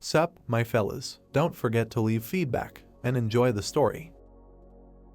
Sup, my fellas, don't forget to leave feedback and enjoy the story.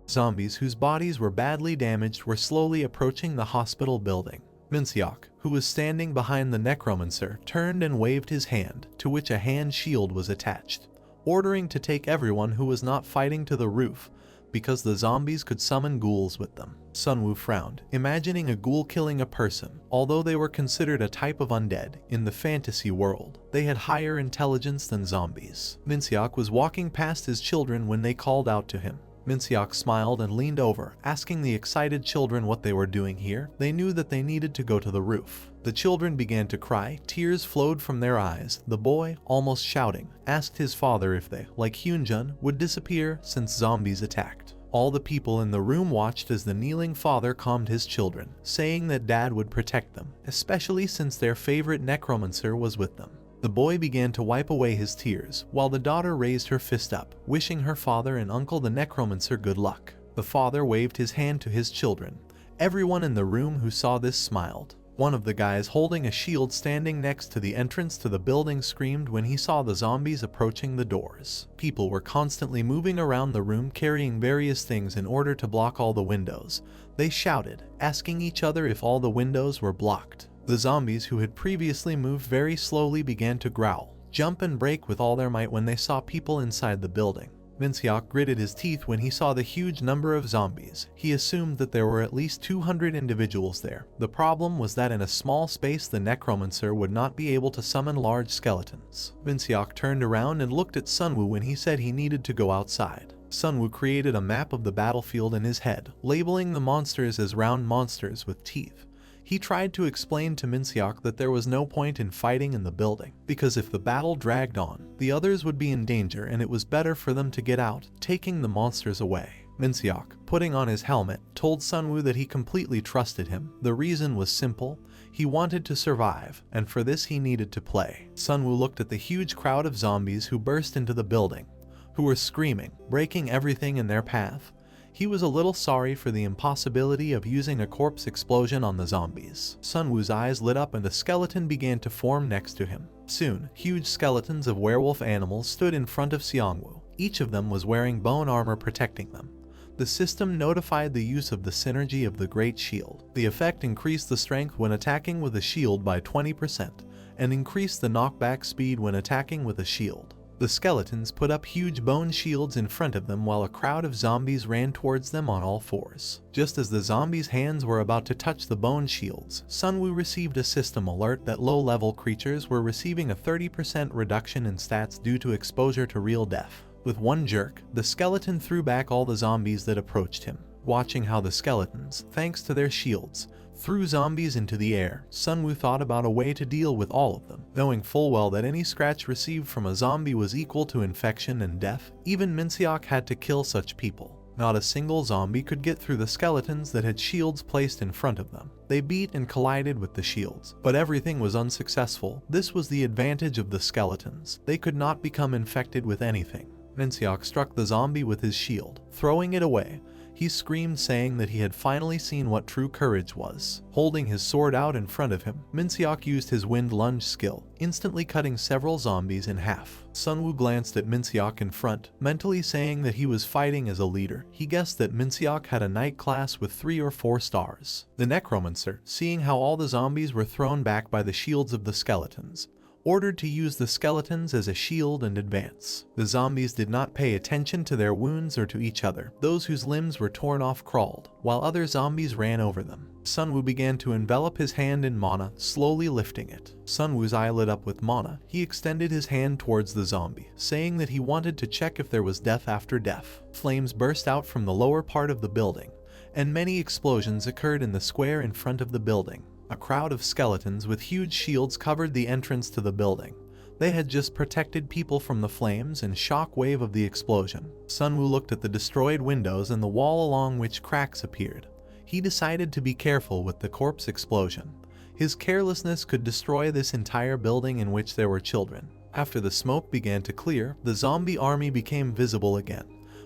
Zombies whose bodies were badly damaged were slowly approaching the hospital building. Minok, who was standing behind the Necromancer, turned and waved his hand, to which a hand shield was attached, ordering to take everyone who was not fighting to the roof, because the zombies could summon ghouls with them. Sunwoo frowned, imagining a ghoul killing a person. Although they were considered a type of undead in the fantasy world, they had higher intelligence than zombies. Minok was walking past his children when they called out to him. Minok smiled and leaned over, asking the excited children what they were doing here. They knew that they needed to go to the roof. The children began to cry, tears flowed from their eyes. The boy, almost shouting, asked his father if they, like Hyunjun, would disappear since zombies attacked. All the people in the room watched as the kneeling father calmed his children, saying that dad would protect them, especially since their favorite necromancer was with them. The boy began to wipe away his tears, while the daughter raised her fist up, wishing her father and uncle the necromancer good luck. The father waved his hand to his children. Everyone in the room who saw this smiled. One of the guys holding a shield standing next to the entrance to the building screamed when he saw the zombies approaching the doors. People were constantly moving around the room carrying various things in order to block all the windows. They shouted, asking each other if all the windows were blocked. The zombies who had previously moved very slowly began to growl, jump and break with all their might when they saw people inside the building. Minok gritted his teeth when he saw the huge number of zombies. He assumed that there were at least 200 individuals there. The problem was that in a small space the necromancer would not be able to summon large skeletons. Minok turned around and looked at Sunwoo when he said he needed to go outside. Sunwoo created a map of the battlefield in his head, labeling the monsters as round monsters with teeth. He tried to explain to Minok that there was no point in fighting in the building, because if the battle dragged on, the others would be in danger and it was better for them to get out, taking the monsters away. Minok, putting on his helmet, told Sunwoo that he completely trusted him. The reason was simple: he wanted to survive, and for this he needed to play. Sunwoo looked at the huge crowd of zombies who burst into the building, who were screaming, breaking everything in their path. He was a little sorry for the impossibility of using a corpse explosion on the zombies. Sunwoo's eyes lit up and a skeleton began to form next to him. Soon, huge skeletons of werewolf animals stood in front of Seongwoo. Each of them was wearing bone armor protecting them. The system notified the use of the synergy of the Great Shield. The effect increased the strength when attacking with a shield by 20% and increased the knockback speed when attacking with a shield. The skeletons put up huge bone shields in front of them while a crowd of zombies ran towards them on all fours. Just as the zombies' hands were about to touch the bone shields, Sunwoo received a system alert that low-level creatures were receiving a 30% reduction in stats due to exposure to real death. With one jerk, the skeleton threw back all the zombies that approached him. Watching how the skeletons, thanks to their shields, threw zombies into the air, Sunwoo thought about a way to deal with all of them. Knowing full well that any scratch received from a zombie was equal to infection and death, even Minok had to kill such people. Not a single zombie could get through the skeletons that had shields placed in front of them. They beat and collided with the shields, but everything was unsuccessful. This was the advantage of the skeletons. They could not become infected with anything. Minok struck the zombie with his shield, throwing it away. He screamed, saying that he had finally seen what true courage was. Holding his sword out in front of him, Minok used his wind lunge skill, instantly cutting several zombies in half. Sunwoo glanced at Minok in front, mentally saying that he was fighting as a leader. He guessed that Minok had a knight class with 3 or 4 stars. The necromancer, seeing how all the zombies were thrown back by the shields of the skeletons, ordered to use the skeletons as a shield and advance. The zombies did not pay attention to their wounds or to each other. Those whose limbs were torn off crawled, while other zombies ran over them. Sunwoo began to envelop his hand in mana, slowly lifting it. Sunwoo's eye lit up with mana. He extended his hand towards the zombie, saying that he wanted to check if there was death after death. Flames burst out from the lower part of the building, and many explosions occurred in the square in front of the building. A crowd of skeletons with huge shields covered the entrance to the building. They had just protected people from the flames and shock wave of the explosion. Sunwoo looked at the destroyed windows and the wall along which cracks appeared. He decided to be careful with the corpse explosion. His carelessness could destroy this entire building in which there were children. After the smoke began to clear, the zombie army became visible again.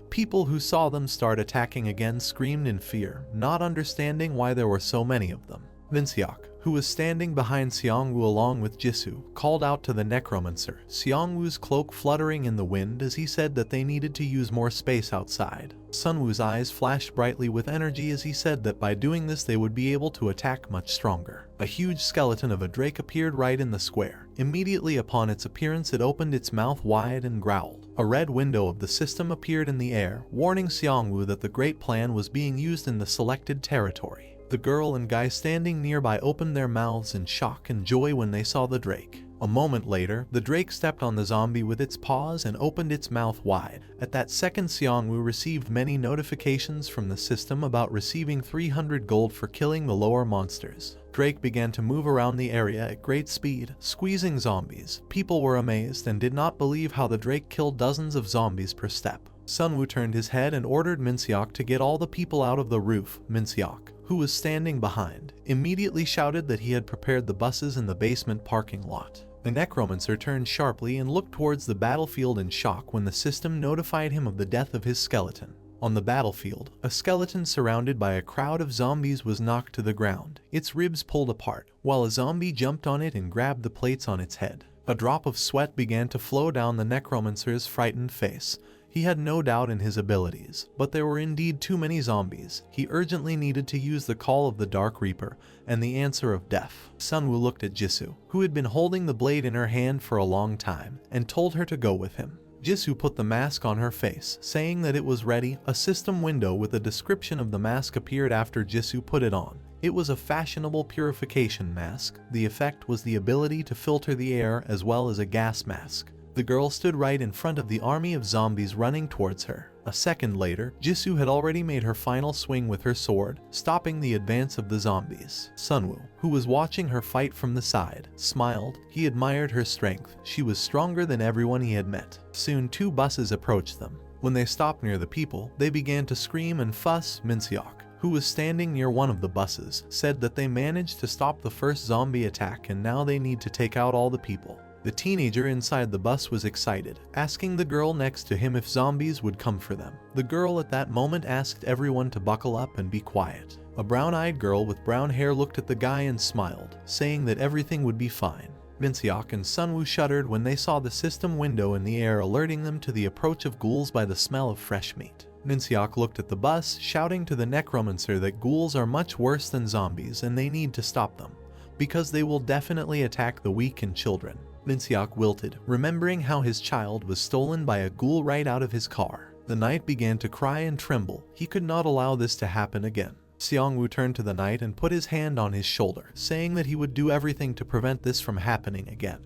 People who saw them start attacking again screamed in fear, not understanding why there were so many of them. Minok, who was standing behind Xiangwu along with Jisoo, called out to the Necromancer, Xiangwu's cloak fluttering in the wind as he said that they needed to use more space outside. Sunwoo's eyes flashed brightly with energy as he said that by doing this they would be able to attack much stronger. A huge skeleton of a drake appeared right in the square. Immediately upon its appearance it opened its mouth wide and growled. A red window of the system appeared in the air, warning Xiangwu that the great plan was being used in the selected territory. The girl and guy standing nearby opened their mouths in shock and joy when they saw the drake. A moment later, the drake stepped on the zombie with its paws and opened its mouth wide. At that second, Xiangwu received many notifications from the system about receiving 300 gold for killing the lower monsters. Drake began to move around the area at great speed, squeezing zombies. People were amazed and did not believe how the drake killed dozens of zombies per step. Sunwoo turned his head and ordered Minseok to get all the people out of the roof. Minseok, who was standing behind, immediately shouted that he had prepared the buses in the basement parking lot. The Necromancer turned sharply and looked towards the battlefield in shock when the system notified him of the death of his skeleton. On the battlefield, a skeleton surrounded by a crowd of zombies was knocked to the ground, its ribs pulled apart, while a zombie jumped on it and grabbed the plates on its head. A drop of sweat began to flow down the Necromancer's frightened face. He had no doubt in his abilities, but there were indeed too many zombies. He urgently needed to use the call of the Dark Reaper and the answer of death. Sunwoo looked at Jisoo, who had been holding the blade in her hand for a long time, and told her to go with him. Jisoo put the mask on her face, saying that it was ready. A system window with a description of the mask appeared after Jisoo put it on. It was a fashionable purification mask. The effect was the ability to filter the air as well as a gas mask. The girl stood right in front of the army of zombies running towards her. A second later, Jisoo had already made her final swing with her sword, stopping the advance of the zombies. Sunwoo, who was watching her fight from the side, smiled. He admired her strength. She was stronger than everyone he had met. Soon 2 buses approached them. When they stopped near the people, they began to scream and fuss. Minseok, who was standing near one of the buses, said that they managed to stop the first zombie attack and now they need to take out all the people. The teenager inside the bus was excited, asking the girl next to him if zombies would come for them. The girl at that moment asked everyone to buckle up and be quiet. A brown-eyed girl with brown hair looked at the guy and smiled, saying that everything would be fine. Minseok and Sunwoo shuddered when they saw the system window in the air alerting them to the approach of ghouls by the smell of fresh meat. Minseok looked at the bus, shouting to the Necromancer that ghouls are much worse than zombies and they need to stop them, because they will definitely attack the weak and children. Minseok wilted, remembering how his child was stolen by a ghoul right out of his car. The knight began to cry and tremble. He could not allow this to happen again. Xiangwu turned to the knight and put his hand on his shoulder, saying that he would do everything to prevent this from happening again.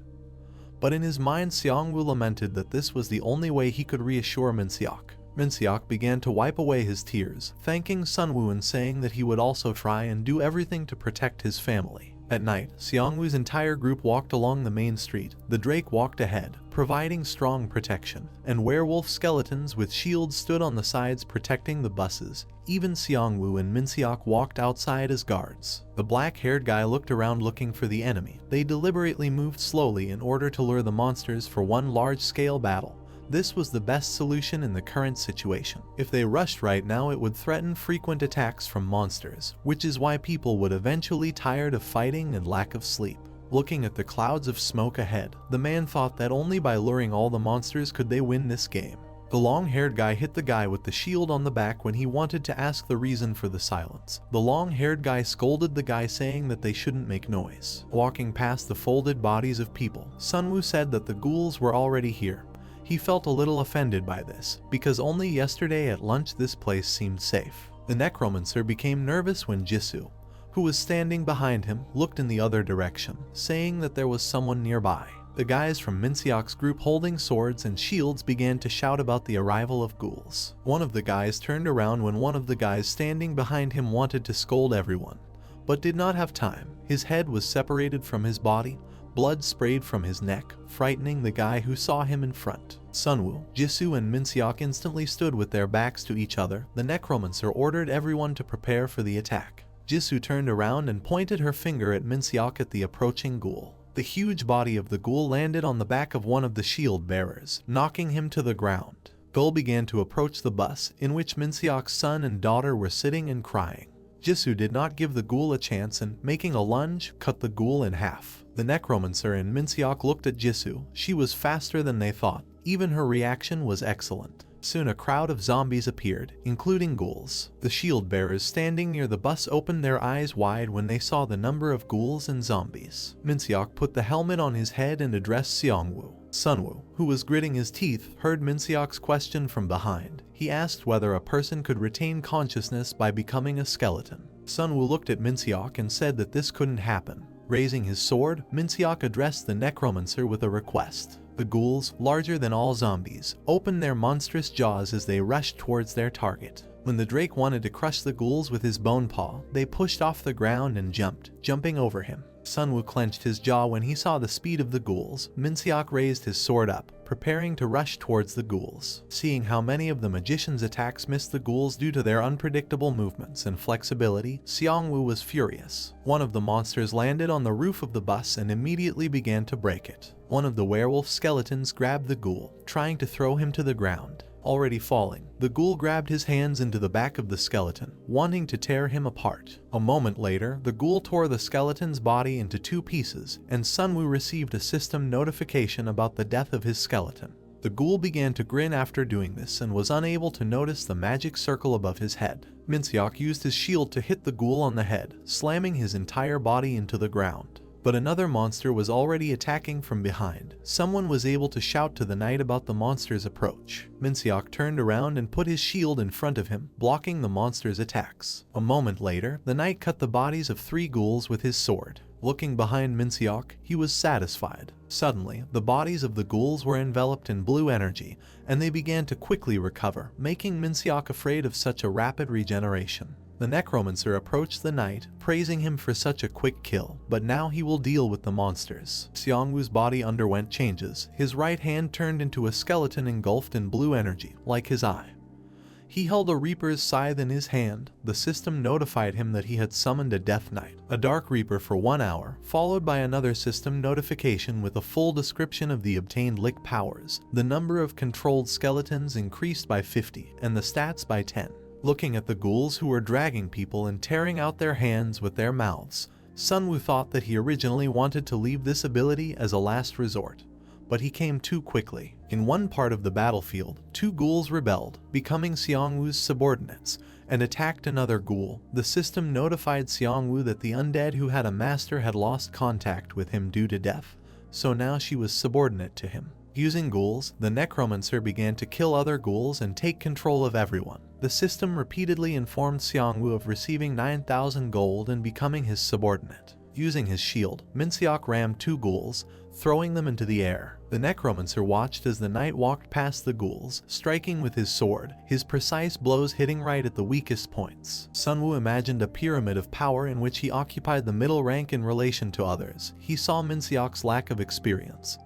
But in his mind, Xiangwu lamented that this was the only way he could reassure Minseok. Minseok began to wipe away his tears, thanking Sunwoo and saying that he would also try and do everything to protect his family. At night, Xiangwu's entire group walked along the main street. The drake walked ahead, providing strong protection, and werewolf skeletons with shields stood on the sides protecting the buses. Even Xiangwu and Minseok walked outside as guards. The black-haired guy looked around looking for the enemy. They deliberately moved slowly in order to lure the monsters for one large-scale battle. This was the best solution in the current situation. If they rushed right now, it would threaten frequent attacks from monsters, which is why people would eventually tired of fighting and lack of sleep. Looking at the clouds of smoke ahead, the man thought that only by luring all the monsters could they win this game. The long-haired guy hit the guy with the shield on the back when he wanted to ask the reason for the silence. The long-haired guy scolded the guy, saying that they shouldn't make noise. Walking past the folded bodies of people, Sunwoo said that the ghouls were already here. He felt a little offended by this, because only yesterday at lunch this place seemed safe. The Necromancer became nervous when Jisoo, who was standing behind him, looked in the other direction, saying that there was someone nearby. The guys from Minseok's group holding swords and shields began to shout about the arrival of ghouls. One of the guys turned around when one of the guys standing behind him wanted to scold everyone, but did not have time. His head was separated from his body. Blood sprayed from his neck, frightening the guy who saw him in front. Sunwoo, Jisoo and Minseok instantly stood with their backs to each other. The Necromancer ordered everyone to prepare for the attack. Jisoo turned around and pointed her finger at Minseok at the approaching ghoul. The huge body of the ghoul landed on the back of one of the shield bearers, knocking him to the ground. Ghoul began to approach the bus, in which Minseok's son and daughter were sitting and crying. Jisoo did not give the ghoul a chance and, making a lunge, cut the ghoul in half. The Necromancer and Minseok looked at Jisoo. She was faster than they thought. Even her reaction was excellent. Soon a crowd of zombies appeared, including ghouls. The shield bearers standing near the bus opened their eyes wide when they saw the number of ghouls and zombies. Minseok put the helmet on his head and addressed Seongwoo. Sunwoo, who was gritting his teeth, heard Minseok's question from behind. He asked whether a person could retain consciousness by becoming a skeleton. Sunwoo looked at Minseok and said that this couldn't happen. Raising his sword, Minseok addressed the Necromancer with a request. The ghouls, larger than all zombies, opened their monstrous jaws as they rushed towards their target. When the Drake wanted to crush the ghouls with his bone paw, they pushed off the ground and jumping over him. Sunwoo clenched his jaw when he saw the speed of the ghouls. Minseok raised his sword up, preparing to rush towards the ghouls. Seeing how many of the magician's attacks missed the ghouls due to their unpredictable movements and flexibility, Seongwoo was furious. One of the monsters landed on the roof of the bus and immediately began to break it. One of the werewolf skeletons grabbed the ghoul, trying to throw him to the ground. Already falling, the ghoul grabbed his hands into the back of the skeleton, wanting to tear him apart. A moment later, the ghoul tore the skeleton's body into 2 pieces, and Sunwoo received a system notification about the death of his skeleton. The ghoul began to grin after doing this and was unable to notice the magic circle above his head. Minseok used his shield to hit the ghoul on the head, slamming his entire body into the ground. But another monster was already attacking from behind. Someone was able to shout to the knight about the monster's approach. Minseok turned around and put his shield in front of him, blocking the monster's attacks. A moment later, the knight cut the bodies of 3 ghouls with his sword. Looking behind Minseok, he was satisfied. Suddenly, the bodies of the ghouls were enveloped in blue energy, and they began to quickly recover, making Minseok afraid of such a rapid regeneration. The Necromancer approached the knight, praising him for such a quick kill, but now he will deal with the monsters. Seongwoo's body underwent changes. His right hand turned into a skeleton engulfed in blue energy, like his eye. He held a Reaper's scythe in his hand. The system notified him that he had summoned a Death Knight, a Dark Reaper for 1 hour, followed by another system notification with a full description of the obtained lick powers. The number of controlled skeletons increased by 50, and the stats by 10. Looking at the ghouls who were dragging people and tearing out their hands with their mouths, Sunwoo thought that he originally wanted to leave this ability as a last resort, but he came too quickly. In one part of the battlefield, 2 ghouls rebelled, becoming Seongwoo's subordinates, and attacked another ghoul. The system notified Seongwoo that the undead who had a master had lost contact with him due to death, so now she was subordinate to him. Using ghouls, the Necromancer began to kill other ghouls and take control of everyone. The system repeatedly informed Seongwoo of receiving 9,000 gold and becoming his subordinate. Using his shield, Minseok rammed 2 ghouls, throwing them into the air. The Necromancer watched as the knight walked past the ghouls, striking with his sword, his precise blows hitting right at the weakest points. Sunwoo imagined a pyramid of power in which he occupied the middle rank in relation to others. He saw Minseok's lack of experience,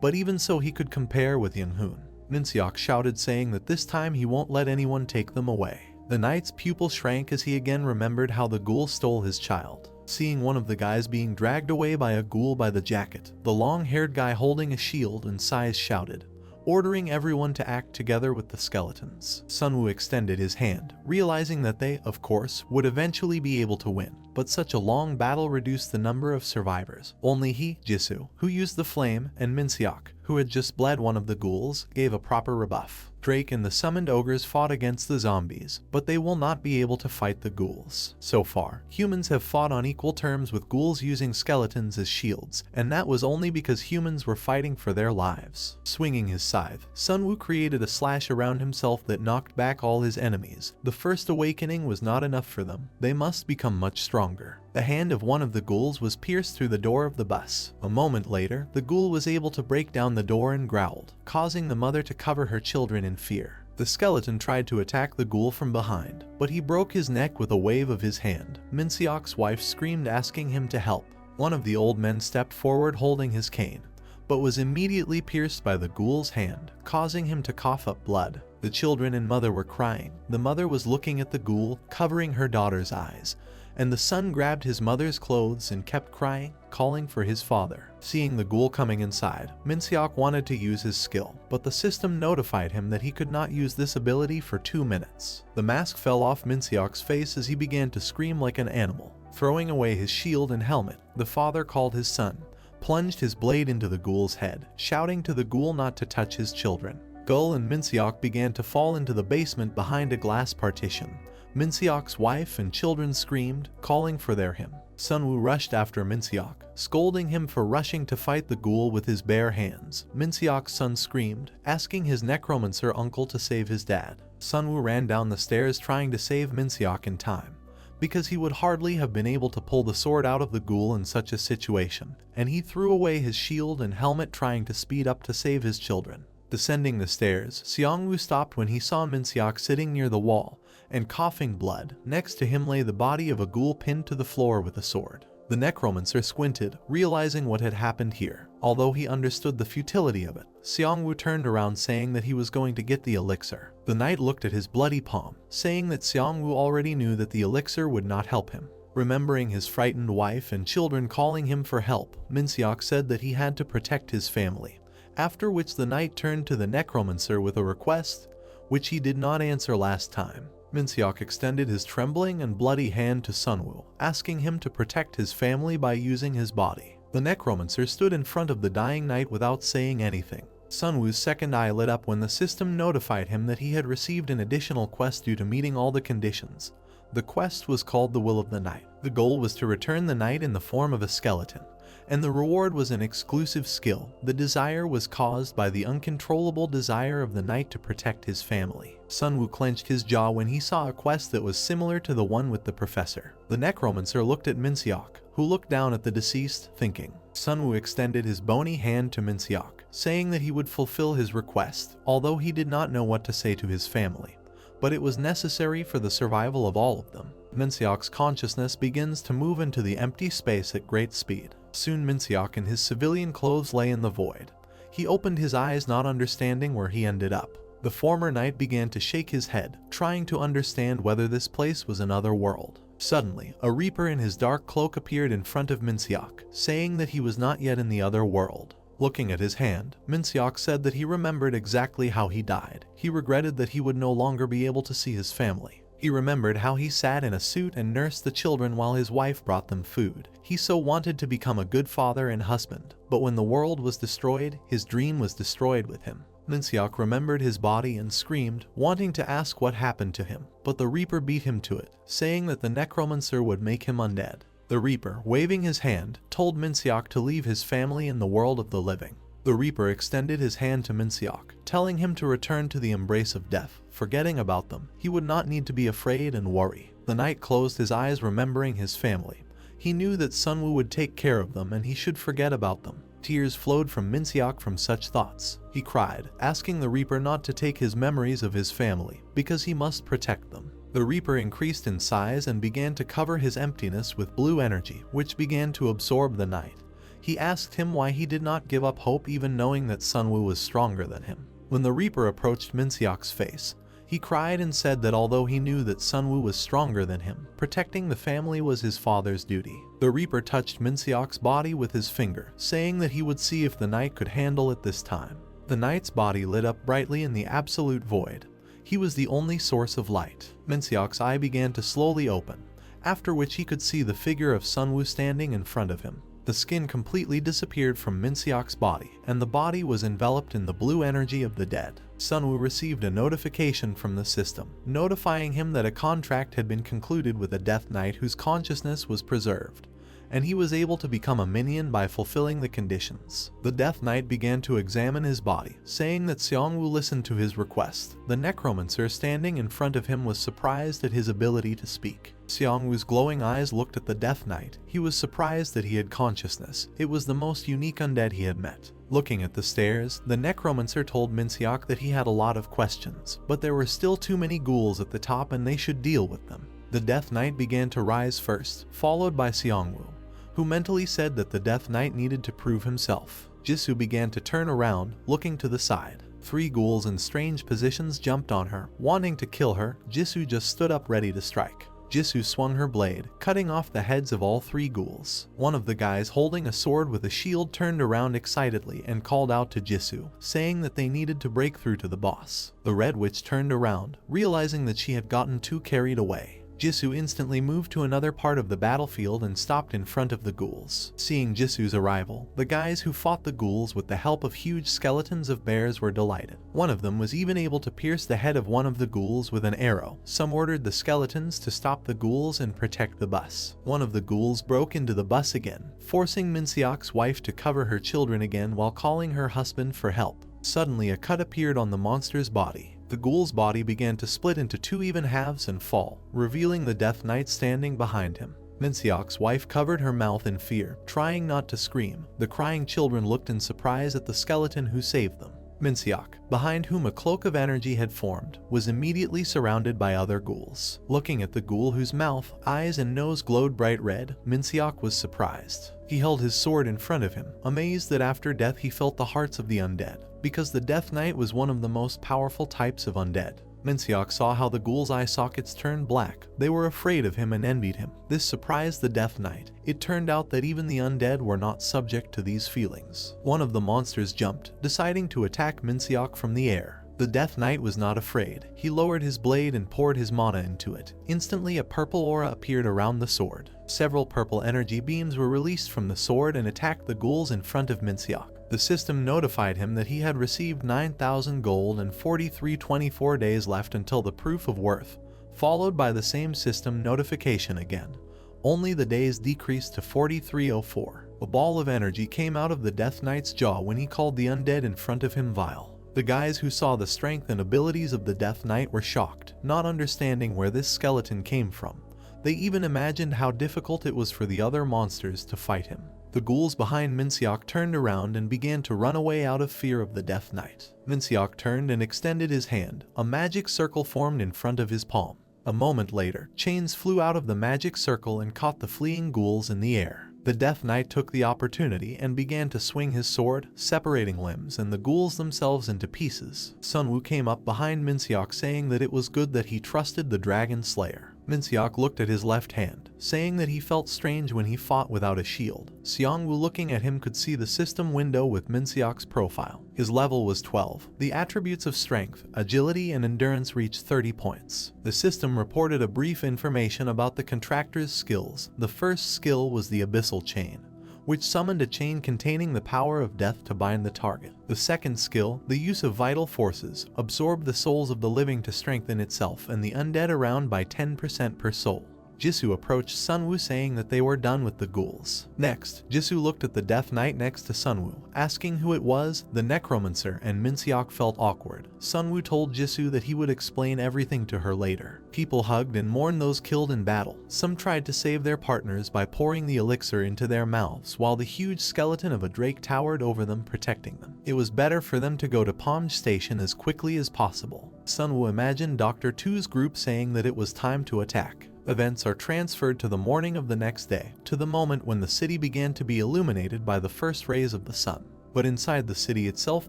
but even so he could compare with Young-hoon. Minseok shouted, saying that this time he won't let anyone take them away. The knight's pupil shrank as he again remembered how the ghoul stole his child. Seeing one of the guys being dragged away by a ghoul by the jacket, the long-haired guy holding a shield and size shouted, ordering everyone to act together with the skeletons. Sunwoo extended his hand, realizing that they, of course, would eventually be able to win. But such a long battle reduced the number of survivors. Only he, Jisoo, who used the flame, and Minseok, who had just bled one of the ghouls, gave a proper rebuff. Drake and the summoned ogres fought against the zombies, but they will not be able to fight the ghouls. So far, humans have fought on equal terms with ghouls using skeletons as shields, and that was only because humans were fighting for their lives. Swinging his scythe, Sunwoo created a slash around himself that knocked back all his enemies. The first awakening was not enough for them. They must become much stronger. The hand of one of the ghouls was pierced through the door of the bus. A moment later, the ghoul was able to break down the door and growled, causing the mother to cover her children in fear. The skeleton tried to attack the ghoul from behind, but he broke his neck with a wave of his hand. Minseok's wife screamed, asking him to help. One of the old men stepped forward holding his cane, but was immediately pierced by the ghoul's hand, causing him to cough up blood. The children and mother were crying. The mother was looking at the ghoul, covering her daughter's eyes, and the son grabbed his mother's clothes and kept crying, calling for his father. Seeing the ghoul coming inside, Minseok wanted to use his skill, but the system notified him that he could not use this ability for 2 minutes. The mask fell off Minseok's face as he began to scream like an animal. Throwing away his shield and helmet, the father called his son, plunged his blade into the ghoul's head, shouting to the ghoul not to touch his children. Ghoul and Minseok began to fall into the basement behind a glass partition. Minseok's wife and children screamed, calling for him. Sunwoo rushed after Minseok, scolding him for rushing to fight the ghoul with his bare hands. Minseok's son screamed, asking his necromancer uncle to save his dad. Sunwoo ran down the stairs trying to save Minseok in time, because he would hardly have been able to pull the sword out of the ghoul in such a situation, and he threw away his shield and helmet trying to speed up to save his children. Descending the stairs, Seongwoo stopped when he saw Minseok sitting near the wall and coughing blood. Next to him lay the body of a ghoul pinned to the floor with a sword. The necromancer squinted, realizing what had happened here. Although he understood the futility of it, Seongwoo turned around saying that he was going to get the elixir. The knight looked at his bloody palm, saying that Seongwoo already knew that the elixir would not help him. Remembering his frightened wife and children calling him for help, Minseok said that he had to protect his family. After which the knight turned to the necromancer with a request, which he did not answer last time. Minseok extended his trembling and bloody hand to Sunwoo, asking him to protect his family by using his body. The necromancer stood in front of the dying knight without saying anything. Sunwoo's second eye lit up when the system notified him that he had received an additional quest due to meeting all the conditions. The quest was called the Will of the Knight. The goal was to return the knight in the form of a skeleton, and the reward was an exclusive skill. The desire was caused by the uncontrollable desire of the knight to protect his family. Sunwoo clenched his jaw when he saw a quest that was similar to the one with the professor. The necromancer looked at Minseok, who looked down at the deceased, thinking. Sunwoo extended his bony hand to Minseok, saying that he would fulfill his request, although he did not know what to say to his family. But it was necessary for the survival of all of them. Minseok's consciousness begins to move into the empty space at great speed. Soon Minseok in his civilian clothes lay in the void. He opened his eyes not understanding where he ended up. The former knight began to shake his head, trying to understand whether this place was another world. Suddenly, a reaper in his dark cloak appeared in front of Minseok, saying that he was not yet in the other world. Looking at his hand, Minseok said that he remembered exactly how he died. He regretted that he would no longer be able to see his family. He remembered how he sat in a suit and nursed the children while his wife brought them food. He so wanted to become a good father and husband, but when the world was destroyed, his dream was destroyed with him. Minseok remembered his body and screamed, wanting to ask what happened to him, but the Reaper beat him to it, saying that the necromancer would make him undead. The Reaper, waving his hand, told Minseok to leave his family in the world of the living. The Reaper extended his hand to Minseok, telling him to return to the embrace of death. Forgetting about them, he would not need to be afraid and worry. The knight closed his eyes, remembering his family. He knew that Sunwoo would take care of them and he should forget about them. Tears flowed from Minseok from such thoughts. He cried, asking the Reaper not to take his memories of his family, because he must protect them. The Reaper increased in size and began to cover his emptiness with blue energy, which began to absorb the knight. He asked him why he did not give up hope even knowing that Sunwoo was stronger than him. When the Reaper approached Minseok's face, he cried and said that although he knew that Sunwoo was stronger than him, protecting the family was his father's duty. The Reaper touched Minseok's body with his finger, saying that he would see if the knight could handle it this time. The knight's body lit up brightly in the absolute void. He was the only source of light. Minseok's eye began to slowly open, after which he could see the figure of Sunwoo standing in front of him. The skin completely disappeared from Minseok's body, and the body was enveloped in the blue energy of the dead. Sunwoo received a notification from the system, notifying him that a contract had been concluded with a Death Knight whose consciousness was preserved, and he was able to become a minion by fulfilling the conditions. The Death Knight began to examine his body, saying that Seongwoo listened to his request. The necromancer standing in front of him was surprised at his ability to speak. Seongwoo's glowing eyes looked at the Death Knight. He was surprised that he had consciousness. It was the most unique undead he had met. Looking at the stairs, the necromancer told Minseok that he had a lot of questions, but there were still too many ghouls at the top and they should deal with them. The Death Knight began to rise first, followed by Seongwoo, who mentally said that the Death Knight needed to prove himself. Jisoo began to turn around, looking to the side. 3 ghouls in strange positions jumped on her, wanting to kill her. Jisoo just stood up ready to strike. Jisoo swung her blade, cutting off the heads of all 3 ghouls. One of the guys holding a sword with a shield turned around excitedly and called out to Jisoo, saying that they needed to break through to the boss. The Red Witch turned around, realizing that she had gotten too carried away. Jisoo instantly moved to another part of the battlefield and stopped in front of the ghouls. Seeing Jisoo's arrival, the guys who fought the ghouls with the help of huge skeletons of bears were delighted. One of them was even able to pierce the head of one of the ghouls with an arrow. Some ordered the skeletons to stop the ghouls and protect the bus. One of the ghouls broke into the bus again, forcing Minseok's wife to cover her children again while calling her husband for help. Suddenly a cut appeared on the monster's body. The ghoul's body began to split into 2 even halves and fall, revealing the Death Knight standing behind him. Minseok's wife covered her mouth in fear, trying not to scream. The crying children looked in surprise at the skeleton who saved them. Minseok, behind whom a cloak of energy had formed, was immediately surrounded by other ghouls. Looking at the ghoul whose mouth, eyes and nose glowed bright red, Minseok was surprised. He held his sword in front of him, amazed that after death he felt the hearts of the undead, because the Death Knight was one of the most powerful types of undead. Minseok saw how the ghoul's eye sockets turned black. They were afraid of him and envied him. This surprised the Death Knight. It turned out that even the undead were not subject to these feelings. One of the monsters jumped, deciding to attack Minseok from the air. The Death Knight was not afraid. He lowered his blade and poured his mana into it. Instantly a purple aura appeared around the sword. Several purple energy beams were released from the sword and attacked the ghouls in front of Minseok. The system notified him that he had received 9,000 gold and 4324 days left until the proof of worth, followed by the same system notification again. Only the days decreased to 4304. A ball of energy came out of the Death Knight's jaw when he called the undead in front of him vile. The guys who saw the strength and abilities of the Death Knight were shocked, not understanding where this skeleton came from. They even imagined how difficult it was for the other monsters to fight him. The ghouls behind Minseok turned around and began to run away out of fear of the Death Knight. Minseok turned and extended his hand. A magic circle formed in front of his palm. A moment later, chains flew out of the magic circle and caught the fleeing ghouls in the air. The Death Knight took the opportunity and began to swing his sword, separating limbs and the ghouls themselves into pieces. Sunwoo came up behind Minseok saying that it was good that he trusted the Dragon Slayer. Minseok looked at his left hand, saying that he felt strange when he fought without a shield. Seongwoo looking at him could see the system window with Minseok's profile. His level was 12. The attributes of strength, agility, and endurance reached 30 points. The system reported a brief information about the contractor's skills. The first skill was the Abyssal Chain, which summoned a chain containing the power of death to bind the target. The second skill, the use of vital forces, absorbed the souls of the living to strengthen itself and the undead around by 10% per soul. Jisoo approached Sunwoo saying that they were done with the ghouls. Next, Jisoo looked at the Death Knight next to Sunwoo, asking who it was, the Necromancer, and Minseok felt awkward. Sunwoo told Jisoo that he would explain everything to her later. People hugged and mourned those killed in battle. Some tried to save their partners by pouring the elixir into their mouths while the huge skeleton of a drake towered over them, protecting them. It was better for them to go to Pomj Station as quickly as possible. Sunwoo imagined Dr. Tu's group saying that it was time to attack. Events are transferred to the morning of the next day, to the moment when the city began to be illuminated by the first rays of the sun. But inside the city itself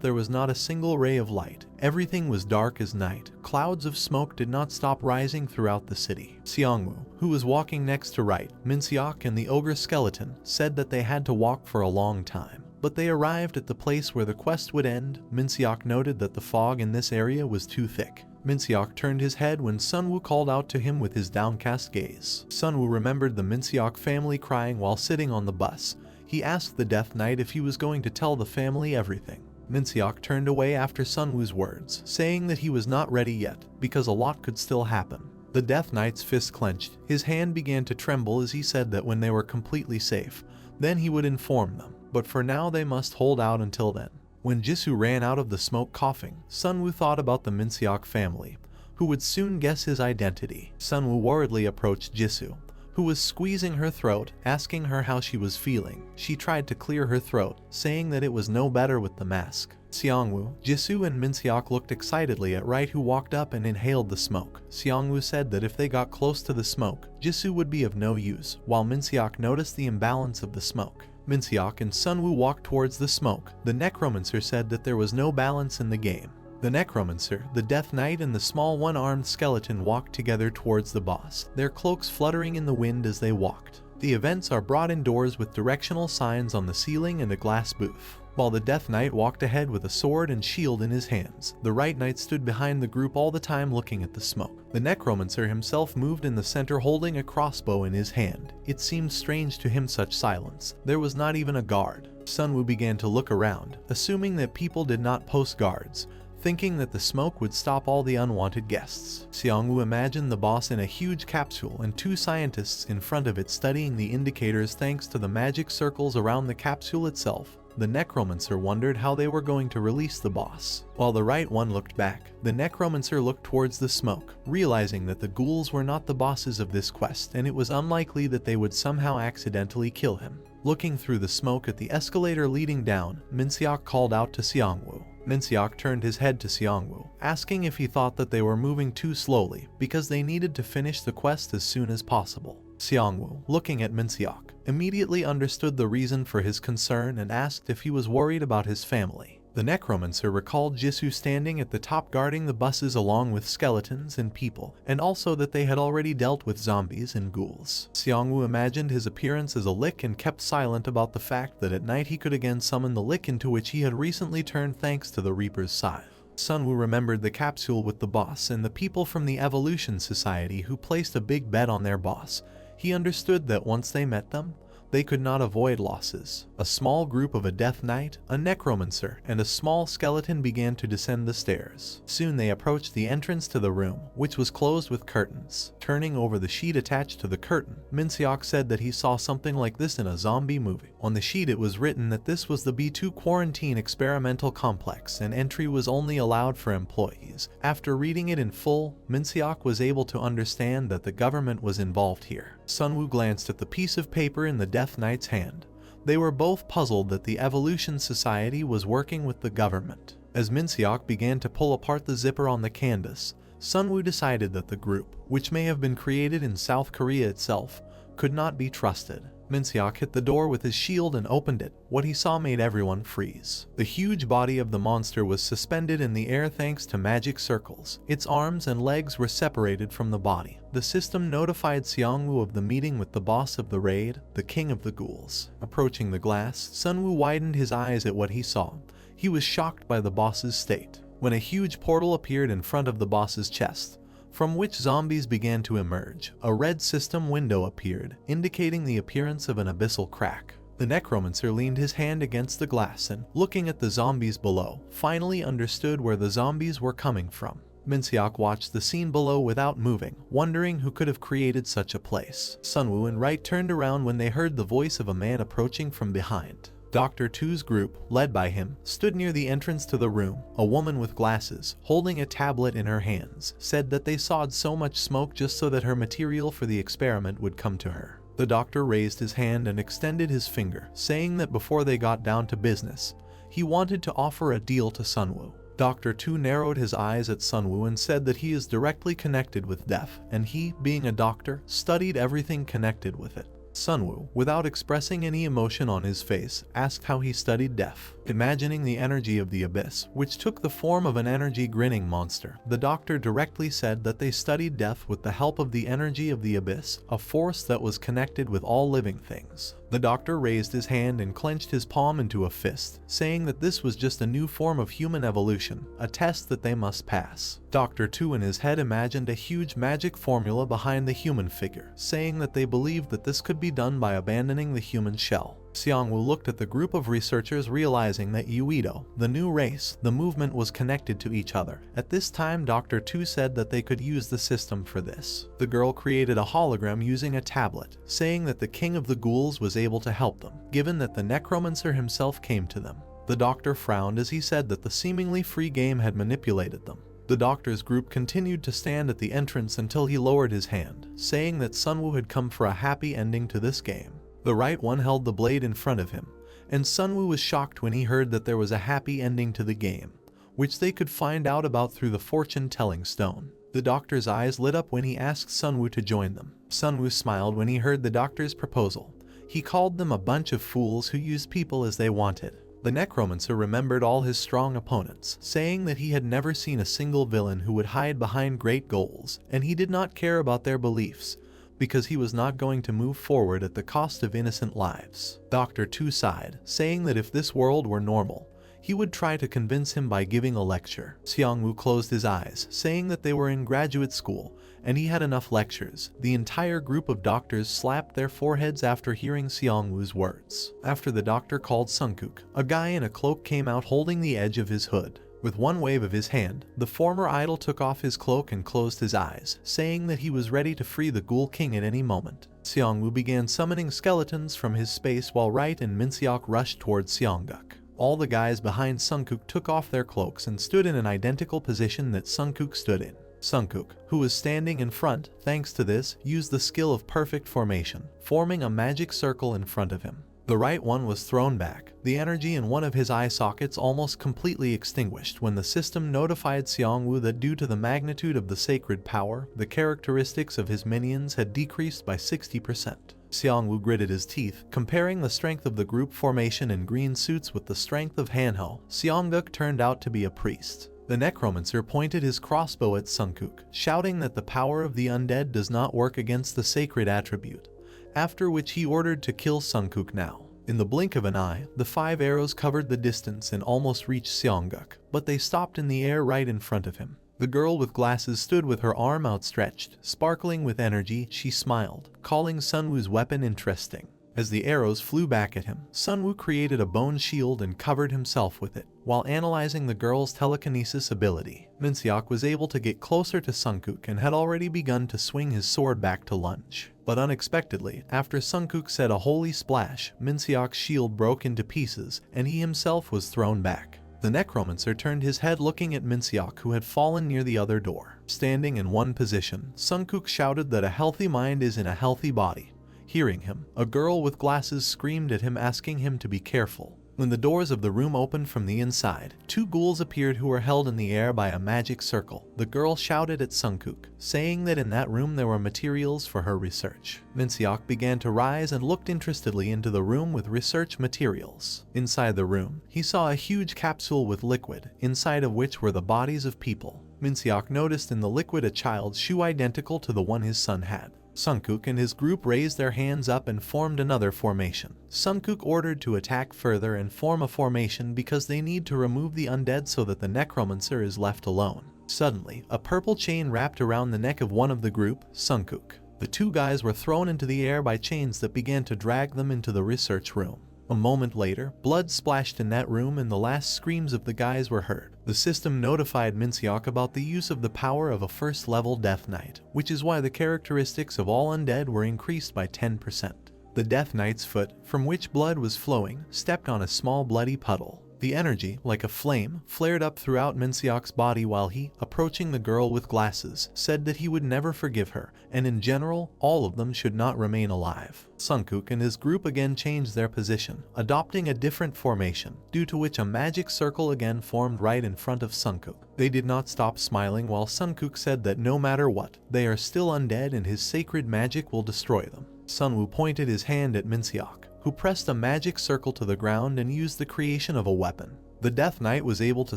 there was not a single ray of light. Everything was dark as night. Clouds of smoke did not stop rising throughout the city. Seongwoo, who was walking next to Right, Minseok and the ogre skeleton, said that they had to walk for a long time. But they arrived at the place where the quest would end. Minseok noted that the fog in this area was too thick. Minseok turned his head when Sunwoo called out to him with his downcast gaze. Sunwoo remembered the Minseok family crying while sitting on the bus. He asked the Death Knight if he was going to tell the family everything. Minseok turned away after Sunwoo's words, saying that he was not ready yet, because a lot could still happen. The Death Knight's fist clenched. His hand began to tremble as he said that when they were completely safe, then he would inform them. But for now they must hold out until then. When Jisoo ran out of the smoke coughing, Sunwoo thought about the Minseok family, who would soon guess his identity. Sunwoo worriedly approached Jisoo, who was squeezing her throat, asking her how she was feeling. She tried to clear her throat, saying that it was no better with the mask. Seongwoo, Jisoo and Minseok looked excitedly at Right, who walked up and inhaled the smoke. Seongwoo said that if they got close to the smoke, Jisoo would be of no use, while Minseok noticed the imbalance of the smoke. Minseok and Sunwoo walked towards the smoke. The Necromancer said that there was no balance in the game. The Necromancer, the Death Knight, and the small one-armed skeleton walked together towards the boss, their cloaks fluttering in the wind as they walked. The events are brought indoors with directional signs on the ceiling and a glass booth. While the Death Knight walked ahead with a sword and shield in his hands, the Right Knight stood behind the group all the time looking at the smoke. The Necromancer himself moved in the center holding a crossbow in his hand. It seemed strange to him such silence. There was not even a guard. Sunwoo began to look around, assuming that people did not post guards, thinking that the smoke would stop all the unwanted guests. Seongwoo imagined the boss in a huge capsule and two scientists in front of it studying the indicators thanks to the magic circles around the capsule itself. The Necromancer wondered how they were going to release the boss. While the right one looked back, the Necromancer looked towards the smoke, realizing that the ghouls were not the bosses of this quest and it was unlikely that they would somehow accidentally kill him. Looking through the smoke at the escalator leading down, Minseok called out to Seongwoo. Minseok turned his head to Seongwoo, asking if he thought that they were moving too slowly because they needed to finish the quest as soon as possible. Seongwoo, looking at Minseok, immediately understood the reason for his concern and asked if he was worried about his family. The Necromancer recalled Jisoo standing at the top guarding the buses along with skeletons and people, and also that they had already dealt with zombies and ghouls. Seongwoo imagined his appearance as a lick and kept silent about the fact that at night he could again summon the lick into which he had recently turned thanks to the Reaper's scythe. Sunwoo remembered the capsule with the boss and the people from the Evolution Society who placed a big bet on their boss. He understood that once they met them, they could not avoid losses. A small group of a Death Knight, a Necromancer, and a small skeleton began to descend the stairs. Soon they approached the entrance to the room, which was closed with curtains. Turning over the sheet attached to the curtain, Minseok said that he saw something like this in a zombie movie. On the sheet it was written that this was the B2 Quarantine Experimental Complex and entry was only allowed for employees. After reading it in full, Minseok was able to understand that the government was involved here. Sunwoo glanced at the piece of paper in the Death Knight's hand. They were both puzzled that the Evolution Society was working with the government. As Minseok began to pull apart the zipper on the canvas, Sunwoo decided that the group, which may have been created in South Korea itself, could not be trusted. Minseok hit the door with his shield and opened it. What he saw made everyone freeze. The huge body of the monster was suspended in the air thanks to magic circles. Its arms and legs were separated from the body. The system notified Seongwoo of the meeting with the boss of the raid, the king of the ghouls. Approaching the glass, Sunwoo widened his eyes at what he saw. He was shocked by the boss's state. When a huge portal appeared in front of the boss's chest, from which zombies began to emerge, a red system window appeared, indicating the appearance of an abyssal crack. The Necromancer leaned his hand against the glass and, looking at the zombies below, finally understood where the zombies were coming from. Minseok watched the scene below without moving, wondering who could have created such a place. Sunwoo and Right turned around when they heard the voice of a man approaching from behind. Dr. Tu's group, led by him, stood near the entrance to the room. A woman with glasses, holding a tablet in her hands, said that they sawed so much smoke just so that her material for the experiment would come to her. The doctor raised his hand and extended his finger, saying that before they got down to business, he wanted to offer a deal to Sunwoo. Dr. Tu narrowed his eyes at Sunwoo and said that he is directly connected with death, and he, being a doctor, studied everything connected with it. Sunwoo, without expressing any emotion on his face, asked how he studied death. Imagining the energy of the abyss, which took the form of an energy grinning monster, the doctor directly said that they studied death with the help of the energy of the abyss, a force that was connected with all living things. The doctor raised his hand and clenched his palm into a fist, saying that this was just a new form of human evolution, a test that they must pass. Dr. Tu in his head imagined a huge magic formula behind the human figure, saying that they believed that this could be done by abandoning the human shell. Seongwoo looked at the group of researchers, realizing that Uido, the new race, the movement was connected to each other. At this time, Dr. Tu said that they could use the system for this. The girl created a hologram using a tablet, saying that the king of the ghouls was able to help them, given that the Necromancer himself came to them. The doctor frowned as he said that the seemingly free game had manipulated them. The doctor's group continued to stand at the entrance until he lowered his hand, saying that Sunwoo had come for a happy ending to this game. The right one held the blade in front of him, and Sunwoo was shocked when he heard that there was a happy ending to the game, which they could find out about through the fortune-telling stone. The doctor's eyes lit up when he asked Sunwoo to join them. Sunwoo smiled when he heard the doctor's proposal. He called them a bunch of fools who used people as they wanted. The Necromancer remembered all his strong opponents, saying that he had never seen a single villain who would hide behind great ghouls, and he did not care about their beliefs, because he was not going to move forward at the cost of innocent lives. Dr. Tu sighed, saying that if this world were normal, he would try to convince him by giving a lecture. Xiangwu closed his eyes, saying that they were in graduate school, and he had enough lectures. The entire group of doctors slapped their foreheads after hearing Xiangwu's words. After the doctor called Sunkuk, a guy in a cloak came out holding the edge of his hood. With one wave of his hand, the former idol took off his cloak and closed his eyes, saying that he was ready to free the Ghoul King at any moment. Xiangwu began summoning skeletons from his space while Wright and Minseok rushed towards Xianguk. All the guys behind Sunkuk took off their cloaks and stood in an identical position that Sunkuk stood in. Sunkuk, who was standing in front, thanks to this, used the skill of perfect formation, forming a magic circle in front of him. The right one was thrown back, the energy in one of his eye sockets almost completely extinguished when the system notified Xiangwu that due to the magnitude of the sacred power, the characteristics of his minions had decreased by 60%. Xiangwu gritted his teeth, comparing the strength of the group formation in green suits with the strength of Hanho. Xianguk turned out to be a priest. The Necromancer pointed his crossbow at Sunkuk, shouting that the power of the undead does not work against the sacred attribute, after which he ordered to kill Sunkuk now. In the blink of an eye, the 5 arrows covered the distance and almost reached Xianguk, but they stopped in the air right in front of him. The girl with glasses stood with her arm outstretched, sparkling with energy. She smiled, calling Sunwu's weapon interesting. As the arrows flew back at him, Sunwu created a bone shield and covered himself with it. While analyzing the girl's telekinesis ability, Minseok was able to get closer to Sunkuk and had already begun to swing his sword back to lunge. But unexpectedly, after Sunkuk said a holy splash, Minseok's shield broke into pieces, and he himself was thrown back. The Necromancer turned his head looking at Minseok, who had fallen near the other door. Standing in one position, Sunkuk shouted that a healthy mind is in a healthy body. Hearing him, a girl with glasses screamed at him, asking him to be careful. When the doors of the room opened from the inside, 2 ghouls appeared who were held in the air by a magic circle. The girl shouted at Sunkuk, saying that in that room there were materials for her research. Minseok began to rise and looked interestedly into the room with research materials. Inside the room, he saw a huge capsule with liquid, inside of which were the bodies of people. Minseok noticed in the liquid a child's shoe identical to the one his son had. Sunkuk and his group raised their hands up and formed another formation. Sunkuk ordered to attack further and form a formation because they need to remove the undead so that the Necromancer is left alone. Suddenly, a purple chain wrapped around the neck of one of the group, Sunkuk. The 2 guys were thrown into the air by chains that began to drag them into the research room. A moment later, blood splashed in that room and the last screams of the guys were heard. The system notified Minseok about the use of the power of a first-level Death Knight, which is why the characteristics of all undead were increased by 10%. The Death Knight's foot, from which blood was flowing, stepped on a small bloody puddle. The energy, like a flame, flared up throughout Minseok's body while he, approaching the girl with glasses, said that he would never forgive her, and in general, all of them should not remain alive. Sunkuk and his group again changed their position, adopting a different formation, due to which a magic circle again formed right in front of Sunkuk. They did not stop smiling while Sunkuk said that no matter what, they are still undead and his sacred magic will destroy them. Sunwu pointed his hand at Minseok, who pressed a magic circle to the ground and used the creation of a weapon. The Death Knight was able to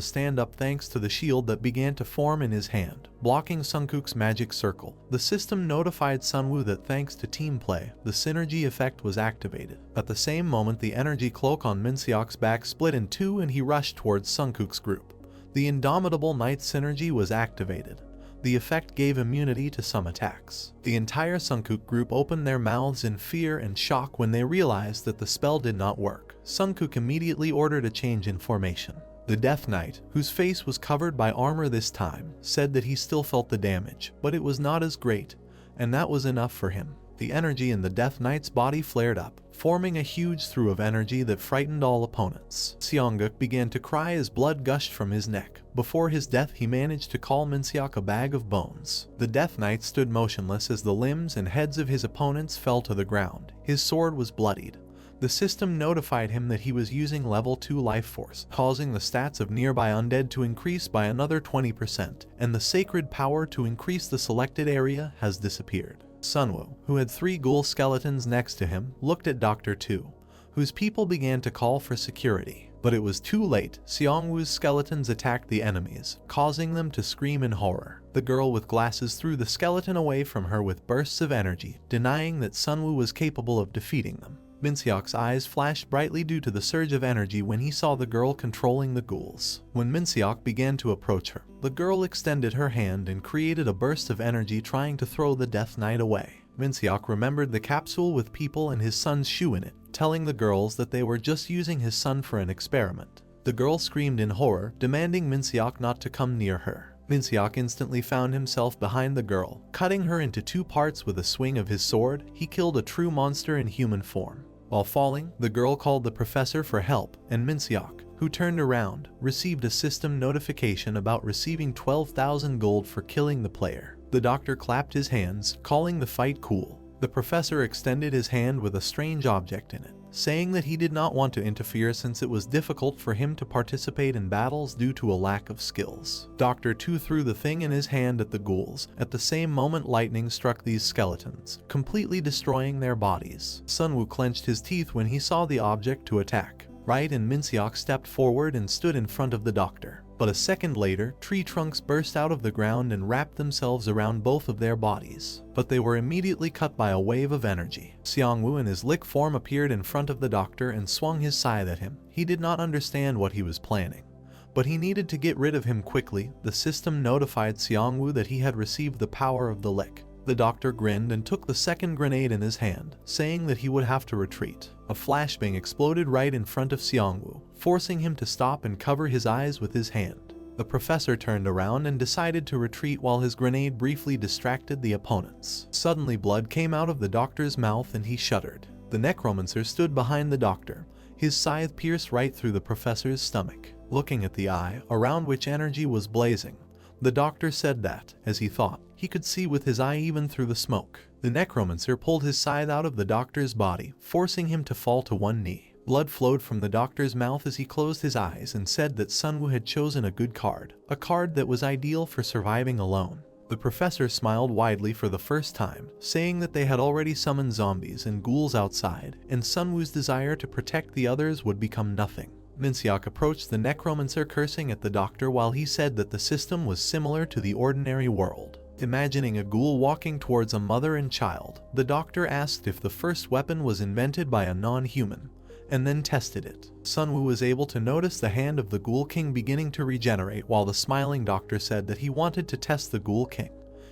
stand up thanks to the shield that began to form in his hand, blocking Sunkuk's magic circle. The system notified Sunwu that thanks to team play, the synergy effect was activated. At the same moment, the energy cloak on Minseok's back split in 2 and he rushed towards Sunkuk's group. The Indomitable Knight synergy was activated. The effect gave immunity to some attacks. The entire Sunkuk group opened their mouths in fear and shock when they realized that the spell did not work. Sunkuk immediately ordered a change in formation. The Death Knight, whose face was covered by armor this time, said that he still felt the damage, but it was not as great, and that was enough for him. The energy in the Death Knight's body flared up, forming a huge through of energy that frightened all opponents. Xianguk began to cry as blood gushed from his neck. Before his death, he managed to call Minseok a bag of bones. The Death Knight stood motionless as the limbs and heads of his opponents fell to the ground. His sword was bloodied. The system notified him that he was using level 2 life force, causing the stats of nearby undead to increase by another 20%, and the sacred power to increase the selected area has disappeared. Sunwu, who had 3 ghoul skeletons next to him, looked at Dr. Tu, whose people began to call for security. But it was too late. Xiangwu's skeletons attacked the enemies, causing them to scream in horror. The girl with glasses threw the skeleton away from her with bursts of energy, denying that Sunwoo was capable of defeating them. Minseok's eyes flashed brightly due to the surge of energy when he saw the girl controlling the ghouls. When Minseok began to approach her, the girl extended her hand and created a burst of energy trying to throw the Death Knight away. Minseok remembered the capsule with people and his son's shoe in it, telling the girls that they were just using his son for an experiment. The girl screamed in horror, demanding Minseok not to come near her. Minseok instantly found himself behind the girl, cutting her into 2 parts with a swing of his sword. He killed a true monster in human form. While falling, the girl called the professor for help, and Minseok, who turned around, received a system notification about receiving 12,000 gold for killing the player. The doctor clapped his hands, calling the fight cool. The professor extended his hand with a strange object in it, saying that he did not want to interfere since it was difficult for him to participate in battles due to a lack of skills. Dr. 2 threw the thing in his hand at the ghouls. At the same moment, lightning struck these skeletons, completely destroying their bodies. Sunwoo clenched his teeth when he saw the object to attack. Right, and Minseok stepped forward and stood in front of the doctor. But a second later, tree trunks burst out of the ground and wrapped themselves around both of their bodies. But they were immediately cut by a wave of energy. Xiangwu in his lick form appeared in front of the doctor and swung his scythe at him. He did not understand what he was planning, but he needed to get rid of him quickly. The system notified Xiangwu that he had received the power of the lick. The doctor grinned and took the second grenade in his hand, saying that he would have to retreat. A flashbang exploded right in front of Xiangwu, forcing him to stop and cover his eyes with his hand. The professor turned around and decided to retreat while his grenade briefly distracted the opponents. Suddenly blood came out of the doctor's mouth and he shuddered. The necromancer stood behind the doctor. His scythe pierced right through the professor's stomach. Looking at the eye, around which energy was blazing, the doctor said that, as he thought, he could see with his eye even through the smoke. The necromancer pulled his scythe out of the doctor's body, forcing him to fall to one knee. Blood flowed from the doctor's mouth as he closed his eyes and said that Sunwoo had chosen a good card, a card that was ideal for surviving alone. The professor smiled widely for the first time, saying that they had already summoned zombies and ghouls outside, and Sunwoo's desire to protect the others would become nothing. Minseok approached the necromancer, cursing at the doctor while he said that the system was similar to the ordinary world. Imagining a ghoul walking towards a mother and child, the doctor asked if the first weapon was invented by a non-human, and then tested it. Sunwoo was able to notice the hand of the Ghoul King beginning to regenerate, while the smiling doctor said that he wanted to test the Ghoul King.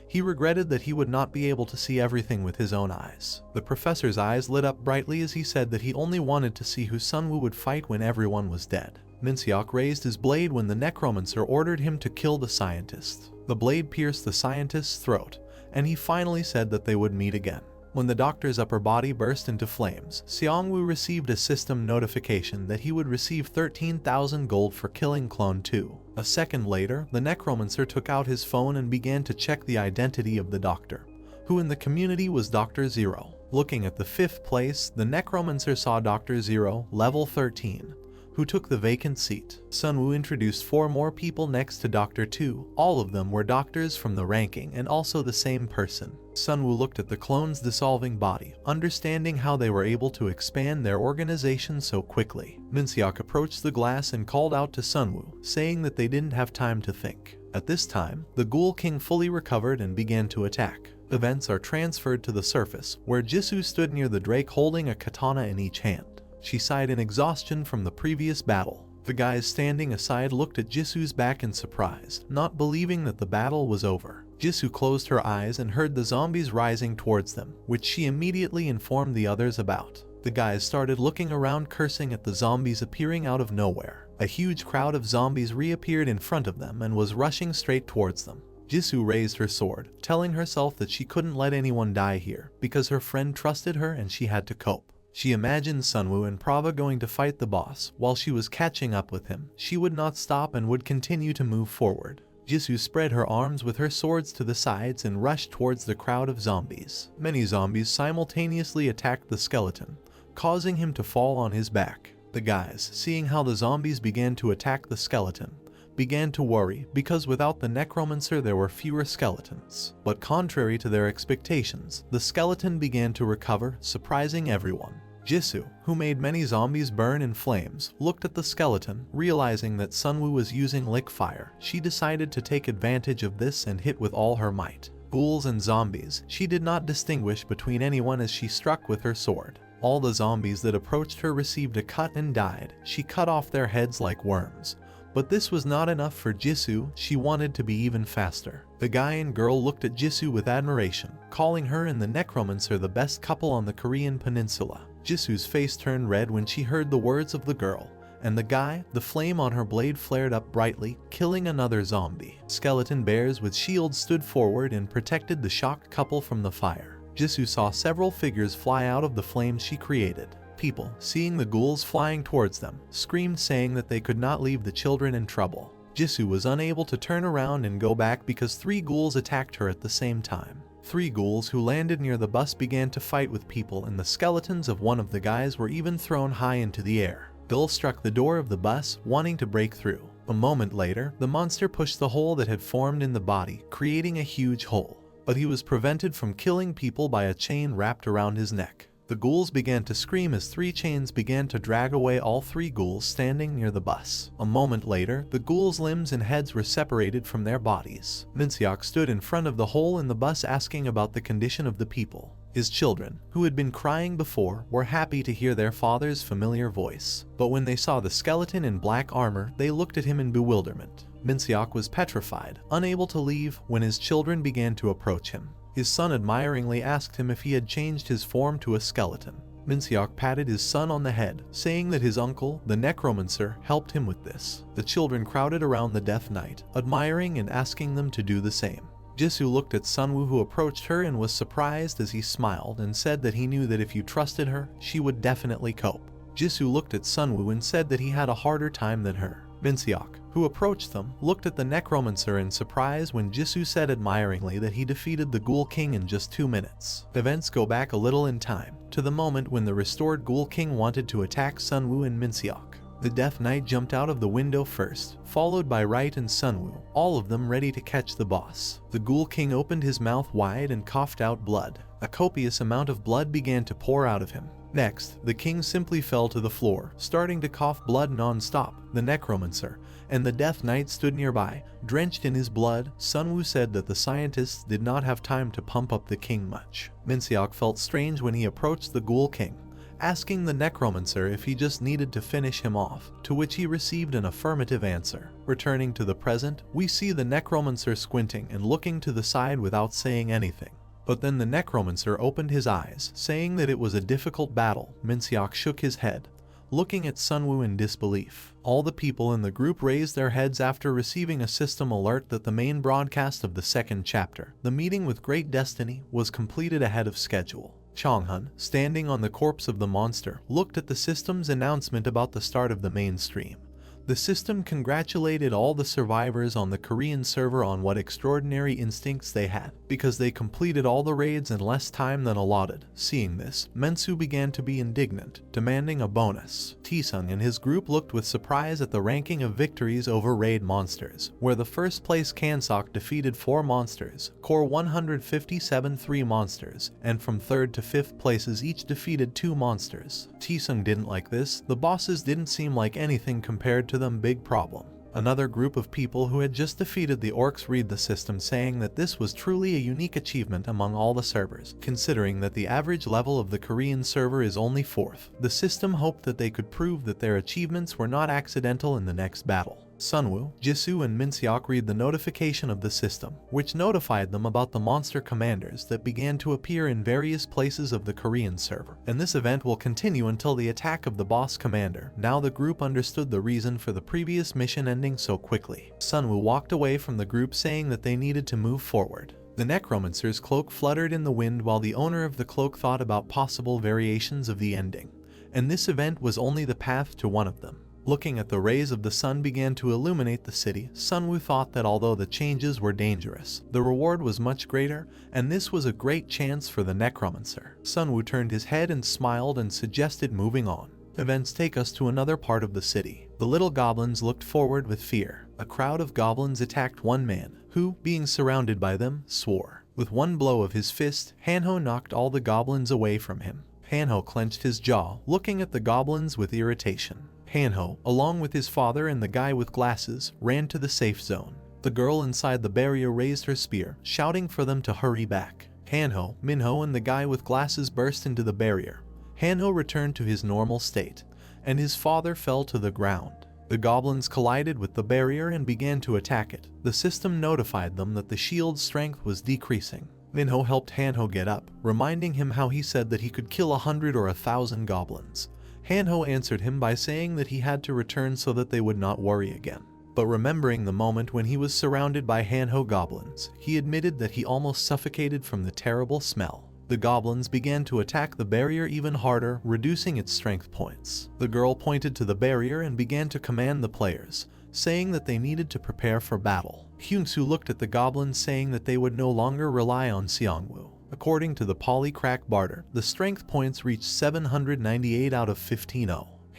He regretted that he would not be able to see everything with his own eyes. The professor's eyes lit up brightly as he said that he only wanted to see who Sunwoo would fight when everyone was dead. Minseok raised his blade when the necromancer ordered him to kill the scientist. The blade pierced the scientist's throat, and he finally said that they would meet again. When the doctor's upper body burst into flames, Xiangwu received a system notification that he would receive 13,000 gold for killing Clone 2. A second later, the necromancer took out his phone and began to check the identity of the doctor, who in the community was Dr. Zero. Looking at the 5th place, the necromancer saw Dr. Zero, level 13, who took the vacant seat. Sunwoo introduced 4 more people next to Dr. 2. All of them were doctors from the ranking and also the same person. Sunwoo looked at the clone's dissolving body, understanding how they were able to expand their organization so quickly. Minseok approached the glass and called out to Sunwoo, saying that they didn't have time to think. At this time, the Ghoul King fully recovered and began to attack. Events are transferred to the surface, where Jisoo stood near the Drake holding a katana in each hand. She sighed in exhaustion from the previous battle. The guys standing aside looked at Jisoo's back in surprise, not believing that the battle was over. Jisoo closed her eyes and heard the zombies rising towards them, which she immediately informed the others about. The guys started looking around, cursing at the zombies appearing out of nowhere. A huge crowd of zombies reappeared in front of them and was rushing straight towards them. Jisoo raised her sword, telling herself that she couldn't let anyone die here, because her friend trusted her and she had to cope. She imagined Sunwoo and Prava going to fight the boss. While she was catching up with him, she would not stop and would continue to move forward. Jisoo spread her arms with her swords to the sides and rushed towards the crowd of zombies. Many zombies simultaneously attacked the skeleton, causing him to fall on his back. The guys, seeing how the zombies began to attack the skeleton, began to worry because without the necromancer there were fewer skeletons. But contrary to their expectations, the skeleton began to recover, surprising everyone. Jisoo, who made many zombies burn in flames, looked at the skeleton. Realizing that Sunwoo was using lick fire, she decided to take advantage of this and hit with all her might. Ghouls and zombies, she did not distinguish between anyone as she struck with her sword. All the zombies that approached her received a cut and died. She cut off their heads like worms. But this was not enough for Jisoo, she wanted to be even faster. The guy and girl looked at Jisoo with admiration, calling her and the Necromancer the best couple on the Korean peninsula. Jisoo's face turned red when she heard the words of the girl, and the guy, the flame on her blade flared up brightly, killing another zombie. Skeleton bears with shields stood forward and protected the shocked couple from the fire. Jisoo saw several figures fly out of the flames she created. People, seeing the ghouls flying towards them, screamed saying that they could not leave the children in trouble. Jisoo was unable to turn around and go back because 3 ghouls attacked her at the same time. 3 ghouls who landed near the bus began to fight with people, and the skeletons of one of the guys were even thrown high into the air. Bill struck the door of the bus, wanting to break through. A moment later, the monster pushed the hole that had formed in the body, creating a huge hole. But he was prevented from killing people by a chain wrapped around his neck. The ghouls began to scream as 3 chains began to drag away all 3 ghouls standing near the bus. A moment later, the ghouls' limbs and heads were separated from their bodies. Minseok stood in front of the hole in the bus asking about the condition of the people. His children, who had been crying before, were happy to hear their father's familiar voice. But when they saw the skeleton in black armor, they looked at him in bewilderment. Minseok was petrified, unable to leave, when his children began to approach him. His son admiringly asked him if he had changed his form to a skeleton. Minseok patted his son on the head, saying that his uncle, the Necromancer, helped him with this. The children crowded around the Death Knight, admiring and asking them to do the same. Jisoo looked at Sunwoo, who approached her, and was surprised as he smiled and said that he knew that if you trusted her, she would definitely cope. Jisoo looked at Sunwoo and said that he had a harder time than her. Minseok, who approached them, looked at the Necromancer in surprise when Jisoo said admiringly that he defeated the Ghoul King in just 2 minutes. Events go back a little in time, to the moment when the restored Ghoul King wanted to attack Sunwoo and Minseok. The Death Knight jumped out of the window first, followed by Right and Sunwoo, all of them ready to catch the boss. The Ghoul King opened his mouth wide and coughed out blood. A copious amount of blood began to pour out of him. Next, the king simply fell to the floor, starting to cough blood non-stop. The Necromancer and the Death Knight stood nearby, drenched in his blood. Sunwoo said that the scientists did not have time to pump up the king much. Minseok felt strange when he approached the Ghoul King, asking the Necromancer if he just needed to finish him off, to which he received an affirmative answer. Returning to the present, we see the Necromancer squinting and looking to the side without saying anything. But then the Necromancer opened his eyes, saying that it was a difficult battle. Minseok shook his head, looking at Sunwoo in disbelief. All the people in the group raised their heads after receiving a system alert that the main broadcast of the 2nd chapter, the meeting with Great Destiny, was completed ahead of schedule. Chonghun, standing on the corpse of the monster, looked at the system's announcement about the start of the mainstream. The system congratulated all the survivors on the Korean server on what extraordinary instincts they had, because they completed all the raids in less time than allotted. Seeing this, Mensu began to be indignant, demanding a bonus. Taesung and his group looked with surprise at the ranking of victories over raid monsters, where the first place Kansok defeated 4 monsters, Core 157 3 monsters, and from 3rd to 5th places each defeated 2 monsters. Taesung didn't like this. The bosses didn't seem like anything compared to them. Big problem. Another group of people who had just defeated the orcs read the system, saying that this was truly a unique achievement among all the servers, considering that the average level of the Korean server is only 4th. The system hoped that they could prove that their achievements were not accidental in the next battle. Sunwoo, Jisoo, and Minseok read the notification of the system, which notified them about the monster commanders that began to appear in various places of the Korean server, and this event will continue until the attack of the boss commander. Now the group understood the reason for the previous mission ending so quickly. Sunwoo walked away from the group, saying that they needed to move forward. The Necromancer's cloak fluttered in the wind while the owner of the cloak thought about possible variations of the ending, and this event was only the path to one of them. Looking at the rays of the sun began to illuminate the city, Sunwoo thought that although the changes were dangerous, the reward was much greater, and this was a great chance for the Necromancer. Sunwoo turned his head and smiled and suggested moving on. Events take us to another part of the city. The little goblins looked forward with fear. A crowd of goblins attacked one man, who, being surrounded by them, swore. With one blow of his fist, Hanho knocked all the goblins away from him. Hanho clenched his jaw, looking at the goblins with irritation. Hanho, along with his father and the guy with glasses, ran to the safe zone. The girl inside the barrier raised her spear, shouting for them to hurry back. Hanho, Minho and the guy with glasses burst into the barrier. Hanho returned to his normal state, and his father fell to the ground. The goblins collided with the barrier and began to attack it. The system notified them that the shield's strength was decreasing. Minho helped Hanho get up, reminding him how he said that he could kill 100 or 1,000 goblins. Hanho answered him by saying that he had to return so that they would not worry again. But remembering the moment when he was surrounded by Hanho goblins, he admitted that he almost suffocated from the terrible smell. The goblins began to attack the barrier even harder, reducing its strength points. The girl pointed to the barrier and began to command the players, saying that they needed to prepare for battle. Hyunsu looked at the goblins, saying that they would no longer rely on Seongwoo. According to the polycrack barter, the strength points reached 798 out of 15.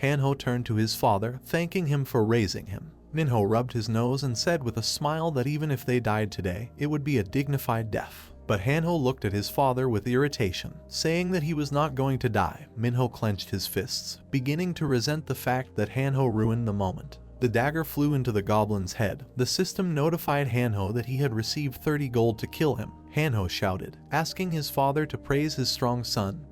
Hanho turned to his father, thanking him for raising him. Minho rubbed his nose and said with a smile that even if they died today, it would be a dignified death. But Hanho looked at his father with irritation, saying that he was not going to die. Minho clenched his fists, beginning to resent the fact that Hanho ruined the moment. The dagger flew into the goblin's head. The system notified Hanho that he had received 30 gold to kill him. Hanho shouted, asking his father to praise his strong son,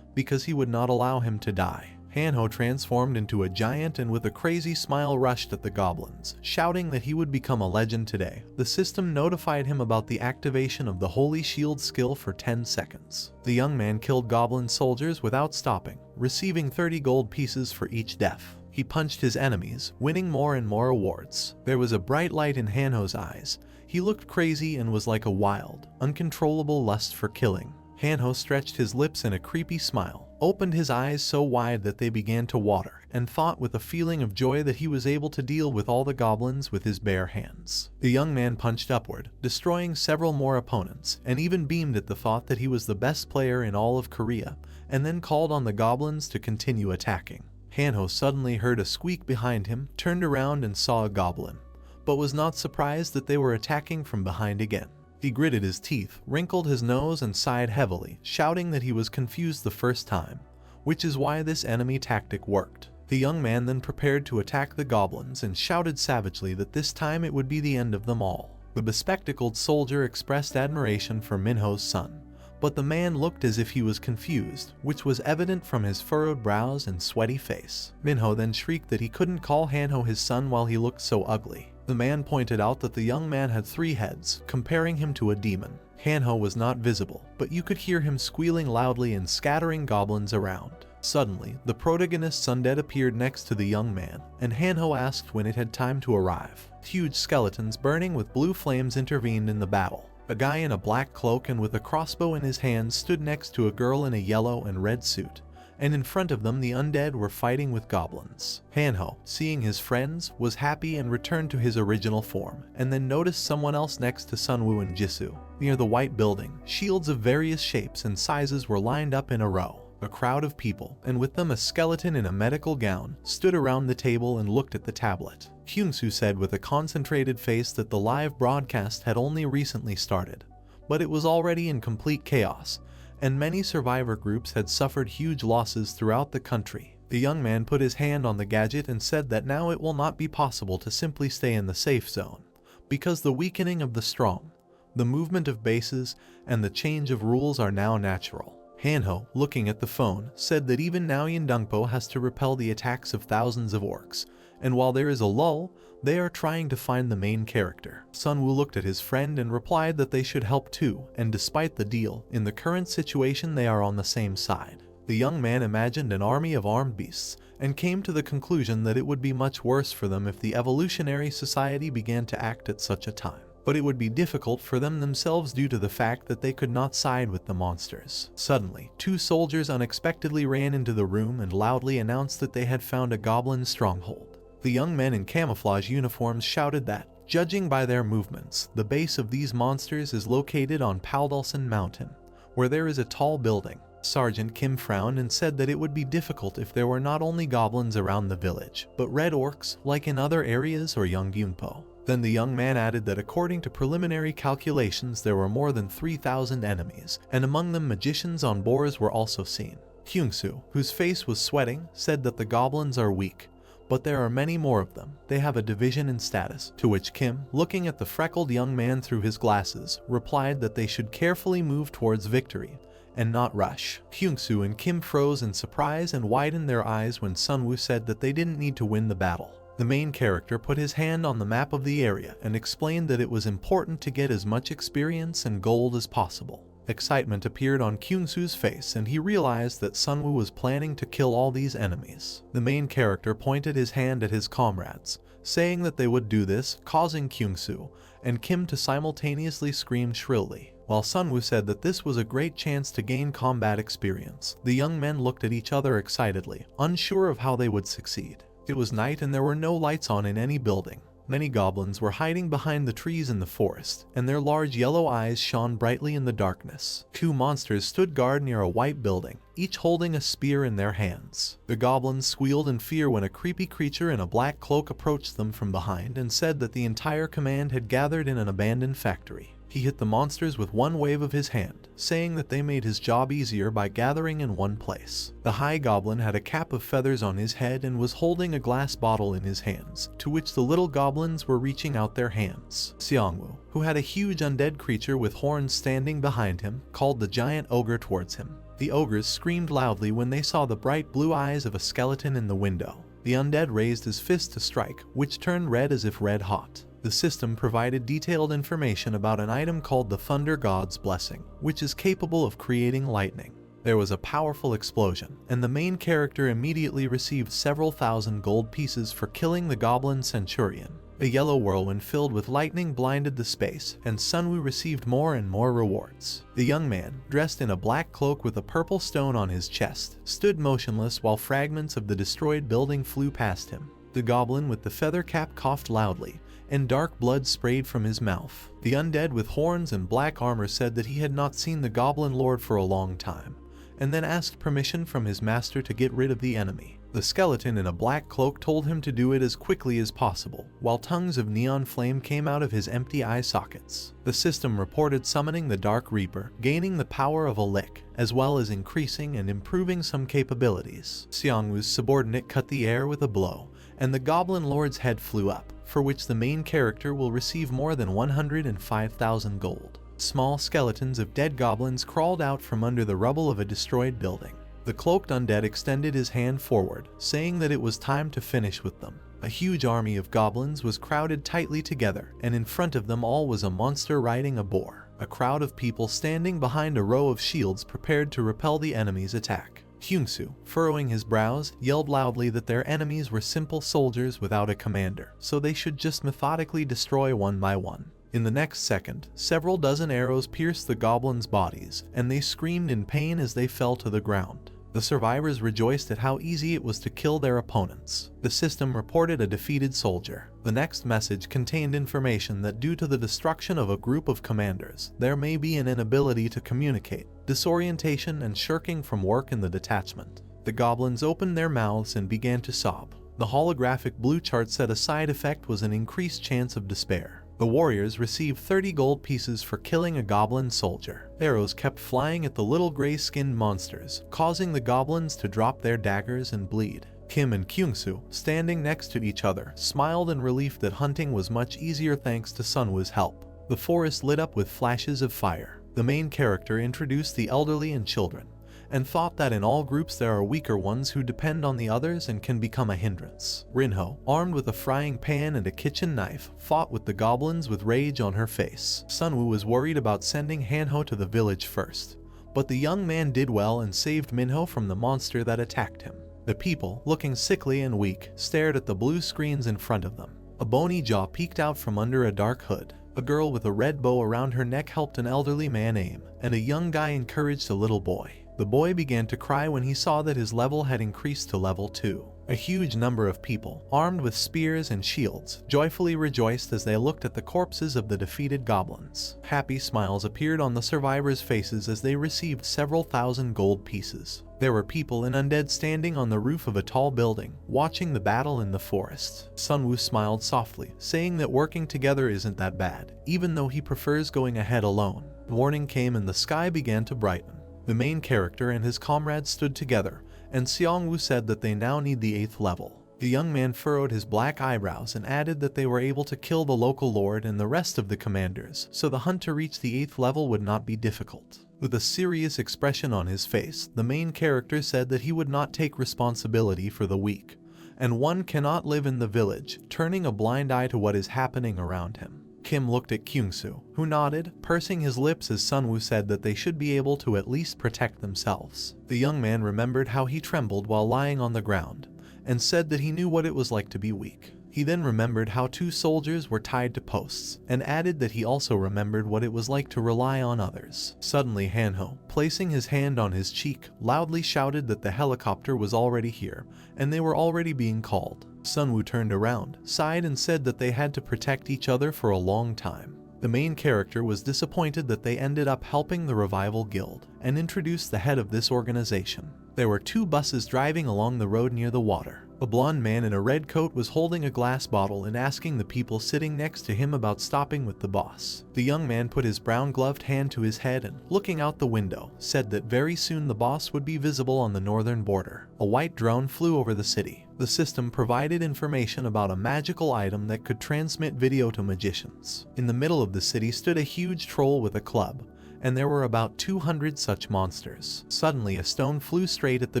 because he would not allow him to die. Hanho transformed into a giant and with a crazy smile rushed at the goblins, shouting that he would become a legend today. The system notified him about the activation of the Holy Shield skill for 10 seconds. The young man killed goblin soldiers without stopping, receiving 30 gold pieces for each death. He punched his enemies, winning more and more awards. There was a bright light in Hanho's eyes. He looked crazy and was like a wild, uncontrollable lust for killing. Hanho stretched his lips in a creepy smile, opened his eyes so wide that they began to water, and thought with a feeling of joy that he was able to deal with all the goblins with his bare hands. The young man punched upward, destroying several more opponents, and even beamed at the thought that he was the best player in all of Korea, and then called on the goblins to continue attacking. Hanho suddenly heard a squeak behind him, turned around and saw a goblin, but was not surprised that they were attacking from behind again. He gritted his teeth, wrinkled his nose and sighed heavily, shouting that he was confused the first time, which is why this enemy tactic worked. The young man then prepared to attack the goblins and shouted savagely that this time it would be the end of them all. The bespectacled soldier expressed admiration for Minho's son, but the man looked as if he was confused, which was evident from his furrowed brows and sweaty face. Minho then shrieked that he couldn't call Hanho his son while he looked so ugly. The man pointed out that the young man had 3 heads, comparing him to a demon. Hanho was not visible, but you could hear him squealing loudly and scattering goblins around. Suddenly, the protagonist's undead appeared next to the young man, and Hanho asked when it had time to arrive. Huge skeletons burning with blue flames intervened in the battle. A guy in a black cloak and with a crossbow in his hand stood next to a girl in a yellow and red suit, and in front of them the undead were fighting with goblins. Hanho, seeing his friends, was happy and returned to his original form, and then noticed someone else next to Sunwoo and Jisoo. Near the white building, shields of various shapes and sizes were lined up in a row. A crowd of people, and with them a skeleton in a medical gown, stood around the table and looked at the tablet. Hyunsu said with a concentrated face that the live broadcast had only recently started, but it was already in complete chaos, and many survivor groups had suffered huge losses throughout the country. The young man put his hand on the gadget and said that now it will not be possible to simply stay in the safe zone, because the weakening of the strong, the movement of bases, and the change of rules are now natural. Hanho, looking at the phone, said that even now Yindungpo has to repel the attacks of thousands of orcs, and while there is a lull, they are trying to find the main character. Sunwoo looked at his friend and replied that they should help too, and despite the deal, in the current situation they are on the same side. The young man imagined an army of armed beasts, and came to the conclusion that it would be much worse for them if the evolutionary society began to act at such a time. But it would be difficult for them themselves due to the fact that they could not side with the monsters. Suddenly, 2 soldiers unexpectedly ran into the room and loudly announced that they had found a goblin stronghold. The young men in camouflage uniforms shouted that, judging by their movements, the base of these monsters is located on Paldalson Mountain, where there is a tall building. Sergeant Kim frowned and said that it would be difficult if there were not only goblins around the village, but red orcs, like in other areas or Yongyunpo. Then the young man added that according to preliminary calculations there were more than 3,000 enemies, and among them magicians on boars were also seen. Kyungsu, whose face was sweating, said that the goblins are weak, but there are many more of them. They have a division in status. To which Kim, looking at the freckled young man through his glasses, replied that they should carefully move towards victory and not rush. Kyungsu and Kim froze in surprise and widened their eyes when Sunwoo said that they didn't need to win the battle. The main character put his hand on the map of the area and explained that it was important to get as much experience and gold as possible. Excitement appeared on Kyungsu's face and he realized that Sunwoo was planning to kill all these enemies. The main character pointed his hand at his comrades, saying that they would do this, causing Kyungsu and Kim to simultaneously scream shrilly. While Sunwoo said that this was a great chance to gain combat experience, the young men looked at each other excitedly, unsure of how they would succeed. It was night and there were no lights on in any building. Many goblins were hiding behind the trees in the forest, and their large yellow eyes shone brightly in the darkness. Two monsters stood guard near a white building, each holding a spear in their hands. The goblins squealed in fear when a creepy creature in a black cloak approached them from behind and said that the entire command had gathered in an abandoned factory. He hit the monsters with one wave of his hand, saying that they made his job easier by gathering in one place. The high goblin had a cap of feathers on his head and was holding a glass bottle in his hands, to which the little goblins were reaching out their hands. Seongwoo, who had a huge undead creature with horns standing behind him, called the giant ogre towards him. The ogres screamed loudly when they saw the bright blue eyes of a skeleton in the window. The undead raised his fist to strike, which turned red as if red hot. The system provided detailed information about an item called the Thunder God's Blessing, which is capable of creating lightning. There was a powerful explosion, and the main character immediately received several thousand gold pieces for killing the goblin centurion. A yellow whirlwind filled with lightning blinded the space, and Sunwoo received more and more rewards. The young man, dressed in a black cloak with a purple stone on his chest, stood motionless while fragments of the destroyed building flew past him. The goblin with the feather cap coughed loudly, and dark blood sprayed from his mouth. The undead with horns and black armor said that he had not seen the Goblin Lord for a long time, and then asked permission from his master to get rid of the enemy. The skeleton in a black cloak told him to do it as quickly as possible, while tongues of neon flame came out of his empty eye sockets. The system reported summoning the Dark Reaper, gaining the power of a lick, as well as increasing and improving some capabilities. Seongwoo's subordinate cut the air with a blow, and the Goblin Lord's head flew up, for which the main character will receive more than 105,000 gold. Small skeletons of dead goblins crawled out from under the rubble of a destroyed building. The cloaked undead extended his hand forward, saying that it was time to finish with them. A huge army of goblins was crowded tightly together, and in front of them all was a monster riding a boar. A crowd of people standing behind a row of shields prepared to repel the enemy's attack. Kyungsu, furrowing his brows, yelled loudly that their enemies were simple soldiers without a commander, so they should just methodically destroy one by one. In the next second, several dozen arrows pierced the goblins' bodies, and they screamed in pain as they fell to the ground. The survivors rejoiced at how easy it was to kill their opponents. The system reported a defeated soldier. The next message contained information that due to the destruction of a group of commanders, there may be an inability to communicate, disorientation, and shirking from work in the detachment. The goblins opened their mouths and began to sob. The holographic blue chart said a side effect was an increased chance of despair. The warriors received 30 gold pieces for killing a goblin soldier. Arrows kept flying at the little gray-skinned monsters, causing the goblins to drop their daggers and bleed. Kim and Kyungsu, standing next to each other, smiled in relief that hunting was much easier thanks to Sunwoo's help. The forest lit up with flashes of fire. The main character introduced the elderly and children, and thought that in all groups there are weaker ones who depend on the others and can become a hindrance. Rinho, armed with a frying pan and a kitchen knife, fought with the goblins with rage on her face. Sunwoo was worried about sending Hanho to the village first, but the young man did well and saved Minho from the monster that attacked him. The people, looking sickly and weak, stared at the blue screens in front of them. A bony jaw peeked out from under a dark hood. A girl with a red bow around her neck helped an elderly man aim, and a young guy encouraged a little boy. The boy began to cry when he saw that his level had increased to level 2. A huge number of people, armed with spears and shields, joyfully rejoiced as they looked at the corpses of the defeated goblins. Happy smiles appeared on the survivors' faces as they received several thousand gold pieces. There were people and undead standing on the roof of a tall building, watching the battle in the forest. Sunwoo smiled softly, saying that working together isn't that bad, even though he prefers going ahead alone. Morning came and the sky began to brighten. The main character and his comrades stood together, and Xiangwu said that they now need the 8th level. The young man furrowed his black eyebrows and added that they were able to kill the local lord and the rest of the commanders, so the hunt to reach the 8th level would not be difficult. With a serious expression on his face, the main character said that he would not take responsibility for the weak, and one cannot live in the village, turning a blind eye to what is happening around him. Kim looked at Kyungsu, who nodded, pursing his lips as Sunwoo said that they should be able to at least protect themselves. The young man remembered how he trembled while lying on the ground, and said that he knew what it was like to be weak. He then remembered how 2 soldiers were tied to posts, and added that he also remembered what it was like to rely on others. Suddenly Hanho, placing his hand on his cheek, loudly shouted that the helicopter was already here, and they were already being called. Sunwoo turned around, sighed and said that they had to protect each other for a long time. The main character was disappointed that they ended up helping the Revival Guild, and introduced the head of this organization. There were 2 buses driving along the road near the water. A blonde man in a red coat was holding a glass bottle and asking the people sitting next to him about stopping with the boss. The young man put his brown gloved hand to his head and, looking out the window, said that very soon the boss would be visible on the northern border. A white drone flew over the city. The system provided information about a magical item that could transmit video to magicians. In the middle of the city stood a huge troll with a club, and there were about 200 such monsters. Suddenly a stone flew straight at the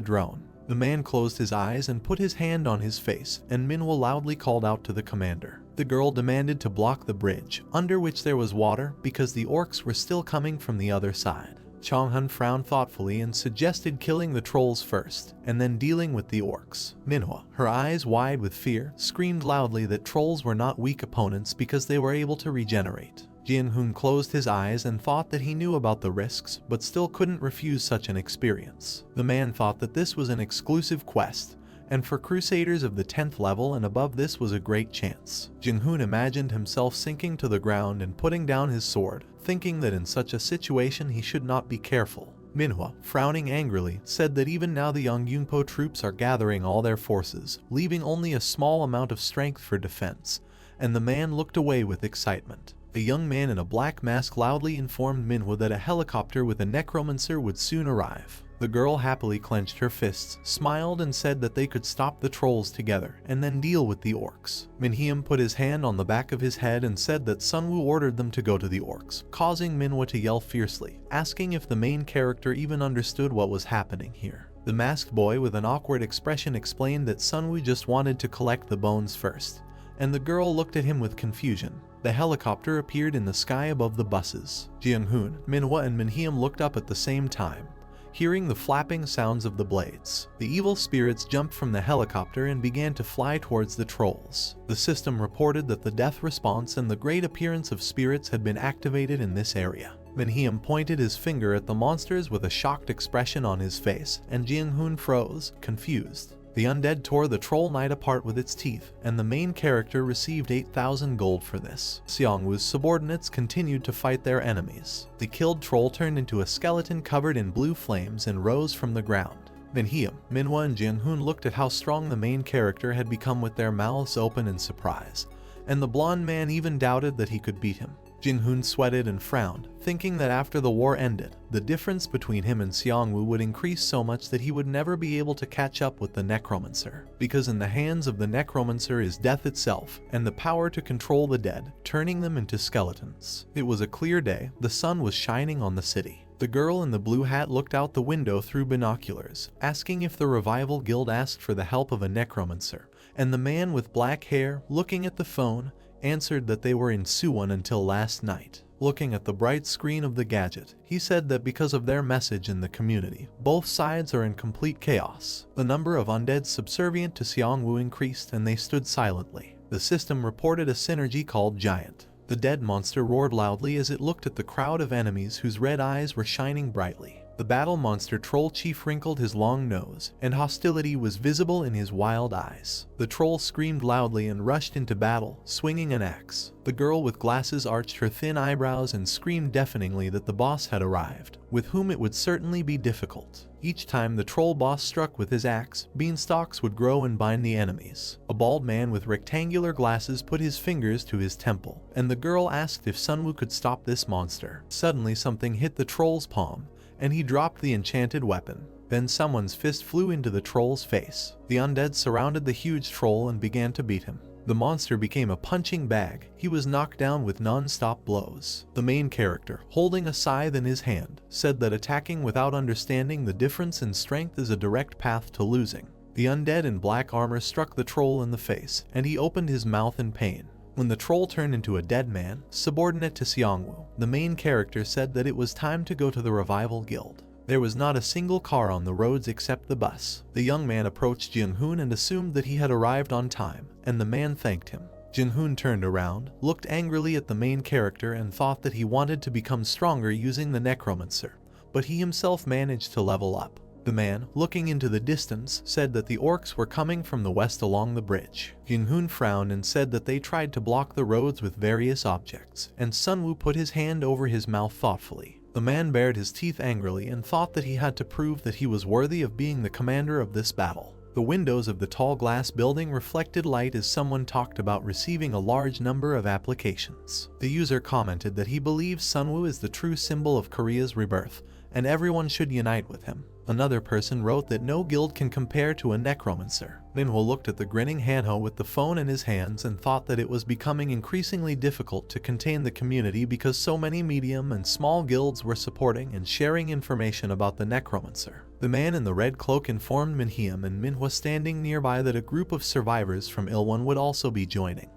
drone. The man closed his eyes and put his hand on his face, and Minhwa loudly called out to the commander. The girl demanded to block the bridge, under which there was water, because the orcs were still coming from the other side. Chonghun frowned thoughtfully and suggested killing the trolls first, and then dealing with the orcs. Minhwa, her eyes wide with fear, screamed loudly that trolls were not weak opponents because they were able to regenerate. Jianhun closed his eyes and thought that he knew about the risks, but still couldn't refuse such an experience. The man thought that this was an exclusive quest, and for crusaders of the 10th level and above this was a great chance. Jianhun imagined himself sinking to the ground and putting down his sword, thinking that in such a situation he should not be careful. Minhwa, frowning angrily, said that even now the young Yunpo troops are gathering all their forces, leaving only a small amount of strength for defense, and the man looked away with excitement. A young man in a black mask loudly informed Minhwa that a helicopter with a necromancer would soon arrive. The girl happily clenched her fists, smiled and said that they could stop the trolls together and then deal with the orcs. Minhyam put his hand on the back of his head and said that Sunwoo ordered them to go to the orcs, causing Minhwa to yell fiercely, asking if the main character even understood what was happening here. The masked boy with an awkward expression explained that Sunwoo just wanted to collect the bones first, and the girl looked at him with confusion. The helicopter appeared in the sky above the buses. Jianghun, Minhwa and Minhyam looked up at the same time, hearing the flapping sounds of the blades. The evil spirits jumped from the helicopter and began to fly towards the trolls. The system reported that the death response and the great appearance of spirits had been activated in this area. Minhyam pointed his finger at the monsters with a shocked expression on his face, and Jianghun froze, confused. The undead tore the troll knight apart with its teeth, and the main character received 8,000 gold for this. Xiangwu's subordinates continued to fight their enemies. The killed troll turned into a skeleton covered in blue flames and rose from the ground. Minhyam, Minhwa and Jianghun looked at how strong the main character had become with their mouths open in surprise, and the blonde man even doubted that he could beat him. Jianghun sweated and frowned, thinking that after the war ended, the difference between him and Xiangwu would increase so much that he would never be able to catch up with the Necromancer, because in the hands of the Necromancer is death itself, and the power to control the dead, turning them into skeletons. It was a clear day, the sun was shining on the city. The girl in the blue hat looked out the window through binoculars, asking if the Revival Guild asked for the help of a Necromancer, and the man with black hair, looking at the phone, answered that they were in Suwon until last night. Looking at the bright screen of the gadget, he said that because of their message in the community, both sides are in complete chaos. The number of undead subservient to Xiangwu increased and they stood silently. The system reported a synergy called Giant. The dead monster roared loudly as it looked at the crowd of enemies whose red eyes were shining brightly. The battle monster troll chief wrinkled his long nose, and hostility was visible in his wild eyes. The troll screamed loudly and rushed into battle, swinging an axe. The girl with glasses arched her thin eyebrows and screamed deafeningly that the boss had arrived, with whom it would certainly be difficult. Each time the troll boss struck with his axe, beanstalks would grow and bind the enemies. A bald man with rectangular glasses put his fingers to his temple, and the girl asked if Sunwoo could stop this monster. Suddenly something hit the troll's palm, and he dropped the enchanted weapon. Then someone's fist flew into the troll's face. The undead surrounded the huge troll and began to beat him. The monster became a punching bag. He was knocked down with non-stop blows. The main character, holding a scythe in his hand, said that attacking without understanding the difference in strength is a direct path to losing. The undead in black armor struck the troll in the face, and he opened his mouth in pain. When the troll turned into a dead man, subordinate to Xiangwu, the main character said that it was time to go to the revival guild. There was not a single car on the roads except the bus. The young man approached Jinhoon and assumed that he had arrived on time, and the man thanked him. Jinhoon turned around, looked angrily at the main character and thought that he wanted to become stronger using the Necromancer, but he himself managed to level up. The man, looking into the distance, said that the orcs were coming from the west along the bridge. Jinhoon frowned and said that they tried to block the roads with various objects, and Sunwoo put his hand over his mouth thoughtfully. The man bared his teeth angrily and thought that he had to prove that he was worthy of being the commander of this battle. The windows of the tall glass building reflected light as someone talked about receiving a large number of applications. The user commented that he believes Sunwoo is the true symbol of Korea's rebirth, and everyone should unite with him. Another person wrote that no guild can compare to a necromancer. Minho looked at the grinning Hanho with the phone in his hands and thought that it was becoming increasingly difficult to contain the community because so many medium and small guilds were supporting and sharing information about the necromancer. The man in the red cloak informed Minhyam and Minhwa standing nearby that a group of survivors from Ilwon would also be joining,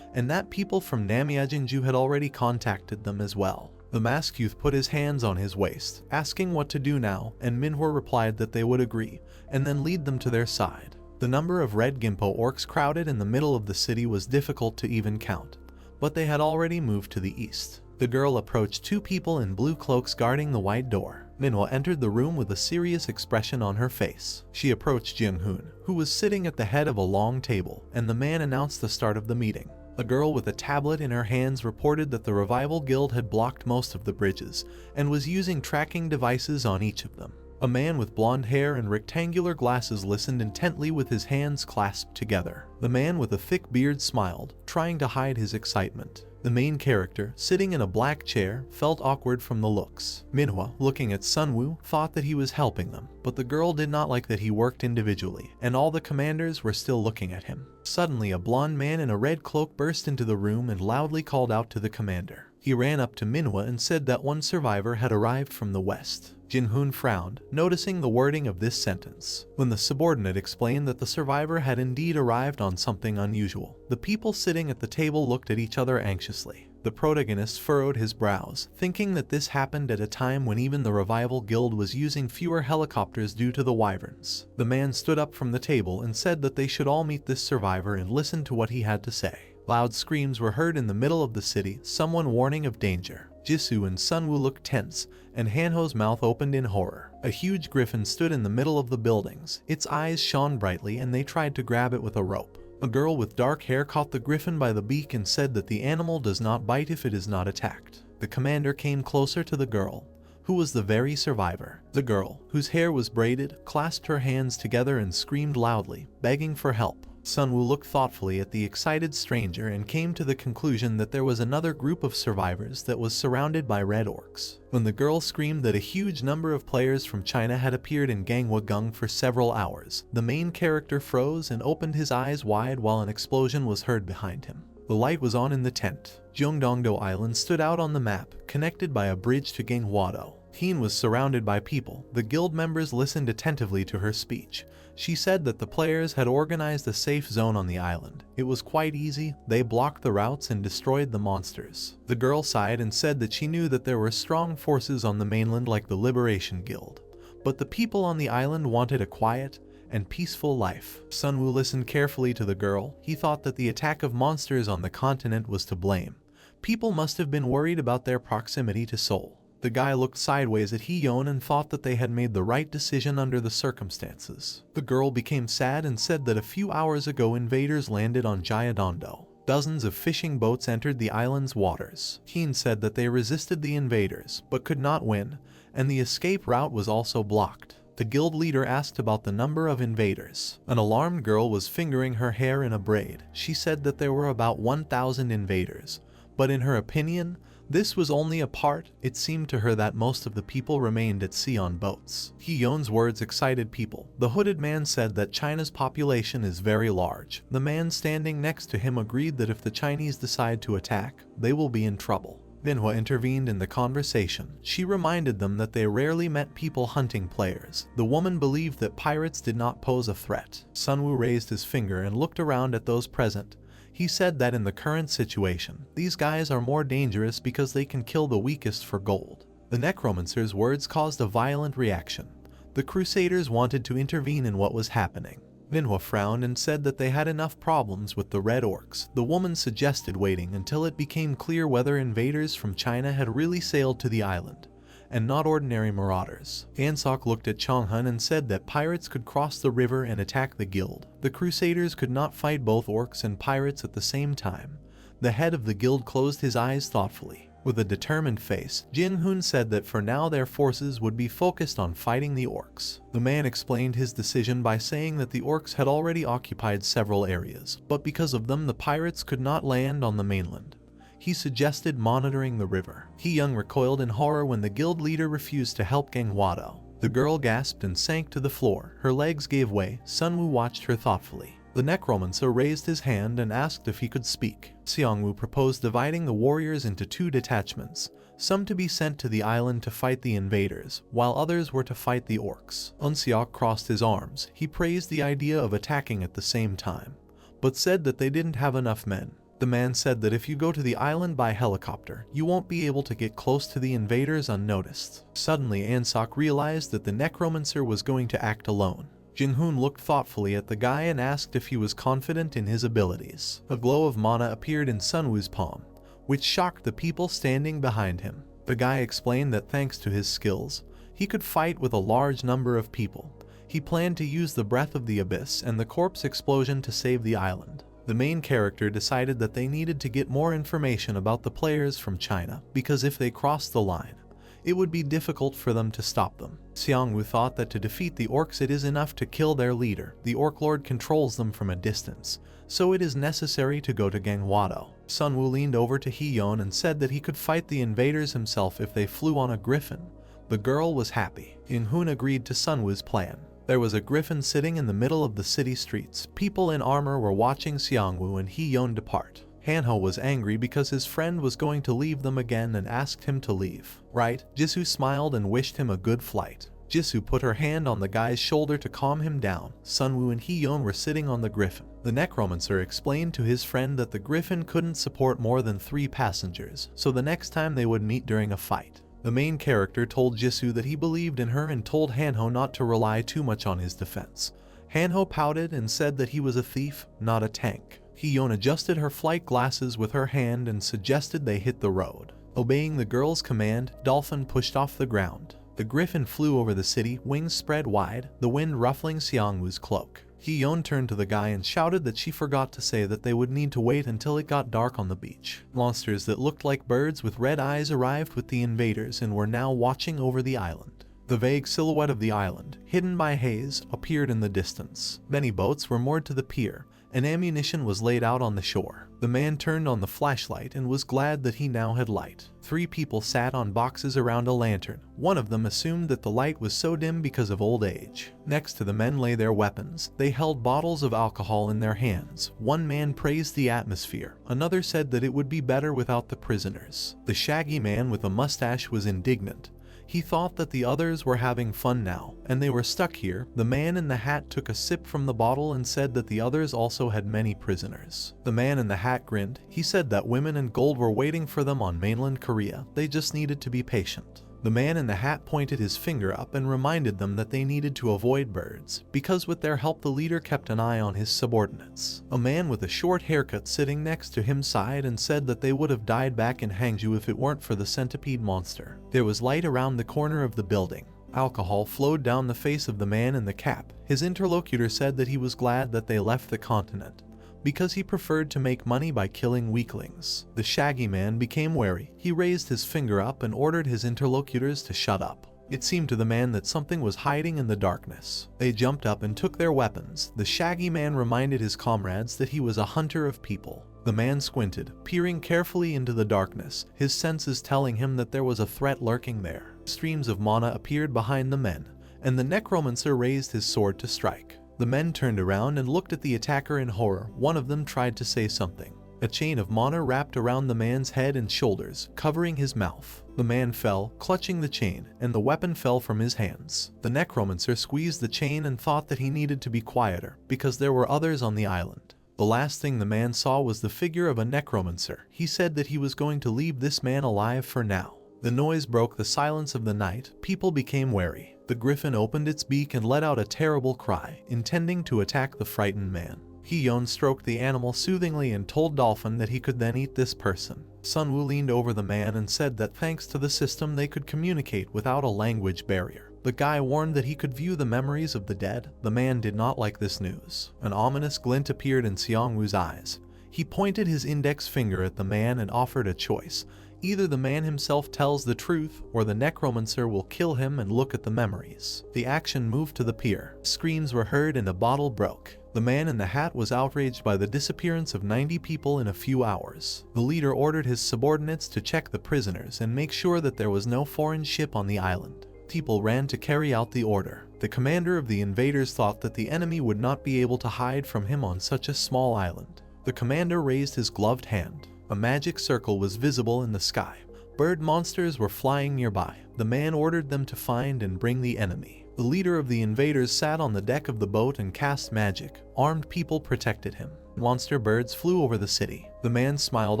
and that people from Namyajinju had already contacted them as well. The masked youth put his hands on his waist, asking what to do now, and Minhwa replied that they would agree, and then lead them to their side. The number of red Gimpo orcs crowded in the middle of the city was difficult to even count, but they had already moved to the east. The girl approached two people in blue cloaks guarding the white door. Minhwa entered the room with a serious expression on her face. She approached Jinghoon, who was sitting at the head of a long table, and the man announced the start of the meeting. A girl with a tablet in her hands reported that the Revival Guild had blocked most of the bridges and was using tracking devices on each of them. A man with blonde hair and rectangular glasses listened intently with his hands clasped together. The man with a thick beard smiled, trying to hide his excitement. The main character, sitting in a black chair, felt awkward from the looks. Minhwa, looking at Sunwoo, thought that he was helping them, but the girl did not like that he worked individually, and all the commanders were still looking at him. Suddenly, a blonde man in a red cloak burst into the room and loudly called out to the commander. He ran up to Minhwa and said that one survivor had arrived from the west. Jinhoon frowned, noticing the wording of this sentence. When the subordinate explained that the survivor had indeed arrived on something unusual, the people sitting at the table looked at each other anxiously. The protagonist furrowed his brows, thinking that this happened at a time when even the Revival Guild was using fewer helicopters due to the wyverns. The man stood up from the table and said that they should all meet this survivor and listen to what he had to say. Loud screams were heard in the middle of the city, someone warning of danger. Jisoo and Sunwoo looked tense, and Hanho's mouth opened in horror. A huge griffin stood in the middle of the buildings. Its eyes shone brightly and they tried to grab it with a rope. A girl with dark hair caught the griffin by the beak and said that the animal does not bite if it is not attacked. The commander came closer to the girl, who was the very survivor. The girl, whose hair was braided, clasped her hands together and screamed loudly, begging for help. Sunwoo looked thoughtfully at the excited stranger and came to the conclusion that there was another group of survivors that was surrounded by red orcs. When the girl screamed that a huge number of players from China had appeared in Gangwagung for several hours, the main character froze and opened his eyes wide while an explosion was heard behind him. The light was on in the tent. Gyeongdongdo Island stood out on the map, connected by a bridge to Ganghwado. Heen was surrounded by people. The guild members listened attentively to her speech. She said that the players had organized a safe zone on the island. It was quite easy. They blocked the routes and destroyed the monsters. The girl sighed and said that she knew that there were strong forces on the mainland like the Liberation Guild, but the people on the island wanted a quiet and peaceful life. Sunwoo listened carefully to the girl. He thought that the attack of monsters on the continent was to blame. People must have been worried about their proximity to Seoul. The guy looked sideways at Hyeon and thought that they had made the right decision under the circumstances. The girl became sad and said that a few hours ago invaders landed on Jayadondo. Dozens of fishing boats entered the island's waters. Heen said that they resisted the invaders, but could not win, and the escape route was also blocked. The guild leader asked about the number of invaders. An alarmed girl was fingering her hair in a braid. She said that there were about 1,000 invaders, but in her opinion, This was only a part. It seemed to her that most of the people remained at sea on boats. Hee-yeon's words excited people. The hooded man said that China's population is very large. The man standing next to him agreed that if the Chinese decide to attack, they will be in trouble. Manhwa intervened in the conversation. She reminded them that they rarely met people hunting players. The woman believed that pirates did not pose a threat. Sunwoo raised his finger and looked around at those present. He said that in the current situation, these guys are more dangerous because they can kill the weakest for gold. The Necromancer's words caused a violent reaction. The Crusaders wanted to intervene in what was happening. Minhwa frowned and said that they had enough problems with the red orcs. The woman suggested waiting until it became clear whether invaders from China had really sailed to the island, and not ordinary marauders. Ansok looked at Chonghun and said that pirates could cross the river and attack the guild. The Crusaders could not fight both orcs and pirates at the same time. The head of the guild closed his eyes thoughtfully. With a determined face, Jin-hoon said that for now their forces would be focused on fighting the orcs. The man explained his decision by saying that the orcs had already occupied several areas, but because of them the pirates could not land on the mainland. He suggested monitoring the river. Hee-young recoiled in horror when the guild leader refused to help Gangwado. The girl gasped and sank to the floor. Her legs gave way. Sunwoo watched her thoughtfully. The Necromancer raised his hand and asked if he could speak. Seongwoo proposed dividing the warriors into 2 detachments, some to be sent to the island to fight the invaders, while others were to fight the orcs. Unseok crossed his arms. He praised the idea of attacking at the same time, but said that they didn't have enough men. The man said that if you go to the island by helicopter, you won't be able to get close to the invaders unnoticed. Suddenly Ansok realized that the Necromancer was going to act alone. Jin-hoon looked thoughtfully at the guy and asked if he was confident in his abilities. A glow of mana appeared in Sunwoo's palm, which shocked the people standing behind him. The guy explained that thanks to his skills, he could fight with a large number of people. He planned to use the breath of the abyss and the corpse explosion to save the island. The main character decided that they needed to get more information about the players from China, because if they crossed the line, it would be difficult for them to stop them. Seongwoo thought that to defeat the orcs it is enough to kill their leader. The orc lord controls them from a distance, so it is necessary to go to Gangwado. Sunwoo leaned over to Hee-yeon and said that he could fight the invaders himself if they flew on a griffin. The girl was happy. In-hoon agreed to Sunwoo's plan. There was a griffin sitting in the middle of the city streets. People in armor were watching Seongwoo and Hee-yeon depart. Hanho was angry because his friend was going to leave them again and asked him to leave. Right? Jisoo smiled and wished him a good flight. Jisoo put her hand on the guy's shoulder to calm him down. Sunwoo and Hee-yeon were sitting on the griffin. The Necromancer explained to his friend that the griffin couldn't support more than 3 passengers, so the next time they would meet during a fight. The main character told Jisoo that he believed in her and told Hanho not to rely too much on his defense. Hanho pouted and said that he was a thief, not a tank. Hee-yeon adjusted her flight glasses with her hand and suggested they hit the road. Obeying the girl's command, Dolphin pushed off the ground. The griffin flew over the city, wings spread wide, the wind ruffling Seongwoo's cloak. Hee-yeon turned to the guy and shouted that she forgot to say that they would need to wait until it got dark on the beach. Monsters that looked like birds with red eyes arrived with the invaders and were now watching over the island. The vague silhouette of the island, hidden by haze, appeared in the distance. Many boats were moored to the pier, and ammunition was laid out on the shore. The man turned on the flashlight and was glad that he now had light. 3 people sat on boxes around a lantern. One of them assumed that the light was so dim because of old age. Next to the men lay their weapons. They held bottles of alcohol in their hands. One man praised the atmosphere. Another said that it would be better without the prisoners. The shaggy man with a mustache was indignant. He thought that the others were having fun now, and they were stuck here. The man in the hat took a sip from the bottle and said that the others also had many prisoners. The man in the hat grinned. He said that women and gold were waiting for them on mainland Korea. They just needed to be patient. The man in the hat pointed his finger up and reminded them that they needed to avoid birds, because with their help the leader kept an eye on his subordinates. A man with a short haircut sitting next to him sighed and said that they would have died back in Hangzhou if it weren't for the centipede monster. There was light around the corner of the building. Alcohol flowed down the face of the man in the cap. His interlocutor said that he was glad that they left the continent, because he preferred to make money by killing weaklings. The shaggy man became wary. He raised his finger up and ordered his interlocutors to shut up. It seemed to the man that something was hiding in the darkness. They jumped up and took their weapons. The shaggy man reminded his comrades that he was a hunter of people. The man squinted, peering carefully into the darkness, his senses telling him that there was a threat lurking there. Streams of mana appeared behind the men, and the Necromancer raised his sword to strike. The men turned around and looked at the attacker in horror. One of them tried to say something. A chain of mana wrapped around the man's head and shoulders, covering his mouth. The man fell, clutching the chain, and the weapon fell from his hands. The Necromancer squeezed the chain and thought that he needed to be quieter, because there were others on the island. The last thing the man saw was the figure of a Necromancer. He said that he was going to leave this man alive for now. The noise broke the silence of the night. People became wary. The griffin opened its beak and let out a terrible cry, intending to attack the frightened man. He-Yon stroked the animal soothingly and told Dolphin that he could then eat this person. Sunwoo leaned over the man and said that thanks to the system they could communicate without a language barrier. The guy warned that he could view the memories of the dead. The man did not like this news. An ominous glint appeared in Seongwoo's eyes. He pointed his index finger at the man and offered a choice. Either the man himself tells the truth, or the Necromancer will kill him and look at the memories. The action moved to the pier. Screams were heard and a bottle broke. The man in the hat was outraged by the disappearance of 90 people in a few hours. The leader ordered his subordinates to check the prisoners and make sure that there was no foreign ship on the island. People ran to carry out the order. The commander of the invaders thought that the enemy would not be able to hide from him on such a small island. The commander raised his gloved hand. A magic circle was visible in the sky. Bird monsters were flying nearby. The man ordered them to find and bring the enemy. The leader of the invaders sat on the deck of the boat and cast magic. Armed people protected him. Monster birds flew over the city. The man smiled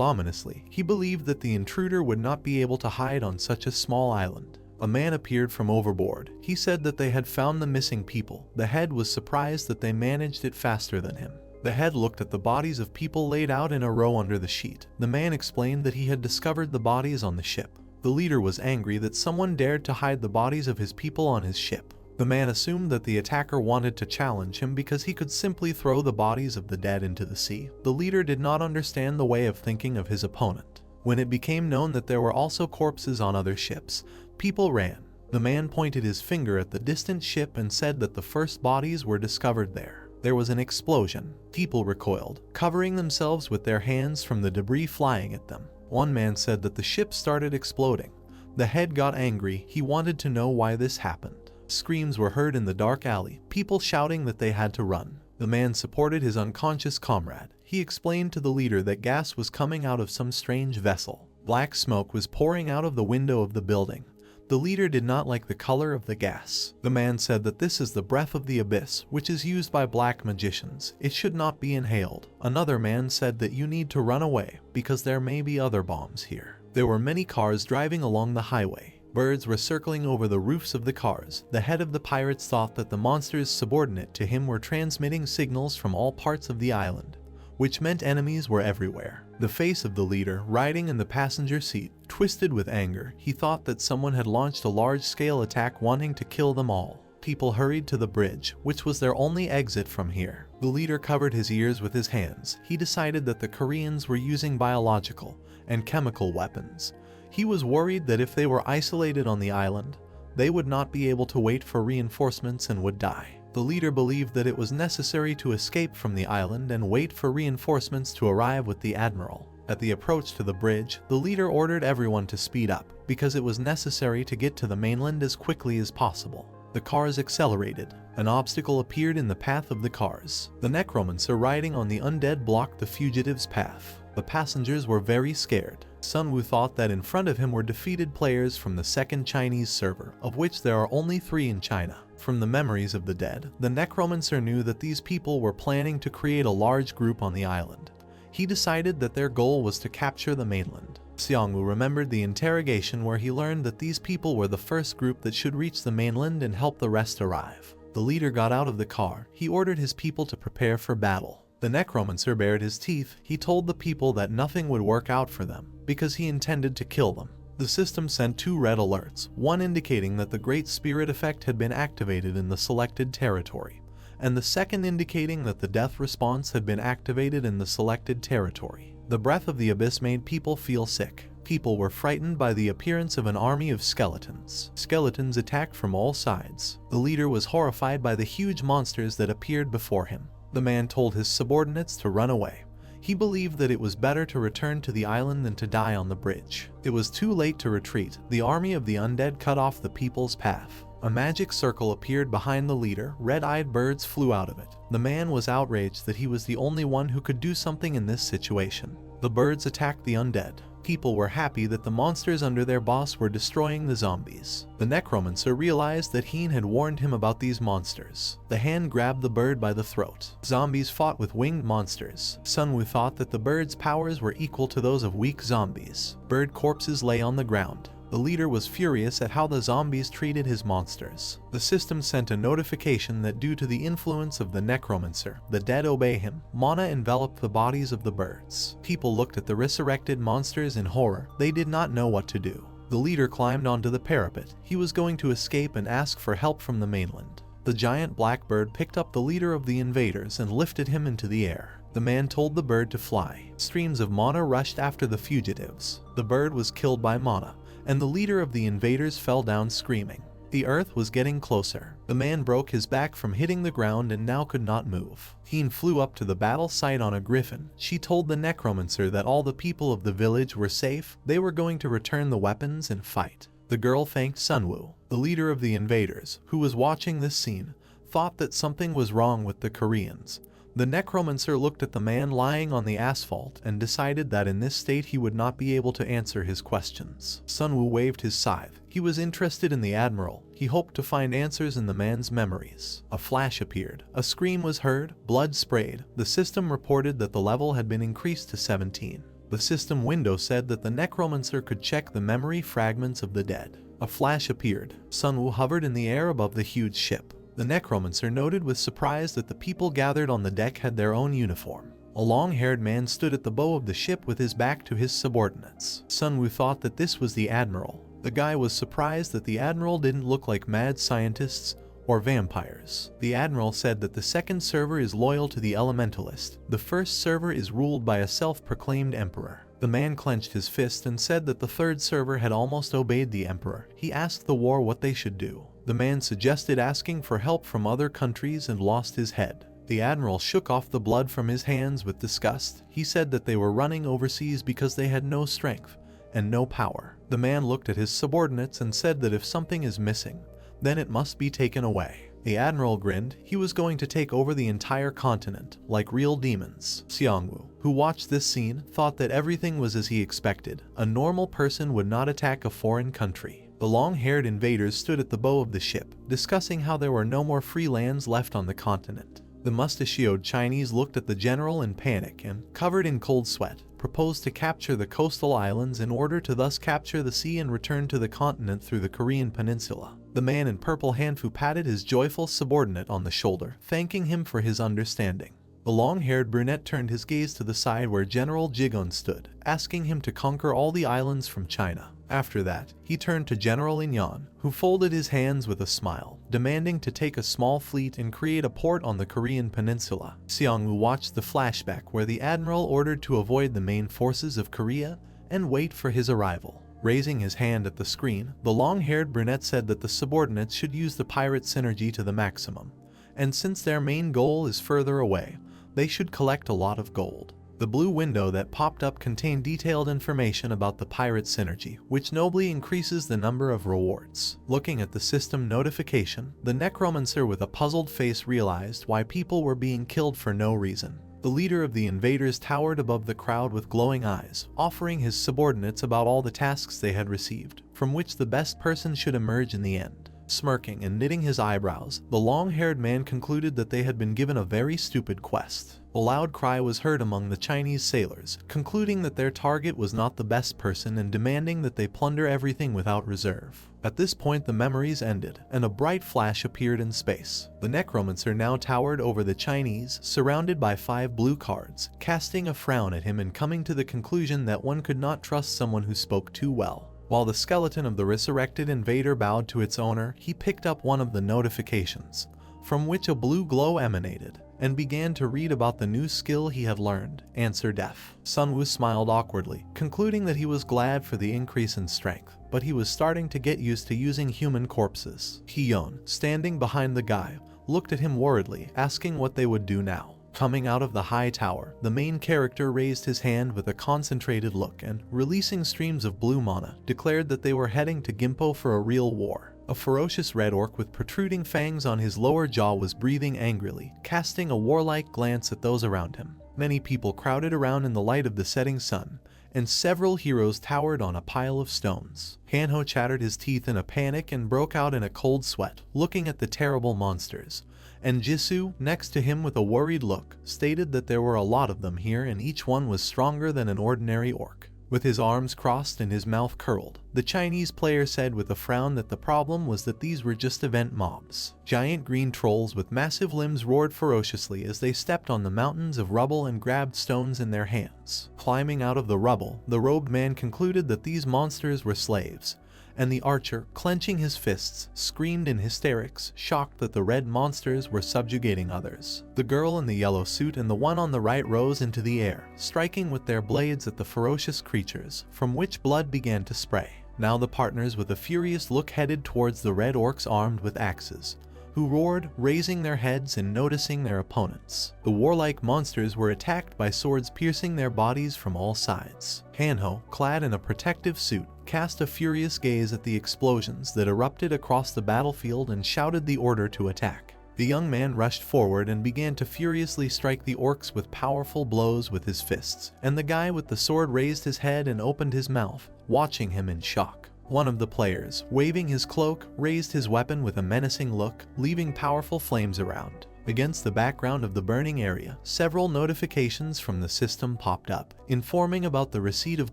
ominously. He believed that the intruder would not be able to hide on such a small island. A man appeared from overboard. He said that they had found the missing people. The head was surprised that they managed it faster than him. The head looked at the bodies of people laid out in a row under the sheet. The man explained that he had discovered the bodies on the ship. The leader was angry that someone dared to hide the bodies of his people on his ship. The man assumed that the attacker wanted to challenge him because he could simply throw the bodies of the dead into the sea. The leader did not understand the way of thinking of his opponent. When it became known that there were also corpses on other ships, people ran. The man pointed his finger at the distant ship and said that the first bodies were discovered there. There was an explosion. People recoiled, covering themselves with their hands from the debris flying at them. One man said that the ship started exploding. The head got angry. He wanted to know why this happened. Screams were heard in the dark alley, people shouting that they had to run. The man supported his unconscious comrade. He explained to the leader that gas was coming out of some strange vessel. Black smoke was pouring out of the window of the building. The leader did not like the color of the gas. The man said that this is the breath of the abyss, which is used by black magicians. It should not be inhaled. Another man said that you need to run away, because there may be other bombs here. There were many cars driving along the highway. Birds were circling over the roofs of the cars. The head of the pirates thought that the monsters subordinate to him were transmitting signals from all parts of the island, which meant enemies were everywhere. The face of the leader, riding in the passenger seat, twisted with anger. He thought that someone had launched a large-scale attack wanting to kill them all. People hurried to the bridge, which was their only exit from here. The leader covered his ears with his hands. He decided that the Koreans were using biological and chemical weapons. He was worried that if they were isolated on the island, they would not be able to wait for reinforcements and would die. The leader believed that it was necessary to escape from the island and wait for reinforcements to arrive with the Admiral. At the approach to the bridge, the leader ordered everyone to speed up, because it was necessary to get to the mainland as quickly as possible. The cars accelerated. An obstacle appeared in the path of the cars. The Necromancer riding on the undead blocked the fugitives' path. The passengers were very scared. Sunwoo thought that in front of him were defeated players from the second Chinese server, of which there are only 3 in China. From the memories of the dead, the Necromancer knew that these people were planning to create a large group on the island. He decided that their goal was to capture the mainland. Seongwoo remembered the interrogation where he learned that these people were the first group that should reach the mainland and help the rest arrive. The leader got out of the car. He ordered his people to prepare for battle. The Necromancer bared his teeth. He told the people that nothing would work out for them, because he intended to kill them. The system sent 2 red alerts, one indicating that the Great Spirit effect had been activated in the selected territory, and the second indicating that the death response had been activated in the selected territory. The breath of the abyss made people feel sick. People were frightened by the appearance of an army of skeletons. Skeletons attacked from all sides. The leader was horrified by the huge monsters that appeared before him. The man told his subordinates to run away. He believed that it was better to return to the island than to die on the bridge. It was too late to retreat. The army of the undead cut off the people's path. A magic circle appeared behind the leader. Red-eyed birds flew out of it. The man was outraged that he was the only one who could do something in this situation. The birds attacked the undead. People were happy that the monsters under their boss were destroying the zombies. The Necromancer realized that Heen had warned him about these monsters. The hand grabbed the bird by the throat. Zombies fought with winged monsters. Sunwoo thought that the bird's powers were equal to those of weak zombies. Bird corpses lay on the ground. The leader was furious at how the zombies treated his monsters. The system sent a notification that due to the influence of the Necromancer, the dead obey him. Mana enveloped the bodies of the birds. People looked at the resurrected monsters in horror. They did not know what to do. The leader climbed onto the parapet. He was going to escape and ask for help from the mainland. The giant black bird picked up the leader of the invaders and lifted him into the air. The man told the bird to fly. Streams of mana rushed after the fugitives. The bird was killed by mana, and the leader of the invaders fell down screaming. The earth was getting closer. The man broke his back from hitting the ground and now could not move. Heen flew up to the battle site on a griffin. She told the Necromancer that all the people of the village were safe. They were going to return the weapons and fight. The girl thanked Sunwoo. The leader of the invaders, who was watching this scene, thought that something was wrong with the Koreans. The Necromancer looked at the man lying on the asphalt and decided that in this state he would not be able to answer his questions. Sunwoo waved his scythe. He was interested in the Admiral. He hoped to find answers in the man's memories. A flash appeared. A scream was heard. Blood sprayed. The system reported that the level had been increased to 17. The system window said that the Necromancer could check the memory fragments of the dead. A flash appeared. Sunwoo hovered in the air above the huge ship. The Necromancer noted with surprise that the people gathered on the deck had their own uniform. A long-haired man stood at the bow of the ship with his back to his subordinates. Sunwoo thought that this was the Admiral. The guy was surprised that the Admiral didn't look like mad scientists or vampires. The Admiral said that the second server is loyal to the Elementalist. The first server is ruled by a self-proclaimed emperor. The man clenched his fist and said that the third server had almost obeyed the emperor. He asked the war what they should do. The man suggested asking for help from other countries and lost his head. The Admiral shook off the blood from his hands with disgust. He said that they were running overseas because they had no strength and no power. The man looked at his subordinates and said that if something is missing, then it must be taken away. The Admiral grinned. He was going to take over the entire continent, like real demons. Seongwoo, who watched this scene, thought that everything was as he expected. A normal person would not attack a foreign country. The long-haired invaders stood at the bow of the ship, discussing how there were no more free lands left on the continent. The mustachioed Chinese looked at the general in panic and, covered in cold sweat, proposed to capture the coastal islands in order to thus capture the sea and return to the continent through the Korean peninsula. The man in purple Hanfu patted his joyful subordinate on the shoulder, thanking him for his understanding. The long-haired brunette turned his gaze to the side where General Jigon stood, asking him to conquer all the islands from China. After that, he turned to General Inyan, who folded his hands with a smile, demanding to take a small fleet and create a port on the Korean peninsula. Seongwoo watched the flashback where the Admiral ordered to avoid the main forces of Korea and wait for his arrival. Raising his hand at the screen, the long-haired brunette said that the subordinates should use the pirate synergy to the maximum, and since their main goal is further away, they should collect a lot of gold. The blue window that popped up contained detailed information about the pirate synergy, which nobly increases the number of rewards. Looking at the system notification, the Necromancer with a puzzled face realized why people were being killed for no reason. The leader of the invaders towered above the crowd with glowing eyes, offering his subordinates about all the tasks they had received, from which the best person should emerge in the end. Smirking and knitting his eyebrows, the long-haired man concluded that they had been given a very stupid quest. A loud cry was heard among the Chinese sailors, concluding that their target was not the best person and demanding that they plunder everything without reserve. At this point the memories ended, and a bright flash appeared in space. The Necromancer now towered over the Chinese, surrounded by 5 blue cards, casting a frown at him and coming to the conclusion that one could not trust someone who spoke too well. While the skeleton of the resurrected invader bowed to its owner, he picked up one of the notifications, from which a blue glow emanated, and began to read about the new skill he had learned, Answer Deaf. Sunwoo smiled awkwardly, concluding that he was glad for the increase in strength, but he was starting to get used to using human corpses. Hyeon, standing behind the guy, looked at him worriedly, asking what they would do now. Coming out of the high tower, the main character raised his hand with a concentrated look and, releasing streams of blue mana, declared that they were heading to Gimpo for a real war. A ferocious red orc with protruding fangs on his lower jaw was breathing angrily, casting a warlike glance at those around him. Many people crowded around in the light of the setting sun, and several heroes towered on a pile of stones. Hanho chattered his teeth in a panic and broke out in a cold sweat, looking at the terrible monsters. And Jisoo, next to him with a worried look, stated that there were a lot of them here and each one was stronger than an ordinary orc. With his arms crossed and his mouth curled, the Chinese player said with a frown that the problem was that these were just event mobs. Giant green trolls with massive limbs roared ferociously as they stepped on the mountains of rubble and grabbed stones in their hands. Climbing out of the rubble, the robed man concluded that these monsters were slaves, and the archer, clenching his fists, screamed in hysterics, shocked that the red monsters were subjugating others. The girl in the yellow suit and the one on the right rose into the air, striking with their blades at the ferocious creatures, from which blood began to spray. Now the partners with a furious look headed towards the red orcs armed with axes, who roared, raising their heads and noticing their opponents. The warlike monsters were attacked by swords piercing their bodies from all sides. Hanho, clad in a protective suit, cast a furious gaze at the explosions that erupted across the battlefield and shouted the order to attack. The young man rushed forward and began to furiously strike the orcs with powerful blows with his fists, and the guy with the sword raised his head and opened his mouth, watching him in shock. One of the players, waving his cloak, raised his weapon with a menacing look, leaving powerful flames around. Against the background of the burning area, several notifications from the system popped up, informing about the receipt of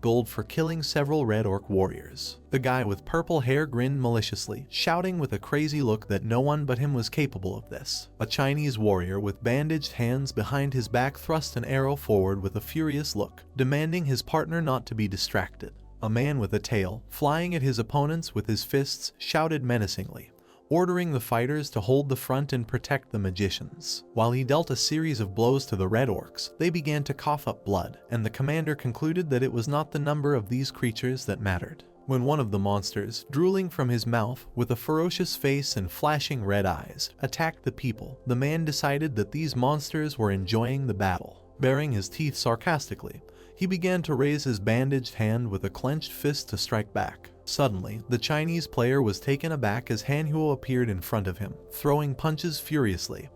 gold for killing several red orc warriors. The guy with purple hair grinned maliciously, shouting with a crazy look that no one but him was capable of this. A Chinese warrior with bandaged hands behind his back thrust an arrow forward with a furious look, demanding his partner not to be distracted. A man with a tail, flying at his opponents with his fists, shouted menacingly, ordering the fighters to hold the front and protect the magicians. While he dealt a series of blows to the red orcs, they began to cough up blood, and the commander concluded that it was not the number of these creatures that mattered. When one of the monsters, drooling from his mouth, with a ferocious face and flashing red eyes, attacked the people, the man decided that these monsters were enjoying the battle. Baring his teeth sarcastically, he began to raise his bandaged hand with a clenched fist to strike back. Suddenly, the Chinese player was taken aback as Hanho appeared in front of him, throwing punches furiously,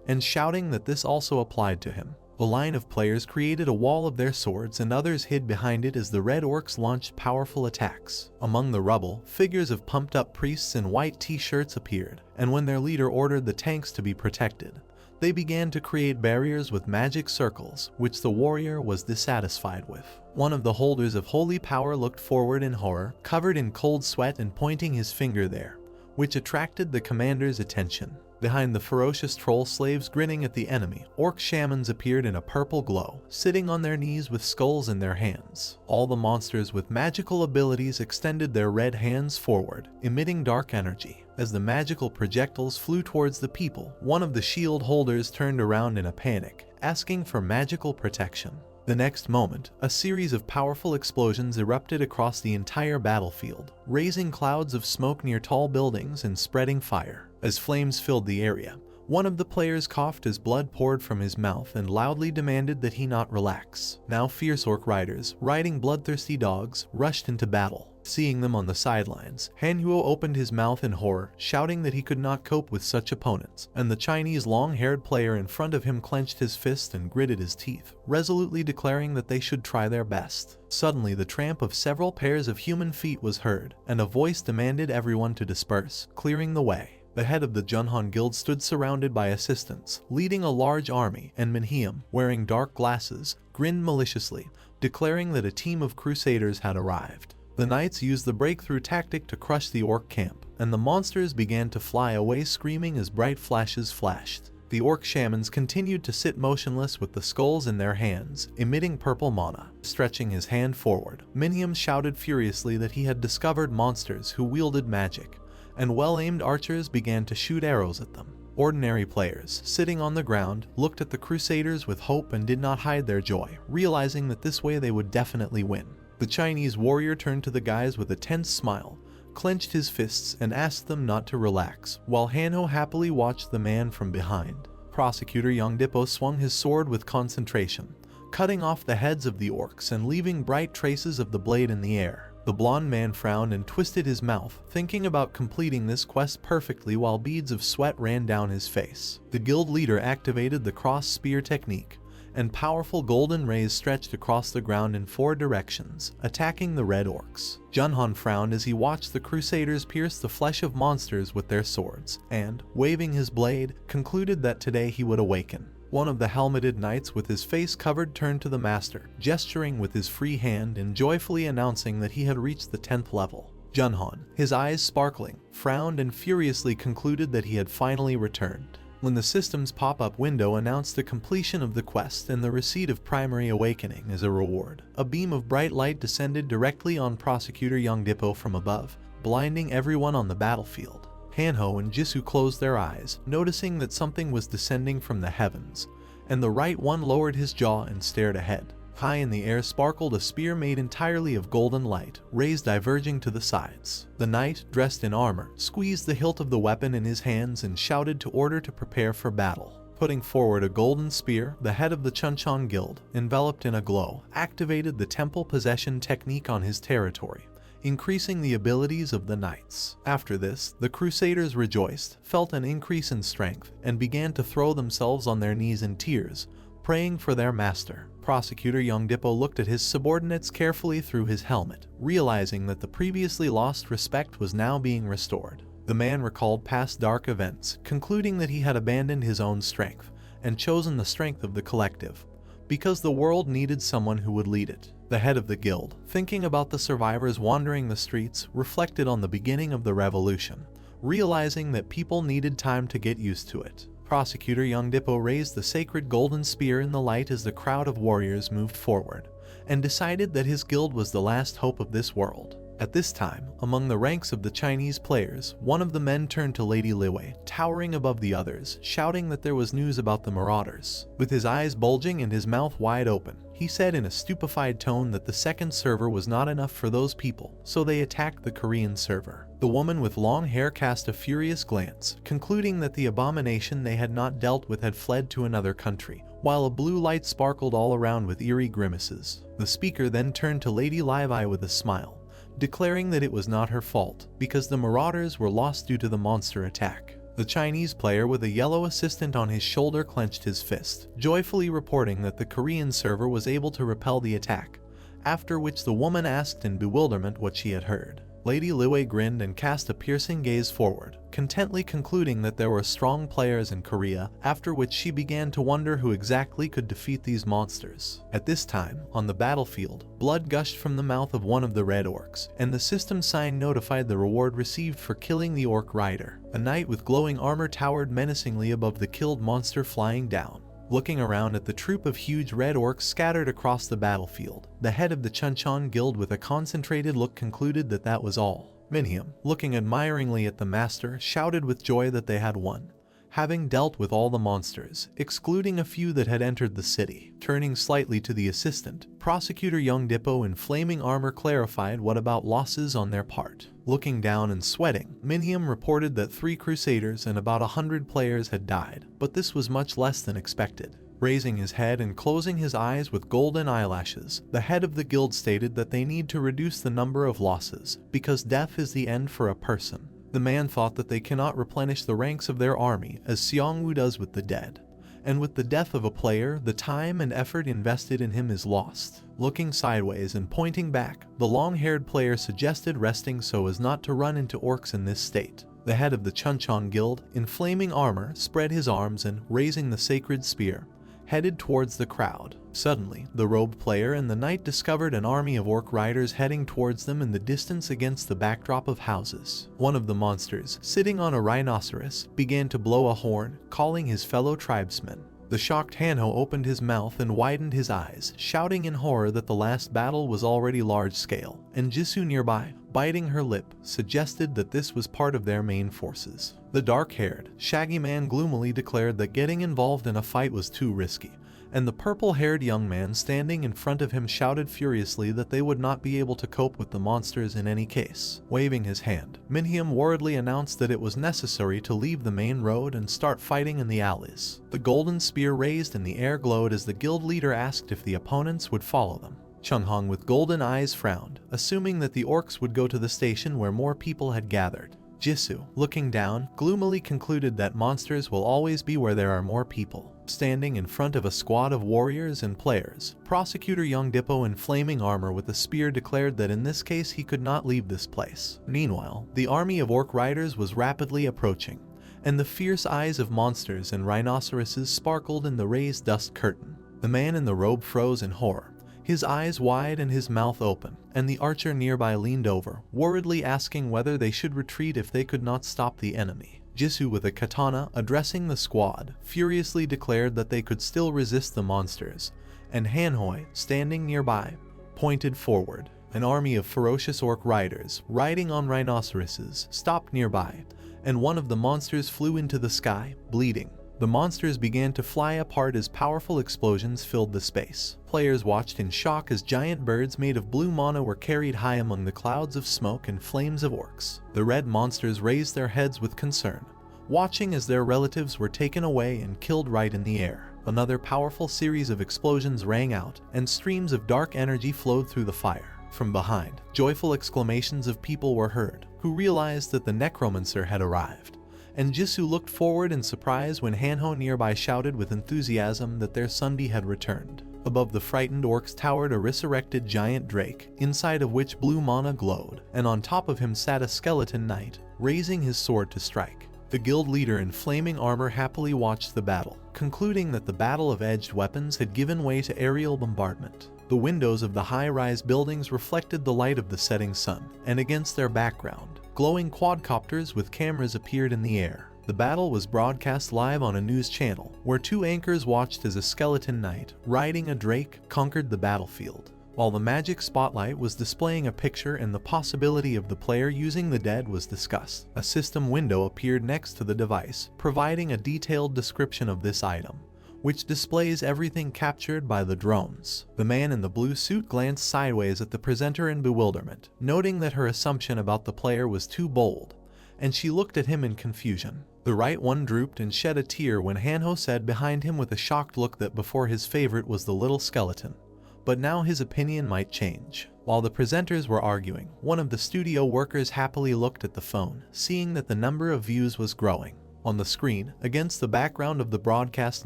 and shouting that this also applied to him. A line of players created a wall of their swords and others hid behind it as the red orcs launched powerful attacks. Among the rubble, figures of pumped-up priests in white t-shirts appeared, and when their leader ordered the tanks to be protected, they began to create barriers with magic circles, which the warrior was dissatisfied with. One of the holders of holy power looked forward in horror, covered in cold sweat and pointing his finger there, which attracted the commander's attention. Behind the ferocious troll slaves grinning at the enemy, orc shamans appeared in a purple glow, sitting on their knees with skulls in their hands. All the monsters with magical abilities extended their red hands forward, emitting dark energy. As the magical projectiles flew towards the people, one of the shield holders turned around in a panic, asking for magical protection. The next moment, a series of powerful explosions erupted across the entire battlefield, raising clouds of smoke near tall buildings and spreading fire. As flames filled the area, one of the players coughed as blood poured from his mouth and loudly demanded that he not relax. Now fierce orc riders, riding bloodthirsty dogs, rushed into battle. Seeing them on the sidelines, Hanho opened his mouth in horror, shouting that he could not cope with such opponents, and the Chinese long-haired player in front of him clenched his fist and gritted his teeth, resolutely declaring that they should try their best. Suddenly the tramp of several pairs of human feet was heard, and a voice demanded everyone to disperse, clearing the way. The head of the Junhan Guild stood surrounded by assistants, leading a large army, and Minhwa, wearing dark glasses, grinned maliciously, declaring that a team of crusaders had arrived. The knights used the breakthrough tactic to crush the orc camp, and the monsters began to fly away screaming as bright flashes flashed. The orc shamans continued to sit motionless with the skulls in their hands, emitting purple mana. Stretching his hand forward, Minhwa shouted furiously that he had discovered monsters who wielded magic, and well-aimed archers began to shoot arrows at them. Ordinary players, sitting on the ground, looked at the crusaders with hope and did not hide their joy, realizing that this way they would definitely win. The Chinese warrior turned to the guys with a tense smile, clenched his fists and asked them not to relax, while Hanho happily watched the man from behind. Prosecutor Yongdippo swung his sword with concentration, cutting off the heads of the orcs and leaving bright traces of the blade in the air. The blonde man frowned and twisted his mouth, thinking about completing this quest perfectly while beads of sweat ran down his face. The guild leader activated the cross spear technique, and powerful golden rays stretched across the ground in 4 directions, attacking the red orcs. Junhan frowned as he watched the crusaders pierce the flesh of monsters with their swords, and, waving his blade, concluded that today he would awaken. One of the helmeted knights with his face covered turned to the master, gesturing with his free hand and joyfully announcing that he had reached the 10th level. Junhan, his eyes sparkling, frowned and furiously concluded that he had finally returned. When the system's pop-up window announced the completion of the quest and the receipt of primary awakening as a reward, a beam of bright light descended directly on Prosecutor Yongdippo from above, blinding everyone on the battlefield. Hanho and Jisoo closed their eyes, noticing that something was descending from the heavens, and the right one lowered his jaw and stared ahead. High in the air sparkled a spear made entirely of golden light, rays diverging to the sides. The knight, dressed in armor, squeezed the hilt of the weapon in his hands and shouted to order to prepare for battle. Putting forward a golden spear, the head of the Chuncheon Guild, enveloped in a glow, activated the temple possession technique on his territory, increasing the abilities of the knights. After this, the crusaders rejoiced, felt an increase in strength, and began to throw themselves on their knees in tears, praying for their master. Prosecutor Yongdippo looked at his subordinates carefully through his helmet, realizing that the previously lost respect was now being restored. The man recalled past dark events, concluding that he had abandoned his own strength and chosen the strength of the collective, because the world needed someone who would lead it. The head of the guild, thinking about the survivors wandering the streets, reflected on the beginning of the revolution, realizing that people needed time to get used to it. Prosecutor Yongdippo raised the sacred golden spear in the light as the crowd of warriors moved forward, and decided that his guild was the last hope of this world. At this time, among the ranks of the Chinese players, one of the men turned to Lady Liwei, towering above the others, shouting that there was news about the marauders. With his eyes bulging and his mouth wide open, he said in a stupefied tone that the second server was not enough for those people, so they attacked the Korean server. The woman with long hair cast a furious glance, concluding that the abomination they had not dealt with had fled to another country, while a blue light sparkled all around with eerie grimaces. The speaker then turned to Lady Liwei with a smile, declaring that it was not her fault, because the marauders were lost due to the monster attack. The Chinese player with a yellow assistant on his shoulder clenched his fist, joyfully reporting that the Korean server was able to repel the attack, after which the woman asked in bewilderment what she had heard. Lady Liwei grinned and cast a piercing gaze forward, contently concluding that there were strong players in Korea, after which she began to wonder who exactly could defeat these monsters. At this time, on the battlefield, blood gushed from the mouth of one of the red orcs, and the system sign notified the reward received for killing the orc rider. A knight with glowing armor towered menacingly above the killed monster flying down. Looking around at the troop of huge red orcs scattered across the battlefield, the head of the Chuncheon Guild with a concentrated look concluded that that was all. Minhwa, looking admiringly at the master, shouted with joy that they had won, having dealt with all the monsters, excluding a few that had entered the city. Turning slightly to the assistant, Prosecutor Yongdippo in flaming armor clarified what about losses on their part. Looking down and sweating, Minhwa reported that 3 crusaders and about 100 players had died, but this was much less than expected. Raising his head and closing his eyes with golden eyelashes, the head of the guild stated that they need to reduce the number of losses, because death is the end for a person. The man thought that they cannot replenish the ranks of their army as Seongwoo does with the dead, and with the death of a player, the time and effort invested in him is lost. Looking sideways and pointing back, the long-haired player suggested resting so as not to run into orcs in this state. The head of the Chuncheon Guild, in flaming armor, spread his arms and, raising the sacred spear, headed towards the crowd. Suddenly, the robed player and the knight discovered an army of orc riders heading towards them in the distance against the backdrop of houses. One of the monsters, sitting on a rhinoceros, began to blow a horn, calling his fellow tribesmen. The shocked Hanho opened his mouth and widened his eyes, shouting in horror that the last battle was already large-scale, and Jisoo nearby, biting her lip, suggested that this was part of their main forces. The dark-haired, shaggy man gloomily declared that getting involved in a fight was too risky, and the purple-haired young man standing in front of him shouted furiously that they would not be able to cope with the monsters in any case. Waving his hand, Minhwa worriedly announced that it was necessary to leave the main road and start fighting in the alleys. The golden spear raised in the air glowed as the guild leader asked if the opponents would follow them. Chunghong with golden eyes frowned, assuming that the orcs would go to the station where more people had gathered. Jisoo, looking down, gloomily concluded that monsters will always be where there are more people. Standing in front of a squad of warriors and players, Prosecutor Youngdippo in flaming armor with a spear declared that in this case he could not leave this place. Meanwhile, the army of orc riders was rapidly approaching, and the fierce eyes of monsters and rhinoceroses sparkled in the raised dust curtain. The man in the robe froze in horror, his eyes wide and his mouth open, and the archer nearby leaned over, worriedly asking whether they should retreat if they could not stop the enemy. Jisoo with a katana, addressing the squad, furiously declared that they could still resist the monsters, and Hanho, standing nearby, pointed forward. An army of ferocious orc riders, riding on rhinoceroses, stopped nearby, and one of the monsters flew into the sky, bleeding. The monsters began to fly apart as powerful explosions filled the space. Players watched in shock as giant birds made of blue mana were carried high among the clouds of smoke and flames of orcs. The red monsters raised their heads with concern, watching as their relatives were taken away and killed right in the air. Another powerful series of explosions rang out, and streams of dark energy flowed through the fire. From behind, joyful exclamations of people were heard, who realized that the Necromancer had arrived. And Jisoo looked forward in surprise when Hanho nearby shouted with enthusiasm that their Sunday had returned. Above the frightened orcs towered a resurrected giant drake, inside of which blue mana glowed, and on top of him sat a skeleton knight, raising his sword to strike. The guild leader in flaming armor happily watched the battle, concluding that the battle of edged weapons had given way to aerial bombardment. The windows of the high-rise buildings reflected the light of the setting sun, and against their background, glowing quadcopters with cameras appeared in the air. The battle was broadcast live on a news channel, where two anchors watched as a skeleton knight, riding a drake, conquered the battlefield. While the magic spotlight was displaying a picture and the possibility of the player using the dead was discussed, a system window appeared next to the device, providing a detailed description of this item, which displays everything captured by the drones. The man in the blue suit glanced sideways at the presenter in bewilderment, noting that her assumption about the player was too bold, and she looked at him in confusion. The right one drooped and shed a tear when Hanho said behind him with a shocked look that before his favorite was the little skeleton, but now his opinion might change. While the presenters were arguing, one of the studio workers happily looked at the phone, seeing that the number of views was growing. On the screen, against the background of the broadcast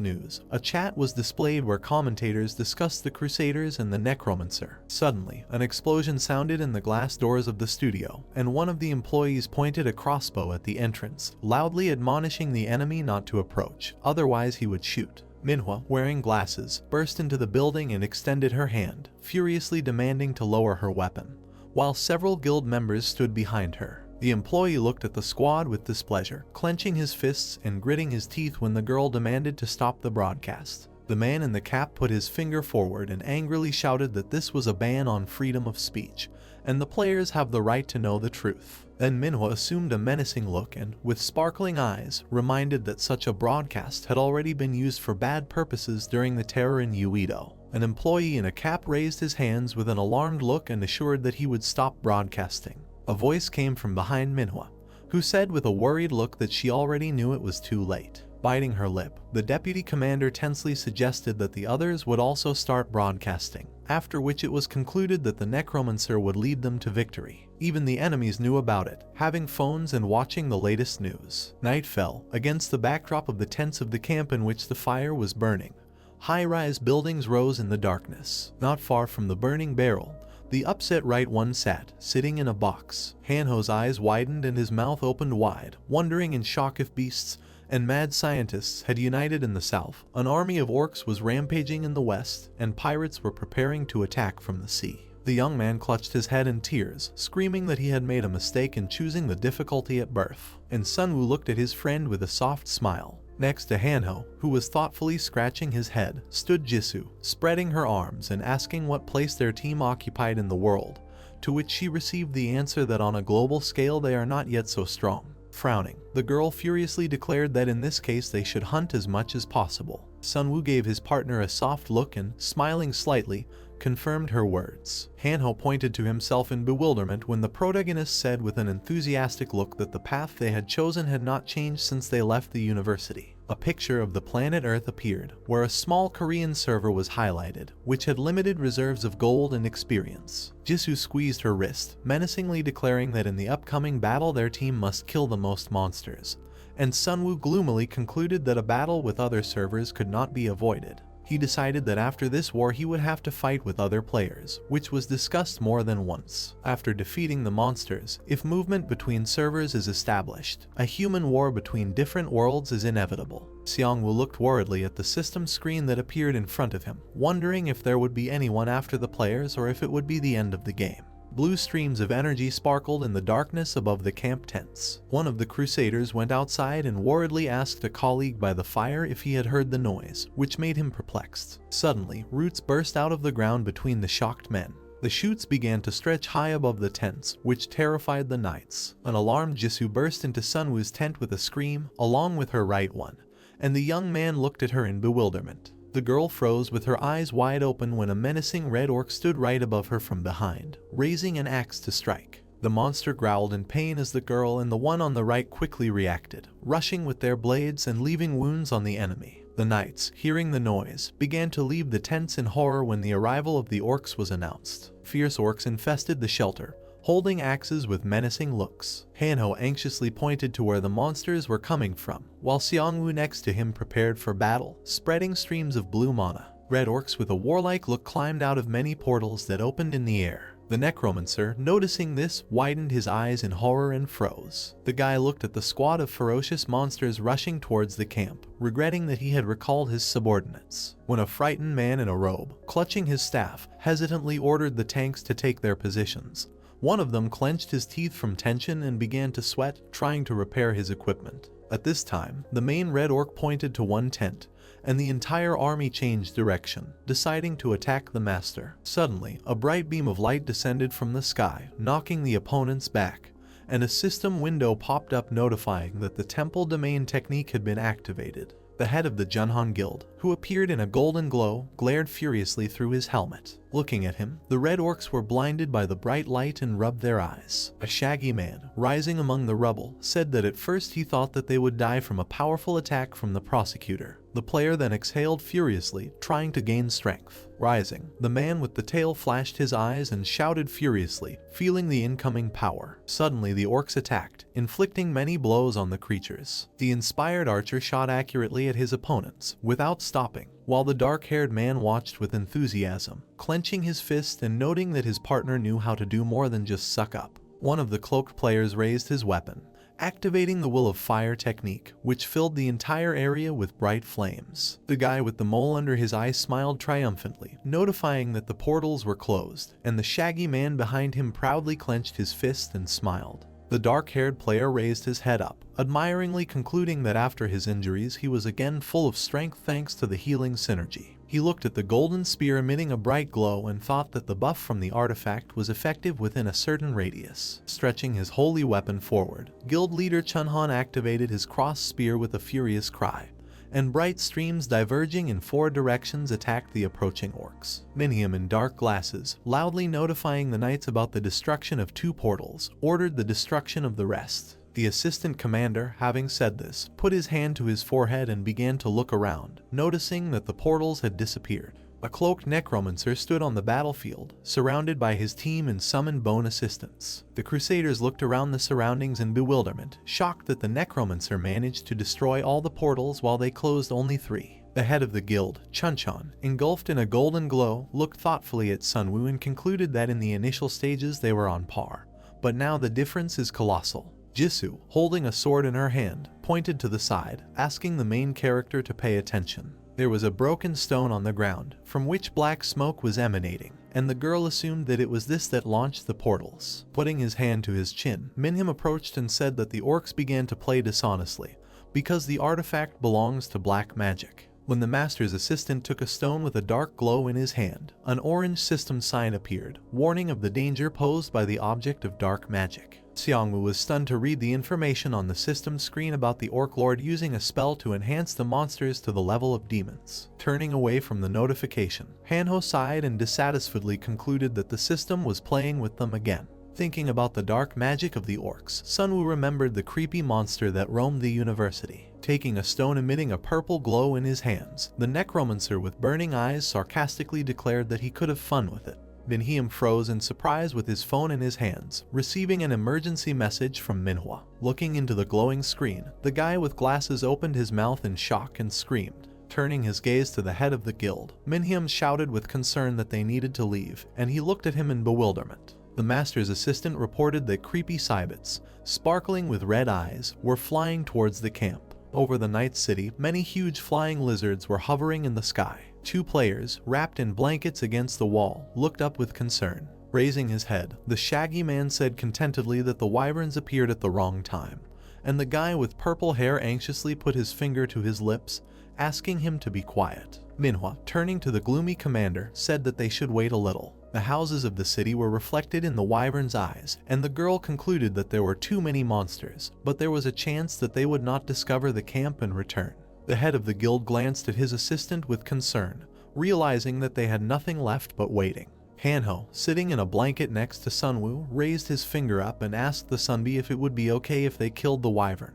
news, a chat was displayed where commentators discussed the Crusaders and the Necromancer. Suddenly, an explosion sounded in the glass doors of the studio, and one of the employees pointed a crossbow at the entrance, loudly admonishing the enemy not to approach, otherwise he would shoot. Minhwa, wearing glasses, burst into the building and extended her hand, furiously demanding to lower her weapon, while several guild members stood behind her. The employee looked at the squad with displeasure, clenching his fists and gritting his teeth when the girl demanded to stop the broadcast. The man in the cap put his finger forward and angrily shouted that this was a ban on freedom of speech, and the players have the right to know the truth. Then Minhwa assumed a menacing look and, with sparkling eyes, reminded that such a broadcast had already been used for bad purposes during the terror in Uedo. An employee in a cap raised his hands with an alarmed look and assured that he would stop broadcasting. A voice came from behind Minhwa, who said with a worried look that she already knew it was too late. Biting her lip, the deputy commander tensely suggested that the others would also start broadcasting, after which it was concluded that the Necromancer would lead them to victory. Even the enemies knew about it, having phones and watching the latest news. Night fell, against the backdrop of the tents of the camp in which the fire was burning. High-rise buildings rose in the darkness. Not far from the burning barrel, the upset right one sat, sitting in a box. Hanho's eyes widened and his mouth opened wide, wondering in shock if beasts and mad scientists had united in the south. An army of orcs was rampaging in the west, and pirates were preparing to attack from the sea. The young man clutched his head in tears, screaming that he had made a mistake in choosing the difficulty at birth. And Sunwoo looked at his friend with a soft smile. Next to Hanho, who was thoughtfully scratching his head, stood Jisoo, spreading her arms and asking what place their team occupied in the world, to which she received the answer that on a global scale they are not yet so strong. Frowning, the girl furiously declared that in this case they should hunt as much as possible. Sunwoo gave his partner a soft look and, smiling slightly, confirmed her words. Hanho pointed to himself in bewilderment when the protagonist said with an enthusiastic look that the path they had chosen had not changed since they left the university. A picture of the planet Earth appeared, where a small Korean server was highlighted, which had limited reserves of gold and experience. Jisoo squeezed her wrist, menacingly declaring that in the upcoming battle their team must kill the most monsters, and Sunwoo gloomily concluded that a battle with other servers could not be avoided. He decided that after this war he would have to fight with other players, which was discussed more than once. After defeating the monsters, if movement between servers is established, a human war between different worlds is inevitable. Seongwoo looked worriedly at the system screen that appeared in front of him, wondering if there would be anyone after the players or if it would be the end of the game. Blue streams of energy sparkled in the darkness above the camp tents. One of the crusaders went outside and worriedly asked a colleague by the fire if he had heard the noise, which made him perplexed. Suddenly, roots burst out of the ground between the shocked men. The shoots began to stretch high above the tents, which terrified the knights. An alarmed Jisoo burst into Sunwoo's tent with a scream, along with her right one, and the young man looked at her in bewilderment. The girl froze with her eyes wide open when a menacing red orc stood right above her from behind, raising an axe to strike. The monster growled in pain as the girl and the one on the right quickly reacted, rushing with their blades and leaving wounds on the enemy. The knights, hearing the noise, began to leave the tents in horror when the arrival of the orcs was announced. Fierce orcs infested the shelter, holding axes with menacing looks. Hanho anxiously pointed to where the monsters were coming from, while Seongwoo next to him prepared for battle, spreading streams of blue mana. Red orcs with a warlike look climbed out of many portals that opened in the air. The Necromancer, noticing this, widened his eyes in horror and froze. The guy looked at the squad of ferocious monsters rushing towards the camp, regretting that he had recalled his subordinates. When a frightened man in a robe, clutching his staff, hesitantly ordered the tanks to take their positions, one of them clenched his teeth from tension and began to sweat, trying to repair his equipment. At this time, the main red orc pointed to one tent, and the entire army changed direction, deciding to attack the master. Suddenly, a bright beam of light descended from the sky, knocking the opponents back, and a system window popped up notifying that the temple domain technique had been activated. The head of the Junhan Guild, who appeared in a golden glow, glared furiously through his helmet. Looking at him, the red orcs were blinded by the bright light and rubbed their eyes. A shaggy man, rising among the rubble, said that at first he thought that they would die from a powerful attack from the Prosecutor. The player then exhaled furiously, trying to gain strength. Rising, the man with the tail flashed his eyes and shouted furiously, feeling the incoming power. Suddenly the orcs attacked, inflicting many blows on the creatures. The inspired archer shot accurately at his opponents, without stopping, while the dark-haired man watched with enthusiasm, clenching his fist and noting that his partner knew how to do more than just suck up. One of the cloaked players raised his weapon, activating the Will of Fire technique, which filled the entire area with bright flames. The guy with the mole under his eye smiled triumphantly, notifying that the portals were closed, and the shaggy man behind him proudly clenched his fist and smiled. The dark-haired player raised his head up, admiringly concluding that after his injuries he was again full of strength thanks to the healing synergy. He looked at the golden spear emitting a bright glow and thought that the buff from the artifact was effective within a certain radius. Stretching his holy weapon forward, guild leader Chunhan activated his cross spear with a furious cry, and bright streams diverging in 4 directions attacked the approaching orcs. Minium in dark glasses, loudly notifying the knights about the destruction of 2 portals, ordered the destruction of the rest. The assistant commander, having said this, put his hand to his forehead and began to look around, noticing that the portals had disappeared. A cloaked necromancer stood on the battlefield, surrounded by his team and summoned bone assistants. The crusaders looked around the surroundings in bewilderment, shocked that the necromancer managed to destroy all the portals while they closed only 3. The head of the guild, Chunchan, engulfed in a golden glow, looked thoughtfully at Sunwoo and concluded that in the initial stages they were on par, but now the difference is colossal. Jisoo, holding a sword in her hand, pointed to the side, asking the main character to pay attention. There was a broken stone on the ground, from which black smoke was emanating, and the girl assumed that it was this that launched the portals. Putting his hand to his chin, Minhwa approached and said that the orcs began to play dishonestly, because the artifact belongs to black magic. When the master's assistant took a stone with a dark glow in his hand, an orange system sign appeared, warning of the danger posed by the object of dark magic. Xiangwu was stunned to read the information on the system screen about the Orc Lord using a spell to enhance the monsters to the level of demons. Turning away from the notification, Hanho sighed and dissatisfiedly concluded that the system was playing with them again. Thinking about the dark magic of the orcs, Sunwoo remembered the creepy monster that roamed the university. Taking a stone emitting a purple glow in his hands, the necromancer with burning eyes sarcastically declared that he could have fun with it. Minhwa froze in surprise with his phone in his hands, receiving an emergency message from Manhwa. Looking into the glowing screen, the guy with glasses opened his mouth in shock and screamed. Turning his gaze to the head of the guild, Minhwa shouted with concern that they needed to leave, and he looked at him in bewilderment. The master's assistant reported that creepy cybits, sparkling with red eyes, were flying towards the camp. Over the night city, many huge flying lizards were hovering in the sky. 2 players, wrapped in blankets against the wall, looked up with concern. Raising his head, the shaggy man said contentedly that the wyverns appeared at the wrong time, and the guy with purple hair anxiously put his finger to his lips, asking him to be quiet. Manhwa, turning to the gloomy commander, said that they should wait a little. The houses of the city were reflected in the wyvern's eyes, and the girl concluded that there were too many monsters, but there was a chance that they would not discover the camp and return. The head of the guild glanced at his assistant with concern, realizing that they had nothing left but waiting. Hanho, sitting in a blanket next to Sunwoo, raised his finger up and asked the Sunbi if it would be okay if they killed the wyvern,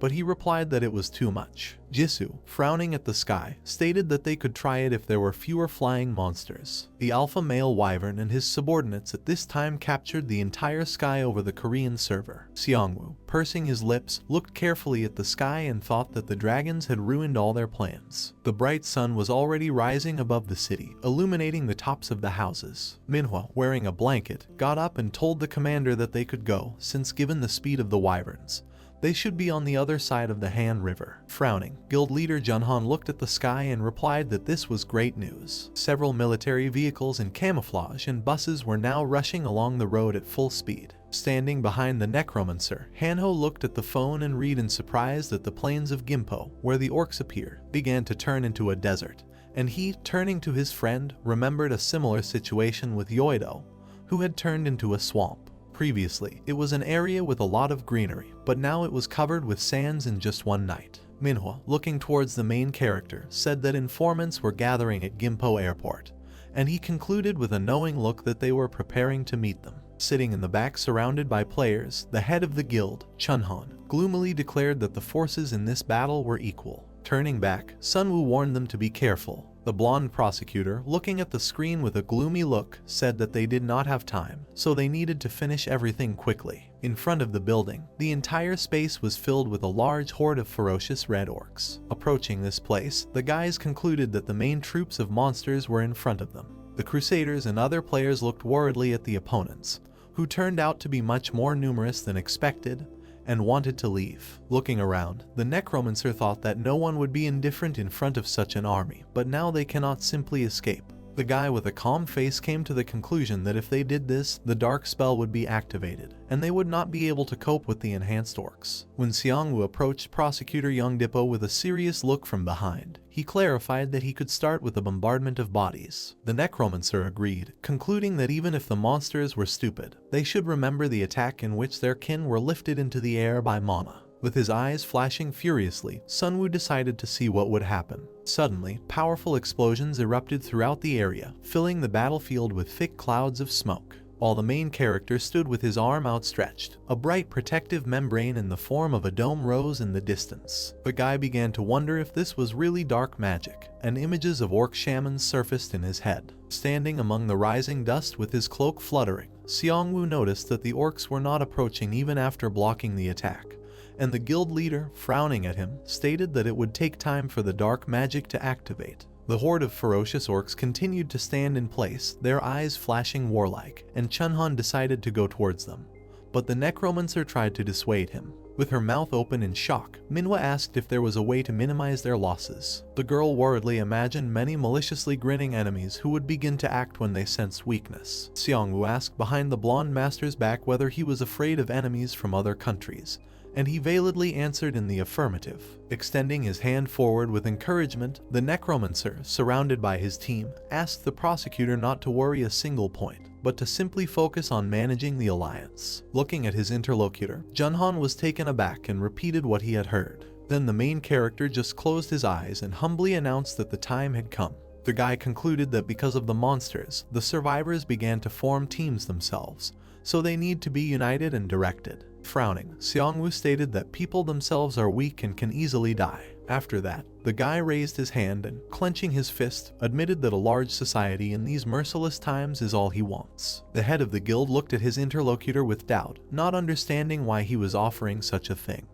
but he replied that it was too much. Jisoo, frowning at the sky, stated that they could try it if there were fewer flying monsters. The alpha male wyvern and his subordinates at this time captured the entire sky over the Korean server. Xiangwu, pursing his lips, looked carefully at the sky and thought that the dragons had ruined all their plans. The bright sun was already rising above the city, illuminating the tops of the houses. Manhwa, wearing a blanket, got up and told the commander that they could go, since given the speed of the wyverns, they should be on the other side of the Han River. Frowning, guild leader Junhan looked at the sky and replied that this was great news. Several military vehicles in camouflage and buses were now rushing along the road at full speed. Standing behind the necromancer, Hanho looked at the phone and read in surprise that the plains of Gimpo, where the orcs appeared, began to turn into a desert, and he, turning to his friend, remembered a similar situation with Yoido, who had turned into a swamp. Previously, it was an area with a lot of greenery, but now it was covered with sands in just one night. Manhwa, looking towards the main character, said that informants were gathering at Gimpo Airport, and he concluded with a knowing look that they were preparing to meet them. Sitting in the back surrounded by players, the head of the guild, Chunhan, gloomily declared that the forces in this battle were equal. Turning back, Sunwoo warned them to be careful. The blonde prosecutor, looking at the screen with a gloomy look, said that they did not have time, so they needed to finish everything quickly. In front of the building, the entire space was filled with a large horde of ferocious red orcs. Approaching this place, the guys concluded that the main troops of monsters were in front of them. The crusaders and other players looked worriedly at the opponents, who turned out to be much more numerous than expected, and wanted to leave. Looking around, the necromancer thought that no one would be indifferent in front of such an army, but now they cannot simply escape. The guy with a calm face came to the conclusion that if they did this, the dark spell would be activated, and they would not be able to cope with the enhanced orcs. When Xiangwu approached Prosecutor Youngdipo with a serious look from behind, he clarified that he could start with a bombardment of bodies. The necromancer agreed, concluding that even if the monsters were stupid, they should remember the attack in which their kin were lifted into the air by Mana. With his eyes flashing furiously, Sunwoo decided to see what would happen. Suddenly, powerful explosions erupted throughout the area, filling the battlefield with thick clouds of smoke. While the main character stood with his arm outstretched, a bright protective membrane in the form of a dome rose in the distance. The guy began to wonder if this was really dark magic, and images of orc shamans surfaced in his head. Standing among the rising dust with his cloak fluttering, Xiangwu noticed that the orcs were not approaching even after blocking the attack, and the guild leader, frowning at him, stated that it would take time for the dark magic to activate. The horde of ferocious orcs continued to stand in place, their eyes flashing warlike, and Chunhan decided to go towards them. But the necromancer tried to dissuade him. With her mouth open in shock, Manhwa asked if there was a way to minimize their losses. The girl worriedly imagined many maliciously grinning enemies who would begin to act when they sensed weakness. Xiangwu asked behind the blonde master's back whether he was afraid of enemies from other countries, and he veiledly answered in the affirmative. Extending his hand forward with encouragement, the Necromancer, surrounded by his team, asked the Prosecutor not to worry a single point, but to simply focus on managing the alliance. Looking at his interlocutor, Junhan was taken aback and repeated what he had heard. Then the main character just closed his eyes and humbly announced that the time had come. The guy concluded that because of the monsters, the survivors began to form teams themselves, so they need to be united and directed. Frowning, Seongwoo stated that people themselves are weak and can easily die. After that, the guy raised his hand and, clenching his fist, admitted that a large society in these merciless times is all he wants. The head of the guild looked at his interlocutor with doubt, not understanding why he was offering such a thing,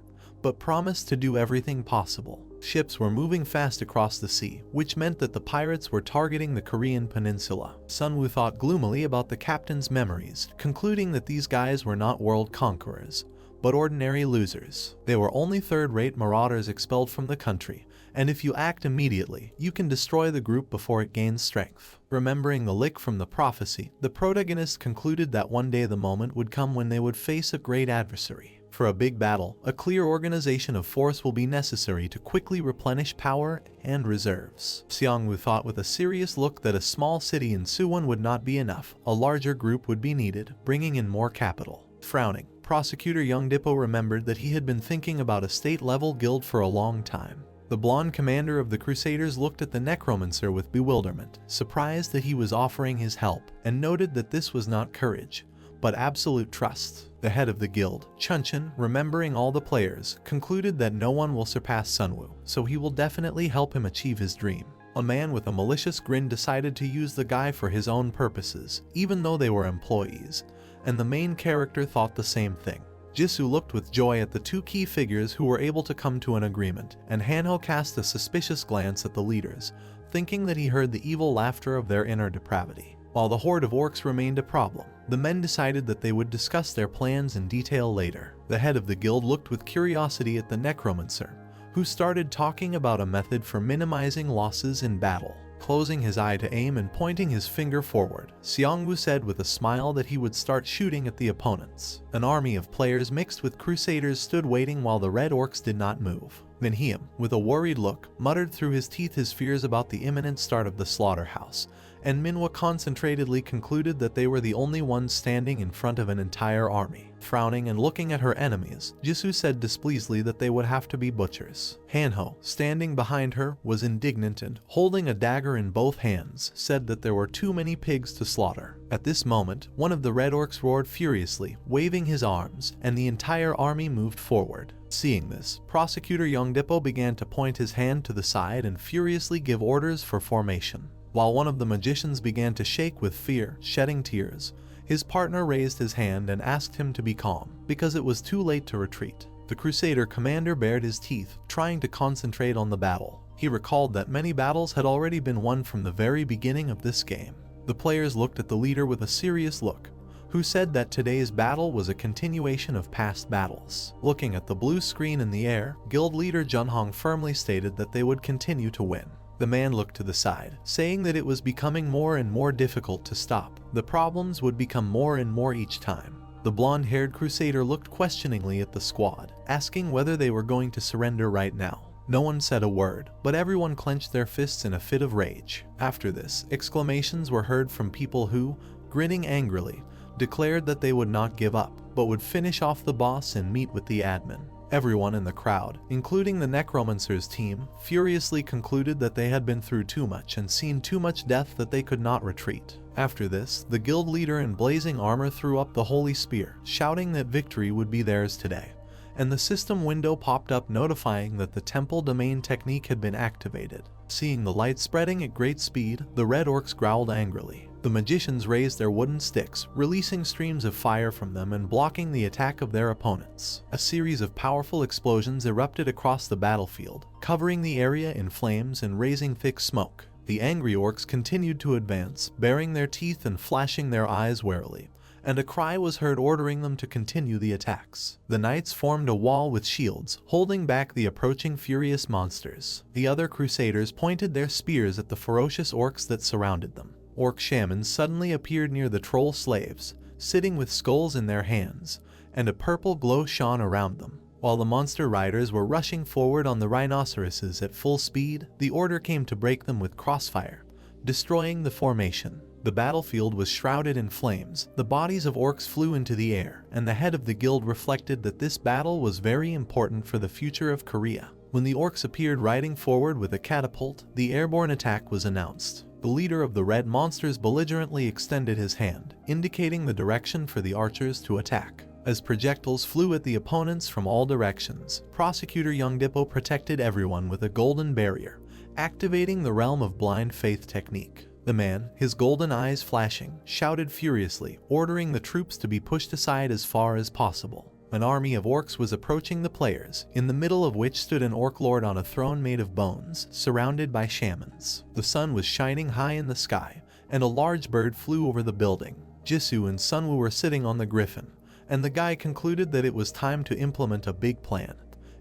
but promised to do everything possible. Ships were moving fast across the sea, which meant that the pirates were targeting the Korean peninsula. Sunwoo thought gloomily about the captain's memories, concluding that these guys were not world conquerors, but ordinary losers. They were only third-rate marauders expelled from the country, and if you act immediately, you can destroy the group before it gains strength. Remembering the lick from the prophecy, the protagonist concluded that one day the moment would come when they would face a great adversary. For a big battle, a clear organization of force will be necessary to quickly replenish power and reserves. Seongwoo thought with a serious look that a small city in Suwon would not be enough, a larger group would be needed, bringing in more capital. Frowning, Prosecutor Youngdippo remembered that he had been thinking about a state-level guild for a long time. The blonde commander of the Crusaders looked at the Necromancer with bewilderment, surprised that he was offering his help, and noted that this was not courage, but absolute trust. The head of the guild, Chuncheon, remembering all the players, concluded that no one will surpass Sunwoo, so he will definitely help him achieve his dream. A man with a malicious grin decided to use the guy for his own purposes, even though they were employees, and the main character thought the same thing. Jisoo looked with joy at the two key figures who were able to come to an agreement, and Hanho cast a suspicious glance at the leaders, thinking that he heard the evil laughter of their inner depravity. While the horde of orcs remained a problem, the men decided that they would discuss their plans in detail later. The head of the guild looked with curiosity at the Necromancer, who started talking about a method for minimizing losses in battle. Closing his eye to aim and pointing his finger forward, Seongwoo said with a smile that he would start shooting at the opponents. An army of players mixed with crusaders stood waiting while the red orcs did not move. Then Hyeom, with a worried look, muttered through his teeth his fears about the imminent start of the slaughterhouse, and Manhwa concentratedly concluded that they were the only ones standing in front of an entire army. Frowning and looking at her enemies, Jisoo said displeasedly that they would have to be butchers. Hanho, standing behind her, was indignant and, holding a dagger in both hands, said that there were too many pigs to slaughter. At this moment, one of the red orcs roared furiously, waving his arms, and the entire army moved forward. Seeing this, Prosecutor Youngdippo began to point his hand to the side and furiously give orders for formation. While one of the magicians began to shake with fear, shedding tears, his partner raised his hand and asked him to be calm, because it was too late to retreat. The Crusader commander bared his teeth, trying to concentrate on the battle. He recalled that many battles had already been won from the very beginning of this game. The players looked at the leader with a serious look, who said that today's battle was a continuation of past battles. Looking at the blue screen in the air, guild leader Junhong firmly stated that they would continue to win. The man looked to the side, saying that it was becoming more and more difficult to stop. The problems would become more and more each time. The blonde-haired crusader looked questioningly at the squad, asking whether they were going to surrender right now. No one said a word, but everyone clenched their fists in a fit of rage. After this, exclamations were heard from people who, grinning angrily, declared that they would not give up, but would finish off the boss and meet with the admin. Everyone in the crowd, including the Necromancer's team, furiously concluded that they had been through too much and seen too much death that they could not retreat. After this, the guild leader in blazing armor threw up the holy spear, shouting that victory would be theirs today, and the system window popped up notifying that the temple domain technique had been activated. Seeing the light spreading at great speed, the red orcs growled angrily. The magicians raised their wooden sticks, releasing streams of fire from them and blocking the attack of their opponents. A series of powerful explosions erupted across the battlefield, covering the area in flames and raising thick smoke. The angry orcs continued to advance, baring their teeth and flashing their eyes warily, and a cry was heard ordering them to continue the attacks. The knights formed a wall with shields, holding back the approaching furious monsters. The other crusaders pointed their spears at the ferocious orcs that surrounded them. Orc shamans suddenly appeared near the troll slaves, sitting with skulls in their hands, and a purple glow shone around them. While the monster riders were rushing forward on the rhinoceroses at full speed, the order came to break them with crossfire, destroying the formation. The battlefield was shrouded in flames, the bodies of orcs flew into the air, and the head of the guild reflected that this battle was very important for the future of Korea. When the orcs appeared riding forward with a catapult, the airborne attack was announced. The leader of the red monsters belligerently extended his hand, indicating the direction for the archers to attack. As projectiles flew at the opponents from all directions, Prosecutor Youngdippo protected everyone with a golden barrier, activating the realm of blind faith technique. The man, his golden eyes flashing, shouted furiously, ordering the troops to be pushed aside as far as possible. An army of orcs was approaching the players, in the middle of which stood an orc lord on a throne made of bones, surrounded by shamans. The sun was shining high in the sky, and a large bird flew over the building. Jisoo and Sunwoo were sitting on the griffin, and the guy concluded that it was time to implement a big plan,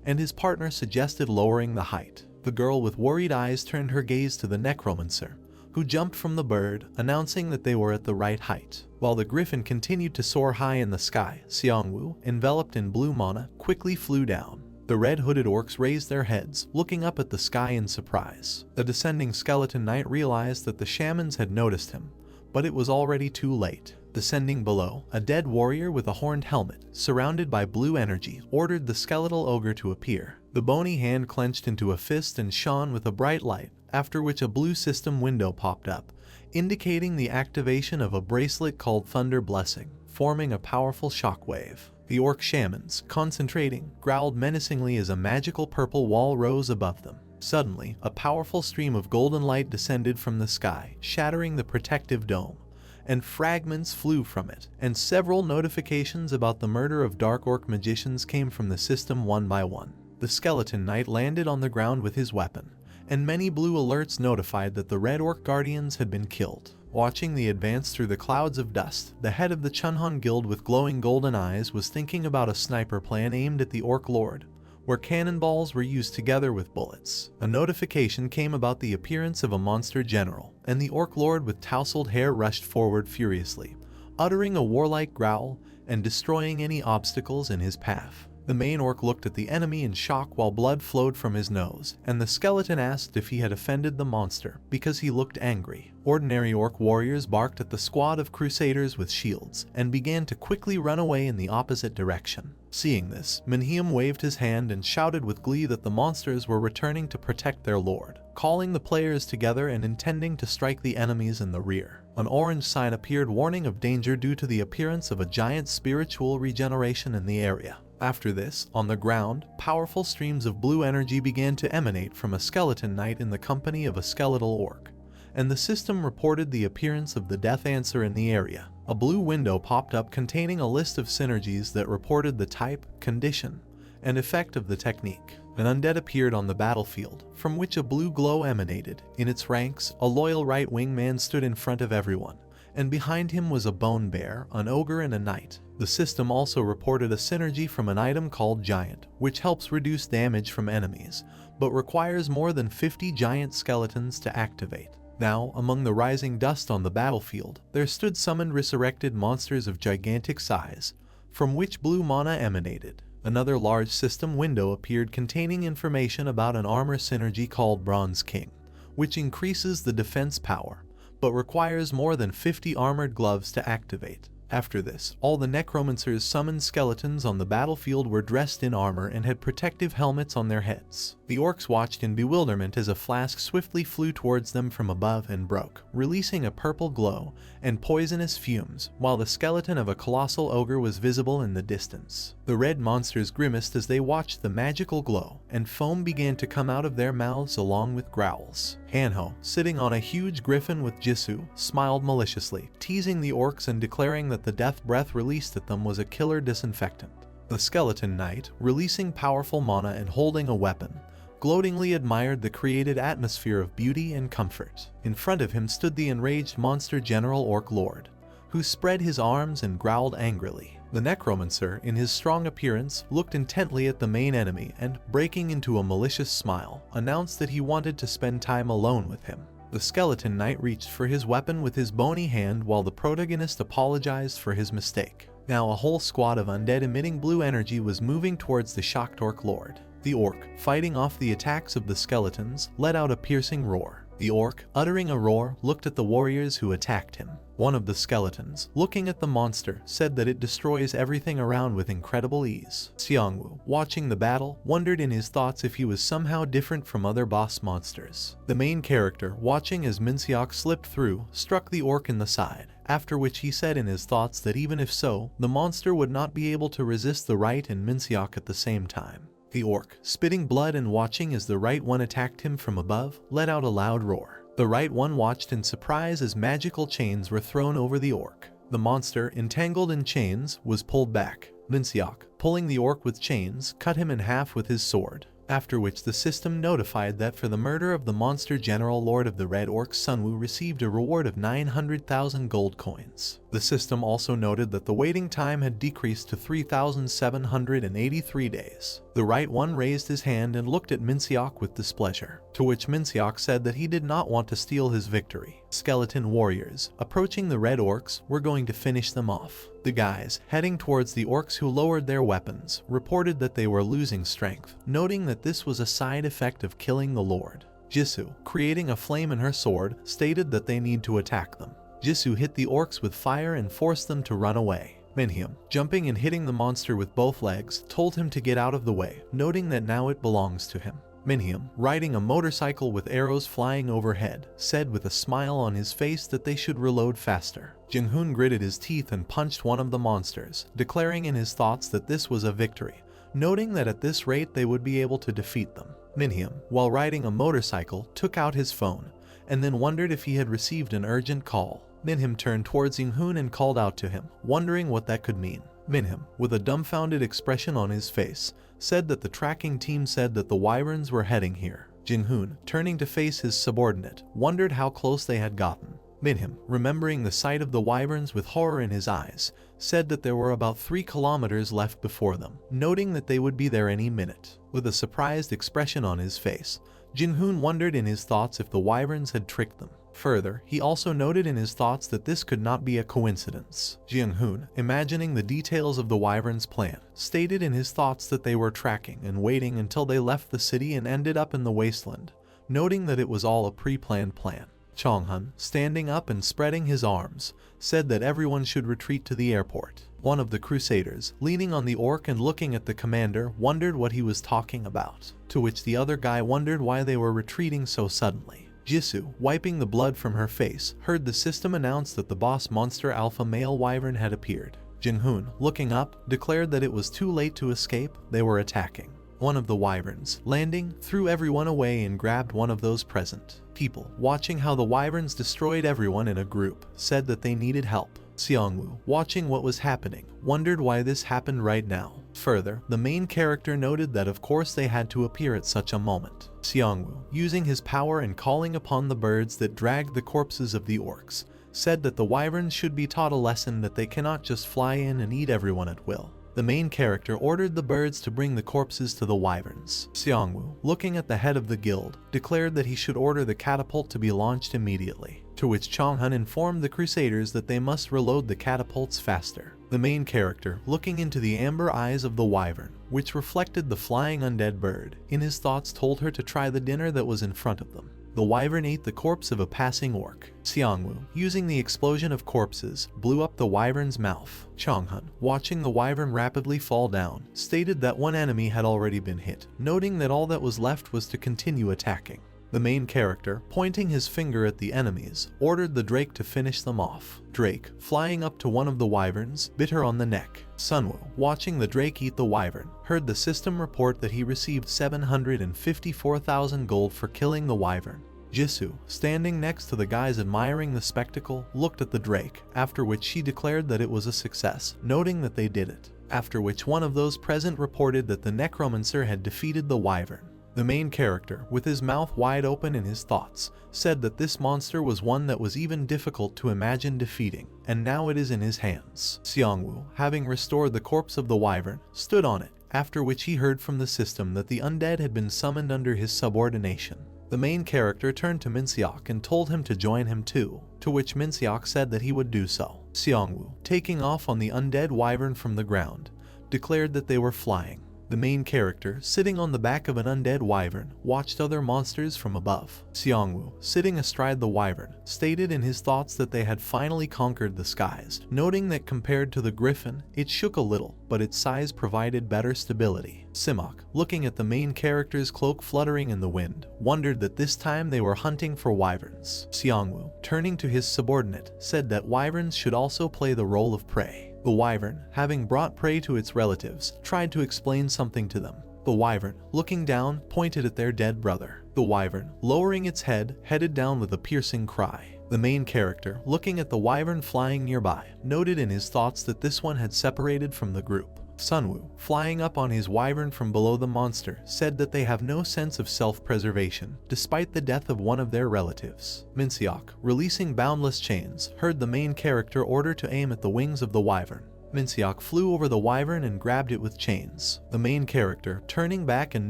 and his partner suggested lowering the height. The girl with worried eyes turned her gaze to the Necromancer, who jumped from the bird, announcing that they were at the right height. While the griffin continued to soar high in the sky, Seongwoo, enveloped in blue mana, quickly flew down. The red-hooded orcs raised their heads, looking up at the sky in surprise. The descending skeleton knight realized that the shamans had noticed him, but it was already too late. Descending below, a dead warrior with a horned helmet, surrounded by blue energy, ordered the skeletal ogre to appear. The bony hand clenched into a fist and shone with a bright light, after which a blue system window popped up, indicating the activation of a bracelet called Thunder Blessing, forming a powerful shockwave. The orc shamans, concentrating, growled menacingly as a magical purple wall rose above them. Suddenly, a powerful stream of golden light descended from the sky, shattering the protective dome, and fragments flew from it, and several notifications about the murder of dark orc magicians came from the system one by one. The skeleton knight landed on the ground with his weapon, and many blue alerts notified that the red orc guardians had been killed. Watching the advance through the clouds of dust, the head of the Chunhan guild with glowing golden eyes was thinking about a sniper plan aimed at the orc lord, where cannonballs were used together with bullets. A notification came about the appearance of a monster general, and the orc lord with tousled hair rushed forward furiously, uttering a warlike growl and destroying any obstacles in his path. The main orc looked at the enemy in shock while blood flowed from his nose, and the skeleton asked if he had offended the monster, because he looked angry. Ordinary orc warriors barked at the squad of crusaders with shields, and began to quickly run away in the opposite direction. Seeing this, Minhwa waved his hand and shouted with glee that the monsters were returning to protect their lord, calling the players together and intending to strike the enemies in the rear. An orange sign appeared warning of danger due to the appearance of a giant spiritual regeneration in the area. After this, on the ground, powerful streams of blue energy began to emanate from a skeleton knight in the company of a skeletal orc, and the system reported the appearance of the death answer in the area. A blue window popped up containing a list of synergies that reported the type, condition, and effect of the technique. An undead appeared on the battlefield, from which a blue glow emanated. In its ranks, a loyal right-wing man stood in front of everyone, and behind him was a bone bear, an ogre, and a knight. The system also reported a synergy from an item called Giant, which helps reduce damage from enemies, but requires more than 50 giant skeletons to activate. Now, among the rising dust on the battlefield, there stood summoned resurrected monsters of gigantic size, from which blue mana emanated. Another large system window appeared containing information about an armor synergy called Bronze King, which increases the defense power, but requires more than 50 armored gloves to activate. After this, all the Necromancer's summoned skeletons on the battlefield were dressed in armor and had protective helmets on their heads. The orcs watched in bewilderment as a flask swiftly flew towards them from above and broke, releasing a purple glow and poisonous fumes, while the skeleton of a colossal ogre was visible in the distance. The red monsters grimaced as they watched the magical glow, and foam began to come out of their mouths along with growls. Hanho, sitting on a huge griffin with Jisoo, smiled maliciously, teasing the orcs and declaring that the death breath released at them was a killer disinfectant. The skeleton knight, releasing powerful mana and holding a weapon, gloatingly admired the created atmosphere of beauty and comfort. In front of him stood the enraged monster general orc lord, who spread his arms and growled angrily. The Necromancer, in his strong appearance, looked intently at the main enemy and, breaking into a malicious smile, announced that he wanted to spend time alone with him. The skeleton knight reached for his weapon with his bony hand while the protagonist apologized for his mistake. Now a whole squad of undead emitting blue energy was moving towards the shocked orc lord. The orc, fighting off the attacks of the skeletons, let out a piercing roar. The orc, uttering a roar, looked at the warriors who attacked him. One of the skeletons, looking at the monster, said that it destroys everything around with incredible ease. Xiangwu, watching the battle, wondered in his thoughts if he was somehow different from other boss monsters. The main character, watching as Minseok slipped through, struck the orc in the side, after which he said in his thoughts that even if so, the monster would not be able to resist the right and Minseok at the same time. The orc, spitting blood and watching as the right one attacked him from above, let out a loud roar. The right one watched in surprise as magical chains were thrown over the orc. The monster, entangled in chains, was pulled back. Minseok, pulling the orc with chains, cut him in half with his sword. After which the system notified that for the murder of the monster general lord of the Red Orcs, Sunwoo received a reward of 900,000 gold coins. The system also noted that the waiting time had decreased to 3,783 days. The right one raised his hand and looked at Minseok with displeasure, to which Minseok said that he did not want to steal his victory. Skeleton warriors, approaching the Red Orcs, were going to finish them off. The guys, heading towards the orcs who lowered their weapons, reported that they were losing strength, noting that this was a side effect of killing the lord. Jisoo, creating a flame in her sword, stated that they need to attack them. Jisoo hit the orcs with fire and forced them to run away. Minhyum, jumping and hitting the monster with both legs, told him to get out of the way, noting that now it belongs to him. Minhyum, riding a motorcycle with arrows flying overhead, said with a smile on his face that they should reload faster. Jinghoon gritted his teeth and punched one of the monsters, declaring in his thoughts that this was a victory, noting that at this rate they would be able to defeat them. Minhyum, while riding a motorcycle, took out his phone, and then wondered if he had received an urgent call. Minhyum turned towards Jinghoon and called out to him, wondering what that could mean. Minhyum, with a dumbfounded expression on his face, said that the tracking team said that the wyverns were heading here. Jinghoon, turning to face his subordinate, wondered how close they had gotten. Minhyum, remembering the sight of the wyverns with horror in his eyes, said that there were about 3 kilometers left before them, noting that they would be there any minute. With a surprised expression on his face, Jinghoon wondered in his thoughts if the wyverns had tricked them. Further, he also noted in his thoughts that this could not be a coincidence. Jinghoon, imagining the details of the wyverns' plan, stated in his thoughts that they were tracking and waiting until they left the city and ended up in the wasteland, noting that it was all a pre-planned plan. Chonghun, standing up and spreading his arms, said that everyone should retreat to the airport. One of the crusaders, leaning on the orc and looking at the commander, wondered what he was talking about, to which the other guy wondered why they were retreating so suddenly. Jisoo, wiping the blood from her face, heard the system announce that the boss monster alpha male wyvern had appeared. Jinghoon, looking up, declared that it was too late to escape, they were attacking. One of the wyverns, landing, threw everyone away and grabbed one of those present. People, watching how the wyverns destroyed everyone in a group, said that they needed help. Xiangwu, watching what was happening, wondered why this happened right now. Further, the main character noted that of course they had to appear at such a moment. Xiangwu, using his power and calling upon the birds that dragged the corpses of the orcs, said that the wyverns should be taught a lesson that they cannot just fly in and eat everyone at will. The main character ordered the birds to bring the corpses to the wyverns. Xiangwu, looking at the head of the guild, declared that he should order the catapult to be launched immediately, to which Chonghun informed the crusaders that they must reload the catapults faster. The main character, looking into the amber eyes of the wyvern, which reflected the flying undead bird, in his thoughts told her to try the dinner that was in front of them. The wyvern ate the corpse of a passing orc. Xiangwu, using the explosion of corpses, blew up the wyvern's mouth. Chonghun, watching the wyvern rapidly fall down, stated that one enemy had already been hit, noting that all that was left was to continue attacking. The main character, pointing his finger at the enemies, ordered the drake to finish them off. Drake, flying up to one of the wyverns, bit her on the neck. Sunwoo, watching the drake eat the wyvern, heard the system report that he received 754,000 gold for killing the wyvern. Jisoo, standing next to the guys admiring the spectacle, looked at the drake, after which she declared that it was a success, noting that they did it. After which one of those present reported that the Necromancer had defeated the wyvern. The main character, with his mouth wide open in his thoughts, said that this monster was one that was even difficult to imagine defeating, and now it is in his hands. Xiangwu, having restored the corpse of the wyvern, stood on it, after which he heard from the system that the undead had been summoned under his subordination. The main character turned to Minseok and told him to join him too, to which Minseok said that he would do so. Seongwoo, taking off on the undead wyvern from the ground, declared that they were flying. The main character, sitting on the back of an undead wyvern, watched other monsters from above. Seongwoo, sitting astride the wyvern, stated in his thoughts that they had finally conquered the skies, noting that compared to the griffin, it shook a little, but its size provided better stability. Simok, looking at the main character's cloak fluttering in the wind, wondered that this time they were hunting for wyverns. Seongwoo, turning to his subordinate, said that wyverns should also play the role of prey. The wyvern, having brought prey to its relatives, tried to explain something to them. The wyvern, looking down, pointed at their dead brother. The wyvern, lowering its head, headed down with a piercing cry. The main character, looking at the wyvern flying nearby, noted in his thoughts that this one had separated from the group. Sunwoo, flying up on his wyvern from below the monster, said that they have no sense of self-preservation, despite the death of one of their relatives. Minseok, releasing boundless chains, heard the main character order to aim at the wings of the wyvern. Minseok flew over the wyvern and grabbed it with chains. The main character, turning back and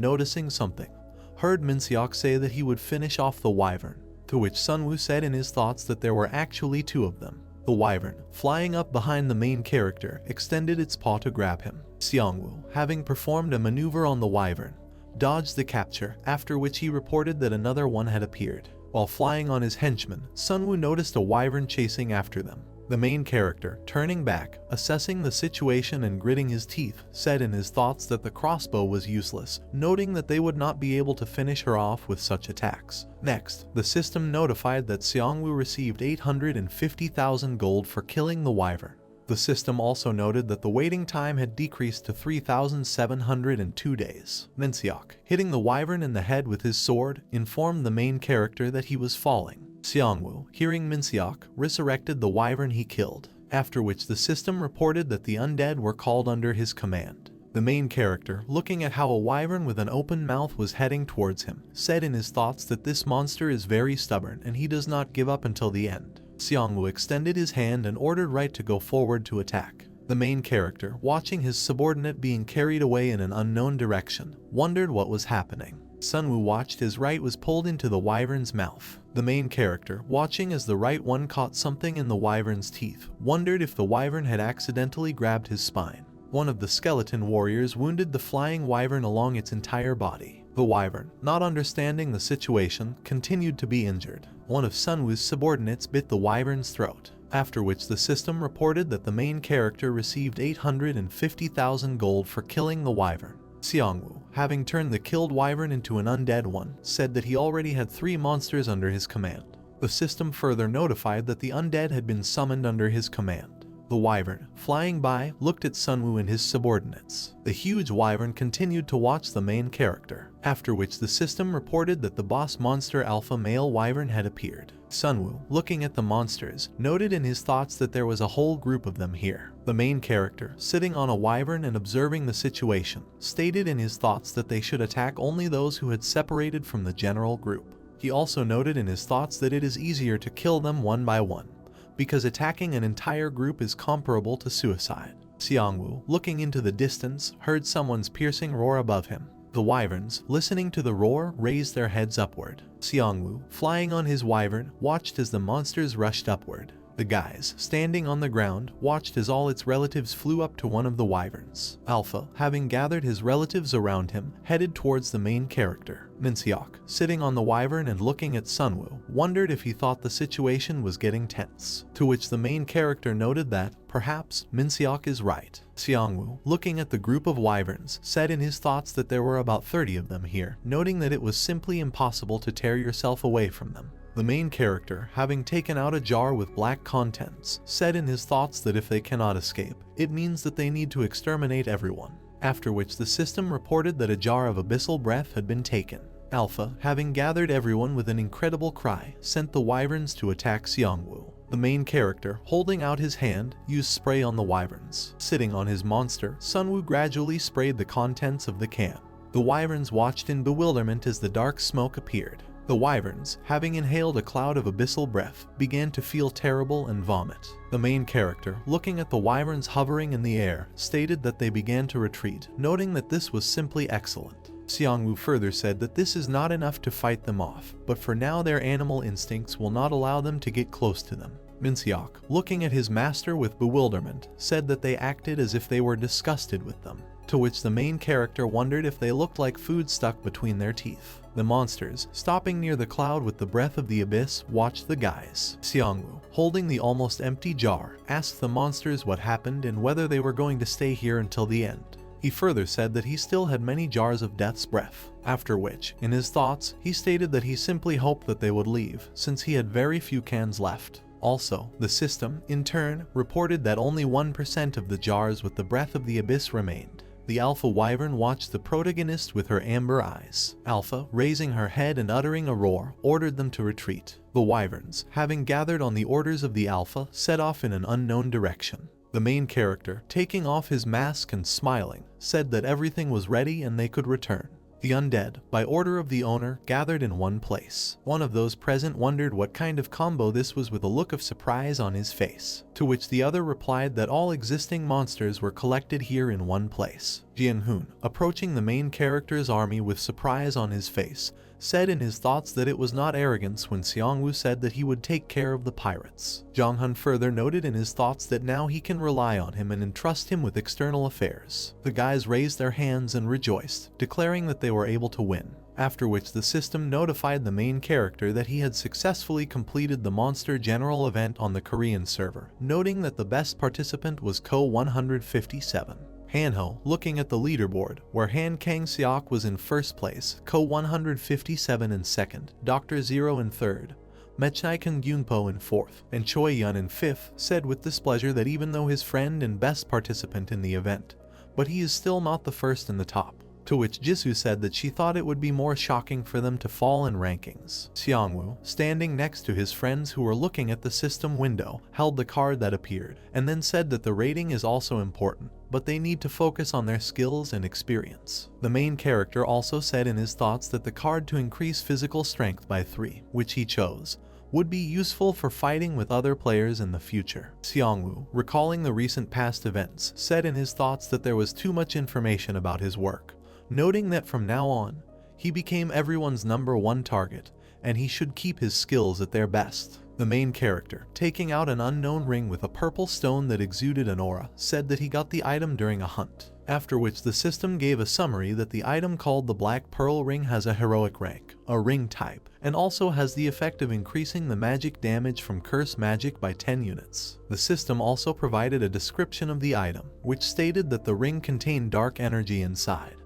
noticing something, heard Minseok say that he would finish off the wyvern, to which Sunwoo said in his thoughts that there were actually two of them. The wyvern, flying up behind the main character, extended its paw to grab him. Seongwoo, having performed a maneuver on the wyvern, dodged the capture, after which he reported that another one had appeared. While flying on his henchman, Sunwoo noticed a wyvern chasing after them. The main character, turning back, assessing the situation and gritting his teeth, said in his thoughts that the crossbow was useless, noting that they would not be able to finish her off with such attacks. Next, the system notified that Seongwoo received 850,000 gold for killing the wyvern. The system also noted that the waiting time had decreased to 3,702 days. Minseok, hitting the wyvern in the head with his sword, informed the main character that he was falling. Seongwoo, hearing Minseok, resurrected the wyvern he killed, after which the system reported that the undead were called under his command. The main character, looking at how a wyvern with an open mouth was heading towards him, said in his thoughts that this monster is very stubborn and he does not give up until the end. Seongwoo extended his hand and ordered Right to go forward to attack. The main character, watching his subordinate being carried away in an unknown direction, wondered what was happening. Sunwoo watched as Right was pulled into the wyvern's mouth. The main character, watching as the right one caught something in the wyvern's teeth, wondered if the wyvern had accidentally grabbed his spine. One of the skeleton warriors wounded the flying wyvern along its entire body. The wyvern, not understanding the situation, continued to be injured. One of Sunwoo's subordinates bit the wyvern's throat, after which the system reported that the main character received 850,000 gold for killing the wyvern. Seongwoo, having turned the killed wyvern into an undead one, said that he already had 3 monsters under his command. The system further notified that the undead had been summoned under his command. The wyvern, flying by, looked at Sunwoo and his subordinates. The huge wyvern continued to watch the main character, after which the system reported that the boss monster alpha male wyvern had appeared. Sunwoo, looking at the monsters, noted in his thoughts that there was a whole group of them here. The main character, sitting on a wyvern and observing the situation, stated in his thoughts that they should attack only those who had separated from the general group. He also noted in his thoughts that it is easier to kill them one by one, because attacking an entire group is comparable to suicide. Seongwoo, looking into the distance, heard someone's piercing roar above him. The wyverns, listening to the roar, raised their heads upward. Seongwoo, flying on his wyvern, watched as the monsters rushed upward. The guys, standing on the ground, watched as all its relatives flew up to one of the wyverns. Alpha, having gathered his relatives around him, headed towards the main character. Minseok, sitting on the wyvern and looking at Sunwoo, wondered if he thought the situation was getting tense, to which the main character noted that, perhaps, Minseok is right. Seongwoo, looking at the group of wyverns, said in his thoughts that there were about 30 of them here, noting that it was simply impossible to tear yourself away from them. The main character, having taken out a jar with black contents, said in his thoughts that if they cannot escape, it means that they need to exterminate everyone, after which the system reported that a jar of abyssal breath had been taken. Alpha, having gathered everyone with an incredible cry, sent the wyverns to attack Seongwoo. The main character, holding out his hand, used spray on the wyverns. Sitting on his monster, Sunwoo gradually sprayed the contents of the can. The wyverns watched in bewilderment as the dark smoke appeared. The wyverns, having inhaled a cloud of abyssal breath, began to feel terrible and vomit. The main character, looking at the wyverns hovering in the air, stated that they began to retreat, noting that this was simply excellent. Xiangwu further said that this is not enough to fight them off, but for now their animal instincts will not allow them to get close to them. Minok, looking at his master with bewilderment, said that they acted as if they were disgusted with them, to which the main character wondered if they looked like food stuck between their teeth. The monsters, stopping near the cloud with the breath of the abyss, watched the guys. Xiangwu, holding the almost empty jar, asked the monsters what happened and whether they were going to stay here until the end. He further said that he still had many jars of death's breath, after which, in his thoughts, he stated that he simply hoped that they would leave, since he had very few cans left. Also, the system, in turn, reported that only 1% of the jars with the breath of the abyss remained. The alpha wyvern watched the protagonist with her amber eyes. Alpha, raising her head and uttering a roar, ordered them to retreat. The wyverns, having gathered on the orders of the alpha, set off in an unknown direction. The main character, taking off his mask and smiling, said that everything was ready and they could return. The undead, by order of the owner, gathered in one place. One of those present wondered what kind of combo this was with a look of surprise on his face, to which the other replied that all existing monsters were collected here in one place. Jianhun, approaching the main character's army with surprise on his face, said in his thoughts that it was not arrogance when Xiangwu said that he would take care of the pirates. Zhonghun further noted in his thoughts that now he can rely on him and entrust him with external affairs. The guys raised their hands and rejoiced, declaring that they were able to win. After which the system notified the main character that he had successfully completed the Monster General event on the Korean server, noting that the best participant was Ko 157. Hanho, looking at the leaderboard, where Han Kang-seok was in first place, Ko 157 in second, Dr. Zero in third, Mechai Kang-gyungpo in fourth, and Choi Yun in fifth, said with displeasure that even though his friend and best participant in the event, but he is still not the first in the top. To which Jisoo said that she thought it would be more shocking for them to fall in rankings. Xiangwu, standing next to his friends who were looking at the system window, held the card that appeared, and then said that the rating is also important, but they need to focus on their skills and experience. The main character also said in his thoughts that the card to increase physical strength by 3, which he chose, would be useful for fighting with other players in the future. Xiangwu, recalling the recent past events, said in his thoughts that there was too much information about his work, noting that from now on, he became everyone's #1 target, and he should keep his skills at their best. The main character, taking out an unknown ring with a purple stone that exuded an aura, said that he got the item during a hunt, after which the system gave a summary that the item called the Black Pearl Ring has a heroic rank, a ring type, and also has the effect of increasing the magic damage from curse magic by 10 units. The system also provided a description of the item, which stated that the ring contained dark energy inside,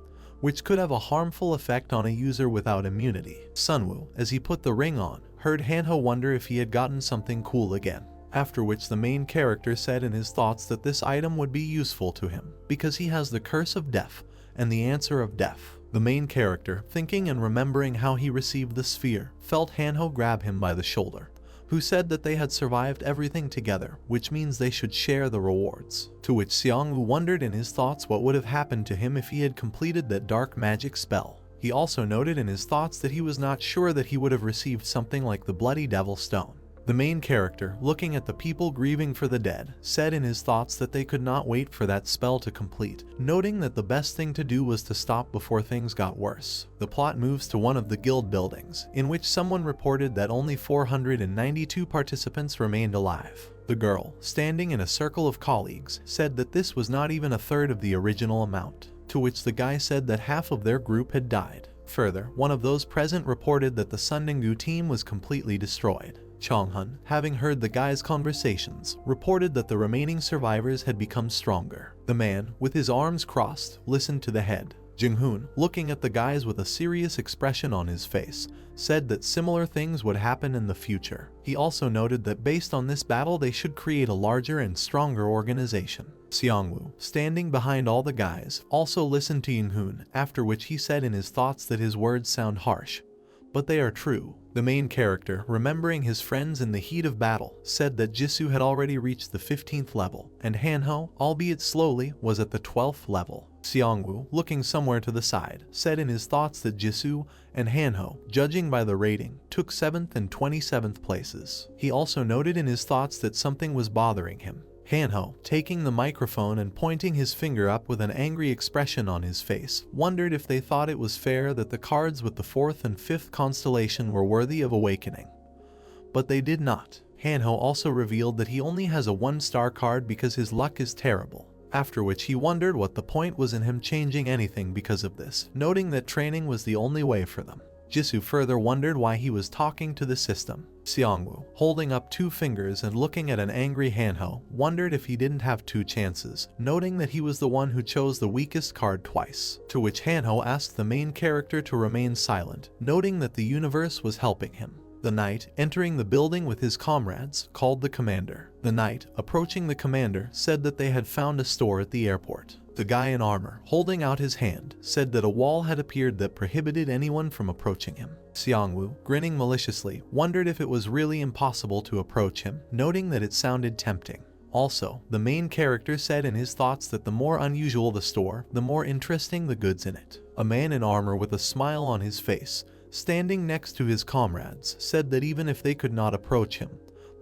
which could have a harmful effect on a user without immunity. Sunwoo, as he put the ring on, heard Hanho wonder if he had gotten something cool again, after which the main character said in his thoughts that this item would be useful to him, because he has the curse of death and the answer of death. The main character, thinking and remembering how he received the sphere, felt Hanho grab him by the shoulder, who said that they had survived everything together, which means they should share the rewards. To which Xiangwu wondered in his thoughts what would have happened to him if he had completed that dark magic spell. He also noted in his thoughts that he was not sure that he would have received something like the Bloody Devil Stone. The main character, looking at the people grieving for the dead, said in his thoughts that they could not wait for that spell to complete, noting that the best thing to do was to stop before things got worse. The plot moves to one of the guild buildings, in which someone reported that only 492 participants remained alive. The girl, standing in a circle of colleagues, said that this was not even a third of the original amount, to which the guy said that half of their group had died. Further, one of those present reported that the Sundingu team was completely destroyed. Chonghun, having heard the guy's conversations, reported that the remaining survivors had become stronger. The man, with his arms crossed, listened to the head. Jinghoon, looking at the guys with a serious expression on his face, said that similar things would happen in the future. He also noted that based on this battle they should create a larger and stronger organization. Xiangwu, standing behind all the guys, also listened to Jinghoon, after which he said in his thoughts that his words sound harsh, but they are true. The main character, remembering his friends in the heat of battle, said that Jisoo had already reached the 15th level, and Hanho, albeit slowly, was at the 12th level. Xiangwu, looking somewhere to the side, said in his thoughts that Jisoo and Hanho, judging by the rating, took 7th and 27th places. He also noted in his thoughts that something was bothering him. Hanho, taking the microphone and pointing his finger up with an angry expression on his face, wondered if they thought it was fair that the cards with the 4th and 5th constellation were worthy of awakening. But they did not. Hanho also revealed that he only has a 1-star card because his luck is terrible, after which he wondered what the point was in him changing anything because of this, noting that training was the only way for them. Jisoo further wondered why he was talking to the system. Seongwoo, holding up 2 fingers and looking at an angry Hanho, wondered if he didn't have 2 chances, noting that he was the one who chose the weakest card twice, to which Hanho asked the main character to remain silent, noting that the universe was helping him. The knight, entering the building with his comrades, called the commander. The knight, approaching the commander, said that they had found a store at the airport. The guy in armor, holding out his hand, said that a wall had appeared that prohibited anyone from approaching him. Seongwoo, grinning maliciously, wondered if it was really impossible to approach him, noting that it sounded tempting. Also, the main character said in his thoughts that the more unusual the store, the more interesting the goods in it. A man in armor with a smile on his face, standing next to his comrades, said that even if they could not approach him,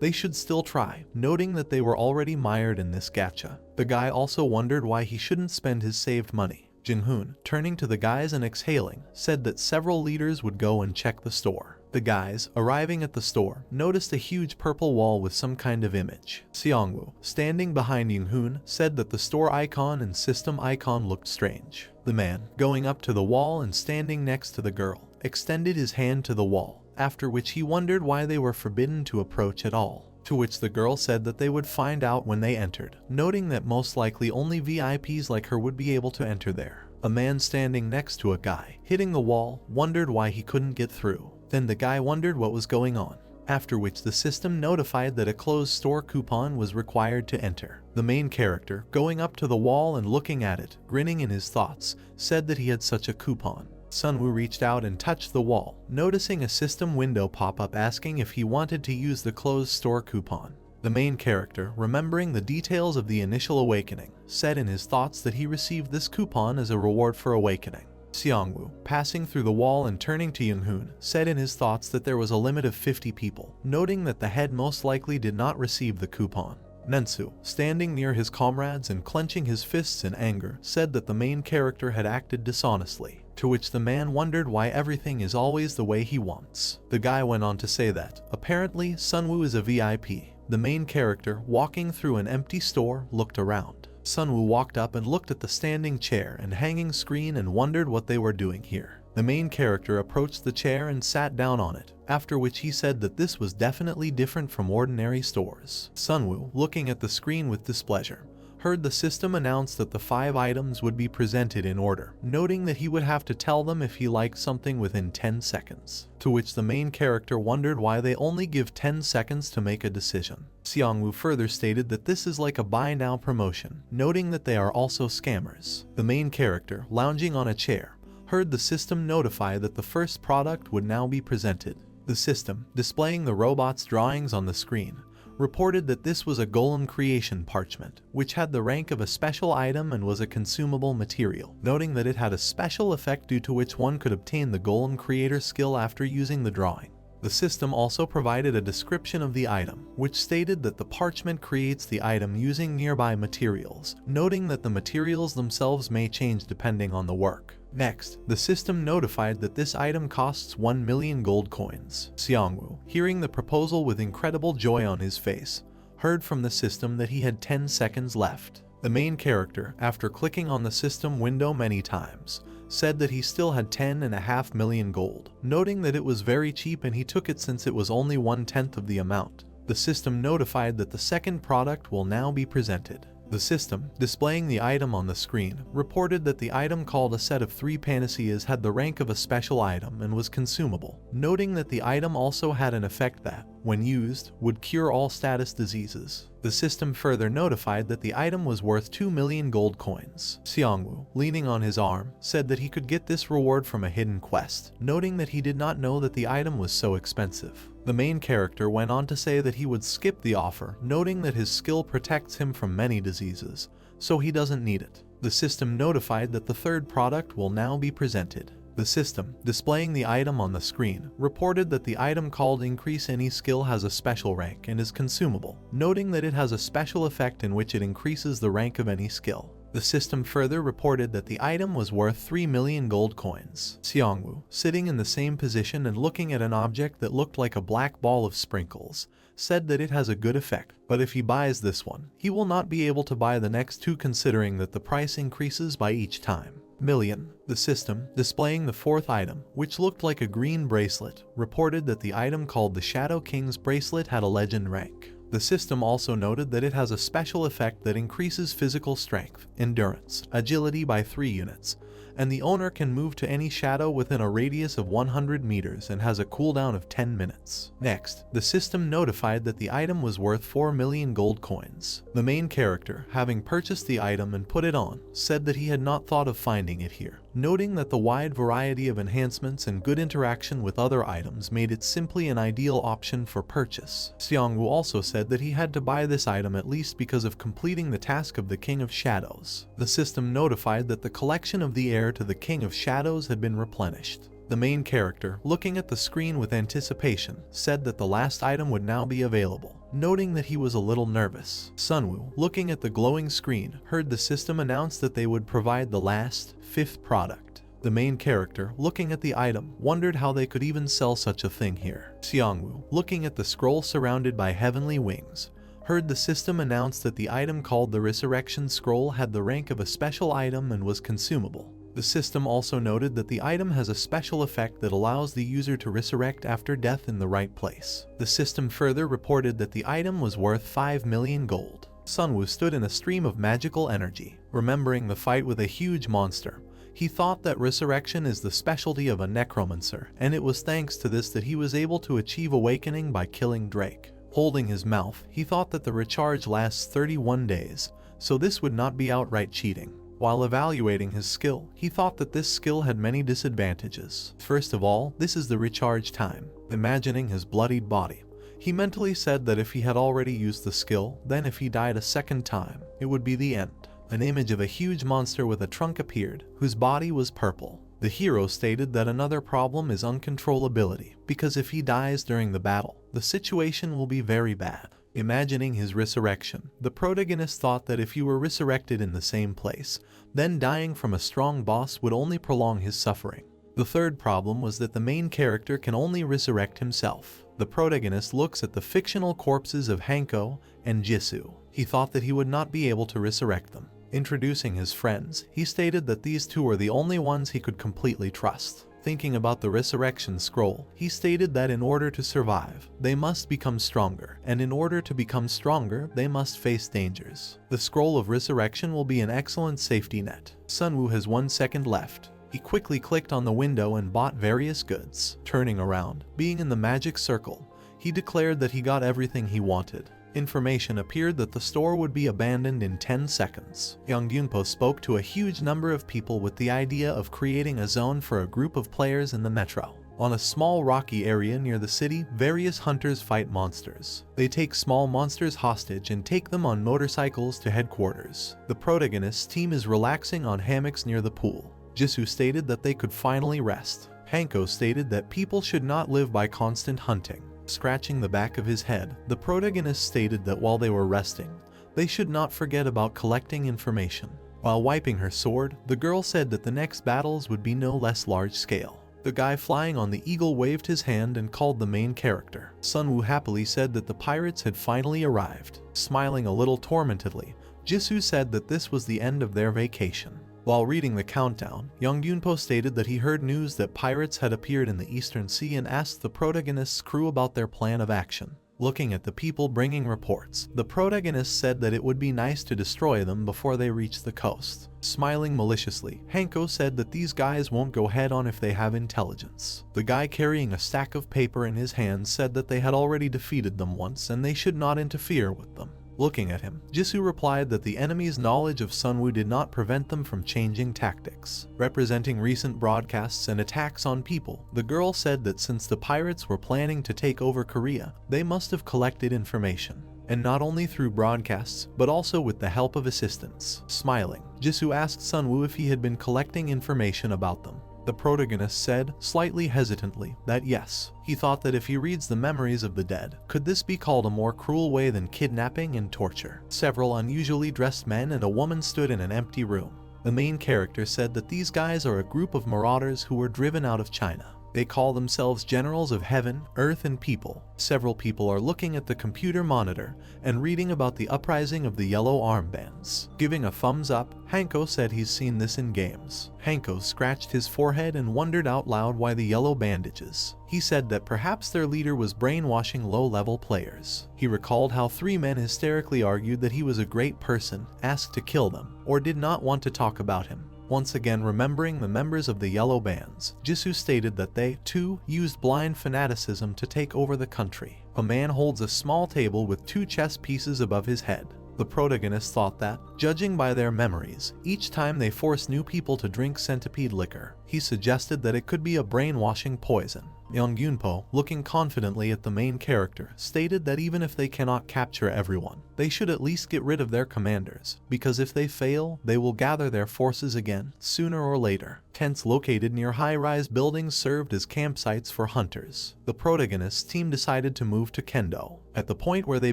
they should still try, noting that they were already mired in this gacha. The guy also wondered why he shouldn't spend his saved money. Jin-hoon, turning to the guys and exhaling, said that several leaders would go and check the store. The guys, arriving at the store, noticed a huge purple wall with some kind of image. Seongwoo, standing behind Jin-hoon, said that the store icon and system icon looked strange. The man, going up to the wall and standing next to the girl, extended his hand to the wall, after which he wondered why they were forbidden to approach at all, to which the girl said that they would find out when they entered, noting that most likely only VIPs like her would be able to enter there. A man standing next to a guy, hitting the wall, wondered why he couldn't get through. Then the guy wondered what was going on, after which the system notified that a closed store coupon was required to enter. The main character, going up to the wall and looking at it, grinning in his thoughts, said that he had such a coupon. Sunwoo reached out and touched the wall, noticing a system window pop up asking if he wanted to use the closed store coupon. The main character, remembering the details of the initial awakening, said in his thoughts that he received this coupon as a reward for awakening. Seongwoo, passing through the wall and turning to Jin-hoon, said in his thoughts that there was a limit of 50 people, noting that the head most likely did not receive the coupon. Nensu, standing near his comrades and clenching his fists in anger, said that the main character had acted dishonestly, to which the man wondered why everything is always the way he wants. The guy went on to say that, apparently, Sunwoo is a VIP. The main character, walking through an empty store, looked around. Sunwoo walked up and looked at the standing chair and hanging screen and wondered what they were doing here. The main character approached the chair and sat down on it, after which he said that this was definitely different from ordinary stores. Sunwoo, looking at the screen with displeasure, heard the system announce that the 5 items would be presented in order, noting that he would have to tell them if he liked something within 10 seconds, to which the main character wondered why they only give 10 seconds to make a decision. Seongwoo further stated that this is like a buy now promotion, noting that they are also scammers. The main character, lounging on a chair, heard the system notify that the first product would now be presented. The system, displaying the robot's drawings on the screen, reported that this was a golem creation parchment, which had the rank of a special item and was a consumable material, noting that it had a special effect due to which one could obtain the golem creator skill after using the drawing. The system also provided a description of the item, which stated that the parchment creates the item using nearby materials, noting that the materials themselves may change depending on the work. Next, the system notified that this item costs 1 million gold coins. Seongwoo, hearing the proposal with incredible joy on his face, heard from the system that he had 10 seconds left. The main character, after clicking on the system window many times, said that he still had 10.5 million gold, noting that it was very cheap and he took it since it was only 1/10 of the amount. The system notified that the second product will now be presented. The system, displaying the item on the screen, reported that the item called a set of 3 panaceas had the rank of a special item and was consumable, noting that the item also had an effect that, when used, would cure all status diseases. The system further notified that the item was worth 2 million gold coins. Seongwoo, leaning on his arm, said that he could get this reward from a hidden quest, noting that he did not know that the item was so expensive. The main character went on to say that he would skip the offer, noting that his skill protects him from many diseases, so he doesn't need it. The system notified that the third product will now be presented. The system, displaying the item on the screen, reported that the item called Increase Any Skill has a special rank and is consumable, noting that it has a special effect in which it increases the rank of any skill. The system further reported that the item was worth 3 million gold coins. Xiangwu, sitting in the same position and looking at an object that looked like a black ball of sprinkles, said that it has a good effect, but if he buys this one, he will not be able to buy the next two considering that the price increases by each time. Million. The system, displaying the fourth item, which looked like a green bracelet, reported that the item called the Shadow King's bracelet had a legend rank. The system also noted that it has a special effect that increases physical strength, endurance, agility by 3 units, and the owner can move to any shadow within a radius of 100 meters and has a cooldown of 10 minutes. Next, the system notified that the item was worth 4 million gold coins. The main character, having purchased the item and put it on, said that he had not thought of finding it here, noting that the wide variety of enhancements and good interaction with other items made it simply an ideal option for purchase. Xiangwu also said that he had to buy this item at least because of completing the task of the King of Shadows. The system notified that the collection of the heir to the King of Shadows had been replenished. The main character, looking at the screen with anticipation, said that the last item would now be available, noting that he was a little nervous. Sunwoo, looking at the glowing screen, heard the system announce that they would provide the last, 5th product. The main character, looking at the item, wondered how they could even sell such a thing here. Xiangwu, looking at the scroll surrounded by heavenly wings, heard the system announce that the item called the Resurrection Scroll had the rank of a special item and was consumable. The system also noted that the item has a special effect that allows the user to resurrect after death in the right place. The system further reported that the item was worth 5 million gold. Sunwoo stood in a stream of magical energy. Remembering the fight with a huge monster, he thought that resurrection is the specialty of a necromancer, and it was thanks to this that he was able to achieve awakening by killing Drake. Holding his mouth, he thought that the recharge lasts 31 days, so this would not be outright cheating. While evaluating his skill, he thought that this skill had many disadvantages. First of all, this is the recharge time. Imagining his bloodied body, he mentally said that if he had already used the skill, then if he died a second time, it would be the end. An image of a huge monster with a trunk appeared, whose body was purple. The hero stated that another problem is uncontrollability, because if he dies during the battle, the situation will be very bad. Imagining his resurrection, the protagonist thought that if you were resurrected in the same place, then dying from a strong boss would only prolong his suffering. The third problem was that the main character can only resurrect himself. The protagonist looks at the fictional corpses of Hanho and Jisoo. He thought that he would not be able to resurrect them. Introducing his friends, he stated that these two were the only ones he could completely trust. Thinking about the resurrection scroll, he stated that in order to survive, they must become stronger, and in order to become stronger, they must face dangers. The scroll of resurrection will be an excellent safety net. Sunwoo has 1 second left. He quickly clicked on the window and bought various goods. Turning around, being in the magic circle, he declared that he got everything he wanted. Information appeared that the store would be abandoned in 10 seconds. Young Yunpo spoke to a huge number of people with the idea of creating a zone for a group of players in the metro. On a small rocky area near the city, various hunters fight monsters. They take small monsters hostage and take them on motorcycles to headquarters. The protagonist's team is relaxing on hammocks near the pool. Jisoo stated that they could finally rest. Hanho stated that people should not live by constant hunting. Scratching the back of his head, the protagonist stated that while they were resting, they should not forget about collecting information. While wiping her sword, the girl said that the next battles would be no less large scale. The guy flying on the eagle waved his hand and called the main character. Sunwoo happily said that the pirates had finally arrived. Smiling a little tormentedly, Jisoo said that this was the end of their vacation. While reading the countdown, Young Yunpo stated that he heard news that pirates had appeared in the Eastern Sea and asked the protagonist's crew about their plan of action. Looking at the people bringing reports, the protagonist said that it would be nice to destroy them before they reach the coast. Smiling maliciously, Hanho said that these guys won't go head-on if they have intelligence. The guy carrying a stack of paper in his hand said that they had already defeated them once and they should not interfere with them. Looking at him, Jisoo replied that the enemy's knowledge of Sunwoo did not prevent them from changing tactics. Representing recent broadcasts and attacks on people, the girl said that since the pirates were planning to take over Korea, they must have collected information. And not only through broadcasts, but also with the help of assistants. Smiling, Jisoo asked Sunwoo if he had been collecting information about them. The protagonist said, slightly hesitantly, that yes, he thought that if he reads the memories of the dead, could this be called a more cruel way than kidnapping and torture? Several unusually dressed men and a woman stood in an empty room. The main character said that these guys are a group of marauders who were driven out of China. They call themselves generals of heaven, earth, and people. Several people are looking at the computer monitor and reading about the uprising of the yellow armbands. Giving a thumbs up, Hanho said he's seen this in games. Hanho scratched his forehead and wondered out loud why the yellow bandages. He said that perhaps their leader was brainwashing low-level players. He recalled how 3 men hysterically argued that he was a great person, asked to kill them, or did not want to talk about him. Once again remembering the members of the Yellow Bands, Jisoo stated that they, too, used blind fanaticism to take over the country. A man holds a small table with 2 chess pieces above his head. The protagonist thought that, judging by their memories, each time they force new people to drink centipede liquor, he suggested that it could be a brainwashing poison. Yongyunpo, looking confidently at the main character, stated that even if they cannot capture everyone, they should at least get rid of their commanders, because if they fail, they will gather their forces again, sooner or later. Tents located near high-rise buildings served as campsites for hunters. The protagonist's team decided to move to Kendo. At the point where they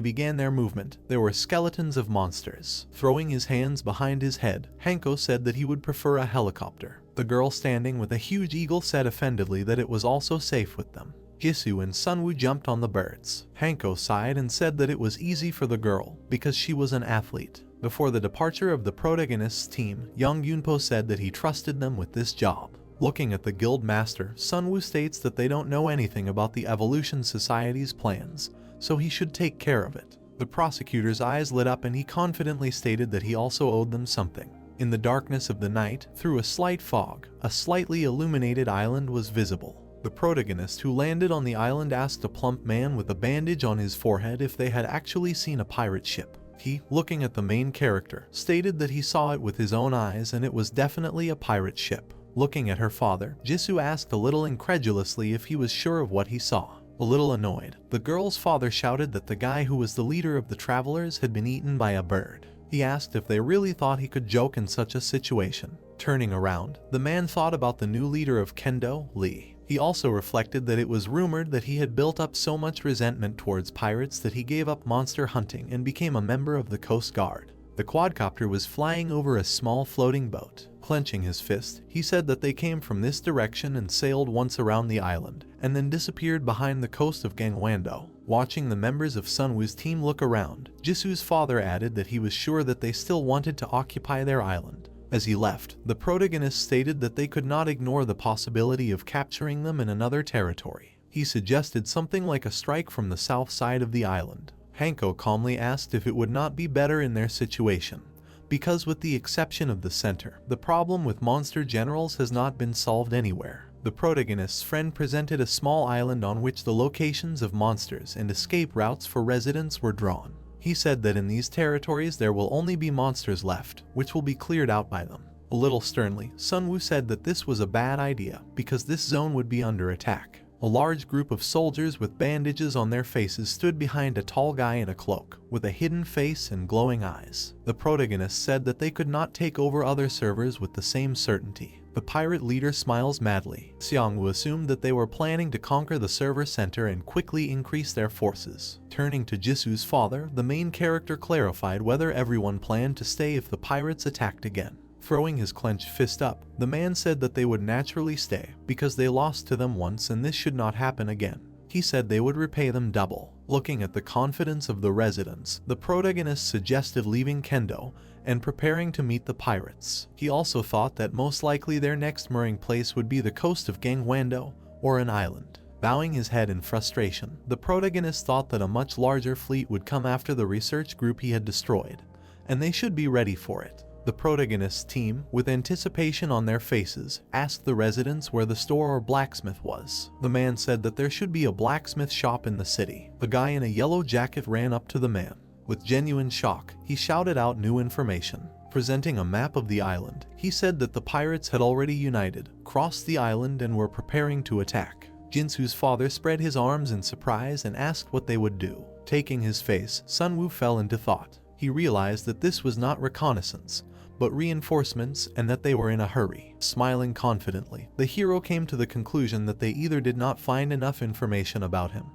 began their movement, there were skeletons of monsters. Throwing his hands behind his head, Hanho said that he would prefer a helicopter. The girl standing with a huge eagle said offendedly that it was also safe with them. Jisoo and Sunwoo jumped on the birds. Hanho sighed and said that it was easy for the girl, because she was an athlete. Before the departure of the protagonist's team, Yongyunpo said that he trusted them with this job. Looking at the guild master, Sunwoo states that they don't know anything about the Evolution Society's plans, so he should take care of it. The prosecutor's eyes lit up and he confidently stated that he also owed them something. In the darkness of the night, through a slight fog, a slightly illuminated island was visible. The protagonist who landed on the island asked a plump man with a bandage on his forehead if they had actually seen a pirate ship. He, looking at the main character, stated that he saw it with his own eyes and it was definitely a pirate ship. Looking at her father, Jisoo asked a little incredulously if he was sure of what he saw. A little annoyed, the girl's father shouted that the guy who was the leader of the travelers had been eaten by a bird. He asked if they really thought he could joke in such a situation. Turning around, the man thought about the new leader of Kendo, Lee. He also reflected that it was rumored that he had built up so much resentment towards pirates that he gave up monster hunting and became a member of the Coast Guard. The quadcopter was flying over a small floating boat. Clenching his fist, he said that they came from this direction and sailed once around the island, and then disappeared behind the coast of Gangwon-do. Watching the members of Sunwoo's team look around, Jisoo's father added that he was sure that they still wanted to occupy their island. As he left, the protagonist stated that they could not ignore the possibility of capturing them in another territory. He suggested something like a strike from the south side of the island. Hanho calmly asked if it would not be better in their situation, because with the exception of the center, the problem with monster generals has not been solved anywhere. The protagonist's friend presented a small island on which the locations of monsters and escape routes for residents were drawn. He said that in these territories there will only be monsters left, which will be cleared out by them. A little sternly, Sunwoo said that this was a bad idea because this zone would be under attack. A large group of soldiers with bandages on their faces stood behind a tall guy in a cloak, with a hidden face and glowing eyes. The protagonist said that they could not take over other servers with the same certainty. The pirate leader smiles madly. Seongwoo assumed that they were planning to conquer the server center and quickly increase their forces. Turning to Jisoo's father, the main character clarified whether everyone planned to stay if the pirates attacked again. Throwing his clenched fist up, the man said that they would naturally stay because they lost to them once and this should not happen again. He said they would repay them double. Looking at the confidence of the residents, the protagonist suggested leaving Kendo and preparing to meet the pirates. He also thought that most likely their next mooring place would be the coast of Gangwon-do or an island. Bowing his head in frustration, the protagonist thought that a much larger fleet would come after the research group he had destroyed, and they should be ready for it. The protagonist's team, with anticipation on their faces, asked the residents where the store or blacksmith was. The man said that there should be a blacksmith shop in the city. The guy in a yellow jacket ran up to the man. With genuine shock, he shouted out new information. Presenting a map of the island, he said that the pirates had already united, crossed the island, and were preparing to attack. Jinsu's father spread his arms in surprise and asked what they would do. Taking his face, Sunwoo fell into thought. He realized that this was not reconnaissance, but reinforcements and that they were in a hurry. Smiling confidently, the hero came to the conclusion that they either did not find enough information about him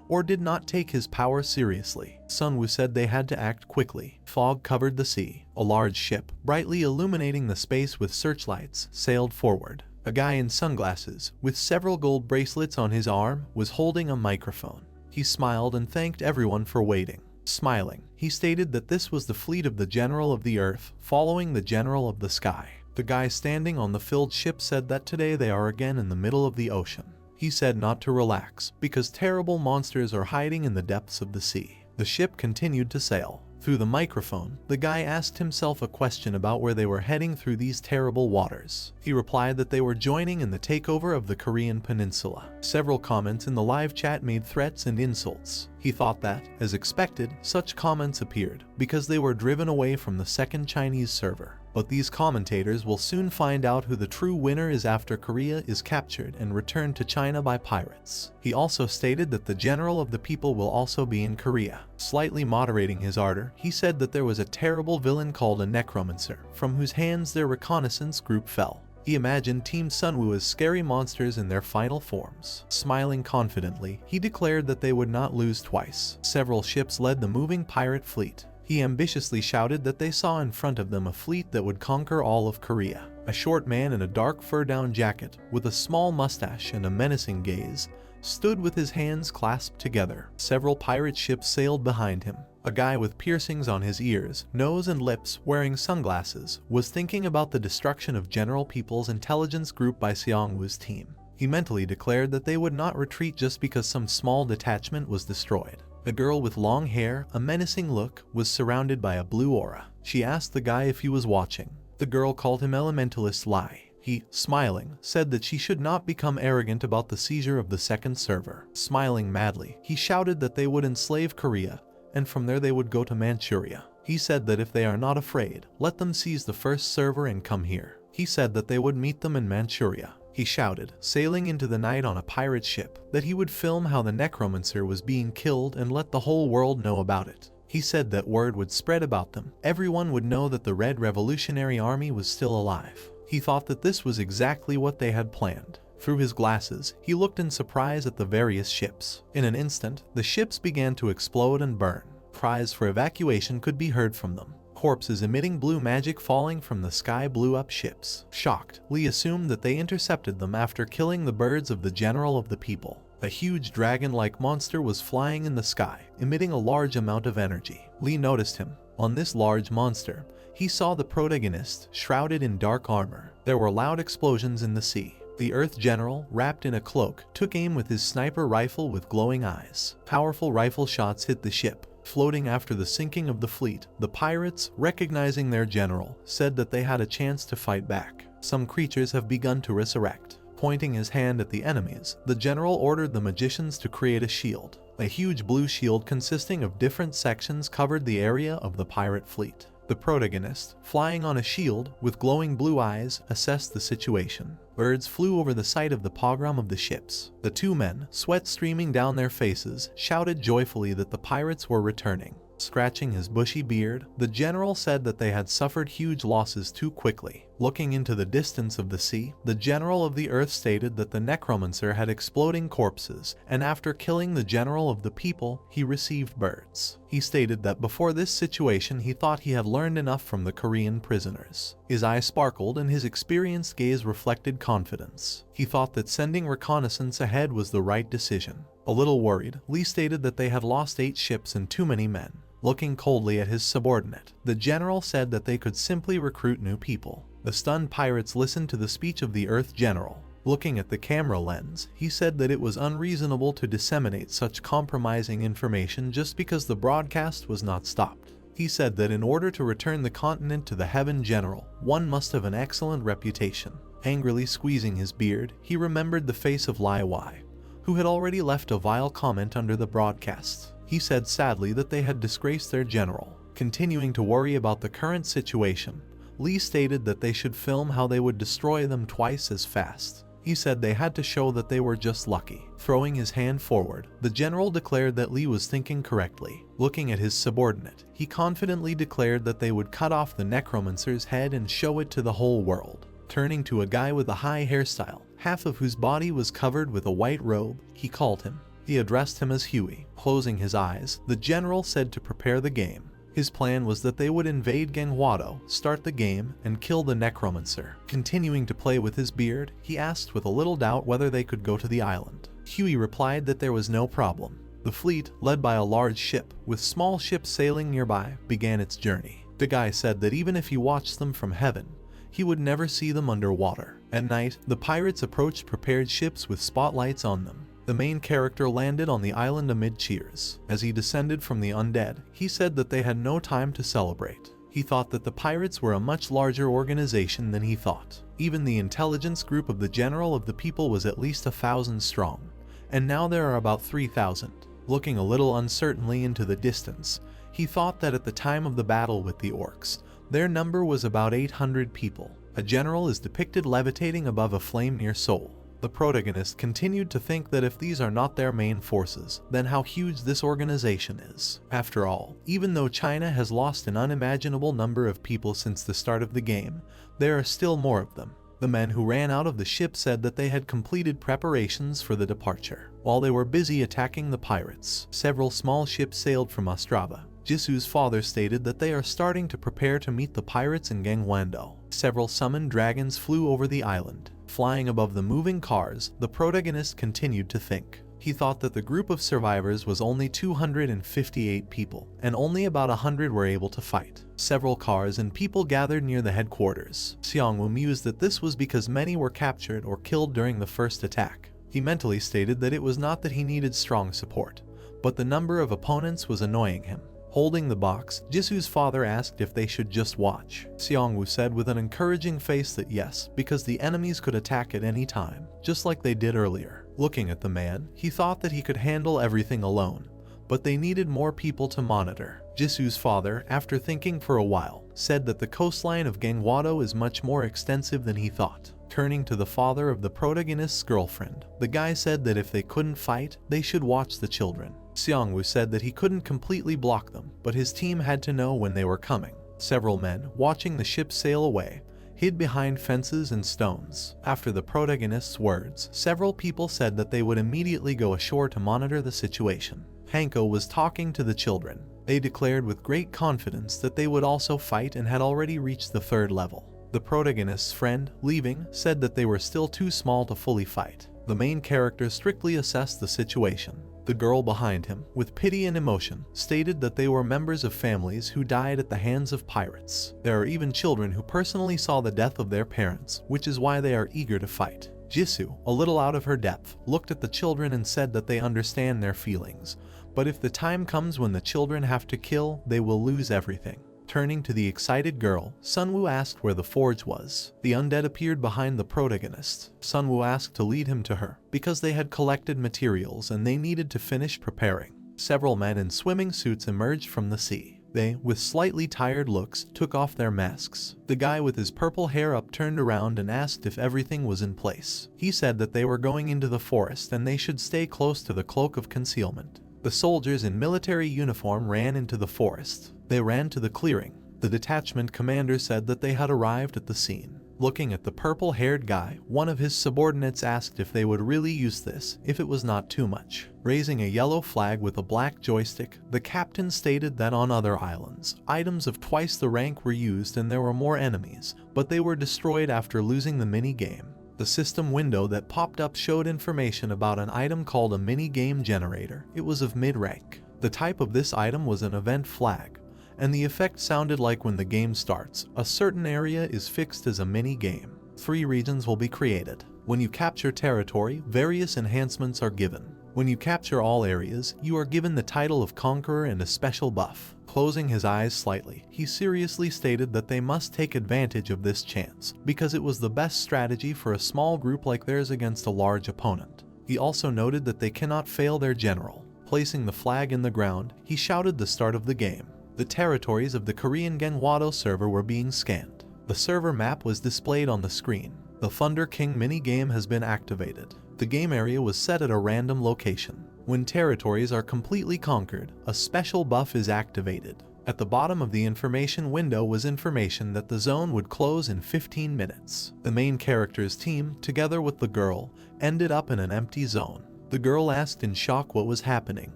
or did not take his power seriously. Sunwoo said they had to act quickly. Fog covered the sea. A large ship, brightly illuminating the space with searchlights, sailed forward. A guy in sunglasses, with several gold bracelets on his arm, was holding a microphone. He smiled and thanked everyone for waiting. Smiling, he stated that this was the fleet of the General of the Earth, following the General of the Sky. The guy standing on the filled ship said that today they are again in the middle of the ocean. He said not to relax, because terrible monsters are hiding in the depths of the sea. The ship continued to sail. Through the microphone, the guy asked himself a question about where they were heading through these terrible waters. He replied that they were joining in the takeover of the Korean peninsula. Several comments in the live chat made threats and insults. He thought that, as expected, such comments appeared because they were driven away from the second Chinese server. But these commentators will soon find out who the true winner is after Korea is captured and returned to China by pirates. He also stated that the General of the People will also be in Korea. Slightly moderating his ardor, he said that there was a terrible villain called a Necromancer, from whose hands their reconnaissance group fell. He imagined Team Sunwoo as scary monsters in their final forms. Smiling confidently, he declared that they would not lose twice. Several ships led the moving pirate fleet. He ambitiously shouted that they saw in front of them a fleet that would conquer all of Korea. A short man in a dark fur-down jacket, with a small mustache and a menacing gaze, stood with his hands clasped together. Several pirate ships sailed behind him. A guy with piercings on his ears, nose and lips, wearing sunglasses, was thinking about the destruction of General People's intelligence group by Seongwoo's team. He mentally declared that they would not retreat just because some small detachment was destroyed. A girl with long hair, a menacing look, was surrounded by a blue aura. She asked the guy if he was watching. The girl called him Elementalist Lai. He, smiling, said that she should not become arrogant about the seizure of the second server. Smiling madly, he shouted that they would enslave Korea, and from there they would go to Manchuria. He said that if they are not afraid, let them seize the first server and come here. He said that they would meet them in Manchuria. He shouted, sailing into the night on a pirate ship, that he would film how the Necromancer was being killed and let the whole world know about it. He said that word would spread about them. Everyone would know that the Red Revolutionary Army was still alive. He thought that this was exactly what they had planned. Through his glasses, he looked in surprise at the various ships. In an instant, the ships began to explode and burn. Cries for evacuation could be heard from them. Corpses emitting blue magic falling from the sky blew up ships. Shocked, Lee assumed that they intercepted them after killing the birds of the General of the People. A huge dragon-like monster was flying in the sky, emitting a large amount of energy. Lee noticed him. On this large monster, he saw the protagonist, shrouded in dark armor. There were loud explosions in the sea. The Earth General, wrapped in a cloak, took aim with his sniper rifle with glowing eyes. Powerful rifle shots hit the ship. Floating after the sinking of the fleet, the pirates, recognizing their general, said that they had a chance to fight back. Some creatures have begun to resurrect. Pointing his hand at the enemies, the general ordered the magicians to create a shield. A huge blue shield consisting of different sections covered the area of the pirate fleet. The protagonist, flying on a shield with glowing blue eyes, assessed the situation. Birds flew over the site of the pogrom of the ships. The two men, sweat streaming down their faces, shouted joyfully that the pirates were returning. Scratching his bushy beard, the general said that they had suffered huge losses too quickly. Looking into the distance of the sea, the General of the Earth stated that the Necromancer had exploding corpses, and after killing the General of the People, he received birds. He stated that before this situation he thought he had learned enough from the Korean prisoners. His eyes sparkled and his experienced gaze reflected confidence. He thought that sending reconnaissance ahead was the right decision. A little worried, Lee stated that they had lost 8 ships and too many men. Looking coldly at his subordinate, the general said that they could simply recruit new people. The stunned pirates listened to the speech of the Earth General. Looking at the camera lens, he said that it was unreasonable to disseminate such compromising information just because the broadcast was not stopped. He said that in order to return the continent to the Heaven General, one must have an excellent reputation. Angrily squeezing his beard, he remembered the face of Lai Wai, who had already left a vile comment under the broadcast. He said sadly that they had disgraced their general. Continuing to worry about the current situation, Lee stated that they should film how they would destroy them twice as fast. He said they had to show that they were just lucky. Throwing his hand forward, the general declared that Li was thinking correctly. Looking at his subordinate, he confidently declared that they would cut off the Necromancer's head and show it to the whole world. Turning to a guy with a high hairstyle, half of whose body was covered with a white robe, he called him. He addressed him as Huey. Closing his eyes, the general said to prepare the game. His plan was that they would invade Gangwado, start the game, and kill the Necromancer. Continuing to play with his beard, he asked with a little doubt whether they could go to the island. Huey replied that there was no problem. The fleet, led by a large ship, with small ships sailing nearby, began its journey. The guy said that even if he watched them from heaven, he would never see them underwater. At night, the pirates approached prepared ships with spotlights on them. The main character landed on the island amid cheers. As he descended from the undead, he said that they had no time to celebrate. He thought that the pirates were a much larger organization than he thought. Even the intelligence group of the general of the people was at least 1,000 strong, and now there are about 3,000. Looking a little uncertainly into the distance, he thought that at the time of the battle with the orcs, their number was about 800 people. A general is depicted levitating above a flame near Seoul. The protagonist continued to think that if these are not their main forces, then how huge this organization is. After all, even though China has lost an unimaginable number of people since the start of the game, there are still more of them. The men who ran out of the ship said that they had completed preparations for the departure. While they were busy attacking the pirates, several small ships sailed from Ostrava. Jisu's father stated that they are starting to prepare to meet the pirates in Gangwando. Several summoned dragons flew over the island. Flying above the moving cars, the protagonist continued to think. He thought that the group of survivors was only 258 people, and only about 100 were able to fight. Several cars and people gathered near the headquarters. Seongwoo mused that this was because many were captured or killed during the first attack. He mentally stated that it was not that he needed strong support, but the number of opponents was annoying him. Holding the box, Jisu's father asked if they should just watch. Seongwoo said with an encouraging face that yes, because the enemies could attack at any time, just like they did earlier. Looking at the man, he thought that he could handle everything alone, but they needed more people to monitor. Jisu's father, after thinking for a while, said that the coastline of Gangwado is much more extensive than he thought. Turning to the father of the protagonist's girlfriend, the guy said that if they couldn't fight, they should watch the children. Seongwoo said that he couldn't completely block them, but his team had to know when they were coming. Several men, watching the ship sail away, hid behind fences and stones. After the protagonist's words, several people said that they would immediately go ashore to monitor the situation. Hanho was talking to the children. They declared with great confidence that they would also fight and had already reached the 3rd level. The protagonist's friend, leaving, said that they were still too small to fully fight. The main character strictly assessed the situation. The girl behind him, with pity and emotion, stated that they were members of families who died at the hands of pirates. There are even children who personally saw the death of their parents, which is why they are eager to fight. Jisu, a little out of her depth, looked at the children and said that they understand their feelings, but if the time comes when the children have to kill, they will lose everything. Turning to the excited girl, Sunwoo asked where the forge was. The undead appeared behind the protagonist. Sunwoo asked to lead him to her, because they had collected materials and they needed to finish preparing. Several men in swimming suits emerged from the sea. They, with slightly tired looks, took off their masks. The guy with his purple hair up turned around and asked if everything was in place. He said that they were going into the forest and they should stay close to the cloak of concealment. The soldiers in military uniform ran into the forest. They ran to the clearing. The detachment commander said that they had arrived at the scene. Looking at the purple-haired guy, one of his subordinates asked if they would really use this, if it was not too much. Raising a yellow flag with a black joystick, the captain stated that on other islands, items of twice the rank were used and there were more enemies, but they were destroyed after losing the mini-game. The system window that popped up showed information about an item called a mini-game generator. It was of mid-rank. The type of this item was an event flag, and the effect sounded like when the game starts, a certain area is fixed as a mini-game. 3 regions will be created. When you capture territory, various enhancements are given. When you capture all areas, you are given the title of Conqueror and a special buff. Closing his eyes slightly, he seriously stated that they must take advantage of this chance, because it was the best strategy for a small group like theirs against a large opponent. He also noted that they cannot fail their general. Placing the flag in the ground, he shouted the start of the game. The territories of the Korean Gangwado server were being scanned. The server map was displayed on the screen. The Thunder King minigame has been activated. The game area was set at a random location. When territories are completely conquered, a special buff is activated. At the bottom of the information window was information that the zone would close in 15 minutes. The main character's team, together with the girl, ended up in an empty zone. The girl asked in shock what was happening.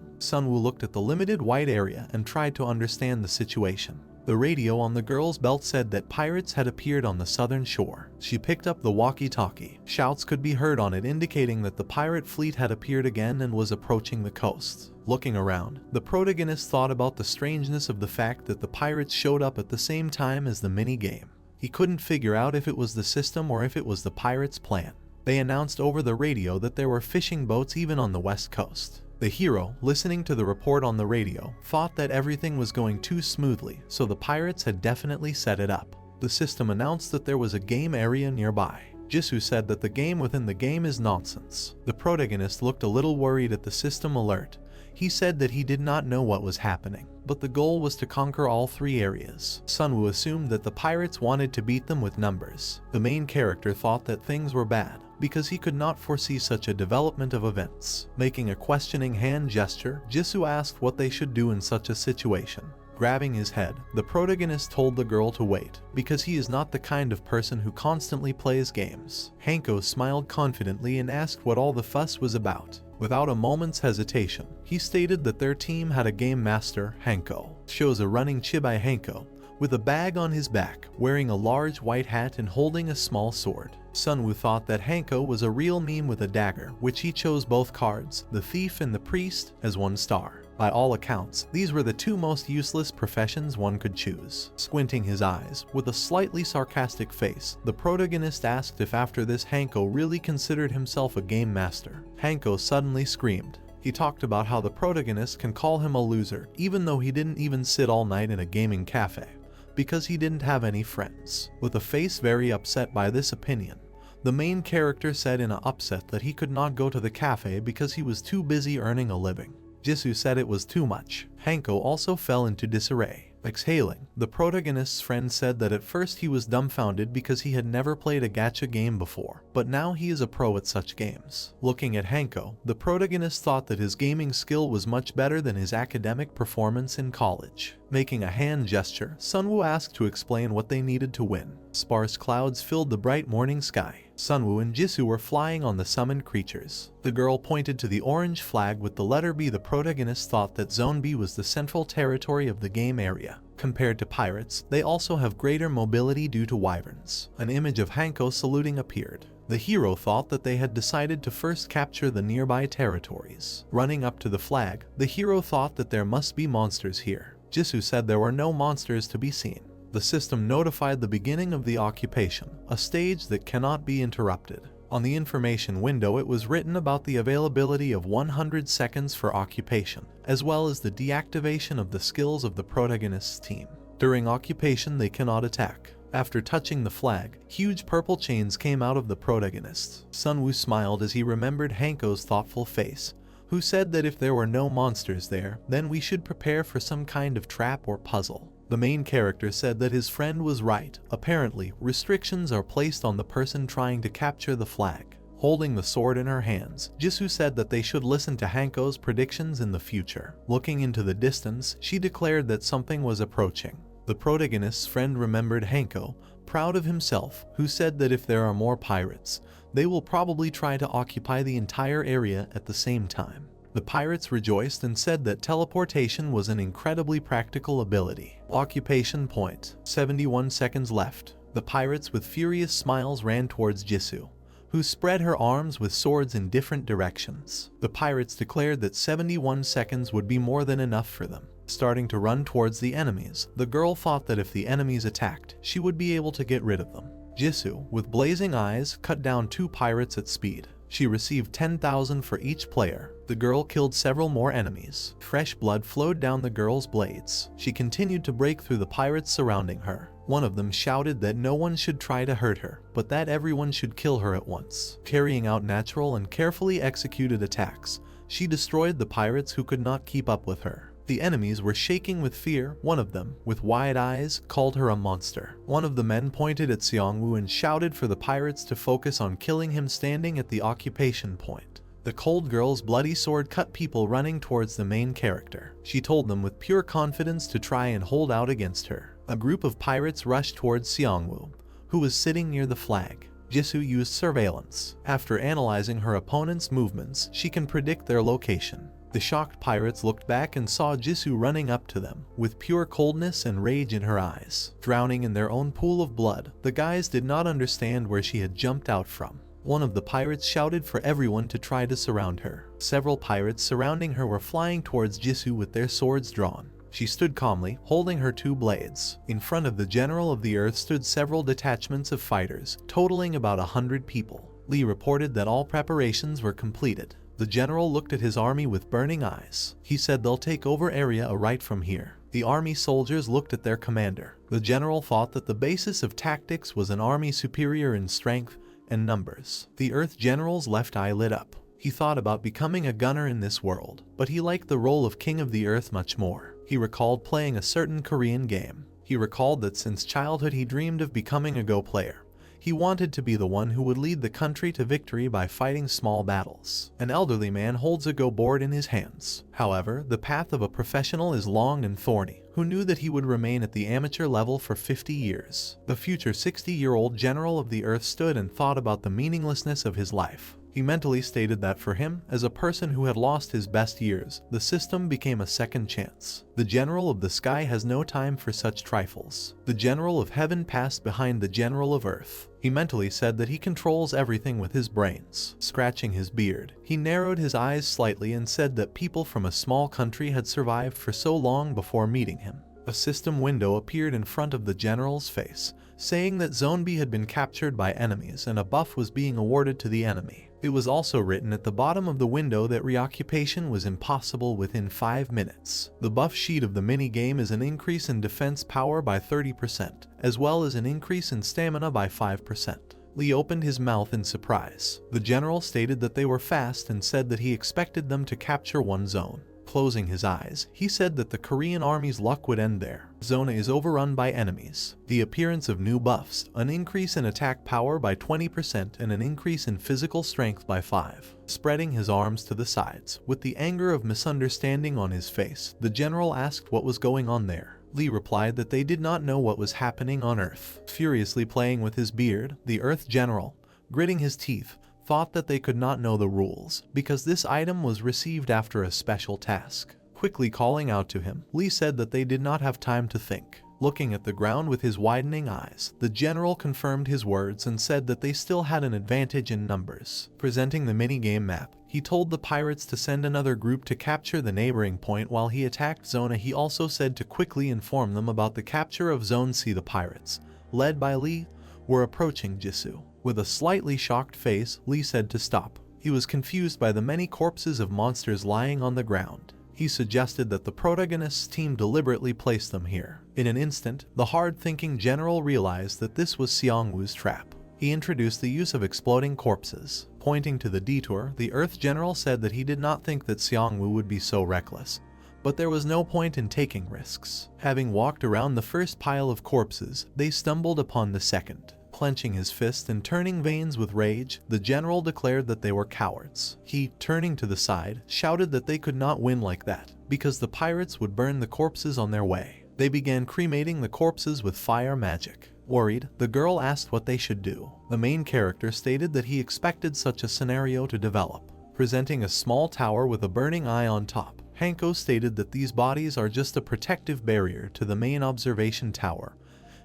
Sunwoo looked at the limited white area and tried to understand the situation. The radio on the girl's belt said that pirates had appeared on the southern shore. She picked up the walkie-talkie. Shouts could be heard on it indicating that the pirate fleet had appeared again and was approaching the coast. Looking around, the protagonist thought about the strangeness of the fact that the pirates showed up at the same time as the mini-game. He couldn't figure out if it was the system or if it was the pirates' plan. They announced over the radio that there were fishing boats even on the west coast. The hero, listening to the report on the radio, thought that everything was going too smoothly, so the pirates had definitely set it up. The system announced that there was a game area nearby. Jisoo said that the game within the game is nonsense. The protagonist looked a little worried at the system alert. He said that he did not know what was happening, but the goal was to conquer all 3 areas. Sunwoo assumed that the pirates wanted to beat them with numbers. The main character thought that things were bad, because he could not foresee such a development of events. Making a questioning hand gesture, Jisoo asked what they should do in such a situation. Grabbing his head, the protagonist told the girl to wait, because he is not the kind of person who constantly plays games. Hanho smiled confidently and asked what all the fuss was about. Without a moment's hesitation, he stated that their team had a game master, Hanho. Shows a running chibai Hanho, with a bag on his back, wearing a large white hat and holding a small sword. Sunwoo thought that Hanho was a real meme with a dagger, which he chose both cards, the thief and the priest, as 1 star. By all accounts, these were the 2 most useless professions one could choose. Squinting his eyes, with a slightly sarcastic face, the protagonist asked if after this Hanho really considered himself a game master. Hanho suddenly screamed. He talked about how the protagonist can call him a loser, even though he didn't even sit all night in a gaming cafe, because he didn't have any friends. With a face very upset by this opinion, the main character said in an upset that he could not go to the cafe because he was too busy earning a living. Jisoo said it was too much. Hanho also fell into disarray. Exhaling, the protagonist's friend said that at first he was dumbfounded because he had never played a gacha game before, but now he is a pro at such games. Looking at Hanho, the protagonist thought that his gaming skill was much better than his academic performance in college. Making a hand gesture, Sunwoo asked to explain what they needed to win. Sparse clouds filled the bright morning sky. Sunwoo and Jisoo were flying on the summoned creatures. The girl pointed to the orange flag with the letter B. The protagonist thought that Zone B was the central territory of the game area. Compared to pirates, they also have greater mobility due to wyverns. An image of Hanho saluting appeared. The hero thought that they had decided to first capture the nearby territories. Running up to the flag, the hero thought that there must be monsters here. Jisoo said there were no monsters to be seen. The system notified the beginning of the occupation, a stage that cannot be interrupted. On the information window it was written about the availability of 100 seconds for occupation, as well as the deactivation of the skills of the protagonist's team. During occupation they cannot attack. After touching the flag, huge purple chains came out of the protagonist. Sunwoo smiled as he remembered Hanko's thoughtful face, who said that if there were no monsters there, then we should prepare for some kind of trap or puzzle. The main character said that his friend was right. Apparently, restrictions are placed on the person trying to capture the flag. Holding the sword in her hands, Jisoo said that they should listen to Hanko's predictions in the future. Looking into the distance, she declared that something was approaching. The protagonist's friend remembered Hanho, proud of himself, who said that if there are more pirates, they will probably try to occupy the entire area at the same time. The pirates rejoiced and said that teleportation was an incredibly practical ability. Occupation point. 71 seconds left. The pirates with furious smiles ran towards Jisoo, who spread her arms with swords in different directions. The pirates declared that 71 seconds would be more than enough for them. Starting to run towards the enemies, the girl thought that if the enemies attacked, she would be able to get rid of them. Jisoo, with blazing eyes, cut down 2 pirates at speed. She received 10,000 for each player. The girl killed several more enemies. Fresh blood flowed down the girl's blades. She continued to break through the pirates surrounding her. One of them shouted that no one should try to hurt her, but that everyone should kill her at once. Carrying out natural and carefully executed attacks, she destroyed the pirates who could not keep up with her. The enemies were shaking with fear. One of them, with wide eyes, called her a monster. One of the men pointed at Xiangwu and shouted for the pirates to focus on killing him standing at the occupation point. The cold girl's bloody sword cut people running towards the main character. She told them with pure confidence to try and hold out against her. A group of pirates rushed towards Xiangwu, who was sitting near the flag. Jisoo used surveillance. After analyzing her opponent's movements, she can predict their location. The shocked pirates looked back and saw Jisoo running up to them, with pure coldness and rage in her eyes. Drowning in their own pool of blood, the guys did not understand where she had jumped out from. One of the pirates shouted for everyone to try to surround her. Several pirates surrounding her were flying towards Jisoo with their swords drawn. She stood calmly, holding her two blades. In front of the General of the Earth stood several detachments of fighters, totaling about 100 people. Lee reported that all preparations were completed. The general looked at his army with burning eyes. He said they'll take over area right from here. The army soldiers looked at their commander. The general thought that the basis of tactics was an army superior in strength and numbers. The Earth general's left eye lit up. He thought about becoming a gunner in this world, but he liked the role of King of the Earth much more. He recalled playing a certain Korean game. He recalled that since childhood he dreamed of becoming a Go player. He wanted to be the one who would lead the country to victory by fighting small battles. An elderly man holds a Go board in his hands. However, the path of a professional is long and thorny. Who knew that he would remain at the amateur level for 50 years? The future 60-year-old general of the Earth stood and thought about the meaninglessness of his life. He mentally stated that for him, as a person who had lost his best years, the system became a second chance. The General of the Sky has no time for such trifles. The General of Heaven passed behind the General of Earth. He mentally said that he controls everything with his brains. Scratching his beard, he narrowed his eyes slightly and said that people from a small country had survived for so long before meeting him. A system window appeared in front of the general's face, saying that Zone B had been captured by enemies and a buff was being awarded to the enemy. It was also written at the bottom of the window that reoccupation was impossible within 5 minutes. The buff sheet of the minigame is an increase in defense power by 30%, as well as an increase in stamina by 5%. Lee opened his mouth in surprise. The general stated that they were fast and said that he expected them to capture one zone. Closing his eyes, he said that the Korean army's luck would end there. Zona is overrun by enemies. The appearance of new buffs, an increase in attack power by 20% and an increase in physical strength by 5%. Spreading his arms to the sides, with the anger of misunderstanding on his face, the general asked what was going on there. Lee replied that they did not know what was happening on Earth. Furiously playing with his beard, the Earth general, gritting his teeth, thought that they could not know the rules, because this item was received after a special task. Quickly calling out to him, Lee said that they did not have time to think. Looking at the ground with his widening eyes, the general confirmed his words and said that they still had an advantage in numbers. Presenting the minigame map, he told the pirates to send another group to capture the neighboring point while he attacked Zona. He also said to quickly inform them about the capture of Zone C. The pirates, led by Lee, were approaching Jisoo. With a slightly shocked face, Lee said to stop. He was confused by the many corpses of monsters lying on the ground. He suggested that the protagonist's team deliberately placed them here. In an instant, the hard-thinking general realized that this was Xiangwu's trap. He introduced the use of exploding corpses. Pointing to the detour, the Earth general said that he did not think that Xiangwu would be so reckless. But there was no point in taking risks. Having walked around the first pile of corpses, they stumbled upon the second. Clenching his fist and turning veins with rage, the general declared that they were cowards. He, turning to the side, shouted that they could not win like that, because the pirates would burn the corpses on their way. They began cremating the corpses with fire magic. Worried, the girl asked what they should do. The main character stated that he expected such a scenario to develop. Presenting a small tower with a burning eye on top, Hanho stated that these bodies are just a protective barrier to the main observation tower,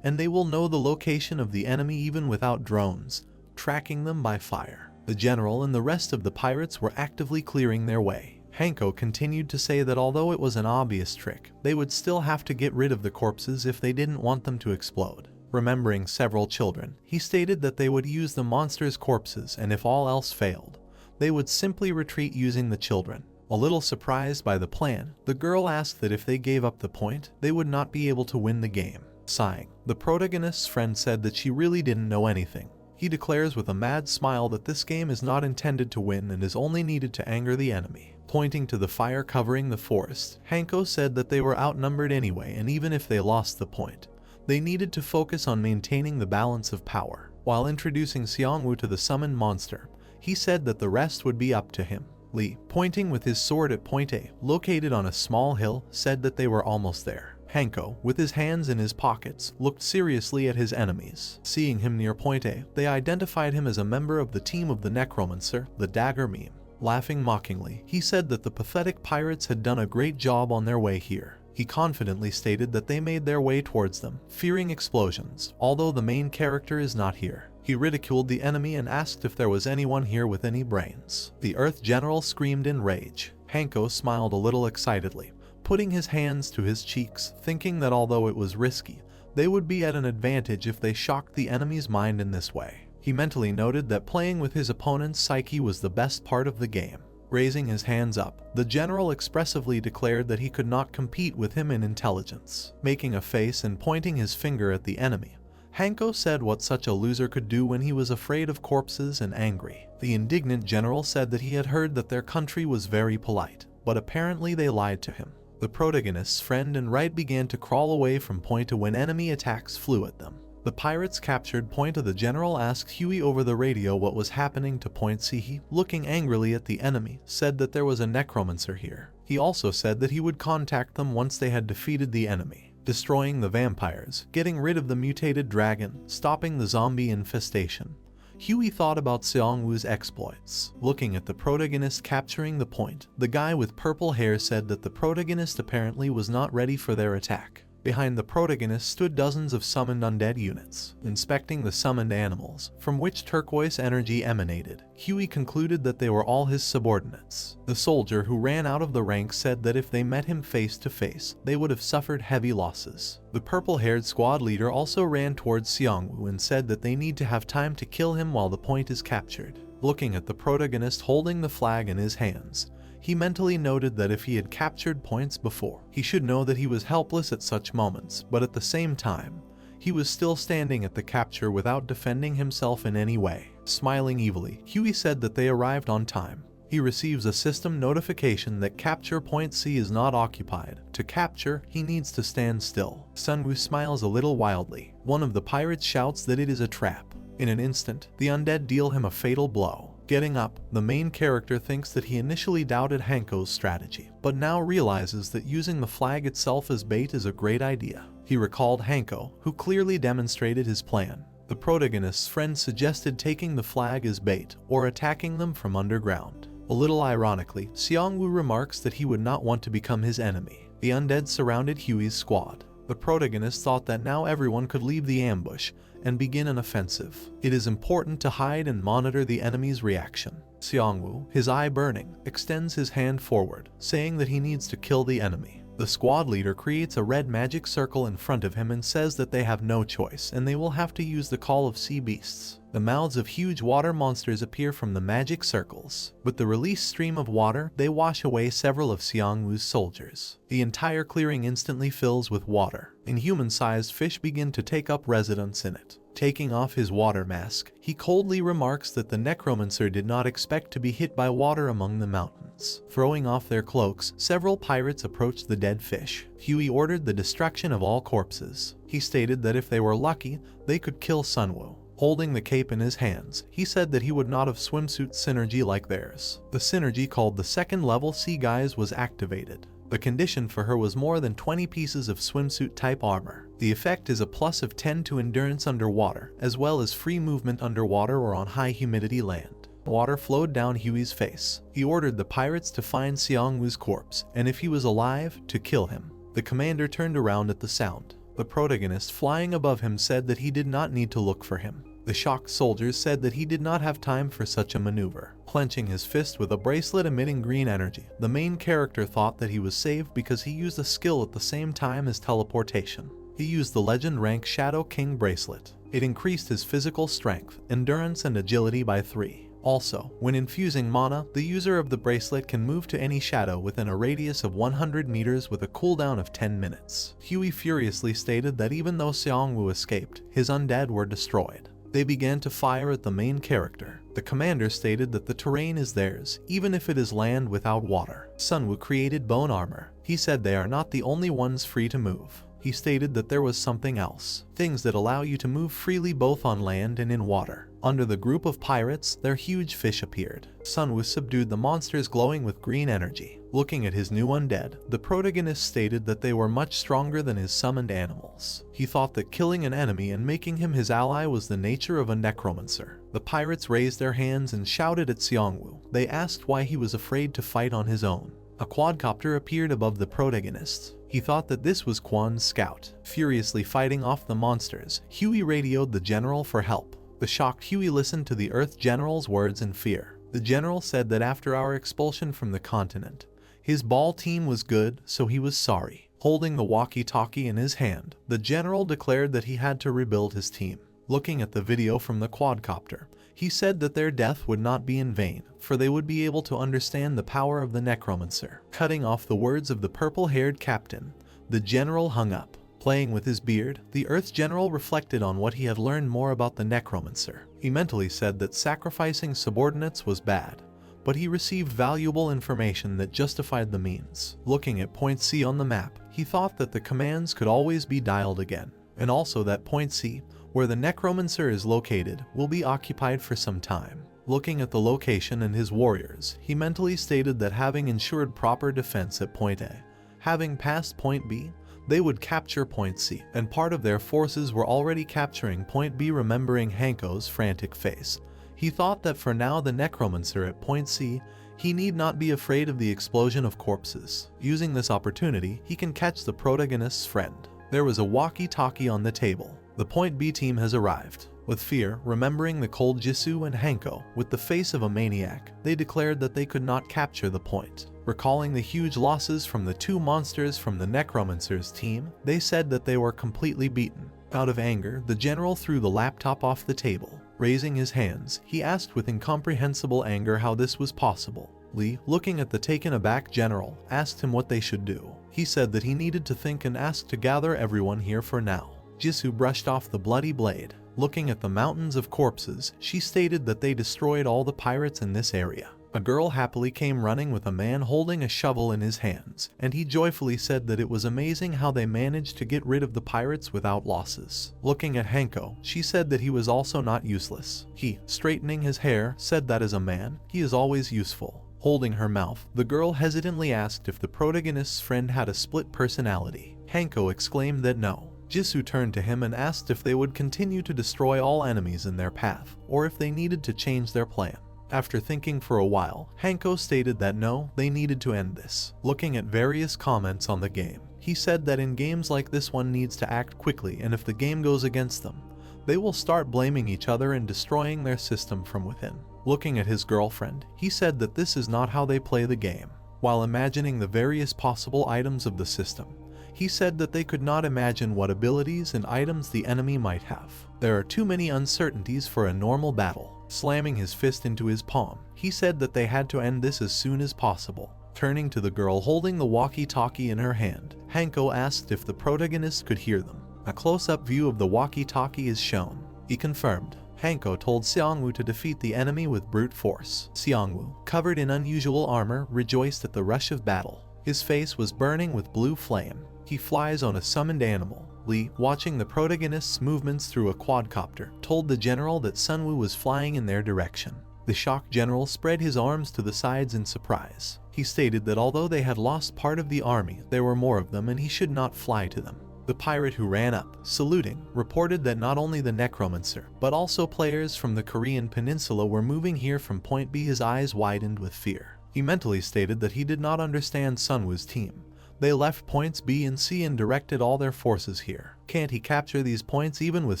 and they will know the location of the enemy even without drones, tracking them by fire. The general and the rest of the pirates were actively clearing their way. Hanho continued to say that although it was an obvious trick, they would still have to get rid of the corpses if they didn't want them to explode. Remembering several children, he stated that they would use the monsters' corpses, and if all else failed, they would simply retreat using the children. A little surprised by the plan, the girl asked that if they gave up the point, they would not be able to win the game. Sighing, the protagonist's friend said that she really didn't know anything. He declares with a mad smile that this game is not intended to win and is only needed to anger the enemy. Pointing to the fire covering the forest, Hanho said that they were outnumbered anyway, and even if they lost the point, they needed to focus on maintaining the balance of power. While introducing Xiangwu to the summoned monster, he said that the rest would be up to him. Li, pointing with his sword at Point A, located on a small hill, said that they were almost there. Hanho, with his hands in his pockets, looked seriously at his enemies. Seeing him near Point A, they identified him as a member of the team of the Necromancer, the dagger meme. Laughing mockingly, he said that the pathetic pirates had done a great job on their way here. He confidently stated that they made their way towards them, fearing explosions, although the main character is not here. He ridiculed the enemy and asked if there was anyone here with any brains. The Earth General screamed in rage. Hanho smiled a little excitedly, putting his hands to his cheeks, thinking that although it was risky, they would be at an advantage if they shocked the enemy's mind in this way. He mentally noted that playing with his opponent's psyche was the best part of the game. Raising his hands up, the general expressively declared that he could not compete with him in intelligence. Making a face and pointing his finger at the enemy, Hanho said what such a loser could do when he was afraid of corpses and angry. The indignant general said that he had heard that their country was very polite, but apparently they lied to him. The protagonist's friend and right began to crawl away from Point A when enemy attacks flew at them. The pirates captured Point A. The general asked Huey over the radio what was happening to Point C. He, looking angrily at the enemy, said that there was a necromancer here. He also said that he would contact them once they had defeated the enemy, destroying the vampires, getting rid of the mutated dragon, stopping the zombie infestation. Huey thought about Xiangwu's exploits. Looking at the protagonist capturing the point, the guy with purple hair said that the protagonist apparently was not ready for their attack. Behind the protagonist stood dozens of summoned undead units, inspecting the summoned animals, from which turquoise energy emanated. Huey concluded that they were all his subordinates. The soldier who ran out of the ranks said that if they met him face to face, they would have suffered heavy losses. The purple-haired squad leader also ran towards Xiangwu and said that they need to have time to kill him while the point is captured. Looking at the protagonist holding the flag in his hands, he mentally noted that if he had captured points before, he should know that he was helpless at such moments, but at the same time, he was still standing at the capture without defending himself in any way. Smiling evilly, Huey said that they arrived on time. He receives a system notification that capture point C is not occupied. To capture, he needs to stand still. Sunwoo smiles a little wildly. One of the pirates shouts that it is a trap. In an instant, the undead deal him a fatal blow. Getting up, the main character thinks that he initially doubted Hanho's strategy, but now realizes that using the flag itself as bait is a great idea. He recalled Hanho, who clearly demonstrated his plan. The protagonist's friend suggested taking the flag as bait, or attacking them from underground. A little ironically, Xiangwu remarks that he would not want to become his enemy. The undead surrounded Huey's squad. The protagonist thought that now everyone could leave the ambush and begin an offensive. It is important to hide and monitor the enemy's reaction. Xiangwu, his eye burning, extends his hand forward, saying that he needs to kill the enemy. The squad leader creates a red magic circle in front of him and says that they have no choice and they will have to use the call of sea beasts. The mouths of huge water monsters appear from the magic circles. With the released stream of water, they wash away several of Xiangwu's soldiers. The entire clearing instantly fills with water, and human-sized fish begin to take up residence in it. Taking off his water mask, he coldly remarks that the Necromancer did not expect to be hit by water among the mountains. Throwing off their cloaks, several pirates approached the dead fish. Huey ordered the destruction of all corpses. He stated that if they were lucky, they could kill Sunwoo. Holding the cape in his hands, he said that he would not have swimsuit synergy like theirs. The synergy called the second level Sea Guys was activated. The condition for her was more than 20 pieces of swimsuit type armor. The effect is a plus of 10 to endurance underwater, as well as free movement underwater or on high humidity land. Water flowed down Huey's face. He ordered the pirates to find Xiangwu's corpse, and if he was alive, to kill him. The commander turned around at the sound. The protagonist flying above him said that he did not need to look for him. The shocked soldiers said that he did not have time for such a maneuver. Clenching his fist with a bracelet emitting green energy, the main character thought that he was saved because he used a skill at the same time as teleportation. He used the legend rank Shadow King bracelet. It increased his physical strength, endurance, and agility by 3. Also, when infusing mana, the user of the bracelet can move to any shadow within a radius of 100 meters with a cooldown of 10 minutes. Huey furiously stated that even though Xiangwu escaped, his undead were destroyed. They began to fire at the main character. The commander stated that the terrain is theirs, even if it is land without water. Sunwoo created bone armor. He said they are not the only ones free to move. He stated that there was something else, things that allow you to move freely both on land and in water. Under the group of pirates, their huge fish appeared. Sunwoo subdued the monsters glowing with green energy. Looking at his new undead, the protagonist stated that they were much stronger than his summoned animals. He thought that killing an enemy and making him his ally was the nature of a necromancer. The pirates raised their hands and shouted at Seongwoo. They asked why he was afraid to fight on his own. A quadcopter appeared above the protagonists. He thought that this was Kwan's scout. Furiously fighting off the monsters, Huey radioed the general for help. The shocked Huey listened to the Earth General's words in fear. The general said that after our expulsion from the continent, his ball team was good, so he was sorry. Holding the walkie-talkie in his hand, the general declared that he had to rebuild his team. Looking at the video from the quadcopter, he said that their death would not be in vain, for they would be able to understand the power of the necromancer. Cutting off the words of the purple-haired captain, the general hung up. Playing with his beard, the Earth General reflected on what he had learned more about the necromancer. He mentally said that sacrificing subordinates was bad, but he received valuable information that justified the means. Looking at point C on the map, he thought that the commands could always be dialed again, and also that point C, where the necromancer is located, will be occupied for some time. Looking at the location and his warriors, he mentally stated that having ensured proper defense at point A, having passed point B, they would capture point C, and part of their forces were already capturing point B. Remembering Hanho's frantic face, he thought that for now the necromancer at point C, he need not be afraid of the explosion of corpses. Using this opportunity, he can catch the protagonist's friend. There was a walkie-talkie on the table. The point B team has arrived. With fear, remembering the cold Jisoo and Hanho, with the face of a maniac, they declared that they could not capture the point. Recalling the huge losses from the two monsters from the necromancer's team, they said that they were completely beaten. Out of anger, the general threw the laptop off the table. Raising his hands, he asked with incomprehensible anger how this was possible. Lee, looking at the taken aback general, asked him what they should do. He said that he needed to think and asked to gather everyone here for now. Jisoo brushed off the bloody blade. Looking at the mountains of corpses, she stated that they destroyed all the pirates in this area. A girl happily came running with a man holding a shovel in his hands, and he joyfully said that it was amazing how they managed to get rid of the pirates without losses. Looking at Hanho, she said that he was also not useless. He, straightening his hair, said that as a man, he is always useful. Holding her mouth, the girl hesitantly asked if the protagonist's friend had a split personality. Hanho exclaimed that no. Jisoo turned to him and asked if they would continue to destroy all enemies in their path, or if they needed to change their plan. After thinking for a while, Hanho stated that no, they needed to end this. Looking at various comments on the game, he said that in games like this one needs to act quickly, and if the game goes against them, they will start blaming each other and destroying their system from within. Looking at his girlfriend, he said that this is not how they play the game. While imagining the various possible items of the system, he said that they could not imagine what abilities and items the enemy might have. There are too many uncertainties for a normal battle. Slamming his fist into his palm, he said that they had to end this as soon as possible. Turning to the girl holding the walkie-talkie in her hand, Hanho asked if the protagonist could hear them. A close-up view of the walkie-talkie is shown. He confirmed. Hanho told Seongwoo to defeat the enemy with brute force. Seongwoo, covered in unusual armor, rejoiced at the rush of battle. His face was burning with blue flame. He flies on a summoned animal. Lee, watching the protagonist's movements through a quadcopter, told the general that Sunwoo was flying in their direction. The shocked general spread his arms to the sides in surprise. He stated that although they had lost part of the army, there were more of them and he should not fly to them. The pirate who ran up, saluting, reported that not only the necromancer, but also players from the Korean peninsula were moving here from point B. His eyes widened with fear. He mentally stated that he did not understand Sunwoo's team. They left points B and C and directed all their forces here. Can't he capture these points even with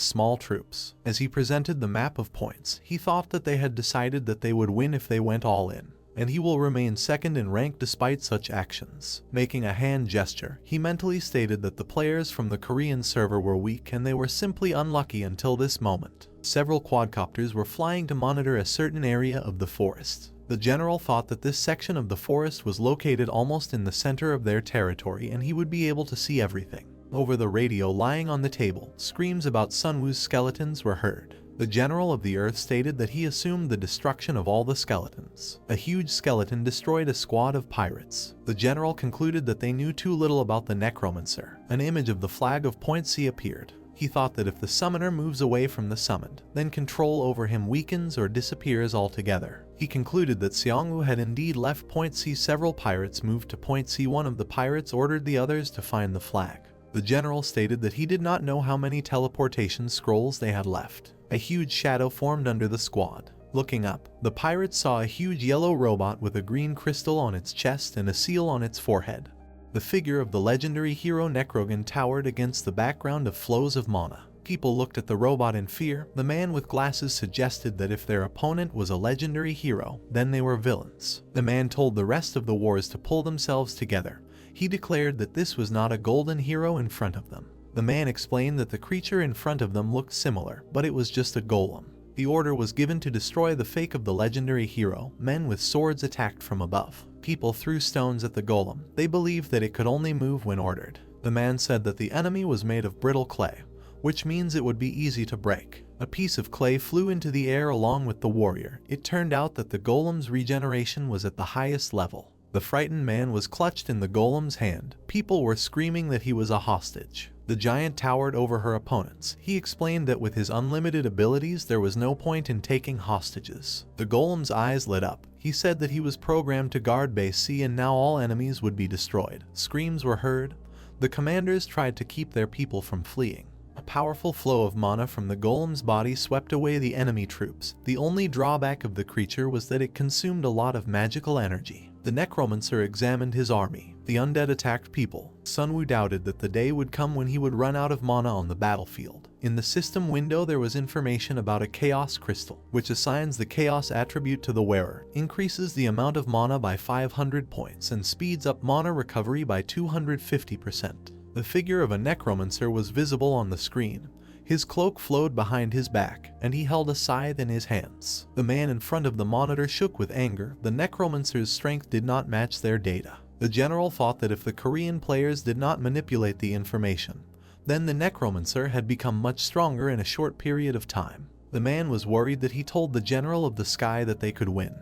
small troops? As he presented the map of points, he thought that they had decided that they would win if they went all in, and he will remain second in rank despite such actions. Making a hand gesture, he mentally stated that the players from the Korean server were weak and they were simply unlucky until this moment. Several quadcopters were flying to monitor a certain area of the forest. The general thought that this section of the forest was located almost in the center of their territory and he would be able to see everything. Over the radio lying on the table, screams about Sunwoo's skeletons were heard. The general of the Earth stated that he assumed the destruction of all the skeletons. A huge skeleton destroyed a squad of pirates. The general concluded that they knew too little about the Necromancer. An image of the flag of Point C appeared. He thought that if the summoner moves away from the summoned, then control over him weakens or disappears altogether. He concluded that Xiangwu had indeed left Point C. Several pirates moved to Point C. One of the pirates ordered the others to find the flag. The general stated that he did not know how many teleportation scrolls they had left. A huge shadow formed under the squad. Looking up, the pirates saw a huge yellow robot with a green crystal on its chest and a seal on its forehead. The figure of the legendary hero Necrogan towered against the background of flows of mana. People looked at the robot in fear. The man with glasses suggested that if their opponent was a legendary hero, then they were villains. The man told the rest of the wars to pull themselves together. He declared that this was not a golden hero in front of them. The man explained that the creature in front of them looked similar, but it was just a golem. The order was given to destroy the fake of the legendary hero. Men with swords attacked from above. People threw stones at the golem. They believed that it could only move when ordered. The man said that the enemy was made of brittle clay, which means it would be easy to break. A piece of clay flew into the air along with the warrior. It turned out that the golem's regeneration was at the highest level. The frightened man was clutched in the golem's hand. People were screaming that he was a hostage. The giant towered over her opponents. He explained that with his unlimited abilities there was no point in taking hostages. The golem's eyes lit up. He said that he was programmed to guard Base C and now all enemies would be destroyed. Screams were heard. The commanders tried to keep their people from fleeing. A powerful flow of mana from the golem's body swept away the enemy troops. The only drawback of the creature was that it consumed a lot of magical energy. The Necromancer examined his army. The undead attacked people. Sunwoo doubted that the day would come when he would run out of mana on the battlefield. In the system window there was information about a chaos crystal, which assigns the chaos attribute to the wearer, increases the amount of mana by 500 points, and speeds up mana recovery by 250%. The figure of a necromancer was visible on the screen. His cloak flowed behind his back, and he held a scythe in his hands. The man in front of the monitor shook with anger. The necromancer's strength did not match their data. The general thought that if the Korean players did not manipulate the information, then the necromancer had become much stronger in a short period of time. The man was worried that he told the general of the sky that they could win,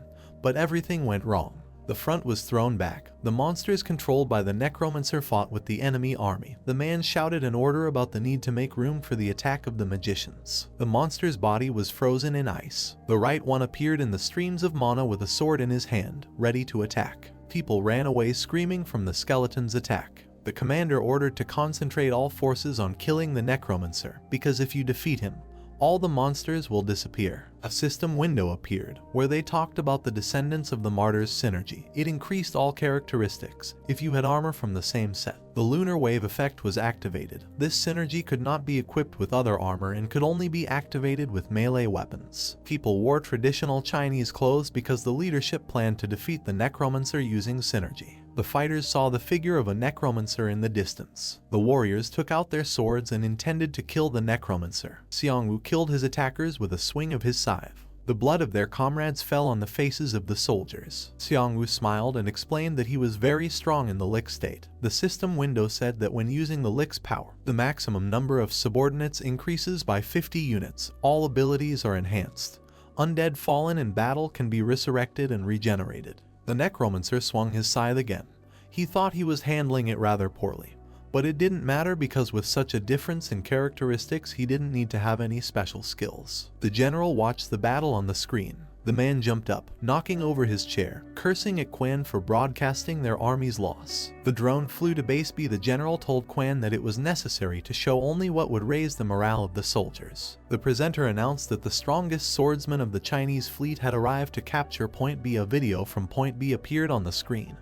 but everything went wrong. The front was thrown back. The monsters controlled by the necromancer fought with the enemy army. The man shouted an order about the need to make room for the attack of the magicians. The monster's body was frozen in ice. The right one appeared in the streams of mana with a sword in his hand, ready to attack. People ran away screaming from the skeleton's attack. The commander ordered to concentrate all forces on killing the necromancer, because if you defeat him, all the monsters will disappear. A system window appeared, where they talked about the descendants of the martyrs synergy. It increased all characteristics, if you had armor from the same set. The lunar wave effect was activated. This synergy could not be equipped with other armor and could only be activated with melee weapons. People wore traditional Chinese clothes because the leadership planned to defeat the necromancer using synergy. The fighters saw the figure of a necromancer in the distance. The warriors took out their swords and intended to kill the necromancer. Xiangwu killed his attackers with a swing of his scythe. The blood of their comrades fell on the faces of the soldiers. Xiangwu smiled and explained that he was very strong in the Lick state. The system window said that when using the Lick's power, the maximum number of subordinates increases by 50 units. All abilities are enhanced. Undead fallen in battle can be resurrected and regenerated. The necromancer swung his scythe again. He thought he was handling it rather poorly, but it didn't matter because with such a difference in characteristics he didn't need to have any special skills. The general watched the battle on the screen. The man jumped up, knocking over his chair, cursing at Quan for broadcasting their army's loss. The drone flew to base B. The general told Quan that it was necessary to show only what would raise the morale of the soldiers. The presenter announced that the strongest swordsman of the Chinese fleet had arrived to capture Point B. A video from Point B appeared on the screen.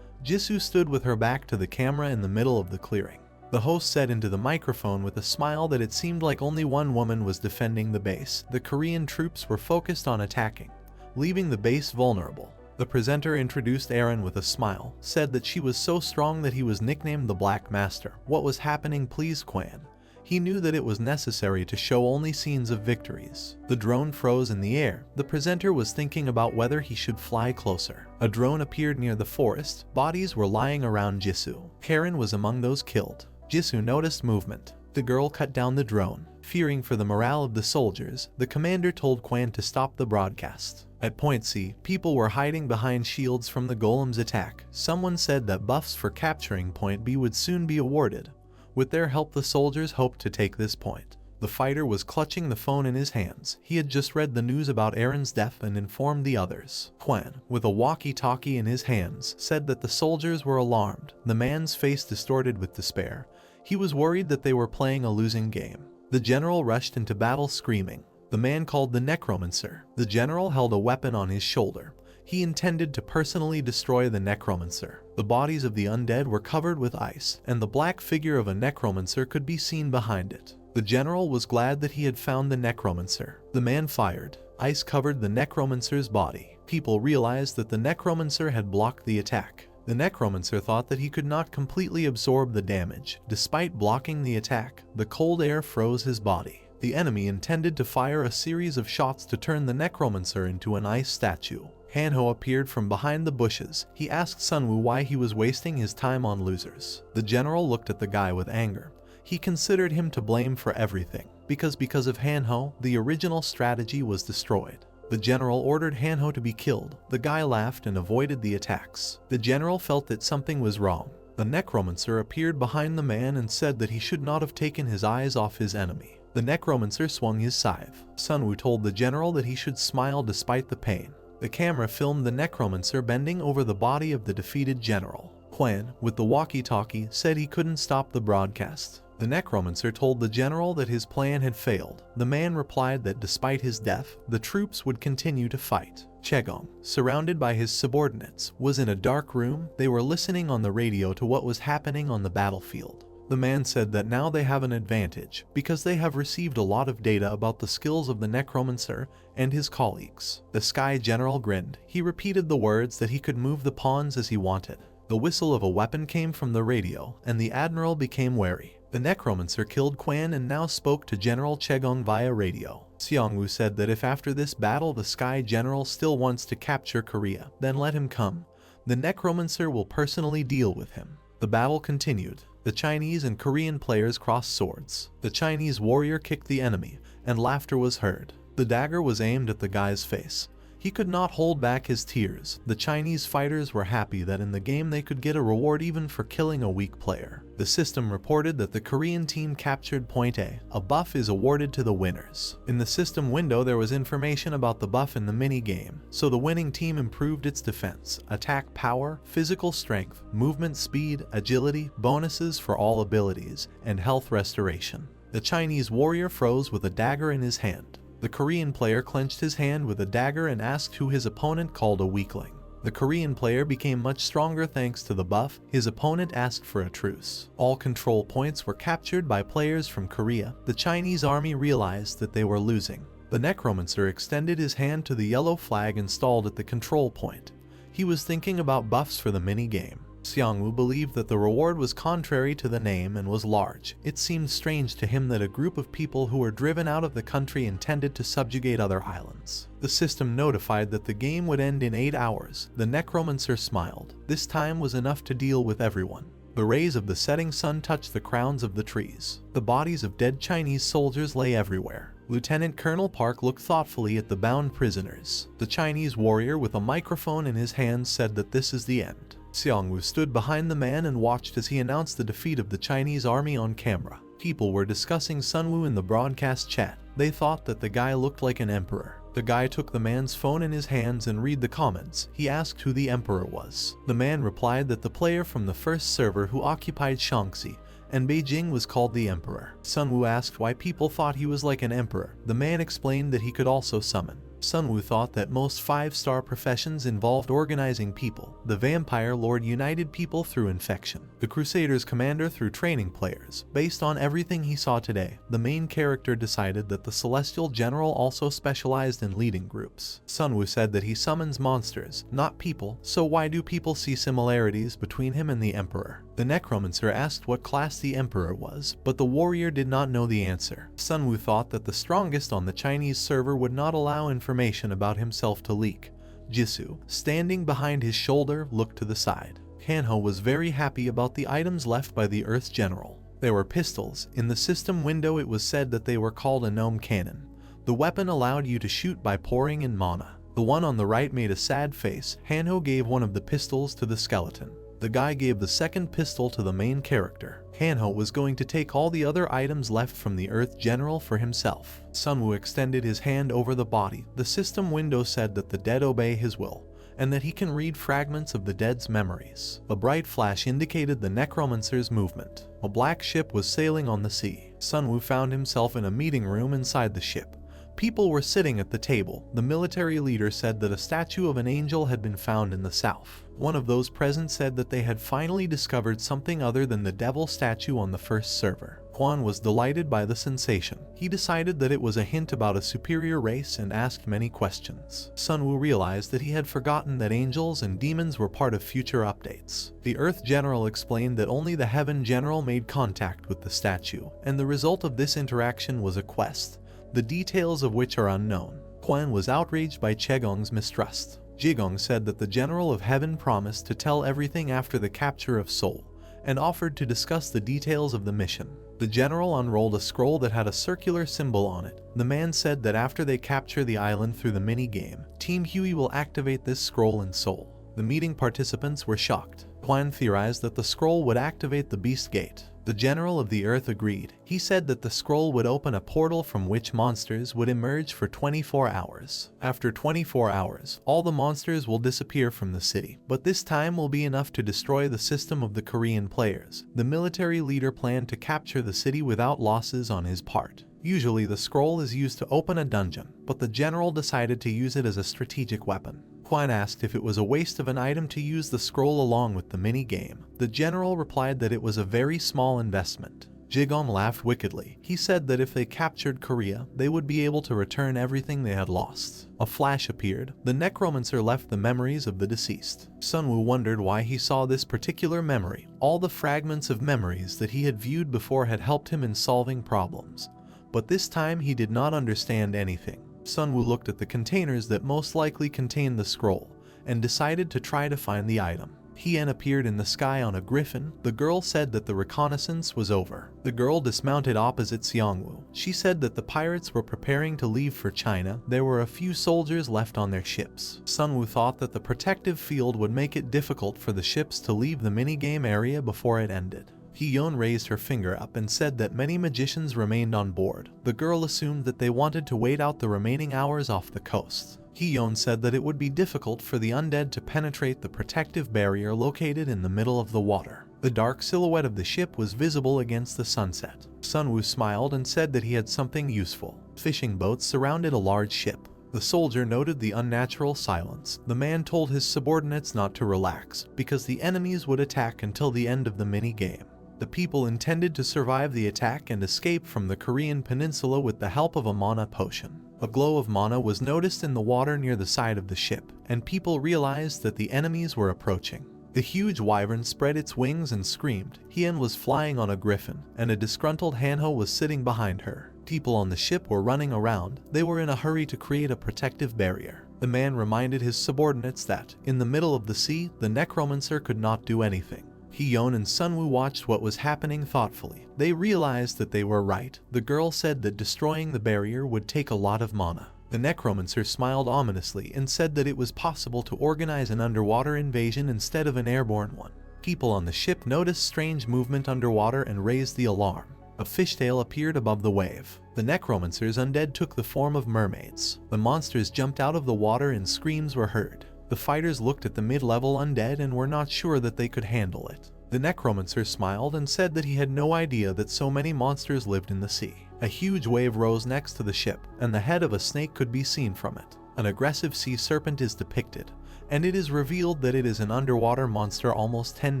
Jisoo stood with her back to the camera in the middle of the clearing. The host said into the microphone with a smile that it seemed like only one woman was defending the base. The Korean troops were focused on attacking, leaving the base vulnerable. The presenter introduced Aaron with a smile, said that she was so strong that he was nicknamed the Black Master. What was happening pleased Quan. He knew that it was necessary to show only scenes of victories. The drone froze in the air. The presenter was thinking about whether he should fly closer. A drone appeared near the forest. Bodies were lying around Jisoo. Karen was among those killed. Jisoo noticed movement. The girl cut down the drone. Fearing for the morale of the soldiers, the commander told Quan to stop the broadcast. At Point C, people were hiding behind shields from the golem's attack. Someone said that buffs for capturing Point B would soon be awarded. With their help, the soldiers hoped to take this point. The fighter was clutching the phone in his hands. He had just read the news about Aaron's death and informed the others. Quan, with a walkie-talkie in his hands, said that the soldiers were alarmed. The man's face distorted with despair. He was worried that they were playing a losing game. The general rushed into battle screaming. The man called the Necromancer. The general held a weapon on his shoulder. He intended to personally destroy the Necromancer. The bodies of the undead were covered with ice, and the black figure of a Necromancer could be seen behind it. The general was glad that he had found the Necromancer. The man fired. Ice covered the Necromancer's body. People realized that the Necromancer had blocked the attack. The Necromancer thought that he could not completely absorb the damage. Despite blocking the attack, the cold air froze his body. The enemy intended to fire a series of shots to turn the Necromancer into an ice statue. Hanho appeared from behind the bushes. He asked Sunwoo why he was wasting his time on losers. The general looked at the guy with anger. He considered him to blame for everything, because of Hanho, the original strategy was destroyed. The general ordered Hanho to be killed. The guy laughed and avoided the attacks. The general felt that something was wrong. The Necromancer appeared behind the man and said that he should not have taken his eyes off his enemy. The Necromancer swung his scythe. Sunwoo told the general that he should smile despite the pain. The camera filmed the Necromancer bending over the body of the defeated general. Quan, with the walkie-talkie, said he couldn't stop the broadcast. The Necromancer told the general that his plan had failed. The man replied that despite his death, the troops would continue to fight. Chegong, surrounded by his subordinates, was in a dark room. They were listening on the radio to what was happening on the battlefield. The man said that now they have an advantage, because they have received a lot of data about the skills of the Necromancer and his colleagues. The Sky General grinned. He repeated the words that he could move the pawns as he wanted. The whistle of a weapon came from the radio, and the Admiral became wary. The Necromancer killed Quan and now spoke to General Chegong via radio. Seongwoo said that if after this battle the Sky General still wants to capture Korea, then let him come. The Necromancer will personally deal with him. The battle continued. The Chinese and Korean players crossed swords. The Chinese warrior kicked the enemy, and laughter was heard. The dagger was aimed at the guy's face. He could not hold back his tears. The Chinese fighters were happy that in the game they could get a reward even for killing a weak player. The system reported that the Korean team captured Point A. A buff is awarded to the winners. In the system window there was information about the buff in the mini-game, so the winning team improved its defense, attack power, physical strength, movement speed, agility, bonuses for all abilities, and health restoration. The Chinese warrior froze with a dagger in his hand. The Korean player clenched his hand with a dagger and asked who his opponent called a weakling. The Korean player became much stronger thanks to the buff. His opponent asked for a truce. All control points were captured by players from Korea. The Chinese army realized that they were losing. The Necromancer extended his hand to the yellow flag installed at the control point. He was thinking about buffs for the mini-game. Seongwoo believed that the reward was contrary to the name and was large. It seemed strange to him that a group of people who were driven out of the country intended to subjugate other islands. The system notified that the game would end in 8 hours. The Necromancer smiled. This time was enough to deal with everyone. The rays of the setting sun touched the crowns of the trees. The bodies of dead Chinese soldiers lay everywhere. Lieutenant Colonel Park looked thoughtfully at the bound prisoners. The Chinese warrior with a microphone in his hand said that this is the end. Seongwoo stood behind the man and watched as he announced the defeat of the Chinese army on camera. People were discussing Sunwoo in the broadcast chat. They thought that the guy looked like an emperor. The guy took the man's phone in his hands and read the comments. He asked who the emperor was. The man replied that the player from the first server who occupied Shaanxi and Beijing was called the emperor. Sunwoo asked why people thought he was like an emperor. The man explained that he could also summon. Sunwoo thought that most 5-star professions involved organizing people. The Vampire Lord united people through infection. The Crusaders commander through training players. Based on everything he saw today, the main character decided that the Celestial General also specialized in leading groups. Sunwoo said that he summons monsters, not people, so why do people see similarities between him and the Emperor? The Necromancer asked what class the Emperor was, but the warrior did not know the answer. Sunwoo thought that the strongest on the Chinese server would not allow information about himself to leak. Jisoo, standing behind his shoulder, looked to the side. Hanho was very happy about the items left by the Earth General. They were pistols. In the system window it was said that they were called a gnome cannon. The weapon allowed you to shoot by pouring in mana. The one on the right made a sad face. Hanho gave one of the pistols to the skeleton. The guy gave the second pistol to the main character. Hanho was going to take all the other items left from the Earth General for himself. Sunwoo extended his hand over the body. The system window said that the dead obey his will, and that he can read fragments of the dead's memories. A bright flash indicated the Necromancer's movement. A black ship was sailing on the sea. Sunwoo found himself in a meeting room inside the ship. People were sitting at the table. The military leader said that a statue of an angel had been found in the south. One of those present said that they had finally discovered something other than the devil statue on the first server. Quan was delighted by the sensation. He decided that it was a hint about a superior race and asked many questions. Sunwoo realized that he had forgotten that angels and demons were part of future updates. The Earth General explained that only the Heaven General made contact with the statue, and the result of this interaction was a quest, the details of which are unknown. Quan was outraged by Chegong's mistrust. Jigong said that the General of Heaven promised to tell everything after the capture of Seoul, and offered to discuss the details of the mission. The General unrolled a scroll that had a circular symbol on it. The man said that after they capture the island through the mini-game, Team Huey will activate this scroll in Seoul. The meeting participants were shocked. Quan theorized that the scroll would activate the Beast Gate. The General of the Earth agreed. He said that the scroll would open a portal from which monsters would emerge for 24 hours. After 24 hours, all the monsters will disappear from the city, but this time will be enough to destroy the system of the Korean players. The military leader planned to capture the city without losses on his part. Usually the scroll is used to open a dungeon, but the General decided to use it as a strategic weapon. Quan asked if it was a waste of an item to use the scroll along with the mini-game. The General replied that it was a very small investment. Jigong laughed wickedly. He said that if they captured Korea, they would be able to return everything they had lost. A flash appeared. The Necromancer left the memories of the deceased. Sunwoo wondered why he saw this particular memory. All the fragments of memories that he had viewed before had helped him in solving problems, but this time he did not understand anything. Sunwoo looked at the containers that most likely contained the scroll, and decided to try to find the item. Hien appeared in the sky on a griffin. The girl said that the reconnaissance was over. The girl dismounted opposite Xiangwu. She said that the pirates were preparing to leave for China. There were a few soldiers left on their ships. Sunwoo thought that the protective field would make it difficult for the ships to leave the minigame area before it ended. Hyeon raised her finger up and said that many magicians remained on board. The girl assumed that they wanted to wait out the remaining hours off the coast. Hyeon said that it would be difficult for the undead to penetrate the protective barrier located in the middle of the water. The dark silhouette of the ship was visible against the sunset. Sunwoo smiled and said that he had something useful. Fishing boats surrounded a large ship. The soldier noted the unnatural silence. The man told his subordinates not to relax, because the enemies would attack until the end of the mini-game. The people intended to survive the attack and escape from the Korean peninsula with the help of a mana potion. A glow of mana was noticed in the water near the side of the ship, and people realized that the enemies were approaching. The huge wyvern spread its wings and screamed. Hien was flying on a griffin, and a disgruntled Hanho was sitting behind her. People on the ship were running around. They were in a hurry to create a protective barrier. The man reminded his subordinates that, in the middle of the sea, the Necromancer could not do anything. Hyeon and Sunwoo watched what was happening thoughtfully. They realized that they were right. The girl said that destroying the barrier would take a lot of mana. The Necromancer smiled ominously and said that it was possible to organize an underwater invasion instead of an airborne one. People on the ship noticed strange movement underwater and raised the alarm. A fishtail appeared above the wave. The Necromancer's undead took the form of mermaids. The monsters jumped out of the water and screams were heard. The fighters looked at the mid-level undead and were not sure that they could handle it. The Necromancer smiled and said that he had no idea that so many monsters lived in the sea. A huge wave rose next to the ship, and the head of a snake could be seen from it. An aggressive sea serpent is depicted, and it is revealed that it is an underwater monster almost 10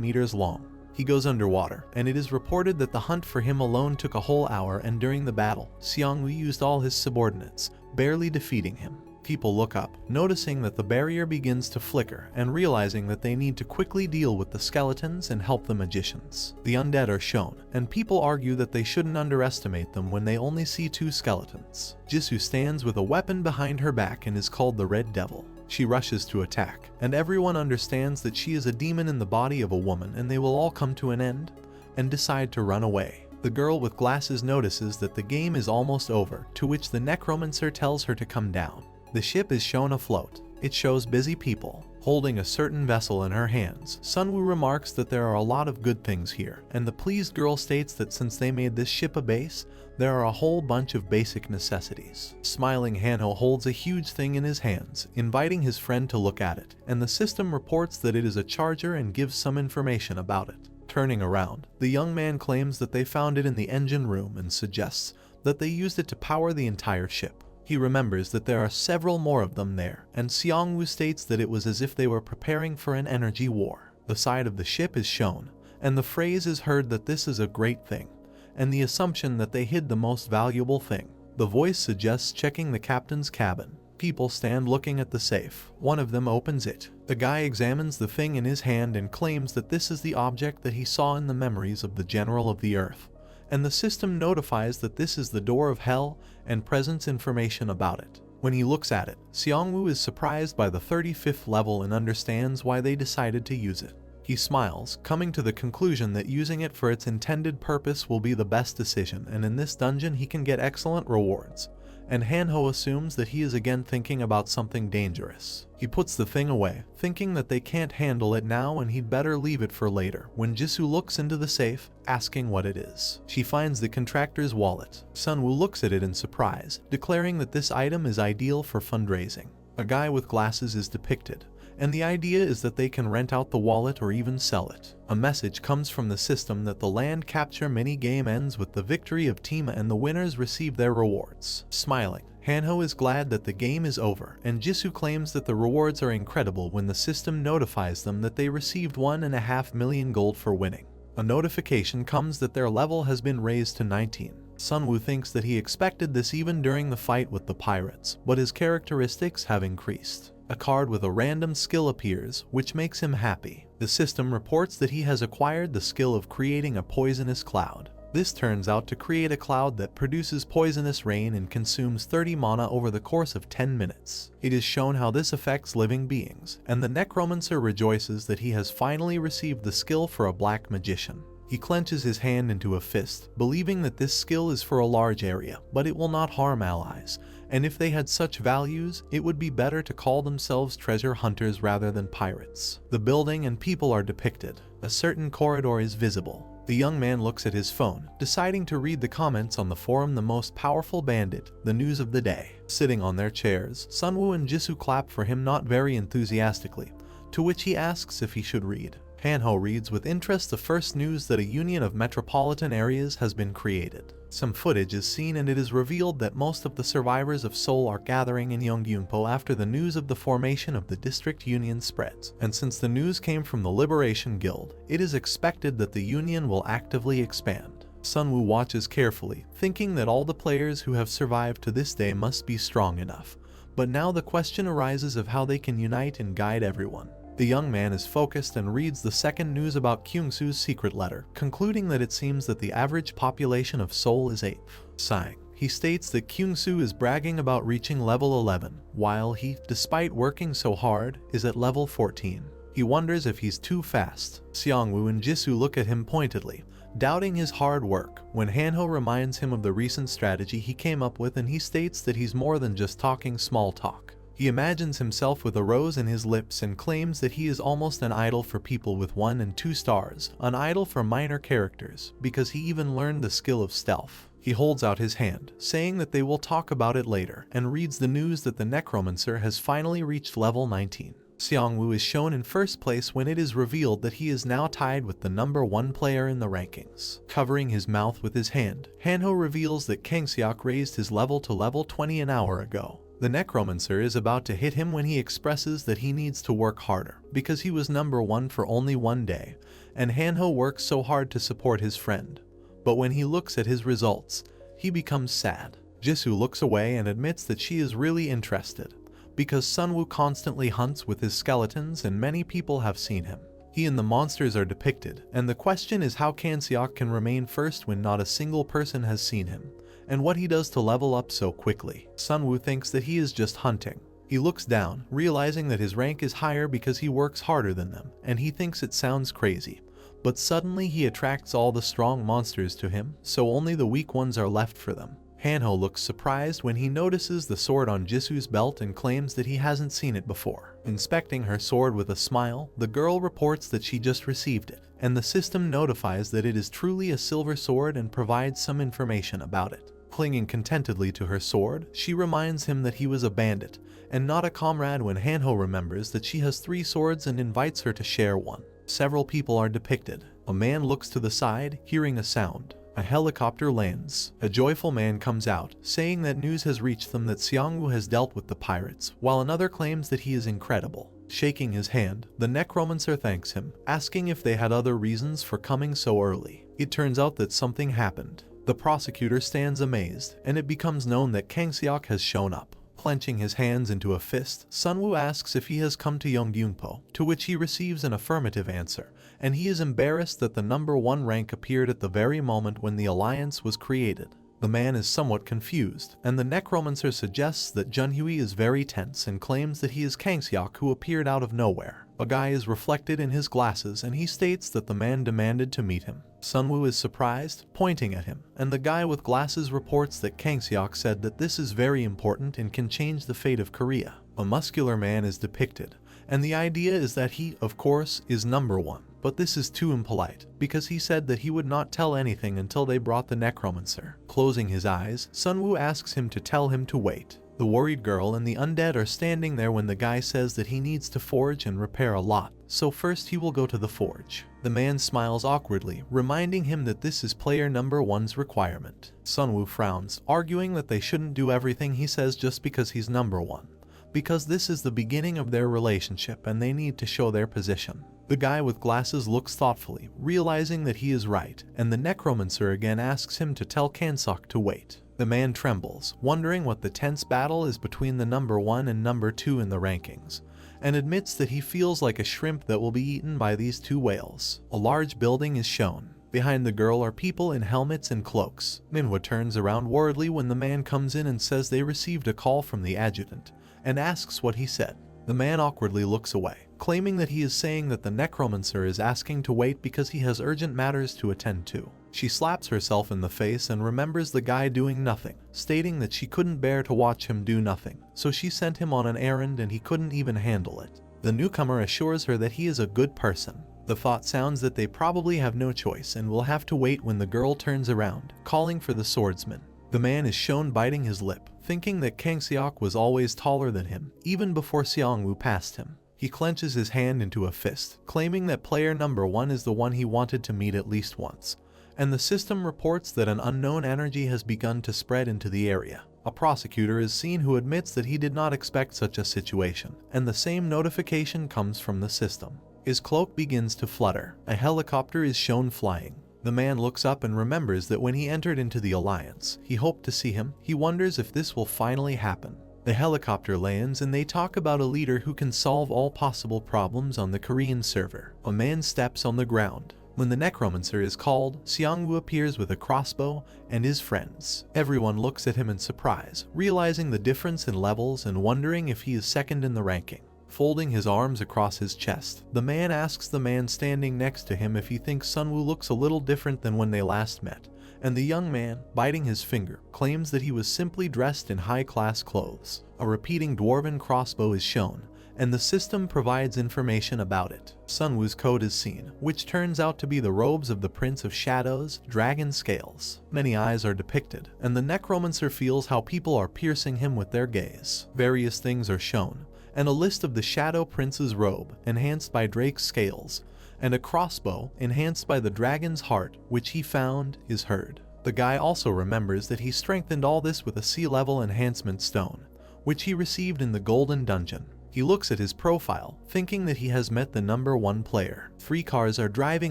meters long. He goes underwater, and it is reported that the hunt for him alone took a whole hour, and during the battle, Xiangwu used all his subordinates, barely defeating him. People look up, noticing that the barrier begins to flicker and realizing that they need to quickly deal with the skeletons and help the magicians. The undead are shown, and people argue that they shouldn't underestimate them when they only see 2 skeletons. Jisoo stands with a weapon behind her back and is called the Red Devil. She rushes to attack, and everyone understands that she is a demon in the body of a woman and they will all come to an end and decide to run away. The girl with glasses notices that the game is almost over, to which the Necromancer tells her to come down. The ship is shown afloat. It shows busy people, holding a certain vessel in her hands. Sunwoo remarks that there are a lot of good things here, and the pleased girl states that since they made this ship a base, there are a whole bunch of basic necessities. Smiling Hanho holds a huge thing in his hands, inviting his friend to look at it, and the system reports that it is a charger and gives some information about it. Turning around, the young man claims that they found it in the engine room and suggests that they used it to power the entire ship. He remembers that there are several more of them there, and Seongwoo states that it was as if they were preparing for an energy war. The side of the ship is shown, and the phrase is heard that this is a great thing, and the assumption that they hid the most valuable thing. The voice suggests checking the captain's cabin. People stand looking at the safe. One of them opens it. The guy examines the thing in his hand and claims that this is the object that he saw in the memories of the General of the Earth, and the system notifies that this is the door of hell and presents information about it. When he looks at it, Seongwoo is surprised by the 35th level and understands why they decided to use it. He smiles, coming to the conclusion that using it for its intended purpose will be the best decision, and in this dungeon he can get excellent rewards. And Hanho assumes that he is again thinking about something dangerous. He puts the thing away, thinking that they can't handle it now and he'd better leave it for later, when Jisoo looks into the safe, asking what it is. She finds the contractor's wallet. Sunwoo looks at it in surprise, declaring that this item is ideal for fundraising. A guy with glasses is depicted, and the idea is that they can rent out the wallet or even sell it. A message comes from the system that the land capture mini-game ends with the victory of Tima and the winners receive their rewards. Smiling, Hanho is glad that the game is over, and Jisoo claims that the rewards are incredible when the system notifies them that they received 1.5 million gold for winning. A notification comes that their level has been raised to 19. Sunwoo thinks that he expected this even during the fight with the pirates, but his characteristics have increased. A card with a random skill appears, which makes him happy. The system reports that he has acquired the skill of creating a poisonous cloud. This turns out to create a cloud that produces poisonous rain and consumes 30 mana over the course of 10 minutes. It is shown how this affects living beings, and the Necromancer rejoices that he has finally received the skill for a black magician. He clenches his hand into a fist, believing that this skill is for a large area, but it will not harm allies, and if they had such values, it would be better to call themselves treasure hunters rather than pirates. The building and people are depicted. A certain corridor is visible. The young man looks at his phone, deciding to read the comments on the forum. The most powerful bandit, the news of the day. Sitting on their chairs, Sunwoo and Jisoo clap for him not very enthusiastically, to which he asks if he should read. Hanho reads with interest the first news that a union of metropolitan areas has been created. Some footage is seen and it is revealed that most of the survivors of Seoul are gathering in Yonggyunpo after the news of the formation of the district union spreads. And since the news came from the Liberation Guild, it is expected that the union will actively expand. Sunwoo watches carefully, thinking that all the players who have survived to this day must be strong enough. But now the question arises of how they can unite and guide everyone. The young man is focused and reads the second news about Kyungsoo's secret letter, concluding that it seems that the average population of Seoul is 8. Sighing, he states that Kyungsoo is bragging about reaching level 11, while he, despite working so hard, is at level 14. He wonders if he's too fast. Seongwoo and Jisoo look at him pointedly, doubting his hard work, when Hanho reminds him of the recent strategy he came up with, and he states that he's more than just talking small talk. He imagines himself with a rose in his lips and claims that he is almost an idol for people with 1 and 2 stars, an idol for minor characters, because he even learned the skill of stealth. He holds out his hand, saying that they will talk about it later, and reads the news that the Necromancer has finally reached level 19. Seongwoo is shown in first place when it is revealed that he is now tied with the number 1 player in the rankings. Covering his mouth with his hand, Hanho reveals that Kangseok raised his level to level 20 an hour ago. The Necromancer is about to hit him when he expresses that he needs to work harder, because he was number 1 for only 1 day, and Hanho works so hard to support his friend. But when he looks at his results, he becomes sad. Jisoo looks away and admits that she is really interested, because Sunwoo constantly hunts with his skeletons and many people have seen him. He and the monsters are depicted, and the question is how Kangseok can remain first when not a single person has seen him, and what he does to level up so quickly. Sunwoo thinks that he is just hunting. He looks down, realizing that his rank is higher because he works harder than them, and he thinks it sounds crazy. but suddenly he attracts all the strong monsters to him, so only the weak ones are left for them. Hanho looks surprised when he notices the sword on Jisu's belt and claims that he hasn't seen it before. Inspecting her sword with a smile, the girl reports that she just received it, and the system notifies that it is truly a silver sword and provides some information about it. Clinging contentedly to her sword, she reminds him that he was a bandit, and not a comrade when Hanho remembers that she has 3 swords and invites her to share one. Several people are depicted. A man looks to the side, hearing a sound. A helicopter lands. A joyful man comes out, saying that news has reached them that Xiangwu has dealt with the pirates, while another claims that he is incredible. Shaking his hand, the Necromancer thanks him, asking if they had other reasons for coming so early. It turns out that something happened. The Prosecutor stands amazed, and it becomes known that Kangseok has shown up. Clenching his hands into a fist, Sunwoo asks if he has come to Yonggyungpo, to which he receives an affirmative answer, and he is embarrassed that the number 1 rank appeared at the very moment when the alliance was created. The man is somewhat confused, and the Necromancer suggests that Junhui is very tense and claims that he is Kangseok who appeared out of nowhere. A guy is reflected in his glasses and he states that the man demanded to meet him. Sunwoo is surprised, pointing at him, and the guy with glasses reports that Kangseok said that this is very important and can change the fate of Korea. A muscular man is depicted, and the idea is that he, of course, is number 1. But this is too impolite, because he said that he would not tell anything until they brought the Necromancer. Closing his eyes, Sunwoo asks him to tell him to wait. The worried girl and the undead are standing there when the guy says that he needs to forge and repair a lot, so first he will go to the forge. The man smiles awkwardly, reminding him that this is player number 1's requirement. Sunwoo frowns, arguing that they shouldn't do everything he says just because he's number 1, because this is the beginning of their relationship and they need to show their position. The guy with glasses looks thoughtfully, realizing that he is right, and the Necromancer again asks him to tell Kangseok to wait. The man trembles, wondering what the tense battle is between the number 1 and number 2 in the rankings, and admits that he feels like a shrimp that will be eaten by these 2 whales. A large building is shown. Behind the girl are people in helmets and cloaks. Manhwa turns around worriedly when the man comes in and says they received a call from the adjutant, and asks what he said. The man awkwardly looks away, claiming that he is saying that the Necromancer is asking to wait because he has urgent matters to attend to. She slaps herself in the face and remembers the guy doing nothing, stating that she couldn't bear to watch him do nothing, so she sent him on an errand and he couldn't even handle it. The newcomer assures her that he is a good person. The thought sounds that they probably have no choice and will have to wait when the girl turns around, calling for the swordsman. The man is shown biting his lip, thinking that Kangseok was always taller than him, even before Xiangwu passed him. He clenches his hand into a fist, claiming that player number 1 is the one he wanted to meet at least once, and the system reports that an unknown energy has begun to spread into the area. A prosecutor is seen who admits that he did not expect such a situation, and the same notification comes from the system. His cloak begins to flutter. A helicopter is shown flying. The man looks up and remembers that when he entered into the alliance, he hoped to see him. He wonders if this will finally happen. The helicopter lands and they talk about a leader who can solve all possible problems on the Korean server. A man steps on the ground. When the Necromancer is called, Xiangwu appears with a crossbow and his friends. Everyone looks at him in surprise, realizing the difference in levels and wondering if he is second in the ranking. Folding his arms across his chest, the man asks the man standing next to him if he thinks Sunwoo looks a little different than when they last met, and the young man, biting his finger, claims that he was simply dressed in high-class clothes. A repeating dwarven crossbow is shown, and the system provides information about it. Sunwoo's coat is seen, which turns out to be the robes of the Prince of Shadows, Dragon Scales. Many eyes are depicted, and the Necromancer feels how people are piercing him with their gaze. Various things are shown, and a list of the Shadow Prince's robe, enhanced by Drake's scales, and a crossbow, enhanced by the dragon's heart, which he found, is heard. The guy also remembers that he strengthened all this with a sea-level enhancement stone, which he received in the Golden Dungeon. He looks at his profile, thinking that he has met the number 1 player. 3 cars are driving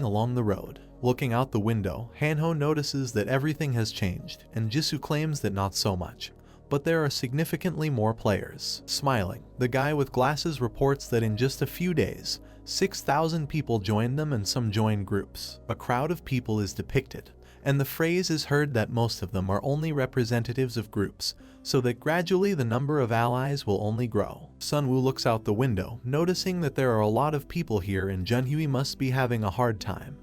along the road. Looking out the window, Hanho notices that everything has changed, and Jisoo claims that not so much, but there are significantly more players. Smiling, the guy with glasses reports that in just a few days, 6,000 people joined them and some joined groups. A crowd of people is depicted, and the phrase is heard that most of them are only representatives of groups, so that gradually the number of allies will only grow. Sunwoo looks out the window, noticing that there are a lot of people here and Junhui must be having a hard time,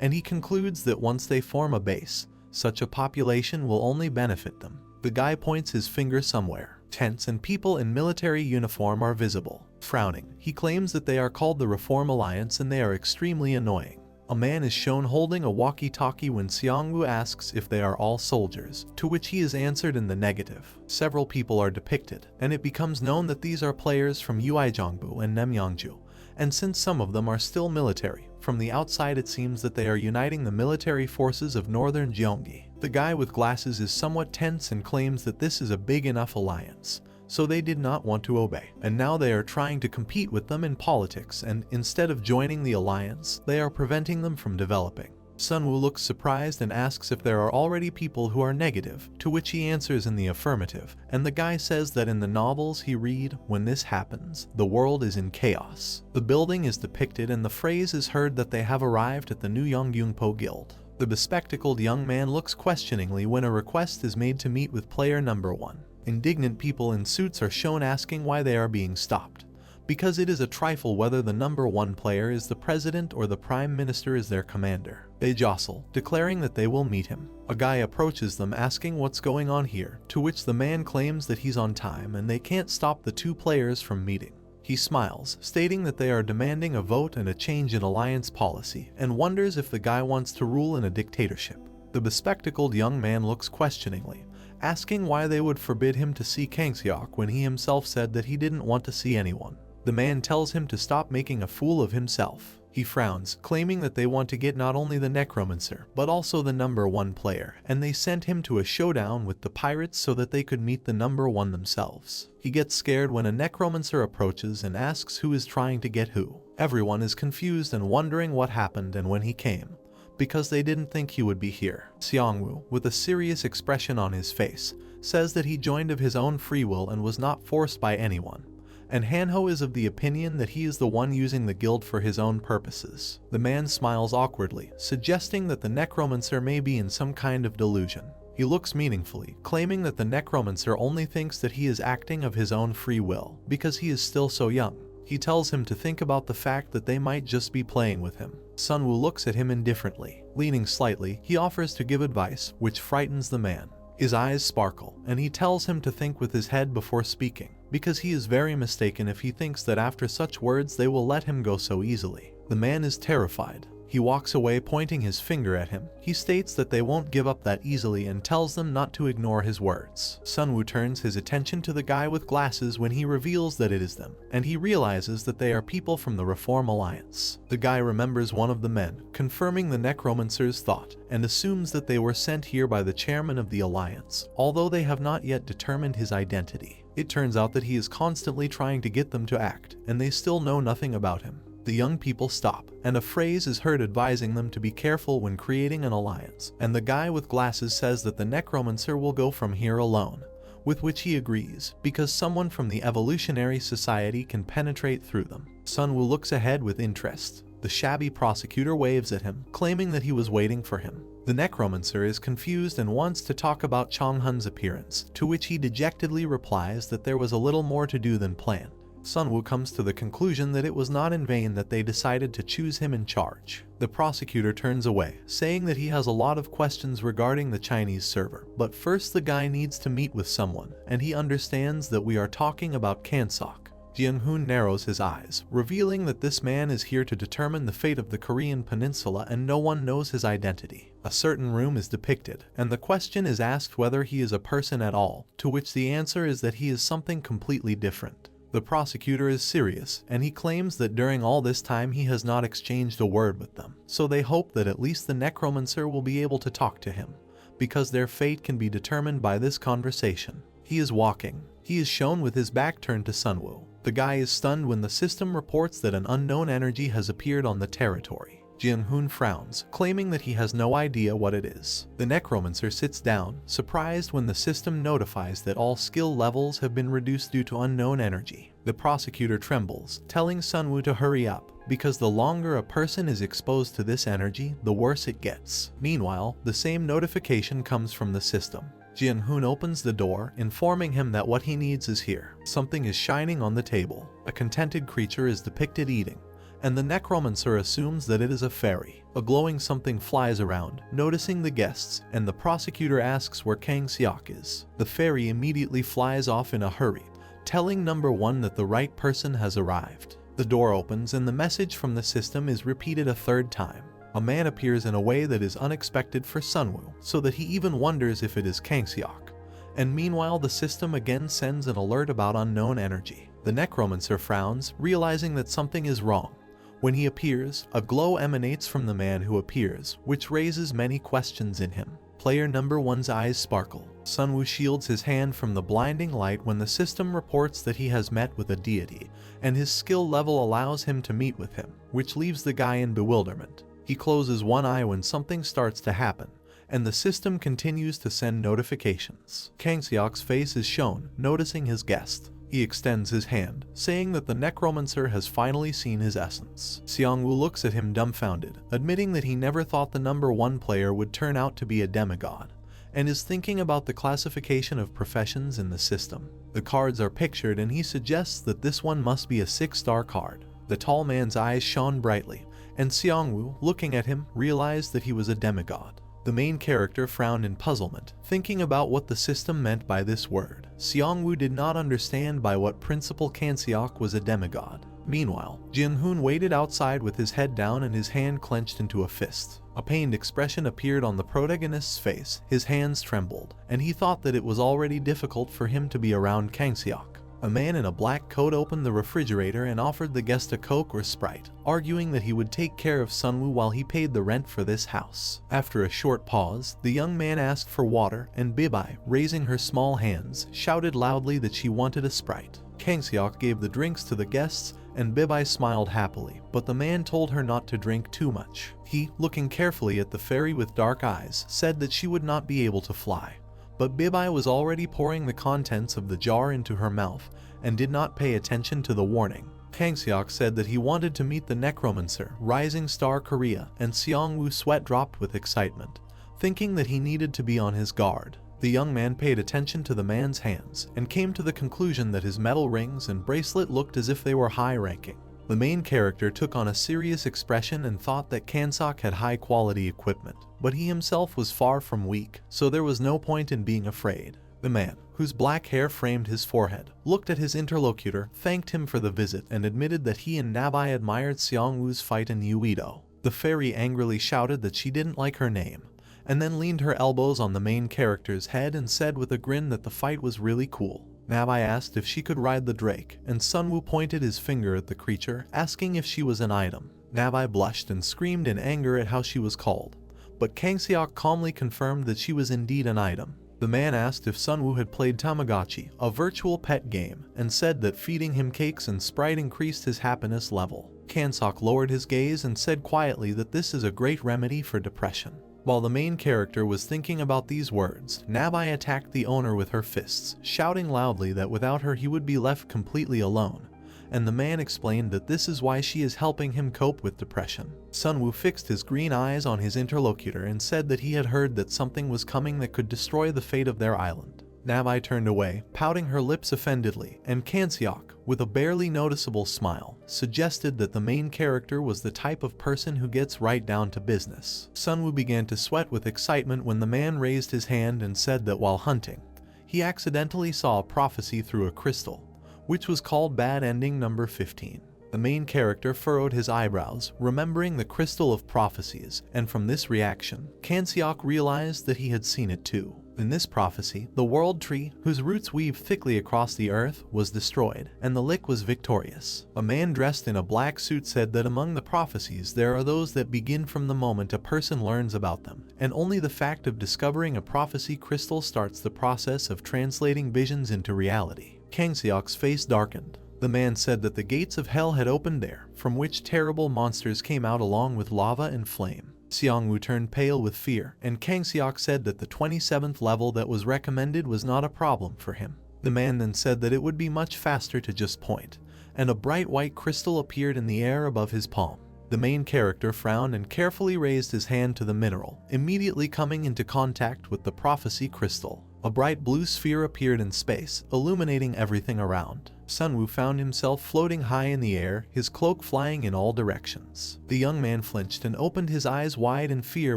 and he concludes that once they form a base, such a population will only benefit them. The guy points his finger somewhere. Tents and people in military uniform are visible. Frowning, he claims that they are called the Reform Alliance and they are extremely annoying. A man is shown holding a walkie-talkie when Xiangwu asks if they are all soldiers, to which he is answered in the negative. Several people are depicted, and it becomes known that these are players from Uijiangbu and Nemyangju, and since some of them are still military, from the outside it seems that they are uniting the military forces of northern Gyeonggi. The guy with glasses is somewhat tense and claims that this is a big enough alliance, so they did not want to obey, and now they are trying to compete with them in politics, and instead of joining the alliance, they are preventing them from developing. Sunwoo looks surprised and asks if there are already people who are negative, to which he answers in the affirmative, and the guy says that in the novels he read, when this happens, the world is in chaos. The building is depicted and the phrase is heard that they have arrived at the new Yongyungpo Guild. The bespectacled young man looks questioningly when a request is made to meet with player number 1. Indignant people in suits are shown asking why they are being stopped, because it is a trifle whether the number 1 player is the president or the prime minister is their commander. They jostle, declaring that they will meet him. A guy approaches them asking what's going on here, to which the man claims that he's on time and they can't stop the 2 players from meeting. He smiles, stating that they are demanding a vote and a change in alliance policy, and wonders if the guy wants to rule in a dictatorship. The bespectacled young man looks questioningly, asking why they would forbid him to see Kangseok when he himself said that he didn't want to see anyone. The man tells him to stop making a fool of himself. He frowns, claiming that they want to get not only the Necromancer, but also the number 1 player, and they sent him to a showdown with the pirates so that they could meet the number 1 themselves. He gets scared when a Necromancer approaches and asks who is trying to get who. Everyone is confused and wondering what happened and when he came, because they didn't think he would be here. Xiangwu, with a serious expression on his face, says that he joined of his own free will and was not forced by anyone. And Hanho is of the opinion that he is the one using the guild for his own purposes. The man smiles awkwardly, suggesting that the Necromancer may be in some kind of delusion. He looks meaningfully, claiming that the Necromancer only thinks that he is acting of his own free will, because he is still so young. He tells him to think about the fact that they might just be playing with him. Sunwoo looks at him indifferently. Leaning slightly, he offers to give advice, which frightens the man. His eyes sparkle, and he tells him to think with his head before speaking, because he is very mistaken if he thinks that after such words they will let him go so easily. The man is terrified. He walks away pointing his finger at him. He states that they won't give up that easily and tells them not to ignore his words. Sunwoo turns his attention to the guy with glasses when he reveals that it is them, and he realizes that they are people from the Reform Alliance. The guy remembers one of the men, confirming the Necromancer's thought, and assumes that they were sent here by the chairman of the Alliance, although they have not yet determined his identity. It turns out that he is constantly trying to get them to act, and they still know nothing about him. The young people stop, and a phrase is heard advising them to be careful when creating an alliance, and the guy with glasses says that the Necromancer will go from here alone, with which he agrees, because someone from the Evolutionary Society can penetrate through them. Sunwoo looks ahead with interest. The shabby prosecutor waves at him, claiming that he was waiting for him. The Necromancer is confused and wants to talk about Chonghun's appearance, to which he dejectedly replies that there was a little more to do than planned. Sunwoo comes to the conclusion that it was not in vain that they decided to choose him in charge. The prosecutor turns away, saying that he has a lot of questions regarding the Chinese server, but first the guy needs to meet with someone, and he understands that we are talking about Kansok. Jiang-hoon narrows his eyes, revealing that this man is here to determine the fate of the Korean peninsula and no one knows his identity. A certain room is depicted, and the question is asked whether he is a person at all, to which the answer is that he is something completely different. The prosecutor is serious, and he claims that during all this time he has not exchanged a word with them, so they hope that at least the Necromancer will be able to talk to him, because their fate can be determined by this conversation. He is walking. He is shown with his back turned to Sunwoo. The guy is stunned when the system reports that an unknown energy has appeared on the territory. Jiang-hoon frowns, claiming that he has no idea what it is. The Necromancer sits down, surprised when the system notifies that all skill levels have been reduced due to unknown energy. The prosecutor trembles, telling Sunwoo to hurry up, because the longer a person is exposed to this energy, the worse it gets. Meanwhile, the same notification comes from the system. Jiang-hoon opens the door, informing him that what he needs is here. Something is shining on the table. A contented creature is depicted eating, and the Necromancer assumes that it is a fairy. A glowing something flies around, noticing the guests, and the Prosecutor asks where Kang Seok is. The fairy immediately flies off in a hurry, telling number 1 that the right person has arrived. The door opens and the message from the system is repeated a third time. A man appears in a way that is unexpected for Sunwoo, so that he even wonders if it is Kang Seok. And meanwhile, the system again sends an alert about unknown energy. The Necromancer frowns, realizing that something is wrong. When he appears, a glow emanates from the man who appears, which raises many questions in him. Player number 1's eyes sparkle. Sunwoo shields his hand from the blinding light when the system reports that he has met with a deity, and his skill level allows him to meet with him, which leaves the guy in bewilderment. He closes one eye when something starts to happen, and the system continues to send notifications. Kang Seok's face is shown, noticing his guest. He extends his hand, saying that the Necromancer has finally seen his essence. Seongwoo looks at him dumbfounded, admitting that he never thought the number 1 player would turn out to be a demigod, and is thinking about the classification of professions in the system. The cards are pictured and he suggests that this one must be a 6-star card. The tall man's eyes shone brightly, and Seongwoo, looking at him, realized that he was a demigod. The main character frowned in puzzlement, thinking about what the system meant by this word. Seongwoo did not understand by what principle Kang Seok was a demigod. Meanwhile, Jin-hoon waited outside with his head down and his hand clenched into a fist. A pained expression appeared on the protagonist's face, his hands trembled, and he thought that it was already difficult for him to be around Kang Seok. A man in a black coat opened the refrigerator and offered the guest a Coke or Sprite, arguing that he would take care of Sunwoo while he paid the rent for this house. After a short pause, the young man asked for water, and Bibai, raising her small hands, shouted loudly that she wanted a Sprite. Kang Seok gave the drinks to the guests, and Bibai smiled happily, but the man told her not to drink too much. He, looking carefully at the fairy with dark eyes, said that she would not be able to fly. But Bibai was already pouring the contents of the jar into her mouth and did not pay attention to the warning. Kang Seok said that he wanted to meet the Necromancer, Rising Star Korea, and Seongwoo's sweat dropped with excitement, thinking that he needed to be on his guard. The young man paid attention to the man's hands and came to the conclusion that his metal rings and bracelet looked as if they were high-ranking. The main character took on a serious expression and thought that Kang Seok had high-quality equipment, but he himself was far from weak, so there was no point in being afraid. The man, whose black hair framed his forehead, looked at his interlocutor, thanked him for the visit, and admitted that he and Nabai admired Seongwoo's fight in Uido. The fairy angrily shouted that she didn't like her name, and then leaned her elbows on the main character's head and said with a grin that the fight was really cool. Nabai asked if she could ride the drake, and Sunwoo pointed his finger at the creature, asking if she was an item. Nabai blushed and screamed in anger at how she was called, but Kang Seok calmly confirmed that she was indeed an item. The man asked if Sunwoo had played Tamagotchi, a virtual pet game, and said that feeding him cakes and Sprite increased his happiness level. Kang Seok lowered his gaze and said quietly that this is a great remedy for depression. While the main character was thinking about these words, Nabai attacked the owner with her fists, shouting loudly that without her he would be left completely alone, and the man explained that this is why she is helping him cope with depression. Sunwoo fixed his green eyes on his interlocutor and said that he had heard that something was coming that could destroy the fate of their island. Nabai turned away, pouting her lips offendedly, and Kang Seok, with a barely noticeable smile, suggested that the main character was the type of person who gets right down to business. Sunwoo began to sweat with excitement when the man raised his hand and said that while hunting, he accidentally saw a prophecy through a crystal, which was called Bad Ending Number 15. The main character furrowed his eyebrows, remembering the Crystal of Prophecies, and from this reaction, Kang Seok realized that he had seen it too. In this prophecy, the world tree, whose roots weave thickly across the earth, was destroyed, and the Lick was victorious. A man dressed in a black suit said that among the prophecies there are those that begin from the moment a person learns about them, and only the fact of discovering a prophecy crystal starts the process of translating visions into reality. Kang Seok's face darkened. The man said that the gates of hell had opened there, from which terrible monsters came out along with lava and flame. Seongwoo turned pale with fear, and Kang Seok said that the 27th level that was recommended was not a problem for him. The man then said that it would be much faster to just point, and a bright white crystal appeared in the air above his palm. The main character frowned and carefully raised his hand to the mineral, immediately coming into contact with the prophecy crystal. A bright blue sphere appeared in space, illuminating everything around. Sunwoo found himself floating high in the air, his cloak flying in all directions. The young man flinched and opened his eyes wide in fear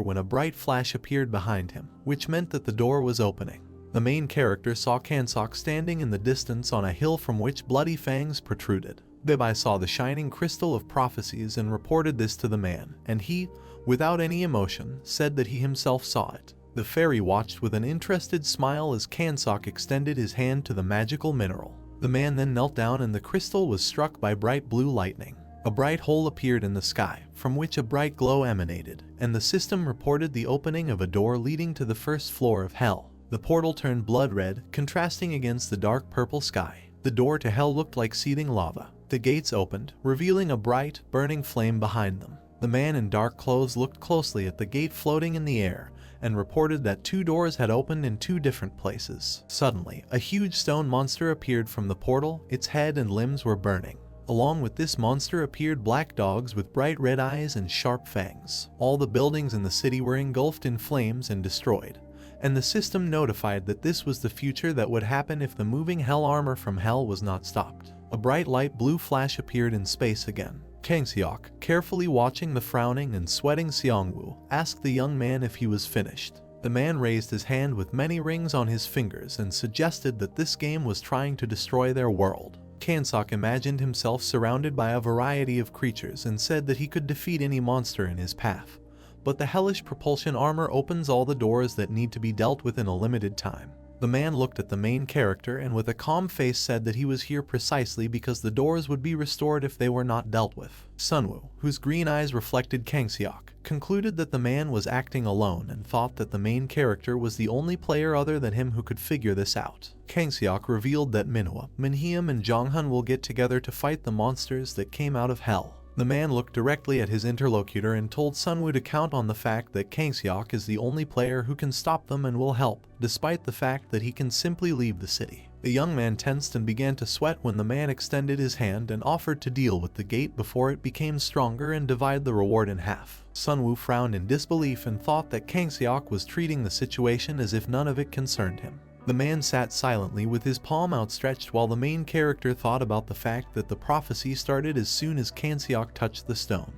when a bright flash appeared behind him, which meant that the door was opening. The main character saw Kansok standing in the distance on a hill from which bloody fangs protruded. Bibai saw the shining crystal of prophecies and reported this to the man, and he, without any emotion, said that he himself saw it. The fairy watched with an interested smile as Kansok extended his hand to the magical mineral. The man then knelt down and the crystal was struck by bright blue lightning. A bright hole appeared in the sky, from which a bright glow emanated, and the system reported the opening of a door leading to the first floor of hell. The portal turned blood red, contrasting against the dark purple sky. The door to hell looked like seething lava. The gates opened, revealing a bright, burning flame behind them. The man in dark clothes looked closely at the gate floating in the air, and reported that 2 doors had opened in 2 different places. Suddenly, a huge stone monster appeared from the portal, its head and limbs were burning. Along with this monster appeared black dogs with bright red eyes and sharp fangs. All the buildings in the city were engulfed in flames and destroyed, and the system notified that this was the future that would happen if the moving hell armor from hell was not stopped. A bright light blue flash appeared in space again. Kangseok, carefully watching the frowning and sweating Seongwoo, asked the young man if he was finished. The man raised his hand with many rings on his fingers and suggested that this game was trying to destroy their world. Kansok imagined himself surrounded by a variety of creatures and said that he could defeat any monster in his path. But the hellish propulsion armor opens all the doors that need to be dealt with in a limited time. The man looked at the main character and with a calm face said that he was here precisely because the doors would be restored if they were not dealt with. Sunwoo, whose green eyes reflected Kangseok, concluded that the man was acting alone and thought that the main character was the only player other than him who could figure this out. Kangseok revealed that Manhwa, Minhyam and Jonghun will get together to fight the monsters that came out of hell. The man looked directly at his interlocutor and told Sunwoo to count on the fact that Kangseok is the only player who can stop them and will help, despite the fact that he can simply leave the city. The young man tensed and began to sweat when the man extended his hand and offered to deal with the gate before it became stronger and divide the reward in half. Sunwoo frowned in disbelief and thought that Kangseok was treating the situation as if none of it concerned him. The man sat silently with his palm outstretched while the main character thought about the fact that the prophecy started as soon as Kangseok touched the stone.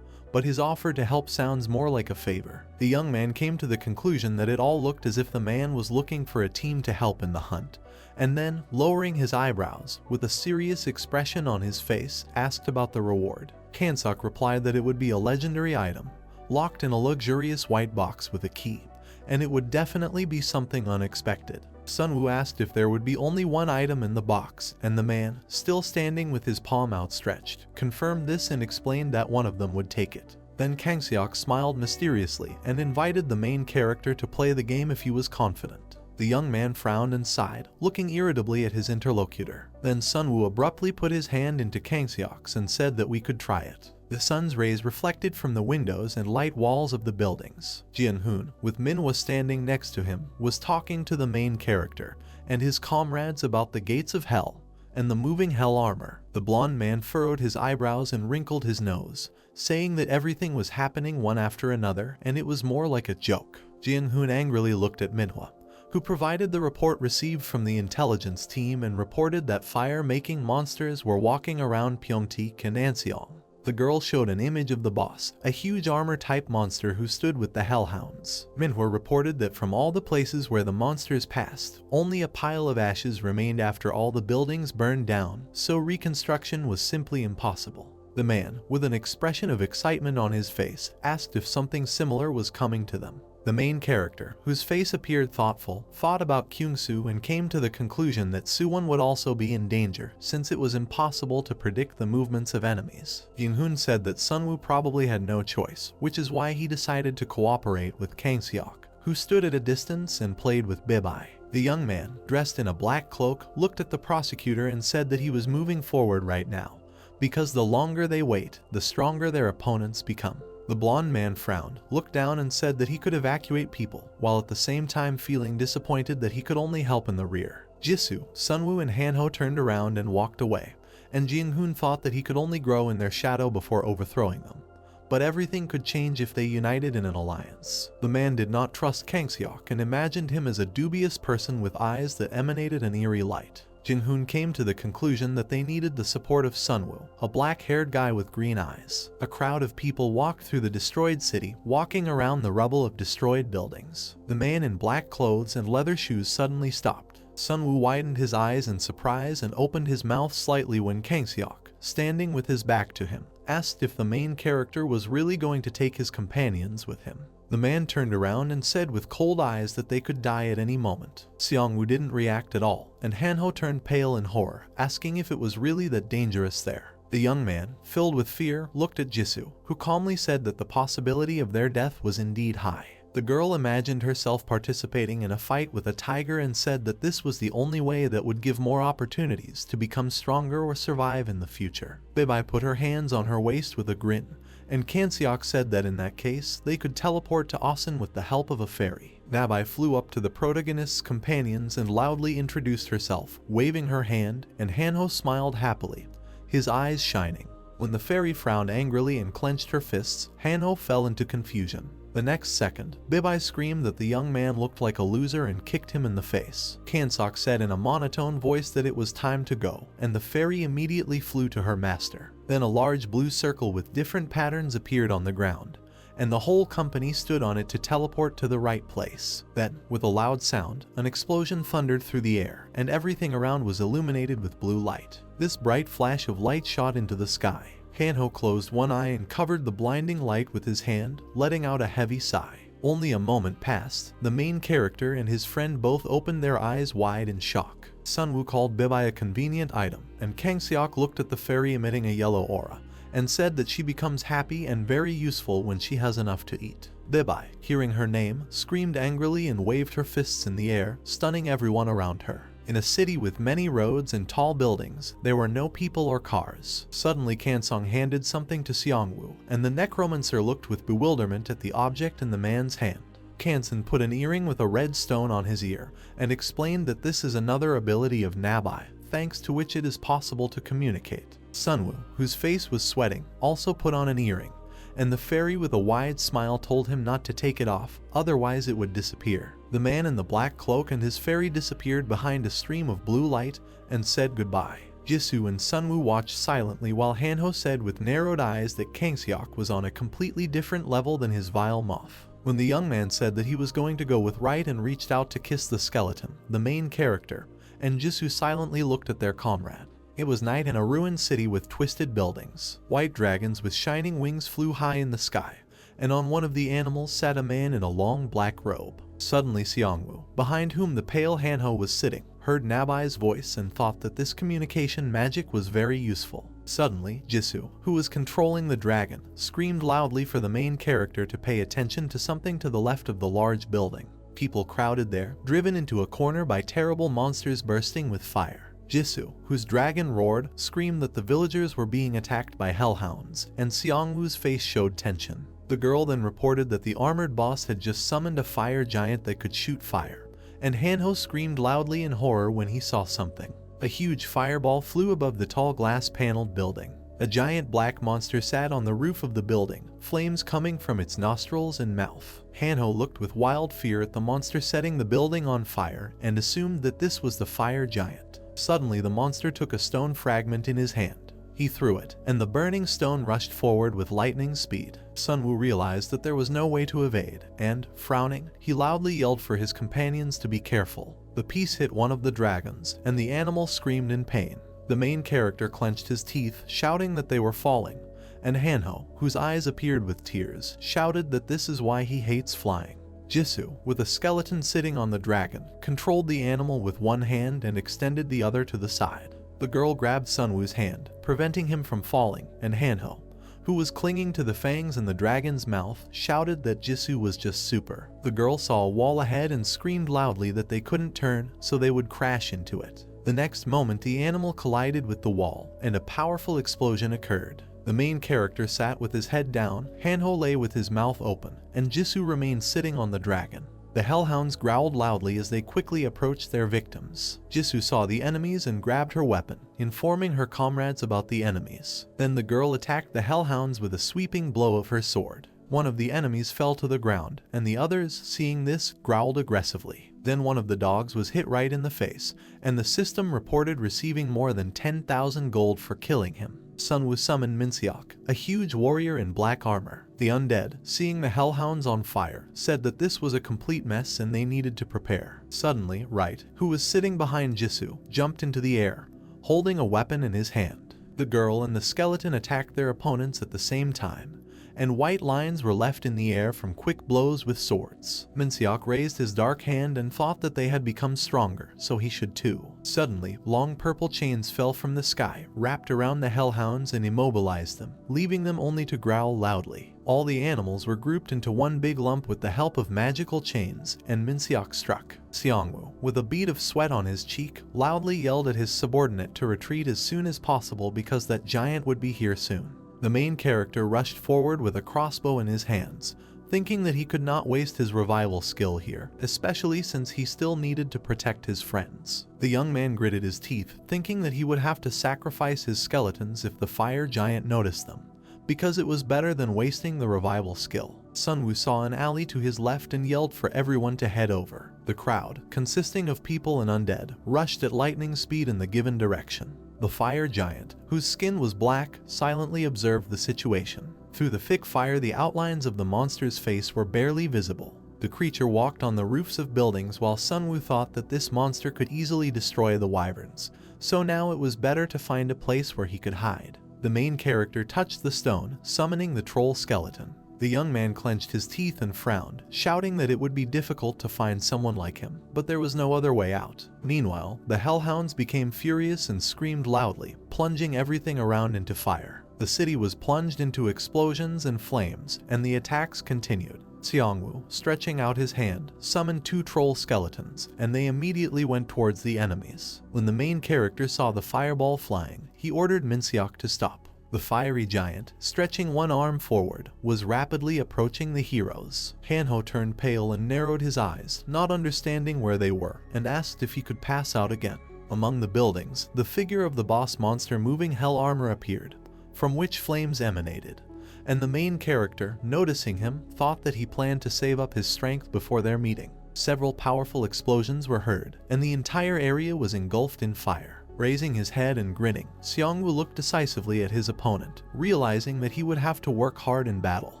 But his offer to help sounds more like a favor. The young man came to the conclusion that it all looked as if the man was looking for a team to help in the hunt, and then, lowering his eyebrows, with a serious expression on his face, asked about the reward. Kangseok replied that it would be a legendary item, locked in a luxurious white box with a key, and it would definitely be something unexpected. Sunwoo asked if there would be only one item in the box, and the man, still standing with his palm outstretched, confirmed this and explained that one of them would take it. Then Kangseok smiled mysteriously and invited the main character to play the game if he was confident. The young man frowned and sighed, looking irritably at his interlocutor. Then Sunwoo abruptly put his hand into Kangseok's and said that we could try it. The sun's rays reflected from the windows and light walls of the buildings. Jianhoon, with Minhwa standing next to him, was talking to the main character and his comrades about the gates of hell and the moving hell armor. The blonde man furrowed his eyebrows and wrinkled his nose, saying that everything was happening one after another and it was more like a joke. Jianhoon angrily looked at Minhwa, who provided the report received from the intelligence team and reported that fire-making monsters were walking around Pyeongtaek and Anseong. The girl showed an image of the boss, a huge armor-type monster who stood with the hellhounds. Minhwa reported that from all the places where the monsters passed, only a pile of ashes remained after all the buildings burned down, so reconstruction was simply impossible. The man, with an expression of excitement on his face, asked if something similar was coming to them. The main character, whose face appeared thoughtful, thought about Kyungsoo and came to the conclusion that Suwon would also be in danger since it was impossible to predict the movements of enemies. Jinhoon said that Sunwoo probably had no choice, which is why he decided to cooperate with Kangseok, who stood at a distance and played with Bibai. The young man, dressed in a black cloak, looked at the prosecutor and said that he was moving forward right now, because the longer they wait, the stronger their opponents become. The blonde man frowned, looked down and said that he could evacuate people, while at the same time feeling disappointed that he could only help in the rear. Jisoo, Sunwoo and Hanho turned around and walked away, and Jinhoon thought that he could only grow in their shadow before overthrowing them. but everything could change if they united in an alliance. The man did not trust Kangseok and imagined him as a dubious person with eyes that emanated an eerie light. Jinhoon came to the conclusion that they needed the support of Sunwoo, a black-haired guy with green eyes. A crowd of people walked through the destroyed city, walking around the rubble of destroyed buildings. The man in black clothes and leather shoes suddenly stopped. Sunwoo widened his eyes in surprise and opened his mouth slightly when Kangseok, standing with his back to him, asked if the main character was really going to take his companions with him. The man turned around and said with cold eyes that they could die at any moment. Seongwoo didn't react at all, and Hanho turned pale in horror, asking if it was really that dangerous there. The young man, filled with fear, looked at Jisoo, who calmly said that the possibility of their death was indeed high. The girl imagined herself participating in a fight with a tiger and said that this was the only way that would give more opportunities to become stronger or survive in the future. Bibai put her hands on her waist with a grin, and Kangseok said that in that case, they could teleport to Osun with the help of a fairy. Nabai flew up to the protagonist's companions and loudly introduced herself, waving her hand, and Hanho smiled happily, his eyes shining. When the fairy frowned angrily and clenched her fists, Hanho fell into confusion. The next second, Bibai screamed that the young man looked like a loser and kicked him in the face. Kangseok said in a monotone voice that it was time to go, and the fairy immediately flew to her master. Then a large blue circle with different patterns appeared on the ground, and the whole company stood on it to teleport to the right place. Then, with a loud sound, an explosion thundered through the air, and everything around was illuminated with blue light. This bright flash of light shot into the sky. Hanho closed one eye and covered the blinding light with his hand, letting out a heavy sigh. Only a moment passed. The main character and his friend both opened their eyes wide in shock. Sunwoo called Bibai a convenient item, and Kangseok looked at the fairy emitting a yellow aura, and said that she becomes happy and very useful when she has enough to eat. Bibai, hearing her name, screamed angrily and waved her fists in the air, stunning everyone around her. In a city with many roads and tall buildings, there were no people or cars. Suddenly Kansong handed something to Seongwoo, and the Necromancer looked with bewilderment at the object in the man's hand. Kansan put an earring with a red stone on his ear, and explained that this is another ability of Nabai, thanks to which it is possible to communicate. Sunwoo, whose face was sweating, also put on an earring, and the fairy with a wide smile told him not to take it off, otherwise it would disappear. The man in the black cloak and his fairy disappeared behind a stream of blue light and said goodbye. Jisoo and Sunwoo watched silently while Hanho said with narrowed eyes that Kangseok was on a completely different level than his vile moth. When the young man said that he was going to go with Right and reached out to kiss the skeleton, the main character, and Jisoo silently looked at their comrade. It was night in a ruined city with twisted buildings. White dragons with shining wings flew high in the sky, and on one of the animals sat a man in a long black robe. Suddenly Seongwoo, behind whom the pale Hanho was sitting, heard Nabai's voice and thought that this communication magic was very useful. Suddenly, Jisoo, who was controlling the dragon, screamed loudly for the main character to pay attention to something to the left of the large building. People crowded there, driven into a corner by terrible monsters bursting with fire. Jisoo, whose dragon roared, screamed that the villagers were being attacked by hellhounds, and Seongwoo's face showed tension. The girl then reported that the armored boss had just summoned a fire giant that could shoot fire, and Hanho screamed loudly in horror when he saw something. A huge fireball flew above the tall glass-paneled building. A giant black monster sat on the roof of the building, flames coming from its nostrils and mouth. Hanho looked with wild fear at the monster setting the building on fire and assumed that this was the fire giant. Suddenly the monster took a stone fragment in his hand. He threw it, and the burning stone rushed forward with lightning speed. Sunwoo realized that there was no way to evade, and, frowning, he loudly yelled for his companions to be careful. The piece hit one of the dragons, and the animal screamed in pain. The main character clenched his teeth, shouting that they were falling, and Hanho, whose eyes appeared with tears, shouted that this is why he hates flying. Jisoo, with a skeleton sitting on the dragon, controlled the animal with one hand and extended the other to the side. The girl grabbed Sunwoo's hand, preventing him from falling, and Hanho, who was clinging to the fangs in the dragon's mouth, shouted that Jisoo was just super. The girl saw a wall ahead and screamed loudly that they couldn't turn, so they would crash into it. The next moment the animal collided with the wall, and a powerful explosion occurred. The main character sat with his head down, Hanho lay with his mouth open, and Jisoo remained sitting on the dragon. The hellhounds growled loudly as they quickly approached their victims. Jisoo saw the enemies and grabbed her weapon, informing her comrades about the enemies. Then the girl attacked the hellhounds with a sweeping blow of her sword. One of the enemies fell to the ground, and the others, seeing this, growled aggressively. Then one of the dogs was hit right in the face, and the system reported receiving more than 10,000 gold for killing him. Sunwoo summoned Minseok, a huge warrior in black armor. The undead, seeing the hellhounds on fire, said that this was a complete mess and they needed to prepare. Suddenly, Wright, who was sitting behind Jisoo, jumped into the air, holding a weapon in his hand. The girl and the skeleton attacked their opponents at the same time, and white lines were left in the air from quick blows with swords. Minseok raised his dark hand and thought that they had become stronger, so he should too. Suddenly, long purple chains fell from the sky, wrapped around the hellhounds and immobilized them, leaving them only to growl loudly. All the animals were grouped into one big lump with the help of magical chains, and Minseok struck. Seongwoo, with a bead of sweat on his cheek, loudly yelled at his subordinate to retreat as soon as possible because that giant would be here soon. The main character rushed forward with a crossbow in his hands, thinking that he could not waste his revival skill here, especially since he still needed to protect his friends. The young man gritted his teeth, thinking that he would have to sacrifice his skeletons if the fire giant noticed them, because it was better than wasting the revival skill. Sunwoo saw an alley to his left and yelled for everyone to head over. The crowd, consisting of people and undead, rushed at lightning speed in the given direction. The fire giant, whose skin was black, silently observed the situation. Through the thick fire, the outlines of the monster's face were barely visible. The creature walked on the roofs of buildings while Sunwoo thought that this monster could easily destroy the wyverns, so now it was better to find a place where he could hide. The main character touched the stone, summoning the troll skeleton. The young man clenched his teeth and frowned, shouting that it would be difficult to find someone like him, but there was no other way out. Meanwhile, the hellhounds became furious and screamed loudly, plunging everything around into fire. The city was plunged into explosions and flames, and the attacks continued. Seongwoo, stretching out his hand, summoned 2 troll skeletons, and they immediately went towards the enemies. When the main character saw the fireball flying, he ordered Minseok to stop. The fiery giant, stretching one arm forward, was rapidly approaching the heroes. Hanho turned pale and narrowed his eyes, not understanding where they were, and asked if he could pass out again. Among the buildings, the figure of the boss monster moving hell armor appeared, from which flames emanated, and the main character, noticing him, thought that he planned to save up his strength before their meeting. Several powerful explosions were heard, and the entire area was engulfed in fire. Raising his head and grinning, Seongwoo looked decisively at his opponent, realizing that he would have to work hard in battle.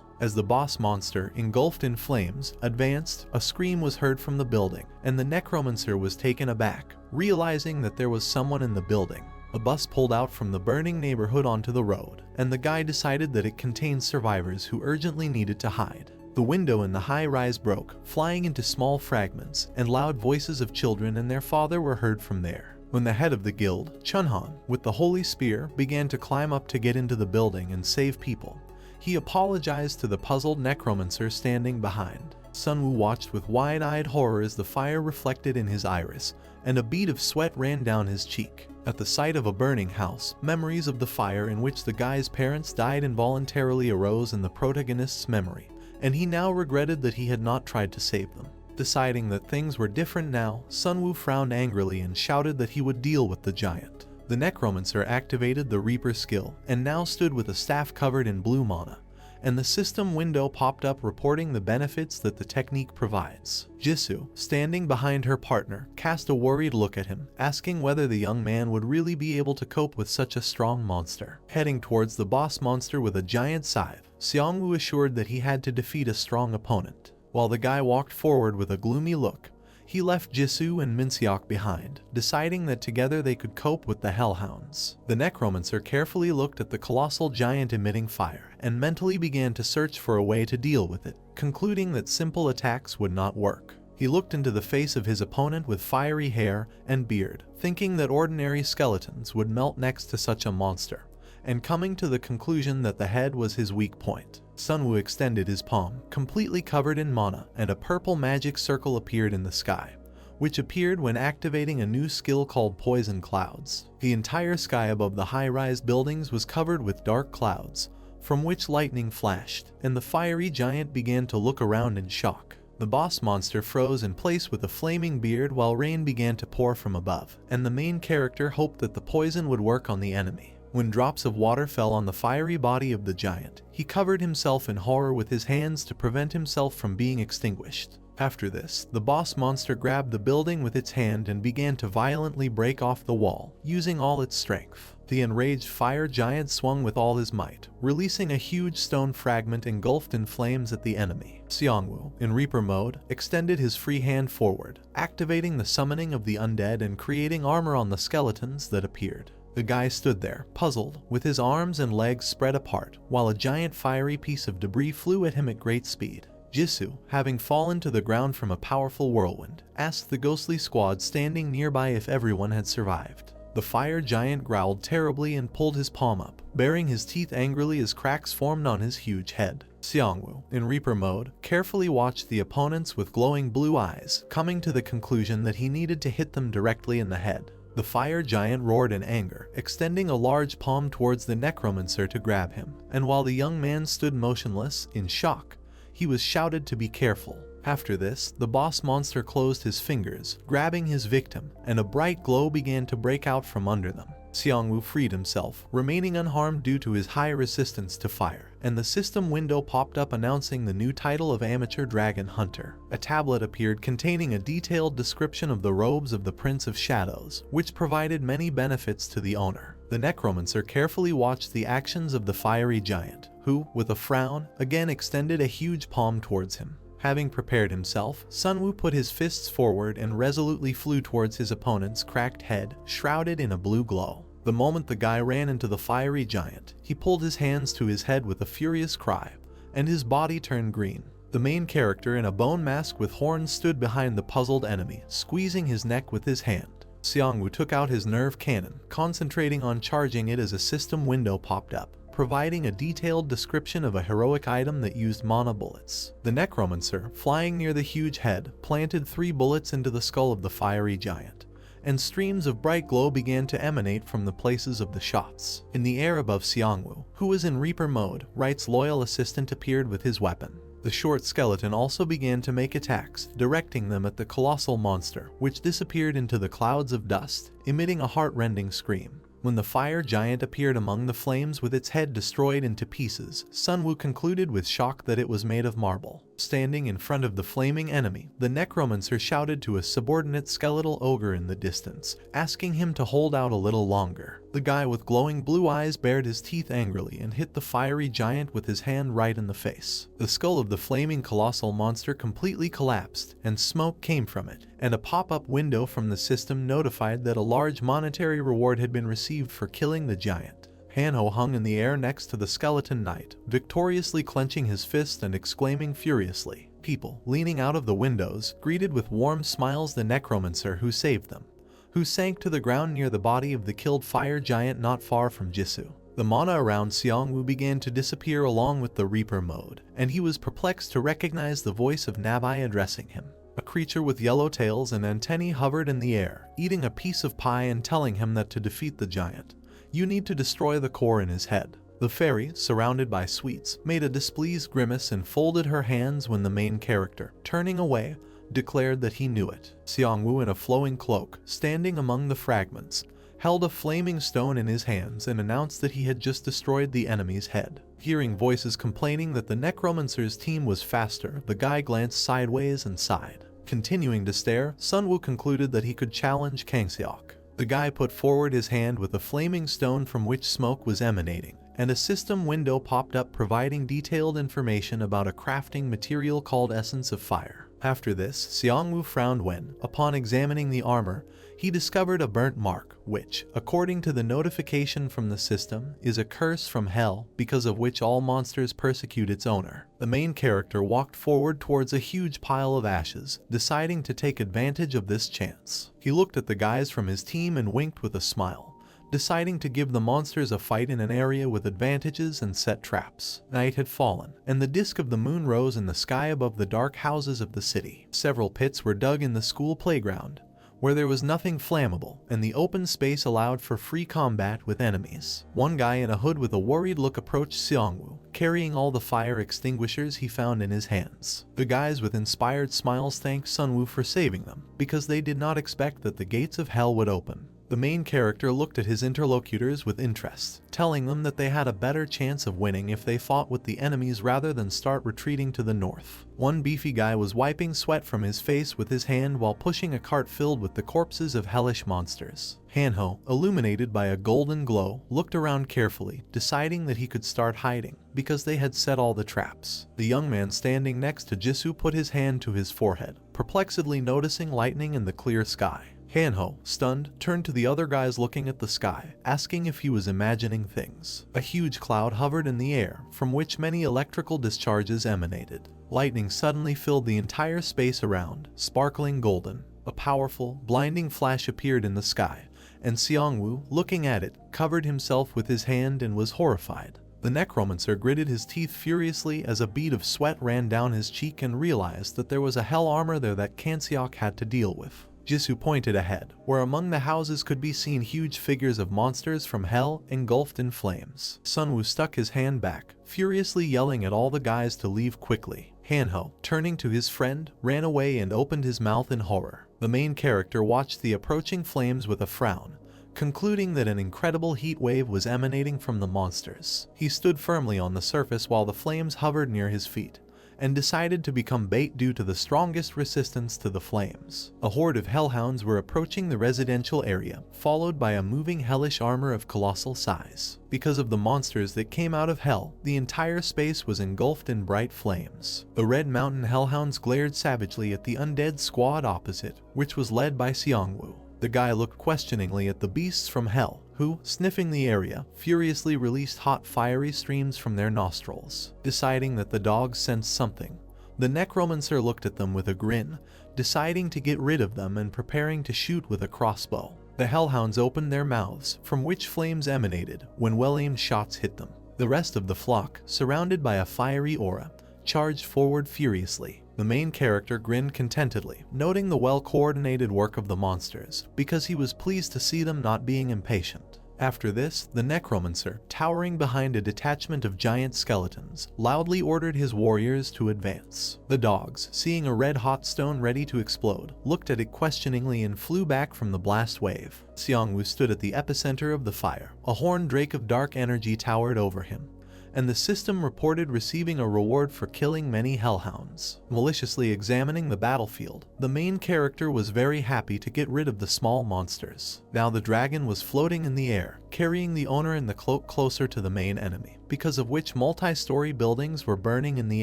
As the boss monster, engulfed in flames, advanced, a scream was heard from the building, and the Necromancer was taken aback, realizing that there was someone in the building. A bus pulled out from the burning neighborhood onto the road, and the guy decided that it contained survivors who urgently needed to hide. The window in the high-rise broke, flying into small fragments, and loud voices of children and their father were heard from there. When the head of the guild, Chunhan, with the holy spear, began to climb up to get into the building and save people, he apologized to the puzzled necromancer standing behind. Sunwoo watched with wide-eyed horror as the fire reflected in his iris, and a bead of sweat ran down his cheek. At the sight of a burning house, memories of the fire in which the guy's parents died involuntarily arose in the protagonist's memory, and he now regretted that he had not tried to save them. Deciding that things were different now, Sunwoo frowned angrily and shouted that he would deal with the giant. The Necromancer activated the Reaper skill, and now stood with a staff covered in blue mana, and the system window popped up reporting the benefits that the technique provides. Jisoo, standing behind her partner, cast a worried look at him, asking whether the young man would really be able to cope with such a strong monster. Heading towards the boss monster with a giant scythe, Seongwoo assured that he had to defeat a strong opponent. While the guy walked forward with a gloomy look, he left Jisoo and Minseok behind, deciding that together they could cope with the hellhounds. The Necromancer carefully looked at the colossal giant emitting fire, and mentally began to search for a way to deal with it, concluding that simple attacks would not work. He looked into the face of his opponent with fiery hair and beard, thinking that ordinary skeletons would melt next to such a monster, and coming to the conclusion that the head was his weak point. Sunwoo extended his palm, completely covered in mana, and a purple magic circle appeared in the sky, which appeared when activating a new skill called Poison Clouds. The entire sky above the high-rise buildings was covered with dark clouds, from which lightning flashed, and the fiery giant began to look around in shock. The boss monster froze in place with a flaming beard while rain began to pour from above, and the main character hoped that the poison would work on the enemy. When drops of water fell on the fiery body of the giant, he covered himself in horror with his hands to prevent himself from being extinguished. After this, the boss monster grabbed the building with its hand and began to violently break off the wall, using all its strength. The enraged fire giant swung with all his might, releasing a huge stone fragment engulfed in flames at the enemy. Xiangwu, in Reaper mode, extended his free hand forward, activating the summoning of the undead and creating armor on the skeletons that appeared. The guy stood there, puzzled, with his arms and legs spread apart, while a giant fiery piece of debris flew at him at great speed. Jisoo, having fallen to the ground from a powerful whirlwind, asked the ghostly squad standing nearby if everyone had survived. The fire giant growled terribly and pulled his palm up, baring his teeth angrily as cracks formed on his huge head. Xiangwu, in Reaper mode, carefully watched the opponents with glowing blue eyes, coming to the conclusion that he needed to hit them directly in the head. The fire giant roared in anger, extending a large palm towards the Necromancer to grab him, and while the young man stood motionless, in shock, he was shouted to be careful. After this, the boss monster closed his fingers, grabbing his victim, and a bright glow began to break out from under them. Xiangwu freed himself, remaining unharmed due to his high resistance to fire, and the system window popped up announcing the new title of Amateur Dragon Hunter. A tablet appeared containing a detailed description of the robes of the Prince of Shadows, which provided many benefits to the owner. The Necromancer carefully watched the actions of the fiery giant, who, with a frown, again extended a huge palm towards him. Having prepared himself, Sunwoo put his fists forward and resolutely flew towards his opponent's cracked head, shrouded in a blue glow. The moment the guy ran into the fiery giant, he pulled his hands to his head with a furious cry, and his body turned green. The main character in a bone mask with horns stood behind the puzzled enemy, squeezing his neck with his hand. Xiangwu took out his nerve cannon, concentrating on charging it as a system window popped up, providing a detailed description of a heroic item that used mana bullets. The Necromancer, flying near the huge head, planted 3 bullets into the skull of the fiery giant, and streams of bright glow began to emanate from the places of the shots. In the air above Xiangwu, who was in Reaper mode, Wright's loyal assistant appeared with his weapon. The short skeleton also began to make attacks, directing them at the colossal monster, which disappeared into the clouds of dust, emitting a heart-rending scream. When the fire giant appeared among the flames with its head destroyed into pieces, Sunwoo concluded with shock that it was made of marble. Standing in front of the flaming enemy, the Necromancer shouted to a subordinate skeletal ogre in the distance, asking him to hold out a little longer. The guy with glowing blue eyes bared his teeth angrily and hit the fiery giant with his hand right in the face. The skull of the flaming colossal monster completely collapsed, and smoke came from it, and a pop-up window from the system notified that a large monetary reward had been received for killing the giant. Hanho hung in the air next to the skeleton knight, victoriously clenching his fist and exclaiming furiously. People, leaning out of the windows, greeted with warm smiles the Necromancer who saved them, who sank to the ground near the body of the killed fire giant not far from Jisoo. The mana around Xiangwu began to disappear along with the Reaper mode, and he was perplexed to recognize the voice of Nabai addressing him. A creature with yellow tails and antennae hovered in the air, eating a piece of pie and telling him that to defeat the giant, you need to destroy the core in his head. The fairy, surrounded by sweets, made a displeased grimace and folded her hands when the main character, turning away, declared that he knew it. Xiangwu, in a flowing cloak, standing among the fragments, held a flaming stone in his hands and announced that he had just destroyed the enemy's head. Hearing voices complaining that the Necromancer's team was faster, the guy glanced sideways and sighed. Continuing to stare, Sunwoo concluded that he could challenge Kangseok. The guy put forward his hand with a flaming stone from which smoke was emanating, and a system window popped up providing detailed information about a crafting material called Essence of Fire. After this, Xiangwu frowned when, upon examining the armor, he discovered a burnt mark, which, according to the notification from the system, is a curse from hell, because of which all monsters persecute its owner. The main character walked forward towards a huge pile of ashes, deciding to take advantage of this chance. He looked at the guys from his team and winked with a smile, deciding to give the monsters a fight in an area with advantages and set traps. Night had fallen, and the disk of the moon rose in the sky above the dark houses of the city. Several pits were dug in the school playground, where there was nothing flammable, and the open space allowed for free combat with enemies. One guy in a hood with a worried look approached Xiangwu, carrying all the fire extinguishers he found in his hands. The guys with inspired smiles thanked Sunwoo for saving them, because they did not expect that the gates of hell would open. The main character looked at his interlocutors with interest, telling them that they had a better chance of winning if they fought with the enemies rather than start retreating to the north. One beefy guy was wiping sweat from his face with his hand while pushing a cart filled with the corpses of hellish monsters. Hanho, illuminated by a golden glow, looked around carefully, deciding that he could start hiding, because they had set all the traps. The young man standing next to Jisoo put his hand to his forehead, perplexedly noticing lightning in the clear sky. Hanho, stunned, turned to the other guys looking at the sky, asking if he was imagining things. A huge cloud hovered in the air, from which many electrical discharges emanated. Lightning suddenly filled the entire space around, sparkling golden. A powerful, blinding flash appeared in the sky, and Xiangwu, looking at it, covered himself with his hand and was horrified. The Necromancer gritted his teeth furiously as a bead of sweat ran down his cheek and realized that there was a hell armor there that Kanseok had to deal with. Jisoo pointed ahead, where among the houses could be seen huge figures of monsters from hell engulfed in flames. Sunwoo stuck his hand back, furiously yelling at all the guys to leave quickly. Hanho, turning to his friend, ran away and opened his mouth in horror. The main character watched the approaching flames with a frown, concluding that an incredible heat wave was emanating from the monsters. He stood firmly on the surface while the flames hovered near his feet, and decided to become bait due to the strongest resistance to the flames. A horde of hellhounds were approaching the residential area, followed by a moving hellish armor of colossal size. Because of the monsters that came out of hell, the entire space was engulfed in bright flames. The Red Mountain hellhounds glared savagely at the undead squad opposite, which was led by Xiangwu. The guy looked questioningly at the beasts from hell, who, sniffing the area, furiously released hot fiery streams from their nostrils. Deciding that the dogs sensed something, the Necromancer looked at them with a grin, deciding to get rid of them and preparing to shoot with a crossbow. The hellhounds opened their mouths, from which flames emanated when well-aimed shots hit them. The rest of the flock, surrounded by a fiery aura, charged forward furiously. The main character grinned contentedly, noting the well-coordinated work of the monsters, because he was pleased to see them not being impatient. After this, the Necromancer, towering behind a detachment of giant skeletons, loudly ordered his warriors to advance. The dogs, seeing a red-hot stone ready to explode, looked at it questioningly and flew back from the blast wave. Xiangwu stood at the epicenter of the fire. A horned drake of dark energy towered over him, and the system reported receiving a reward for killing many hellhounds. Maliciously examining the battlefield, the main character was very happy to get rid of the small monsters. Now the dragon was floating in the air, carrying the owner in the cloak closer to the main enemy, because of which multi-story buildings were burning in the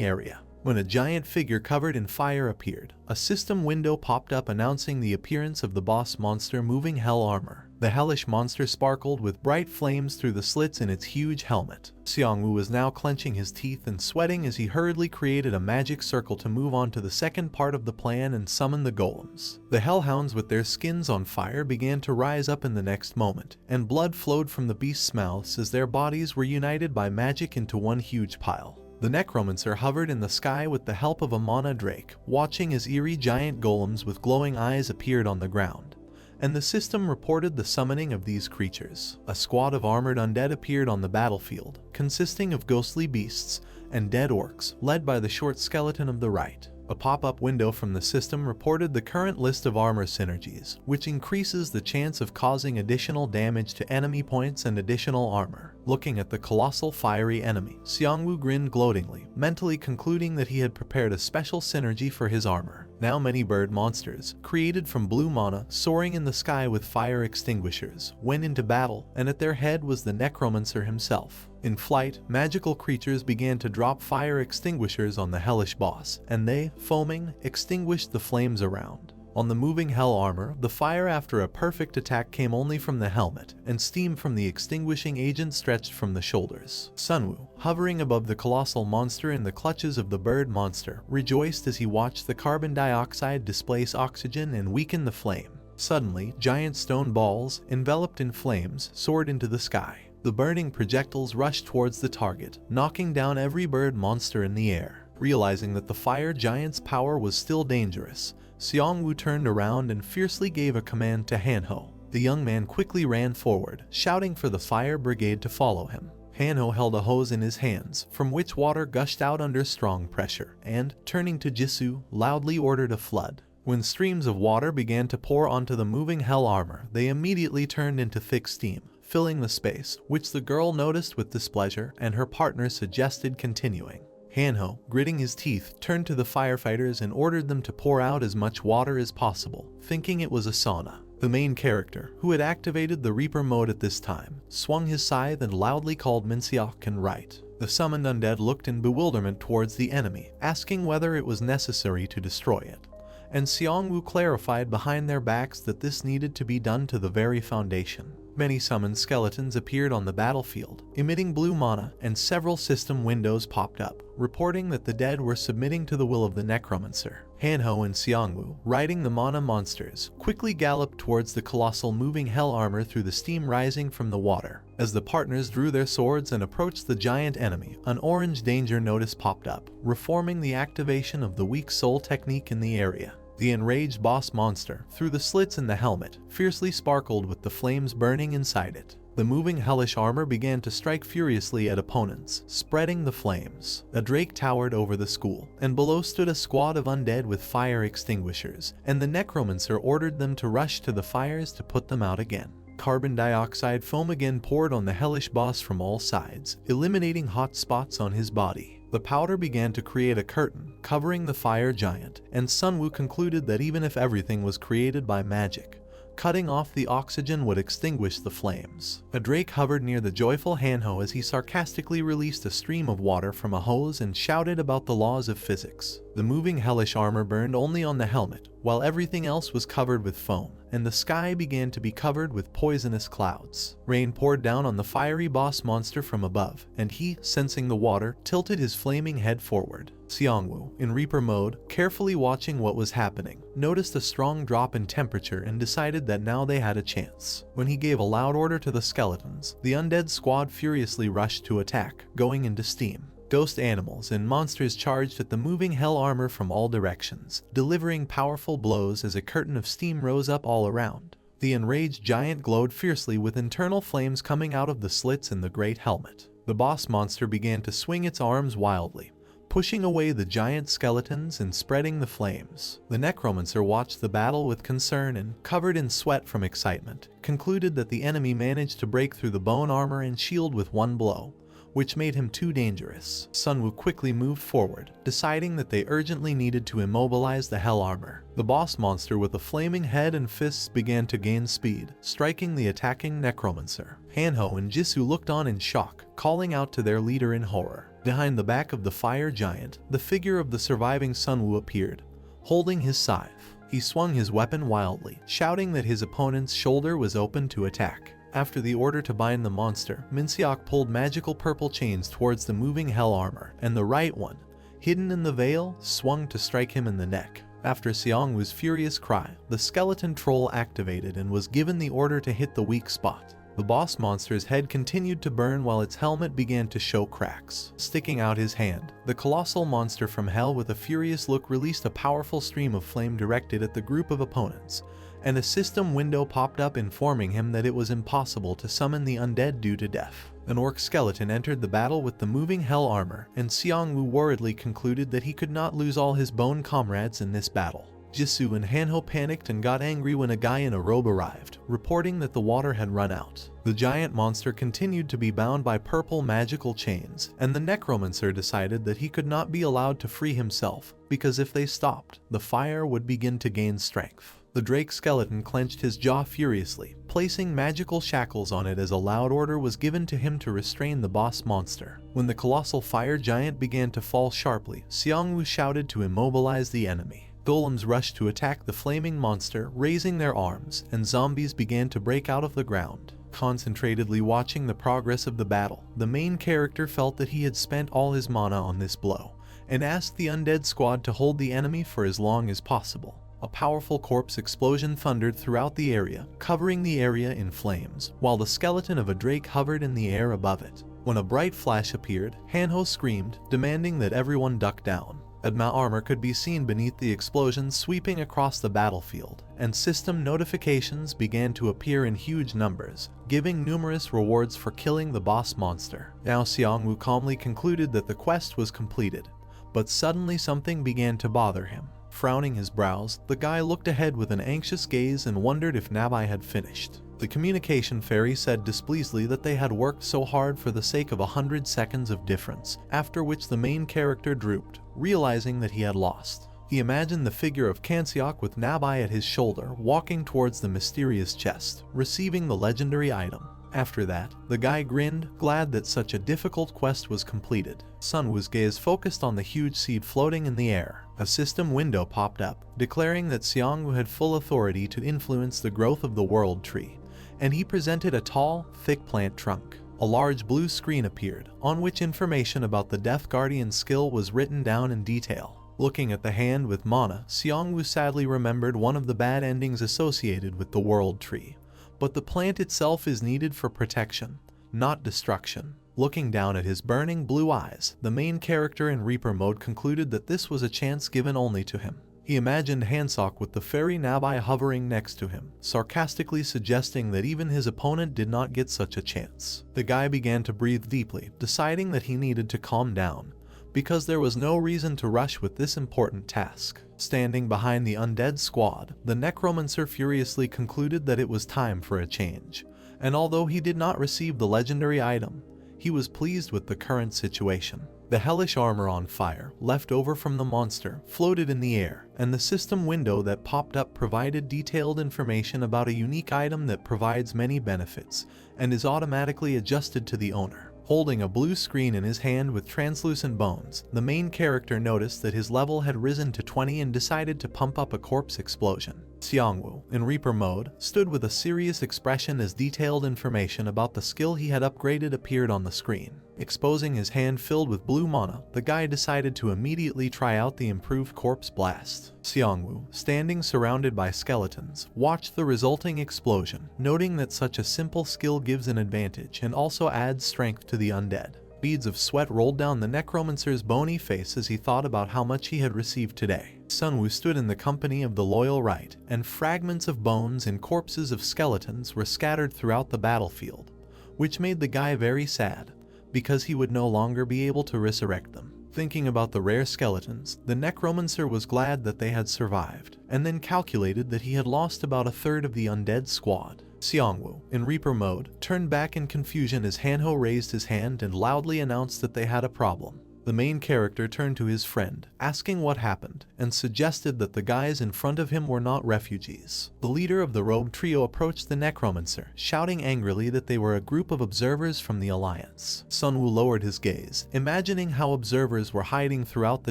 area. When a giant figure covered in fire appeared, a system window popped up announcing the appearance of the boss monster moving hell armor. The hellish monster sparkled with bright flames through the slits in its huge helmet. Xiangwu was now clenching his teeth and sweating as he hurriedly created a magic circle to move on to the second part of the plan and summon the golems. The hellhounds with their skins on fire began to rise up in the next moment, and blood flowed from the beasts' mouths as their bodies were united by magic into one huge pile. The Necromancer hovered in the sky with the help of a mana drake, watching as eerie giant golems with glowing eyes appeared on the ground, and the system reported the summoning of these creatures. A squad of armored undead appeared on the battlefield, consisting of ghostly beasts and dead orcs, led by the short skeleton of the right. A pop-up window from the system reported the current list of armor synergies, which increases the chance of causing additional damage to enemy points and additional armor. Looking at the colossal fiery enemy, Xiangwu grinned gloatingly, mentally concluding that he had prepared a special synergy for his armor. Now many bird monsters, created from blue mana, soaring in the sky with fire extinguishers, went into battle, and at their head was the Necromancer himself. In flight, magical creatures began to drop fire extinguishers on the hellish boss, and they, foaming, extinguished the flames around. On the moving hell armor, the fire after a perfect attack came only from the helmet, and steam from the extinguishing agent stretched from the shoulders. Sunwoo, hovering above the colossal monster in the clutches of the bird monster, rejoiced as he watched the carbon dioxide displace oxygen and weaken the flame. Suddenly, giant stone balls, enveloped in flames, soared into the sky. The burning projectiles rushed towards the target, knocking down every bird monster in the air. Realizing that the fire giant's power was still dangerous, Xiangwu turned around and fiercely gave a command to Hanho. The young man quickly ran forward, shouting for the fire brigade to follow him. Hanho held a hose in his hands, from which water gushed out under strong pressure, and, turning to Jisoo, loudly ordered a flood. When streams of water began to pour onto the moving hell armor, they immediately turned into thick steam, filling the space, which the girl noticed with displeasure, and her partner suggested continuing. Hanho, gritting his teeth, turned to the firefighters and ordered them to pour out as much water as possible, thinking it was a sauna. The main character, who had activated the Reaper mode at this time, swung his scythe and loudly called Minseok and right. The summoned undead looked in bewilderment towards the enemy, asking whether it was necessary to destroy it. And Xiangwu clarified behind their backs that this needed to be done to the very foundation. Many summoned skeletons appeared on the battlefield, emitting blue mana, and several system windows popped up, reporting that the dead were submitting to the will of the Necromancer. Hanho and Xiangwu, riding the mana monsters, quickly galloped towards the colossal moving hell armor through the steam rising from the water. As the partners drew their swords and approached the giant enemy, an orange danger notice popped up, reforming the activation of the weak soul technique in the area. The enraged boss monster, through the slits in the helmet, fiercely sparkled with the flames burning inside it. The moving hellish armor began to strike furiously at opponents, spreading the flames. A drake towered over the school, and below stood a squad of undead with fire extinguishers, and the Necromancer ordered them to rush to the fires to put them out again. Carbon dioxide foam again poured on the hellish boss from all sides, eliminating hot spots on his body. The powder began to create a curtain, covering the fire giant, and Sunwoo concluded that even if everything was created by magic, cutting off the oxygen would extinguish the flames. A drake hovered near the joyful Hanho as he sarcastically released a stream of water from a hose and shouted about the laws of physics. The moving hellish armor burned only on the helmet, while everything else was covered with foam, and the sky began to be covered with poisonous clouds. Rain poured down on the fiery boss monster from above, and he, sensing the water, tilted his flaming head forward. Xiangwu, in Reaper mode, carefully watching what was happening, noticed a strong drop in temperature and decided that now they had a chance. When he gave a loud order to the skeletons, the undead squad furiously rushed to attack, going into steam. Ghost animals and monsters charged at the moving hell armor from all directions, delivering powerful blows as a curtain of steam rose up all around. The enraged giant glowed fiercely with internal flames coming out of the slits in the great helmet. The boss monster began to swing its arms wildly, pushing away the giant skeletons and spreading the flames. The Necromancer watched the battle with concern and, covered in sweat from excitement, concluded that the enemy managed to break through the bone armor and shield with one blow, which made him too dangerous. Sunwoo quickly moved forward, deciding that they urgently needed to immobilize the hell armor. The boss monster with a flaming head and fists began to gain speed, striking the attacking Necromancer. Hanho and Jisoo looked on in shock, calling out to their leader in horror. Behind the back of the fire giant, the figure of the surviving Sunwoo appeared, holding his scythe. He swung his weapon wildly, shouting that his opponent's shoulder was open to attack. After the order to bind the monster, Minseok pulled magical purple chains towards the moving hell armor, and the right one, hidden in the veil, swung to strike him in the neck. After Xiangwu's furious cry, the skeleton troll activated and was given the order to hit the weak spot. The boss monster's head continued to burn while its helmet began to show cracks. Sticking out his hand, the colossal monster from hell with a furious look released a powerful stream of flame directed at the group of opponents, and a system window popped up informing him that it was impossible to summon the undead due to death. An orc skeleton entered the battle with the moving hell armor, and Xiangwu worriedly concluded that he could not lose all his bone comrades in this battle. Jisoo and Hanho panicked and got angry when a guy in a robe arrived, reporting that the water had run out. The giant monster continued to be bound by purple magical chains, and the Necromancer decided that he could not be allowed to free himself, because if they stopped, the fire would begin to gain strength. The drake skeleton clenched his jaw furiously, placing magical shackles on it as a loud order was given to him to restrain the boss monster. When the colossal fire giant began to fall sharply, Xiangwu shouted to immobilize the enemy. Golems rushed to attack the flaming monster, raising their arms, and zombies began to break out of the ground. Concentratedly watching the progress of the battle, the main character felt that he had spent all his mana on this blow, and asked the undead squad to hold the enemy for as long as possible. A powerful corpse explosion thundered throughout the area, covering the area in flames, while the skeleton of a drake hovered in the air above it. When a bright flash appeared, Hanho screamed, demanding that everyone duck down. Admiral armor could be seen beneath the explosions sweeping across the battlefield, and system notifications began to appear in huge numbers, giving numerous rewards for killing the boss monster. Now Xiangwu calmly concluded that the quest was completed, but suddenly something began to bother him. Frowning his brows, the guy looked ahead with an anxious gaze and wondered if Nabai had finished. The communication fairy said displeasedly that they had worked so hard for the sake of 100 seconds of difference, after which the main character drooped, realizing that he had lost. He imagined the figure of Kanseok with Nabai at his shoulder, walking towards the mysterious chest, receiving the legendary item. After that, the guy grinned, glad that such a difficult quest was completed. Sunwoo's gaze focused on the huge seed floating in the air. A system window popped up, declaring that Xiangwu had full authority to influence the growth of the world tree, and he presented a tall, thick plant trunk. A large blue screen appeared, on which information about the Death Guardian skill was written down in detail. Looking at the hand with mana, Xiangwu sadly remembered one of the bad endings associated with the world tree. But the plant itself is needed for protection, not destruction. Looking down at his burning blue eyes, the main character in Reaper mode concluded that this was a chance given only to him. He imagined Hanseok with the fairy Nabai hovering next to him, sarcastically suggesting that even his opponent did not get such a chance. The guy began to breathe deeply, deciding that he needed to calm down, because there was no reason to rush with this important task. Standing behind the undead squad, the Necromancer furiously concluded that it was time for a change, and although he did not receive the legendary item, he was pleased with the current situation. The hellish armor on fire, left over from the monster, floated in the air, and the system window that popped up provided detailed information about a unique item that provides many benefits and is automatically adjusted to the owner. Holding a blue screen in his hand with translucent bones, the main character noticed that his level had risen to 20 and decided to pump up a corpse explosion. Xiangwu, in Reaper mode, stood with a serious expression as detailed information about the skill he had upgraded appeared on the screen. Exposing his hand filled with blue mana, the guy decided to immediately try out the improved corpse blast. Xiangwu, standing surrounded by skeletons, watched the resulting explosion, noting that such a simple skill gives an advantage and also adds strength to the undead. Beads of sweat rolled down the Necromancer's bony face as he thought about how much he had received today. Sunwoo stood in the company of the Loyal Right, and fragments of bones and corpses of skeletons were scattered throughout the battlefield, which made the guy very sad, because he would no longer be able to resurrect them. Thinking about the rare skeletons, the Necromancer was glad that they had survived, and then calculated that he had lost about a third of the undead squad. Xiangwu, in Reaper mode, turned back in confusion as Hanho raised his hand and loudly announced that they had a problem. The main character turned to his friend, asking what happened, and suggested that the guys in front of him were not refugees. The leader of the rogue trio approached the Necromancer, shouting angrily that they were a group of observers from the Alliance. Sunwoo lowered his gaze, imagining how observers were hiding throughout the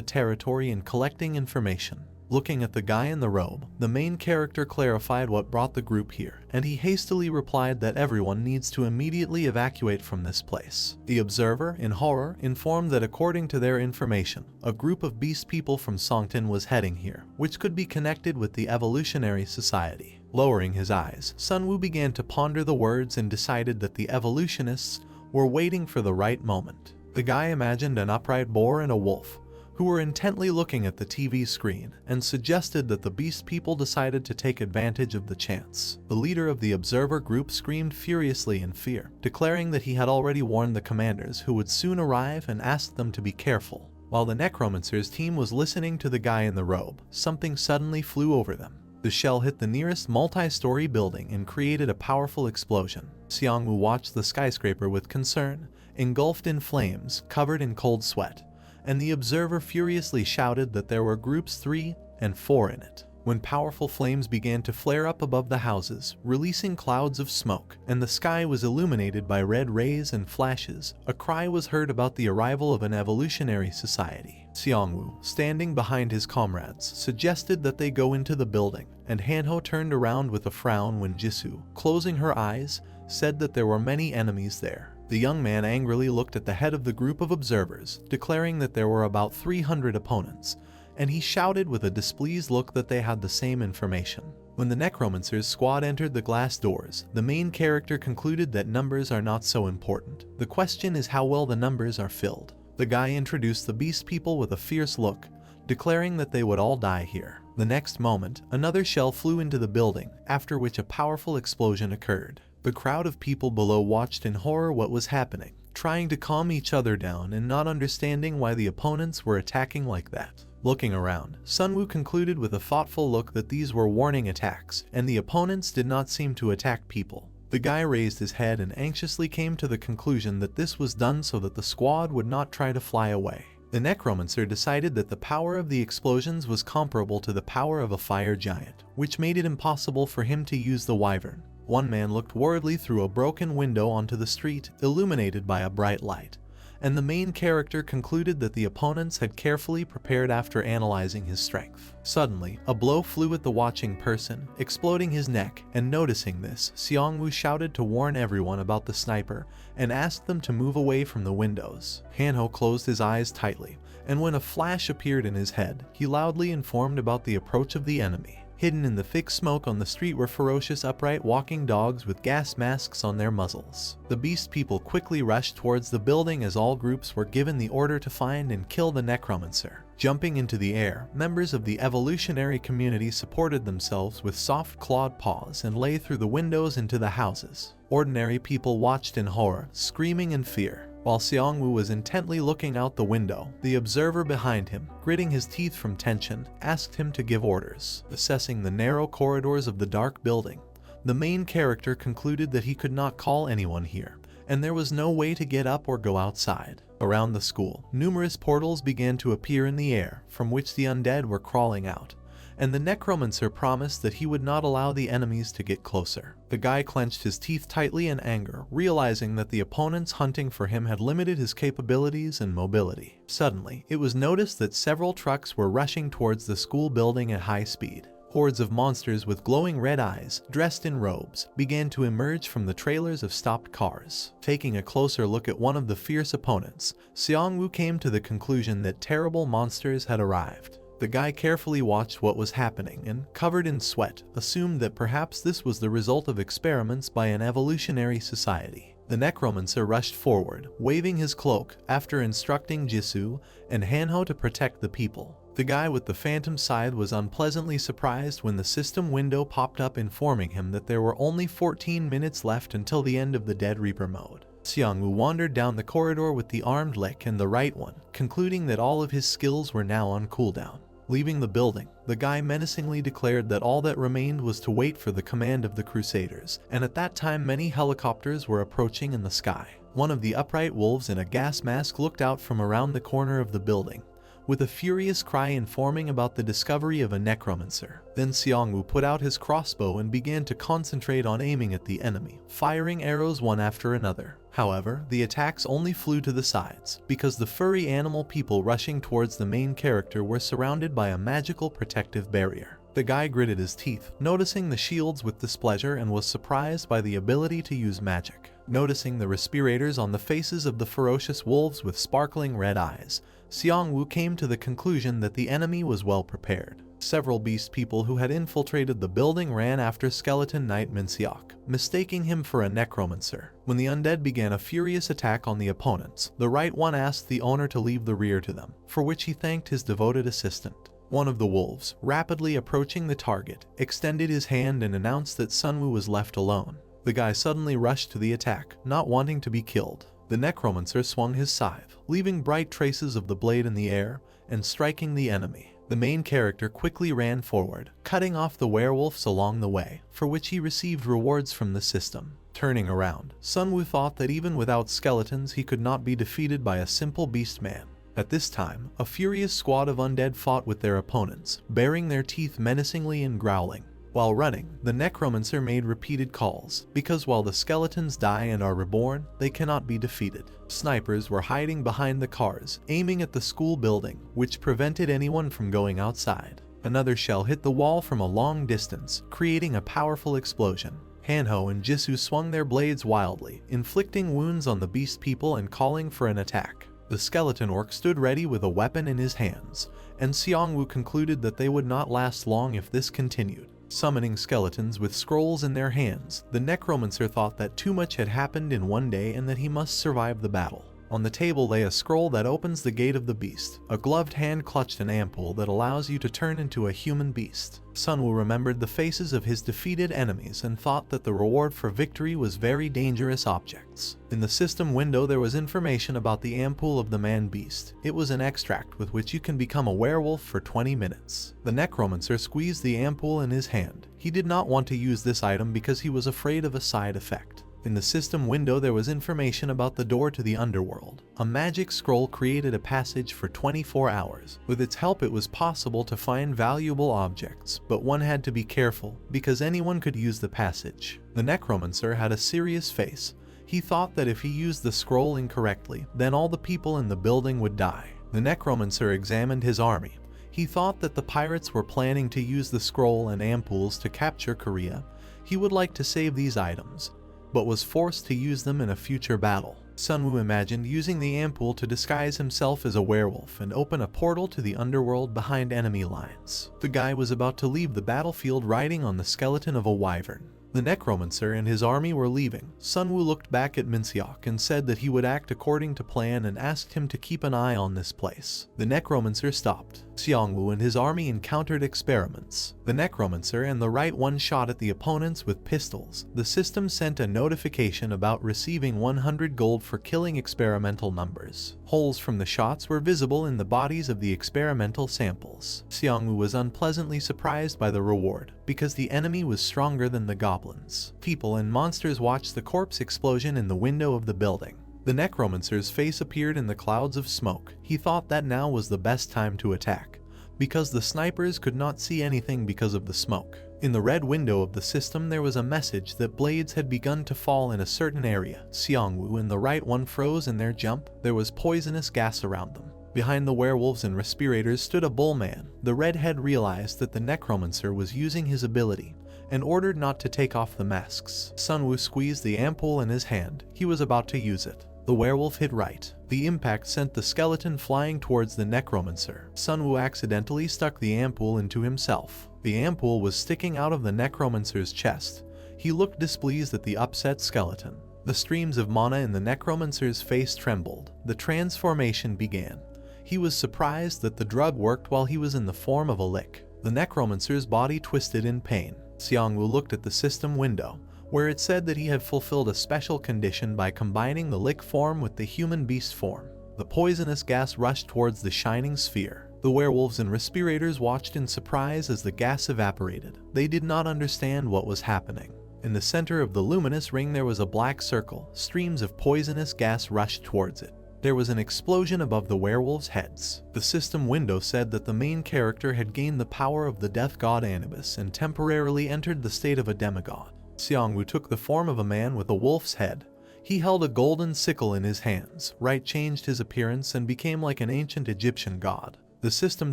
territory and collecting information. Looking at the guy in the robe, the main character clarified what brought the group here, and he hastily replied that everyone needs to immediately evacuate from this place. The observer, in horror, informed that according to their information, a group of beast people from Songton was heading here, which could be connected with the Evolutionary Society. Lowering his eyes, Sunwoo began to ponder the words and decided that the evolutionists were waiting for the right moment. The guy imagined an upright boar and a wolf, who were intently looking at the TV screen, and suggested that the beast people decided to take advantage of the chance. The leader of the observer group screamed furiously in fear, declaring that he had already warned the commanders who would soon arrive and asked them to be careful. While the Necromancer's team was listening to the guy in the robe, something suddenly flew over them. The shell hit the nearest multi-story building and created a powerful explosion. Xiangwu watched the skyscraper with concern, engulfed in flames, covered in cold sweat, and the observer furiously shouted that there were groups 3 and 4 in it. When powerful flames began to flare up above the houses, releasing clouds of smoke, and the sky was illuminated by red rays and flashes, a cry was heard about the arrival of an evolutionary society. Xiangwu, standing behind his comrades, suggested that they go into the building, and Hanho turned around with a frown when Jisoo, closing her eyes, said that there were many enemies there. The young man angrily looked at the head of the group of observers, declaring that there were about 300 opponents, and he shouted with a displeased look that they had the same information. When the Necromancer's squad entered the glass doors, the main character concluded that numbers are not so important. The question is how well the numbers are filled. The guy introduced the beast people with a fierce look, declaring that they would all die here. The next moment, another shell flew into the building, after which a powerful explosion occurred. The crowd of people below watched in horror what was happening, trying to calm each other down and not understanding why the opponents were attacking like that. Looking around, Sunwoo concluded with a thoughtful look that these were warning attacks, and the opponents did not seem to attack people. The guy raised his head and anxiously came to the conclusion that this was done so that the squad would not try to fly away. The Necromancer decided that the power of the explosions was comparable to the power of a fire giant, which made it impossible for him to use the wyvern. One man looked worriedly through a broken window onto the street, illuminated by a bright light, and the main character concluded that the opponents had carefully prepared after analyzing his strength. Suddenly, a blow flew at the watching person, exploding his neck, and noticing this, Seongwoo shouted to warn everyone about the sniper and asked them to move away from the windows. Hanho closed his eyes tightly, and when a flash appeared in his head, he loudly informed about the approach of the enemy. Hidden in the thick smoke on the street were ferocious upright walking dogs with gas masks on their muzzles. The beast people quickly rushed towards the building as all groups were given the order to find and kill the Necromancer. Jumping into the air, members of the evolutionary community supported themselves with soft clawed paws and lay through the windows into the houses. Ordinary people watched in horror, screaming in fear. While Seongwoo was intently looking out the window, the observer behind him, gritting his teeth from tension, asked him to give orders. Assessing the narrow corridors of the dark building, the main character concluded that he could not call anyone here, and there was no way to get up or go outside. Around the school, numerous portals began to appear in the air, from which the undead were crawling out, and the Necromancer promised that he would not allow the enemies to get closer. The guy clenched his teeth tightly in anger, realizing that the opponents hunting for him had limited his capabilities and mobility. Suddenly, it was noticed that several trucks were rushing towards the school building at high speed. Hordes of monsters with glowing red eyes, dressed in robes, began to emerge from the trailers of stopped cars. Taking a closer look at one of the fierce opponents, Seongwoo came to the conclusion that terrible monsters had arrived. The guy carefully watched what was happening and, covered in sweat, assumed that perhaps this was the result of experiments by an evolutionary society. The Necromancer rushed forward, waving his cloak, after instructing Jisoo and Hanho to protect the people. The guy with the phantom scythe was unpleasantly surprised when the system window popped up informing him that there were only 14 minutes left until the end of the Dead Reaper mode. Seongwoo wandered down the corridor with the armed lick and the right one, concluding that all of his skills were now on cooldown. Leaving the building, the guy menacingly declared that all that remained was to wait for the command of the Crusaders, and at that time many helicopters were approaching in the sky. One of the upright wolves in a gas mask looked out from around the corner of the building, with a furious cry informing about the discovery of a Necromancer. Then Seongwoo put out his crossbow and began to concentrate on aiming at the enemy, firing arrows one after another. However, the attacks only flew to the sides, because the furry animal people rushing towards the main character were surrounded by a magical protective barrier. The guy gritted his teeth, noticing the shields with displeasure, and was surprised by the ability to use magic. Noticing the respirators on the faces of the ferocious wolves with sparkling red eyes, Seongwoo came to the conclusion that the enemy was well prepared. Several beast people who had infiltrated the building ran after skeleton knight Minok, mistaking him for a necromancer. When the undead began a furious attack on the opponents, the right one asked the owner to leave the rear to them, for which he thanked his devoted assistant. One of the wolves, rapidly approaching the target, extended his hand and announced that Sunwoo was left alone. The guy suddenly rushed to the attack, not wanting to be killed. The necromancer swung his scythe, leaving bright traces of the blade in the air, and striking the enemy. The main character quickly ran forward, cutting off the werewolves along the way, for which he received rewards from the system. Turning around, Sunwoo thought that even without skeletons he could not be defeated by a simple beast man. At this time, a furious squad of undead fought with their opponents, baring their teeth menacingly and growling. While running, the necromancer made repeated calls, because while the skeletons die and are reborn, they cannot be defeated. Snipers were hiding behind the cars, aiming at the school building, which prevented anyone from going outside. Another shell hit the wall from a long distance, creating a powerful explosion. Hanho and Jisoo swung their blades wildly, inflicting wounds on the beast people and calling for an attack. The skeleton orc stood ready with a weapon in his hands, and Seongwoo concluded that they would not last long if this continued. Summoning skeletons with scrolls in their hands, the Necromancer thought that too much had happened in one day and that he must survive the battle. On the table lay a scroll that opens the gate of the beast. A gloved hand clutched an ampoule that allows you to turn into a human beast. Sunwoo remembered the faces of his defeated enemies and thought that the reward for victory was very dangerous objects. In the system window there was information about the ampoule of the man-beast. It was an extract with which you can become a werewolf for 20 minutes. The Necromancer squeezed the ampoule in his hand. He did not want to use this item because he was afraid of a side effect. In the system window there was information about the door to the underworld. A magic scroll created a passage for 24 hours. With its help it was possible to find valuable objects, but one had to be careful, because anyone could use the passage. The Necromancer had a serious face. He thought that if he used the scroll incorrectly, then all the people in the building would die. The Necromancer examined his army. He thought that the pirates were planning to use the scroll and ampoules to capture Korea. He would like to save these items, but was forced to use them in a future battle. Sunwoo imagined using the ampoule to disguise himself as a werewolf and open a portal to the underworld behind enemy lines. The guy was about to leave the battlefield riding on the skeleton of a wyvern. The Necromancer and his army were leaving. Sunwoo looked back at Minseok and said that he would act according to plan and asked him to keep an eye on this place. The Necromancer stopped. Seongwoo and his army encountered experiments. The Necromancer and the right one shot at the opponents with pistols. The system sent a notification about receiving 100 gold for killing experimental numbers. Holes from the shots were visible in the bodies of the experimental samples. Seongwoo was unpleasantly surprised by the reward, because the enemy was stronger than the goblins. People and monsters watched the corpse explosion in the window of the building. The Necromancer's face appeared in the clouds of smoke. He thought that now was the best time to attack, because the snipers could not see anything because of the smoke. In the red window of the system there was a message that blades had begun to fall in a certain area. Seongwoo and the right one froze in their jump. There was poisonous gas around them. Behind the werewolves and respirators stood a bullman. The redhead realized that the Necromancer was using his ability and ordered not to take off the masks. Sunwoo squeezed the ampoule in his hand. He was about to use it. The werewolf hit right. The impact sent the skeleton flying towards the Necromancer. Sunwoo accidentally stuck the ampoule into himself. The ampoule was sticking out of the Necromancer's chest. He looked displeased at the upset skeleton. The streams of mana in the Necromancer's face trembled. The transformation began. He was surprised that the drug worked while he was in the form of a lick. The Necromancer's body twisted in pain. Seongwoo looked at the system window, where it said that he had fulfilled a special condition by combining the lick form with the human beast form. The poisonous gas rushed towards the shining sphere. The werewolves and respirators watched in surprise as the gas evaporated. They did not understand what was happening. In the center of the luminous ring there was a black circle. Streams of poisonous gas rushed towards it. There was an explosion above the werewolves' heads. The system window said that the main character had gained the power of the death god Anubis and temporarily entered the state of a demigod. Seongwoo took the form of a man with a wolf's head. He held a golden sickle in his hands. Right changed his appearance and became like an ancient Egyptian god. The system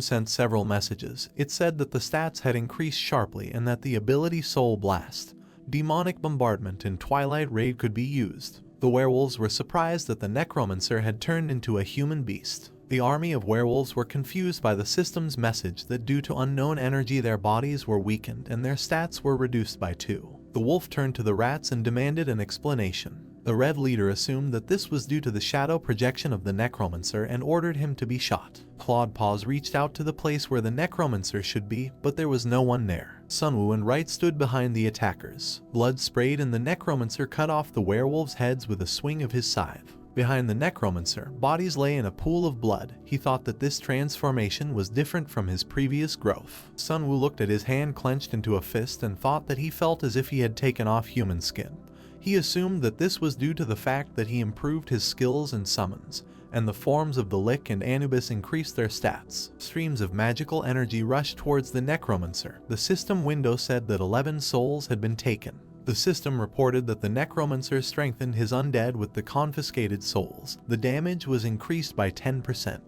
sent several messages. It said that the stats had increased sharply and that the ability Soul Blast, Demonic Bombardment, and Twilight Raid could be used. The werewolves were surprised that the Necromancer had turned into a human beast. The army of werewolves were confused by the system's message that due to unknown energy their bodies were weakened and their stats were reduced by 2. The wolf turned to the rats and demanded an explanation. The red leader assumed that this was due to the shadow projection of the Necromancer and ordered him to be shot. Clawed Paws reached out to the place where the Necromancer should be, but there was no one there. Sunwoo and Right stood behind the attackers. Blood sprayed and the Necromancer cut off the werewolves' heads with a swing of his scythe. Behind the Necromancer, bodies lay in a pool of blood. He thought that this transformation was different from his previous growth. Sunwoo looked at his hand clenched into a fist and thought that he felt as if he had taken off human skin. He assumed that this was due to the fact that he improved his skills and summons, and the forms of the Lick and Anubis increased their stats. Streams of magical energy rushed towards the Necromancer. The system window said that 11 souls had been taken. The system reported that the Necromancer strengthened his undead with the confiscated souls. The damage was increased by 10%.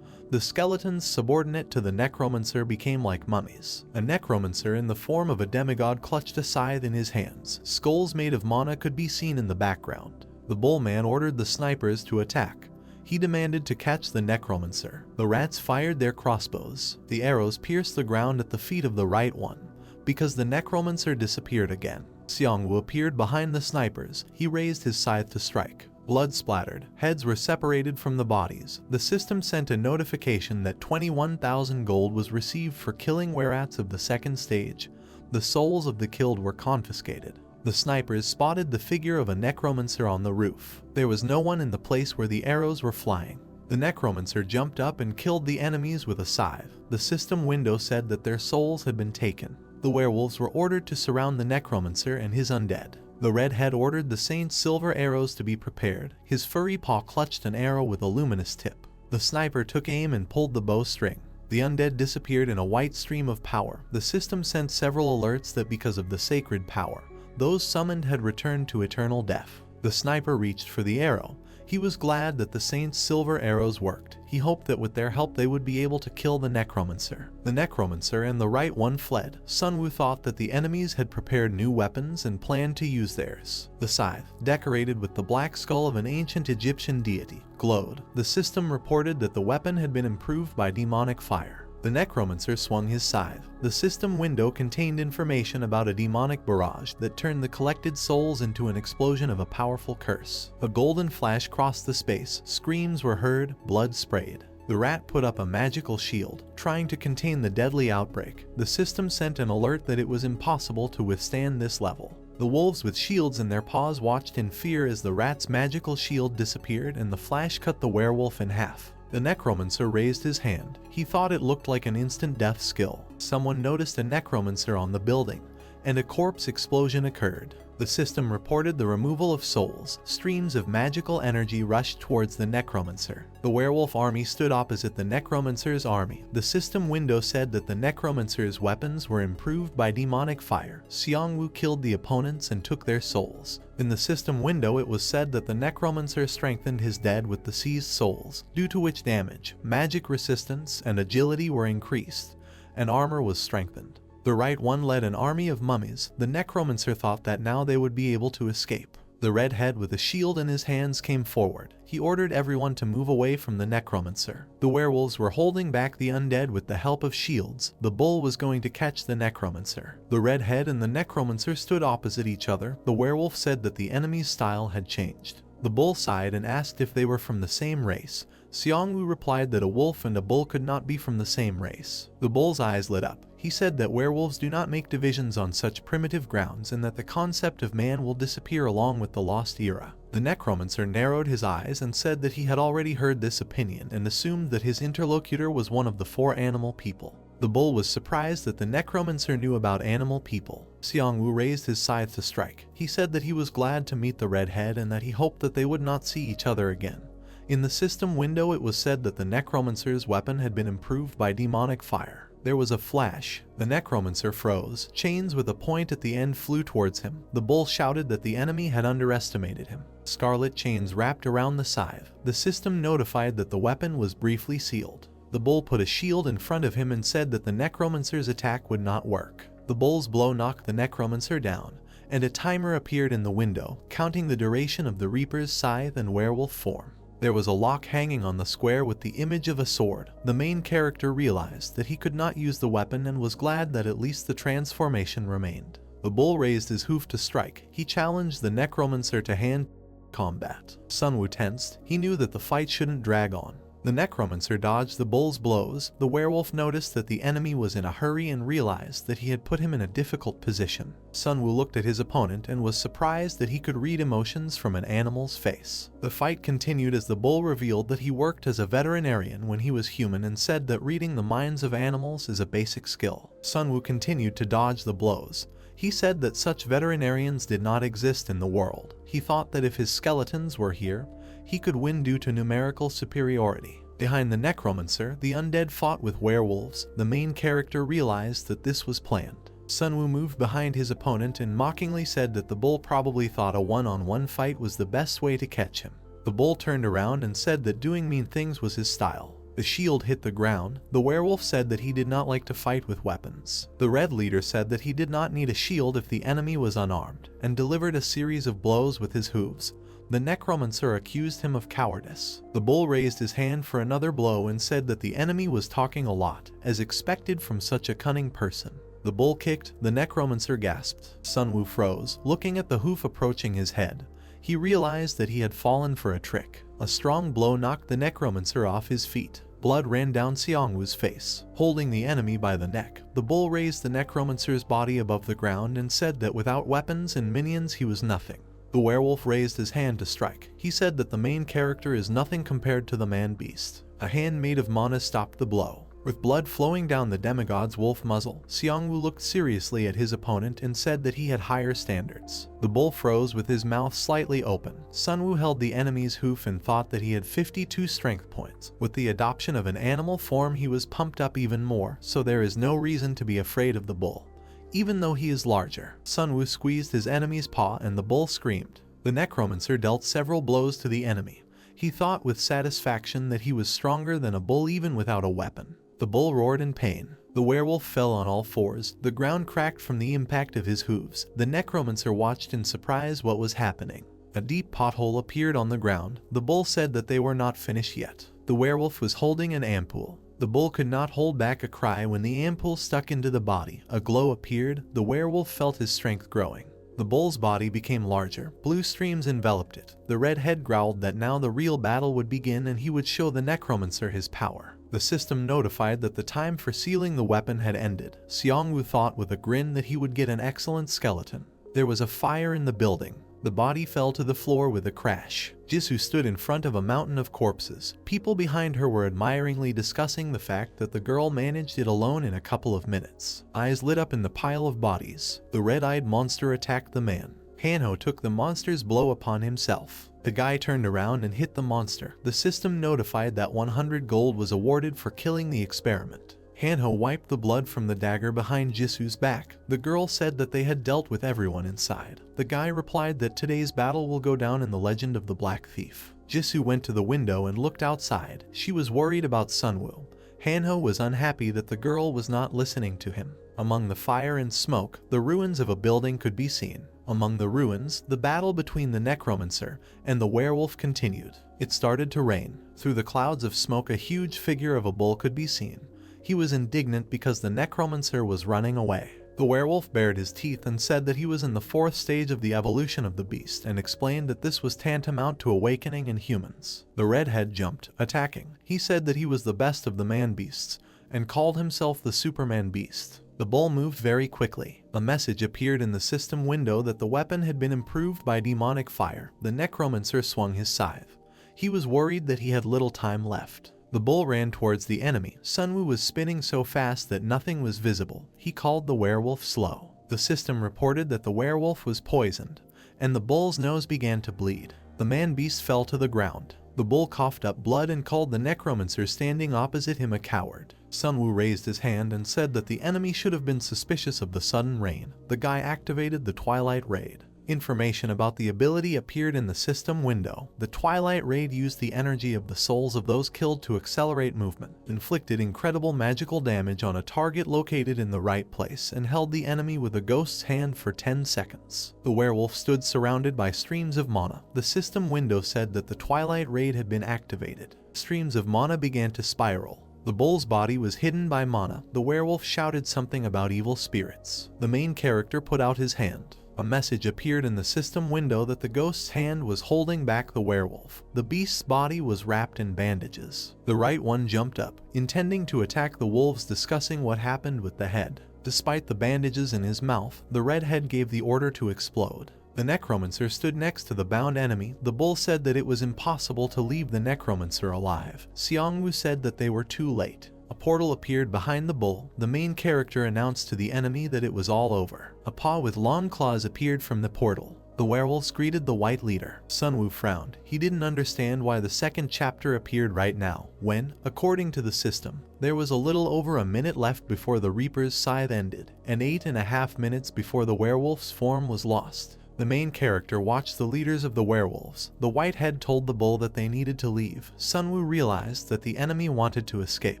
The skeletons subordinate to the Necromancer became like mummies. A Necromancer in the form of a demigod clutched a scythe in his hands. Skulls made of mana could be seen in the background. The bullman ordered the snipers to attack. He demanded to catch the Necromancer. The rats fired their crossbows. The arrows pierced the ground at the feet of the right one, because the Necromancer disappeared again. Xiangwu appeared behind the snipers. He raised his scythe to strike. Blood splattered. Heads were separated from the bodies. The system sent a notification that 21,000 gold was received for killing werats of the second stage. The souls of the killed were confiscated. The snipers spotted the figure of a necromancer on the roof. There was no one in the place where the arrows were flying. The necromancer jumped up and killed the enemies with a scythe. The system window said that their souls had been taken. The werewolves were ordered to surround the necromancer and his undead. The redhead ordered the saint's silver arrows to be prepared. His furry paw clutched an arrow with a luminous tip. The sniper took aim and pulled the bowstring. The undead disappeared in a white stream of power. The system sent several alerts that because of the sacred power, those summoned had returned to eternal death. The sniper reached for the arrow. He was glad that the saint's silver arrows worked. He hoped that with their help they would be able to kill the necromancer. The necromancer and the right one fled. Sunwoo thought that the enemies had prepared new weapons and planned to use theirs. The scythe, decorated with the black skull of an ancient Egyptian deity, glowed. The system reported that the weapon had been improved by demonic fire. The necromancer swung his scythe. The system window contained information about a demonic barrage that turned the collected souls into an explosion of a powerful curse. A golden flash crossed the space. Screams were heard, blood sprayed. The rat put up a magical shield, trying to contain the deadly outbreak. The system sent an alert that it was impossible to withstand this level. The wolves with shields in their paws watched in fear as the rat's magical shield disappeared and the flash cut the werewolf in half. The necromancer raised his hand. He thought it looked like an instant death skill. Someone noticed a necromancer on the building, and a corpse explosion occurred. The system reported the removal of souls. Streams of magical energy rushed towards the necromancer. The werewolf army stood opposite the necromancer's army. The system window said that the necromancer's weapons were improved by demonic fire. Xiangwu killed the opponents and took their souls. In the system window it was said that the necromancer strengthened his dead with the seized souls, due to which damage, magic resistance, and agility were increased, and armor was strengthened. The right one led an army of mummies. The necromancer thought that now they would be able to escape. The redhead with a shield in his hands came forward. He ordered everyone to move away from the necromancer. The werewolves were holding back the undead with the help of shields. The bull was going to catch the necromancer. The redhead and the necromancer stood opposite each other. The werewolf said that the enemy's style had changed. The bull sighed and asked if they were from the same race. Xiangwu replied that a wolf and a bull could not be from the same race. The bull's eyes lit up. He said that werewolves do not make divisions on such primitive grounds and that the concept of man will disappear along with the lost era. The necromancer narrowed his eyes and said that he had already heard this opinion and assumed that his interlocutor was one of the 4 animal people. The bull was surprised that the necromancer knew about animal people. Xiangwu raised his scythe to strike. He said that he was glad to meet the redhead and that he hoped that they would not see each other again. In the system window it was said that the necromancer's weapon had been improved by demonic fire. There was a flash. The necromancer froze. Chains with a point at the end flew towards him. The bull shouted that the enemy had underestimated him. Scarlet chains wrapped around the scythe. The system notified that the weapon was briefly sealed. The bull put a shield in front of him and said that the necromancer's attack would not work. The bull's blow knocked the necromancer down, and a timer appeared in the window, counting the duration of the reaper's scythe and werewolf form. There was a lock hanging on the square with the image of a sword. The main character realized that he could not use the weapon and was glad that at least the transformation remained. The bull raised his hoof to strike. He challenged the necromancer to hand combat. Sunwoo tensed. He knew that the fight shouldn't drag on. The necromancer dodged the bull's blows. The werewolf noticed that the enemy was in a hurry and realized that he had put him in a difficult position. Sunwoo looked at his opponent and was surprised that he could read emotions from an animal's face. The fight continued as the bull revealed that he worked as a veterinarian when he was human and said that reading the minds of animals is a basic skill. Sunwoo continued to dodge the blows. He said that such veterinarians did not exist in the world. He thought that if his skeletons were here, he could win due to numerical superiority. Behind the necromancer, the undead fought with werewolves. The main character realized that this was planned. Sunwoo moved behind his opponent and mockingly said that the bull probably thought a one-on-one fight was the best way to catch him. The bull turned around and said that doing mean things was his style. The shield hit the ground. The werewolf said that he did not like to fight with weapons. The red leader said that he did not need a shield if the enemy was unarmed, and delivered a series of blows with his hooves. The necromancer accused him of cowardice. The bull raised his hand for another blow and said that the enemy was talking a lot, as expected from such a cunning person. The bull kicked, the necromancer gasped. Sunwoo froze, looking at the hoof approaching his head. He realized that he had fallen for a trick. A strong blow knocked the necromancer off his feet. Blood ran down Seongwoo's face. Holding the enemy by the neck, the bull raised the necromancer's body above the ground and said that without weapons and minions he was nothing. The werewolf raised his hand to strike. He said that the main character is nothing compared to the man-beast. A hand made of mana stopped the blow. With blood flowing down the demigod's wolf muzzle, Seongwoo looked seriously at his opponent and said that he had higher standards. The bull froze with his mouth slightly open. Sunwoo held the enemy's hoof and thought that he had 52 strength points. With the adoption of an animal form, he was pumped up even more, so there is no reason to be afraid of the bull. Even though he is larger, Sunwoo squeezed his enemy's paw and the bull screamed. The necromancer dealt several blows to the enemy. He thought with satisfaction that he was stronger than a bull even without a weapon. The bull roared in pain. The werewolf fell on all fours. The ground cracked from the impact of his hooves. The necromancer watched in surprise what was happening. A deep pothole appeared on the ground. The bull said that they were not finished yet. The werewolf was holding an ampoule. The bull could not hold back a cry when the ampoule stuck into the body. A glow appeared. The werewolf felt his strength growing. The bull's body became larger. Blue streams enveloped it. The redhead growled that now the real battle would begin and he would show the necromancer his power. The system notified that the time for sealing the weapon had ended. Seongwoo thought with a grin that he would get an excellent skeleton. There was a fire in the building. The body fell to the floor with a crash. Jisoo stood in front of a mountain of corpses. People behind her were admiringly discussing the fact that the girl managed it alone in a couple of minutes. Eyes lit up in the pile of bodies. The red-eyed monster attacked the man. Hanho took the monster's blow upon himself. The guy turned around and hit the monster. The system notified that 100 gold was awarded for killing the experiment. Hanho wiped the blood from the dagger behind Jisoo's back. The girl said that they had dealt with everyone inside. The guy replied that today's battle will go down in the legend of the Black Thief. Jisoo went to the window and looked outside. She was worried about Sunwoo. Hanho was unhappy that the girl was not listening to him. Among the fire and smoke, the ruins of a building could be seen. Among the ruins, the battle between the necromancer and the werewolf continued. It started to rain. Through the clouds of smoke, a huge figure of a bull could be seen. He was indignant because the necromancer was running away. The werewolf bared his teeth and said that he was in the 4th stage of the evolution of the beast and explained that this was tantamount to awakening in humans. The redhead jumped, attacking. He said that he was the best of the man-beasts and called himself the Superman Beast. The bull moved very quickly. A message appeared in the system window that the weapon had been improved by demonic fire. The necromancer swung his scythe. He was worried that he had little time left. The bull ran towards the enemy. Sunwoo was spinning so fast that nothing was visible. He called the werewolf slow. The system reported that the werewolf was poisoned, and the bull's nose began to bleed. The man-beast fell to the ground. The bull coughed up blood and called the necromancer standing opposite him a coward. Sunwoo raised his hand and said that the enemy should have been suspicious of the sudden rain. The guy activated the Twilight Raid. Information about the ability appeared in the system window. The Twilight Raid used the energy of the souls of those killed to accelerate movement, inflicted incredible magical damage on a target located in the right place, and held the enemy with a ghost's hand for 10 seconds. The werewolf stood surrounded by streams of mana. The system window said that the Twilight Raid had been activated. Streams of mana began to spiral. The bull's body was hidden by mana. The werewolf shouted something about evil spirits. The main character put out his hand. A message appeared in the system window that the ghost's hand was holding back the werewolf. The beast's body was wrapped in bandages. The right one jumped up, intending to attack the wolves, discussing what happened with the head. Despite the bandages in his mouth, the redhead gave the order to explode. The necromancer stood next to the bound enemy. The bull said that it was impossible to leave the necromancer alive. Seongwoo said that they were too late. A portal appeared behind the bull. The main character announced to the enemy that it was all over. A paw with long claws appeared from the portal. The werewolves greeted the white leader. Sunwoo frowned. He didn't understand why the second chapter appeared right now, when, according to the system, there was a little over a minute left before the Reaper's scythe ended, and 8.5 minutes before the werewolf's form was lost. The main character watched the leaders of the werewolves. The whitehead told the bull that they needed to leave. Sunwoo realized that the enemy wanted to escape.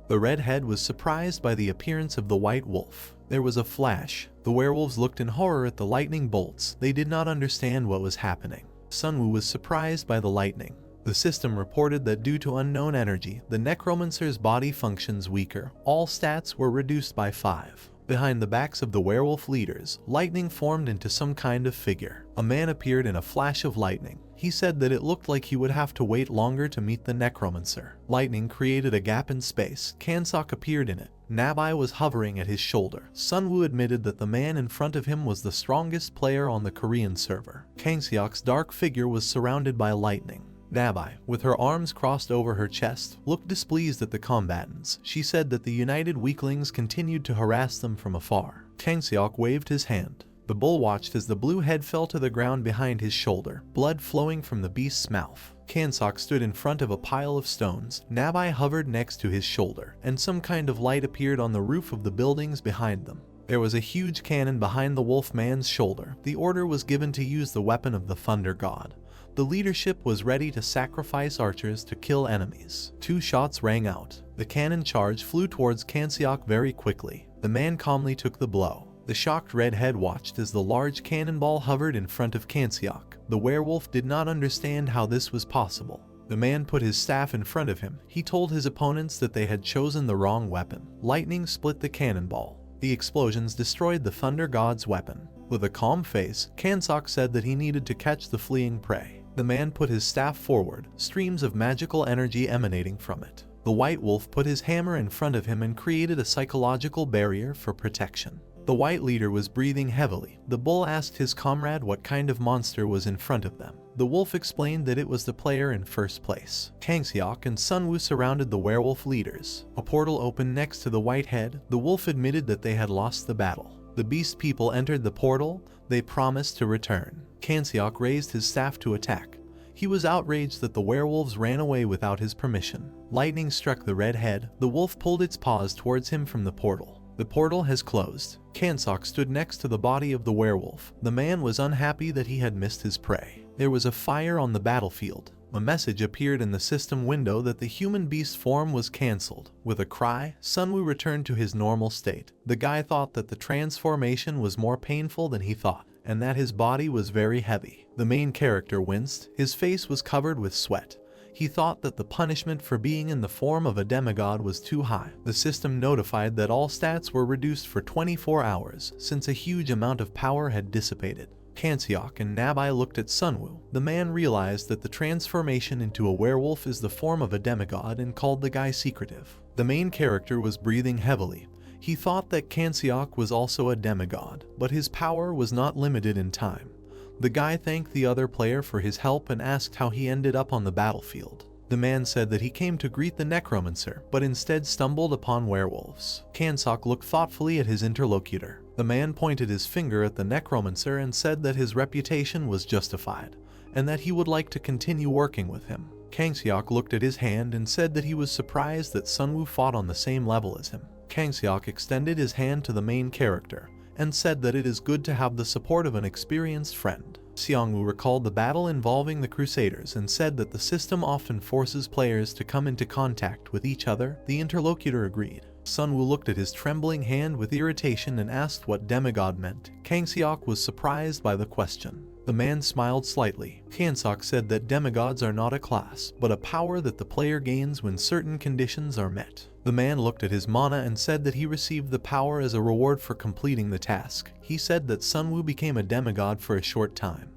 The redhead was surprised by the appearance of the white wolf. There was a flash. The werewolves looked in horror at the lightning bolts. They did not understand what was happening. Sunwoo was surprised by the lightning. The system reported that due to unknown energy, the necromancer's body functions weaker. All stats were reduced by 5. Behind the backs of the werewolf leaders, lightning formed into some kind of figure. A man appeared in a flash of lightning. He said that it looked like he would have to wait longer to meet the Necromancer. Lightning created a gap in space. Kansok appeared in it. Nabai was hovering at his shoulder. Sunwoo admitted that the man in front of him was the strongest player on the Korean server. Kangseok's dark figure was surrounded by lightning. Nabai, with her arms crossed over her chest, looked displeased at the combatants. She said that the united weaklings continued to harass them from afar. Kangseok waved his hand. The bull watched as the blue head fell to the ground behind his shoulder, blood flowing from the beast's mouth. Kansok stood in front of a pile of stones. Nabai hovered next to his shoulder, and some kind of light appeared on the roof of the buildings behind them. There was a huge cannon behind the wolf man's shoulder. The order was given to use the weapon of the Thunder God. The leadership was ready to sacrifice archers to kill enemies. 2 shots rang out. The cannon charge flew towards Kangseok very quickly. The man calmly took the blow. The shocked redhead watched as the large cannonball hovered in front of Kangseok. The werewolf did not understand how this was possible. The man put his staff in front of him. He told his opponents that they had chosen the wrong weapon. Lightning split the cannonball. The explosions destroyed the Thunder God's weapon. With a calm face, Kangseok said that he needed to catch the fleeing prey. The man put his staff forward, streams of magical energy emanating from it. The white wolf put his hammer in front of him and created a psychological barrier for protection. The white leader was breathing heavily. The bull asked his comrade what kind of monster was in front of them. The wolf explained that it was the player in first place. Kangseok and Sunwoo surrounded the werewolf leaders. A portal opened next to the white head. The wolf admitted that they had lost the battle. The beast people entered the portal. They promised to return. Kangseok raised his staff to attack. He was outraged that the werewolves ran away without his permission. Lightning struck the red head. The wolf pulled its paws towards him from the portal. The portal has closed. Kangseok stood next to the body of the werewolf. The man was unhappy that he had missed his prey. There was a fire on the battlefield. A message appeared in the system window that the human beast form was cancelled. With a cry, Sunwoo returned to his normal state. The guy thought that the transformation was more painful than he thought, and that his body was very heavy. The main character winced. His face was covered with sweat. He thought that the punishment for being in the form of a demigod was too high. The system notified that all stats were reduced for 24 hours, since a huge amount of power had dissipated. Kangseok and Nabai looked at Sunwoo. The man realized that the transformation into a werewolf is the form of a demigod and called the guy secretive. The main character was breathing heavily. He thought that Kangseok was also a demigod, but his power was not limited in time. The guy thanked the other player for his help and asked how he ended up on the battlefield. The man said that he came to greet the Necromancer, but instead stumbled upon werewolves. Kangseok looked thoughtfully at his interlocutor. The man pointed his finger at the Necromancer and said that his reputation was justified, and that he would like to continue working with him. Kangseok looked at his hand and said that he was surprised that Sunwoo fought on the same level as him. Kangseok extended his hand to the main character, and said that it is good to have the support of an experienced friend. Seongwoo recalled the battle involving the Crusaders and said that the system often forces players to come into contact with each other. The interlocutor agreed. Sunwoo looked at his trembling hand with irritation and asked what demigod meant. Kangseok was surprised by the question. The man smiled slightly. Kangseok said that demigods are not a class, but a power that the player gains when certain conditions are met. The man looked at his mana and said that he received the power as a reward for completing the task. He said that Sunwoo became a demigod for a short time,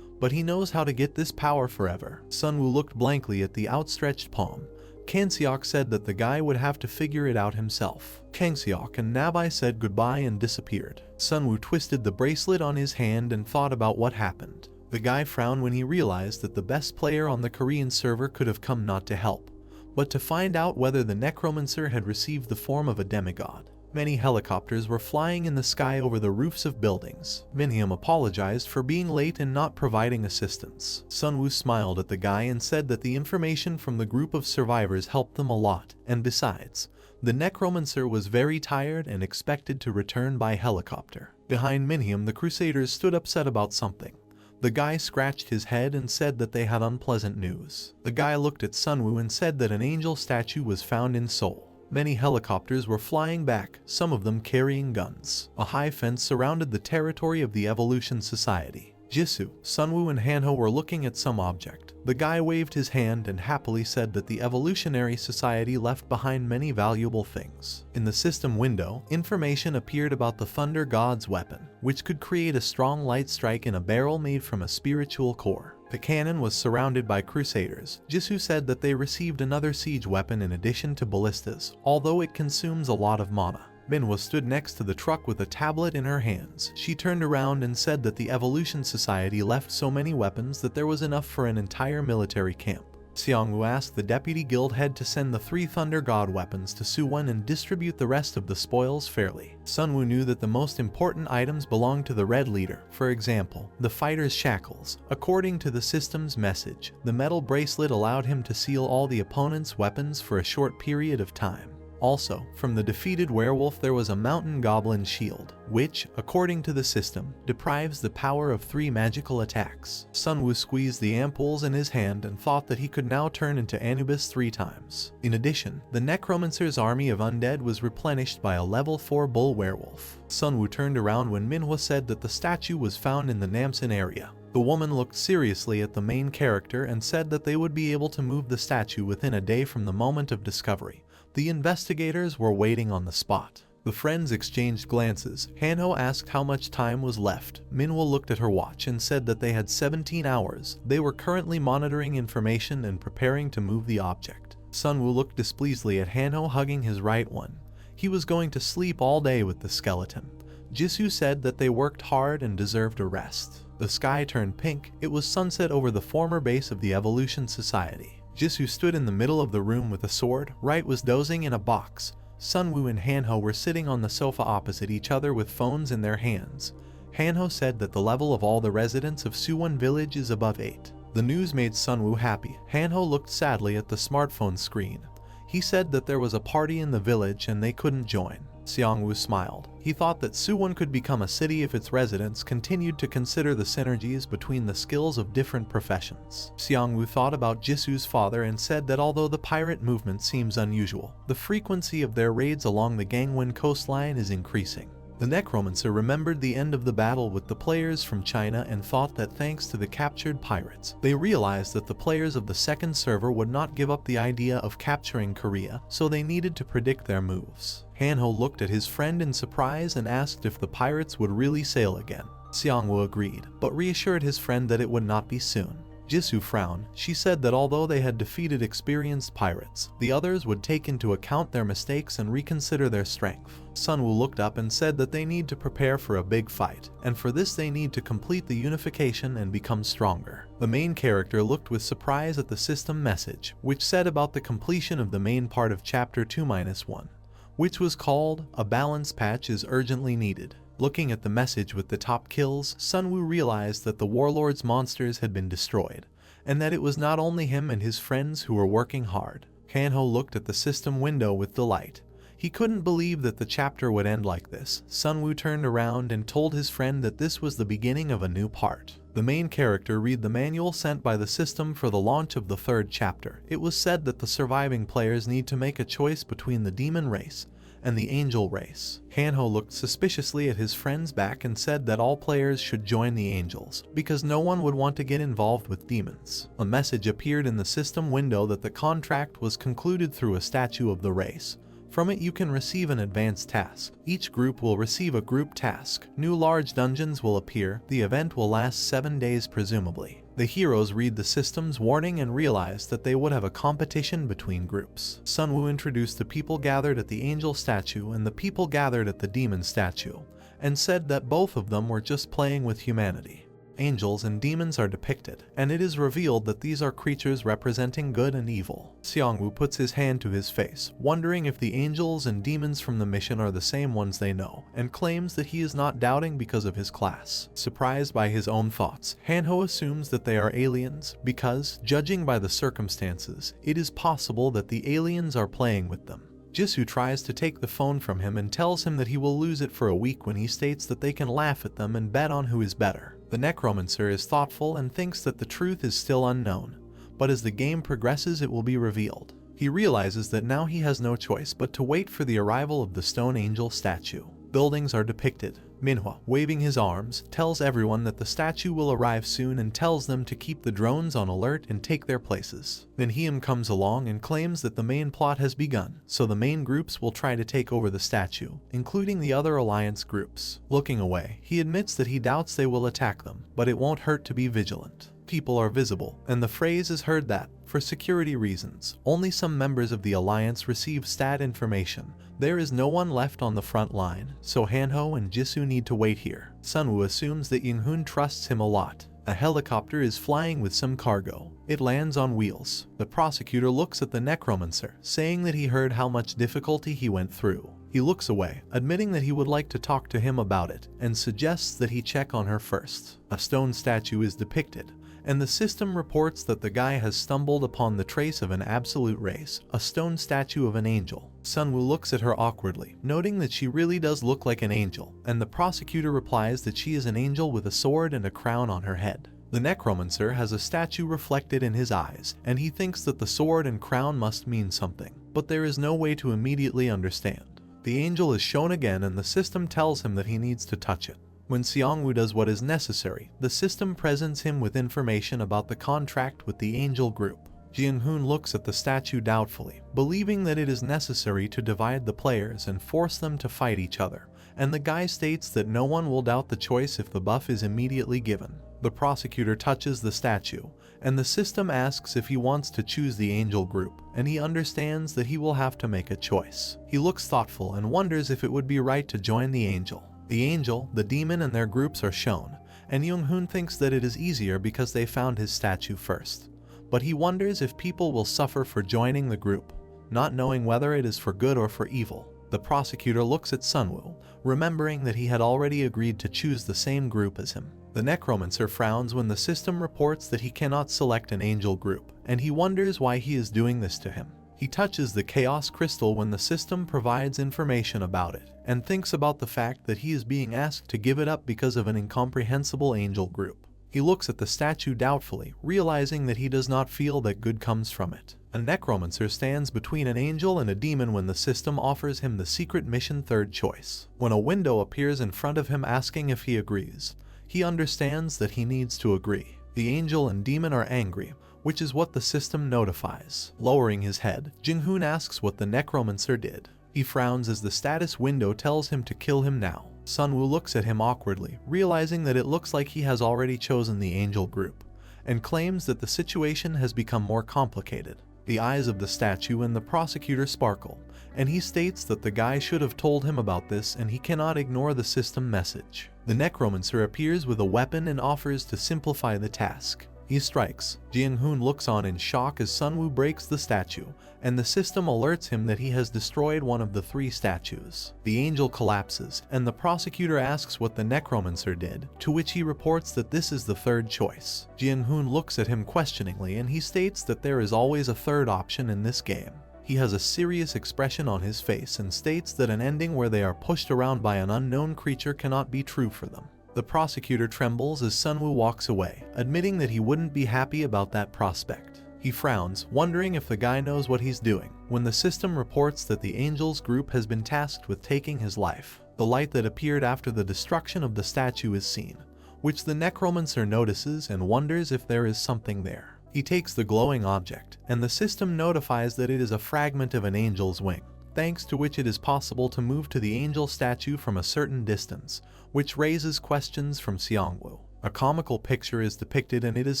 but he knows how to get this power forever. Sunwoo looked blankly at the outstretched palm. Kangseok said that the guy would have to figure it out himself. Kangseok and Nabai said goodbye and disappeared. Sunwoo twisted the bracelet on his hand and thought about what happened. The guy frowned when he realized that the best player on the Korean server could have come not to help, but to find out whether the Necromancer had received the form of a demigod. Many helicopters were flying in the sky over the roofs of buildings. Minhwa apologized for being late and not providing assistance. Sunwoo smiled at the guy and said that the information from the group of survivors helped them a lot, and besides, the Necromancer was very tired and expected to return by helicopter. Behind Minhwa, the Crusaders stood upset about something. The guy scratched his head and said that they had unpleasant news. The guy looked at Sunwoo and said that an angel statue was found in Seoul. Many helicopters were flying back, some of them carrying guns. A high fence surrounded the territory of the Evolution Society. Jisoo, Sunwoo and Hanho were looking at some object. The guy waved his hand and happily said that the Evolutionary Society left behind many valuable things. In the system window, information appeared about the Thunder God's weapon, which could create a strong light strike in a barrel made from a spiritual core. The cannon was surrounded by crusaders. Jisoo said that they received another siege weapon in addition to ballistas, although it consumes a lot of mana. Manhwa stood next to the truck with a tablet in her hands. She turned around and said that the Evolution Society left so many weapons that there was enough for an entire military camp. Seongwoo asked the deputy guild head to send the 3 Thunder God weapons to Suwon and distribute the rest of the spoils fairly. Sunwoo knew that the most important items belonged to the Red Leader, for example, the fighter's shackles. According to the system's message, the metal bracelet allowed him to seal all the opponent's weapons for a short period of time. Also, from the defeated werewolf there was a mountain goblin shield, which, according to the system, deprives the power of 3 magical attacks. Sunwoo squeezed the ampoules in his hand and thought that he could now turn into Anubis 3 times. In addition, the Necromancer's army of undead was replenished by a level 4 bull werewolf. Sunwoo turned around when Manhwa said that the statue was found in the Namsan area. The woman looked seriously at the main character and said that they would be able to move the statue within a day from the moment of discovery. The investigators were waiting on the spot. The friends exchanged glances. Hanho asked how much time was left. Manhwa looked at her watch and said that they had 17 hours. They were currently monitoring information and preparing to move the object. Sunwoo looked displeasedly at Hanho hugging his right one. He was going to sleep all day with the skeleton. Jisoo said that they worked hard and deserved a rest. The sky turned pink. It was sunset over the former base of the Evolution Society. Jisoo stood in the middle of the room with a sword. Wright was dozing in a box. Sunwoo and Hanho were sitting on the sofa opposite each other with phones in their hands. Hanho said that the level of all the residents of Suwon village is above 8. The news made Sunwoo happy. Hanho looked sadly at the smartphone screen. He said that there was a party in the village and they couldn't join. Seongwoo smiled. He thought that Suwon could become a city if its residents continued to consider the synergies between the skills of different professions. Seongwoo thought about Jisoo's father and said that although the pirate movement seems unusual, the frequency of their raids along the Gangwon coastline is increasing. The Necromancer remembered the end of the battle with the players from China and thought that thanks to the captured pirates, they realized that the players of the second server would not give up the idea of capturing Korea, so they needed to predict their moves. Hanho looked at his friend in surprise and asked if the pirates would really sail again. Seongwoo agreed, but reassured his friend that it would not be soon. Jisoo frowned. She said that although they had defeated experienced pirates, the others would take into account their mistakes and reconsider their strength. Sunwoo looked up and said that they need to prepare for a big fight, and for this they need to complete the unification and become stronger. The main character looked with surprise at the system message, which said about the completion of the main part of Chapter 2-1, which was called, "A balance patch is urgently needed." Looking at the message with the top kills, Sunwoo realized that the warlord's monsters had been destroyed, and that it was not only him and his friends who were working hard. Hanho looked at the system window with delight. He couldn't believe that the chapter would end like this. Sunwoo turned around and told his friend that this was the beginning of a new part. The main character read the manual sent by the system for the launch of the 3rd chapter. It was said that the surviving players need to make a choice between the demon race and the angel race. Hanho looked suspiciously at his friend's back and said that all players should join the angels, because no one would want to get involved with demons. A message appeared in the system window that the contract was concluded through a statue of the race. From it you can receive an advanced task. Each group will receive a group task. New large dungeons will appear. The event will last 7 days presumably. The heroes read the system's warning and realized that they would have a competition between groups. Sunwoo introduced the people gathered at the angel statue and the people gathered at the demon statue, and said that both of them were just playing with humanity. Angels and demons are depicted, and it is revealed that these are creatures representing good and evil. Seongwoo puts his hand to his face, wondering if the angels and demons from the mission are the same ones they know, and claims that he is not doubting because of his class. Surprised by his own thoughts, Hanho assumes that they are aliens because, judging by the circumstances, it is possible that the aliens are playing with them. Jisoo tries to take the phone from him and tells him that he will lose it for a week when he states that they can laugh at them and bet on who is better. The Necromancer is thoughtful and thinks that the truth is still unknown, but as the game progresses it will be revealed. He realizes that now he has no choice but to wait for the arrival of the Stone Angel statue. Buildings are depicted. Minhwa, waving his arms, tells everyone that the statue will arrive soon and tells them to keep the drones on alert and take their places. Then Hiem comes along and claims that the main plot has begun, so the main groups will try to take over the statue, including the other alliance groups. Looking away, he admits that he doubts they will attack them, but it won't hurt to be vigilant. People are visible, and the phrase is heard that, for security reasons, only some members of the alliance receive stat information. There is no one left on the front line, so Hanho and Jisoo need to wait here. Sunwoo assumes that Yoonghun trusts him a lot. A helicopter is flying with some cargo. It lands on wheels. The prosecutor looks at the Necromancer, saying that he heard how much difficulty he went through. He looks away, admitting that he would like to talk to him about it, and suggests that he check on her first. A stone statue is depicted, and the system reports that the guy has stumbled upon the trace of an absolute race, a stone statue of an angel. Sunwoo looks at her awkwardly, noting that she really does look like an angel, and the prosecutor replies that she is an angel with a sword and a crown on her head. The Necromancer has a statue reflected in his eyes, and he thinks that the sword and crown must mean something, but there is no way to immediately understand. The angel is shown again and the system tells him that he needs to touch it. When Seongwoo does what is necessary, the system presents him with information about the contract with the angel group. Ji-Hoon looks at the statue doubtfully, believing that it is necessary to divide the players and force them to fight each other, and the guy states that no one will doubt the choice if the buff is immediately given. The prosecutor touches the statue, and the system asks if he wants to choose the angel group, and he understands that he will have to make a choice. He looks thoughtful and wonders if it would be right to join the angel. The angel, the demon, and their groups are shown, and Yoonghun thinks that it is easier because they found his statue first. But he wonders if people will suffer for joining the group, not knowing whether it is for good or for evil. The prosecutor looks at Sunwoo, remembering that he had already agreed to choose the same group as him. The Necromancer frowns when the system reports that he cannot select an angel group, and he wonders why he is doing this to him. He touches the Chaos Crystal when the system provides information about it, and thinks about the fact that he is being asked to give it up because of an incomprehensible angel group. He looks at the statue doubtfully, realizing that he does not feel that good comes from it. A Necromancer stands between an angel and a demon when the system offers him the secret mission third choice. When a window appears in front of him asking if he agrees, he understands that he needs to agree. The angel and demon are angry, which is what the system notifies. Lowering his head, Jin-Hoon asks what the Necromancer did. He frowns as the status window tells him to kill him now. Sunwoo looks at him awkwardly, realizing that it looks like he has already chosen the angel group, and claims that the situation has become more complicated. The eyes of the statue and the prosecutor sparkle, and he states that the guy should have told him about this and he cannot ignore the system message. The Necromancer appears with a weapon and offers to simplify the task. He strikes. Ji-Hoon looks on in shock as Sunwoo breaks the statue, and the system alerts him that he has destroyed one of the 3 statues. The angel collapses, and the prosecutor asks what the Necromancer did, to which he reports that this is the third choice. Ji-Hoon looks at him questioningly and he states that there is always a third option in this game. He has a serious expression on his face and states that an ending where they are pushed around by an unknown creature cannot be true for them. The prosecutor trembles as Sunwoo walks away, admitting that he wouldn't be happy about that prospect. He frowns, wondering if the guy knows what he's doing, when the system reports that the Angels group has been tasked with taking his life. The light that appeared after the destruction of the statue is seen, which the Necromancer notices and wonders if there is something there. He takes the glowing object, and the system notifies that it is a fragment of an angel's wing, thanks to which it is possible to move to the angel statue from a certain distance, which raises questions from Seongwoo. A comical picture is depicted and it is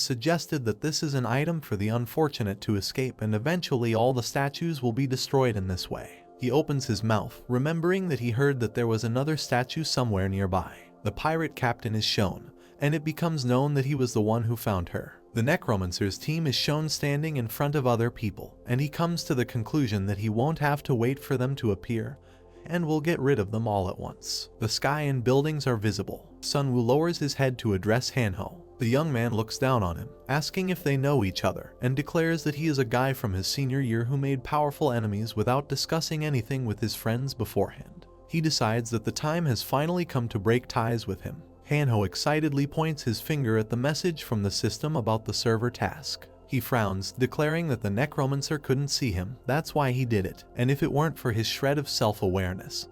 suggested that this is an item for the unfortunate to escape and eventually all the statues will be destroyed in this way. He opens his mouth, remembering that he heard that there was another statue somewhere nearby. The pirate captain is shown, and it becomes known that he was the one who found her. The Necromancer's team is shown standing in front of other people, and he comes to the conclusion that he won't have to wait for them to appear, and will get rid of them all at once. The sky and buildings are visible. Sunwoo lowers his head to address Hanho. The young man looks down on him, asking if they know each other, and declares that he is a guy from his senior year who made powerful enemies without discussing anything with his friends beforehand. He decides that the time has finally come to break ties with him. Hanho excitedly points his finger at the message from the system about the server task. He frowns, declaring that the Necromancer couldn't see him, that's why he did it, and if it weren't for his shred of self-awareness,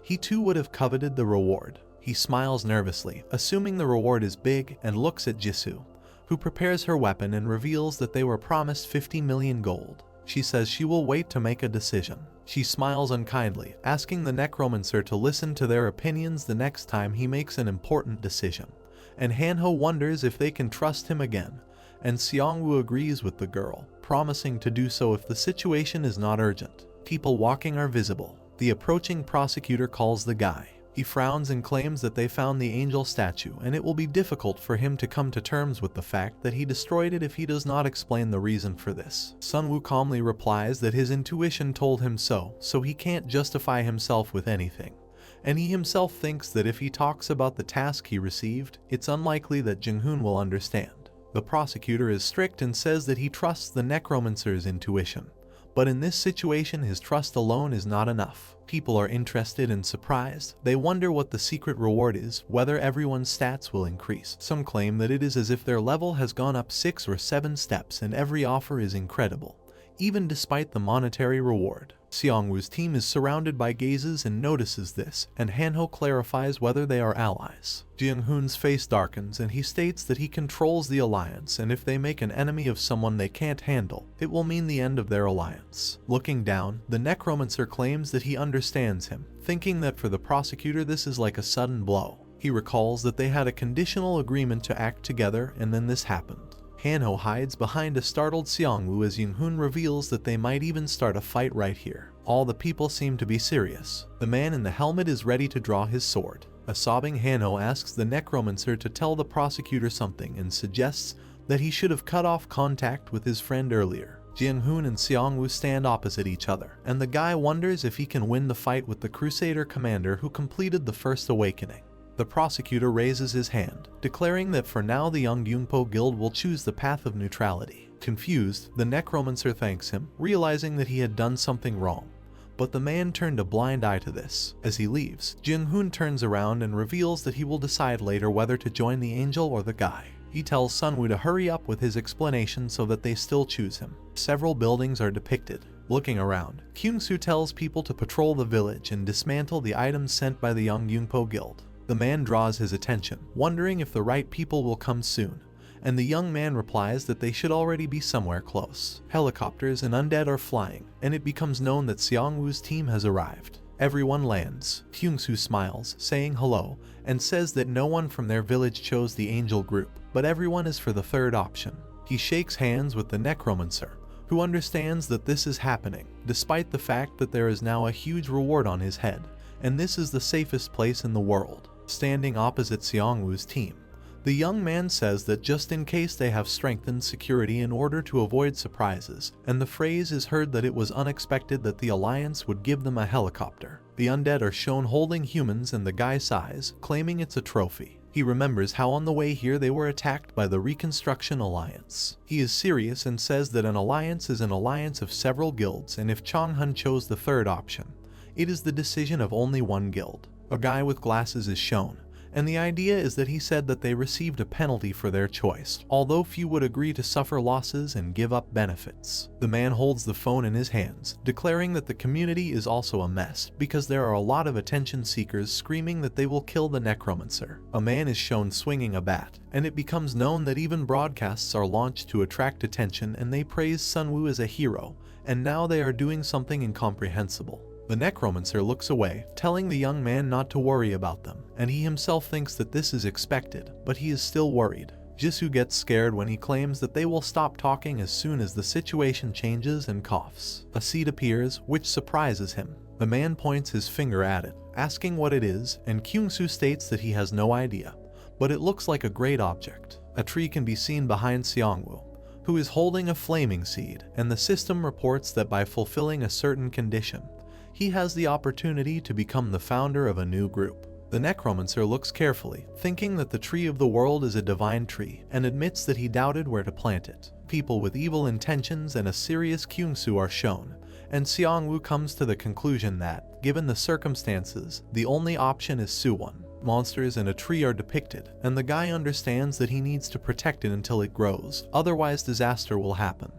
he too would have coveted the reward. He smiles nervously, assuming the reward is big, and looks at Jisoo, who prepares her weapon and reveals that they were promised 50 million gold. She says she will wait to make a decision. She smiles unkindly, asking the Necromancer to listen to their opinions the next time he makes an important decision. And Hanho wonders if they can trust him again, and Seongwoo agrees with the girl, promising to do so if the situation is not urgent. People walking are visible. The approaching prosecutor calls the guy. He frowns and claims that they found the angel statue, and it will be difficult for him to come to terms with the fact that he destroyed it if he does not explain the reason for this. Sunwoo calmly replies that his intuition told him so he can't justify himself with anything. And he himself thinks that if he talks about the task he received, it's unlikely that Junghoon will understand. The prosecutor is strict and says that he trusts the Necromancer's intuition. But in this situation, his trust alone is not enough. People are interested and surprised. They wonder what the secret reward is, whether everyone's stats will increase. Some claim that it is as if their level has gone up 6 or 7 steps and every offer is incredible, even despite the monetary reward. Seongwoo's team is surrounded by gazes and notices this, and Hanho clarifies whether they are allies. Junghoon's face darkens and he states that he controls the alliance, and if they make an enemy of someone they can't handle, it will mean the end of their alliance. Looking down, the Necromancer claims that he understands him, thinking that for the prosecutor this is like a sudden blow. He recalls that they had a conditional agreement to act together, and then this happened. Hanho hides behind a startled Seongwoo as Junghoon reveals that they might even start a fight right here. All the people seem to be serious. The man in the helmet is ready to draw his sword. A sobbing Hanho asks the Necromancer to tell the prosecutor something and suggests that he should have cut off contact with his friend earlier. Junghoon and Seongwoo stand opposite each other, and the guy wonders if he can win the fight with the Crusader commander who completed the first awakening. The prosecutor raises his hand, declaring that for now the Young Yungpo Guild will choose the path of neutrality. Confused, the Necromancer thanks him, realizing that he had done something wrong. But the man turned a blind eye to this. As he leaves, Junghoon turns around and reveals that he will decide later whether to join the angel or the guy. He tells Sunwoo to hurry up with his explanation so that they still choose him. Several buildings are depicted. Looking around, Kyungsoo tells people to patrol the village and dismantle the items sent by the Young Yungpo Guild. The man draws his attention, wondering if the right people will come soon, and the young man replies that they should already be somewhere close. Helicopters and undead are flying, and it becomes known that Seongwoo's team has arrived. Everyone lands. Kyungsoo smiles, saying hello, and says that no one from their village chose the angel group, but everyone is for the third option. He shakes hands with the Necromancer, who understands that this is happening, despite the fact that there is now a huge reward on his head, and this is the safest place in the world. Standing opposite Seongwoo's team, the young man says that just in case they have strengthened security in order to avoid surprises, and the phrase is heard that it was unexpected that the Alliance would give them a helicopter. The undead are shown holding humans and the guy sighs, claiming it's a trophy. He remembers how on the way here they were attacked by the Reconstruction Alliance. He is serious and says that an alliance is an alliance of several guilds, and if Chonghun chose the third option, it is the decision of only one guild. A guy with glasses is shown, and the idea is that he said that they received a penalty for their choice, although few would agree to suffer losses and give up benefits. The man holds the phone in his hands, declaring that the community is also a mess because there are a lot of attention seekers screaming that they will kill the Necromancer. A man is shown swinging a bat, and it becomes known that even broadcasts are launched to attract attention, and they praise Sunwoo as a hero, and now they are doing something incomprehensible. The Necromancer looks away, telling the young man not to worry about them, and he himself thinks that this is expected, but he is still worried. Jisoo gets scared when he claims that they will stop talking as soon as the situation changes and coughs. A seed appears, which surprises him. The man points his finger at it, asking what it is, and Kyungsoo states that he has no idea, but it looks like a great object. A tree can be seen behind Seongwoo, who is holding a flaming seed, and the system reports that by fulfilling a certain condition, he has the opportunity to become the founder of a new group. The Necromancer looks carefully, thinking that the tree of the world is a divine tree, and admits that he doubted where to plant it. People with evil intentions and a serious Kyungsoo are shown, and Seongwoo comes to the conclusion that, given the circumstances, the only option is Suwon. Monsters and a tree are depicted, and the guy understands that he needs to protect it until it grows, otherwise disaster will happen.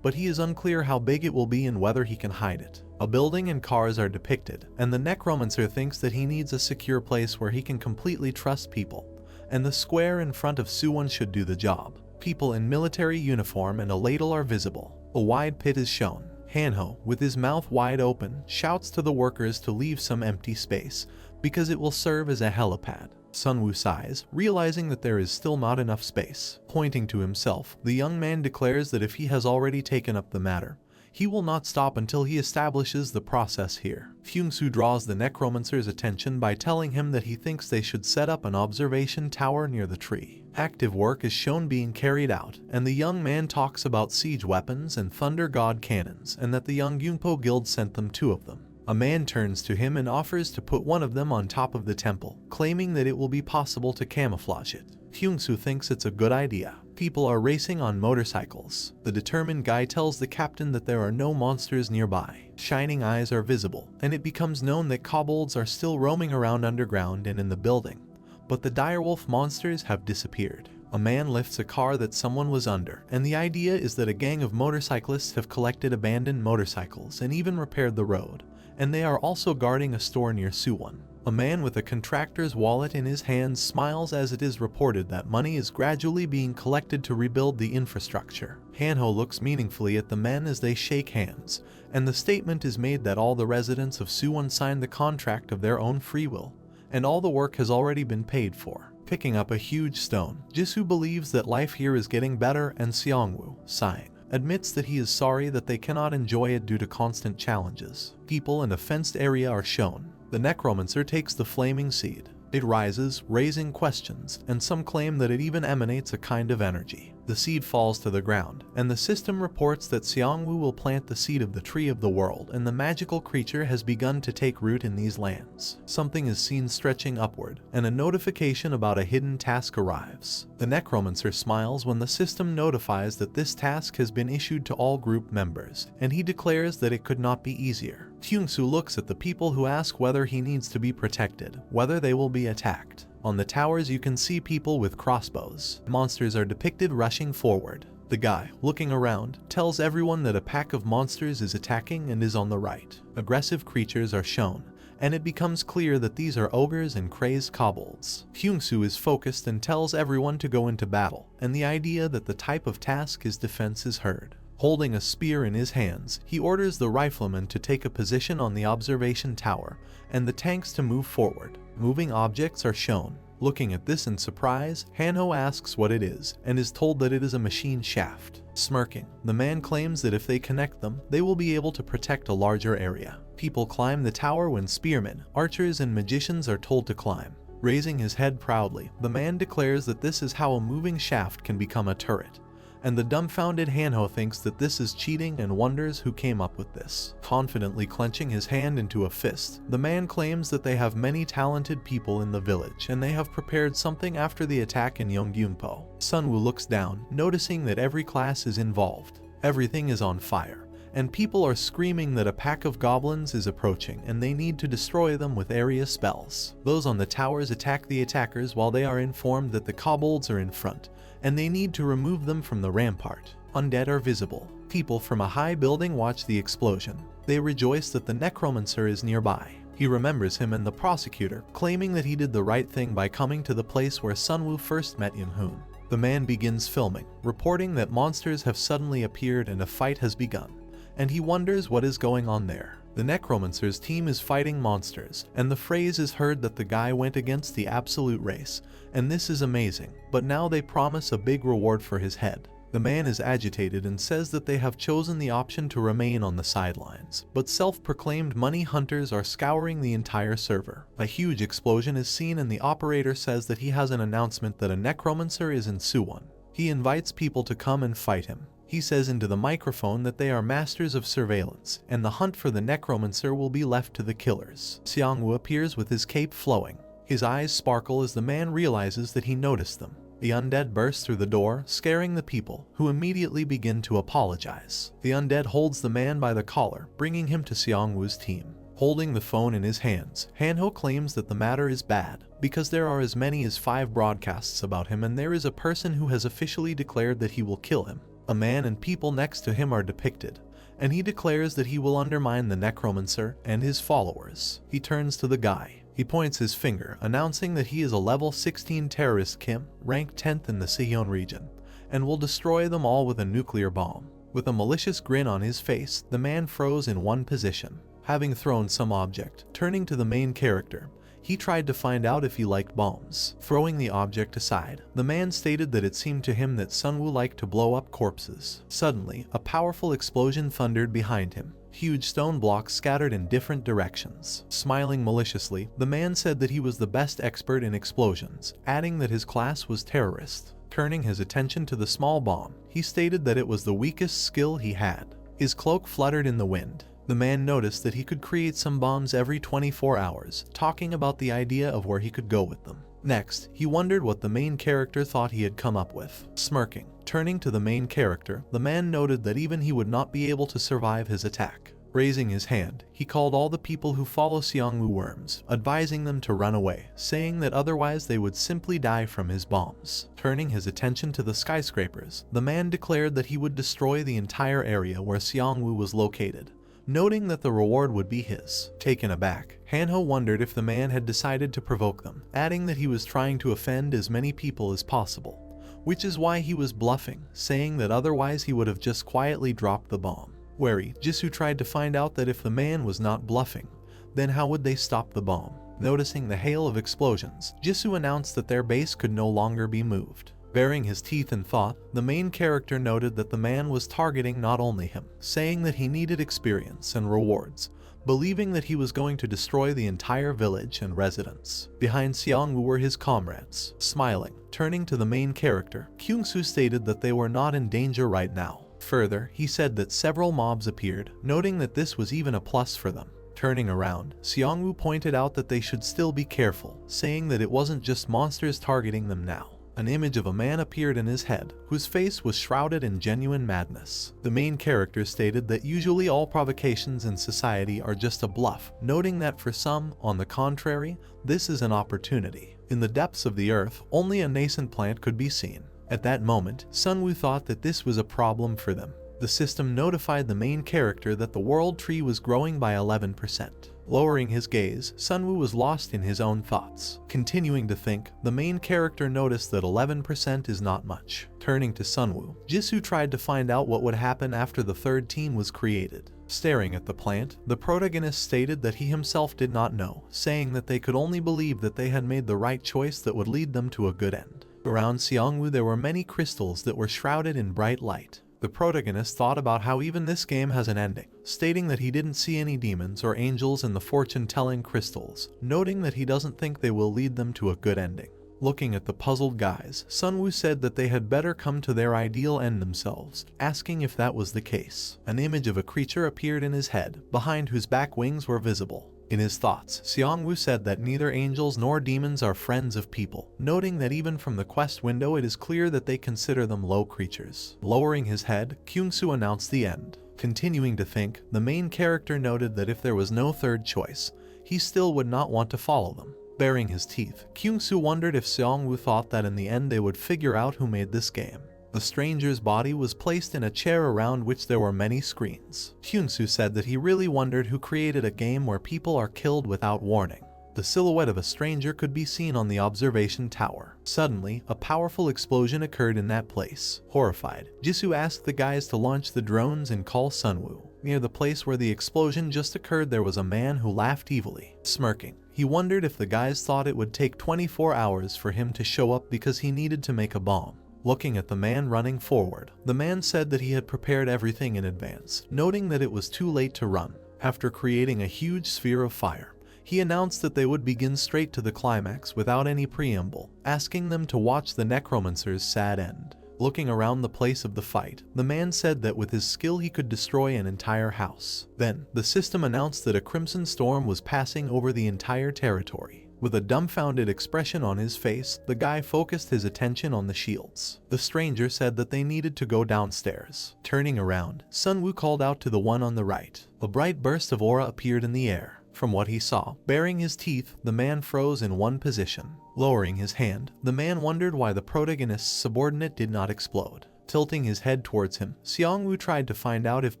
but he is unclear how big it will be and whether he can hide it. A building and cars are depicted, and the Necromancer thinks that he needs a secure place where he can completely trust people, and the square in front of Suwon should do the job. People in military uniform and a ladle are visible. A wide pit is shown. Hanho, with his mouth wide open, shouts to the workers to leave some empty space, because it will serve as a helipad. Sunwoo sighs, realizing that there is still not enough space. Pointing to himself, the young man declares that if he has already taken up the matter, he will not stop until he establishes the process here. Hyung-soo draws the Necromancer's attention by telling him that he thinks they should set up an observation tower near the tree. Active work is shown being carried out, and the young man talks about siege weapons and thunder god cannons, and that the young Yunpo guild sent them 2 of them. A man turns to him and offers to put one of them on top of the temple, claiming that it will be possible to camouflage it. Hyung-soo thinks it's a good idea. People are racing on motorcycles. The determined guy tells the captain that there are no monsters nearby. Shining eyes are visible, and it becomes known that kobolds are still roaming around underground and in the building, but the direwolf monsters have disappeared. A man lifts a car that someone was under, and the idea is that a gang of motorcyclists have collected abandoned motorcycles and even repaired the road, and they are also guarding a store near Suwon. A man with a contractor's wallet in his hands smiles as it is reported that money is gradually being collected to rebuild the infrastructure. Hanho looks meaningfully at the men as they shake hands, and the statement is made that all the residents of Suwon signed the contract of their own free will, and all the work has already been paid for. Picking up a huge stone, Jisoo believes that life here is getting better, and Seongwoo, sighing, admits that he is sorry that they cannot enjoy it due to constant challenges. People in a fenced area are shown. The Necromancer takes the flaming seed. It rises, raising questions, and some claim that it even emanates a kind of energy. The seed falls to the ground, and the system reports that Seongwoo will plant the seed of the tree of the world, and the magical creature has begun to take root in these lands. Something is seen stretching upward, and a notification about a hidden task arrives. The Necromancer smiles when the system notifies that this task has been issued to all group members, and he declares that it could not be easier. Hyung-soo looks at the people who ask whether he needs to be protected, whether they will be attacked. On the towers you can see people with crossbows. Monsters are depicted rushing forward. The guy, looking around, tells everyone that a pack of monsters is attacking and is on the right. Aggressive creatures are shown, and it becomes clear that these are ogres and crazed kobolds. Hyung-soo is focused and tells everyone to go into battle, and the idea that the type of task is defense is heard. Holding a spear in his hands, he orders the riflemen to take a position on the observation tower, and the tanks to move forward. Moving objects are shown. Looking at this in surprise, Hanho asks what it is, and is told that it is a machine shaft. Smirking, the man claims that if they connect them, they will be able to protect a larger area. People climb the tower when spearmen, archers, and magicians are told to climb. Raising his head proudly, the man declares that this is how a moving shaft can become a turret, and the dumbfounded Hanho thinks that this is cheating and wonders who came up with this. Confidently clenching his hand into a fist, the man claims that they have many talented people in the village and they have prepared something after the attack in Yonggyunpo. Sunwoo looks down, noticing that every class is involved. Everything is on fire, and people are screaming that a pack of goblins is approaching and they need to destroy them with area spells. Those on the towers attack the attackers while they are informed that the kobolds are in front, and they need to remove them from the rampart. Undead are visible. People from a high building watch the explosion. They rejoice that the Necromancer is nearby. He remembers him and the Prosecutor, claiming that he did the right thing by coming to the place where Sunwoo first met Yunhoon. The man begins filming, reporting that monsters have suddenly appeared and a fight has begun, and he wonders what is going on there. The Necromancer's team is fighting monsters, and the phrase is heard that the guy went against the absolute race, and this is amazing, but now they promise a big reward for his head. The man is agitated and says that they have chosen the option to remain on the sidelines, but self-proclaimed money hunters are scouring the entire server. A huge explosion is seen and the operator says that he has an announcement that a Necromancer is in Suwon. He invites people to come and fight him. He says into the microphone that they are masters of surveillance, and the hunt for the Necromancer will be left to the killers. Seongwoo appears with his cape flowing. His eyes sparkle as the man realizes that he noticed them. The undead burst through the door, scaring the people, who immediately begin to apologize. The undead holds the man by the collar, bringing him to Seongwoo's team. Holding the phone in his hands, Hanho claims that the matter is bad, because there are as many as 5 broadcasts about him and there is a person who has officially declared that he will kill him. A man and people next to him are depicted, and he declares that he will undermine the Necromancer and his followers. He turns to the guy. He points his finger, announcing that he is a level 16 terrorist Kim, ranked 10th in the Seon region, and will destroy them all with a nuclear bomb. With a malicious grin on his face, the man froze in one position, having thrown some object. Turning to the main character, he tried to find out if he liked bombs. Throwing the object aside, the man stated that it seemed to him that Sunwoo liked to blow up corpses. Suddenly, a powerful explosion thundered behind him. Huge stone blocks scattered in different directions. Smiling maliciously, the man said that he was the best expert in explosions, adding that his class was terrorist. Turning his attention to the small bomb, he stated that it was the weakest skill he had. His cloak fluttered in the wind. The man noticed that he could create some bombs every 24 hours, talking about the idea of where he could go with them. Next, he wondered what the main character thought he had come up with. Smirking. Turning to the main character, the man noted that even he would not be able to survive his attack. Raising his hand, he called all the people who follow Seongwoo worms, advising them to run away, saying that otherwise they would simply die from his bombs. Turning his attention to the skyscrapers, the man declared that he would destroy the entire area where Seongwoo was located, noting that the reward would be his. Taken aback, Hanho wondered if the man had decided to provoke them, adding that he was trying to offend as many people as possible, which is why he was bluffing, saying that otherwise he would have just quietly dropped the bomb. Wary, Jisoo tried to find out that if the man was not bluffing, then how would they stop the bomb? Noticing the hail of explosions, Jisoo announced that their base could no longer be moved. Baring his teeth in thought, the main character noted that the man was targeting not only him, saying that he needed experience and rewards, believing that he was going to destroy the entire village and residents. Behind Seongwoo were his comrades. Smiling, turning to the main character, Kyungsoo stated that they were not in danger right now. Further, he said that several mobs appeared, noting that this was even a plus for them. Turning around, Seongwoo pointed out that they should still be careful, saying that it wasn't just monsters targeting them now. An image of a man appeared in his head, whose face was shrouded in genuine madness. The main character stated that usually all provocations in society are just a bluff, noting that for some, on the contrary, this is an opportunity. In the depths of the earth, only a nascent plant could be seen. At that moment, Sunwoo thought that this was a problem for them. The system notified the main character that the world tree was growing by 11%. Lowering his gaze, Sunwoo was lost in his own thoughts. Continuing to think, the main character noticed that 11% is not much. Turning to Sunwoo, Jisoo tried to find out what would happen after the third team was created. Staring at the plant, the protagonist stated that he himself did not know, saying that they could only believe that they had made the right choice that would lead them to a good end. Around Seongwoo there were many crystals that were shrouded in bright light. The protagonist thought about how even this game has an ending, stating that he didn't see any demons or angels in the fortune-telling crystals, noting that he doesn't think they will lead them to a good ending. Looking at the puzzled guys, Sunwoo said that they had better come to their ideal end themselves, asking if that was the case. An image of a creature appeared in his head, behind whose back wings were visible. In his thoughts, Seongwoo said that neither angels nor demons are friends of people, noting that even from the quest window it is clear that they consider them low creatures. Lowering his head, Kyungsoo announced the end. Continuing to think, the main character noted that if there was no third choice, he still would not want to follow them. Baring his teeth, Kyungsoo wondered if Seongwoo thought that in the end they would figure out who made this game. The stranger's body was placed in a chair around which there were many screens. Kyungsoo said that he really wondered who created a game where people are killed without warning. The silhouette of a stranger could be seen on the observation tower. Suddenly, a powerful explosion occurred in that place. Horrified, Jisoo asked the guys to launch the drones and call Sunwoo. Near the place where the explosion just occurred there was a man who laughed evilly. Smirking, he wondered if the guys thought it would take 24 hours for him to show up because he needed to make a bomb. Looking at the man running forward, the man said that he had prepared everything in advance, noting that it was too late to run. After creating a huge sphere of fire, he announced that they would begin straight to the climax without any preamble, asking them to watch the Necromancer's sad end. Looking around the place of the fight, the man said that with his skill he could destroy an entire house. Then, the system announced that a crimson storm was passing over the entire territory. With a dumbfounded expression on his face, the guy focused his attention on the shields. The stranger said that they needed to go downstairs. Turning around, Sunwoo called out to the one on the right. A bright burst of aura appeared in the air. From what he saw, baring his teeth, the man froze in one position. Lowering his hand, the man wondered why the protagonist's subordinate did not explode. Tilting his head towards him, Xiangwu tried to find out if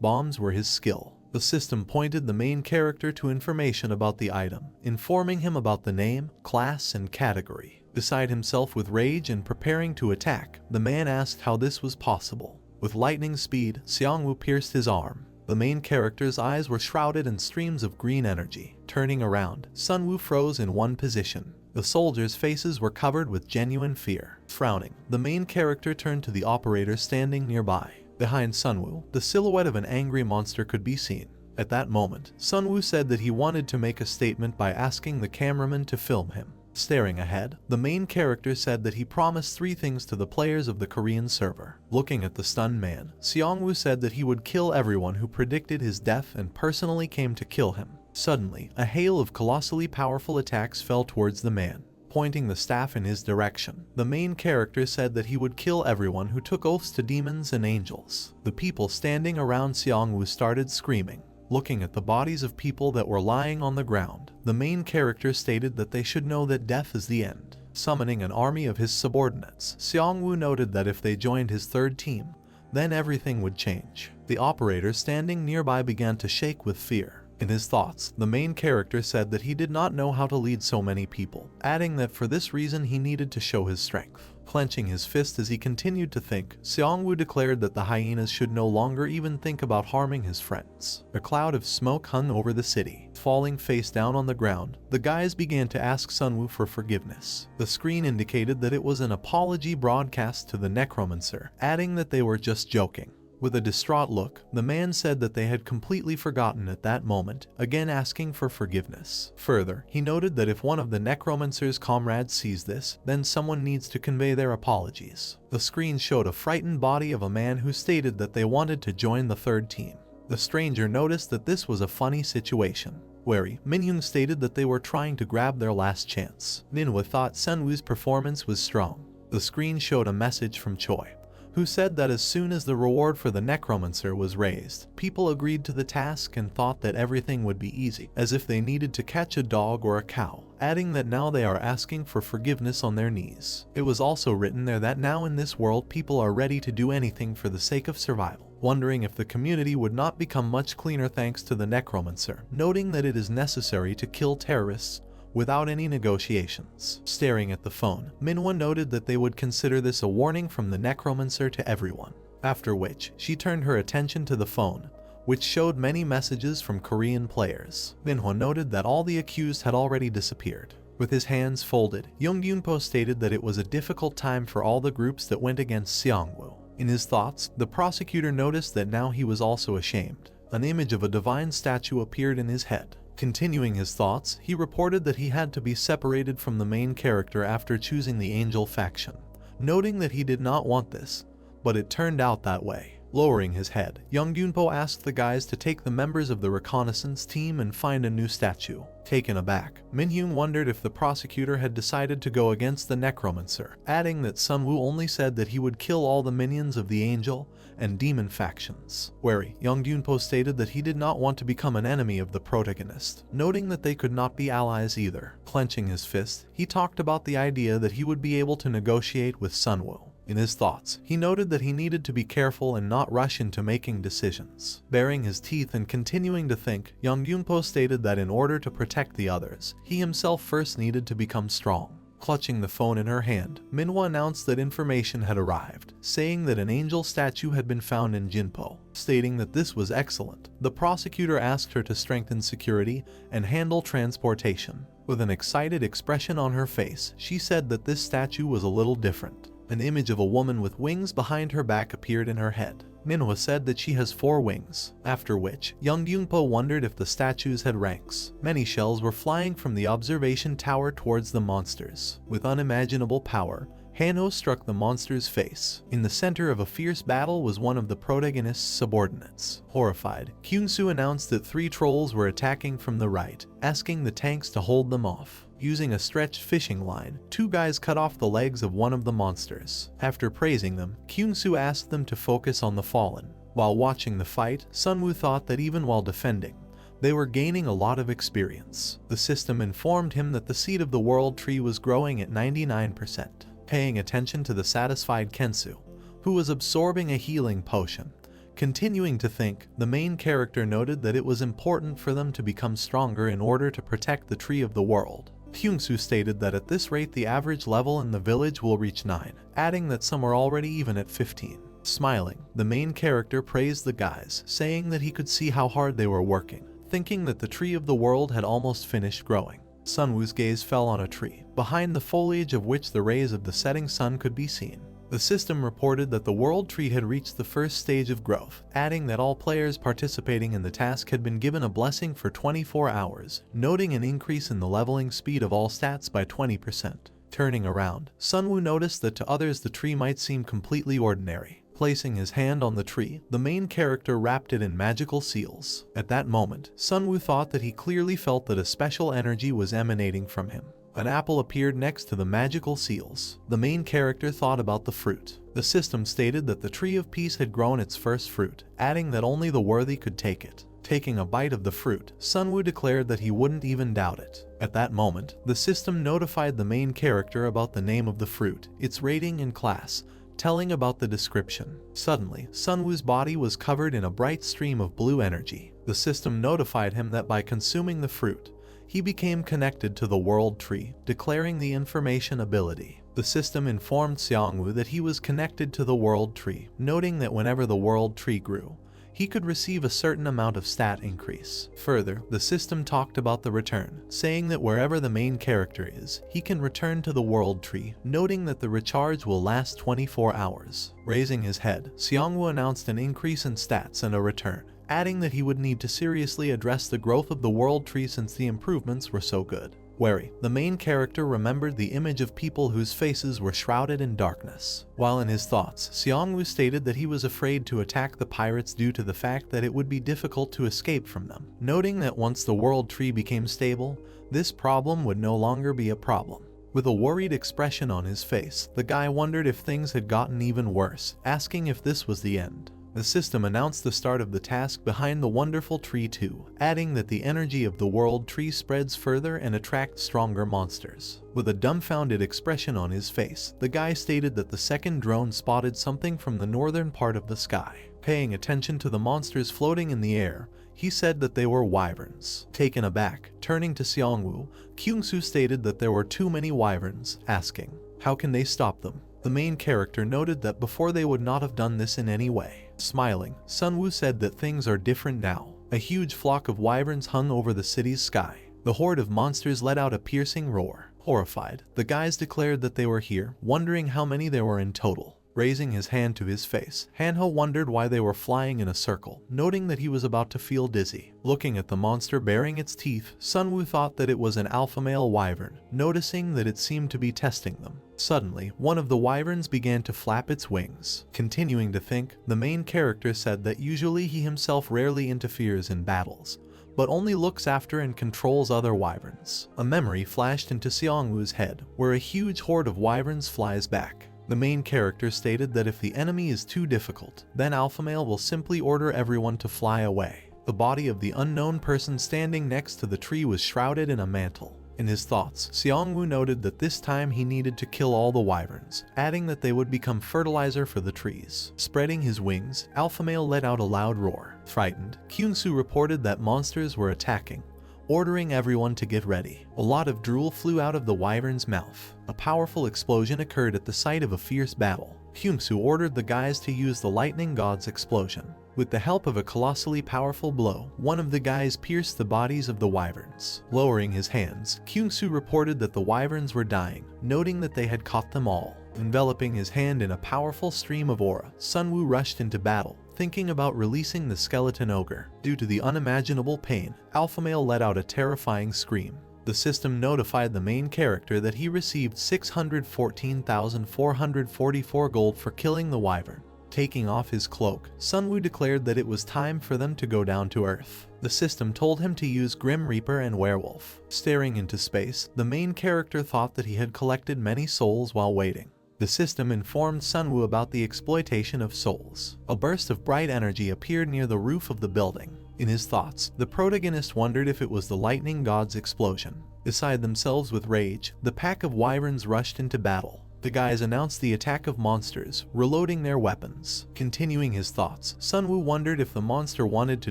bombs were his skill. The system pointed the main character to information about the item, informing him about the name, class, and category. Beside himself with rage and preparing to attack, the man asked how this was possible. With lightning speed, Xiangwu pierced his arm. The main character's eyes were shrouded in streams of green energy. Turning around, Sunwu froze in one position. The soldiers' faces were covered with genuine fear. Frowning, the main character turned to the operator standing nearby. Behind Sunwu, the silhouette of an angry monster could be seen. At that moment, Sunwu said that he wanted to make a statement by asking the cameraman to film him. Staring ahead, the main character said that he promised 3 things to the players of the Korean server. Looking at the stunned man, Xiangwu said that he would kill everyone who predicted his death and personally came to kill him. Suddenly, a hail of colossally powerful attacks fell towards the man. Pointing the staff in his direction, the main character said that he would kill everyone who took oaths to demons and angels. The people standing around Xiangwu started screaming. Looking at the bodies of people that were lying on the ground, the main character stated that they should know that death is the end. Summoning an army of his subordinates, Xiangwu noted that if they joined his third team, then everything would change. The operator standing nearby began to shake with fear. In his thoughts, the main character said that he did not know how to lead so many people, adding that for this reason he needed to show his strength. Clenching his fist as he continued to think, Xiangwu declared that the hyenas should no longer even think about harming his friends. A cloud of smoke hung over the city. Falling face down on the ground, the guys began to ask Sunwu for forgiveness. The screen indicated that it was an apology broadcast to the Necromancer, adding that they were just joking. With a distraught look, the man said that they had completely forgotten at that moment, again asking for forgiveness. Further, he noted that if one of the Necromancer's comrades sees this, then someone needs to convey their apologies. The screen showed a frightened body of a man who stated that they wanted to join the third team. The stranger noticed that this was a funny situation. Wary, Minhyung stated that they were trying to grab their last chance. Minhwa thought Sunwoo's performance was strong. The screen showed a message from Choi, who said that as soon as the reward for the Necromancer was raised, people agreed to the task and thought that everything would be easy, as if they needed to catch a dog or a cow, adding that now they are asking for forgiveness on their knees. It was also written there that now in this world people are ready to do anything for the sake of survival, wondering if the community would not become much cleaner thanks to the Necromancer, noting that it is necessary to kill terrorists without any negotiations. Staring at the phone, Minhwa noted that they would consider this a warning from the Necromancer to everyone. After which, she turned her attention to the phone, which showed many messages from Korean players. Minhwa noted that all the accused had already disappeared. With his hands folded, Yoongyunpo stated that it was a difficult time for all the groups that went against Xiangwu. In his thoughts, the prosecutor noticed that now he was also ashamed. An image of a divine statue appeared in his head. Continuing his thoughts, he reported that he had to be separated from the main character after choosing the angel faction, noting that he did not want this, but it turned out that way. Lowering his head, Yoongyunpo asked the guys to take the members of the reconnaissance team and find a new statue. Taken aback, Minhyung wondered if the prosecutor had decided to go against the Necromancer, adding that Sunwoo only said that he would kill all the minions of the angel and demon factions. Wary, Yoongyunpo stated that he did not want to become an enemy of the protagonist, noting that they could not be allies either. Clenching his fist, he talked about the idea that he would be able to negotiate with Sunwoo. In his thoughts, he noted that he needed to be careful and not rush into making decisions. Baring his teeth and continuing to think, Yoongyunpo stated that in order to protect the others, he himself first needed to become strong. Clutching the phone in her hand, Minhwa announced that information had arrived, saying that an angel statue had been found in Jinpo. Stating that this was excellent, the prosecutor asked her to strengthen security and handle transportation. With an excited expression on her face, she said that this statue was a little different. An image of a woman with wings behind her back appeared in her head. Minhwa said that she has 4 wings, after which, Yoongyunpo wondered if the statues had ranks. Many shells were flying from the observation tower towards the monsters. With unimaginable power, Hanho struck the monster's face. In the center of a fierce battle was one of the protagonist's subordinates. Horrified, Kyungsu announced that 3 trolls were attacking from the right, asking the tanks to hold them off. Using a stretched fishing line, 2 guys cut off the legs of one of the monsters. After praising them, Kyungsu asked them to focus on the fallen. While watching the fight, Sunwoo thought that even while defending, they were gaining a lot of experience. The system informed him that the seed of the world tree was growing at 99%. Paying attention to the satisfied Kensu, who was absorbing a healing potion. Continuing to think, the main character noted that it was important for them to become stronger in order to protect the Tree of the World. Kyungsoo stated that at this rate the average level in the village will reach 9, adding that some are already even at 15. Smiling, the main character praised the guys, saying that he could see how hard they were working, thinking that the Tree of the World had almost finished growing. Sunwoo's gaze fell on a tree, behind the foliage of which the rays of the setting sun could be seen. The system reported that the world tree had reached the first stage of growth, adding that all players participating in the task had been given a blessing for 24 hours, noting an increase in the leveling speed of all stats by 20%. Turning around, Sunwoo noticed that to others the tree might seem completely ordinary. Placing his hand on the tree, the main character wrapped it in magical seals. At that moment, Sunwoo thought that he clearly felt that a special energy was emanating from him. An apple appeared next to the magical seals. The main character thought about the fruit. The system stated that the Tree of Peace had grown its first fruit, adding that only the worthy could take it. Taking a bite of the fruit, Sunwoo declared that he wouldn't even doubt it. At that moment, the system notified the main character about the name of the fruit, its rating and class, telling about the description. Suddenly, Sunwoo's body was covered in a bright stream of blue energy. The system notified him that by consuming the fruit, he became connected to the World Tree, declaring the information ability. The system informed Seongwoo that he was connected to the World Tree, noting that whenever the World Tree grew, he could receive a certain amount of stat increase. Further, the system talked about the return, saying that wherever the main character is, he can return to the World Tree, noting that the recharge will last 24 hours. Raising his head, Seongwoo announced an increase in stats and a return, adding that he would need to seriously address the growth of the World Tree since the improvements were so good. Wary, the main character remembered the image of people whose faces were shrouded in darkness. While in his thoughts, Seongwoo stated that he was afraid to attack the pirates due to the fact that it would be difficult to escape from them, noting that once the World Tree became stable, this problem would no longer be a problem. With a worried expression on his face, the guy wondered if things had gotten even worse, asking if this was the end. The system announced the start of the task behind the wonderful tree too, adding that the energy of the World Tree spreads further and attracts stronger monsters. With a dumbfounded expression on his face, the guy stated that the second drone spotted something from the northern part of the sky. Paying attention to the monsters floating in the air, he said that they were wyverns. Taken aback, turning to Seongwoo, Kyungsoo stated that there were too many wyverns, asking, "How can they stop them?" The main character noted that before they would not have done this in any way. Smiling, Sunwoo said that things are different now. A huge flock of wyverns hung over the city's sky. The horde of monsters let out a piercing roar. Horrified, the guys declared that they were here, wondering how many there were in total. Raising his hand to his face, Hanho wondered why they were flying in a circle, noting that he was about to feel dizzy. Looking at the monster baring its teeth, Sunwoo thought that it was an alpha male wyvern, noticing that it seemed to be testing them. Suddenly, one of the wyverns began to flap its wings. Continuing to think, the main character said that usually he himself rarely interferes in battles, but only looks after and controls other wyverns. A memory flashed into Seongwoo's head, where a huge horde of wyverns flies back. The main character stated that if the enemy is too difficult, then Alpha Male will simply order everyone to fly away. The body of the unknown person standing next to the tree was shrouded in a mantle. In his thoughts, Seongwoo noted that this time he needed to kill all the wyverns, adding that they would become fertilizer for the trees. Spreading his wings, Alpha Male let out a loud roar. Frightened, Kyungsoo reported that monsters were attacking, ordering everyone to get ready. A lot of drool flew out of the wyvern's mouth. A powerful explosion occurred at the site of a fierce battle. Kyungsoo ordered the guys to use the lightning god's explosion. With the help of a colossally powerful blow, one of the guys pierced the bodies of the wyverns. Lowering his hands, Kyungsoo reported that the wyverns were dying, noting that they had caught them all. Enveloping his hand in a powerful stream of aura, Sunwoo rushed into battle, thinking about releasing the skeleton ogre. Due to the unimaginable pain, Alpha Male let out a terrifying scream. The system notified the main character that he received 614,444 gold for killing the wyvern. Taking off his cloak, Sunwoo declared that it was time for them to go down to Earth. The system told him to use Grim Reaper and Werewolf. Staring into space, the main character thought that he had collected many souls while waiting. The system informed Sunwoo about the exploitation of souls. A burst of bright energy appeared near the roof of the building. In his thoughts, the protagonist wondered if it was the lightning god's explosion. Beside themselves with rage, the pack of wyverns rushed into battle. The guys announced the attack of monsters, reloading their weapons. Continuing his thoughts, Sunwoo wondered if the monster wanted to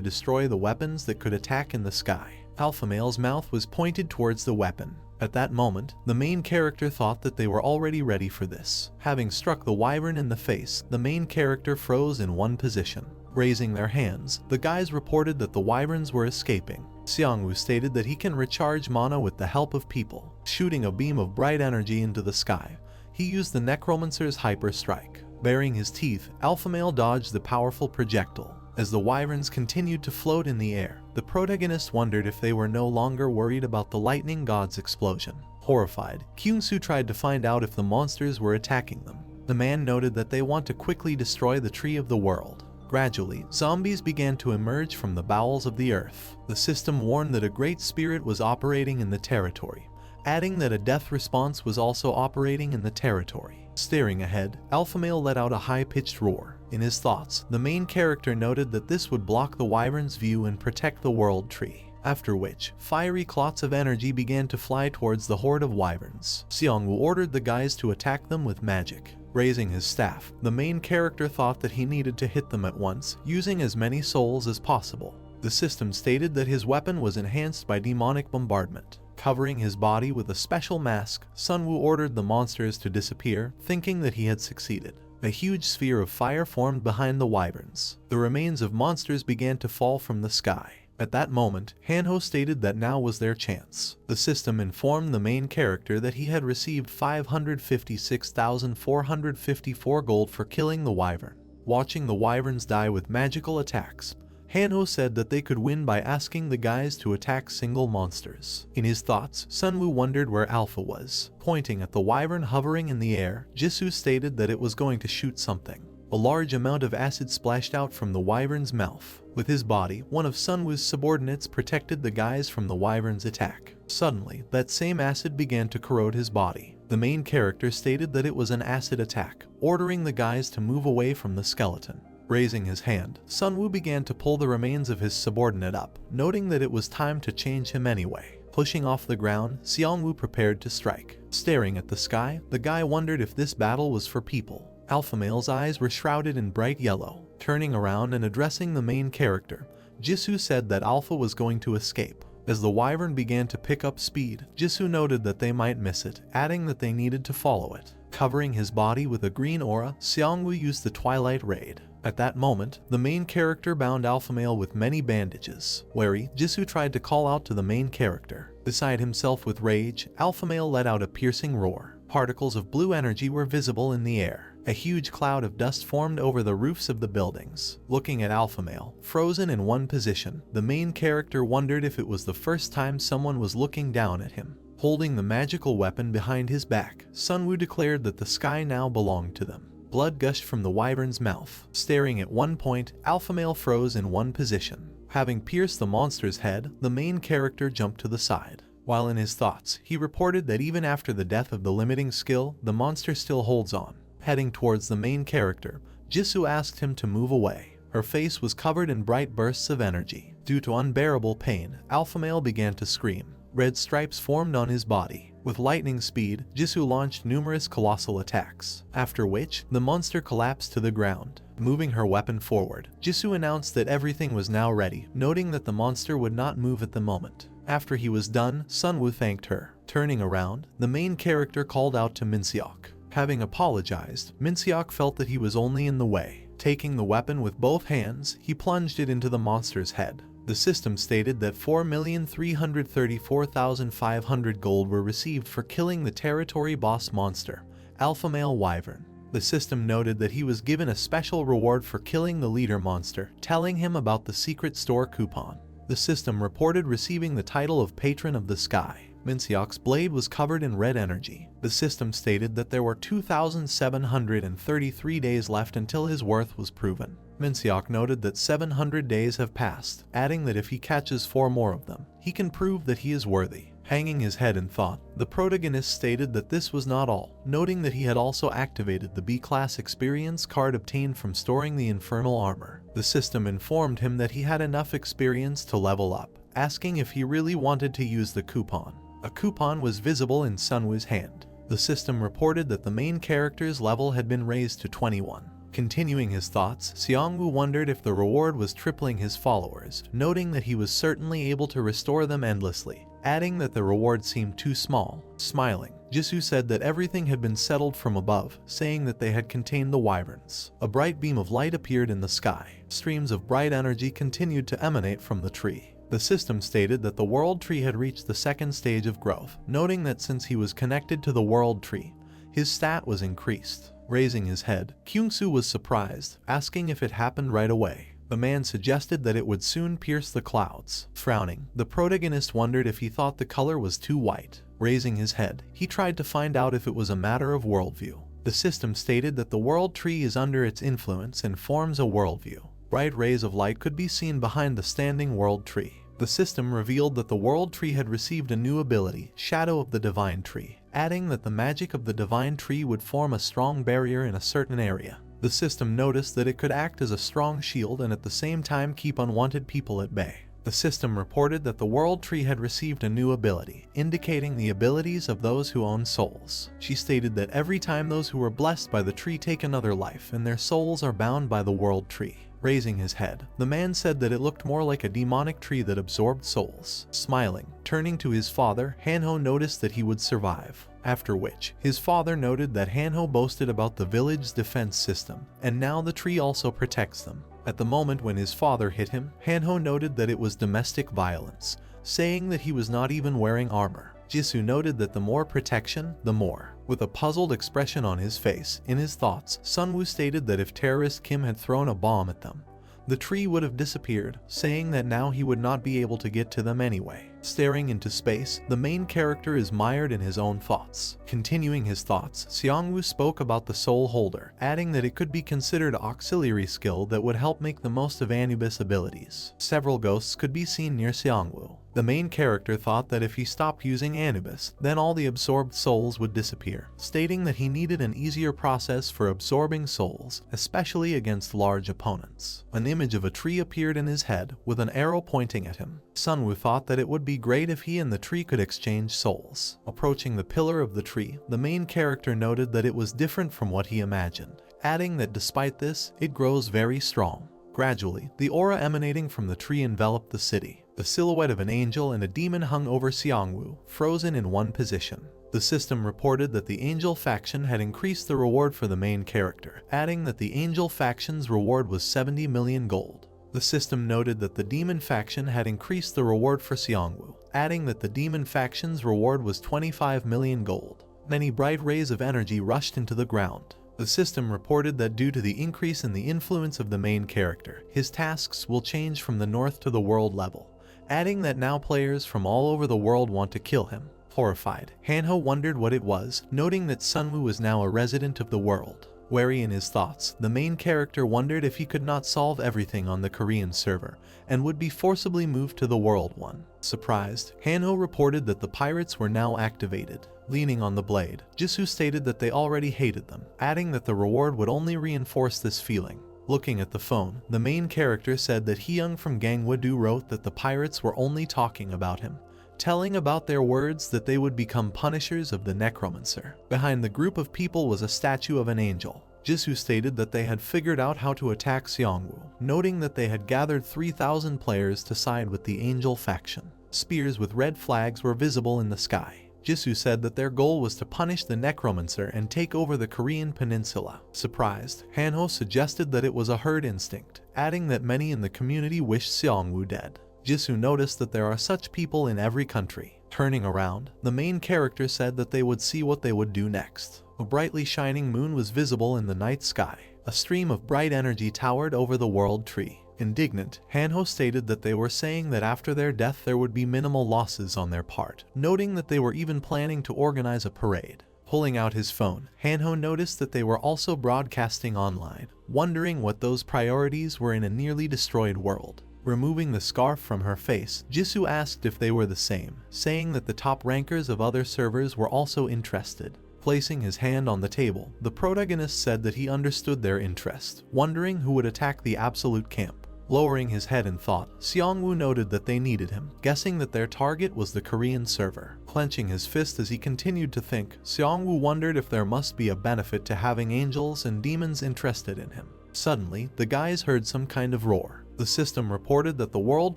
destroy the weapons that could attack in the sky. Alpha Male's mouth was pointed towards the weapon. At that moment, the main character thought that they were already ready for this. Having struck the wyvern in the face, the main character froze in one position. Raising their hands, the guys reported that the wyverns were escaping. Seongwoo stated that he can recharge mana with the help of people. Shooting a beam of bright energy into the sky, he used the Necromancer's Hyper Strike. Baring his teeth, Alpha Male dodged the powerful projectile. As the wyverns continued to float in the air, the protagonist wondered if they were no longer worried about the lightning god's explosion. Horrified, Kyungsoo tried to find out if the monsters were attacking them. The man noted that they want to quickly destroy the tree of the world. Gradually, zombies began to emerge from the bowels of the earth. The system warned that a great spirit was operating in the territory, adding that a death response was also operating in the territory. Staring ahead, Alpha Male let out a high-pitched roar. In his thoughts, the main character noted that this would block the wyvern's view and protect the world tree. After which, fiery clots of energy began to fly towards the horde of wyverns. Seongwoo ordered the guys to attack them with magic. Raising his staff, the main character thought that he needed to hit them at once, using as many souls as possible. The system stated that his weapon was enhanced by demonic bombardment. Covering his body with a special mask, Sunwoo ordered the monsters to disappear, thinking that he had succeeded. A huge sphere of fire formed behind the wyverns. The remains of monsters began to fall from the sky. At that moment, Hanho stated that now was their chance. The system informed the main character that he had received 556,454 gold for killing the wyvern. Watching the wyverns die with magical attacks, Hanho said that they could win by asking the guys to attack single monsters. In his thoughts, Sunwoo wondered where Alpha was. Pointing at the wyvern hovering in the air, Jisoo stated that it was going to shoot something. A large amount of acid splashed out from the wyvern's mouth. With his body, one of Sunwoo's subordinates protected the guys from the wyvern's attack. Suddenly, that same acid began to corrode his body. The main character stated that it was an acid attack, ordering the guys to move away from the skeleton. Raising his hand, Sunwoo began to pull the remains of his subordinate up, noting that it was time to change him anyway. Pushing off the ground, Seongwoo prepared to strike. Staring at the sky, the guy wondered if this battle was for people. Alpha Male's eyes were shrouded in bright yellow. Turning around and addressing the main character, Jisoo said that Alpha was going to escape. As the wyvern began to pick up speed, Jisoo noted that they might miss it, adding that they needed to follow it. Covering his body with a green aura, Seongwoo used the Twilight Raid. At that moment, the main character bound Alpha Male with many bandages. Wary, Jisoo tried to call out to the main character. Beside himself with rage, Alpha Male let out a piercing roar. Particles of blue energy were visible in the air. A huge cloud of dust formed over the roofs of the buildings. Looking at Alpha Male, frozen in one position, the main character wondered if it was the first time someone was looking down at him. Holding the magical weapon behind his back, Sunwoo declared that the sky now belonged to them. Blood gushed from the wyvern's mouth. Staring at one point, Alpha Male froze in one position. Having pierced the monster's head, the main character jumped to the side. While in his thoughts, he reported that even after the death of the limiting skill, the monster still holds on. Heading towards the main character, Jisoo asked him to move away. Her face was covered in bright bursts of energy. Due to unbearable pain, Alpha Male began to scream. Red stripes formed on his body. With lightning speed, Jisoo launched numerous colossal attacks, after which, the monster collapsed to the ground. Moving her weapon forward, Jisoo announced that everything was now ready, noting that the monster would not move at the moment. After he was done, Sunwoo thanked her. Turning around, the main character called out to Minseok. Having apologized, Minseok felt that he was only in the way. Taking the weapon with both hands, he plunged it into the monster's head. The system stated that 4,334,500 gold were received for killing the territory boss monster, Alpha Male Wyvern. The system noted that he was given a special reward for killing the leader monster, telling him about the secret store coupon. The system reported receiving the title of Patron of the Sky. Minseok's blade was covered in red energy. The system stated that there were 2,733 days left until his worth was proven. Minseok noted that 700 days have passed, adding that if he catches 4 more of them, he can prove that he is worthy. Hanging his head in thought, the protagonist stated that this was not all, noting that he had also activated the B-class experience card obtained from storing the infernal armor. The system informed him that he had enough experience to level up, asking if he really wanted to use the coupon. A coupon was visible in Sunwoo's hand. The system reported that the main character's level had been raised to 21. Continuing his thoughts, Xiangwu wondered if the reward was tripling his followers, noting that he was certainly able to restore them endlessly, adding that the reward seemed too small. Smiling, Jisoo said that everything had been settled from above, saying that they had contained the wyverns. A bright beam of light appeared in the sky. Streams of bright energy continued to emanate from the tree. The system stated that the world tree had reached the second stage of growth, noting that since he was connected to the world tree, his stat was increased. Raising his head, Kyungsoo was surprised, asking if it happened right away. The man suggested that it would soon pierce the clouds. Frowning, the protagonist wondered if he thought the color was too white. Raising his head, he tried to find out if it was a matter of worldview. The system stated that the world tree is under its influence and forms a worldview. Bright rays of light could be seen behind the standing world tree. The system revealed that the world tree had received a new ability, Shadow of the Divine Tree, adding that the magic of the divine tree would form a strong barrier in a certain area. The system noticed that it could act as a strong shield and at the same time keep unwanted people at bay. The system reported that the world tree had received a new ability, indicating the abilities of those who own souls. She stated that every time those who were blessed by the tree take another life and their souls are bound by the world tree. Raising his head, the man said that it looked more like a demonic tree that absorbed souls. Smiling, turning to his father, Hanho noticed that he would survive. After which, his father noted that Hanho boasted about the village's defense system, and now the tree also protects them. At the moment when his father hit him, Hanho noted that it was domestic violence, saying that he was not even wearing armor. Jisoo noted that the more protection, the more. With a puzzled expression on his face, in his thoughts, Sunwoo stated that if terrorist Kim had thrown a bomb at them, the tree would have disappeared, saying that now he would not be able to get to them anyway. Staring into space, the main character is mired in his own thoughts. Continuing his thoughts, Seongwoo spoke about the soul holder, adding that it could be considered an auxiliary skill that would help make the most of Anubis abilities. Several ghosts could be seen near Seongwoo. The main character thought that if he stopped using Anubis, then all the absorbed souls would disappear, stating that he needed an easier process for absorbing souls, especially against large opponents. An image of a tree appeared in his head, with an arrow pointing at him. Sunwoo thought that it would be great if he and the tree could exchange souls. Approaching the pillar of the tree, the main character noted that it was different from what he imagined, adding that despite this, it grows very strong. Gradually, the aura emanating from the tree enveloped the city. The silhouette of an angel and a demon hung over Seongwoo, frozen in one position. The system reported that the angel faction had increased the reward for the main character, adding that the angel faction's reward was 70 million gold. The system noted that the demon faction had increased the reward for Seongwoo, adding that the demon faction's reward was 25 million gold. Many bright rays of energy rushed into the ground. The system reported that due to the increase in the influence of the main character, his tasks will change from the north to the world level, adding that now players from all over the world want to kill him. Horrified, Hanho wondered what it was, noting that Sunwoo was now a resident of the world. Wary in his thoughts, the main character wondered if he could not solve everything on the Korean server, and would be forcibly moved to the world one. Surprised, Hanho reported that the pirates were now activated. Leaning on the blade, Jisoo stated that they already hated them, adding that the reward would only reinforce this feeling. Looking at the phone, the main character said that Hyung from Gangwoo-do wrote that the pirates were only talking about him, telling about their words that they would become punishers of the Necromancer. Behind the group of people was a statue of an angel. Jisoo stated that they had figured out how to attack Seongwoo, noting that they had gathered 3,000 players to side with the angel faction. Spears with red flags were visible in the sky. Jisoo said that their goal was to punish the Necromancer and take over the Korean peninsula. Surprised, Hanho suggested that it was a herd instinct, adding that many in the community wished Seongwoo dead. Jisoo noticed that there are such people in every country. Turning around, the main character said that they would see what they would do next. A brightly shining moon was visible in the night sky. A stream of bright energy towered over the world tree. Indignant, Hanho stated that they were saying that after their death there would be minimal losses on their part, noting that they were even planning to organize a parade. Pulling out his phone, Hanho noticed that they were also broadcasting online, wondering what those priorities were in a nearly destroyed world. Removing the scarf from her face, Jisoo asked if they were the same, saying that the top rankers of other servers were also interested. Placing his hand on the table, the protagonist said that he understood their interest, wondering who would attack the Absolute camp. Lowering his head in thought, Seongwoo noted that they needed him, guessing that their target was the Korean server. Clenching his fist as he continued to think, Seongwoo wondered if there must be a benefit to having angels and demons interested in him. Suddenly, the guys heard some kind of roar. The system reported that the World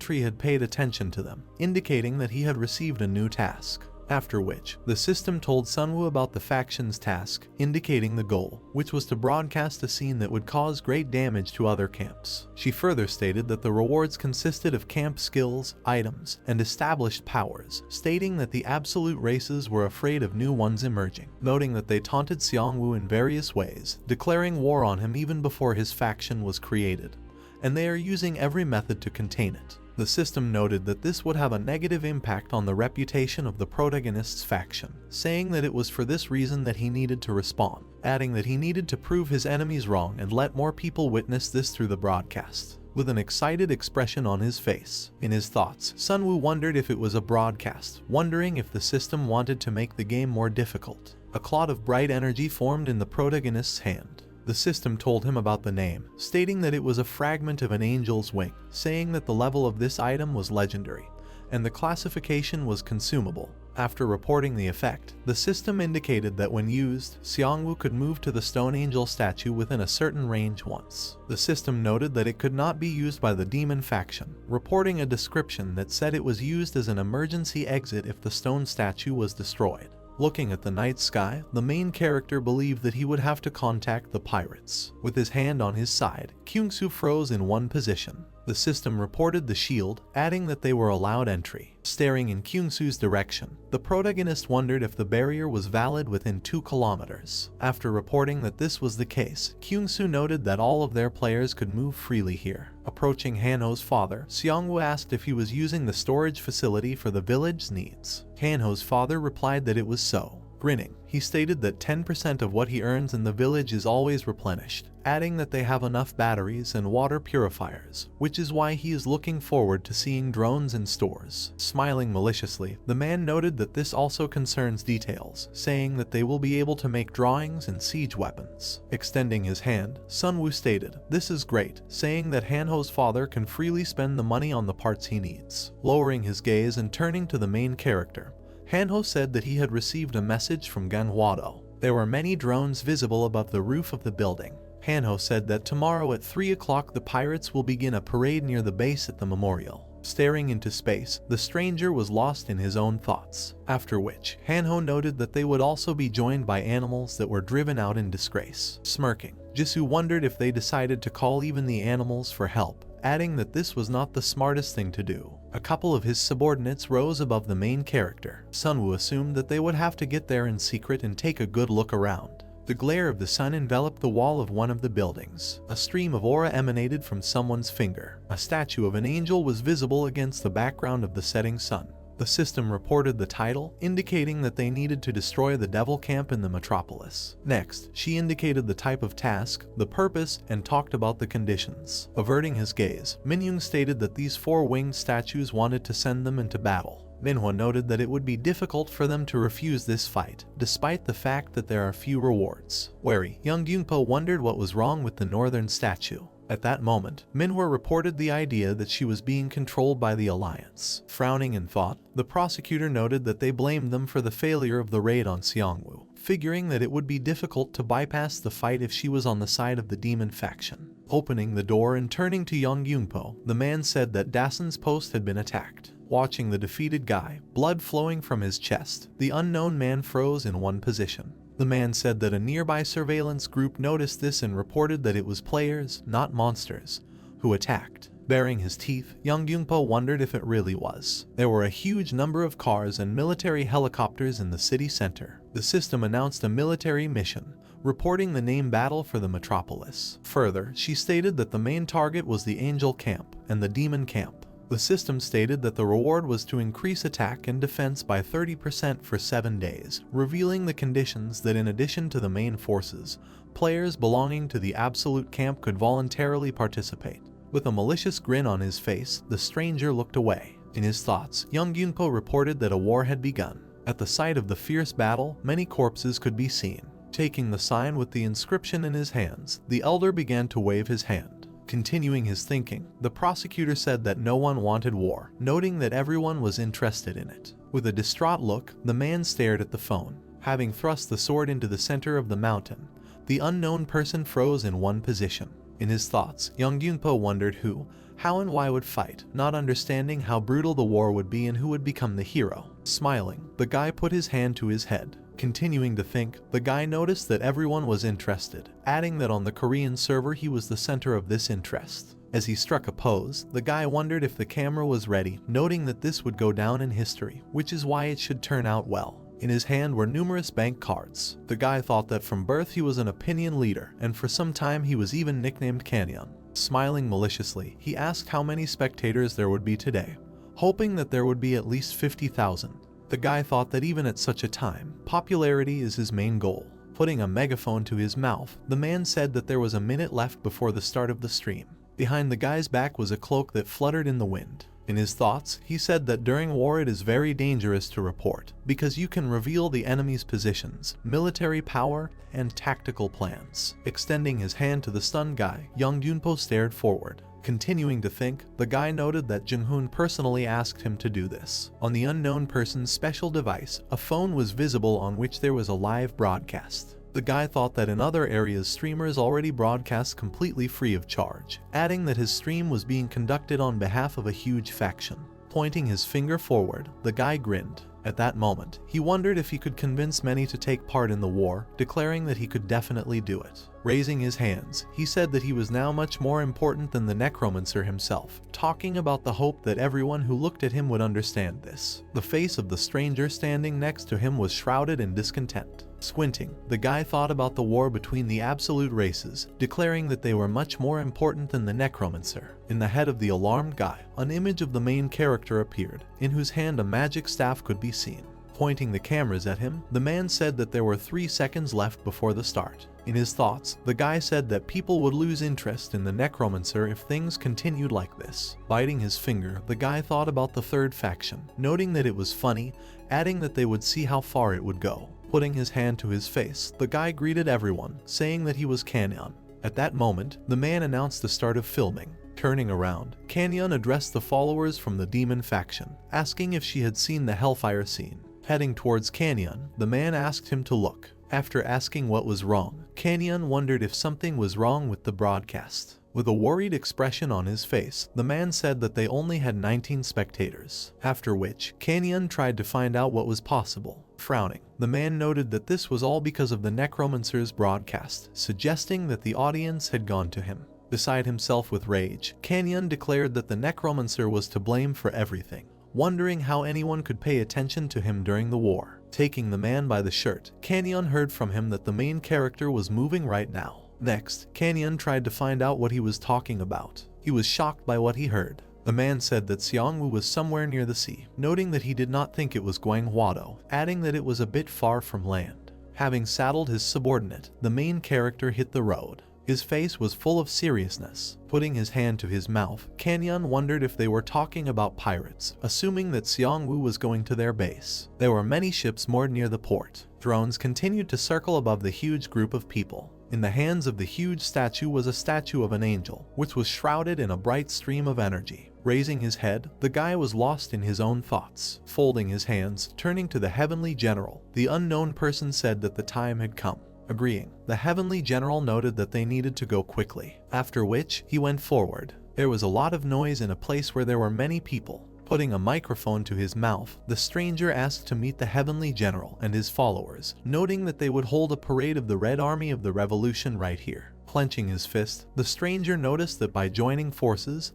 Tree had paid attention to them, indicating that he had received a new task. After which, the system told Sunwoo about the faction's task, indicating the goal, which was to broadcast a scene that would cause great damage to other camps. She further stated that the rewards consisted of camp skills, items, and established powers, stating that the absolute races were afraid of new ones emerging, noting that they taunted Seongwoo in various ways, declaring war on him even before his faction was created, and they are using every method to contain it. The system noted that this would have a negative impact on the reputation of the protagonist's faction, saying that it was for this reason that he needed to respond, adding that he needed to prove his enemies wrong and let more people witness this through the broadcast. With an excited expression on his face. In his thoughts, Sunwoo wondered if it was a broadcast, wondering if the system wanted to make the game more difficult. A cloud of bright energy formed in the protagonist's hand. The system told him about the name, stating that it was a fragment of an angel's wing, saying that the level of this item was legendary, and the classification was consumable. After reporting the effect, the system indicated that when used, Seongwoo could move to the stone angel statue within a certain range once. The system noted that it could not be used by the demon faction, reporting a description that said it was used as an emergency exit if the stone statue was destroyed. Looking at the night sky, the main character believed that he would have to contact the pirates. With his hand on his side, Kyungsoo froze in one position. The system reported the shield, adding that they were allowed entry. Staring in Kyungsoo's direction, the protagonist wondered if the barrier was valid within 2 kilometers. After reporting that this was the case, Kyungsoo noted that all of their players could move freely here. Approaching Hanho's father, Seongwoo asked if he was using the storage facility for the village's needs. Hanho's father replied that it was so. Grinning, he stated that 10% of what he earns in the village is always replenished, adding that they have enough batteries and water purifiers, which is why he is looking forward to seeing drones in stores. Smiling maliciously, the man noted that this also concerns details, saying that they will be able to make drawings and siege weapons. Extending his hand, Sunwoo stated, "This is great," saying that Hanho's father can freely spend the money on the parts he needs. Lowering his gaze and turning to the main character, Hanho said that he had received a message from Ganhwado. There were many drones visible above the roof of the building. Hanho said that tomorrow at 3 o'clock the pirates will begin a parade near the base at the memorial. Staring into space, the stranger was lost in his own thoughts. After which, Hanho noted that they would also be joined by animals that were driven out in disgrace. Smirking, Jisoo wondered if they decided to call even the animals for help, adding that this was not the smartest thing to do. A couple of his subordinates rose above the main character. Sunwoo assumed that they would have to get there in secret and take a good look around. The glare of the sun enveloped the wall of one of the buildings. A stream of aura emanated from someone's finger. A statue of an angel was visible against the background of the setting sun. The system reported the title, indicating that they needed to destroy the devil camp in the metropolis. Next, she indicated the type of task, the purpose, and talked about the conditions. Averting his gaze, Minyoung stated that these 4 winged statues wanted to send them into battle. Manhwa noted that it would be difficult for them to refuse this fight, despite the fact that there are few rewards. Wary, young Gyungpo wondered what was wrong with the northern statue. At that moment, Minhwa reported the idea that she was being controlled by the Alliance. Frowning in thought, the prosecutor noted that they blamed them for the failure of the raid on Seongwoo, figuring that it would be difficult to bypass the fight if she was on the side of the demon faction. Opening the door and turning to Young Gyungpo, the man said that Dasen's post had been attacked. Watching the defeated guy, blood flowing from his chest, the unknown man froze in one position. The man said that a nearby surveillance group noticed this and reported that it was players, not monsters, who attacked. Baring his teeth, Young Gyungpo wondered if it really was. There were a huge number of cars and military helicopters in the city center. The system announced a military mission, reporting the name battle for the metropolis. Further, she stated that the main target was the angel camp and the demon camp. The system stated that the reward was to increase attack and defense by 30% for 7 days, revealing the conditions that in addition to the main forces, players belonging to the absolute camp could voluntarily participate. With a malicious grin on his face, the stranger looked away. In his thoughts, Young Gyunpo reported that a war had begun. At the sight of the fierce battle, many corpses could be seen. Taking the sign with the inscription in his hands, the elder began to wave his hand. Continuing his thinking, the prosecutor said that no one wanted war, noting that everyone was interested in it. With a distraught look, the man stared at the phone. Having thrust the sword into the center of the mountain, the unknown person froze in one position. In his thoughts, Young Yunpo wondered who, how and why would fight, not understanding how brutal the war would be and who would become the hero. Smiling, the guy put his hand to his head. Continuing to think, the guy noticed that everyone was interested, adding that on the Korean server he was the center of this interest. As he struck a pose, the guy wondered if the camera was ready, noting that this would go down in history, which is why it should turn out well. In his hand were numerous bank cards. The guy thought that from birth he was an opinion leader, and for some time he was even nicknamed Kanyon. Smiling maliciously, he asked how many spectators there would be today, hoping that there would be at least 50,000. The guy thought that even at such a time, popularity is his main goal. Putting a megaphone to his mouth, the man said that there was a minute left before the start of the stream. Behind the guy's back was a cloak that fluttered in the wind. In his thoughts, he said that during war it is very dangerous to report, because you can reveal the enemy's positions, military power, and tactical plans. Extending his hand to the stunned guy, Young Yunpo stared forward. Continuing to think, the guy noted that Jung-hoon personally asked him to do this. On the unknown person's special device, a phone was visible on which there was a live broadcast. The guy thought that in other areas streamers already broadcast completely free of charge, adding that his stream was being conducted on behalf of a huge faction. Pointing his finger forward, the guy grinned. At that moment, he wondered if he could convince many to take part in the war, declaring that he could definitely do it. Raising his hands, he said that he was now much more important than the Necromancer himself, talking about the hope that everyone who looked at him would understand this. The face of the stranger standing next to him was shrouded in discontent. Squinting, the guy thought about the war between the absolute races, declaring that they were much more important than the Necromancer. In the head of the alarmed guy, an image of the main character appeared, in whose hand a magic staff could be seen. Pointing the cameras at him, the man said that there were 3 seconds left before the start. In his thoughts, the guy said that people would lose interest in the Necromancer if things continued like this. Biting his finger, the guy thought about the third faction, noting that it was funny, adding that they would see how far it would go. Putting his hand to his face, the guy greeted everyone, saying that he was Kanyon. At that moment, the man announced the start of filming. Turning around, Kanyon addressed the followers from the demon faction, asking if she had seen the Hellfire scene. Heading towards Kanyon, the man asked him to look. After asking what was wrong, Kanyon wondered if something was wrong with the broadcast. With a worried expression on his face, the man said that they only had 19 spectators, after which Kanyon tried to find out what was possible. Frowning, the man noted that this was all because of the Necromancer's broadcast, suggesting that the audience had gone to him. Beside himself with rage, Kanyon declared that the Necromancer was to blame for everything, wondering how anyone could pay attention to him during the war. Taking the man by the shirt, Kanyon heard from him that the main character was moving right now. Next, Kanyon tried to find out what he was talking about. He was shocked by what he heard. The man said that Seongwoo was somewhere near the sea, noting that he did not think it was Gwanghwado, adding that it was a bit far from land. Having saddled his subordinate, the main character hit the road. His face was full of seriousness. Putting his hand to his mouth, Kanyon wondered if they were talking about pirates, assuming that Seongwoo was going to their base. There were many ships moored near the port. Drones continued to circle above the huge group of people. In the hands of the huge statue was a statue of an angel, which was shrouded in a bright stream of energy. Raising his head, the guy was lost in his own thoughts. Folding his hands, turning to the Heavenly General, the unknown person said that the time had come. Agreeing, the Heavenly General noted that they needed to go quickly, after which he went forward. There was a lot of noise in a place where there were many people. Putting a microphone to his mouth, the stranger asked to meet the Heavenly General and his followers, noting that they would hold a parade of the Red Army of the Revolution right here. Clenching his fist, the stranger noticed that by joining forces,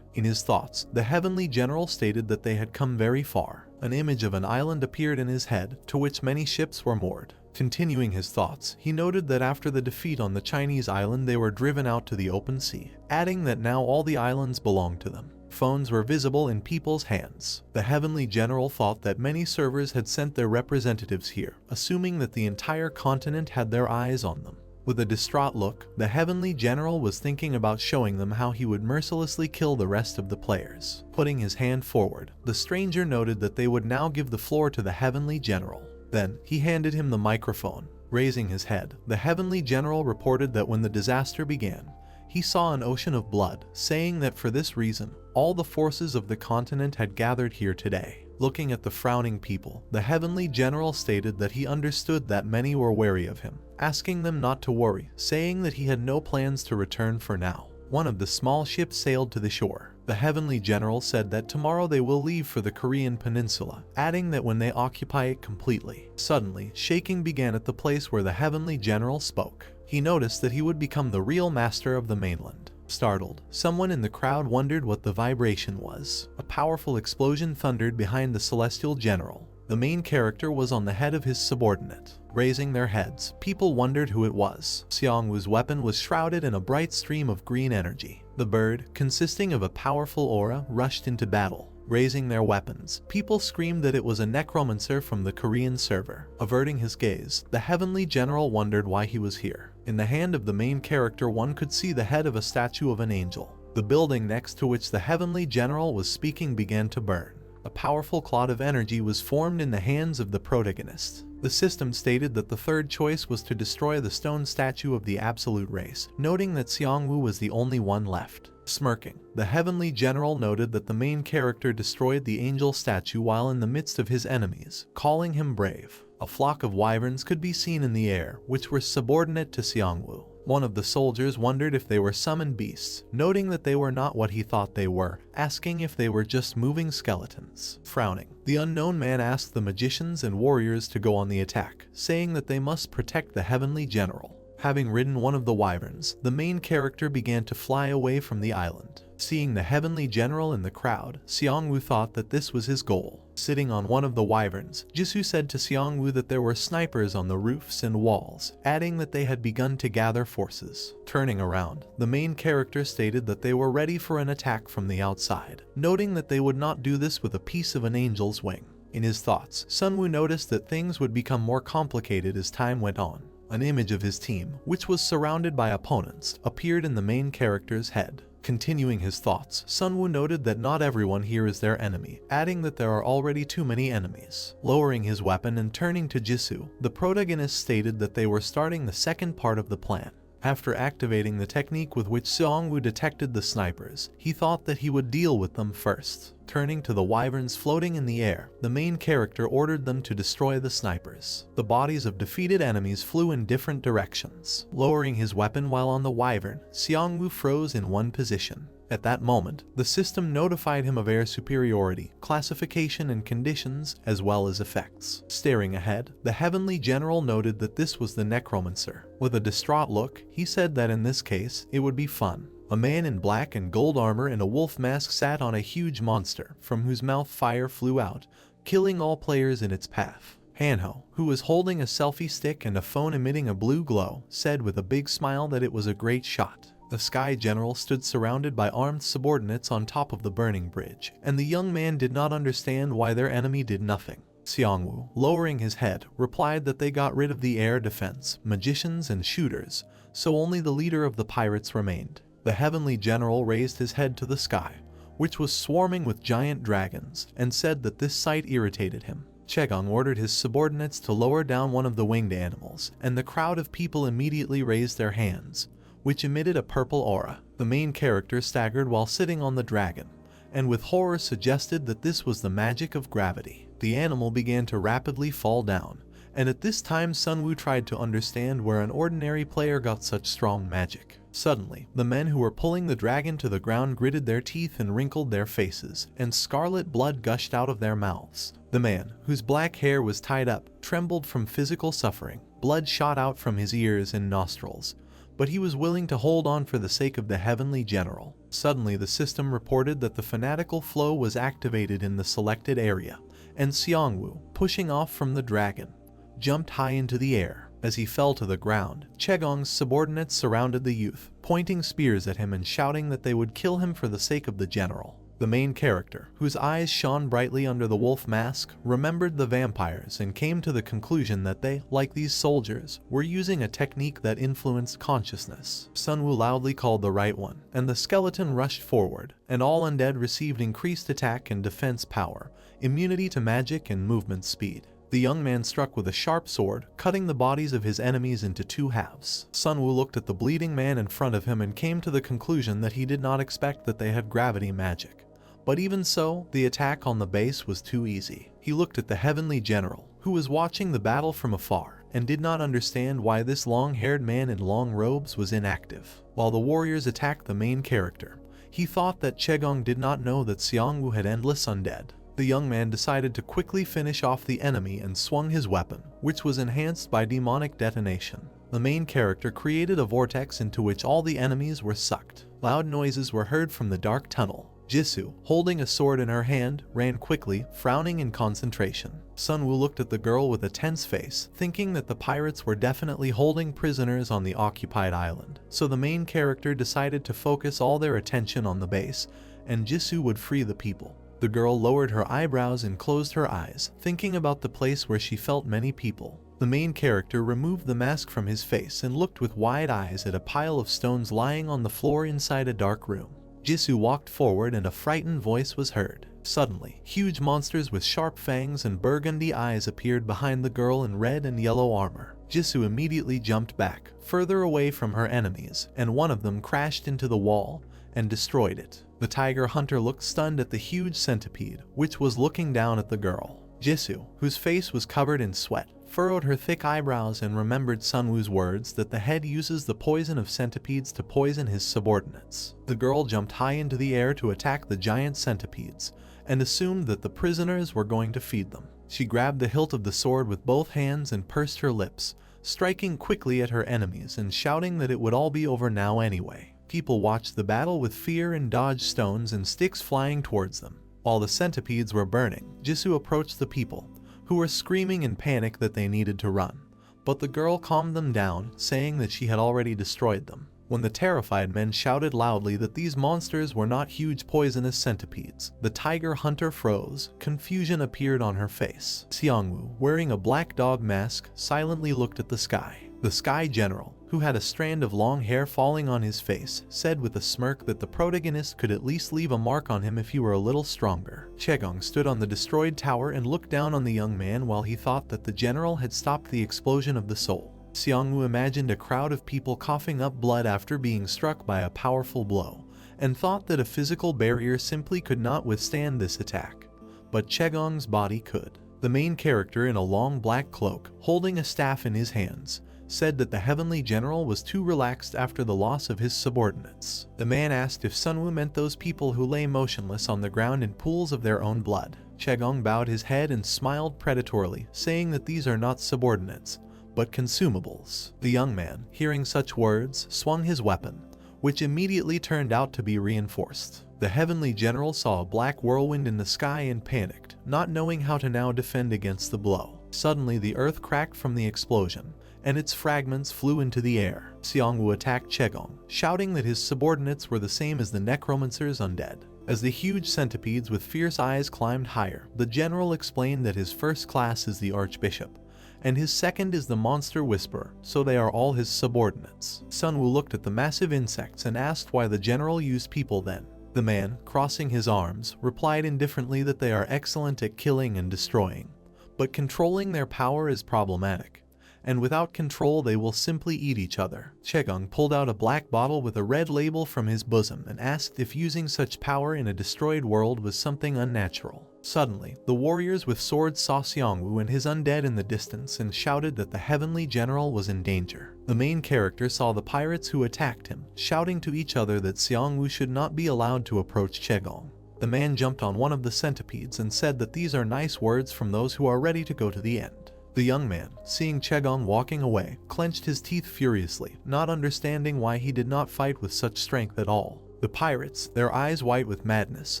in his thoughts, the Heavenly General stated that they had come very far. An image of an island appeared in his head, to which many ships were moored. Continuing his thoughts, he noted that after the defeat on the Chinese island they were driven out to the open sea, adding that now all the islands belonged to them. Phones were visible in people's hands. The Heavenly General thought that many servers had sent their representatives here, assuming that the entire continent had their eyes on them. With a distraught look, the Heavenly General was thinking about showing them how he would mercilessly kill the rest of the players. Putting his hand forward, the stranger noted that they would now give the floor to the Heavenly General. Then, he handed him the microphone. Raising his head, the Heavenly General reported that when the disaster began, he saw an ocean of blood, saying that for this reason, all the forces of the continent had gathered here today. Looking at the frowning people, the heavenly general stated that he understood that many were wary of him, asking them not to worry, saying that he had no plans to return for now. One of the small ships sailed to the shore. The heavenly general said that tomorrow they will leave for the Korean peninsula, adding that when they occupy it completely. Suddenly, shaking began at the place where the heavenly general spoke. He noticed that he would become the real master of the mainland. Startled, someone in the crowd wondered what the vibration was. A powerful explosion thundered behind the celestial general. The main character was on the head of his subordinate. Raising their heads, people wondered who it was. Seongwoo's weapon was shrouded in a bright stream of green energy. The bird, consisting of a powerful aura, rushed into battle. Raising their weapons, people screamed that it was a necromancer from the Korean server. Averting his gaze, the heavenly general wondered why he was here. In the hand of the main character, one could see the head of a statue of an angel. The building next to which the heavenly general was speaking began to burn. A powerful cloud of energy was formed in the hands of the protagonist. The system stated that the third choice was to destroy the stone statue of the absolute race, noting that Seongwoo was the only one left. Smirking, the heavenly general noted that the main character destroyed the angel statue while in the midst of his enemies, calling him brave. A flock of wyverns could be seen in the air, which were subordinate to Seongwoo. One of the soldiers wondered if they were summoned beasts, noting that they were not what he thought they were, asking if they were just moving skeletons. Frowning, the unknown man asked the magicians and warriors to go on the attack, saying that they must protect the heavenly general. Having ridden one of the wyverns, the main character began to fly away from the island. Seeing the heavenly general in the crowd, Seongwoo thought that this was his goal. Sitting on one of the wyverns, Jisoo said to Seongwoo that there were snipers on the roofs and walls, adding that they had begun to gather forces. Turning around, the main character stated that they were ready for an attack from the outside, noting that they would not do this with a piece of an angel's wing. In his thoughts, Sunwoo noticed that things would become more complicated as time went on. An image of his team, which was surrounded by opponents, appeared in the main character's head. Continuing his thoughts, Sunwoo noted that not everyone here is their enemy, adding that there are already too many enemies. Lowering his weapon and turning to Jisoo, the protagonist stated that they were starting the second part of the plan. After activating the technique with which Seongwoo detected the snipers, he thought that he would deal with them first. Turning to the wyverns floating in the air, the main character ordered them to destroy the snipers. The bodies of defeated enemies flew in different directions. Lowering his weapon while on the wyvern, Seongwoo froze in one position. At that moment, the system notified him of air superiority, classification and conditions, as well as effects. Staring ahead, the heavenly general noted that this was the Necromancer. With a distraught look, he said that in this case, it would be fun. A man in black and gold armor and a wolf mask sat on a huge monster, from whose mouth fire flew out, killing all players in its path. Hanho, who was holding a selfie stick and a phone emitting a blue glow, said with a big smile that it was a great shot. The Sky General stood surrounded by armed subordinates on top of the burning bridge, and the young man did not understand why their enemy did nothing. Seongwoo, lowering his head, replied that they got rid of the air defense, magicians and shooters, so only the leader of the pirates remained. The heavenly general raised his head to the sky, which was swarming with giant dragons, and said that this sight irritated him. Chaegong ordered his subordinates to lower down one of the winged animals, and the crowd of people immediately raised their hands, which emitted a purple aura. The main character staggered while sitting on the dragon, and with horror suggested that this was the magic of gravity. The animal began to rapidly fall down, and at this time Sunwoo tried to understand where an ordinary player got such strong magic. Suddenly, the men who were pulling the dragon to the ground gritted their teeth and wrinkled their faces, and scarlet blood gushed out of their mouths. The man, whose black hair was tied up, trembled from physical suffering. Blood shot out from his ears and nostrils, but he was willing to hold on for the sake of the heavenly general. Suddenly, the system reported that the fanatical flow was activated in the selected area, and Seongwoo, pushing off from the dragon, jumped high into the air. As he fell to the ground, Chaegong's subordinates surrounded the youth, pointing spears at him and shouting that they would kill him for the sake of the general. The main character, whose eyes shone brightly under the wolf mask, remembered the vampires and came to the conclusion that they, like these soldiers, were using a technique that influenced consciousness. Sunwoo loudly called the right one, and the skeleton rushed forward, and all undead received increased attack and defense power, immunity to magic and movement speed. The young man struck with a sharp sword, cutting the bodies of his enemies into two halves. Sunwoo looked at the bleeding man in front of him and came to the conclusion that he did not expect that they had gravity magic. But even so, the attack on the base was too easy. He looked at the heavenly general, who was watching the battle from afar, and did not understand why this long-haired man in long robes was inactive. While the warriors attacked the main character, he thought that Chaegong did not know that Seongwoo had endless undead. The young man decided to quickly finish off the enemy and swung his weapon, which was enhanced by demonic detonation. The main character created a vortex into which all the enemies were sucked. Loud noises were heard from the dark tunnel. Jisoo, holding a sword in her hand, ran quickly, frowning in concentration. Sunwoo looked at the girl with a tense face, thinking that the pirates were definitely holding prisoners on the occupied island. So the main character decided to focus all their attention on the base, and Jisoo would free the people. The girl lowered her eyebrows and closed her eyes, thinking about the place where she felt many people. The main character removed the mask from his face and looked with wide eyes at a pile of stones lying on the floor inside a dark room. Jisoo walked forward and a frightened voice was heard. Suddenly, huge monsters with sharp fangs and burgundy eyes appeared behind the girl in red and yellow armor. Jisoo immediately jumped back, further away from her enemies, and one of them crashed into the wall and destroyed it. The tiger hunter looked stunned at the huge centipede, which was looking down at the girl. Jisoo, whose face was covered in sweat, furrowed her thick eyebrows and remembered Sunwoo's words that the head uses the poison of centipedes to poison his subordinates. The girl jumped high into the air to attack the giant centipedes, and assumed that the prisoners were going to feed them. She grabbed the hilt of the sword with both hands and pursed her lips, striking quickly at her enemies and shouting that it would all be over now anyway. People watched the battle with fear and dodged stones and sticks flying towards them. While the centipedes were burning, Jisoo approached the people, who were screaming in panic that they needed to run. But the girl calmed them down, saying that she had already destroyed them. When the terrified men shouted loudly that these monsters were not huge poisonous centipedes, the tiger hunter froze. Confusion appeared on her face. Seongwoo, wearing a black dog mask, silently looked at the sky. The Sky General, who had a strand of long hair falling on his face, said with a smirk that the protagonist could at least leave a mark on him if he were a little stronger. Chaegong stood on the destroyed tower and looked down on the young man while he thought that the general had stopped the explosion of the soul. Seongwoo imagined a crowd of people coughing up blood after being struck by a powerful blow, and thought that a physical barrier simply could not withstand this attack. But Chaegong's body could. The main character in a long black cloak, holding a staff in his hands, said that the heavenly general was too relaxed after the loss of his subordinates. The man asked if Sunwoo meant those people who lay motionless on the ground in pools of their own blood. Chaegong bowed his head and smiled predatorily, saying that these are not subordinates, but consumables. The young man, hearing such words, swung his weapon, which immediately turned out to be reinforced. The heavenly general saw a black whirlwind in the sky and panicked, not knowing how to now defend against the blow. Suddenly the earth cracked from the explosion, and its fragments flew into the air. Seongwoo attacked Chaegong, shouting that his subordinates were the same as the Necromancer's undead. As the huge centipedes with fierce eyes climbed higher, the general explained that his first class is the Archbishop, and his second is the Monster Whisperer, so they are all his subordinates. Sunwoo looked at the massive insects and asked why the general used people then. The man, crossing his arms, replied indifferently that they are excellent at killing and destroying, but controlling their power is problematic, and without control they will simply eat each other. Chaegong pulled out a black bottle with a red label from his bosom and asked if using such power in a destroyed world was something unnatural. Suddenly, the warriors with swords saw Seongwoo and his undead in the distance and shouted that the heavenly general was in danger. The main character saw the pirates who attacked him, shouting to each other that Seongwoo should not be allowed to approach Chaegong. The man jumped on one of the centipedes and said that these are nice words from those who are ready to go to the end. The young man, seeing Chaegong walking away, clenched his teeth furiously, not understanding why he did not fight with such strength at all. The pirates, their eyes white with madness,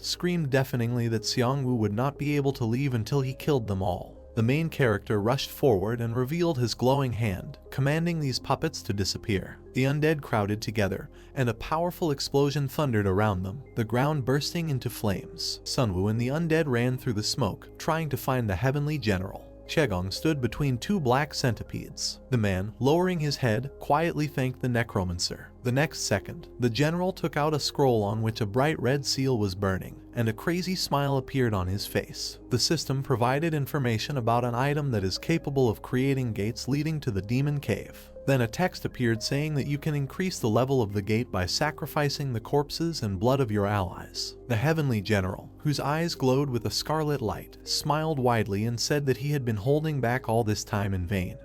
screamed deafeningly that Seongwoo would not be able to leave until he killed them all. The main character rushed forward and revealed his glowing hand, commanding these puppets to disappear. The undead crowded together, and a powerful explosion thundered around them, the ground bursting into flames. Sunwoo and the undead ran through the smoke, trying to find the heavenly general. Chaegong stood between two black centipedes. The man, lowering his head, quietly thanked the Necromancer. The next second, the general took out a scroll on which a bright red seal was burning, and a crazy smile appeared on his face. The system provided information about an item that is capable of creating gates leading to the demon cave. Then a text appeared saying that you can increase the level of the gate by sacrificing the corpses and blood of your allies. The heavenly general, whose eyes glowed with a scarlet light, smiled widely and said that he had been holding back all this time in vain.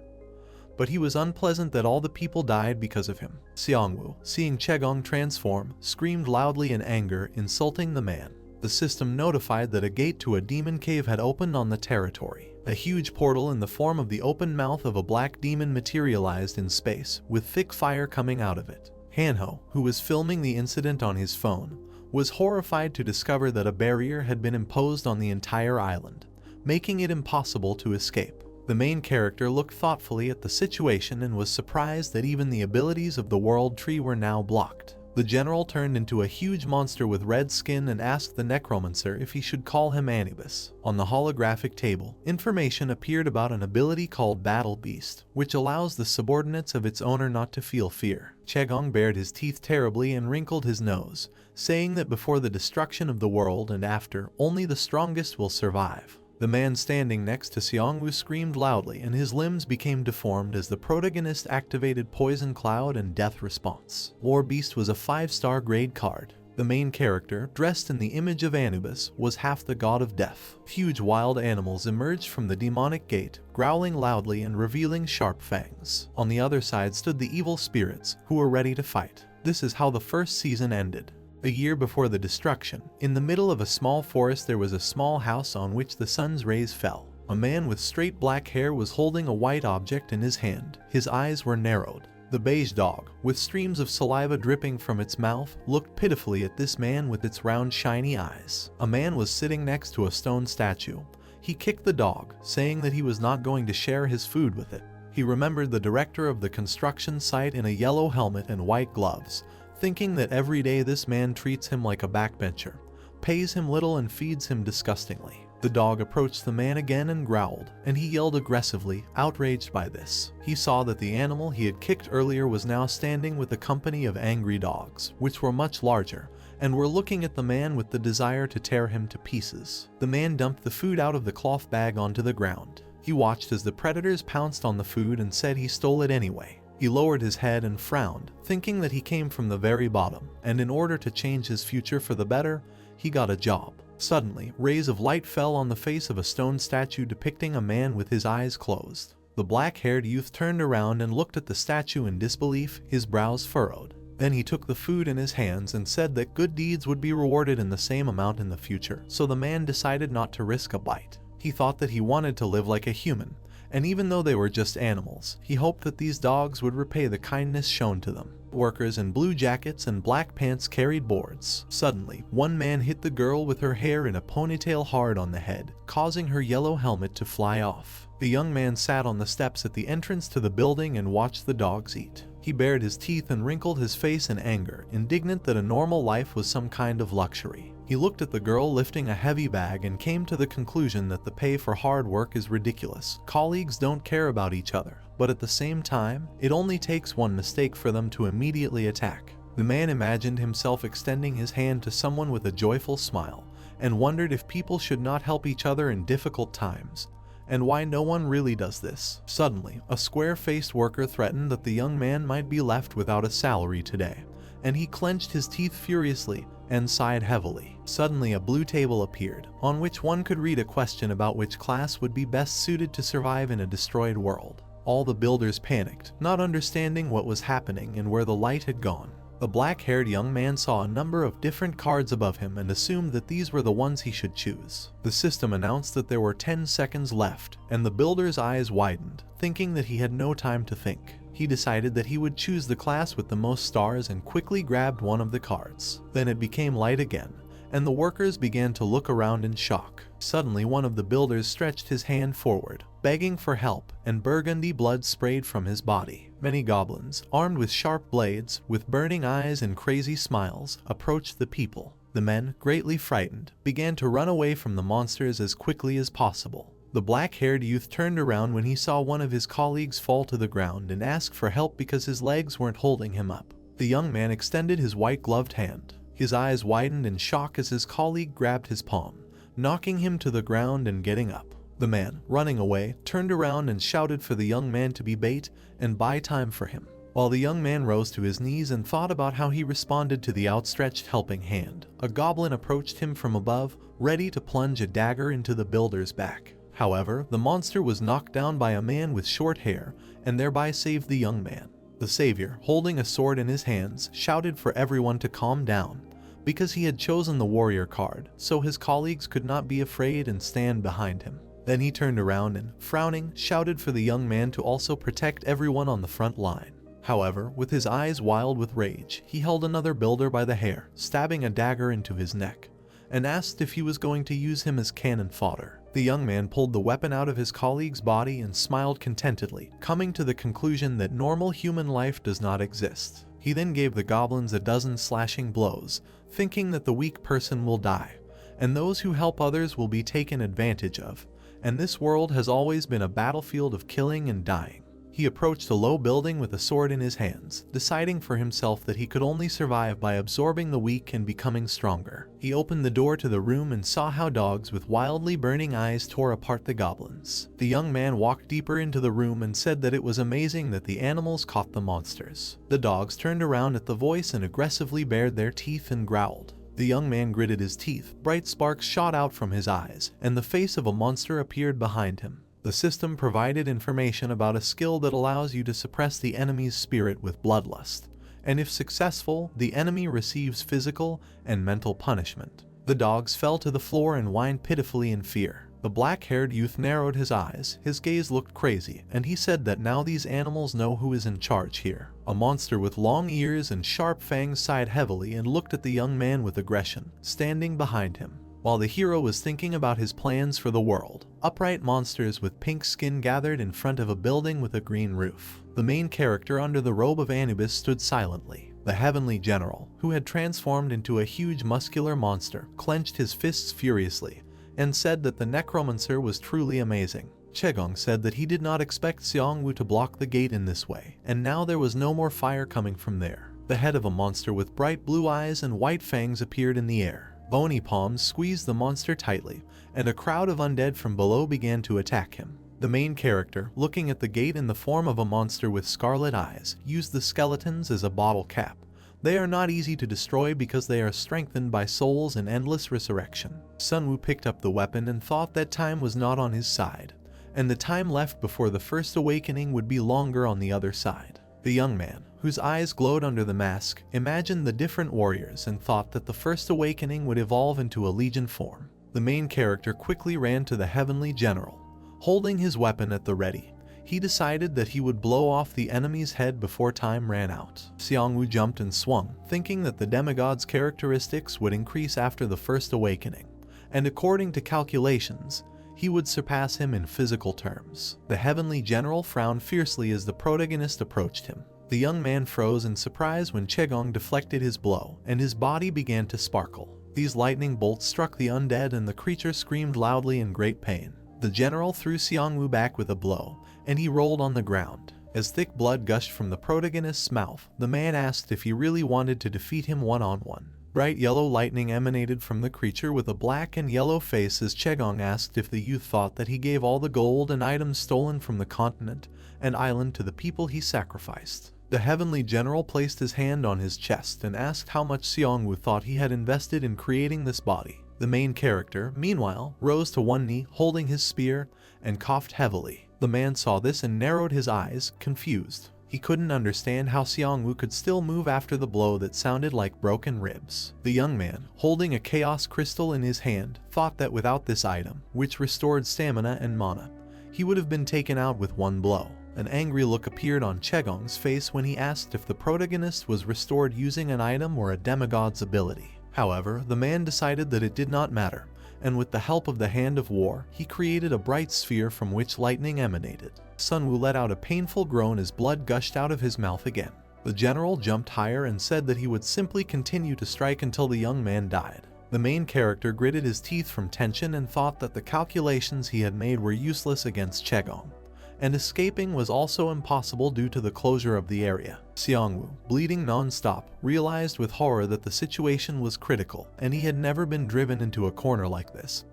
But he was unpleasant that all the people died because of him. Xiangwu, seeing Chegong transform, screamed loudly in anger, insulting the man. The system notified that a gate to a demon cave had opened on the territory. A huge portal in the form of the open mouth of a black demon materialized in space, with thick fire coming out of it. Hanho, who was filming the incident on his phone, was horrified to discover that a barrier had been imposed on the entire island, making it impossible to escape. The main character looked thoughtfully at the situation and was surprised that even the abilities of the World Tree were now blocked. The general turned into a huge monster with red skin and asked the Necromancer if he should call him Anubis. On the holographic table, information appeared about an ability called Battle Beast, which allows the subordinates of its owner not to feel fear. Chegong bared his teeth terribly and wrinkled his nose, saying that before the destruction of the world and after, only the strongest will survive. The man standing next to Xiangwu screamed loudly and his limbs became deformed as the protagonist activated Poison Cloud and Death Response. War Beast was a 5-star grade card. The main character, dressed in the image of Anubis, was half the god of death. Huge wild animals emerged from the demonic gate, growling loudly and revealing sharp fangs. On the other side stood the evil spirits, who were ready to fight. This is how the first season ended. A year before the destruction, in the middle of a small forest there was a small house on which the sun's rays fell. A man with straight black hair was holding a white object in his hand. His eyes were narrowed. The beige dog, with streams of saliva dripping from its mouth, looked pitifully at this man with its round shiny eyes. A man was sitting next to a stone statue. He kicked the dog, saying that he was not going to share his food with it. He remembered the director of the construction site in a yellow helmet and white gloves, thinking that every day this man treats him like a backbencher, pays him little and feeds him disgustingly. The dog approached the man again and growled, and he yelled aggressively, outraged by this. He saw that the animal he had kicked earlier was now standing with a company of angry dogs, which were much larger, and were looking at the man with the desire to tear him to pieces. The man dumped the food out of the cloth bag onto the ground. He watched as the predators pounced on the food and said he stole it anyway. He lowered his head and frowned, thinking that he came from the very bottom, and in order to change his future for the better, he got a job. Suddenly, rays of light fell on the face of a stone statue depicting a man with his eyes closed. The black-haired youth turned around and looked at the statue in disbelief, his brows furrowed. Then he took the food in his hands and said that good deeds would be rewarded in the same amount in the future, so the man decided not to risk a bite. He thought that he wanted to live like a human, and even though they were just animals, he hoped that these dogs would repay the kindness shown to them. Workers in blue jackets and black pants carried boards. Suddenly, one man hit the girl with her hair in a ponytail hard on the head, causing her yellow helmet to fly off. The young man sat on the steps at the entrance to the building and watched the dogs eat. He bared his teeth and wrinkled his face in anger, indignant that a normal life was some kind of luxury. He looked at the girl lifting a heavy bag and came to the conclusion that the pay for hard work is ridiculous. Colleagues don't care about each other, but at the same time, it only takes one mistake for them to immediately attack. The man imagined himself extending his hand to someone with a joyful smile, and wondered if people should not help each other in difficult times, and why no one really does this. Suddenly, a square-faced worker threatened that the young man might be left without a salary today, and he clenched his teeth furiously and sighed heavily. Suddenly a blue table appeared, on which one could read a question about which class would be best suited to survive in a destroyed world. All the builders panicked, not understanding what was happening and where the light had gone. The black-haired young man saw a number of different cards above him and assumed that these were the ones he should choose. The system announced that there were 10 seconds left, and the builder's eyes widened, thinking that he had no time to think. He decided that he would choose the class with the most stars and quickly grabbed one of the cards. Then it became light again, and the workers began to look around in shock. Suddenly one of the builders stretched his hand forward, begging for help, and burgundy blood sprayed from his body. Many goblins, armed with sharp blades, with burning eyes and crazy smiles, approached the people. The men, greatly frightened, began to run away from the monsters as quickly as possible. The black-haired youth turned around when he saw one of his colleagues fall to the ground and asked for help because his legs weren't holding him up. The young man extended his white-gloved hand. His eyes widened in shock as his colleague grabbed his palm, knocking him to the ground and getting up. The man, running away, turned around and shouted for the young man to be bait and buy time for him. While the young man rose to his knees and thought about how he responded to the outstretched helping hand, a goblin approached him from above, ready to plunge a dagger into the builder's back. However, the monster was knocked down by a man with short hair and thereby saved the young man. The savior, holding a sword in his hands, shouted for everyone to calm down, because he had chosen the warrior card, so his colleagues could not be afraid and stand behind him. Then he turned around and, frowning, shouted for the young man to also protect everyone on the front line. However, with his eyes wild with rage, he held another builder by the hair, stabbing a dagger into his neck, and asked if he was going to use him as cannon fodder. The young man pulled the weapon out of his colleague's body and smiled contentedly, coming to the conclusion that normal human life does not exist. He then gave the goblins a dozen slashing blows, thinking that the weak person will die, and those who help others will be taken advantage of, and this world has always been a battlefield of killing and dying. He approached a low building with a sword in his hands, deciding for himself that he could only survive by absorbing the weak and becoming stronger. He opened the door to the room and saw how dogs with wildly burning eyes tore apart the goblins. The young man walked deeper into the room and said that it was amazing that the animals caught the monsters. The dogs turned around at the voice and aggressively bared their teeth and growled. The young man gritted his teeth, bright sparks shot out from his eyes, and the face of a monster appeared behind him. The system provided information about a skill that allows you to suppress the enemy's spirit with bloodlust, and if successful, the enemy receives physical and mental punishment. The dogs fell to the floor and whined pitifully in fear. The black-haired youth narrowed his eyes, his gaze looked crazy, and he said that now these animals know who is in charge here. A monster with long ears and sharp fangs sighed heavily and looked at the young man with aggression, standing behind him. While the hero was thinking about his plans for the world, upright monsters with pink skin gathered in front of a building with a green roof. The main character under the robe of Anubis stood silently. The heavenly general, who had transformed into a huge muscular monster, clenched his fists furiously and said that the Necromancer was truly amazing. Chegong said that he did not expect Xiangwu to block the gate in this way, and now there was no more fire coming from there. The head of a monster with bright blue eyes and white fangs appeared in the air. Bony palms squeezed the monster tightly, and a crowd of undead from below began to attack him. The main character, looking at the gate in the form of a monster with scarlet eyes, used the skeletons as a bottle cap. They are not easy to destroy because they are strengthened by souls and endless resurrection. Sunwoo picked up the weapon and thought that time was not on his side, and the time left before the first awakening would be longer on the other side. The young man, whose eyes glowed under the mask, imagined the different warriors and thought that the first awakening would evolve into a legion form. The main character quickly ran to the heavenly general. Holding his weapon at the ready, he decided that he would blow off the enemy's head before time ran out. Xiangwu jumped and swung, thinking that the demigod's characteristics would increase after the first awakening, and according to calculations, he would surpass him in physical terms. The heavenly general frowned fiercely as the protagonist approached him. The young man froze in surprise when Chegong deflected his blow, and his body began to sparkle. These lightning bolts struck the undead and the creature screamed loudly in great pain. The general threw Xiangwu back with a blow, and he rolled on the ground. As thick blood gushed from the protagonist's mouth, the man asked if he really wanted to defeat him one-on-one. Bright yellow lightning emanated from the creature with a black and yellow face as Chegong asked if the youth thought that he gave all the gold and items stolen from the continent and island to the people he sacrificed. The heavenly general placed his hand on his chest and asked how much Xiangwu thought he had invested in creating this body. The main character, meanwhile, rose to one knee, holding his spear, and coughed heavily. The man saw this and narrowed his eyes, confused. He couldn't understand how Xiangwu could still move after the blow that sounded like broken ribs. The young man, holding a chaos crystal in his hand, thought that without this item, which restored stamina and mana, he would have been taken out with one blow. An angry look appeared on Chegong's face when he asked if the protagonist was restored using an item or a demigod's ability. However, the man decided that it did not matter, and with the help of the Hand of War, he created a bright sphere from which lightning emanated. Sunwoo let out a painful groan as blood gushed out of his mouth again. The general jumped higher and said that he would simply continue to strike until the young man died. The main character gritted his teeth from tension and thought that the calculations he had made were useless against Chegong, and escaping was also impossible due to the closure of the area. Xiangwu, bleeding non-stop, realized with horror that the situation was critical, and he had never been driven into a corner like this.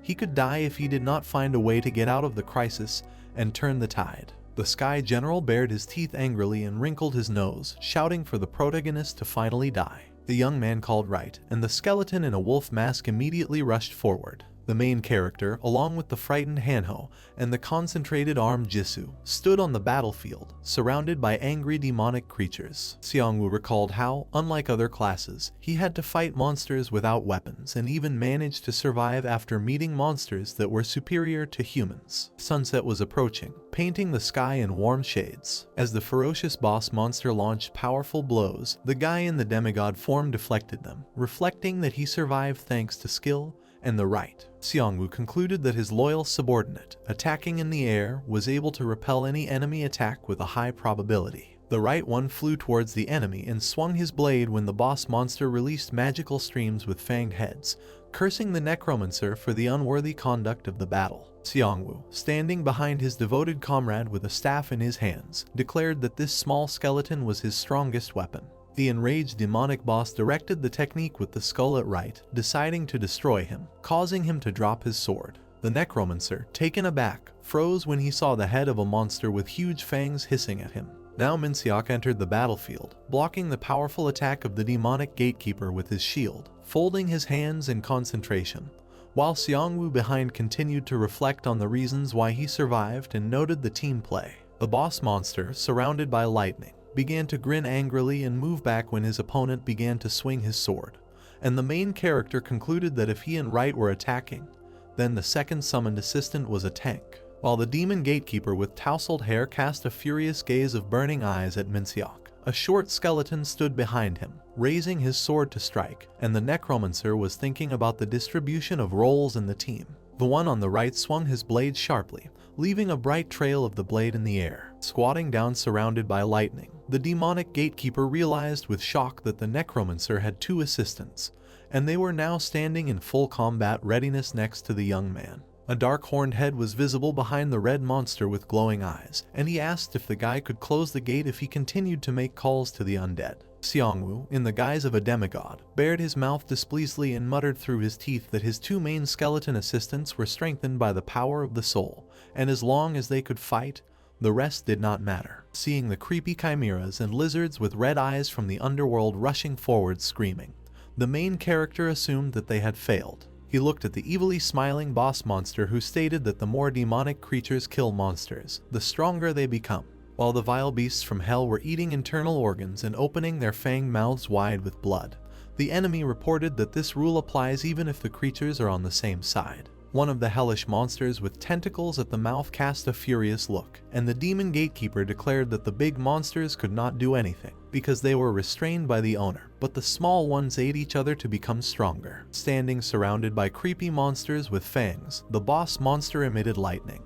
He could die if he did not find a way to get out of the crisis and turn the tide. The Sky General bared his teeth angrily and wrinkled his nose, shouting for the protagonist to finally die. The young man called right, and the skeleton in a wolf mask immediately rushed forward. The main character, along with the frightened Hanho and the concentrated armed Jisoo, stood on the battlefield, surrounded by angry demonic creatures. Xiangwu recalled how, unlike other classes, he had to fight monsters without weapons and even managed to survive after meeting monsters that were superior to humans. Sunset was approaching, painting the sky in warm shades. As the ferocious boss monster launched powerful blows, the guy in the demigod form deflected them, reflecting that he survived thanks to skill and the right. Xiangwu concluded that his loyal subordinate, attacking in the air, was able to repel any enemy attack with a high probability. The right one flew towards the enemy and swung his blade when the boss monster released magical streams with fanged heads, cursing the Necromancer for the unworthy conduct of the battle. Xiangwu, standing behind his devoted comrade with a staff in his hands, declared that this small skeleton was his strongest weapon. The enraged demonic boss directed the technique with the skull at right, deciding to destroy him, causing him to drop his sword. The Necromancer, taken aback, froze when he saw the head of a monster with huge fangs hissing at him. Now Minok entered the battlefield, blocking the powerful attack of the demonic gatekeeper with his shield, folding his hands in concentration, while Xiangwu behind continued to reflect on the reasons why he survived and noted the team play. The boss monster, surrounded by lightning, began to grin angrily and move back when his opponent began to swing his sword, and the main character concluded that if he and Right were attacking, then the second summoned assistant was a tank, while the demon gatekeeper with tousled hair cast a furious gaze of burning eyes at Minok. A short skeleton stood behind him, raising his sword to strike, and the Necromancer was thinking about the distribution of roles in the team. The one on the right swung his blade sharply, leaving a bright trail of the blade in the air. Squatting down surrounded by lightning, the demonic gatekeeper realized with shock that the Necromancer had two assistants, and they were now standing in full combat readiness next to the young man. A dark horned head was visible behind the red monster with glowing eyes, and he asked if the guy could close the gate if he continued to make calls to the undead. Xiangwu, in the guise of a demigod, bared his mouth displeasantly and muttered through his teeth that his two main skeleton assistants were strengthened by the power of the soul, and as long as they could fight, the rest did not matter. Seeing the creepy chimeras and lizards with red eyes from the underworld rushing forward screaming, the main character assumed that they had failed. He looked at the evilly smiling boss monster who stated that the more demonic creatures kill monsters, the stronger they become. While the vile beasts from hell were eating internal organs and opening their fanged mouths wide with blood, the enemy reported that this rule applies even if the creatures are on the same side. One of the hellish monsters with tentacles at the mouth cast a furious look, and the demon gatekeeper declared that the big monsters could not do anything because they were restrained by the owner, but the small ones ate each other to become stronger. Standing surrounded by creepy monsters with fangs, the boss monster emitted lightning,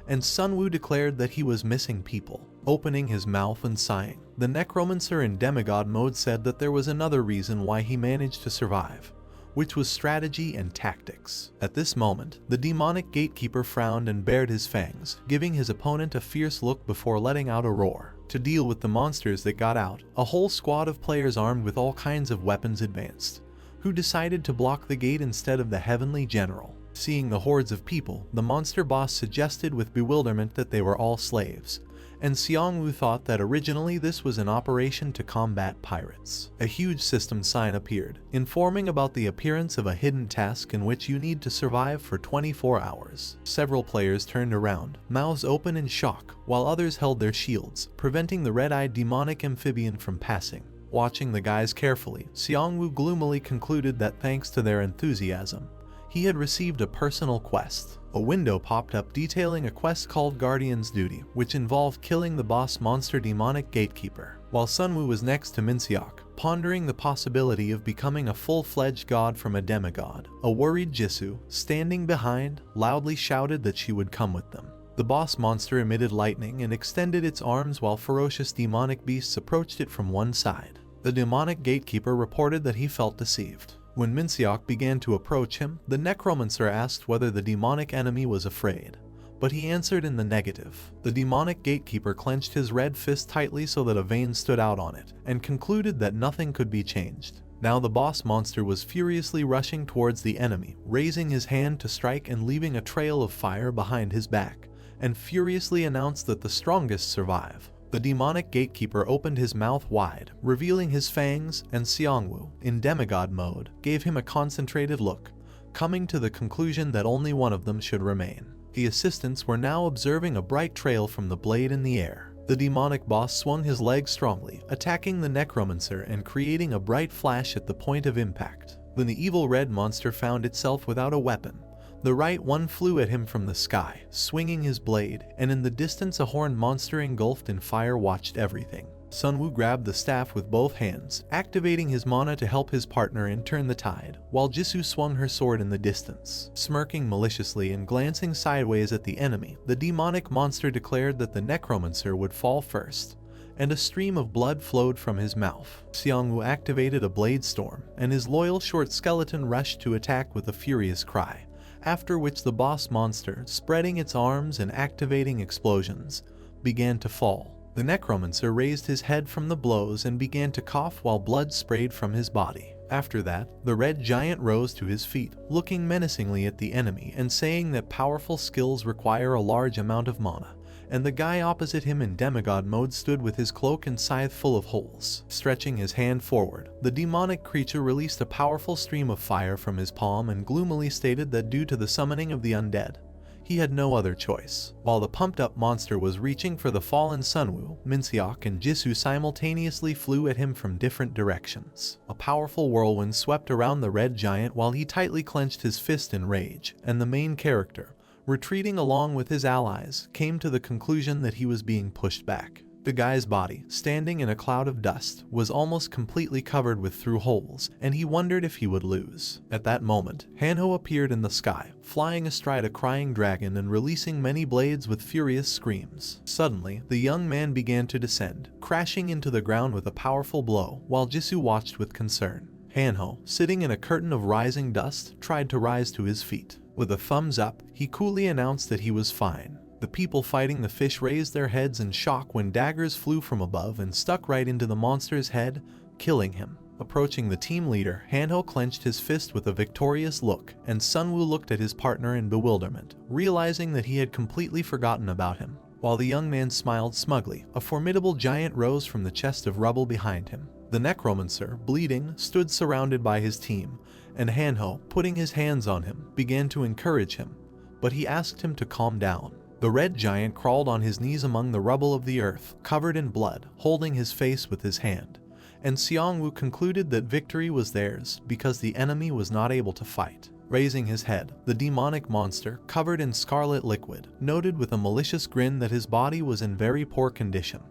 and Sunwoo declared that he was missing people. Opening his mouth and sighing, the Necromancer in demigod mode said that there was another reason why he managed to survive, which was strategy and tactics. At this moment, the demonic gatekeeper frowned and bared his fangs, giving his opponent a fierce look before letting out a roar. To deal with the monsters that got out, a whole squad of players armed with all kinds of weapons advanced, who decided to block the gate instead of the heavenly general. Seeing the hordes of people, the monster boss suggested with bewilderment that they were all slaves, and Xiangwu thought that originally this was an operation to combat pirates. A huge system sign appeared, informing about the appearance of a hidden task in which you need to survive for 24 hours. Several players turned around, mouths open in shock, while others held their shields, preventing the red-eyed demonic amphibian from passing. Watching the guys carefully, Xiangwu gloomily concluded that thanks to their enthusiasm, he had received a personal quest. A window popped up detailing a quest called Guardian's Duty, which involved killing the boss monster demonic gatekeeper. While Sunwoo was next to Minok, pondering the possibility of becoming a full-fledged god from a demigod, a worried Jisoo, standing behind, loudly shouted that she would come with them. The boss monster emitted lightning and extended its arms while ferocious demonic beasts approached it from one side. The demonic gatekeeper reported that he felt deceived. When Minok began to approach him, the Necromancer asked whether the demonic enemy was afraid, but he answered in the negative. The demonic gatekeeper clenched his red fist tightly so that a vein stood out on it, and concluded that nothing could be changed. Now the boss monster was furiously rushing towards the enemy, raising his hand to strike and leaving a trail of fire behind his back, and furiously announced that the strongest survive. The demonic gatekeeper opened his mouth wide, revealing his fangs, and Xiangwu, in demigod mode, gave him a concentrated look, coming to the conclusion that only one of them should remain. The assistants were now observing a bright trail from the blade in the air. The demonic boss swung his leg strongly, attacking the Necromancer and creating a bright flash at the point of impact. When the evil red monster found itself without a weapon, the right one flew at him from the sky, swinging his blade, and in the distance a horned monster engulfed in fire watched everything. Sunwoo grabbed the staff with both hands, activating his mana to help his partner and turn the tide, while Jisoo swung her sword in the distance. Smirking maliciously and glancing sideways at the enemy, the demonic monster declared that the Necromancer would fall first, and a stream of blood flowed from his mouth. Xiangwu activated a blade storm, and his loyal short skeleton rushed to attack with a furious cry, after which the boss monster, spreading its arms and activating explosions, began to fall. The Necromancer raised his head from the blows and began to cough while blood sprayed from his body. After that, the red giant rose to his feet, looking menacingly at the enemy and saying that powerful skills require a large amount of mana, and the guy opposite him in demigod mode stood with his cloak and scythe full of holes. Stretching his hand forward, the demonic creature released a powerful stream of fire from his palm and gloomily stated that due to the summoning of the undead, he had no other choice. While the pumped-up monster was reaching for the fallen Sunwoo, Minseok and Jisoo simultaneously flew at him from different directions. A powerful whirlwind swept around the red giant while he tightly clenched his fist in rage, and the main character, retreating along with his allies, came to the conclusion that he was being pushed back. The guy's body, standing in a cloud of dust, was almost completely covered with through holes, and he wondered if he would lose. At that moment, Hanho appeared in the sky, flying astride a crying dragon and releasing many blades with furious screams. Suddenly, the young man began to descend, crashing into the ground with a powerful blow, while Jisoo watched with concern. Hanho, sitting in a curtain of rising dust, tried to rise to his feet. With a thumbs up, he coolly announced that he was fine. The people fighting the fish raised their heads in shock when daggers flew from above and stuck right into the monster's head, killing him. Approaching the team leader, Hanho clenched his fist with a victorious look, and Sunwoo looked at his partner in bewilderment, realizing that he had completely forgotten about him. While the young man smiled smugly, a formidable giant rose from the chest of rubble behind him. The Necromancer, bleeding, stood surrounded by his team, and Hanho, putting his hands on him, began to encourage him, but he asked him to calm down. The red giant crawled on his knees among the rubble of the earth, covered in blood, holding his face with his hand, and Xiangwu concluded that victory was theirs because the enemy was not able to fight. Raising his head, the demonic monster, covered in scarlet liquid, noted with a malicious grin that his body was in very poor condition,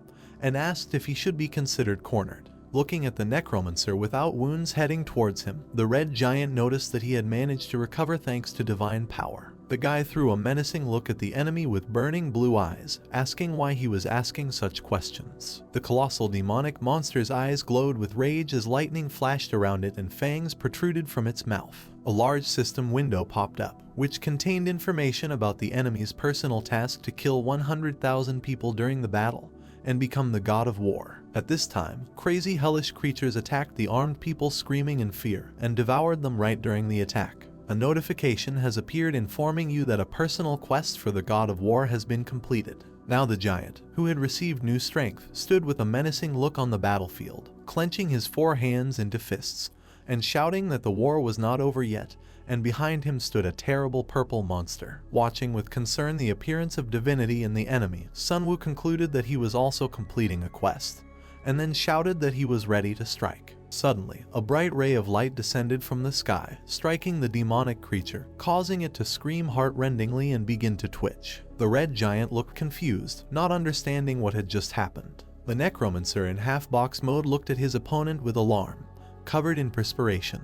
and asked if he should be considered cornered. Looking at the Necromancer without wounds heading towards him, the red giant noticed that he had managed to recover thanks to divine power. The guy threw a menacing look at the enemy with burning blue eyes, asking why he was asking such questions. The colossal demonic monster's eyes glowed with rage as lightning flashed around it and fangs protruded from its mouth. A large system window popped up, which contained information about the enemy's personal task to kill 100,000 people during the battle and become the god of war. At this time, crazy hellish creatures attacked the armed people screaming in fear and devoured them right during the attack. A notification has appeared informing you that a personal quest for the god of war has been completed. Now the giant, who had received new strength, stood with a menacing look on the battlefield, clenching his four hands into fists, and shouting that the war was not over yet, and behind him stood a terrible purple monster. Watching with concern the appearance of divinity in the enemy, Sunwoo concluded that he was also completing a quest, and then shouted that he was ready to strike. Suddenly, a bright ray of light descended from the sky, striking the demonic creature, causing it to scream heart-rendingly and begin to twitch. The red giant looked confused, not understanding what had just happened. The Necromancer in half-box mode looked at his opponent with alarm, covered in perspiration,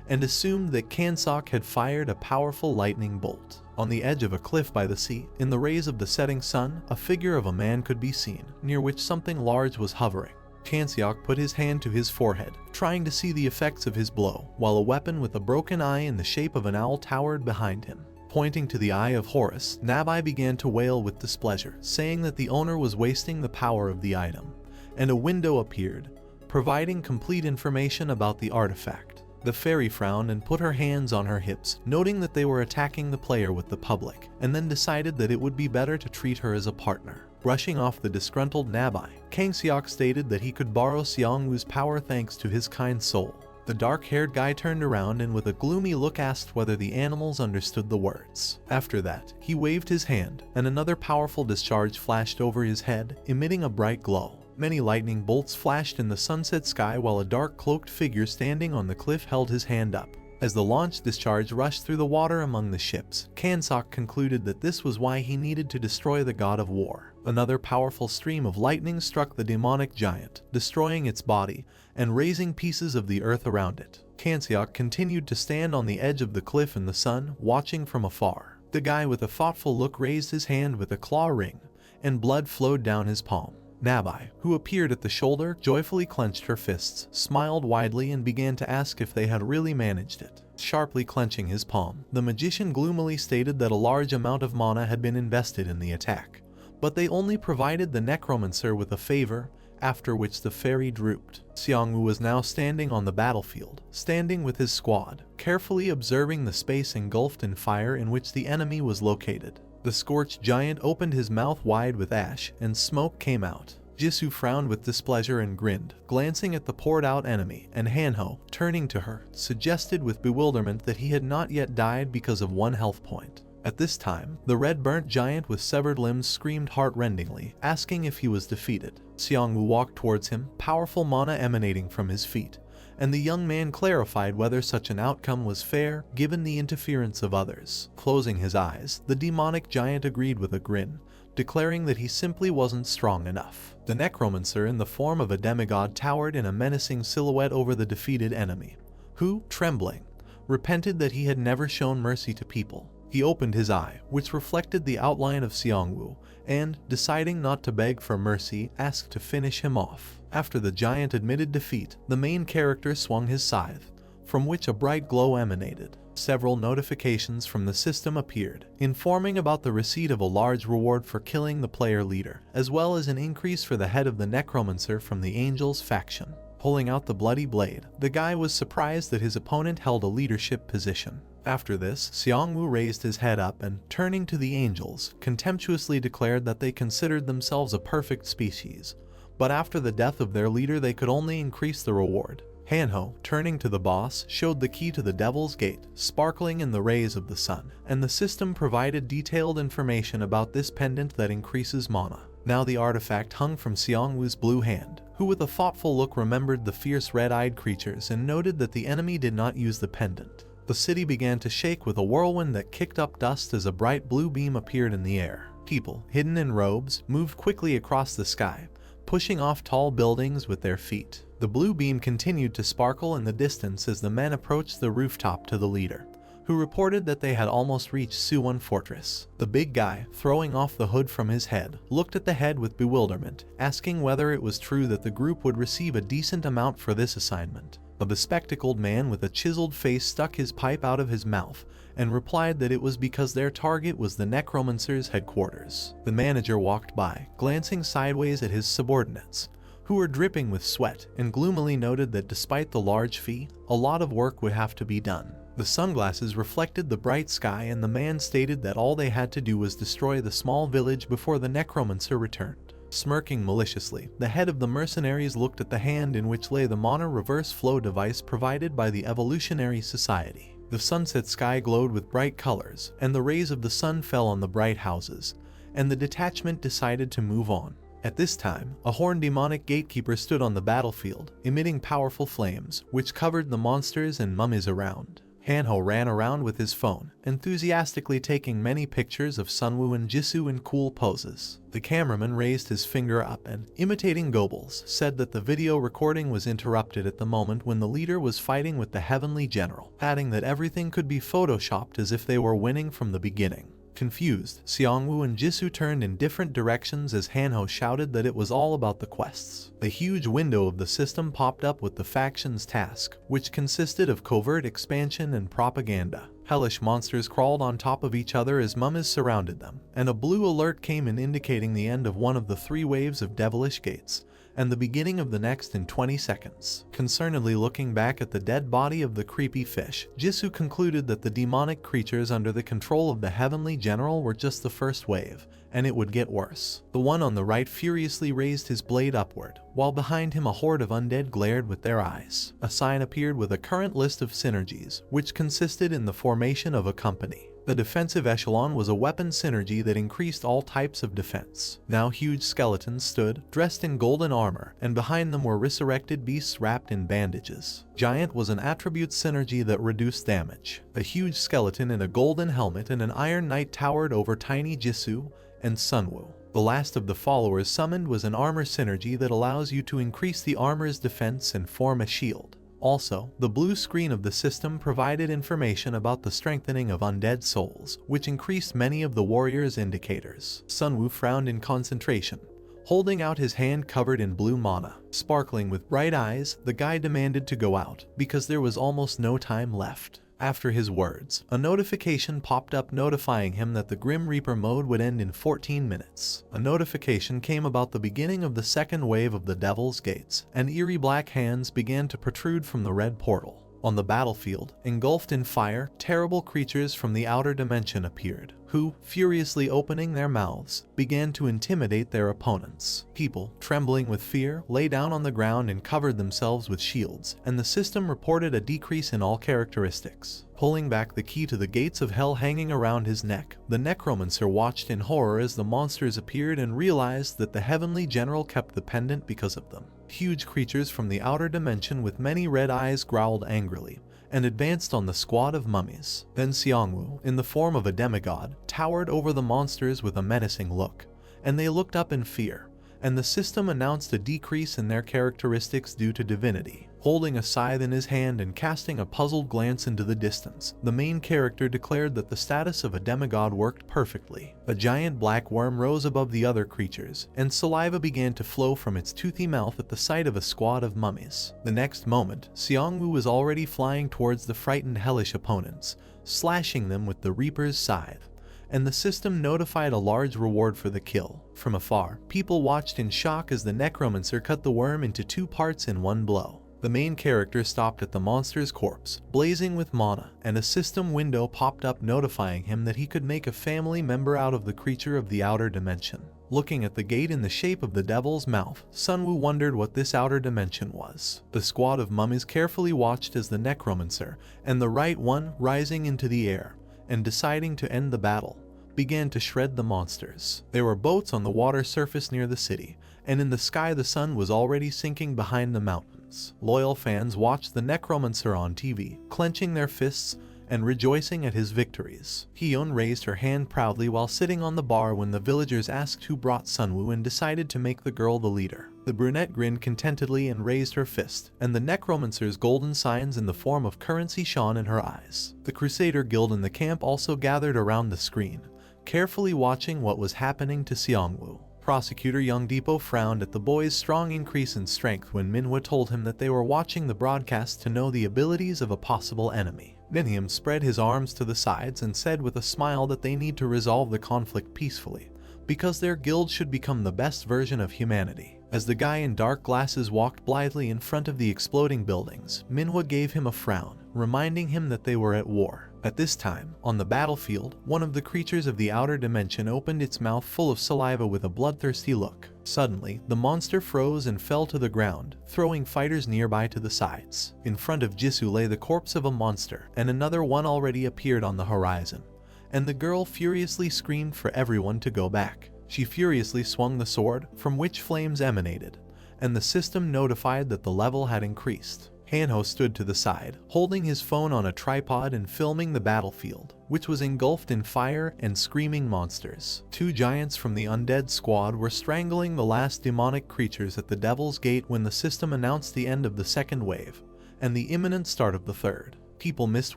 and assumed that Kansok had fired a powerful lightning bolt. On the edge of a cliff by the sea, in the rays of the setting sun, a figure of a man could be seen, near which something large was hovering. Kanseok put his hand to his forehead, trying to see the effects of his blow, while a weapon with a broken eye in the shape of an owl towered behind him. Pointing to the Eye of Horus, Nabai began to wail with displeasure, saying that the owner was wasting the power of the item, and a window appeared, providing complete information about the artifact. The fairy frowned and put her hands on her hips, noting that they were attacking the player with the public, and then decided that it would be better to treat her as a partner. Brushing off the disgruntled Nabai, Kangseok stated that he could borrow Xiangwu's power thanks to his kind soul. The dark-haired guy turned around and with a gloomy look asked whether the animals understood the words. After that, he waved his hand, and another powerful discharge flashed over his head, emitting a bright glow. Many lightning bolts flashed in the sunset sky while a dark cloaked figure standing on the cliff held his hand up. As the launch discharge rushed through the water among the ships, Kangseok concluded that this was why he needed to destroy the god of war. Another powerful stream of lightning struck the demonic giant, destroying its body and raising pieces of the earth around it. Kangseok continued to stand on the edge of the cliff in the sun, watching from afar. The guy with a thoughtful look raised his hand with a claw ring, and blood flowed down his palm. Nabai, who appeared at the shoulder, joyfully clenched her fists, smiled widely and began to ask if they had really managed it. Sharply clenching his palm, the magician gloomily stated that a large amount of mana had been invested in the attack, but they only provided the Necromancer with a favor, after which the fairy drooped. Xiangwu was now standing on the battlefield, standing with his squad, carefully observing the space engulfed in fire in which the enemy was located. The scorched giant opened his mouth wide with ash, and smoke came out. Jisoo frowned with displeasure and grinned, glancing at the poured-out enemy, and Hanho, turning to her, suggested with bewilderment that he had not yet died because of 1 health point. At this time, the red-burnt giant with severed limbs screamed heart-rendingly, asking if he was defeated. Xiangwu walked towards him, powerful mana emanating from his feet, and the young man clarified whether such an outcome was fair, given the interference of others. Closing his eyes, the demonic giant agreed with a grin, declaring that he simply wasn't strong enough. The Necromancer in the form of a demigod towered in a menacing silhouette over the defeated enemy, who, trembling, repented that he had never shown mercy to people. He opened his eye, which reflected the outline of Xiangwu, and, deciding not to beg for mercy, asked to finish him off. After the giant admitted defeat, the main character swung his scythe, from which a bright glow emanated. Several notifications from the system appeared, informing about the receipt of a large reward for killing the player leader, as well as an increase for the head of the Necromancer from the Angels faction. Pulling out the bloody blade, the guy was surprised that his opponent held a leadership position. After this, Xiangwu raised his head up and, turning to the Angels, contemptuously declared that they considered themselves a perfect species, but after the death of their leader they could only increase the reward. Hanho, turning to the boss, showed the key to the Devil's Gate, sparkling in the rays of the sun, and the system provided detailed information about this pendant that increases mana. Now the artifact hung from Xiangwu's blue hand, who with a thoughtful look remembered the fierce red-eyed creatures and noted that the enemy did not use the pendant. The city began to shake with a whirlwind that kicked up dust as a bright blue beam appeared in the air. People, hidden in robes, moved quickly across the sky, pushing off tall buildings with their feet. The blue beam continued to sparkle in the distance as the men approached the rooftop to the leader, who reported that they had almost reached Suwon Fortress. The big guy, throwing off the hood from his head, looked at the head with bewilderment, asking whether it was true that the group would receive a decent amount for this assignment. The bespectacled man with a chiseled face stuck his pipe out of his mouth and replied that it was because their target was the Necromancer's headquarters. The manager walked by, glancing sideways at his subordinates, who were dripping with sweat, and gloomily noted that despite the large fee, a lot of work would have to be done. The sunglasses reflected the bright sky, and the man stated that all they had to do was destroy the small village before the Necromancer returned. Smirking maliciously, the head of the mercenaries looked at the hand in which lay the mana reverse flow device provided by the Evolutionary Society. The sunset sky glowed with bright colors, and the rays of the sun fell on the bright houses, and the detachment decided to move on. At this time, a horned demonic gatekeeper stood on the battlefield, emitting powerful flames, which covered the monsters and mummies around. Hanho ran around with his phone, enthusiastically taking many pictures of Sunwoo and Jisoo in cool poses. The cameraman raised his finger up and, imitating ghouls, said that the video recording was interrupted at the moment when the leader was fighting with the Heavenly General, adding that everything could be photoshopped as if they were winning from the beginning. Confused, Xiangwu and Jisoo turned in different directions as Hanho shouted that it was all about the quests. A huge window of the system popped up with the faction's task, which consisted of covert expansion and propaganda. Hellish monsters crawled on top of each other as mummies surrounded them, and a blue alert came in indicating the end of one of the 3 waves of devilish gates, and the beginning of the next in 20 seconds. Concernedly looking back at the dead body of the creepy fish, Jisoo concluded that the demonic creatures under the control of the Heavenly General were just the first wave, and it would get worse. The one on the right furiously raised his blade upward, while behind him a horde of undead glared with their eyes. A sign appeared with a current list of synergies, which consisted in the formation of a company. The defensive echelon was a weapon synergy that increased all types of defense. Now huge skeletons stood, dressed in golden armor, and behind them were resurrected beasts wrapped in bandages. Giant was an attribute synergy that reduced damage. A huge skeleton in a golden helmet and an iron knight towered over tiny Jisoo and Sunwoo. The last of the followers summoned was an armor synergy that allows you to increase the armor's defense and form a shield. Also, the blue screen of the system provided information about the strengthening of undead souls, which increased many of the warrior's indicators. Sunwoo frowned in concentration, holding out his hand covered in blue mana. Sparkling with bright eyes, the guy demanded to go out, because there was almost no time left. After his words, a notification popped up notifying him that the Grim Reaper mode would end in 14 minutes. A notification came about the beginning of the second wave of the Devil's Gates, and eerie black hands began to protrude from the red portal. On the battlefield, engulfed in fire, terrible creatures from the outer dimension appeared, who, furiously opening their mouths, began to intimidate their opponents. People, trembling with fear, lay down on the ground and covered themselves with shields, and the system reported a decrease in all characteristics. Pulling back the key to the gates of hell hanging around his neck, the Necromancer watched in horror as the monsters appeared and realized that the Heavenly General kept the pendant because of them. Huge creatures from the outer dimension with many red eyes growled angrily and advanced on the squad of mummies. Then Seongwoo, in the form of a demigod, towered over the monsters with a menacing look, and they looked up in fear, and the system announced a decrease in their characteristics due to divinity. Holding a scythe in his hand and casting a puzzled glance into the distance, the main character declared that the status of a demigod worked perfectly. A giant black worm rose above the other creatures, and saliva began to flow from its toothy mouth at the sight of a squad of mummies. The next moment, Seongwoo was already flying towards the frightened hellish opponents, slashing them with the Reaper's scythe, and the system notified a large reward for the kill. From afar, people watched in shock as the Necromancer cut the worm into 2 parts in one blow. The main character stopped at the monster's corpse, blazing with mana, and a system window popped up notifying him that he could make a family member out of the creature of the outer dimension. Looking at the gate in the shape of the devil's mouth, Sunwoo wondered what this outer dimension was. The squad of mummies carefully watched as the Necromancer, and the right one, rising into the air and deciding to end the battle, began to shred the monsters. There were boats on the water surface near the city, and in the sky the sun was already sinking behind the mountains. Loyal fans watched the Necromancer on TV, clenching their fists and rejoicing at his victories. Hyun raised her hand proudly while sitting on the bar when the villagers asked who brought Sunwoo and decided to make the girl the leader. The brunette grinned contentedly and raised her fist, and the Necromancer's golden signs in the form of currency shone in her eyes. The Crusader Guild in the camp also gathered around the screen, carefully watching what was happening to Seongwoo. Prosecutor Youngdeepo frowned at the boy's strong increase in strength when Minhwa told him that they were watching the broadcast to know the abilities of a possible enemy. Minhyam spread his arms to the sides and said with a smile that they need to resolve the conflict peacefully, because their guild should become the best version of humanity. As the guy in dark glasses walked blithely in front of the exploding buildings, Minhwa gave him a frown, reminding him that they were at war. At this time, on the battlefield, one of the creatures of the outer dimension opened its mouth full of saliva with a bloodthirsty look. Suddenly, the monster froze and fell to the ground, throwing fighters nearby to the sides. In front of Jisoo lay the corpse of a monster, and another one already appeared on the horizon, and the girl furiously screamed for everyone to go back. She furiously swung the sword, from which flames emanated, and the system notified that the level had increased. Hanho stood to the side, holding his phone on a tripod and filming the battlefield, which was engulfed in fire and screaming monsters. 2 giants from the undead squad were strangling the last demonic creatures at the Devil's Gate when the system announced the end of the second wave and the imminent start of the third. People missed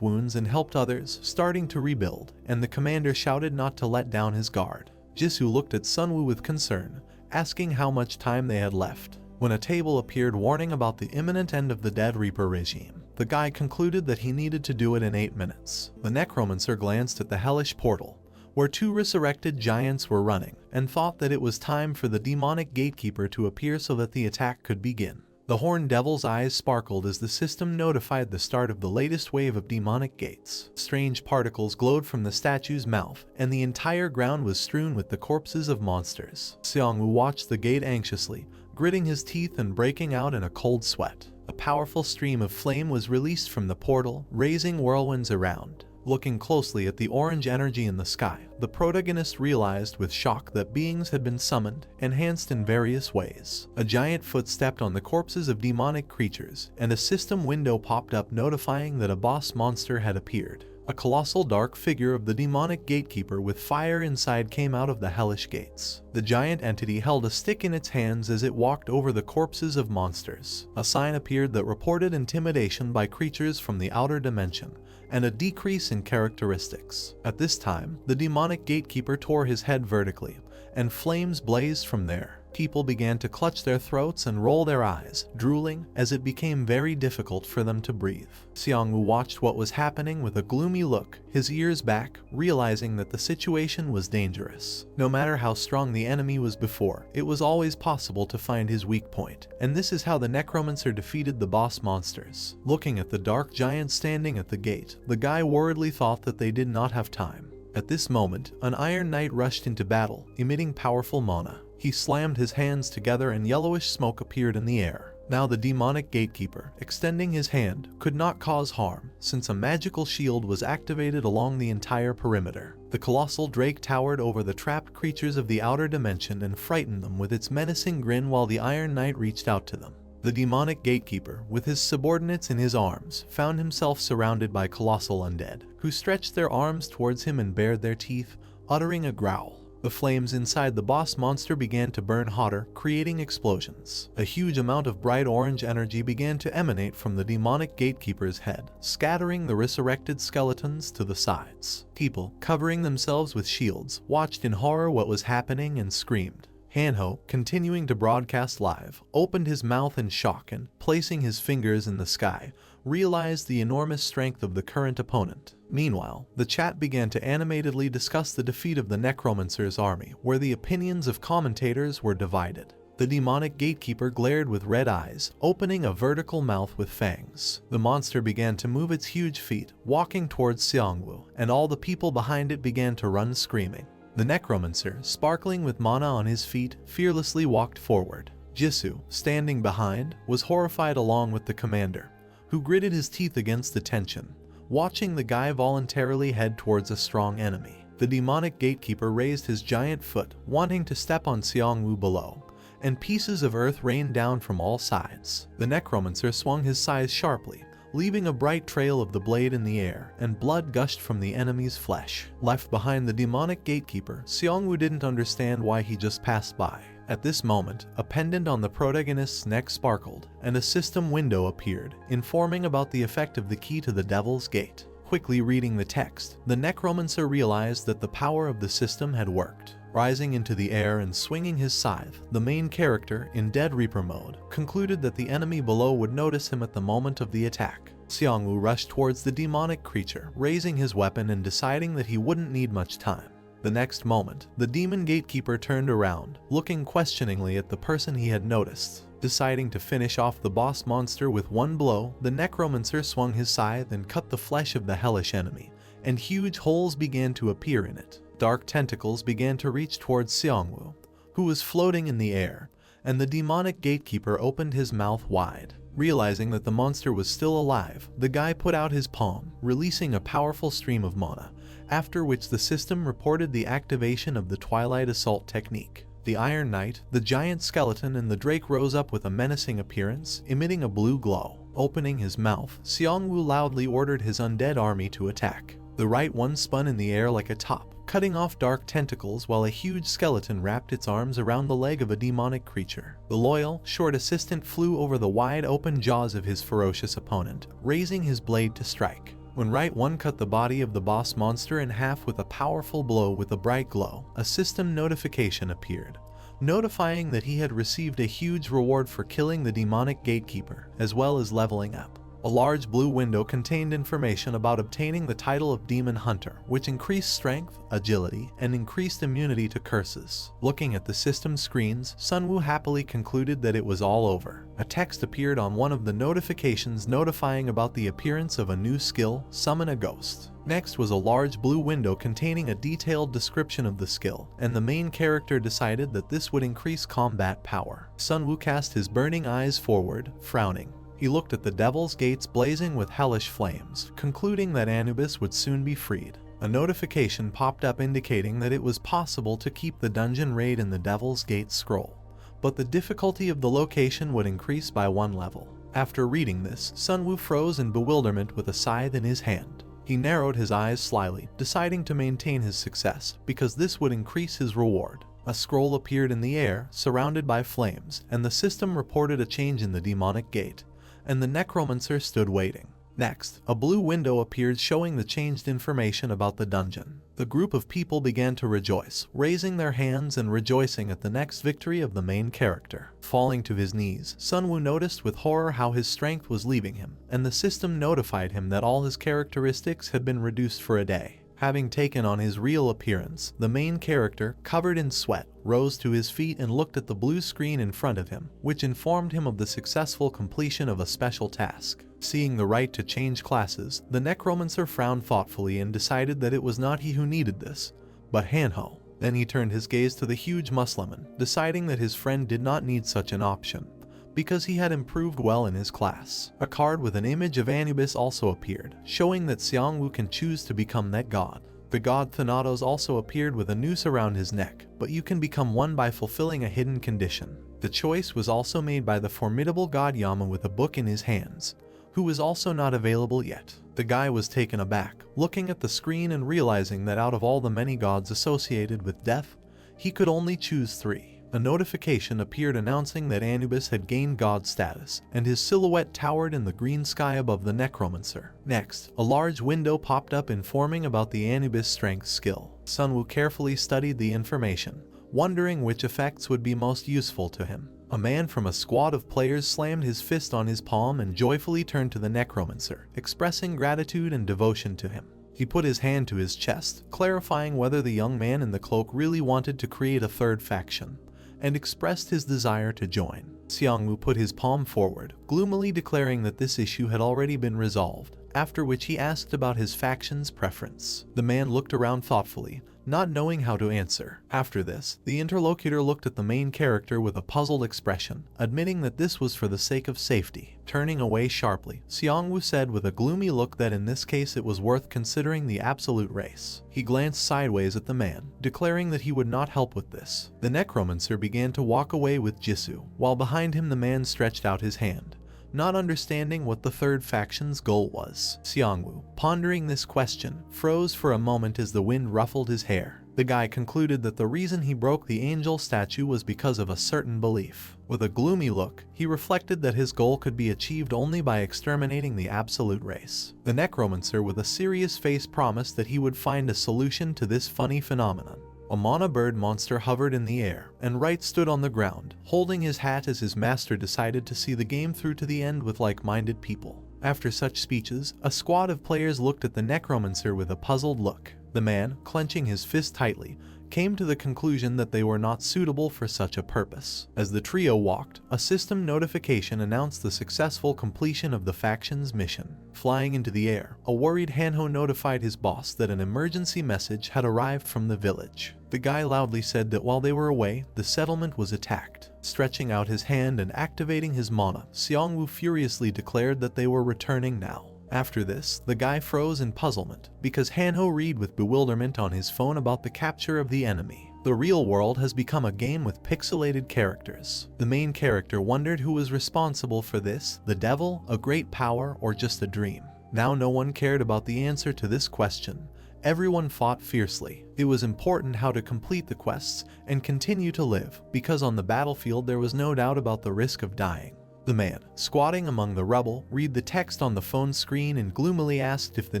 wounds and helped others, starting to rebuild, and the commander shouted not to let down his guard. Jisoo looked at Sunwoo with concern, asking how much time they had left, when a table appeared warning about the imminent end of the Dead Reaper regime. the guy concluded that he needed to do it in 8 minutes. The Necromancer glanced at the hellish portal, where 2 resurrected giants were running, and thought that it was time for the demonic gatekeeper to appear so that the attack could begin. The Horned Devil's eyes sparkled as the system notified the start of the latest wave of demonic gates. Strange particles glowed from the statue's mouth, and the entire ground was strewn with the corpses of monsters. Xiangwu watched the gate anxiously, gritting his teeth and breaking out in a cold sweat. A powerful stream of flame was released from the portal, raising whirlwinds around. Looking closely at the orange energy in the sky, the protagonist realized with shock that beings had been summoned, enhanced in various ways. A giant foot stepped on the corpses of demonic creatures, and a system window popped up notifying that a boss monster had appeared. A colossal dark figure of the demonic gatekeeper with fire inside came out of the hellish gates. The giant entity held a stick in its hands as it walked over the corpses of monsters. A sign appeared that reported intimidation by creatures from the outer dimension, and a decrease in characteristics. At this time, the demonic gatekeeper tore his head vertically, and flames blazed from there. People began to clutch their throats and roll their eyes, drooling, as it became very difficult for them to breathe. Xiangwu watched what was happening with a gloomy look, his ears back, realizing that the situation was dangerous. No matter how strong the enemy was before, it was always possible to find his weak point, and this is how the Necromancer defeated the boss monsters. Looking at the dark giant standing at the gate, the guy worriedly thought that they did not have time. At this moment, an Iron Knight rushed into battle, emitting powerful mana. He slammed his hands together and yellowish smoke appeared in the air. Now the demonic gatekeeper, extending his hand, could not cause harm, since a magical shield was activated along the entire perimeter. The colossal drake towered over the trapped creatures of the outer dimension and frightened them with its menacing grin while the Iron Knight reached out to them. The demonic gatekeeper, with his subordinates in his arms, found himself surrounded by colossal undead, who stretched their arms towards him and bared their teeth, uttering a growl. The flames inside the boss monster began to burn hotter, creating explosions. A huge amount of bright orange energy began to emanate from the demonic gatekeeper's head, scattering the resurrected skeletons to the sides. People, covering themselves with shields, watched in horror what was happening and screamed. Hanho, continuing to broadcast live, opened his mouth in shock and, placing his fingers in the sky, realized the enormous strength of the current opponent. Meanwhile, the chat began to animatedly discuss the defeat of the Necromancer's army, where the opinions of commentators were divided. The demonic gatekeeper glared with red eyes, opening a vertical mouth with fangs. The monster began to move its huge feet, walking towards Xiangwu, and all the people behind it began to run screaming. The Necromancer, sparkling with mana on his feet, fearlessly walked forward. Jisoo, standing behind, was horrified along with the commander, who gritted his teeth against the tension, watching the guy voluntarily head towards a strong enemy. The demonic gatekeeper raised his giant foot, wanting to step on Xiangwu below, and pieces of earth rained down from all sides. The Necromancer swung his scythe sharply, leaving a bright trail of the blade in the air, and blood gushed from the enemy's flesh. Left behind the demonic gatekeeper, Xiangwu didn't understand why he just passed by. At this moment, a pendant on the protagonist's neck sparkled, and a system window appeared, informing about the effect of the key to the Devil's Gate. Quickly reading the text, the Necromancer realized that the power of the system had worked. Rising into the air and swinging his scythe, the main character, in Dead Reaper mode, concluded that the enemy below would notice him at the moment of the attack. Xiangwu rushed towards the demonic creature, raising his weapon and deciding that he wouldn't need much time. The next moment, the demon gatekeeper turned around, looking questioningly at the person he had noticed. Deciding to finish off the boss monster with one blow, the Necromancer swung his scythe and cut the flesh of the hellish enemy, and huge holes began to appear in it. Dark tentacles began to reach towards Xiangwu, who was floating in the air, and the demonic gatekeeper opened his mouth wide. Realizing that the monster was still alive, the guy put out his palm, releasing a powerful stream of mana, after which the system reported the activation of the Twilight Assault technique. The Iron Knight, the giant skeleton, and the drake rose up with a menacing appearance, emitting a blue glow. Opening his mouth, Xiangwu loudly ordered his undead army to attack. The right one spun in the air like a top, cutting off dark tentacles while a huge skeleton wrapped its arms around the leg of a demonic creature. The loyal, short assistant flew over the wide open jaws of his ferocious opponent, raising his blade to strike. When right one cut the body of the boss monster in half with a powerful blow with a bright glow, a system notification appeared, notifying that he had received a huge reward for killing the demonic gatekeeper, as well as leveling up. A large blue window contained information about obtaining the title of Demon Hunter, which increased strength, agility, and increased immunity to curses. Looking at the system screens, Sunwoo happily concluded that it was all over. A text appeared on one of the notifications notifying about the appearance of a new skill, Summon a Ghost. Next was a large blue window containing a detailed description of the skill, and the main character decided that this would increase combat power. Sunwoo cast his burning eyes forward, frowning. He looked at the Devil's Gates blazing with hellish flames, concluding that Anubis would soon be freed. A notification popped up indicating that it was possible to keep the dungeon raid in the Devil's Gate scroll, but the difficulty of the location would increase by 1 level. After reading this, Sunwoo froze in bewilderment with a scythe in his hand. He narrowed his eyes slyly, deciding to maintain his success, because this would increase his reward. A scroll appeared in the air, surrounded by flames, and the system reported a change in the demonic gate, and the Necromancer stood waiting. Next, a blue window appeared showing the changed information about the dungeon. The group of people began to rejoice, raising their hands and rejoicing at the next victory of the main character. Falling to his knees, Sunwoo noticed with horror how his strength was leaving him, and the system notified him that all his characteristics had been reduced for a day. Having taken on his real appearance, the main character, covered in sweat, rose to his feet and looked at the blue screen in front of him, which informed him of the successful completion of a special task. Seeing the right to change classes, the Necromancer frowned thoughtfully and decided that it was not he who needed this, but Hanho. Then he turned his gaze to the huge Musliman, deciding that his friend did not need such an option, because he had improved well in his class. A card with an image of Anubis also appeared, showing that Seongwoo can choose to become that god. The god Thanatos also appeared with a noose around his neck, but you can become one by fulfilling a hidden condition. The choice was also made by the formidable god Yama with a book in his hands, who was also not available yet. The guy was taken aback, looking at the screen and realizing that out of all the many gods associated with death, he could only choose 3. A notification appeared announcing that Anubis had gained god status, and his silhouette towered in the green sky above the Necromancer. Next, a large window popped up informing about the Anubis strength skill. Sunwoo carefully studied the information, wondering which effects would be most useful to him. A man from a squad of players slammed his fist on his palm and joyfully turned to the Necromancer, expressing gratitude and devotion to him. He put his hand to his chest, clarifying whether the young man in the cloak really wanted to create a third faction, and expressed his desire to join. Seongwoo put his palm forward, gloomily declaring that this issue had already been resolved, after which he asked about his faction's preference. The man looked around thoughtfully, not knowing how to answer. After this, the interlocutor looked at the main character with a puzzled expression, admitting that this was for the sake of safety. Turning away sharply, Seongwoo said with a gloomy look that in this case it was worth considering the absolute race. He glanced sideways at the man, declaring that he would not help with this. The Necromancer began to walk away with Jisoo, while behind him the man stretched out his hand, not understanding what the third faction's goal was. Seongwoo, pondering this question, froze for a moment as the wind ruffled his hair. The guy concluded that the reason he broke the angel statue was because of a certain belief. With a gloomy look, he reflected that his goal could be achieved only by exterminating the absolute race. The Necromancer with a serious face promised that he would find a solution to this funny phenomenon. A mana bird monster hovered in the air, and Wright stood on the ground, holding his hat as his master decided to see the game through to the end with like-minded people. After such speeches, a squad of players looked at the Necromancer with a puzzled look. The man, clenching his fist tightly, came to the conclusion that they were not suitable for such a purpose. As the trio walked, a system notification announced the successful completion of the faction's mission. Flying into the air, a worried Hanho notified his boss that an emergency message had arrived from the village. The guy loudly said that while they were away, the settlement was attacked. Stretching out his hand and activating his mana, Seongwoo furiously declared that they were returning now. After this, the guy froze in puzzlement, because Hanho read with bewilderment on his phone about the capture of the enemy. The real world has become a game with pixelated characters. The main character wondered who was responsible for this, the devil, a great power, or just a dream. Now no one cared about the answer to this question. Everyone fought fiercely. It was important how to complete the quests and continue to live, because on the battlefield there was no doubt about the risk of dying. The man, squatting among the rubble, read the text on the phone screen and gloomily asked if the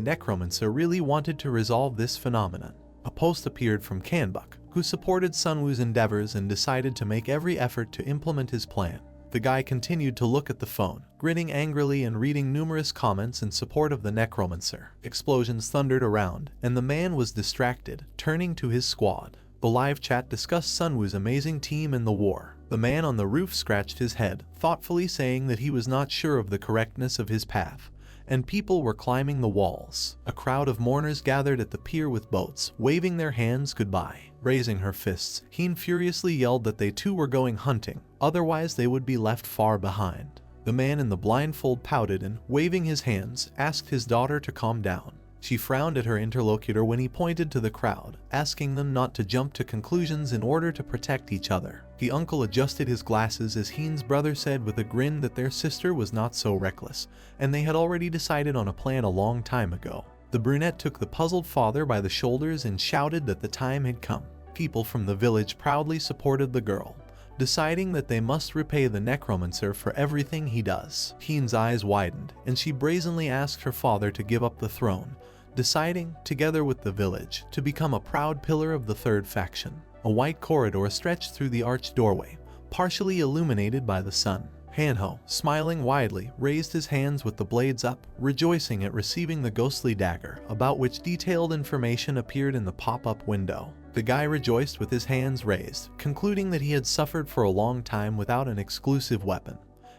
Necromancer really wanted to resolve this phenomenon. A post appeared from Kanbuk, who supported Sunwoo's endeavors and decided to make every effort to implement his plan. The guy continued to look at the phone, grinning angrily and reading numerous comments in support of the Necromancer. Explosions thundered around, and the man was distracted, turning to his squad. The live chat discussed Sunwoo's amazing team in the war. The man on the roof scratched his head, thoughtfully saying that he was not sure of the correctness of his path, and people were climbing the walls. A crowd of mourners gathered at the pier with boats, waving their hands goodbye. Raising her fists, Heen furiously yelled that they too were going hunting, otherwise they would be left far behind. The man in the blindfold pouted and, waving his hands, asked his daughter to calm down. She frowned at her interlocutor when he pointed to the crowd, asking them not to jump to conclusions in order to protect each other. The uncle adjusted his glasses as Heen's brother said with a grin that their sister was not so reckless, and they had already decided on a plan a long time ago. The brunette took the puzzled father by the shoulders and shouted that the time had come. People from the village proudly supported the girl, deciding that they must repay the Necromancer for everything he does. Heen's eyes widened, and she brazenly asked her father to give up the throne, deciding, together with the village, to become a proud pillar of the third faction. A white corridor stretched through the arched doorway, partially illuminated by the sun. Hanho, smiling widely, raised his hands with the blades up, rejoicing at receiving the ghostly dagger, about which detailed information appeared in the pop-up window. The guy rejoiced with his hands raised, concluding that he had suffered for a long time without an exclusive weapon,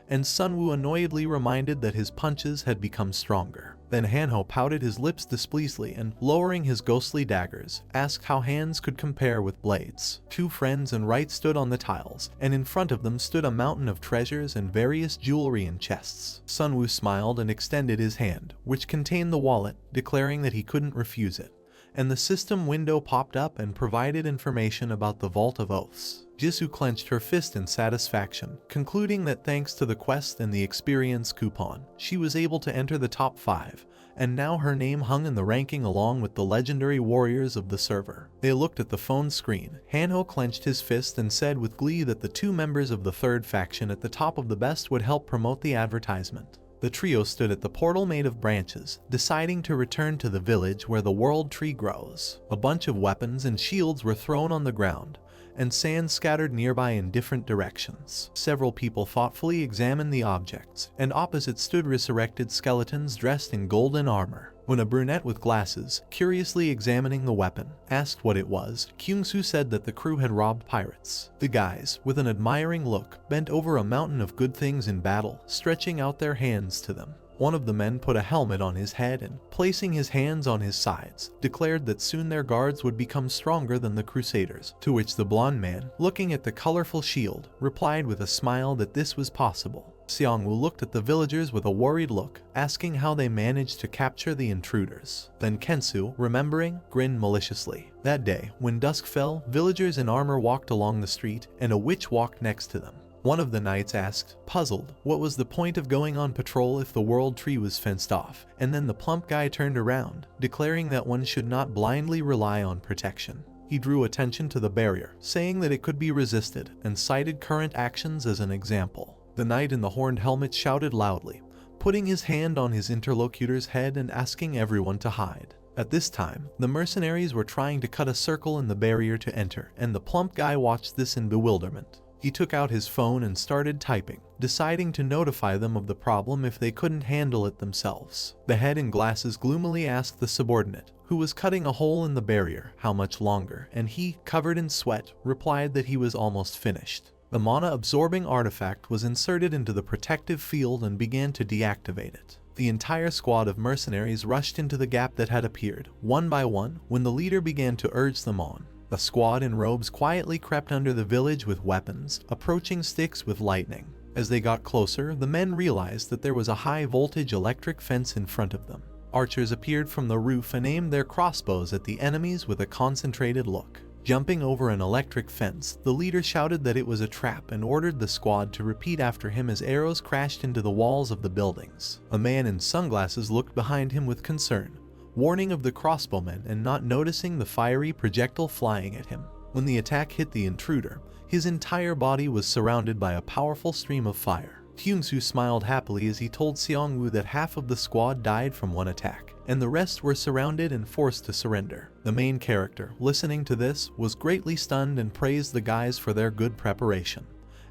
and Sunwoo annoyedly reminded that his punches had become stronger. Then Hanho pouted his lips displeasantly and, lowering his ghostly daggers, asked how hands could compare with blades. Two friends and right stood on the tiles, and in front of them stood a mountain of treasures and various jewelry in chests. Sunwoo smiled and extended his hand, which contained the wallet, declaring that he couldn't refuse it, and the system window popped up and provided information about the Vault of Oaths. Jisoo clenched her fist in satisfaction, concluding that thanks to the quest and the experience coupon, she was able to enter the top 5, and now her name hung in the ranking along with the legendary warriors of the server. They looked at the phone screen. Hanho clenched his fist and said with glee that the 2 members of the third faction at the top of the best would help promote the advertisement. The trio stood at the portal made of branches, deciding to return to the village where the world tree grows. A bunch of weapons and shields were thrown on the ground, and sand scattered nearby in different directions. Several people thoughtfully examined the objects, and opposite stood resurrected skeletons dressed in golden armor. When a brunette with glasses, curiously examining the weapon, asked what it was, Kyungsoo said that the crew had robbed pirates. The guys, with an admiring look, bent over a mountain of good things in battle, stretching out their hands to them. One of the men put a helmet on his head and, placing his hands on his sides, declared that soon their guards would become stronger than the Crusaders, to which the blonde man, looking at the colorful shield, replied with a smile that this was possible. Seongwoo looked at the villagers with a worried look, asking how they managed to capture the intruders. Then Kensoo, remembering, grinned maliciously. That day, when dusk fell, villagers in armor walked along the street, and a witch walked next to them. One of the knights asked, puzzled, what was the point of going on patrol if the world tree was fenced off, and then the plump guy turned around, declaring that one should not blindly rely on protection. He drew attention to the barrier, saying that it could be resisted, and cited current actions as an example. The knight in the horned helmet shouted loudly, putting his hand on his interlocutor's head and asking everyone to hide. At this time, the mercenaries were trying to cut a circle in the barrier to enter, and the plump guy watched this in bewilderment. He took out his phone and started typing, deciding to notify them of the problem if they couldn't handle it themselves. The head in glasses gloomily asked the subordinate, who was cutting a hole in the barrier, how much longer, and he, covered in sweat, replied that he was almost finished. The mana-absorbing artifact was inserted into the protective field and began to deactivate it. The entire squad of mercenaries rushed into the gap that had appeared, one by one, when the leader began to urge them on. The squad in robes quietly crept under the village with weapons, approaching sticks with lightning. As they got closer, the men realized that there was a high-voltage electric fence in front of them. Archers appeared from the roof and aimed their crossbows at the enemies with a concentrated look. Jumping over an electric fence, the leader shouted that it was a trap and ordered the squad to repeat after him as arrows crashed into the walls of the buildings. A man in sunglasses looked behind him with concern, warning of the crossbowmen and not noticing the fiery projectile flying at him. When the attack hit the intruder, his entire body was surrounded by a powerful stream of fire. Kyungsoo smiled happily as he told Seongwoo that half of the squad died from one attack, and the rest were surrounded and forced to surrender. The main character, listening to this, was greatly stunned and praised the guys for their good preparation,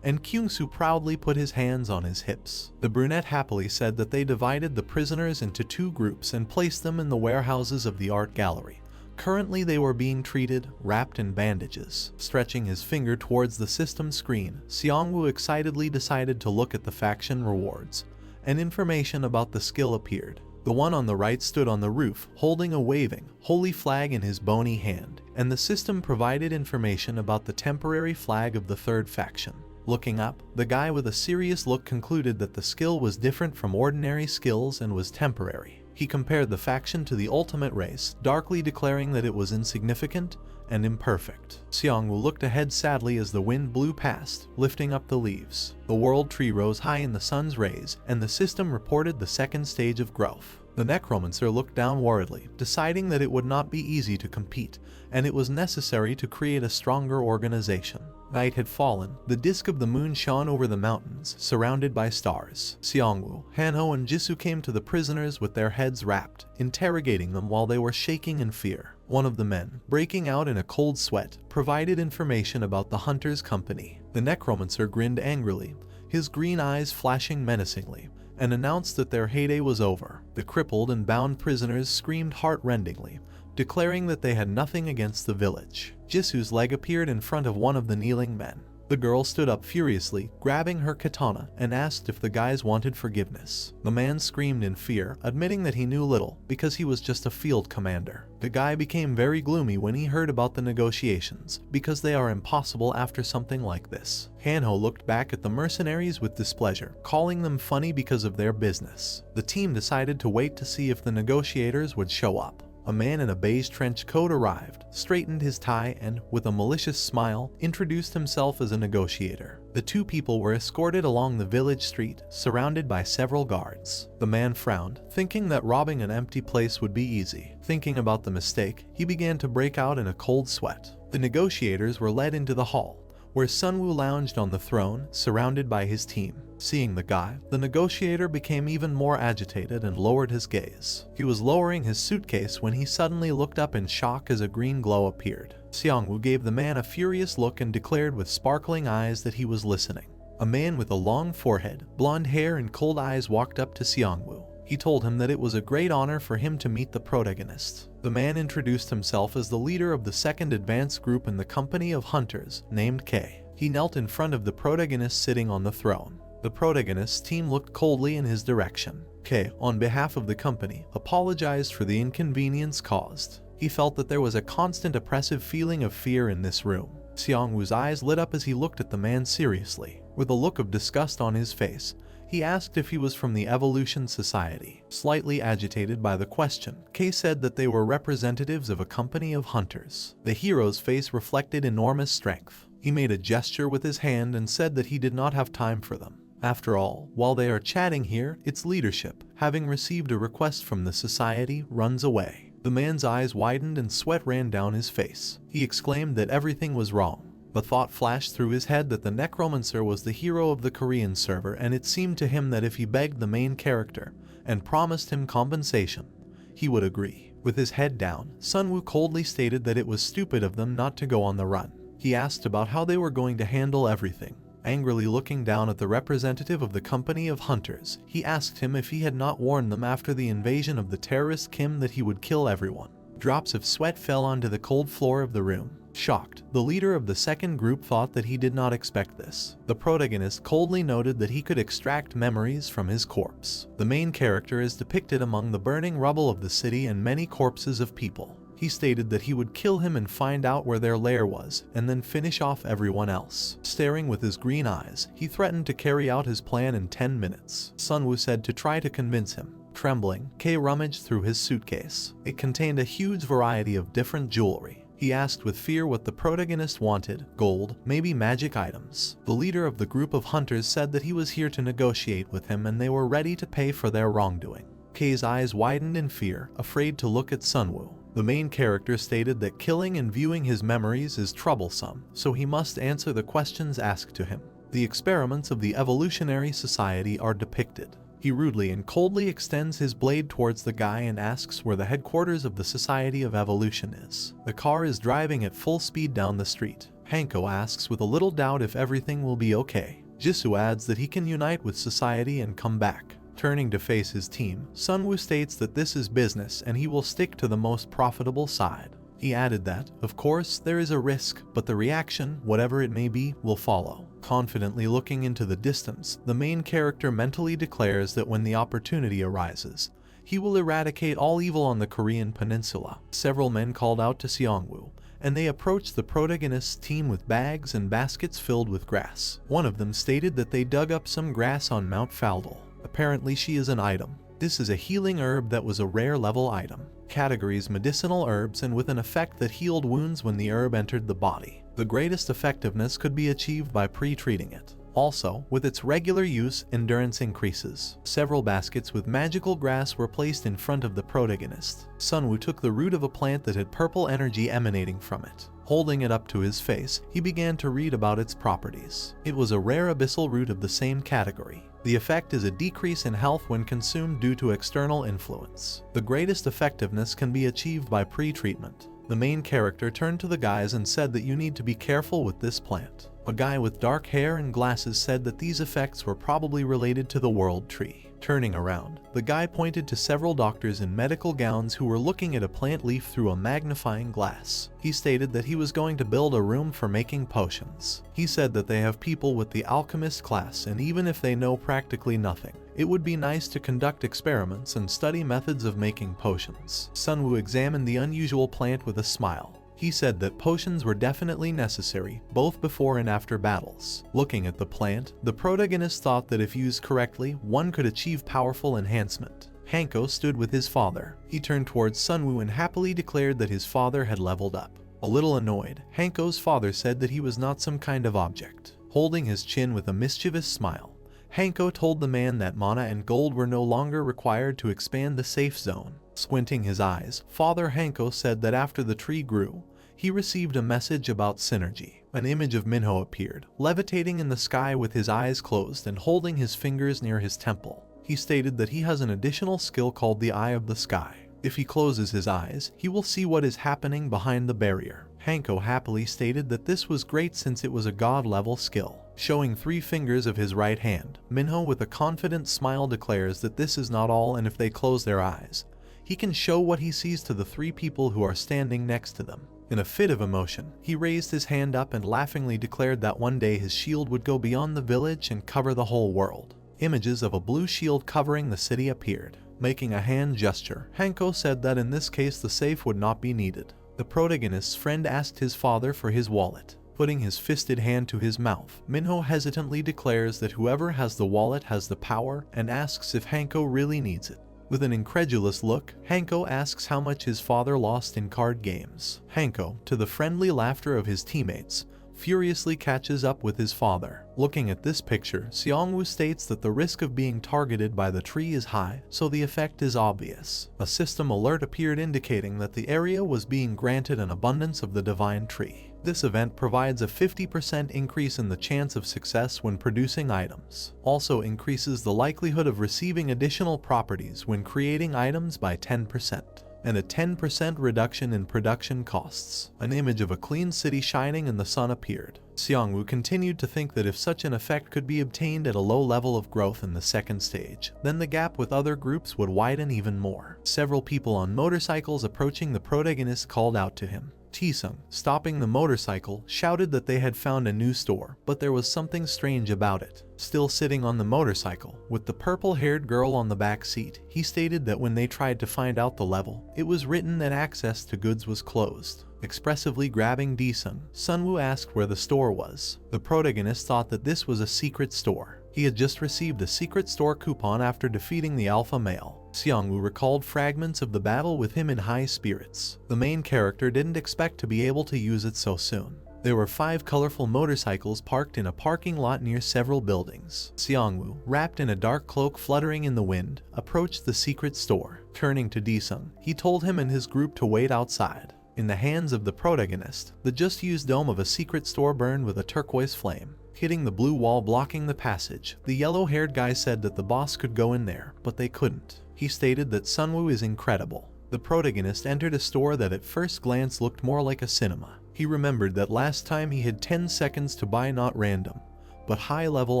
and Kyungsu proudly put his hands on his hips. The brunette happily said that they divided the prisoners into 2 groups and placed them in the warehouses of the art gallery. Currently they were being treated, wrapped in bandages. Stretching his finger towards the system screen, Seongwoo excitedly decided to look at the faction rewards, and information about the skill appeared. The one on the right stood on the roof, holding a waving, holy flag in his bony hand, and the system provided information about the temporary flag of the 3rd faction. Looking up, the guy with a serious look concluded that the skill was different from ordinary skills and was temporary. He compared the faction to the ultimate race, darkly declaring that it was insignificant and imperfect. Seongwoo looked ahead sadly as the wind blew past, lifting up the leaves. The world tree rose high in the sun's rays, and the system reported the 2nd stage of growth. The Necromancer looked down worriedly, deciding that it would not be easy to compete, and it was necessary to create a stronger organization. Night had fallen. The disk of the moon shone over the mountains, surrounded by stars. Seongwoo, Hanho, and Jisoo came to the prisoners with their heads wrapped, interrogating them while they were shaking in fear. One of the men, breaking out in a cold sweat, provided information about the hunter's company. The Necromancer grinned angrily, his green eyes flashing menacingly, and announced that their heyday was over. The crippled and bound prisoners screamed heart-rendingly, declaring that they had nothing against the village. Jisoo's leg appeared in front of one of the kneeling men. The girl stood up furiously, grabbing her katana, and asked if the guys wanted forgiveness. The man screamed in fear, admitting that he knew little, because he was just a field commander. The guy became very gloomy when he heard about the negotiations, because they are impossible after something like this. Hanho looked back at the mercenaries with displeasure, calling them funny because of their business. The team decided to wait to see if the negotiators would show up. A man in a beige trench coat arrived, straightened his tie, and, with a malicious smile, introduced himself as a negotiator. The 2 people were escorted along the village street, surrounded by several guards. The man frowned, thinking that robbing an empty place would be easy. Thinking about the mistake, he began to break out in a cold sweat. The negotiators were led into the hall, where Sunwoo lounged on the throne, surrounded by his team. Seeing the guy, the negotiator became even more agitated and lowered his gaze. He was lowering his suitcase when he suddenly looked up in shock as a green glow appeared. Seongwoo gave the man a furious look and declared with sparkling eyes that he was listening. A man with a long forehead, blonde hair, and cold eyes walked up to Seongwoo. He told him that it was a great honor for him to meet the protagonist. The man introduced himself as the leader of the 2nd advanced group in the company of hunters, named K. He knelt in front of the protagonist sitting on the throne. The protagonist's team looked coldly in his direction. K, on behalf of the company, apologized for the inconvenience caused. He felt that there was a constant oppressive feeling of fear in this room. Seongwoo's eyes lit up as he looked at the man seriously. With a look of disgust on his face, he asked if he was from the Evolution Society. Slightly agitated by the question, K said that they were representatives of a company of hunters. The hero's face reflected enormous strength. He made a gesture with his hand and said that he did not have time for them. After all, while they are chatting here, its leadership, having received a request from the society, runs away. The man's eyes widened and sweat ran down his face. He exclaimed that everything was wrong. The thought flashed through his head that the Necromancer was the hero of the Korean server, and it seemed to him that if he begged the main character and promised him compensation, he would agree. With his head down, Sunwoo coldly stated that it was stupid of them not to go on the run. He asked about how they were going to handle everything. Angrily looking down at the representative of the company of hunters, he asked him if he had not warned them after the invasion of the terrorist Kim that he would kill everyone. Drops of sweat fell onto the cold floor of the room. Shocked, the leader of the 2nd group thought that he did not expect this. The protagonist coldly noted that he could extract memories from his corpse. The main character is depicted among the burning rubble of the city and many corpses of people. He stated that he would kill him and find out where their lair was, and then finish off everyone else. Staring with his green eyes, he threatened to carry out his plan in 10 minutes. Sunwoo said to try to convince him. Trembling, K rummaged through his suitcase. It contained a huge variety of different jewelry. He asked with fear what the protagonist wanted: gold, maybe magic items. The leader of the group of hunters said that he was here to negotiate with him and they were ready to pay for their wrongdoing. K's eyes widened in fear, afraid to look at Sunwoo. The main character stated that killing and viewing his memories is troublesome, so he must answer the questions asked to him. The experiments of the Evolutionary Society are depicted. He rudely and coldly extends his blade towards the guy and asks where the headquarters of the Society of Evolution is. The car is driving at full speed down the street. Hanho asks with a little doubt if everything will be okay. Jisoo adds that he can unite with society and come back. Turning to face his team, Sunwoo states that this is business and he will stick to the most profitable side. He added that, of course, there is a risk, but the reaction, whatever it may be, will follow. Confidently looking into the distance, the main character mentally declares that when the opportunity arises, he will eradicate all evil on the Korean peninsula. Several men called out to Seongwoo, and they approached the protagonist's team with bags and baskets filled with grass. One of them stated that they dug up some grass on Mount Faldal. Apparently she is an item. This is a healing herb that was a rare level item. Categories: medicinal herbs and with an effect that healed wounds when the herb entered the body. The greatest effectiveness could be achieved by pre-treating it. Also, with its regular use, endurance increases. Several baskets with magical grass were placed in front of the protagonist. Sunwoo took the root of a plant that had purple energy emanating from it. Holding it up to his face, he began to read about its properties. It was a rare abyssal root of the same category. The effect is a decrease in health when consumed due to external influence. The greatest effectiveness can be achieved by pre-treatment. The main character turned to the guys and said that you need to be careful with this plant. A guy with dark hair and glasses said that these effects were probably related to the world tree. Turning around, the guy pointed to several doctors in medical gowns who were looking at a plant leaf through a magnifying glass. He stated that he was going to build a room for making potions. He said that they have people with the alchemist class, and even if they know practically nothing, it would be nice to conduct experiments and study methods of making potions. Sunwoo examined the unusual plant with a smile. He said that potions were definitely necessary, both before and after battles. Looking at the plant, the protagonist thought that if used correctly, one could achieve powerful enhancement. Hanho stood with his father. He turned towards Sunwoo and happily declared that his father had leveled up. A little annoyed, Hanko's father said that he was not some kind of object. Holding his chin with a mischievous smile, Hanho told the man that mana and gold were no longer required to expand the safe zone. Squinting his eyes, Father Hanho said that after the tree grew, he received a message about synergy. An image of Minho appeared, levitating in the sky with his eyes closed and holding his fingers near his temple. He stated that he has an additional skill called the Eye of the Sky. If he closes his eyes, he will see what is happening behind the barrier. Hanho happily stated that this was great since it was a god-level skill. Showing 3 fingers of his right hand, Minho with a confident smile declares that this is not all, and if they close their eyes, he can show what he sees to the 3 people who are standing next to them. In a fit of emotion, he raised his hand up and laughingly declared that one day his shield would go beyond the village and cover the whole world. Images of a blue shield covering the city appeared. Making a hand gesture, Hanho said that in this case the safe would not be needed. The protagonist's friend asked his father for his wallet. Putting his fisted hand to his mouth, Minho hesitantly declares that whoever has the wallet has the power and asks if Hanho really needs it. With an incredulous look, Hanho asks how much his father lost in card games. Hanho, to the friendly laughter of his teammates, furiously catches up with his father. Looking at this picture, Seongwoo states that the risk of being targeted by the tree is high, so the effect is obvious. A system alert appeared indicating that the area was being granted an abundance of the divine tree. This event provides a 50% increase in the chance of success when producing items. Also increases the likelihood of receiving additional properties when creating items by 10%. And a 10% reduction in production costs. An image of a clean city shining in the sun appeared. Seongwoo continued to think that if such an effect could be obtained at a low level of growth in the second stage, then the gap with other groups would widen even more. Several people on motorcycles approaching the protagonist called out to him. Taesung, stopping the motorcycle, shouted that they had found a new store, but there was something strange about it. Still sitting on the motorcycle, with the purple-haired girl on the back seat, he stated that when they tried to find out the level, it was written that access to goods was closed. Expressively grabbing Taesung, Sunwoo asked where the store was. The protagonist thought that this was a secret store. He had just received a secret store coupon after defeating the alpha male. Seongwoo recalled fragments of the battle with him in high spirits. The main character didn't expect to be able to use it so soon. There were 5 colorful motorcycles parked in a parking lot near several buildings. Seongwoo, wrapped in a dark cloak fluttering in the wind, approached the secret store. Turning to Taesung, he told him and his group to wait outside. In the hands of the protagonist, the just-used dome of a secret store burned with a turquoise flame. Hitting the blue wall blocking the passage, the yellow-haired guy said that the boss could go in there, but they couldn't. He stated that Sunwoo is incredible. The protagonist entered a store that at first glance looked more like a cinema. He He remembered that last time he had 10 seconds to buy not random, but high-level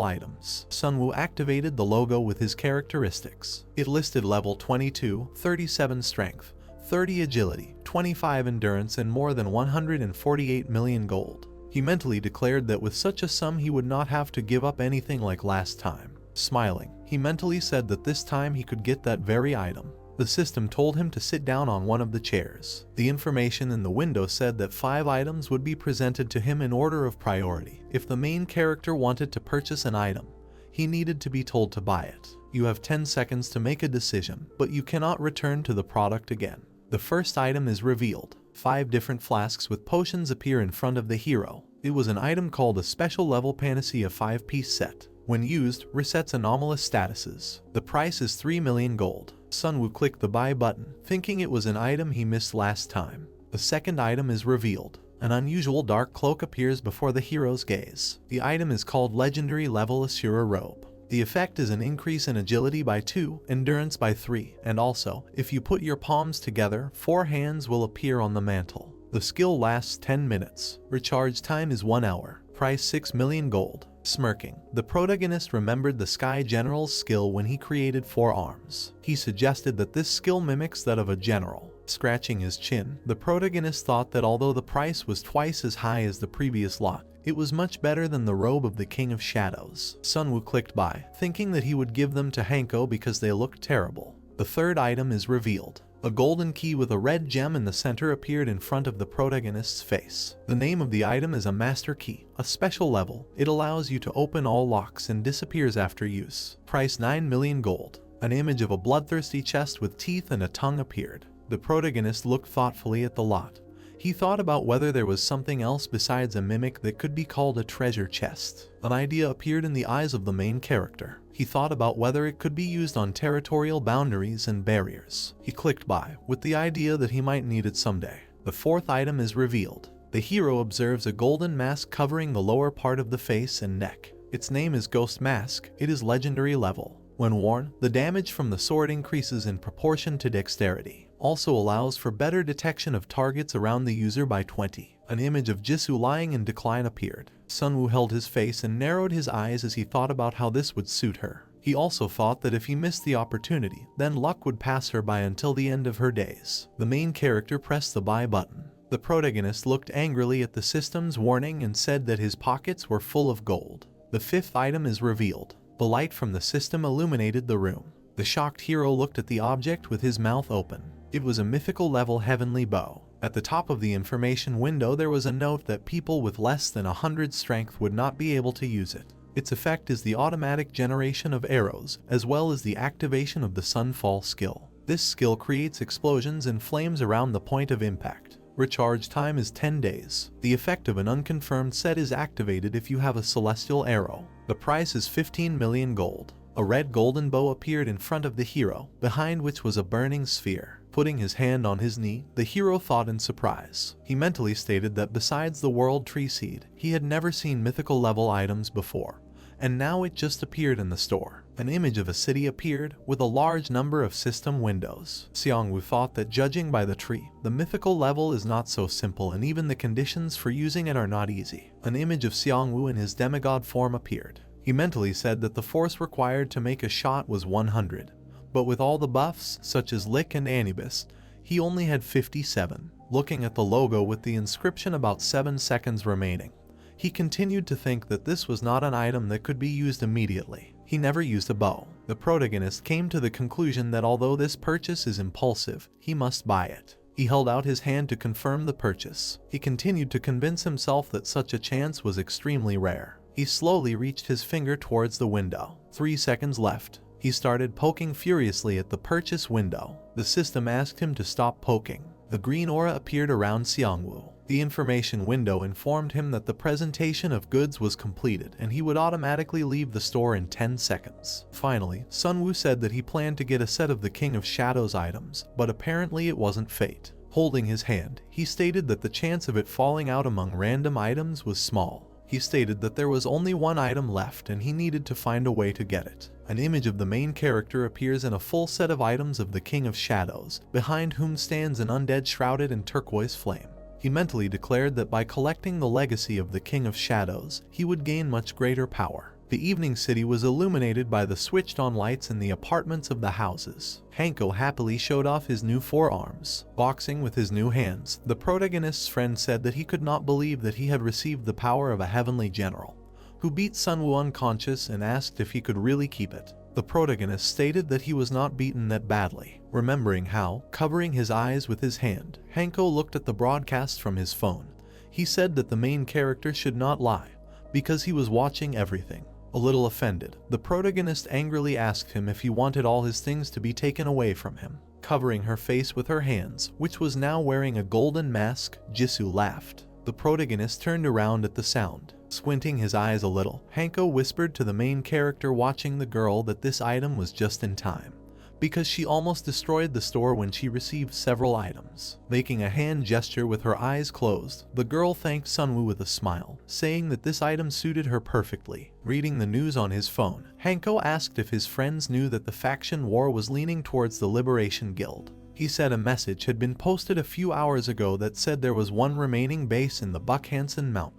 items. Sunwoo activated the logo with his characteristics. It listed level 22, 37 strength, 30 agility, 25 endurance, and more than 148 million gold. He mentally declared that with such a sum he would not have to give up anything like last time. Smiling, he mentally said that this time he could get that very item. The system told him to sit down on one of the chairs. The information in the window said that 5 items would be presented to him in order of priority. If the main character wanted to purchase an item, he needed to be told to buy it. You have 10 seconds to make a decision, but you cannot return to the product again. The first item is revealed. 5 different flasks with potions appear in front of the hero. It was an item called a special level panacea 5-piece set. When used, resets anomalous statuses. The price is 3 million gold. Sunwoo clicked the buy button, thinking it was an item he missed last time. The second item is revealed. An unusual dark cloak appears before the hero's gaze. The item is called Legendary Level Asura Robe. The effect is an increase in agility by 2, endurance by 3, and also, if you put your palms together, 4 hands will appear on the mantle. The skill lasts 10 minutes. Recharge time is 1 hour. Price 6 million gold. Smirking, the protagonist remembered the Sky General's skill when he created 4 arms. He suggested that this skill mimics that of a general. Scratching his chin, the protagonist thought that although the price was twice as high as the previous lot, it was much better than the robe of the King of Shadows. Sunwoo clicked buy, thinking that he would give them to Hanho because they looked terrible. The third item is revealed. A golden key with a red gem in the center appeared in front of the protagonist's face. The name of the item is a master key, a special level. It allows you to open all locks and disappears after use. Price 9 million gold. An image of a bloodthirsty chest with teeth and a tongue appeared. The protagonist looked thoughtfully at the lot. He thought about whether there was something else besides a mimic that could be called a treasure chest. An idea appeared in the eyes of the main character. He thought about whether it could be used on territorial boundaries and barriers. He clicked buy, with the idea that he might need it someday. The fourth item is revealed. The hero observes a golden mask covering the lower part of the face and neck. Its name is Ghost Mask. It is legendary level. When worn, the damage from the sword increases in proportion to dexterity. Also allows for better detection of targets around the user by 20. An image of Jisoo lying in decline appeared. Sunwoo held his face and narrowed his eyes as he thought about how this would suit her. He also thought that if he missed the opportunity, then luck would pass her by until the end of her days. The main character pressed the buy button. The protagonist looked angrily at the system's warning and said that his pockets were full of gold. The fifth item is revealed. The light from the system illuminated the room. The shocked hero looked at the object with his mouth open. It was a mythical level heavenly bow. At the top of the information window there was a note that people with less than 100 strength would not be able to use it. Its effect is the automatic generation of arrows, as well as the activation of the Sunfall skill. This skill creates explosions and flames around the point of impact. Recharge time is 10 days. The effect of an unconfirmed set is activated if you have a celestial arrow. The price is 15 million gold. A red golden bow appeared in front of the hero, behind which was a burning sphere. Putting his hand on his knee, the hero thought in surprise. He mentally stated that besides the World Tree Seed, he had never seen mythical level items before, and now it just appeared in the store. An image of a city appeared, with a large number of system windows. Seongwoo thought that judging by the tree, the mythical level is not so simple and even the conditions for using it are not easy. An image of Seongwoo in his demigod form appeared. He mentally said that the force required to make a shot was 100. But with all the buffs, such as Lick and Anubis, he only had 57. Looking at the logo with the inscription about 7 seconds remaining, he continued to think that this was not an item that could be used immediately. He never used a bow. The protagonist came to the conclusion that although this purchase is impulsive, he must buy it. He held out his hand to confirm the purchase. He continued to convince himself that such a chance was extremely rare. He slowly reached his finger towards the window. 3 seconds left. He started poking furiously at the purchase window. The system asked him to stop poking. The green aura appeared around Seongwoo. The information window informed him that the presentation of goods was completed and he would automatically leave the store in 10 seconds. Finally, Sunwoo said that he planned to get a set of the King of Shadows items, but apparently it wasn't fate. Holding his hand, he stated that the chance of it falling out among random items was small. He stated that there was only one item left and he needed to find a way to get it. An image of the main character appears in a full set of items of the King of Shadows, behind whom stands an undead shrouded in turquoise flame. He mentally declared that by collecting the legacy of the King of Shadows, he would gain much greater power. The evening city was illuminated by the switched-on lights in the apartments of the houses. Hanho happily showed off his new forearms, boxing with his new hands. The protagonist's friend said that he could not believe that he had received the power of a heavenly general, who beat Sunwoo unconscious and asked if he could really keep it. The protagonist stated that he was not beaten that badly. Remembering how, covering his eyes with his hand, Hanho looked at the broadcast from his phone. He said that the main character should not lie, because he was watching everything. A little offended, the protagonist angrily asked him if he wanted all his things to be taken away from him. Covering her face with her hands, which was now wearing a golden mask, Jisoo laughed. The protagonist turned around at the sound. Squinting his eyes a little, Hanho whispered to the main character watching the girl that this item was just in time, because she almost destroyed the store when she received several items. Making a hand gesture with her eyes closed, the girl thanked Sunwoo with a smile, saying that this item suited her perfectly. Reading the news on his phone, Hanho asked if his friends knew that the faction war was leaning towards the Liberation Guild. He said a message had been posted a few hours ago that said there was one remaining base in the Buckhansen Mountains.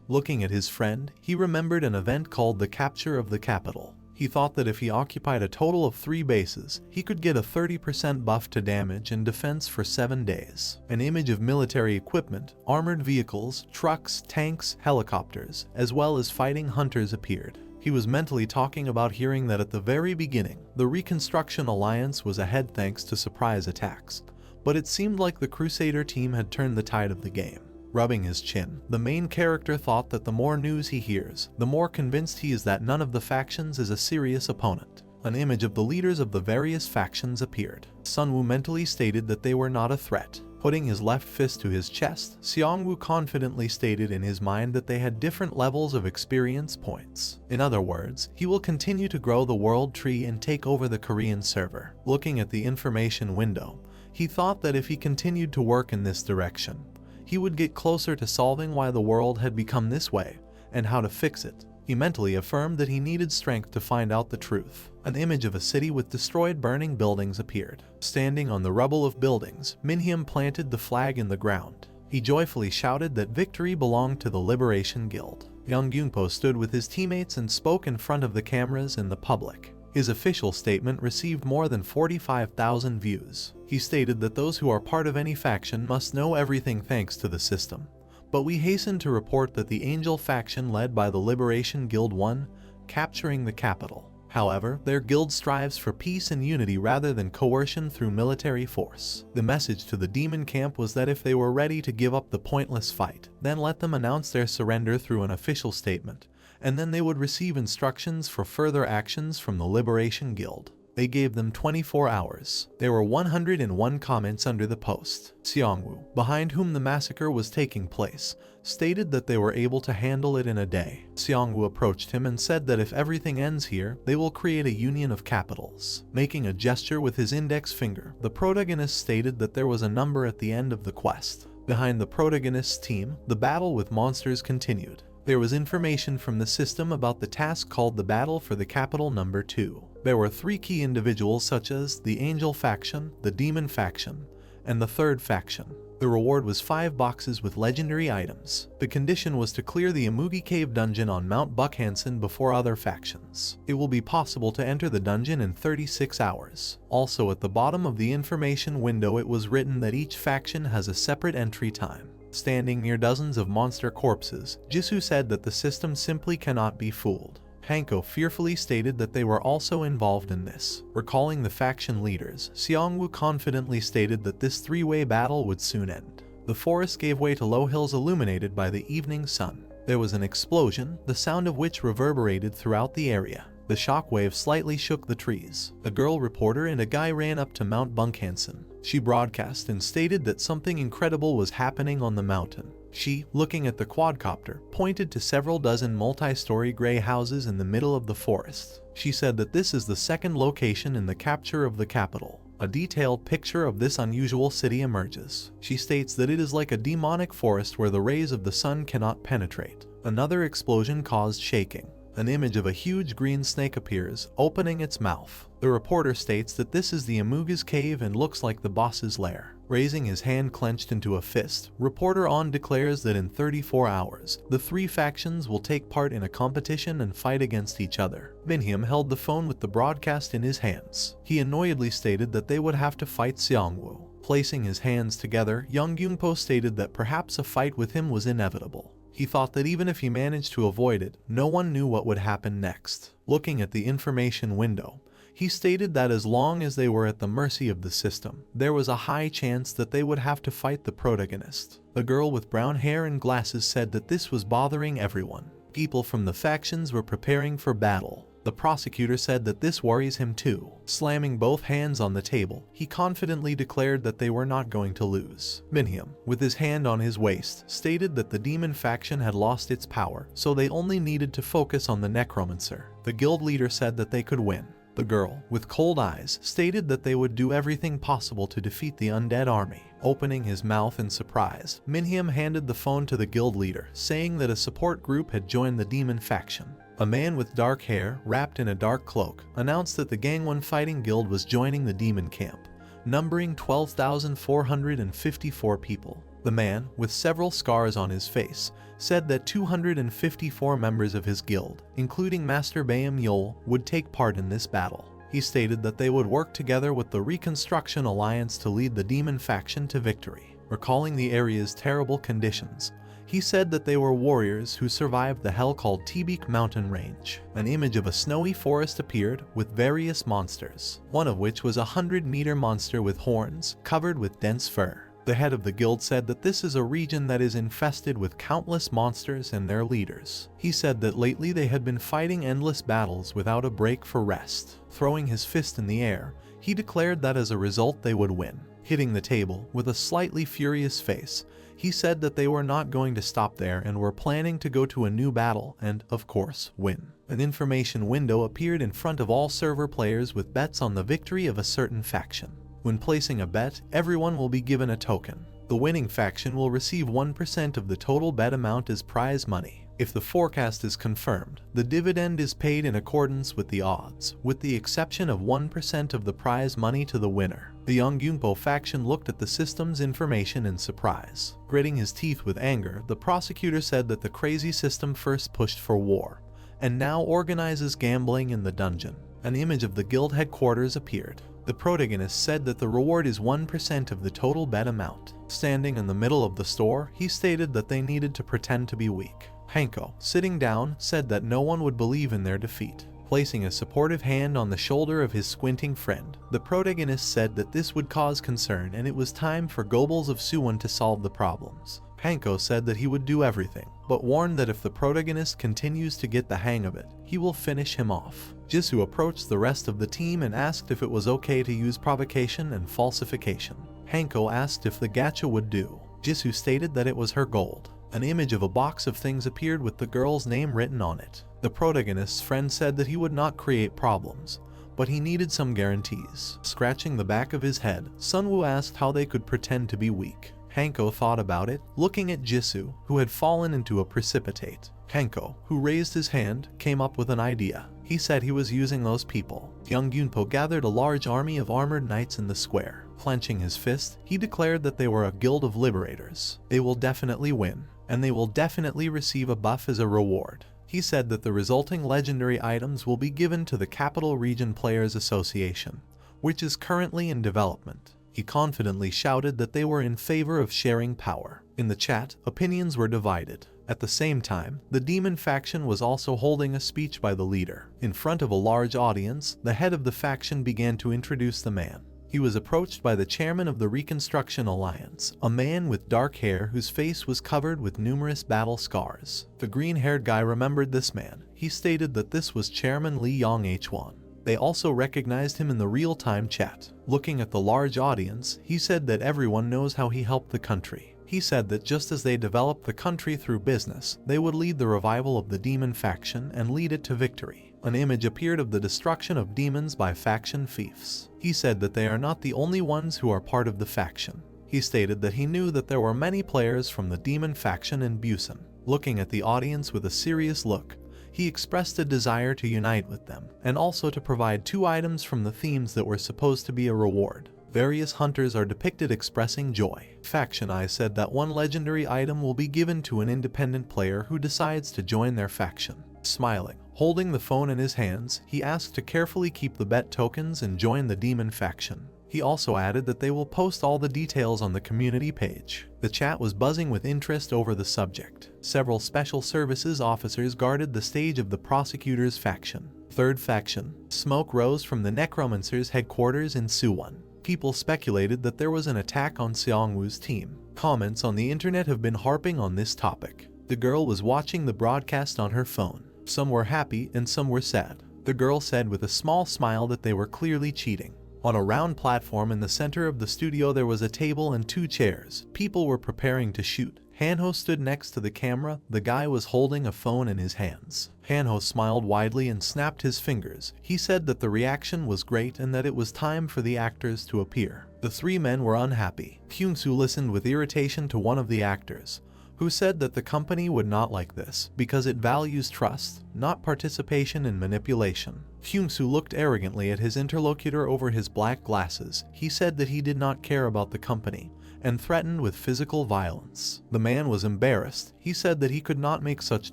Looking at his friend, he remembered an event called the Capture of the Capital. He thought that if he occupied a total of 3 bases, he could get a 30% buff to damage and defense for 7 days. An image of military equipment, armored vehicles, trucks, tanks, helicopters, as well as fighting hunters appeared. He was mentally talking about hearing that at the very beginning, the Reconstruction Alliance was ahead thanks to surprise attacks, but it seemed like the Crusader team had turned the tide of the game. Rubbing his chin, the main character thought that the more news he hears, the more convinced he is that none of the factions is a serious opponent. An image of the leaders of the various factions appeared. Sunwoo mentally stated that they were not a threat. Putting his left fist to his chest, Seongwoo confidently stated in his mind that they had different levels of experience points. In other words, he will continue to grow the world tree and take over the Korean server. Looking at the information window, he thought that if he continued to work in this direction, he would get closer to solving why the world had become this way, and how to fix it. He mentally affirmed that he needed strength to find out the truth. An image of a city with destroyed burning buildings appeared. Standing on the rubble of buildings, Minhyam planted the flag in the ground. He joyfully shouted that victory belonged to the Liberation Guild. Young Gyunpo stood with his teammates and spoke in front of the cameras and the public. His official statement received more than 45,000 views. He stated that those who are part of any faction must know everything thanks to the system. But we hasten to report that the Angel faction led by the Liberation Guild won, capturing the capital. However, their guild strives for peace and unity rather than coercion through military force. The message to the demon camp was that if they were ready to give up the pointless fight, then let them announce their surrender through an official statement, and then they would receive instructions for further actions from the Liberation Guild. They gave them 24 hours. There were 101 comments under the post. Seongwoo, behind whom the massacre was taking place, stated that they were able to handle it in a day. Seongwoo approached him and said that if everything ends here, they will create a union of capitals. Making a gesture with his index finger, the protagonist stated that there was a number at the end of the quest. Behind the protagonist's team, the battle with monsters continued. There was information from the system about the task called the Battle for the Capital number 2. There were 3 key individuals such as the Angel faction, the Demon faction, and the third faction. The reward was 5 boxes with legendary items. The condition was to clear the Amugi Cave dungeon on Mount Buckhansen before other factions. It will be possible to enter the dungeon in 36 hours. Also at the bottom of the information window it was written that each faction has a separate entry time. Standing near dozens of monster corpses, Jisoo said that the system simply cannot be fooled. Hanho fearfully stated that they were also involved in this. Recalling the faction leaders, Seongwoo confidently stated that this 3-way battle would soon end. The forest gave way to low hills illuminated by the evening sun. There was an explosion, the sound of which reverberated throughout the area. The shockwave slightly shook the trees. A girl reporter and a guy ran up to Mount Buckhansen. She broadcast and stated that something incredible was happening on the mountain. She, looking at the quadcopter, pointed to several dozen multi-story gray houses in the middle of the forest. She said that this is the second location in the capture of the capital. A detailed picture of this unusual city emerges. She states that it is like a demonic forest where the rays of the sun cannot penetrate. Another explosion caused shaking. An image of a huge green snake appears, opening its mouth. The reporter states that this is the Amugi's cave and looks like the boss's lair. Raising his hand clenched into a fist, Reporter On declares that in 34 hours, the three factions will take part in a competition and fight against each other. Minhwa held the phone with the broadcast in his hands. He annoyedly stated that they would have to fight Seongwoo. Placing his hands together, Young Gyungpo stated that perhaps a fight with him was inevitable. He thought that even if he managed to avoid it, no one knew what would happen next. Looking at the information window, he stated that as long as they were at the mercy of the system, there was a high chance that they would have to fight the protagonist. The girl with brown hair and glasses said that this was bothering everyone. People from the factions were preparing for battle. The prosecutor said that this worries him too. Slamming both hands on the table, he confidently declared that they were not going to lose. Minhwa, with his hand on his waist, stated that the demon faction had lost its power, so they only needed to focus on the Necromancer. The guild leader said that they could win. The girl, with cold eyes, stated that they would do everything possible to defeat the undead army. Opening his mouth in surprise, Minhwa handed the phone to the guild leader, saying that a support group had joined the demon faction. A man with dark hair, wrapped in a dark cloak, announced that the Gangwon Fighting Guild was joining the demon camp, numbering 12,454 people. The man, with several scars on his face, said that 254 members of his guild, including Master Bayam Yol, would take part in this battle. He stated that they would work together with the Reconstruction Alliance to lead the demon faction to victory. Recalling the area's terrible conditions, he said that they were warriors who survived the hell-called Tibik mountain range. An image of a snowy forest appeared with various monsters, one of which was a 100-meter monster with horns, covered with dense fur. The head of the guild said that this is a region that is infested with countless monsters and their leaders. He said that lately they had been fighting endless battles without a break for rest. Throwing his fist in the air, he declared that as a result they would win. Hitting the table with a slightly furious face, he said that they were not going to stop there and were planning to go to a new battle and, of course, win. An information window appeared in front of all server players with bets on the victory of a certain faction. When placing a bet, everyone will be given a token. The winning faction will receive 1% of the total bet amount as prize money. If the forecast is confirmed, the dividend is paid in accordance with the odds, with the exception of 1% of the prize money to the winner. The Yongyunpo faction looked at the system's information in surprise. Gritting his teeth with anger, the prosecutor said that the crazy system first pushed for war, and now organizes gambling in the dungeon. An image of the guild headquarters appeared. The protagonist said that the reward is 1% of the total bet amount. Standing in the middle of the store, he stated that they needed to pretend to be weak. Hanho, sitting down, said that no one would believe in their defeat. Placing a supportive hand on the shoulder of his squinting friend, the protagonist said that this would cause concern and it was time for Goebbels of Suwon to solve the problems. Hanho said that he would do everything, but warned that if the protagonist continues to get the hang of it, he will finish him off. Jisoo approached the rest of the team and asked if it was okay to use provocation and falsification. Hanho asked if the gacha would do. Jisoo stated that it was her gold. An image of a box of things appeared with the girl's name written on it. The protagonist's friend said that he would not create problems, but he needed some guarantees. Scratching the back of his head, Sunwoo asked how they could pretend to be weak. Hanho thought about it, looking at Jisoo, who had fallen into a precipitate. Hanho, who raised his hand, came up with an idea. He said he was using those people. Young Gyunpo gathered a large army of armored knights in the square. Clenching his fist, he declared that they were a guild of liberators. They will definitely win, and they will definitely receive a buff as a reward. He said that the resulting legendary items will be given to the Capital Region Players Association, which is currently in development. He confidently shouted that they were in favor of sharing power. In the chat, opinions were divided. At the same time, the demon faction was also holding a speech by the leader. In front of a large audience, the head of the faction began to introduce the man. He was approached by the chairman of the Reconstruction Alliance, a man with dark hair whose face was covered with numerous battle scars. The green-haired guy remembered this man. He stated that this was Chairman Lee Yong-H1. They also recognized him in the real-time chat. Looking at the large audience, he said that everyone knows how he helped the country. He said that just as they developed the country through business, they would lead the revival of the demon faction and lead it to victory. An image appeared of the destruction of demons by faction fiefs. He said that they are not the only ones who are part of the faction. He stated that he knew that there were many players from the demon faction in Busan. Looking at the audience with a serious look, he expressed a desire to unite with them, and also to provide 2 items from the themes that were supposed to be a reward. Various hunters are depicted expressing joy. Faction I said that one legendary item will be given to an independent player who decides to join their faction. Smiling, holding the phone in his hands, he asked to carefully keep the bet tokens and join the demon faction. He also added that they will post all the details on the community page. The chat was buzzing with interest over the subject. Several special services officers guarded the stage of the Prosecutor's faction. Third faction. Smoke rose from the Necromancer's headquarters in Suwon. People speculated that there was an attack on Seongwoo's team. Comments on the internet have been harping on this topic. The girl was watching the broadcast on her phone. Some were happy and some were sad. The girl said with a small smile that they were clearly cheating. On a round platform in the center of the studio there was a table and 2 chairs. People were preparing to shoot. Hanho stood next to the camera. The guy was holding a phone in his hands. Hanho smiled widely and snapped his fingers. He said that the reaction was great and that it was time for the actors to appear. The 3 men were unhappy. Kyung-soo listened with irritation to one of the actors, who said that the company would not like this because it values trust, not participation in manipulation. Kyung-soo looked arrogantly at his interlocutor over his black glasses. He said that he did not care about the company and threatened with physical violence. The man was embarrassed. He said that he could not make such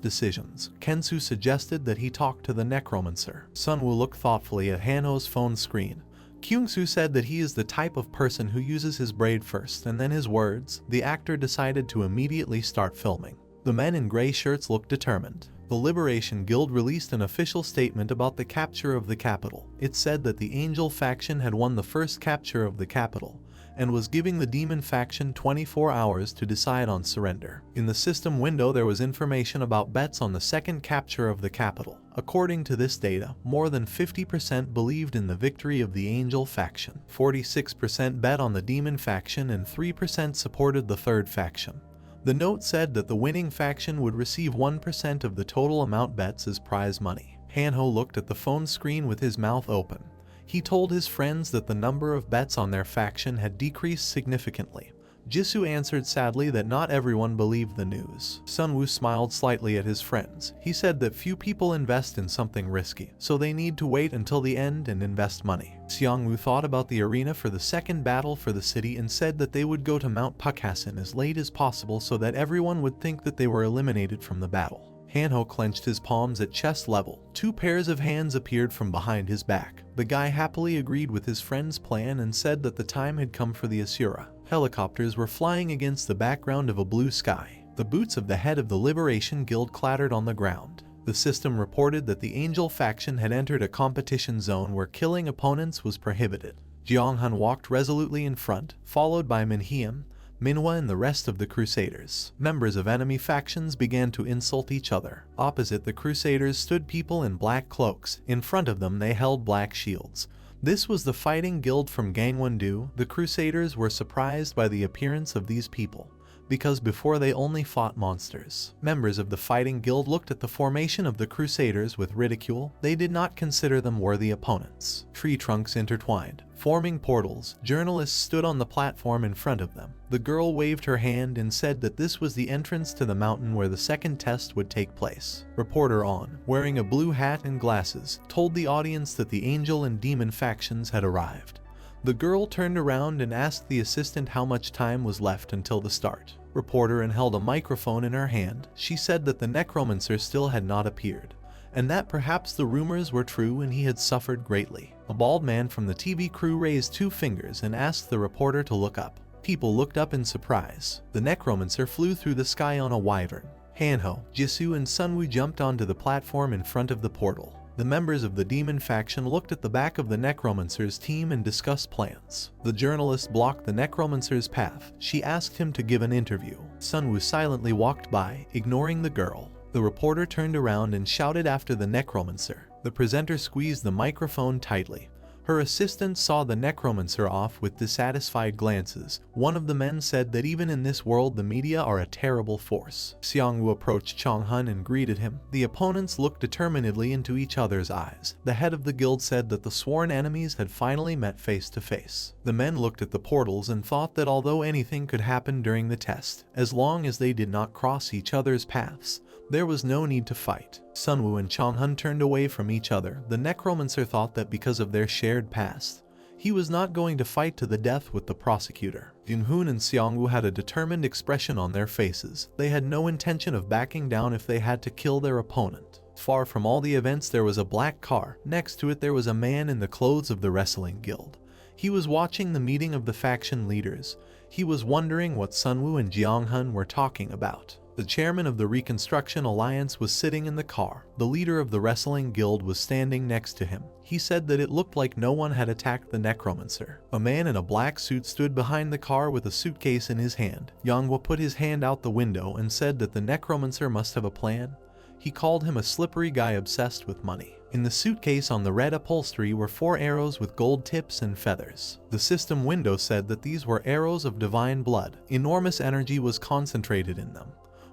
decisions. Kensu suggested that he talk to the Necromancer. Sunwoo looked thoughtfully at Hanho's phone screen. Kyung-soo said that he is the type of person who uses his brain first and then his words. The actor decided to immediately start filming. The men in gray shirts looked determined. The Liberation Guild released an official statement about the capture of the capital. It said that the Angel faction had won the first capture of the capital and was giving the Demon faction 24 hours to decide on surrender. In the system window there was information about bets on the second capture of the capital. According to this data, more than 50% believed in the victory of the Angel faction, 46% bet on the Demon faction, and 3% supported the third faction. The note said that the winning faction would receive 1% of the total amount bets as prize money. Hanho looked at the phone screen with his mouth open. He told his friends that the number of bets on their faction had decreased significantly. Jisoo answered sadly that not everyone believed the news. Sunwoo smiled slightly at his friends. He said that few people invest in something risky, so they need to wait until the end and invest money. Seongwoo thought about the arena for the second battle for the city and said that they would go to Mount Pukhassan as late as possible so that everyone would think that they were eliminated from the battle. Hanho clenched his palms at chest level. 2 pairs of hands appeared from behind his back. The guy happily agreed with his friend's plan and said that the time had come for the Asura. Helicopters were flying against the background of a blue sky. The boots of the head of the Liberation Guild clattered on the ground. The system reported that the Angel faction had entered a competition zone where killing opponents was prohibited. Jeonghan walked resolutely in front, followed by Minhwa, Manhwa and the rest of the Crusaders. Members of enemy factions began to insult each other. Opposite the Crusaders stood people in black cloaks. In front of them they held black shields. This was the fighting guild from Gangwon-do. The Crusaders were surprised by the appearance of these people, because before they only fought monsters. Members of the fighting guild looked at the formation of the Crusaders with ridicule. They did not consider them worthy opponents. Tree trunks intertwined, forming portals. Journalists stood on the platform in front of them. The girl waved her hand and said that this was the entrance to the mountain where the second test would take place. Reporter On, wearing a blue hat and glasses, told the audience that the Angel and Demon factions had arrived. The girl turned around and asked the assistant how much time was left until the start. Reporter An held a microphone in her hand. She said that the Necromancer still had not appeared, and that perhaps the rumors were true and he had suffered greatly. A bald man from the TV crew raised 2 fingers and asked the reporter to look up. People looked up in surprise. The Necromancer flew through the sky on a wyvern. Hanho, Jisoo and Sunwoo jumped onto the platform in front of the portal. The members of the Demon faction looked at the back of the Necromancer's team and discussed plans. The journalist blocked the Necromancer's path. She asked him to give an interview. Sunwoo silently walked by, ignoring the girl. The reporter turned around and shouted after the Necromancer. The presenter squeezed the microphone tightly. Her assistant saw the Necromancer off with dissatisfied glances. One of the men said that even in this world the media are a terrible force. Seongwoo approached Chonghan and greeted him. The opponents looked determinedly into each other's eyes. The head of the guild said that the sworn enemies had finally met face to face. The men looked at the portals and thought that although anything could happen during the test, as long as they did not cross each other's paths, there was no need to fight. Sunwoo and Chonghan turned away from each other. The Necromancer thought that because of their shared past, He was not going to fight to the death with the Prosecutor. Junhoon and Seongwoo had a determined expression on their faces. They had no intention of backing down if they had to kill their opponent. Far from all the events, there was a black car. Next to it there was a man in the clothes of the wrestling guild. He was watching the meeting of the faction leaders. He was wondering what Sunwoo and Jeonghan were talking about. The chairman of the Reconstruction Alliance was sitting in the car. The leader of the wrestling guild was standing next to him. He said that it looked like no one had attacked the Necromancer. A man in a black suit stood behind the car with a suitcase in his hand. Yonghwa put his hand out the window and said that the Necromancer must have a plan. He called him a slippery guy obsessed with money. In the suitcase on the red upholstery were 4 arrows with gold tips and feathers. The system window said that these were arrows of divine blood. Enormous energy was concentrated in them,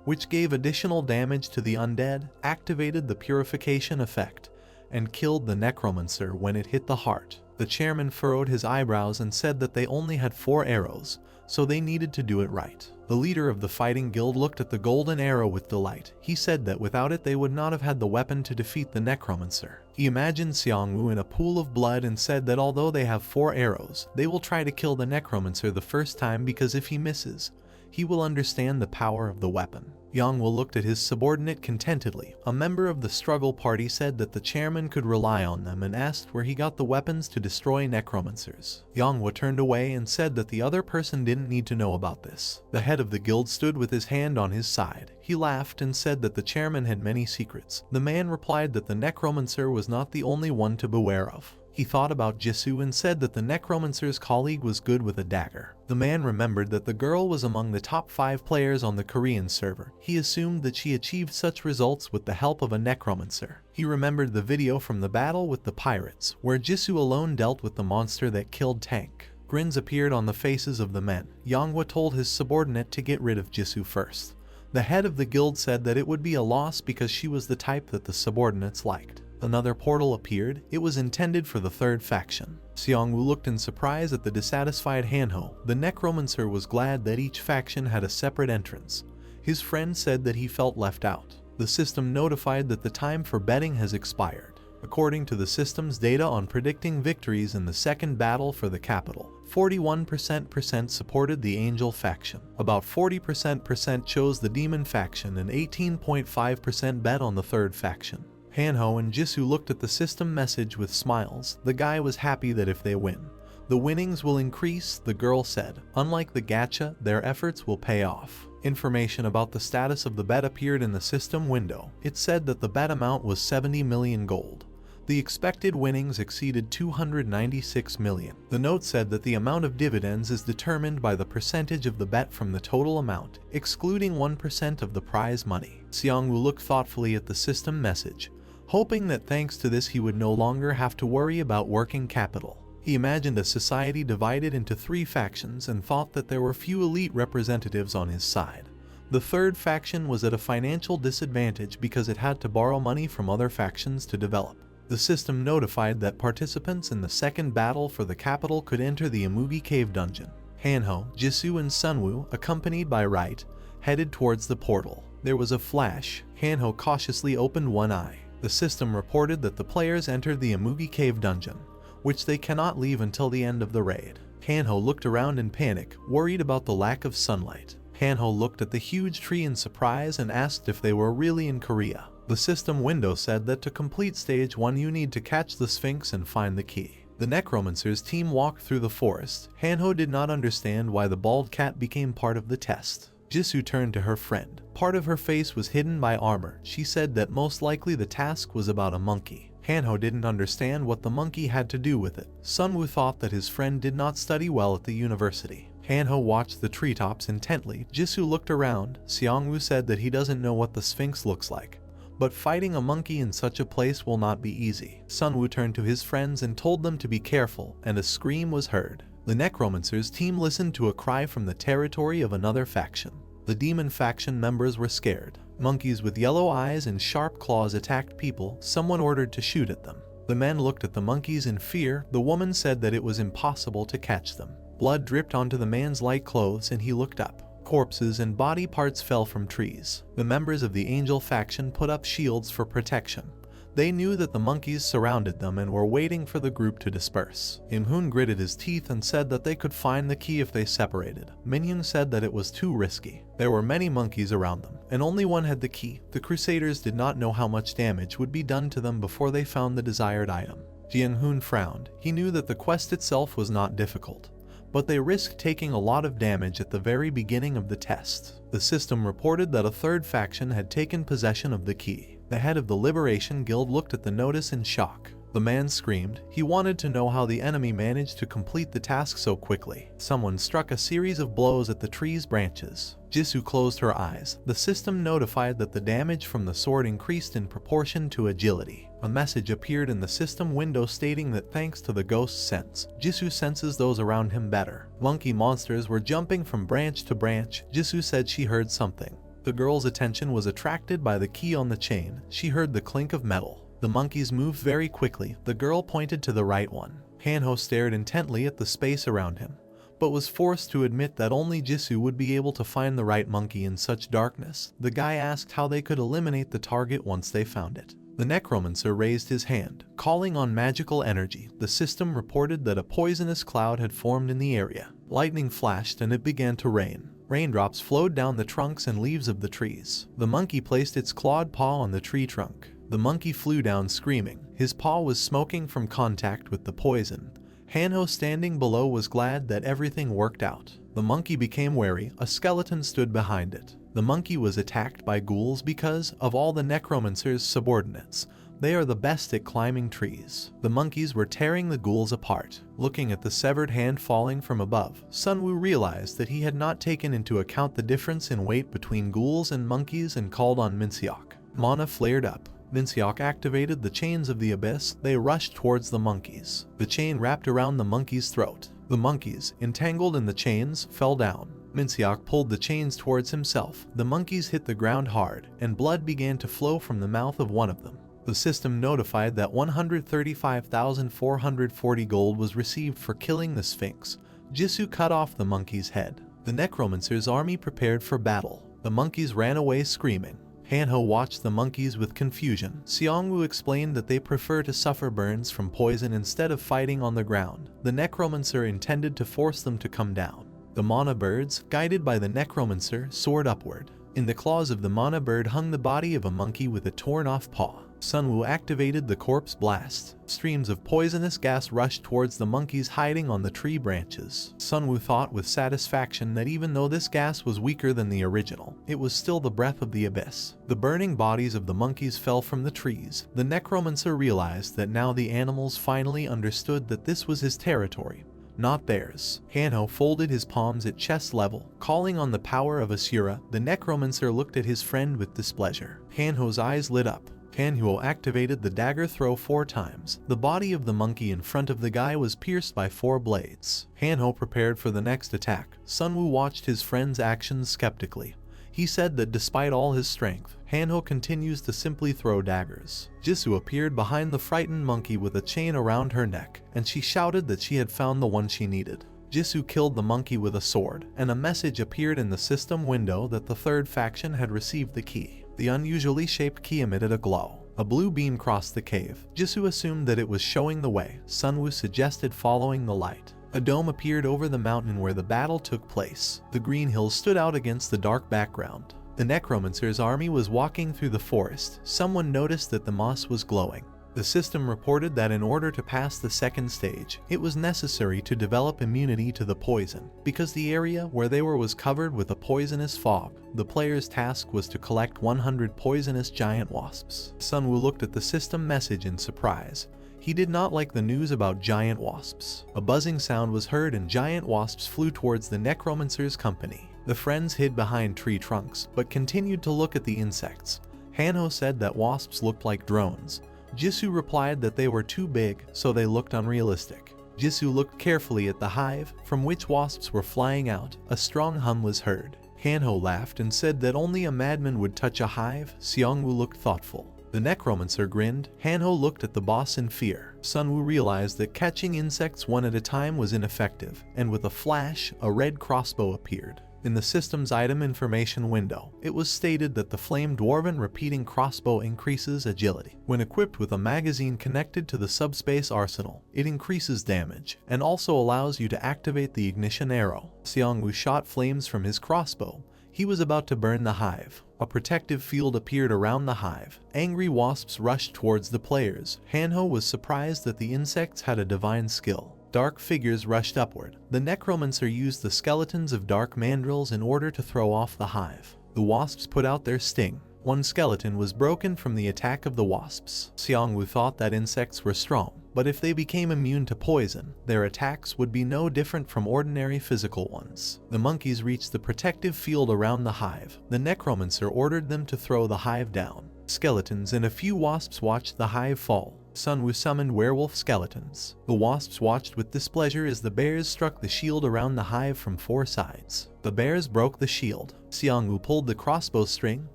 which gave additional damage to the undead, activated the purification effect, and killed the Necromancer when it hit the heart. The chairman furrowed his eyebrows and said that they only had 4 arrows, so they needed to do it right. The leader of the fighting guild looked at the golden arrow with delight. He said that without it they would not have had the weapon to defeat the Necromancer. He imagined Seongwoo in a pool of blood and said that although they have 4 arrows, they will try to kill the Necromancer the first time, because if he misses, he will understand the power of the weapon. Yonghwa looked at his subordinate contentedly. A member of the struggle party said that the chairman could rely on them and asked where he got the weapons to destroy necromancers. Yonghwa turned away and said that the other person didn't need to know about this. The head of the guild stood with his hand on his side. He laughed and said that the chairman had many secrets. The man replied that the necromancer was not the only one to beware of. He thought about Jisoo and said that the necromancer's colleague was good with a dagger. The man remembered that the girl was among the top 5 players on the Korean server. He assumed that she achieved such results with the help of a necromancer. He remembered the video from the battle with the pirates, where Jisoo alone dealt with the monster that killed Tank. Grins appeared on the faces of the men. Yonghwa told his subordinate to get rid of Jisoo first. The head of the guild said that it would be a loss because she was the type that the subordinates liked. Another portal appeared. It was intended for the 3rd faction. Seongwoo looked in surprise at the dissatisfied Hanho. The necromancer was glad that each faction had a separate entrance. His friend said that he felt left out. The system notified that the time for betting has expired. According to the system's data on predicting victories in the 2nd battle for the capital, 41% supported the Angel faction. About 40% chose the Demon faction and 18.5% bet on the 3rd faction. Hanho and Jisoo looked at the system message with smiles. The guy was happy that if they win, the winnings will increase, the girl said. Unlike the gacha, their efforts will pay off. Information about the status of the bet appeared in the system window. It said that the bet amount was 70 million gold. The expected winnings exceeded 296 million. The note said that the amount of dividends is determined by the percentage of the bet from the total amount, excluding 1% of the prize money. Seongwoo looked thoughtfully at the system message, hoping that thanks to this he would no longer have to worry about working capital. He imagined a society divided into 3 factions and thought that there were few elite representatives on his side. The 3rd faction was at a financial disadvantage because it had to borrow money from other factions to develop. The system notified that participants in the 2nd battle for the capital could enter the Amugi cave dungeon. Hanho, Jisoo and Sunwoo, accompanied by Right, headed towards the portal. There was a flash. Hanho cautiously opened one eye. The system reported that the players entered the Amugi cave dungeon, which they cannot leave until the end of the raid. Hanho looked around in panic, worried about the lack of sunlight. Hanho looked at the huge tree in surprise and asked if they were really in Korea. The system window said that to complete stage 1 you need to catch the Sphinx and find the key. The Necromancer's team walked through the forest. Hanho did not understand why the bald cat became part of the test. Jisoo turned to her friend. Part of her face was hidden by armor. She said that most likely the task was about a monkey. Hanho didn't understand what the monkey had to do with it. Sunwoo thought that his friend did not study well at the university. Hanho watched the treetops intently. Jisoo looked around. Seongwoo said that he doesn't know what the Sphinx looks like, but fighting a monkey in such a place will not be easy. Sunwoo turned to his friends and told them to be careful, and a scream was heard. The Necromancer's team listened to a cry from the territory of another faction. The Demon faction members were scared. Monkeys with yellow eyes and sharp claws attacked people. Someone ordered to shoot at them. The men looked at the monkeys in fear. The woman said that it was impossible to catch them. Blood dripped onto the man's light clothes and he looked up. Corpses and body parts fell from trees. The members of the Angel faction put up shields for protection. They knew that the monkeys surrounded them and were waiting for the group to disperse. Imhoon gritted his teeth and said that they could find the key if they separated. Minyoung said that it was too risky. There were many monkeys around them, and only one had the key. The Crusaders did not know how much damage would be done to them before they found the desired item. Jiang-hoon frowned. He knew that the quest itself was not difficult, but they risked taking a lot of damage at the very beginning of the test. The system reported that a third faction had taken possession of the key. The head of the Liberation Guild looked at the notice in shock. The man screamed. He wanted to know how the enemy managed to complete the task so quickly. Someone struck a series of blows at the tree's branches. Jisoo closed her eyes. The system notified that the damage from the sword increased in proportion to agility. A message appeared in the system window stating that thanks to the ghost's sense, Jisoo senses those around him better. Monkey monsters were jumping from branch to branch. Jisoo said she heard something. The girl's attention was attracted by the key on the chain. She heard the clink of metal. The monkeys moved very quickly. The girl pointed to the right one. Hanho stared intently at the space around him, but was forced to admit that only Jisoo would be able to find the right monkey in such darkness. The guy asked how they could eliminate the target once they found it. The Necromancer raised his hand, calling on magical energy. The system reported that a poisonous cloud had formed in the area. Lightning flashed and it began to rain. Raindrops flowed down the trunks and leaves of the trees. The monkey placed its clawed paw on the tree trunk. The monkey flew down screaming. His paw was smoking from contact with the poison. Hanho, standing below, was glad that everything worked out. The monkey became wary. A skeleton stood behind it. The monkey was attacked by ghouls because, of all the Necromancer's subordinates, they are the best at climbing trees. The monkeys were tearing the ghouls apart. Looking at the severed hand falling from above, Sunwoo realized that he had not taken into account the difference in weight between ghouls and monkeys and called on Minseok. Mana flared up. Minseok activated the chains of the abyss. They rushed towards the monkeys. The chain wrapped around the monkey's throat. The monkeys, entangled in the chains, fell down. Minseok pulled the chains towards himself. The monkeys hit the ground hard, and blood began to flow from the mouth of one of them. The system notified that 135,440 gold was received for killing the Sphinx. Jisoo cut off the monkey's head. The Necromancer's army prepared for battle. The monkeys ran away screaming. Hanho watched the monkeys with confusion. Seongwoo explained that they prefer to suffer burns from poison instead of fighting on the ground. The Necromancer intended to force them to come down. The Mana birds, guided by the Necromancer, soared upward. In the claws of the Mana bird hung the body of a monkey with a torn-off paw. Sunwoo activated the corpse blast. Streams of poisonous gas rushed towards the monkeys hiding on the tree branches. Sunwoo thought with satisfaction that even though this gas was weaker than the original, it was still the breath of the abyss. The burning bodies of the monkeys fell from the trees. The Necromancer realized that now the animals finally understood that this was his territory, not theirs. Hanho folded his palms at chest level, calling on the power of Asura. The Necromancer looked at his friend with displeasure. Hanho's eyes lit up. Hanho activated the dagger throw 4 times. The body of the monkey in front of the guy was pierced by 4 blades. Hanho prepared for the next attack. Sunwoo watched his friend's actions skeptically. He said that despite all his strength, Hanho continues to simply throw daggers. Jisoo appeared behind the frightened monkey with a chain around her neck, and she shouted that she had found the one she needed. Jisoo killed the monkey with a sword, and a message appeared in the system window that the third faction had received the key. The unusually shaped key emitted a glow. A blue beam crossed the cave. Jisoo assumed that it was showing the way. Sunwoo suggested following the light. A dome appeared over the mountain where the battle took place. The green hills stood out against the dark background. The Necromancer's army was walking through the forest. Someone noticed that the moss was glowing. The system reported that in order to pass the second stage, it was necessary to develop immunity to the poison. Because the area where they were was covered with a poisonous fog, the player's task was to collect 100 poisonous giant wasps. Sunwoo looked at the system message in surprise. He did not like the news about giant wasps. A buzzing sound was heard and giant wasps flew towards the Necromancer's company. The friends hid behind tree trunks, but continued to look at the insects. Hanho said that wasps looked like drones. Jisoo replied that they were too big, so they looked unrealistic. Jisoo looked carefully at the hive, from which wasps were flying out. A strong hum was heard. Hanho laughed and said that only a madman would touch a hive. Seongwoo looked thoughtful. The Necromancer grinned. Hanho looked at the boss in fear. Sunwoo realized that catching insects one at a time was ineffective, and with a flash, a red crossbow appeared. In the system's item information window, it was stated that the flame dwarven repeating crossbow increases agility. When equipped with a magazine connected to the subspace arsenal, it increases damage, and also allows you to activate the ignition arrow. Xiangwu shot flames from his crossbow. He was about to burn the hive. A protective field appeared around the hive. Angry wasps rushed towards the players. Hanho was surprised that the insects had a divine skill. Dark figures rushed upward. The Necromancer used the skeletons of dark mandrills in order to throw off the hive. The wasps put out their sting. One skeleton was broken from the attack of the wasps. Xiangwu thought that insects were strong, but if they became immune to poison, their attacks would be no different from ordinary physical ones. The monkeys reached the protective field around the hive. The Necromancer ordered them to throw the hive down. Skeletons and a few wasps watched the hive fall. Sunwu summoned werewolf skeletons. The wasps watched with displeasure as the bears struck the shield around the hive from 4 sides. The bears broke the shield. Xiangwu pulled the crossbow string,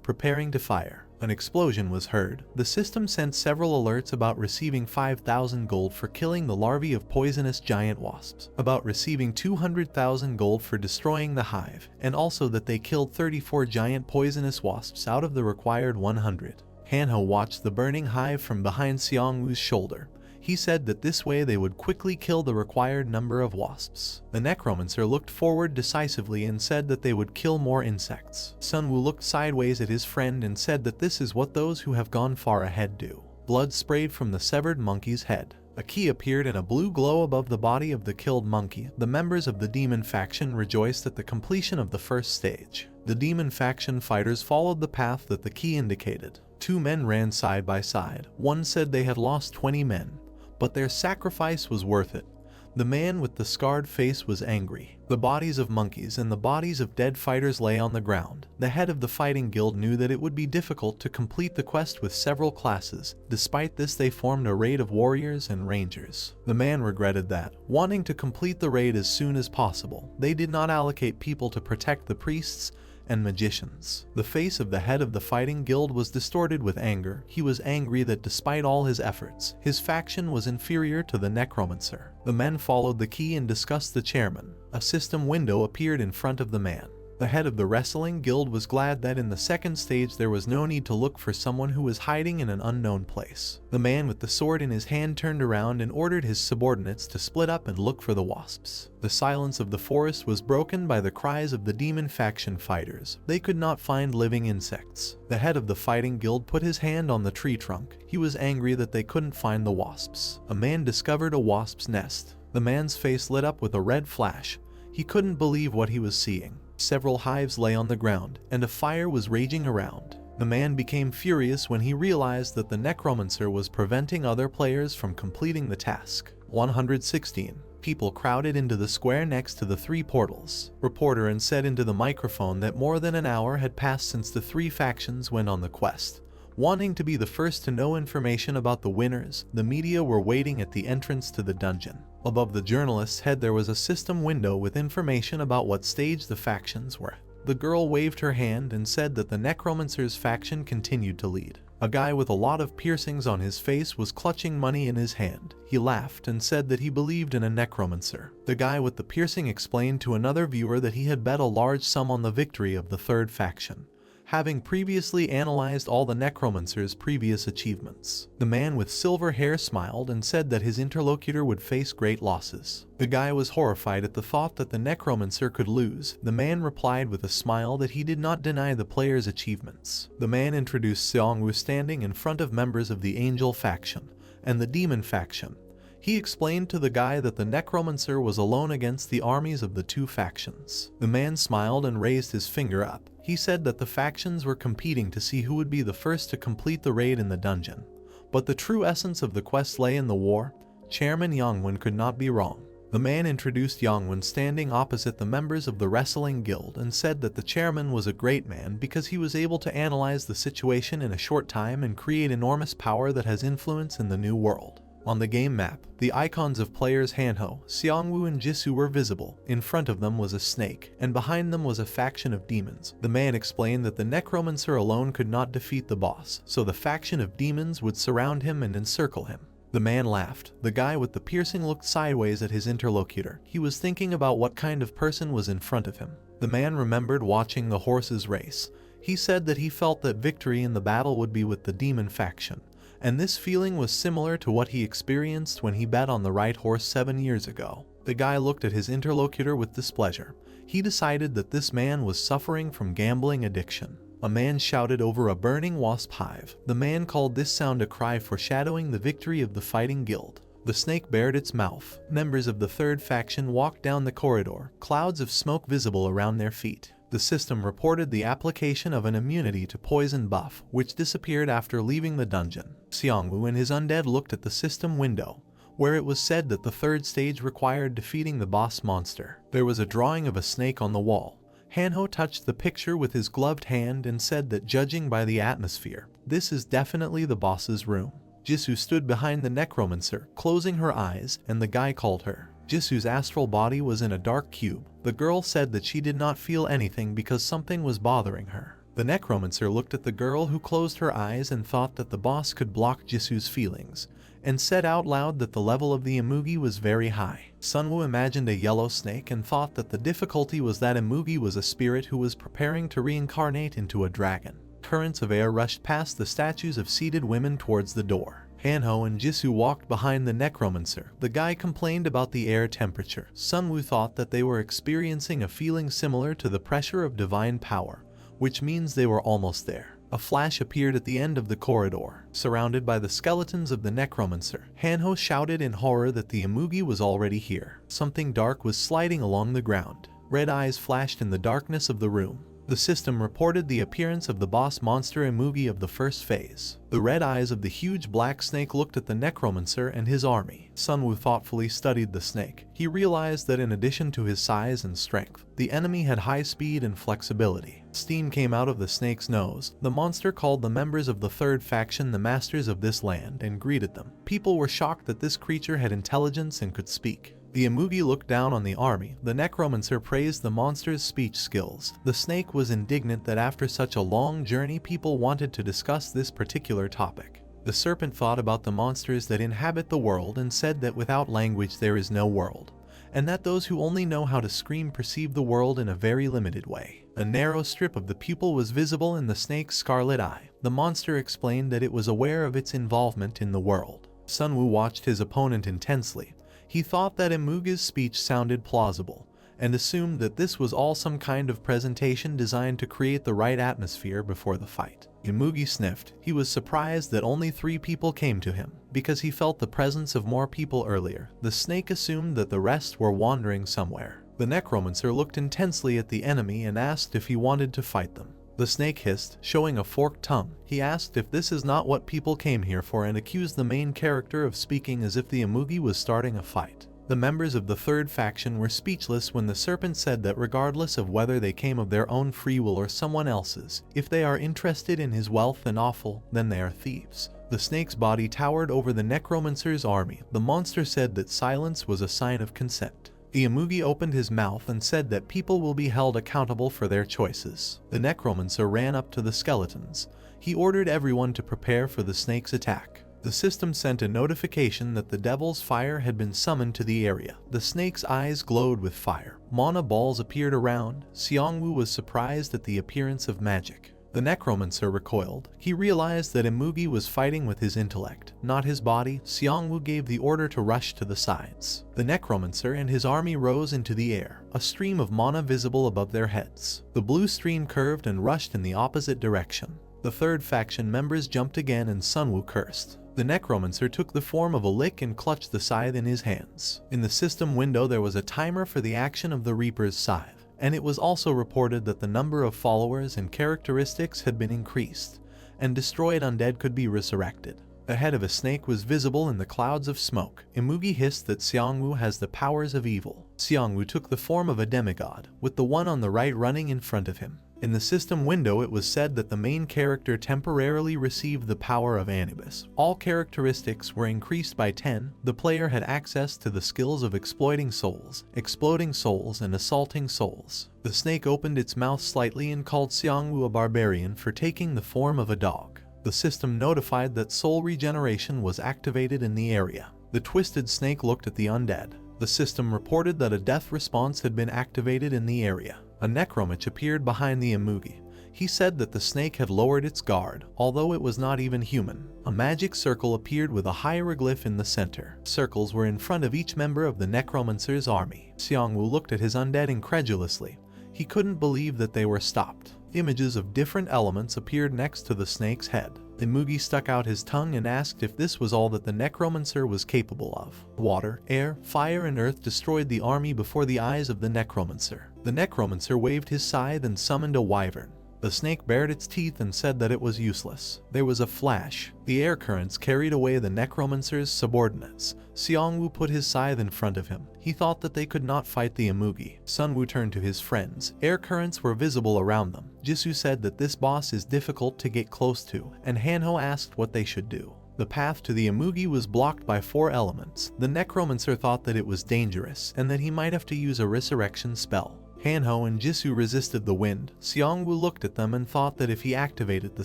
preparing to fire. An explosion was heard. The system sent several alerts about receiving 5,000 gold for killing the larvae of poisonous giant wasps, about receiving 200,000 gold for destroying the hive, and also that they killed 34 giant poisonous wasps out of the required 100. Hanho watched the burning hive from behind Xiangwu's shoulder. He said that this way they would quickly kill the required number of wasps. The Necromancer looked forward decisively and said that they would kill more insects. Sunwu looked sideways at his friend and said that this is what those who have gone far ahead do. Blood sprayed from the severed monkey's head. A key appeared in a blue glow above the body of the killed monkey. The members of the demon faction rejoiced at the completion of the first stage. The demon faction fighters followed the path that the key indicated. 2 men ran side by side. One said they had lost 20 men, but their sacrifice was worth it. The man with the scarred face was angry. The bodies of monkeys and the bodies of dead fighters lay on the ground. The head of the fighting guild knew that it would be difficult to complete the quest with several classes. Despite this, they formed a raid of warriors and rangers. The man regretted that, wanting to complete the raid as soon as possible, they did not allocate people to protect the priests and magicians. The face of the head of the fighting guild was distorted with anger. He was angry that despite all his efforts, his faction was inferior to the Necromancer. The men followed the key and discussed the chairman. A system window appeared in front of the man. The head of the wrestling guild was glad that in the second stage there was no need to look for someone who was hiding in an unknown place. The man with the sword in his hand turned around and ordered his subordinates to split up and look for the wasps. The silence of the forest was broken by the cries of the demon faction fighters. They could not find living insects. The head of the fighting guild put his hand on the tree trunk. He was angry that they couldn't find the wasps. A man discovered a wasp's nest. The man's face lit up with a red flash. He couldn't believe what he was seeing. Several hives lay on the ground, and a fire was raging around. The man became furious when he realized that the Necromancer was preventing other players from completing the task. 116. People crowded into the square next to the 3 portals. Reporter and said into the microphone that more than an hour had passed since the 3 factions went on the quest. Wanting to be the first to know information about the winners, the media were waiting at the entrance to the dungeon. Above the journalist's head there was a system window with information about what stage the factions were. The girl waved her hand and said that the Necromancer's faction continued to lead. A guy with a lot of piercings on his face was clutching money in his hand. He laughed and said that he believed in a Necromancer. The guy with the piercing explained to another viewer that he had bet a large sum on the victory of the 3rd faction, having previously analyzed all the Necromancer's previous achievements. The man with silver hair smiled and said that his interlocutor would face great losses. The guy was horrified at the thought that the Necromancer could lose. The man replied with a smile that he did not deny the player's achievements. The man introduced Xiangwu standing in front of members of the Angel faction and the Demon faction. He explained to the guy that the Necromancer was alone against the armies of the 2 factions. The man smiled and raised his finger up. He said that the factions were competing to see who would be the first to complete the raid in the dungeon. But the true essence of the quest lay in the war. Chairman Yangwen could not be wrong. The man introduced Yangwen standing opposite the members of the wrestling guild and said that the chairman was a great man because he was able to analyze the situation in a short time and create enormous power that has influence in the new world. On the game map, the icons of players Hanho, Xiangwu and Jisoo were visible. In front of them was a snake, and behind them was a faction of demons. The man explained that the Necromancer alone could not defeat the boss, so the faction of demons would surround him and encircle him. The man laughed. The guy with the piercing looked sideways at his interlocutor. He was thinking about what kind of person was in front of him. The man remembered watching the horses race. He said that he felt that victory in the battle would be with the demon faction, and this feeling was similar to what he experienced when he bet on the right horse 7 years ago. The guy looked at his interlocutor with displeasure. He decided that this man was suffering from gambling addiction. A man shouted over a burning wasp hive. The man called this sound a cry foreshadowing the victory of the fighting guild. The snake bared its mouth. Members of the third faction walked down the corridor, clouds of smoke visible around their feet. The system reported the application of an immunity to poison buff, which disappeared after leaving the dungeon. Xiangwu and his undead looked at the system window, where it was said that the third stage required defeating the boss monster. There was a drawing of a snake on the wall. Hanho touched the picture with his gloved hand and said that judging by the atmosphere, this is definitely the boss's room. Jisoo stood behind the Necromancer, closing her eyes, and the guy called her. Jisoo's astral body was in a dark cube. The girl said that she did not feel anything because something was bothering her. The Necromancer looked at the girl who closed her eyes and thought that the boss could block Jisoo's feelings, and said out loud that the level of the amugi was very high. Sunwoo imagined a yellow snake and thought that the difficulty was that amugi was a spirit who was preparing to reincarnate into a dragon. Currents of air rushed past the statues of seated women towards the door. Hanho and Jisoo walked behind the Necromancer. The guy complained about the air temperature. Sunwoo thought that they were experiencing a feeling similar to the pressure of divine power, which means they were almost there. A flash appeared at the end of the corridor. Surrounded by the skeletons of the Necromancer, Hanho shouted in horror that the amugi was already here. Something dark was sliding along the ground. Red eyes flashed in the darkness of the room. The system reported the appearance of the boss monster amugi of the first phase. The red eyes of the huge black snake looked at the Necromancer and his army. Sunwoo thoughtfully studied the snake. He realized that in addition to his size and strength, the enemy had high speed and flexibility. Steam came out of the snake's nose. The monster called the members of the third faction the masters of this land and greeted them. People were shocked that this creature had intelligence and could speak. The amugi looked down on the army. The Necromancer praised the monster's speech skills. The snake was indignant that after such a long journey people wanted to discuss this particular topic. The serpent thought about the monsters that inhabit the world and said that without language there is no world, and that those who only know how to scream perceive the world in a very limited way. A narrow strip of the pupil was visible in the snake's scarlet eye. The monster explained that it was aware of its involvement in the world. Sunwoo watched his opponent intensely. He thought that amugi's speech sounded plausible, and assumed that this was all some kind of presentation designed to create the right atmosphere before the fight. Amugi sniffed. He was surprised that only 3 people came to him, because he felt the presence of more people earlier. The snake assumed that the rest were wandering somewhere. The Necromancer looked intensely at the enemy and asked if he wanted to fight them. The snake hissed, showing a forked tongue. He asked if this is not what people came here for and accused the main character of speaking as if the amugi was starting a fight. The members of the third faction were speechless when the serpent said that regardless of whether they came of their own free will or someone else's, if they are interested in his wealth and offal, then they are thieves. The snake's body towered over the Necromancer's army. The monster said that silence was a sign of consent. The amugi opened his mouth and said that people will be held accountable for their choices. The Necromancer ran up to the skeletons. He ordered everyone to prepare for the snake's attack. The system sent a notification that the devil's fire had been summoned to the area. The snake's eyes glowed with fire. Mana balls appeared around. Xiangwu was surprised at the appearance of magic. The Necromancer recoiled. He realized that amugi was fighting with his intellect, not his body. Xiangwu gave the order to rush to the sides. The Necromancer and his army rose into the air, a stream of mana visible above their heads. The blue stream curved and rushed in the opposite direction. The third faction members jumped again and Sunwoo cursed. The Necromancer took the form of a lick and clutched the scythe in his hands. In the system window there was a timer for the action of the Reaper's scythe, and it was also reported that the number of followers and characteristics had been increased, and destroyed undead could be resurrected. The head of a snake was visible in the clouds of smoke. Amugi hissed that Xiangwu has the powers of evil. Xiangwu took the form of a demigod, with the one on the right running in front of him. In the system window it was said that the main character temporarily received the power of Anubis. All characteristics were increased by 10. The player had access to the skills of exploiting souls, exploding souls, and assaulting souls. The snake opened its mouth slightly and called Xiangwu a barbarian for taking the form of a dog. The system notified that soul regeneration was activated in the area. The twisted snake looked at the undead. The system reported that a death response had been activated in the area. A necromancer appeared behind the amugi. He said that the snake had lowered its guard, although it was not even human. A magic circle appeared with a hieroglyph in the center. Circles were in front of each member of the necromancer's army. Xiangwu looked at his undead incredulously. He couldn't believe that they were stopped. Images of different elements appeared next to the snake's head. The amugi stuck out his tongue and asked if this was all that the necromancer was capable of. Water, air, fire, and earth destroyed the army before the eyes of the necromancer. The necromancer waved his scythe and summoned a wyvern. The snake bared its teeth and said that it was useless. There was a flash. The air currents carried away the necromancer's subordinates. Xiangwu put his scythe in front of him. He thought that they could not fight the amugi. Sunwu turned to his friends. Air currents were visible around them. Jisoo said that this boss is difficult to get close to, and Hanho asked what they should do. The path to the amugi was blocked by 4 elements. The necromancer thought that it was dangerous, and that he might have to use a resurrection spell. Hanho and Jisoo resisted the wind. Xiangwu looked at them and thought that if he activated the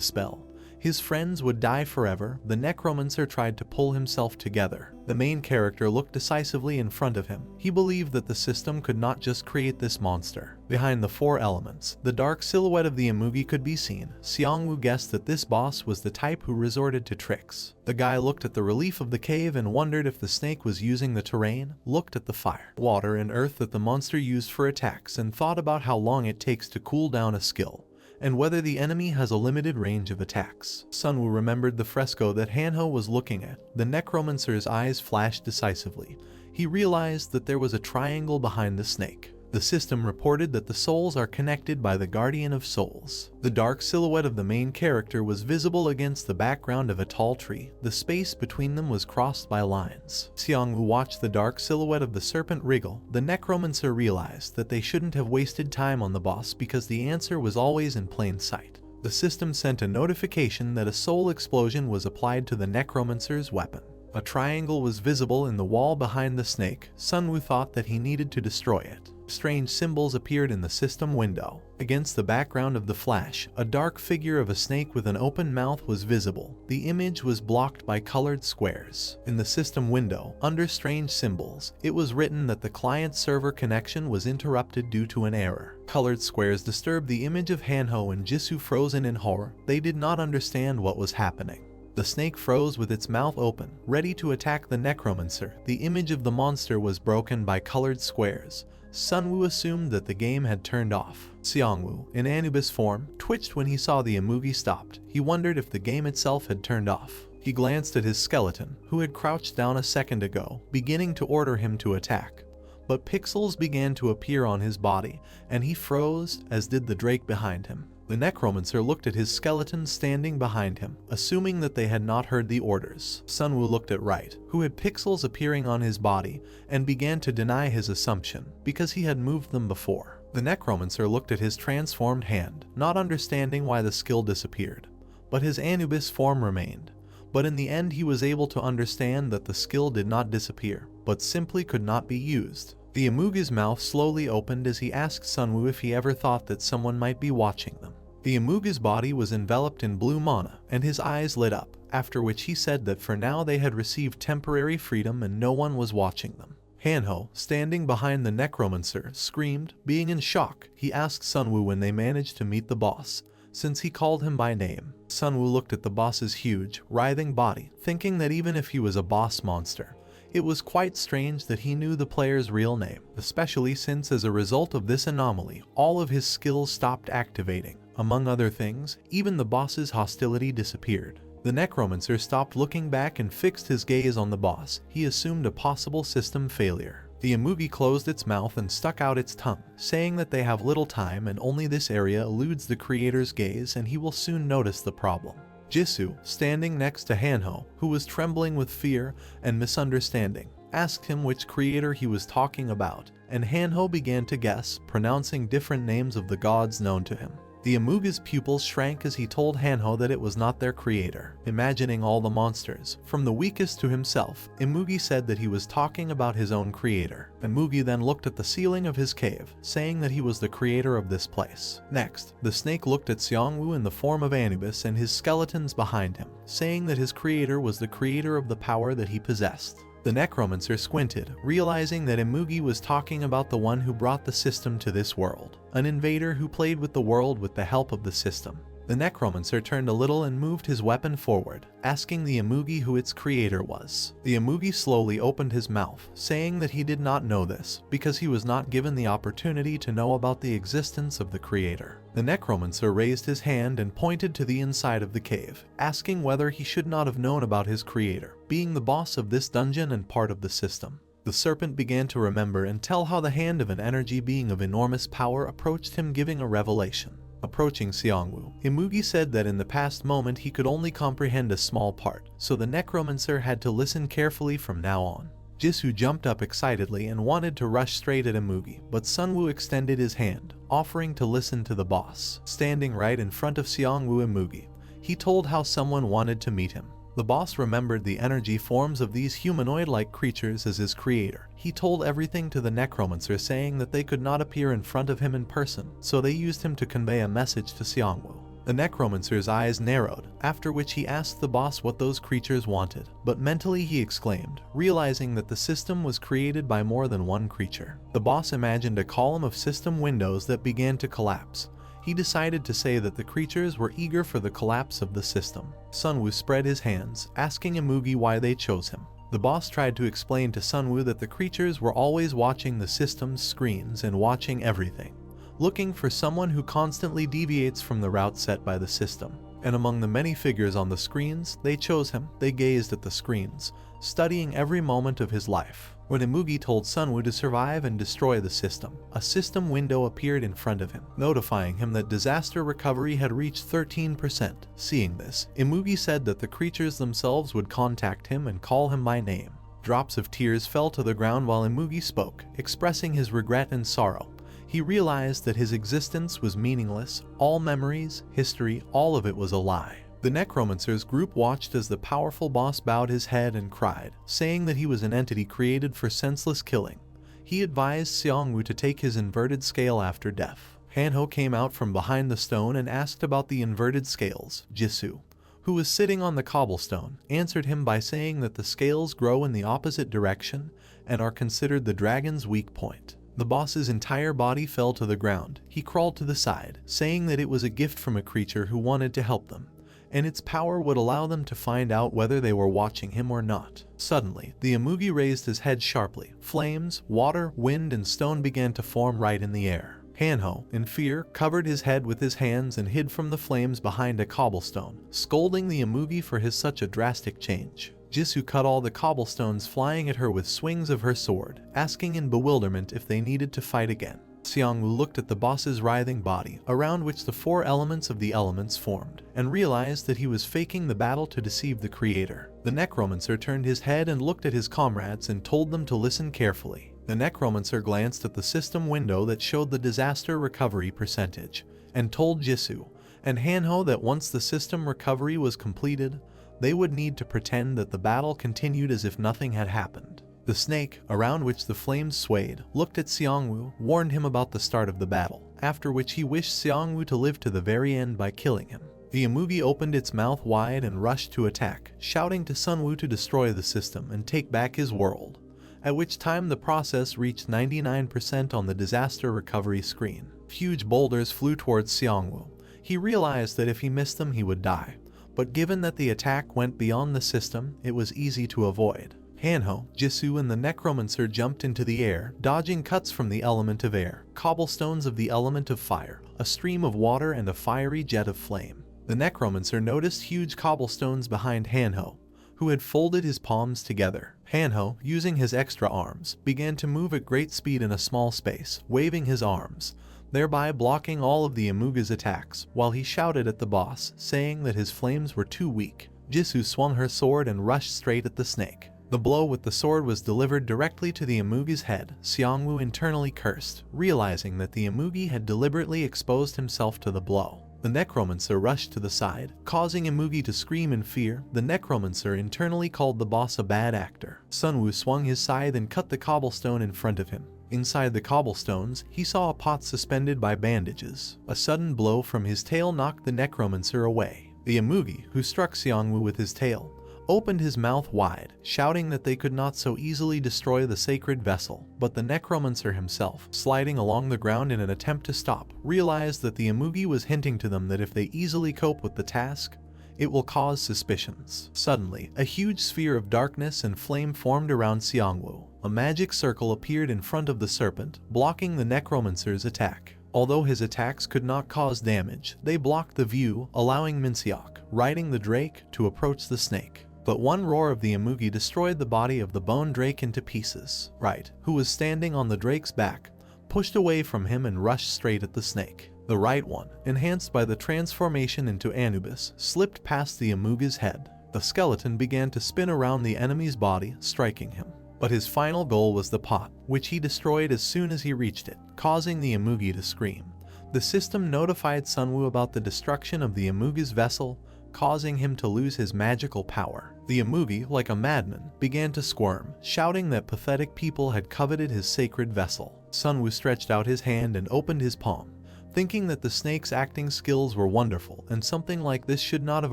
spell, his friends would die forever. The necromancer tried to pull himself together. The main character looked decisively in front of him. He believed that the system could not just create this monster. Behind the 4 elements, the dark silhouette of the amugi could be seen. Xiangwu guessed that this boss was the type who resorted to tricks. The guy looked at the relief of the cave and wondered if the snake was using the terrain, looked at the fire, water, and earth that the monster used for attacks, and thought about how long it takes to cool down a skill, and whether the enemy has a limited range of attacks. Sunwu remembered the fresco that Hanho was looking at. The necromancer's eyes flashed decisively. He realized that there was a triangle behind the snake. The system reported that the souls are connected by the guardian of souls. The dark silhouette of the main character was visible against the background of a tall tree. The space between them was crossed by lines. Xiangwu watched the dark silhouette of the serpent wriggle. The necromancer realized that they shouldn't have wasted time on the boss because the answer was always in plain sight. The system sent a notification that a soul explosion was applied to the necromancer's weapon. A triangle was visible in the wall behind the snake. Sunwu thought that he needed to destroy it. Strange symbols appeared in the system window. Against the background of the flash, a dark figure of a snake with an open mouth was visible. The image was blocked by colored squares. In the system window, under strange symbols, it was written that the client-server connection was interrupted due to an error. Colored squares disturbed the image of Hanho and Jisoo, frozen in horror. They did not understand what was happening. The snake froze with its mouth open, ready to attack the necromancer. The image of the monster was broken by colored squares. Sunwu assumed that the game had turned off. Xiangwu, in Anubis form, twitched when he saw the amugi stopped. He wondered if the game itself had turned off. He glanced at his skeleton, who had crouched down a second ago, beginning to order him to attack. But pixels began to appear on his body, and he froze, as did the drake behind him. The necromancer looked at his skeleton standing behind him, assuming that they had not heard the orders. Sunwu looked at Wright, who had pixels appearing on his body, and began to deny his assumption, because he had moved them before. The necromancer looked at his transformed hand, not understanding why the skill disappeared. But his Anubis form remained. But in the end he was able to understand that the skill did not disappear, but simply could not be used. The amugi's mouth slowly opened as he asked Sunwu if he ever thought that someone might be watching them. The amugi's body was enveloped in blue mana, and his eyes lit up, after which he said that for now they had received temporary freedom and no one was watching them. Hanho, standing behind the necromancer, screamed. Being in shock, he asked Sunwu when they managed to meet the boss, since he called him by name. Sunwu looked at the boss's huge, writhing body, thinking that even if he was a boss monster, it was quite strange that he knew the player's real name, especially since as a result of this anomaly, all of his skills stopped activating. Among other things, even the boss's hostility disappeared. The necromancer stopped looking back and fixed his gaze on the boss. He assumed a possible system failure. The amugi closed its mouth and stuck out its tongue, saying that they have little time and only this area eludes the creator's gaze and he will soon notice the problem. Jisoo, standing next to Hanho, who was trembling with fear and misunderstanding, asked him which creator he was talking about, and Hanho began to guess, pronouncing different names of the gods known to him. The amugi's pupils shrank as he told Hanho that it was not their creator. Imagining all the monsters, from the weakest to himself, Amugi said that he was talking about his own creator. Amugi then looked at the ceiling of his cave, saying that he was the creator of this place. Next, the snake looked at Xiangwu in the form of Anubis and his skeletons behind him, saying that his creator was the creator of the power that he possessed. The Necromancer squinted, realizing that amugi was talking about the one who brought the system to this world, an invader who played with the world with the help of the system. The Necromancer turned a little and moved his weapon forward, asking the amugi who its creator was. The amugi slowly opened his mouth, saying that he did not know this, because he was not given the opportunity to know about the existence of the creator. The Necromancer raised his hand and pointed to the inside of the cave, asking whether he should not have known about his creator, being the boss of this dungeon and part of the system. The serpent began to remember and tell how the hand of an energy being of enormous power approached him, giving a revelation. Approaching Xiangwu, amugi said that in the past moment he could only comprehend a small part, so the Necromancer had to listen carefully from now on. Jisoo jumped up excitedly and wanted to rush straight at amugi, but Sunwoo extended his hand, offering to listen to the boss. Standing right in front of Xiangwu amugi, he told how someone wanted to meet him. The boss remembered the energy forms of these humanoid-like creatures as his creator. He told everything to the Necromancer, saying that they could not appear in front of him in person, so they used him to convey a message to Xiangwu. The Necromancer's eyes narrowed, after which he asked the boss what those creatures wanted, but mentally he exclaimed, realizing that the system was created by more than one creature. The boss imagined a column of system windows that began to collapse. He decided to say that the creatures were eager for the collapse of the system. Sunwoo spread his hands, asking amugi why they chose him. The boss tried to explain to Sunwoo that the creatures were always watching the system's screens and watching everything, looking for someone who constantly deviates from the route set by the system. And among the many figures on the screens, they chose him. They gazed at the screens, studying every moment of his life. When amugi told Sunwoo to survive and destroy the system, a system window appeared in front of him, notifying him that disaster recovery had reached 13%. Seeing this, amugi said that the creatures themselves would contact him and call him by name. Drops of tears fell to the ground while amugi spoke, expressing his regret and sorrow. He realized that his existence was meaningless, all memories, history, all of it was a lie. The Necromancer's group watched as the powerful boss bowed his head and cried, saying that he was an entity created for senseless killing. He advised Xiangwu to take his inverted scale after death. Hanho came out from behind the stone and asked about the inverted scales. Jisoo, who was sitting on the cobblestone, answered him by saying that the scales grow in the opposite direction and are considered the dragon's weak point. The boss's entire body fell to the ground. He crawled to the side, saying that it was a gift from a creature who wanted to help them, and its power would allow them to find out whether they were watching him or not. Suddenly, the amugi raised his head sharply. Flames, water, wind, and stone began to form right in the air. Hanho, in fear, covered his head with his hands and hid from the flames behind a cobblestone, scolding the amugi for such a drastic change. Jisoo cut all the cobblestones flying at her with swings of her sword, asking in bewilderment if they needed to fight again. Xiangwu looked at the boss's writhing body, around which the four elements of the elements formed, and realized that he was faking the battle to deceive the creator. The Necromancer turned his head and looked at his comrades and told them to listen carefully. The Necromancer glanced at the system window that showed the disaster recovery percentage, and told Jisoo and Hanho that once the system recovery was completed, they would need to pretend that the battle continued as if nothing had happened. The snake, around which the flames swayed, looked at Xiangwu, warned him about the start of the battle, after which he wished Xiangwu to live to the very end by killing him. The amugi opened its mouth wide and rushed to attack, shouting to Sunwoo to destroy the system and take back his world, at which time the process reached 99% on the disaster recovery screen. Huge boulders flew towards Xiangwu. He realized that if he missed them he would die, but given that the attack went beyond the system, it was easy to avoid. Hanho, Jisoo, and the Necromancer jumped into the air, dodging cuts from the element of air, cobblestones of the element of fire, a stream of water, and a fiery jet of flame. The Necromancer noticed huge cobblestones behind Hanho, who had folded his palms together. Hanho, using his extra arms, began to move at great speed in a small space, waving his arms, thereby blocking all of the amugi's attacks, while he shouted at the boss, saying that his flames were too weak. Jisoo swung her sword and rushed straight at the snake. The blow with the sword was delivered directly to the amugi's head. Xiangwu internally cursed, realizing that the amugi had deliberately exposed himself to the blow. The Necromancer rushed to the side, causing amugi to scream in fear. The Necromancer internally called the boss a bad actor. Sunwoo swung his scythe and cut the cobblestone in front of him. Inside the cobblestones, he saw a pot suspended by bandages. A sudden blow from his tail knocked the Necromancer away. The amugi, who struck Xiangwu with his tail, opened his mouth wide, shouting that they could not so easily destroy the sacred vessel. But the Necromancer himself, sliding along the ground in an attempt to stop, realized that the amugi was hinting to them that if they easily cope with the task, it will cause suspicions. Suddenly, a huge sphere of darkness and flame formed around Xiangwu. A magic circle appeared in front of the serpent, blocking the Necromancer's attack. Although his attacks could not cause damage, they blocked the view, allowing Minok, riding the drake, to approach the snake. But one roar of the amugi destroyed the body of the bone drake into pieces. Right, who was standing on the drake's back, pushed away from him and rushed straight at the snake. The right one, enhanced by the transformation into Anubis, slipped past the amugi's head. The skeleton began to spin around the enemy's body, striking him. But his final goal was the pot, which he destroyed as soon as he reached it, causing the amugi to scream. The system notified Sunwoo about the destruction of the amugi's vessel, causing him to lose his magical power. The amugi, like a madman, began to squirm, shouting that pathetic people had coveted his sacred vessel. Sunwoo stretched out his hand and opened his palm, thinking that the snake's acting skills were wonderful and something like this should not have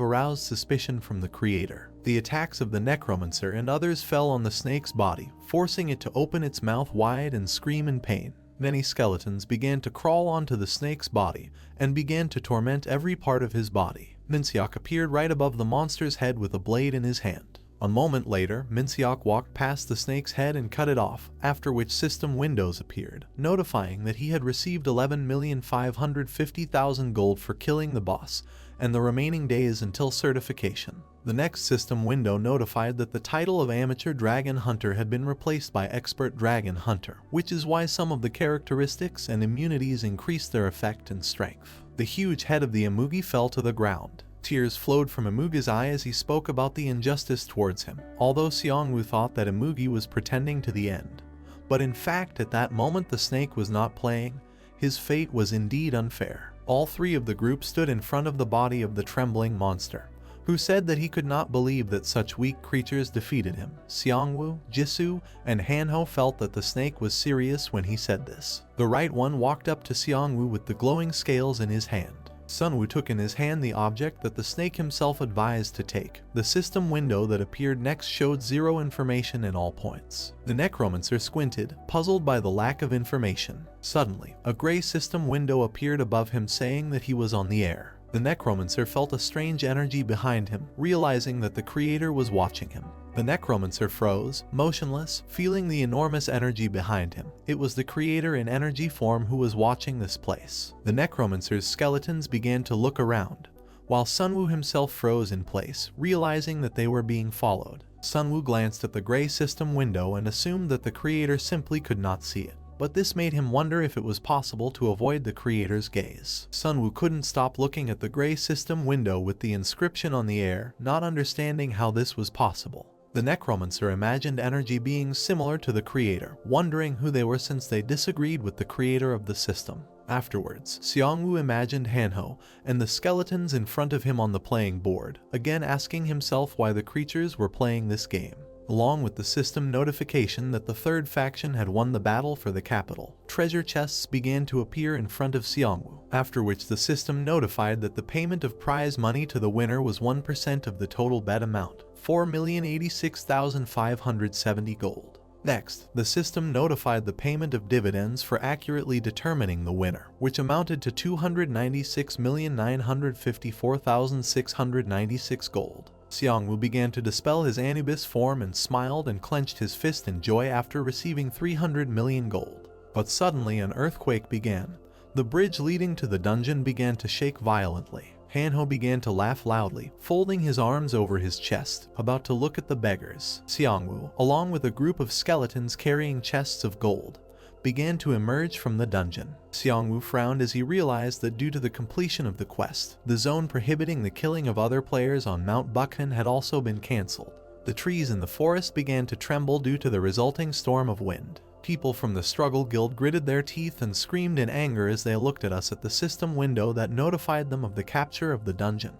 aroused suspicion from the creator. The attacks of the Necromancer and others fell on the snake's body, forcing it to open its mouth wide and scream in pain. Many skeletons began to crawl onto the snake's body and began to torment every part of his body. Minok appeared right above the monster's head with a blade in his hand. A moment later, Minok walked past the snake's head and cut it off, after which system windows appeared, notifying that he had received 11,550,000 gold for killing the boss, and the remaining days until certification. The next system window notified that the title of Amateur Dragon Hunter had been replaced by Expert Dragon Hunter, which is why some of the characteristics and immunities increased their effect and strength. The huge head of the amugi fell to the ground. Tears flowed from Amugi's eye as he spoke about the injustice towards him, although Xiangwu thought that Amugi was pretending to the end. But in fact, at that moment the snake was not playing. His fate was indeed unfair. All three of the group stood in front of the body of the trembling monster, who said that he could not believe that such weak creatures defeated him. Xiangwu, Jisoo, and Hanho felt that the snake was serious when he said this. The right one walked up to Xiangwu with the glowing scales in his hand. Sunwoo took in his hand the object that the snake himself advised to take. The system window that appeared next showed 0 information in all points. The Necromancer squinted, puzzled by the lack of information. Suddenly, a gray system window appeared above him saying that he was on the air. The Necromancer felt a strange energy behind him, realizing that the creator was watching him. The Necromancer froze, motionless, feeling the enormous energy behind him. It was the creator in energy form who was watching this place. The Necromancer's skeletons began to look around, while Sunwoo himself froze in place, realizing that they were being followed. Sunwoo glanced at the gray system window and assumed that the creator simply could not see it. But this made him wonder if it was possible to avoid the creator's gaze. Sunwoo couldn't stop looking at the gray system window with the inscription on the air, not understanding how this was possible. The Necromancer imagined energy beings similar to the creator, wondering who they were since they disagreed with the creator of the system. Afterwards, Xiangwu imagined Hanho and the skeletons in front of him on the playing board, again asking himself why the creatures were playing this game. Along with the system notification that the third faction had won the battle for the capital, treasure chests began to appear in front of Xiangwu, after which the system notified that the payment of prize money to the winner was 1% of the total bet amount, 4,086,570 gold. Next, the system notified the payment of dividends for accurately determining the winner, which amounted to 296,954,696 gold. Xiangwu began to dispel his Anubis form and smiled and clenched his fist in joy after receiving 300 million gold. But suddenly an earthquake began. The bridge leading to the dungeon began to shake violently. Hanho began to laugh loudly, folding his arms over his chest, about to look at the beggars. Xiangwu, along with a group of skeletons carrying chests of gold, began to emerge from the dungeon. Xiangwu frowned as he realized that due to the completion of the quest, the zone prohibiting the killing of other players on Mount Bukhan had also been cancelled. The trees in the forest began to tremble due to the resulting storm of wind. People from the Struggle Guild gritted their teeth and screamed in anger as they looked at us at the system window that notified them of the capture of the dungeon,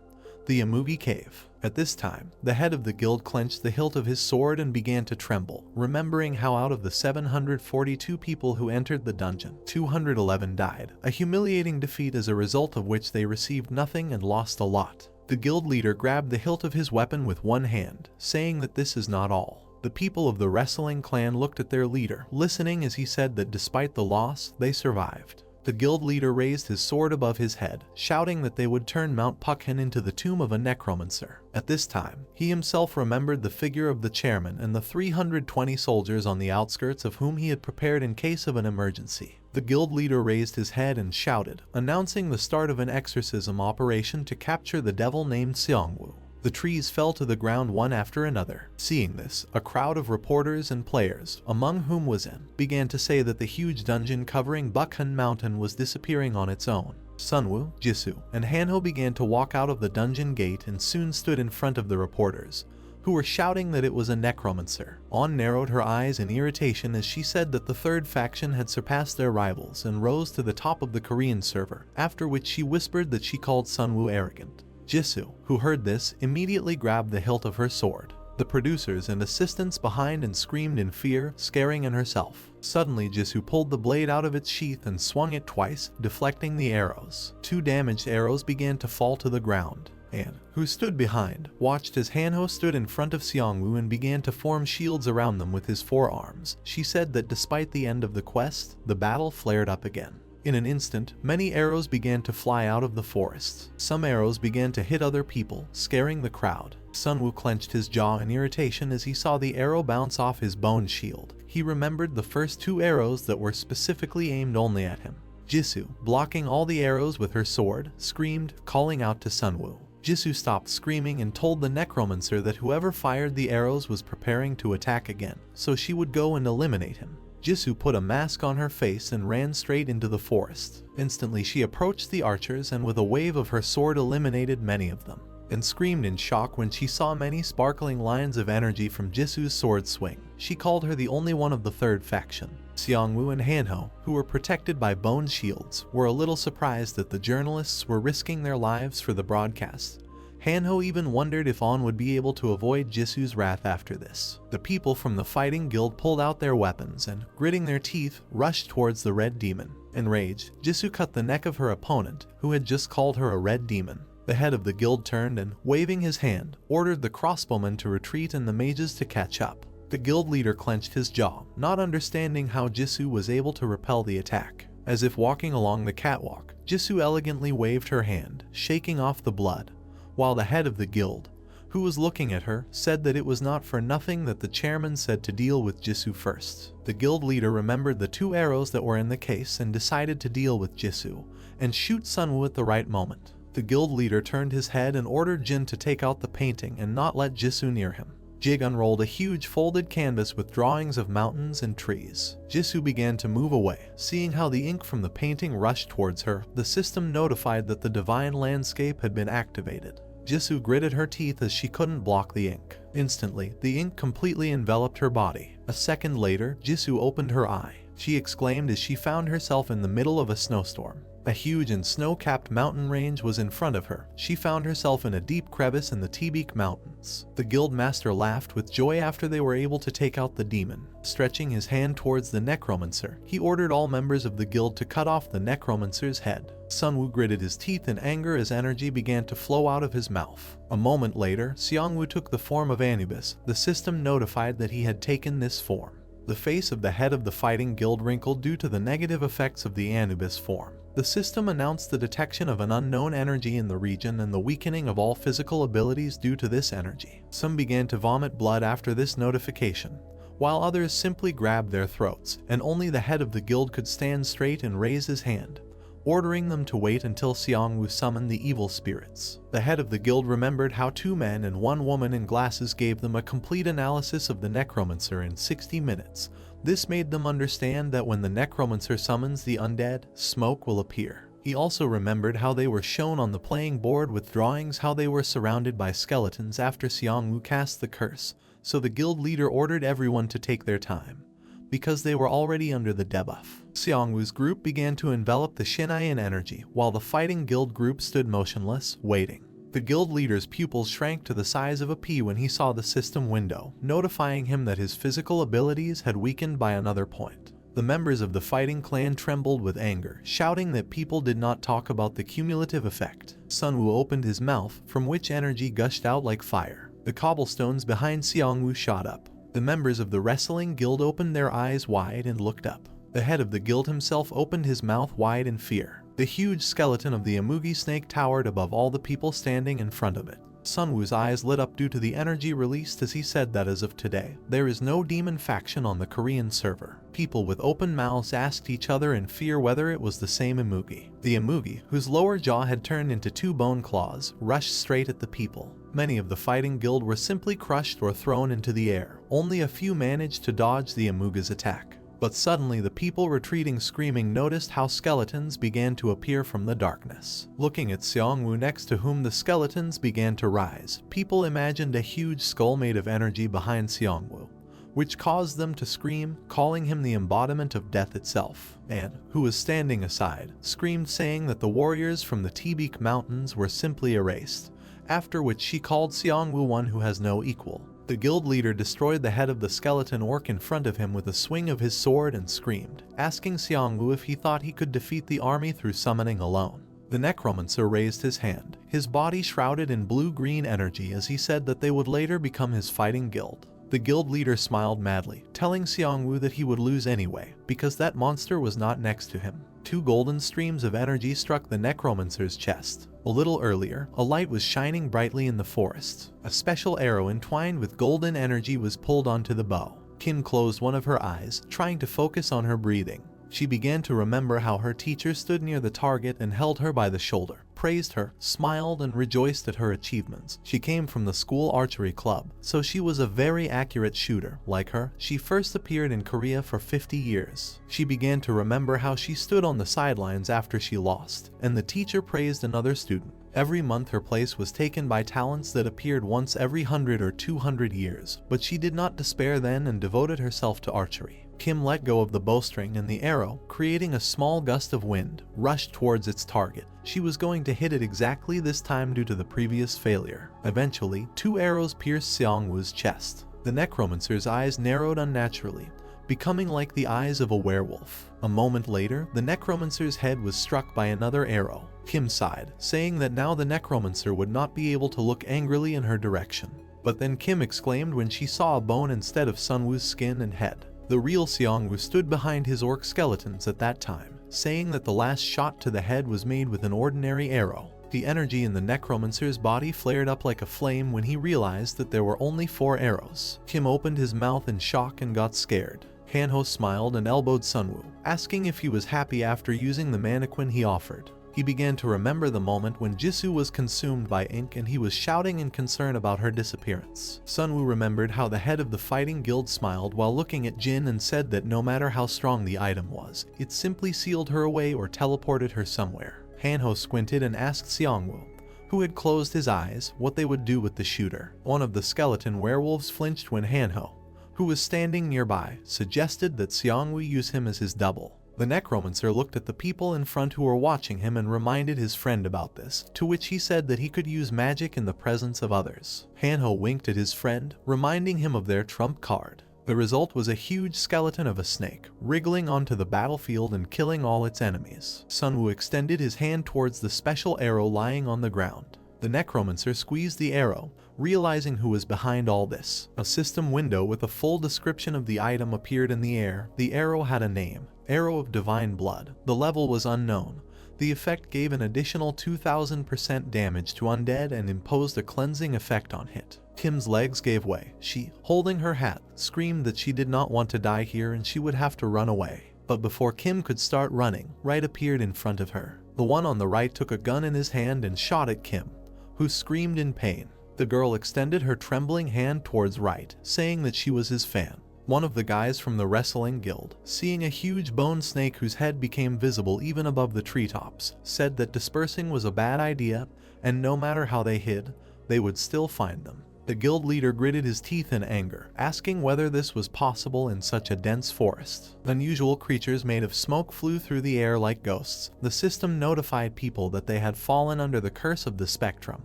the Amugi Cave. At this time, the head of the guild clenched the hilt of his sword and began to tremble, remembering how out of the 742 people who entered the dungeon, 211 died, a humiliating defeat as a result of which they received nothing and lost a lot. The guild leader grabbed the hilt of his weapon with one hand, saying that this is not all. The people of the wrestling clan looked at their leader, listening as he said that despite the loss, they survived. The guild leader raised his sword above his head, shouting that they would turn Mount Puckhen into the tomb of a necromancer. At this time, he himself remembered the figure of the chairman and the 320 soldiers on the outskirts of whom he had prepared in case of an emergency. The guild leader raised his head and shouted, announcing the start of an exorcism operation to capture the devil named Seongwoo. The trees fell to the ground one after another. Seeing this, a crowd of reporters and players, among whom was En, began to say that the huge dungeon covering Puckhen Mountain was disappearing on its own. Sunwoo, Jisoo, and Hanho began to walk out of the dungeon gate and soon stood in front of the reporters, who were shouting that it was a necromancer. On narrowed her eyes in irritation as she said that the third faction had surpassed their rivals and rose to the top of the Korean server, after which she whispered that she called Sunwoo arrogant. Jisoo, who heard this, immediately grabbed the hilt of her sword. The producers and assistants behind and screamed in fear, scaring En herself. Suddenly, Jisoo pulled the blade out of its sheath and swung it twice, deflecting the arrows. 2 damaged arrows began to fall to the ground. En, who stood behind, watched as Hanho stood in front of Seongwoo and began to form shields around them with his forearms. She said that despite the end of the quest, the battle flared up again. In an instant, many arrows began to fly out of the forests. Some arrows began to hit other people, scaring the crowd. Sunwoo clenched his jaw in irritation as he saw the arrow bounce off his bone shield. He remembered the first 2 arrows that were specifically aimed only at him. Jisoo, blocking all the arrows with her sword, screamed, calling out to Sunwoo. Jisoo stopped screaming and told the necromancer that whoever fired the arrows was preparing to attack again, so she would go and eliminate him. Jisoo put a mask on her face and ran straight into the forest. Instantly she approached the archers and with a wave of her sword eliminated many of them, and screamed in shock when she saw many sparkling lines of energy from Jisoo's sword swing. She called her the only one of the third faction. Seongwoo and Hanho, who were protected by bone shields, were a little surprised that the journalists were risking their lives for the broadcast. Hanho even wondered if On would be able to avoid Jisoo's wrath after this. The people from the fighting guild pulled out their weapons and, gritting their teeth, rushed towards the red demon. Enraged, Jisoo cut the neck of her opponent, who had just called her a red demon. The head of the guild turned and, waving his hand, ordered the crossbowmen to retreat and the mages to catch up. The guild leader clenched his jaw, not understanding how Jisoo was able to repel the attack. As if walking along the catwalk, Jisoo elegantly waved her hand, shaking off the blood, while the head of the guild, who was looking at her, said that it was not for nothing that the chairman said to deal with Jisoo first. The guild leader remembered the 2 arrows that were in the case and decided to deal with Jisoo and shoot Sunwoo at the right moment. The guild leader turned his head and ordered Jin to take out the painting and not let Jisoo near him. Jig unrolled a huge folded canvas with drawings of mountains and trees. Jisoo began to move away. Seeing how the ink from the painting rushed towards her, the system notified that the divine landscape had been activated. Jisoo gritted her teeth as she couldn't block the ink. Instantly, the ink completely enveloped her body. A second later, Jisoo opened her eye. She exclaimed as she found herself in the middle of a snowstorm. A huge and snow-capped mountain range was in front of her. She found herself in a deep crevice in the Tebik Mountains. The guild master laughed with joy after they were able to take out the demon. Stretching his hand towards the necromancer, he ordered all members of the guild to cut off the necromancer's head. Sunwoo gritted his teeth in anger as energy began to flow out of his mouth. A moment later, Seongwoo took the form of Anubis. The system notified that he had taken this form. The face of the head of the fighting guild wrinkled due to the negative effects of the Anubis form. The system announced the detection of an unknown energy in the region and the weakening of all physical abilities due to this energy. Some began to vomit blood after this notification, while others simply grabbed their throats, and only the head of the guild could stand straight and raise his hand, ordering them to wait until Seongwoo summoned the evil spirits. The head of the guild remembered how 2 men and 1 woman in glasses gave them a complete analysis of the necromancer in 60 minutes. This made them understand that when the necromancer summons the undead, smoke will appear. He also remembered how they were shown on the playing board with drawings how they were surrounded by skeletons after Seongwoo cast the curse, so the guild leader ordered everyone to take their time, because they were already under the debuff. Seongwoo's group began to envelop the Shinai in energy, while the fighting guild group stood motionless, waiting. The guild leader's pupils shrank to the size of a pea when he saw the system window, notifying him that his physical abilities had weakened by another point. The members of the fighting clan trembled with anger, shouting that people did not talk about the cumulative effect. Sunwoo opened his mouth, from which energy gushed out like fire. The cobblestones behind Xiangwu shot up. The members of the wrestling guild opened their eyes wide and looked up. The head of the guild himself opened his mouth wide in fear. The huge skeleton of the amugi snake towered above all the people standing in front of it. Sunwoo's eyes lit up due to the energy released as he said that as of today, there is no demon faction on the Korean server. People with open mouths asked each other in fear whether it was the same amugi. The amugi, whose lower jaw had turned into 2 bone claws, rushed straight at the people. Many of the fighting guild were simply crushed or thrown into the air. Only a few managed to dodge the amuga's attack. But suddenly the people retreating screaming noticed how skeletons began to appear from the darkness. Looking at Xiangwu next to whom the skeletons began to rise, people imagined a huge skull made of energy behind Xiangwu, which caused them to scream, calling him the embodiment of death itself. Anne, who was standing aside, screamed saying that the warriors from the Tibik Mountains were simply erased, after which she called Xiangwu one who has no equal. The guild leader destroyed the head of the skeleton orc in front of him with a swing of his sword and screamed, asking Xiangwu if he thought he could defeat the army through summoning alone. The Necromancer raised his hand, his body shrouded in blue-green energy as he said that they would later become his fighting guild. The guild leader smiled madly, telling Xiangwu that he would lose anyway, because that monster was not next to him. 2 golden streams of energy struck the Necromancer's chest. A little earlier, a light was shining brightly in the forest. A special arrow entwined with golden energy was pulled onto the bow. Kim closed one of her eyes, trying to focus on her breathing. She began to remember how her teacher stood near the target and held her by the shoulder, praised her, smiled and rejoiced at her achievements. She came from the school archery club, so she was a very accurate shooter. Like her, she first appeared in Korea for 50 years. She began to remember how she stood on the sidelines after she lost, and the teacher praised another student. Every month her place was taken by talents that appeared once every 100 or 200 years, but she did not despair then and devoted herself to archery. Kim let go of the bowstring and the arrow, creating a small gust of wind, rushed towards its target. She was going to hit it exactly this time due to the previous failure. Eventually, 2 arrows pierced Xiangwu's chest. The Necromancer's eyes narrowed unnaturally, becoming like the eyes of a werewolf. A moment later, the Necromancer's head was struck by another arrow. Kim sighed, saying that now the Necromancer would not be able to look angrily in her direction. But then Kim exclaimed when she saw a bone instead of Sunwoo's skin and head. The real Xiangwu stood behind his orc skeletons at that time, saying that the last shot to the head was made with an ordinary arrow. The energy in the Necromancer's body flared up like a flame when he realized that there were only 4 arrows. Kim opened his mouth in shock and got scared. Hanho smiled and elbowed Sunwoo, asking if he was happy after using the mannequin he offered. He began to remember the moment when Jisoo was consumed by ink and he was shouting in concern about her disappearance. Sunwoo remembered how the head of the fighting guild smiled while looking at Jin and said that no matter how strong the item was, it simply sealed her away or teleported her somewhere. Hanho squinted and asked Xiangwu, who had closed his eyes, what they would do with the shooter. One of the skeleton werewolves flinched when Hanho, who was standing nearby, suggested that Xiangwu use him as his double. The Necromancer looked at the people in front who were watching him and reminded his friend about this, to which he said that he could use magic in the presence of others. Hanho winked at his friend, reminding him of their trump card. The result was a huge skeleton of a snake, wriggling onto the battlefield and killing all its enemies. Sunwoo extended his hand towards the special arrow lying on the ground. The Necromancer squeezed the arrow, realizing who was behind all this. A system window with a full description of the item appeared in the air. The arrow had a name, Arrow of Divine Blood. The level was unknown. The effect gave an additional 2000% damage to undead and imposed a cleansing effect on hit. Kim's legs gave way. She, holding her hat, screamed that she did not want to die here and she would have to run away. But before Kim could start running, Right appeared in front of her. The one on the right took a gun in his hand and shot at Kim, who screamed in pain. The girl extended her trembling hand towards Right, saying that she was his fan. One of the guys from the wrestling guild, seeing a huge bone snake whose head became visible even above the treetops, said that dispersing was a bad idea, and no matter how they hid, they would still find them. The guild leader gritted his teeth in anger, asking whether this was possible in such a dense forest. Unusual creatures made of smoke flew through the air like ghosts. The system notified people that they had fallen under the curse of the spectrum,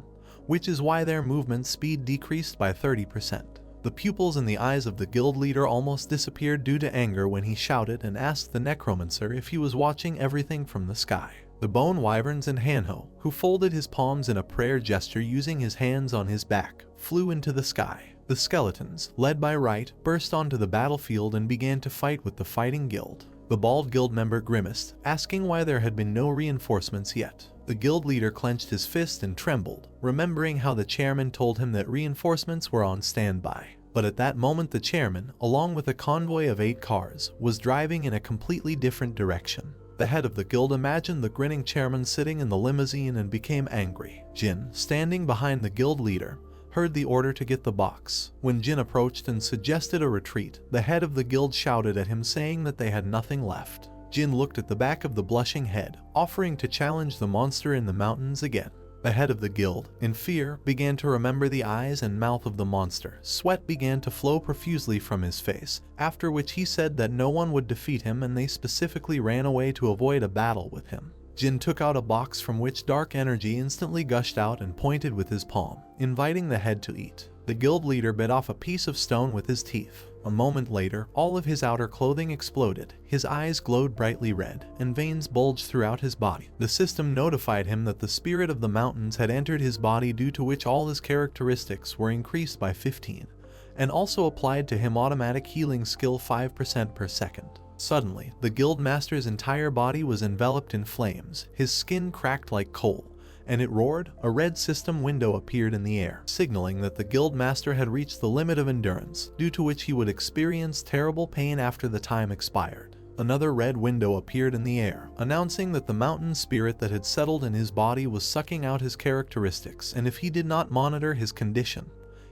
which is why their movement speed decreased by 30%. The pupils in the eyes of the guild leader almost disappeared due to anger when he shouted and asked the Necromancer if he was watching everything from the sky. The bone wyverns and Hanho, who folded his palms in a prayer gesture using his hands on his back, flew into the sky. The skeletons, led by Right, burst onto the battlefield and began to fight with the fighting guild. The bald guild member grimaced, asking why there had been no reinforcements yet. The guild leader clenched his fist and trembled, remembering how the chairman told him that reinforcements were on standby. But at that moment the chairman, along with a convoy of 8 cars, was driving in a completely different direction. The head of the guild imagined the grinning chairman sitting in the limousine and became angry. Jin, standing behind the guild leader, heard the order to get the box. When Jin approached and suggested a retreat, the head of the guild shouted at him saying that they had nothing left. Jin looked at the back of the blushing head, offering to challenge the monster in the mountains again. The head of the guild, in fear, began to remember the eyes and mouth of the monster. Sweat began to flow profusely from his face, after which he said that no one would defeat him and they specifically ran away to avoid a battle with him. Jin took out a box from which dark energy instantly gushed out and pointed with his palm, inviting the head to eat. The guild leader bit off a piece of stone with his teeth. A moment later, all of his outer clothing exploded, his eyes glowed brightly red, and veins bulged throughout his body. The system notified him that the spirit of the mountains had entered his body, due to which all his characteristics were increased by 15, and also applied to him automatic healing skill 5% per second. Suddenly, the guild master's entire body was enveloped in flames, his skin cracked like coal, and it roared. A red system window appeared in the air, signaling that the guild master had reached the limit of endurance, due to which he would experience terrible pain after the time expired. Another red window appeared in the air, announcing that the mountain spirit that had settled in his body was sucking out his characteristics, and if he did not monitor his condition,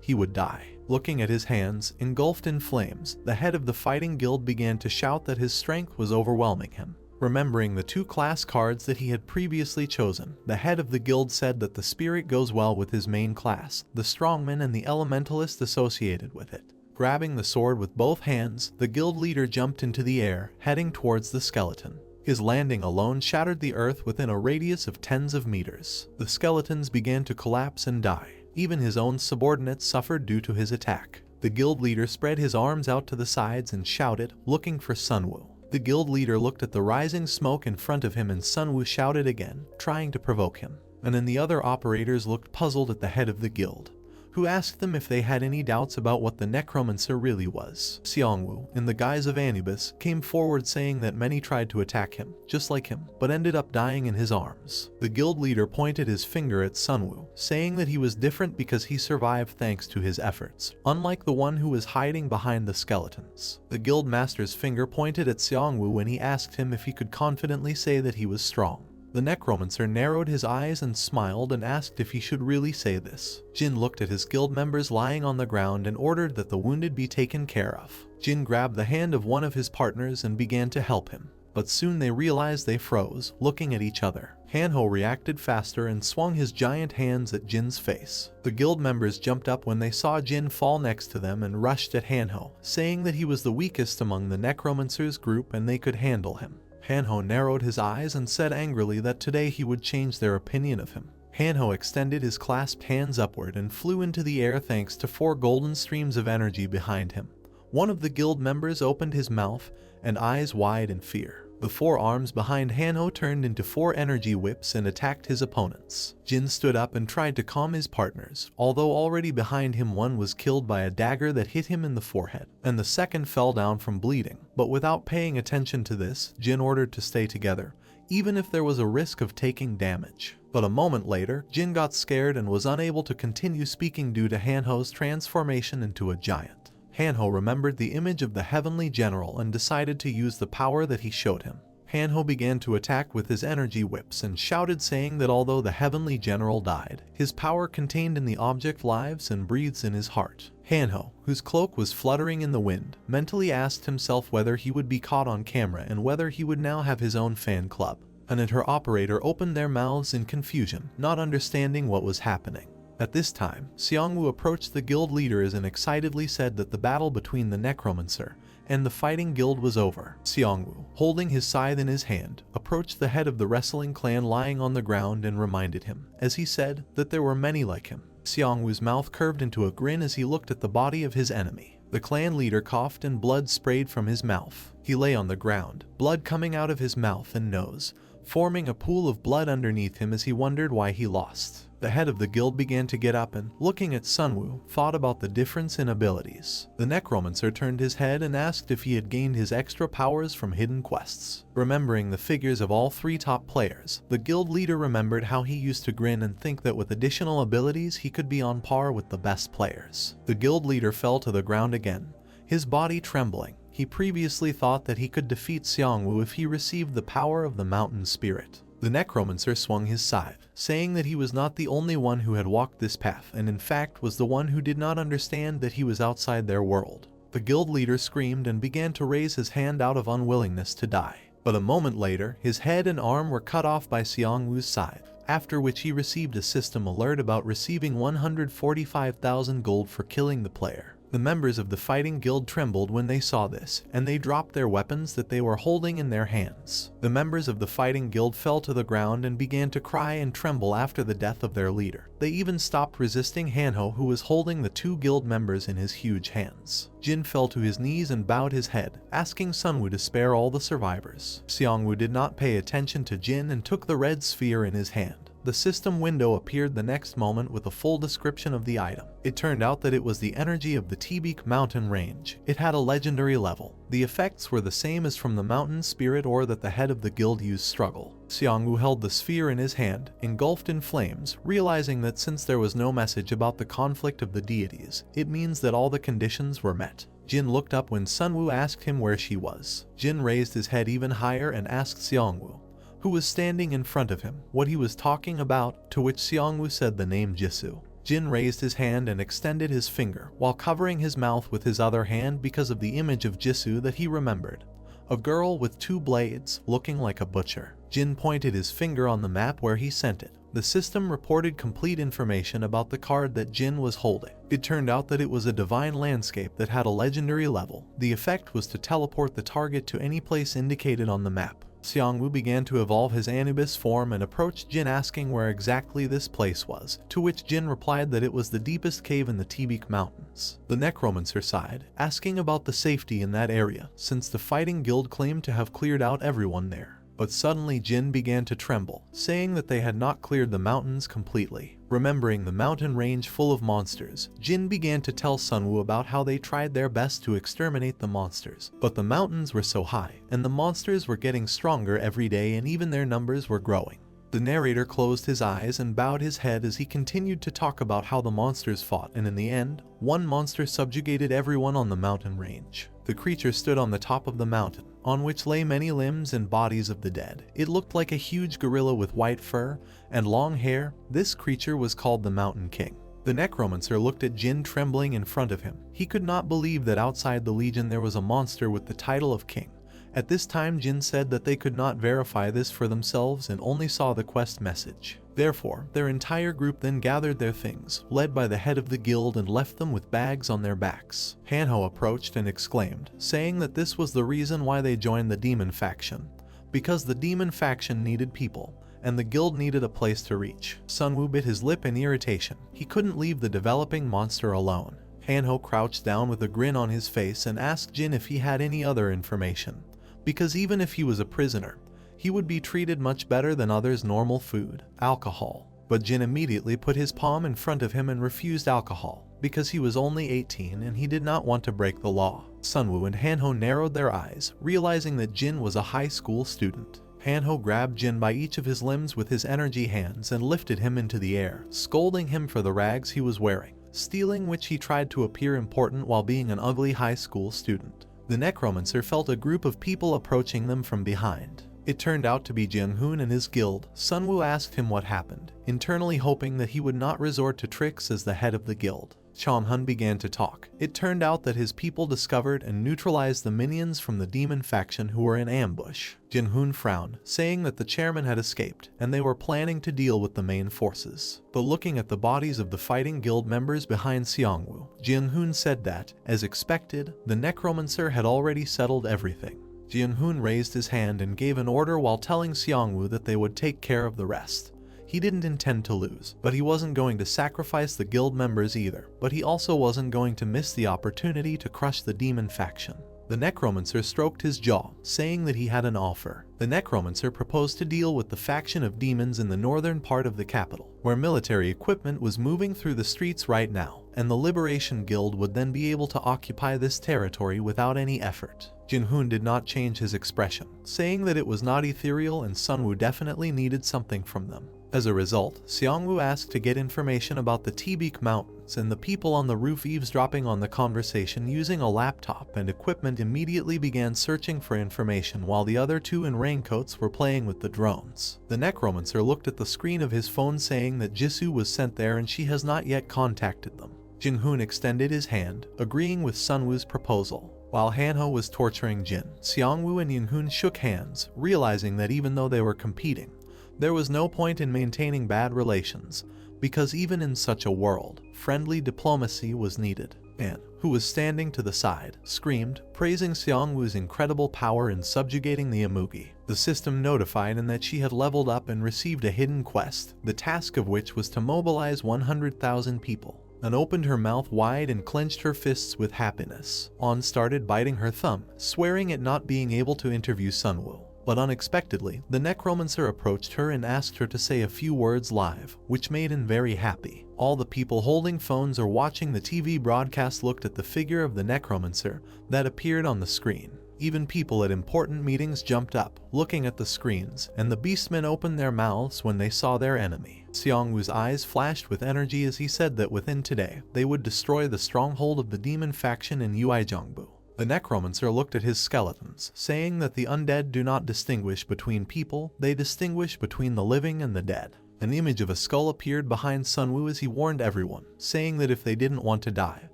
he would die. Looking at his hands, engulfed in flames, the head of the fighting guild began to shout that his strength was overwhelming him. Remembering the 2 class cards that he had previously chosen, the head of the guild said that the spirit goes well with his main class, the strongman and the elementalist associated with it. Grabbing the sword with both hands, the guild leader jumped into the air, heading towards the skeleton. His landing alone shattered the earth within a radius of tens of meters. The skeletons began to collapse and die. Even his own subordinates suffered due to his attack. The guild leader spread his arms out to the sides and shouted, looking for Sunwoo. The guild leader looked at the rising smoke in front of him and Sunwoo shouted again, trying to provoke him. And then the other operators looked puzzled at the head of the guild, who asked them if they had any doubts about what the Necromancer really was. Seongwoo, in the guise of Anubis, came forward saying that many tried to attack him, just like him, but ended up dying in his arms. The guild leader pointed his finger at Sunwoo, saying that he was different because he survived thanks to his efforts, unlike the one who was hiding behind the skeletons. The guild master's finger pointed at Seongwoo when he asked him if he could confidently say that he was strong. The Necromancer narrowed his eyes and smiled and asked if he should really say this. Jin looked at his guild members lying on the ground and ordered that the wounded be taken care of. Jin grabbed the hand of one of his partners and began to help him, but soon they realized they froze, looking at each other. Hanho reacted faster and swung his giant hands at Jin's face. The guild members jumped up when they saw Jin fall next to them and rushed at Hanho, saying that he was the weakest among the Necromancer's group and they could handle him. Hanho narrowed his eyes and said angrily that today he would change their opinion of him. Hanho extended his clasped hands upward and flew into the air thanks to 4 golden streams of energy behind him. One of the guild members opened his mouth and eyes wide in fear. The 4 arms behind Hanho turned into 4 energy whips and attacked his opponents. Jin stood up and tried to calm his partners, although already behind him one was killed by a dagger that hit him in the forehead, and the second fell down from bleeding. But without paying attention to this, Jin ordered to stay together, even if there was a risk of taking damage. But a moment later, Jin got scared and was unable to continue speaking due to Hanho's transformation into a giant. Hanho remembered the image of the heavenly general and decided to use the power that he showed him. Hanho began to attack with his energy whips and shouted, saying that although the heavenly general died, his power contained in the object lives and breathes in his heart. Hanho, whose cloak was fluttering in the wind, mentally asked himself whether he would be caught on camera and whether he would now have his own fan club. And her operator opened their mouths in confusion, not understanding what was happening. At this time, Seongwoo approached the guild leaders and excitedly said that the battle between the Necromancer and the fighting guild was over. Seongwoo, holding his scythe in his hand, approached the head of the wrestling clan lying on the ground and reminded him, as he said, that there were many like him. Xiangwu's mouth curved into a grin as he looked at the body of his enemy. The clan leader coughed and blood sprayed from his mouth. He lay on the ground, blood coming out of his mouth and nose, forming a pool of blood underneath him as he wondered why he lost. The head of the guild began to get up and, looking at Sunwoo, thought about the difference in abilities. The Necromancer turned his head and asked if he had gained his extra powers from hidden quests. Remembering the figures of all three top players, the guild leader remembered how he used to grin and think that with additional abilities he could be on par with the best players. The guild leader fell to the ground again, his body trembling. He previously thought that he could defeat Xiangwu if he received the power of the mountain spirit. The Necromancer swung his scythe, saying that he was not the only one who had walked this path and in fact was the one who did not understand that he was outside their world. The guild leader screamed and began to raise his hand out of unwillingness to die. But a moment later, his head and arm were cut off by Xiangwu's scythe, after which he received a system alert about receiving 145,000 gold for killing the player. The members of the fighting guild trembled when they saw this, and they dropped their weapons that they were holding in their hands. The members of the fighting guild fell to the ground and began to cry and tremble after the death of their leader. They even stopped resisting Hanho, who was holding the two guild members in his huge hands. Jin fell to his knees and bowed his head, asking Sunwoo to spare all the survivors. Xiangwu did not pay attention to Jin and took the red sphere in his hand. The system window appeared the next moment with a full description of the item. It turned out that it was the energy of the Tibik mountain range. It had a legendary level. The effects were the same as from the mountain spirit ore that the head of the guild used struggle. Xiangwu held the sphere in his hand, engulfed in flames, realizing that since there was no message about the conflict of the deities, it means that all the conditions were met. Jin looked up when Sunwoo asked him where she was. Jin raised his head even higher and asked Xiangwu, who was standing in front of him, what he was talking about, to which Xiangwu said the name Jisoo. Jin raised his hand and extended his finger, while covering his mouth with his other hand because of the image of Jisoo that he remembered. A girl with two blades, looking like a butcher. Jin pointed his finger on the map where he sent it. The system reported complete information about the card that Jin was holding. It turned out that it was a divine landscape that had a legendary level. The effect was to teleport the target to any place indicated on the map. Xiangwu began to evolve his Anubis form and approached Jin asking where exactly this place was, to which Jin replied that it was the deepest cave in the Tibik mountains. The Necromancer sighed, asking about the safety in that area, since the fighting guild claimed to have cleared out everyone there. But suddenly Jin began to tremble, saying that they had not cleared the mountains completely. Remembering the mountain range full of monsters, Jin began to tell Sunwoo about how they tried their best to exterminate the monsters, but the mountains were so high, and the monsters were getting stronger every day and even their numbers were growing. The narrator closed his eyes and bowed his head as he continued to talk about how the monsters fought, and in the end, one monster subjugated everyone on the mountain range. The creature stood on the top of the mountain, on which lay many limbs and bodies of the dead. It looked like a huge gorilla with white fur and long hair. This creature was called the Mountain King. The Necromancer looked at Jin trembling in front of him. He could not believe that outside the Legion there was a monster with the title of King. At this time Jin said that they could not verify this for themselves and only saw the quest message. Therefore, their entire group then gathered their things, led by the head of the guild, and left them with bags on their backs. Hanho approached and exclaimed, saying that this was the reason why they joined the demon faction. Because the demon faction needed people, and the guild needed a place to reach. Sunwoo bit his lip in irritation. He couldn't leave the developing monster alone. Hanho crouched down with a grin on his face and asked Jin if he had any other information. Because even if he was a prisoner, he would be treated much better than others' normal food, alcohol. But Jin immediately put his palm in front of him and refused alcohol, because he was only 18 and he did not want to break the law. Sunwoo and Hanho narrowed their eyes, realizing that Jin was a high school student. Hanho grabbed Jin by each of his limbs with his energy hands and lifted him into the air, scolding him for the rags he was wearing, stealing which he tried to appear important while being an ugly high school student. The Necromancer felt a group of people approaching them from behind. It turned out to be Jung-hoon and his guild. Sunwoo asked him what happened, internally hoping that he would not resort to tricks as the head of the guild. Chom-hun began to talk. It turned out that his people discovered and neutralized the minions from the demon faction who were in ambush. Jung-hoon frowned, saying that the chairman had escaped, and they were planning to deal with the main forces. But looking at the bodies of the fighting guild members behind Xiangwu, Jung-hoon said that, as expected, the Necromancer had already settled everything. Jung-hoon raised his hand and gave an order while telling Xiangwu that they would take care of the rest. He didn't intend to lose, but he wasn't going to sacrifice the guild members either, but he also wasn't going to miss the opportunity to crush the demon faction. The Necromancer stroked his jaw, saying that he had an offer. The Necromancer proposed to deal with the faction of demons in the northern part of the capital, where military equipment was moving through the streets right now, and the Liberation Guild would then be able to occupy this territory without any effort. Jinhoon did not change his expression, saying that it was not ethereal and Sunwoo definitely needed something from them. As a result, Seongwoo asked to get information about the Tbeak Mountains, and the people on the roof eavesdropping on the conversation using a laptop and equipment immediately began searching for information while the other two in raincoats were playing with the drones. The Necromancer looked at the screen of his phone saying that Jisoo was sent there and she has not yet contacted them. Jinhoon extended his hand, agreeing with Sunwoo's proposal. While Hanho was torturing Jin, Seongwoo and Jinhoon shook hands, realizing that even though they were competing, there was no point in maintaining bad relations, because even in such a world, friendly diplomacy was needed. Anne, who was standing to the side, screamed, praising Seongwoo's incredible power in subjugating the amugi. The system notified Anne that she had leveled up and received a hidden quest, the task of which was to mobilize 100,000 people. Anne opened her mouth wide and clenched her fists with happiness. Anne started biting her thumb, swearing at not being able to interview Sunwoo. But unexpectedly, the Necromancer approached her and asked her to say a few words live, which made Anne very happy. All the people holding phones or watching the TV broadcast looked at the figure of the Necromancer that appeared on the screen. Even people at important meetings jumped up, looking at the screens, and the beastmen opened their mouths when they saw their enemy. Seongwoo's eyes flashed with energy as he said that within today, they would destroy the stronghold of the demon faction in Uijeongbu. The Necromancer looked at his skeletons, saying that the undead do not distinguish between people, they distinguish between the living and the dead. An image of a skull appeared behind Sunwoo as he warned everyone, saying that if they didn't want to die,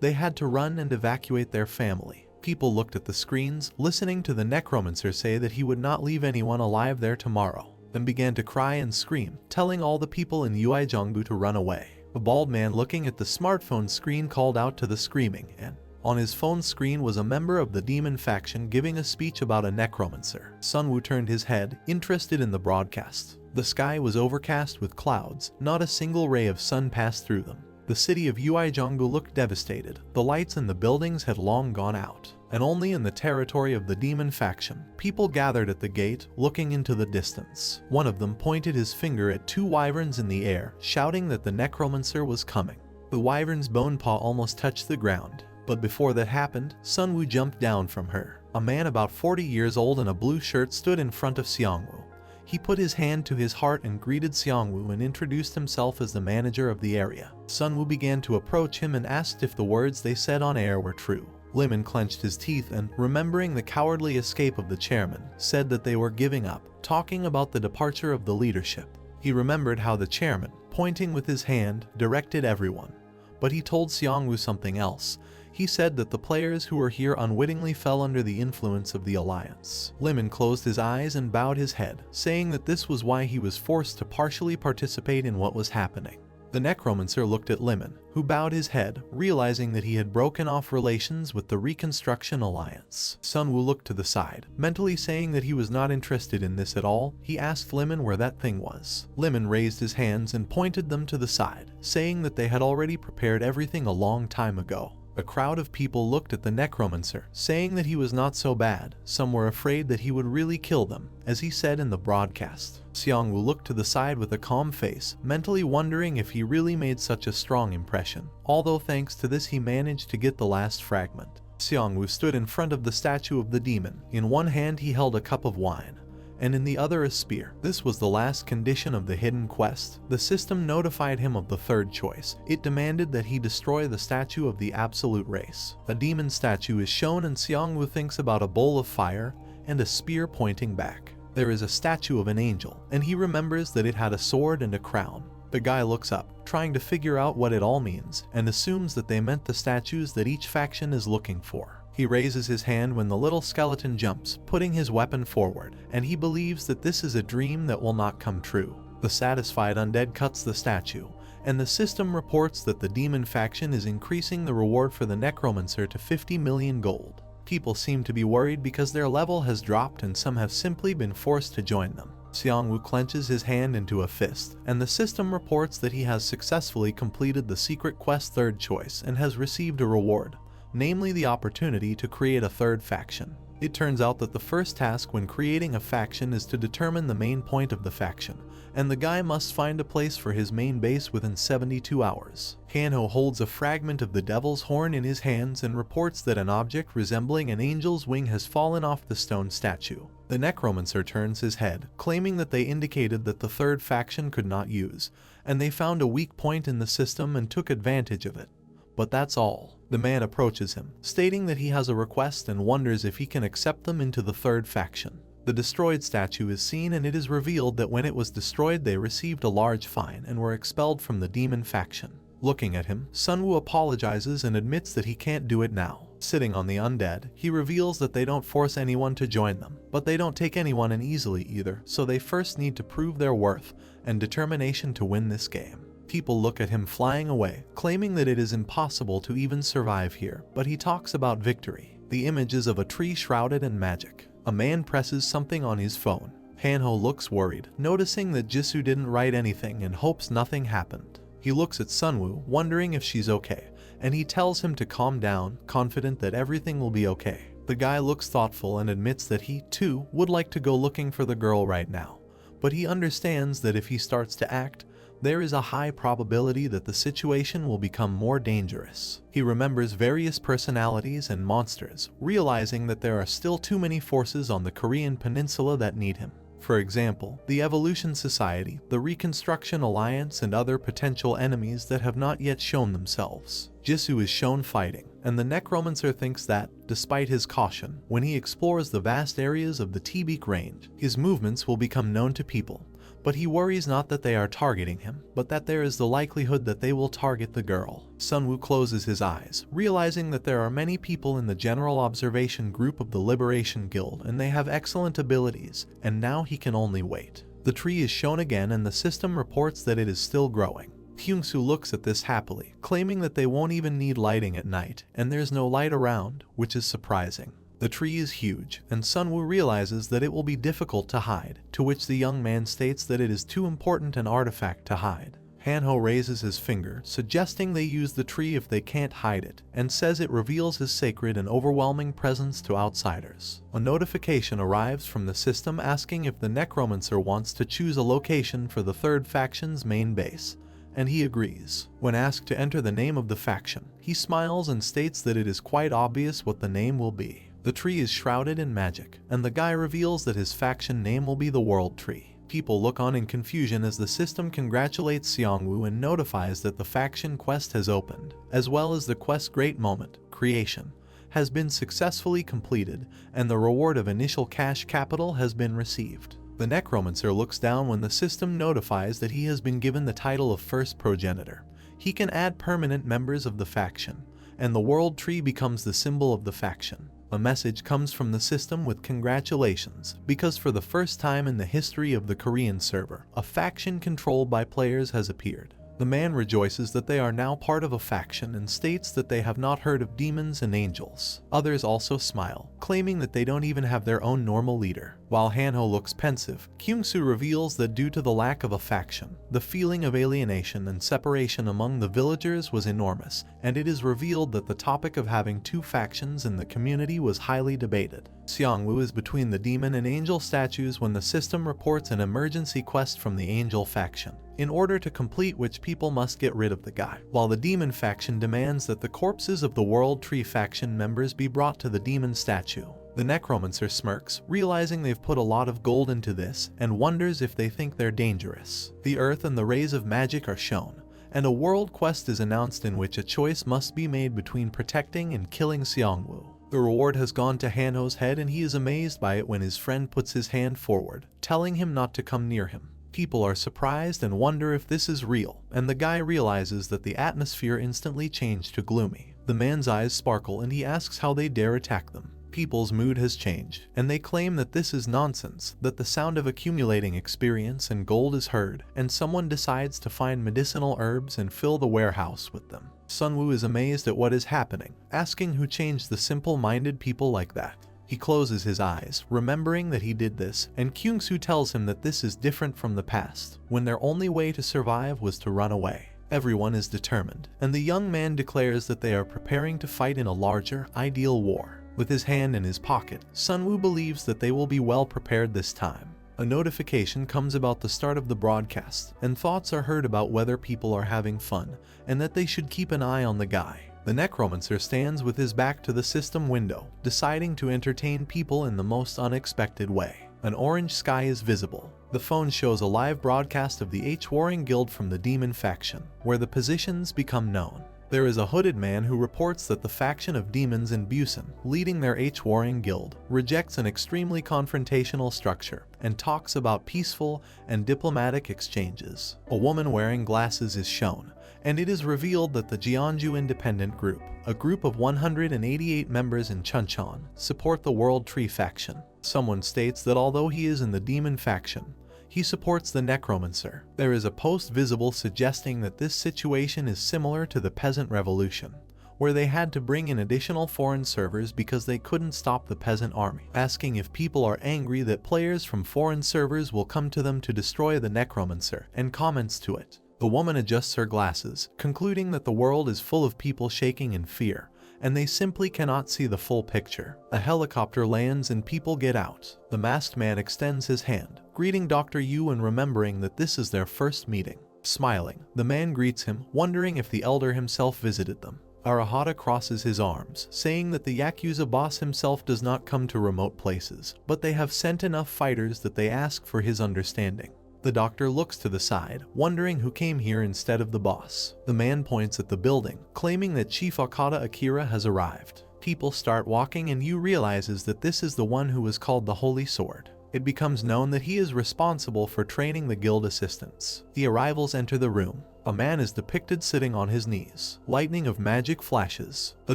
they had to run and evacuate their family. People looked at the screens, listening to the Necromancer say that he would not leave anyone alive there tomorrow, then began to cry and scream, telling all the people in Uijeongbu to run away. A bald man looking at the smartphone screen called out to the screaming, and on his phone screen was a member of the demon faction giving a speech about a necromancer. Sunwoo turned his head, interested in the broadcast. The sky was overcast with clouds, not a single ray of sun passed through them. The city of Uijeongbu looked devastated. The lights in the buildings had long gone out, and only in the territory of the demon faction, people gathered at the gate, looking into the distance. One of them pointed his finger at two wyverns in the air, shouting that the necromancer was coming. The wyvern's bone paw almost touched the ground, but before that happened, Sunwoo jumped down from her. A man about 40 years old in a blue shirt stood in front of Seongwoo. He put his hand to his heart and greeted Seongwoo and introduced himself as the manager of the area. Sunwoo began to approach him and asked if the words they said on air were true. Lemon clenched his teeth and, remembering the cowardly escape of the chairman, said that they were giving up, talking about the departure of the leadership. He remembered how the chairman, pointing with his hand, directed everyone. But he told Seongwoo something else. He said that the players who were here unwittingly fell under the influence of the Alliance. Lemon closed his eyes and bowed his head, saying that this was why he was forced to partially participate in what was happening. The Necromancer looked at Lemon, who bowed his head, realizing that he had broken off relations with the Reconstruction Alliance. Sunwoo looked to the side, mentally saying that he was not interested in this at all. He asked Lemon where that thing was. Lemon raised his hands and pointed them to the side, saying that they had already prepared everything a long time ago. A crowd of people looked at the Necromancer, saying that he was not so bad. Some were afraid that he would really kill them, as he said in the broadcast. Seongwoo looked to the side with a calm face, mentally wondering if he really made such a strong impression, although thanks to this he managed to get the last fragment. Seongwoo stood in front of the statue of the demon. In one hand he held a cup of wine, and in the other a spear. This was the last condition of the hidden quest. The system notified him of the third choice. It demanded that he destroy the statue of the absolute race. A demon statue is shown and Seongwoo thinks about a bowl of fire and a spear pointing back. There is a statue of an angel, and he remembers that it had a sword and a crown. The guy looks up, trying to figure out what it all means, and assumes that they meant the statues that each faction is looking for. He raises his hand when the little skeleton jumps, putting his weapon forward, and he believes that this is a dream that will not come true. The satisfied undead cuts the statue, and the system reports that the demon faction is increasing the reward for the Necromancer to 50 million gold. People seem to be worried because their level has dropped and some have simply been forced to join them. Xiangwu clenches his hand into a fist, and the system reports that he has successfully completed the secret quest third choice and has received a reward, namely the opportunity to create a third faction. It turns out that the first task when creating a faction is to determine the main point of the faction, and the guy must find a place for his main base within 72 hours. Hanho holds a fragment of the devil's horn in his hands and reports that an object resembling an angel's wing has fallen off the stone statue. The Necromancer turns his head, claiming that they indicated that the third faction could not use, and they found a weak point in the system and took advantage of it. But that's all. The man approaches him, stating that he has a request and wonders if he can accept them into the third faction. The destroyed statue is seen, and it is revealed that when it was destroyed they received a large fine and were expelled from the demon faction. Looking at him, Sunwoo apologizes and admits that he can't do it now. Sitting on the undead, he reveals that they don't force anyone to join them, but they don't take anyone in easily either, so they first need to prove their worth and determination to win this game. People look at him flying away, claiming that it is impossible to even survive here, but he talks about victory. The image is of a tree shrouded in magic. A man presses something on his phone. Hanho looks worried, noticing that Jisoo didn't write anything and hopes nothing happened. He looks at Sunwoo, wondering if she's okay, and he tells him to calm down, confident that everything will be okay. The guy looks thoughtful and admits that he, too, would like to go looking for the girl right now, but he understands that if he starts to act, there is a high probability that the situation will become more dangerous. He remembers various personalities and monsters, realizing that there are still too many forces on the Korean peninsula that need him. For example, the Evolution Society, the Reconstruction Alliance, and other potential enemies that have not yet shown themselves. Jisoo is shown fighting, and the Necromancer thinks that, despite his caution, when he explores the vast areas of the T-Beak range, his movements will become known to people. But he worries not that they are targeting him, but that there is the likelihood that they will target the girl. Sunwoo closes his eyes, realizing that there are many people in the general observation group of the Liberation Guild and they have excellent abilities, and now he can only wait. The tree is shown again and the system reports that it is still growing. Hyungsoo looks at this happily, claiming that they won't even need lighting at night, and there's no light around, which is surprising. The tree is huge, and Sunwoo realizes that it will be difficult to hide, to which the young man states that it is too important an artifact to hide. Hanho raises his finger, suggesting they use the tree if they can't hide it, and says it reveals his sacred and overwhelming presence to outsiders. A notification arrives from the system asking if the Necromancer wants to choose a location for the third faction's main base, and he agrees. When asked to enter the name of the faction, he smiles and states that it is quite obvious what the name will be. The tree is shrouded in magic, and the guy reveals that his faction name will be the World Tree. People look on in confusion as the system congratulates Xiangwu and notifies that the faction quest has opened, as well as the quest Great Moment, Creation, has been successfully completed, and the reward of initial cash capital has been received. The Necromancer looks down when the system notifies that he has been given the title of First Progenitor. He can add permanent members of the faction, and the World Tree becomes the symbol of the faction. A message comes from the system with congratulations, because for the first time in the history of the Korean server, a faction controlled by players has appeared. The man rejoices that they are now part of a faction and states that they have not heard of demons and angels. Others also smile, claiming that they don't even have their own normal leader. While Hanho looks pensive, Kyungsoo reveals that due to the lack of a faction, the feeling of alienation and separation among the villagers was enormous, and it is revealed that the topic of having two factions in the community was highly debated. Xiangwu is between the demon and angel statues when the system reports an emergency quest from the angel faction, in order to complete which people must get rid of the guy, while the demon faction demands that the corpses of the World Tree faction members be brought to the demon statue. The Necromancer smirks, realizing they've put a lot of gold into this, and wonders if they think they're dangerous. The earth and the rays of magic are shown, and a world quest is announced in which a choice must be made between protecting and killing Xiangwu. The reward has gone to Hanho's head and he is amazed by it when his friend puts his hand forward, telling him not to come near him. People are surprised and wonder if this is real, and the guy realizes that the atmosphere instantly changed to gloomy. The man's eyes sparkle and he asks how they dare attack them. People's mood has changed, and they claim that this is nonsense, that the sound of accumulating experience and gold is heard, and someone decides to find medicinal herbs and fill the warehouse with them. Sunwoo is amazed at what is happening, asking who changed the simple-minded people like that. He closes his eyes, remembering that he did this, and Kyungsoo tells him that this is different from the past, when their only way to survive was to run away. Everyone is determined, and the young man declares that they are preparing to fight in a larger, ideal war. With his hand in his pocket, Sunwoo believes that they will be well prepared this time. A notification comes about the start of the broadcast, and thoughts are heard about whether people are having fun, and that they should keep an eye on the guy. The Necromancer stands with his back to the system window, deciding to entertain people in the most unexpected way. An orange sky is visible. The phone shows a live broadcast of the Warring Guild from the Demon faction, where the positions become known. There is a hooded man who reports that the faction of demons in Busan, leading their Warring Guild, rejects an extremely confrontational structure and talks about peaceful and diplomatic exchanges. A woman wearing glasses is shown, and it is revealed that the Jeonju Independent Group, a group of 188 members in Chuncheon, support the World Tree faction. Someone states that although he is in the demon faction, he supports the Necromancer. There is a post visible suggesting that this situation is similar to the Peasant Revolution, where they had to bring in additional foreign servers because they couldn't stop the peasant army, asking if people are angry that players from foreign servers will come to them to destroy the Necromancer, and comments to it. The woman adjusts her glasses, concluding that the world is full of people shaking in fear, and they simply cannot see the full picture. A helicopter lands and people get out. The masked man extends his hand, greeting Dr. Yu and remembering that this is their first meeting. Smiling, the man greets him, wondering if the elder himself visited them. Arahata crosses his arms, saying that the Yakuza boss himself does not come to remote places, but they have sent enough fighters that they ask for his understanding. The doctor looks to the side, wondering who came here instead of the boss. The man points at the building, claiming that Chief Okada Akira has arrived. People start walking and Yu realizes that this is the one who was called the Holy Sword. It becomes known that he is responsible for training the guild assistants. The arrivals enter the room. A man is depicted sitting on his knees. Lightning of magic flashes. The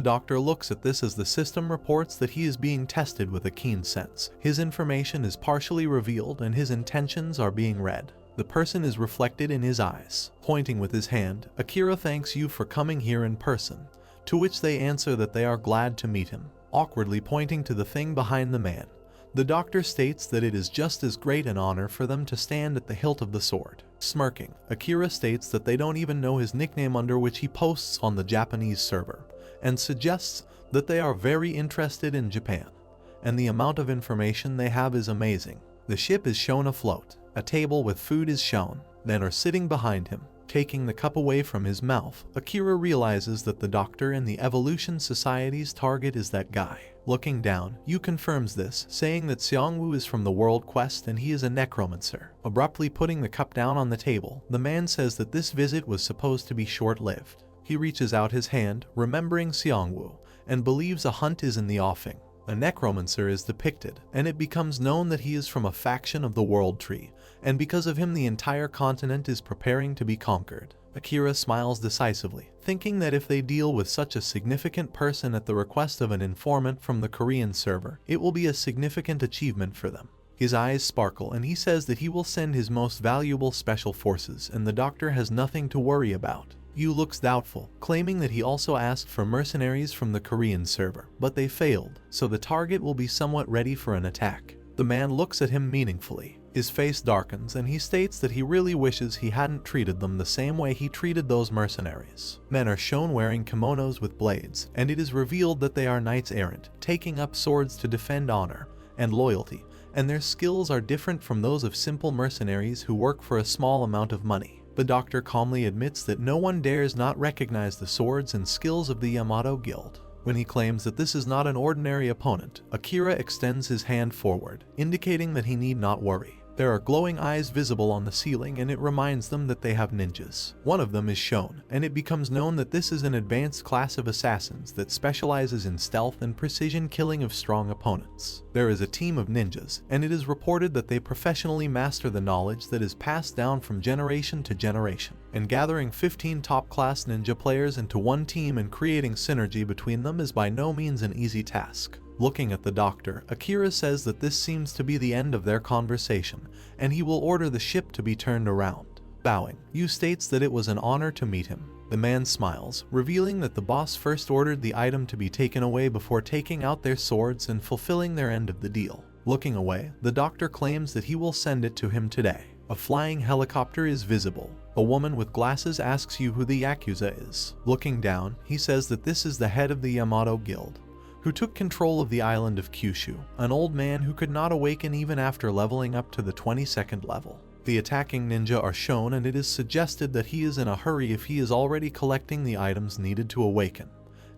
doctor looks at this as the system reports that he is being tested with a keen sense. His information is partially revealed and his intentions are being read. The person is reflected in his eyes. Pointing with his hand, Akira thanks you for coming here in person, to which they answer that they are glad to meet him. Awkwardly pointing to the thing behind the man, the doctor states that it is just as great an honor for them to stand at the hilt of the sword. Smirking, Akira states that they don't even know his nickname under which he posts on the Japanese server, and suggests that they are very interested in Japan, and the amount of information they have is amazing. The ship is shown afloat. A table with food is shown. Men are sitting behind him. Taking the cup away from his mouth, Akira realizes that the doctor in the Evolution Society's target is that guy. Looking down, Yu confirms this, saying that Seongwoo is from the World Quest and he is a necromancer. Abruptly putting the cup down on the table, the man says that this visit was supposed to be short-lived. He reaches out his hand, remembering Seongwoo, and believes a hunt is in the offing. A necromancer is depicted, and it becomes known that he is from a faction of the World Tree, and because of him the entire continent is preparing to be conquered. Akira smiles decisively, thinking that if they deal with such a significant person at the request of an informant from the Korean server, it will be a significant achievement for them. His eyes sparkle and he says that he will send his most valuable special forces and the doctor has nothing to worry about. Yu looks doubtful, claiming that he also asked for mercenaries from the Korean server, but they failed, so the target will be somewhat ready for an attack. The man looks at him meaningfully. His face darkens and he states that he really wishes he hadn't treated them the same way he treated those mercenaries. Men are shown wearing kimonos with blades, and it is revealed that they are knights errant, taking up swords to defend honor and loyalty, and their skills are different from those of simple mercenaries who work for a small amount of money. The doctor calmly admits that no one dares not recognize the swords and skills of the Yamato Guild. When he claims that this is not an ordinary opponent, Akira extends his hand forward, indicating that he need not worry. There are glowing eyes visible on the ceiling and it reminds them that they have ninjas. One of them is shown, and it becomes known that this is an advanced class of assassins that specializes in stealth and precision killing of strong opponents. There is a team of ninjas, and it is reported that they professionally master the knowledge that is passed down from generation to generation. And gathering 15 top-class ninja players into one team and creating synergy between them is by no means an easy task. Looking at the doctor, Akira says that this seems to be the end of their conversation, and he will order the ship to be turned around. Bowing, Yu states that it was an honor to meet him. The man smiles, revealing that the boss first ordered the item to be taken away before taking out their swords and fulfilling their end of the deal. Looking away, the doctor claims that he will send it to him today. A flying helicopter is visible. A woman with glasses asks you who the Yakuza is. Looking down, he says that this is the head of the Yamato Guild, who took control of the island of Kyushu, an old man who could not awaken even after leveling up to the 22nd level. The attacking ninja are shown, and it is suggested that he is in a hurry if he is already collecting the items needed to awaken,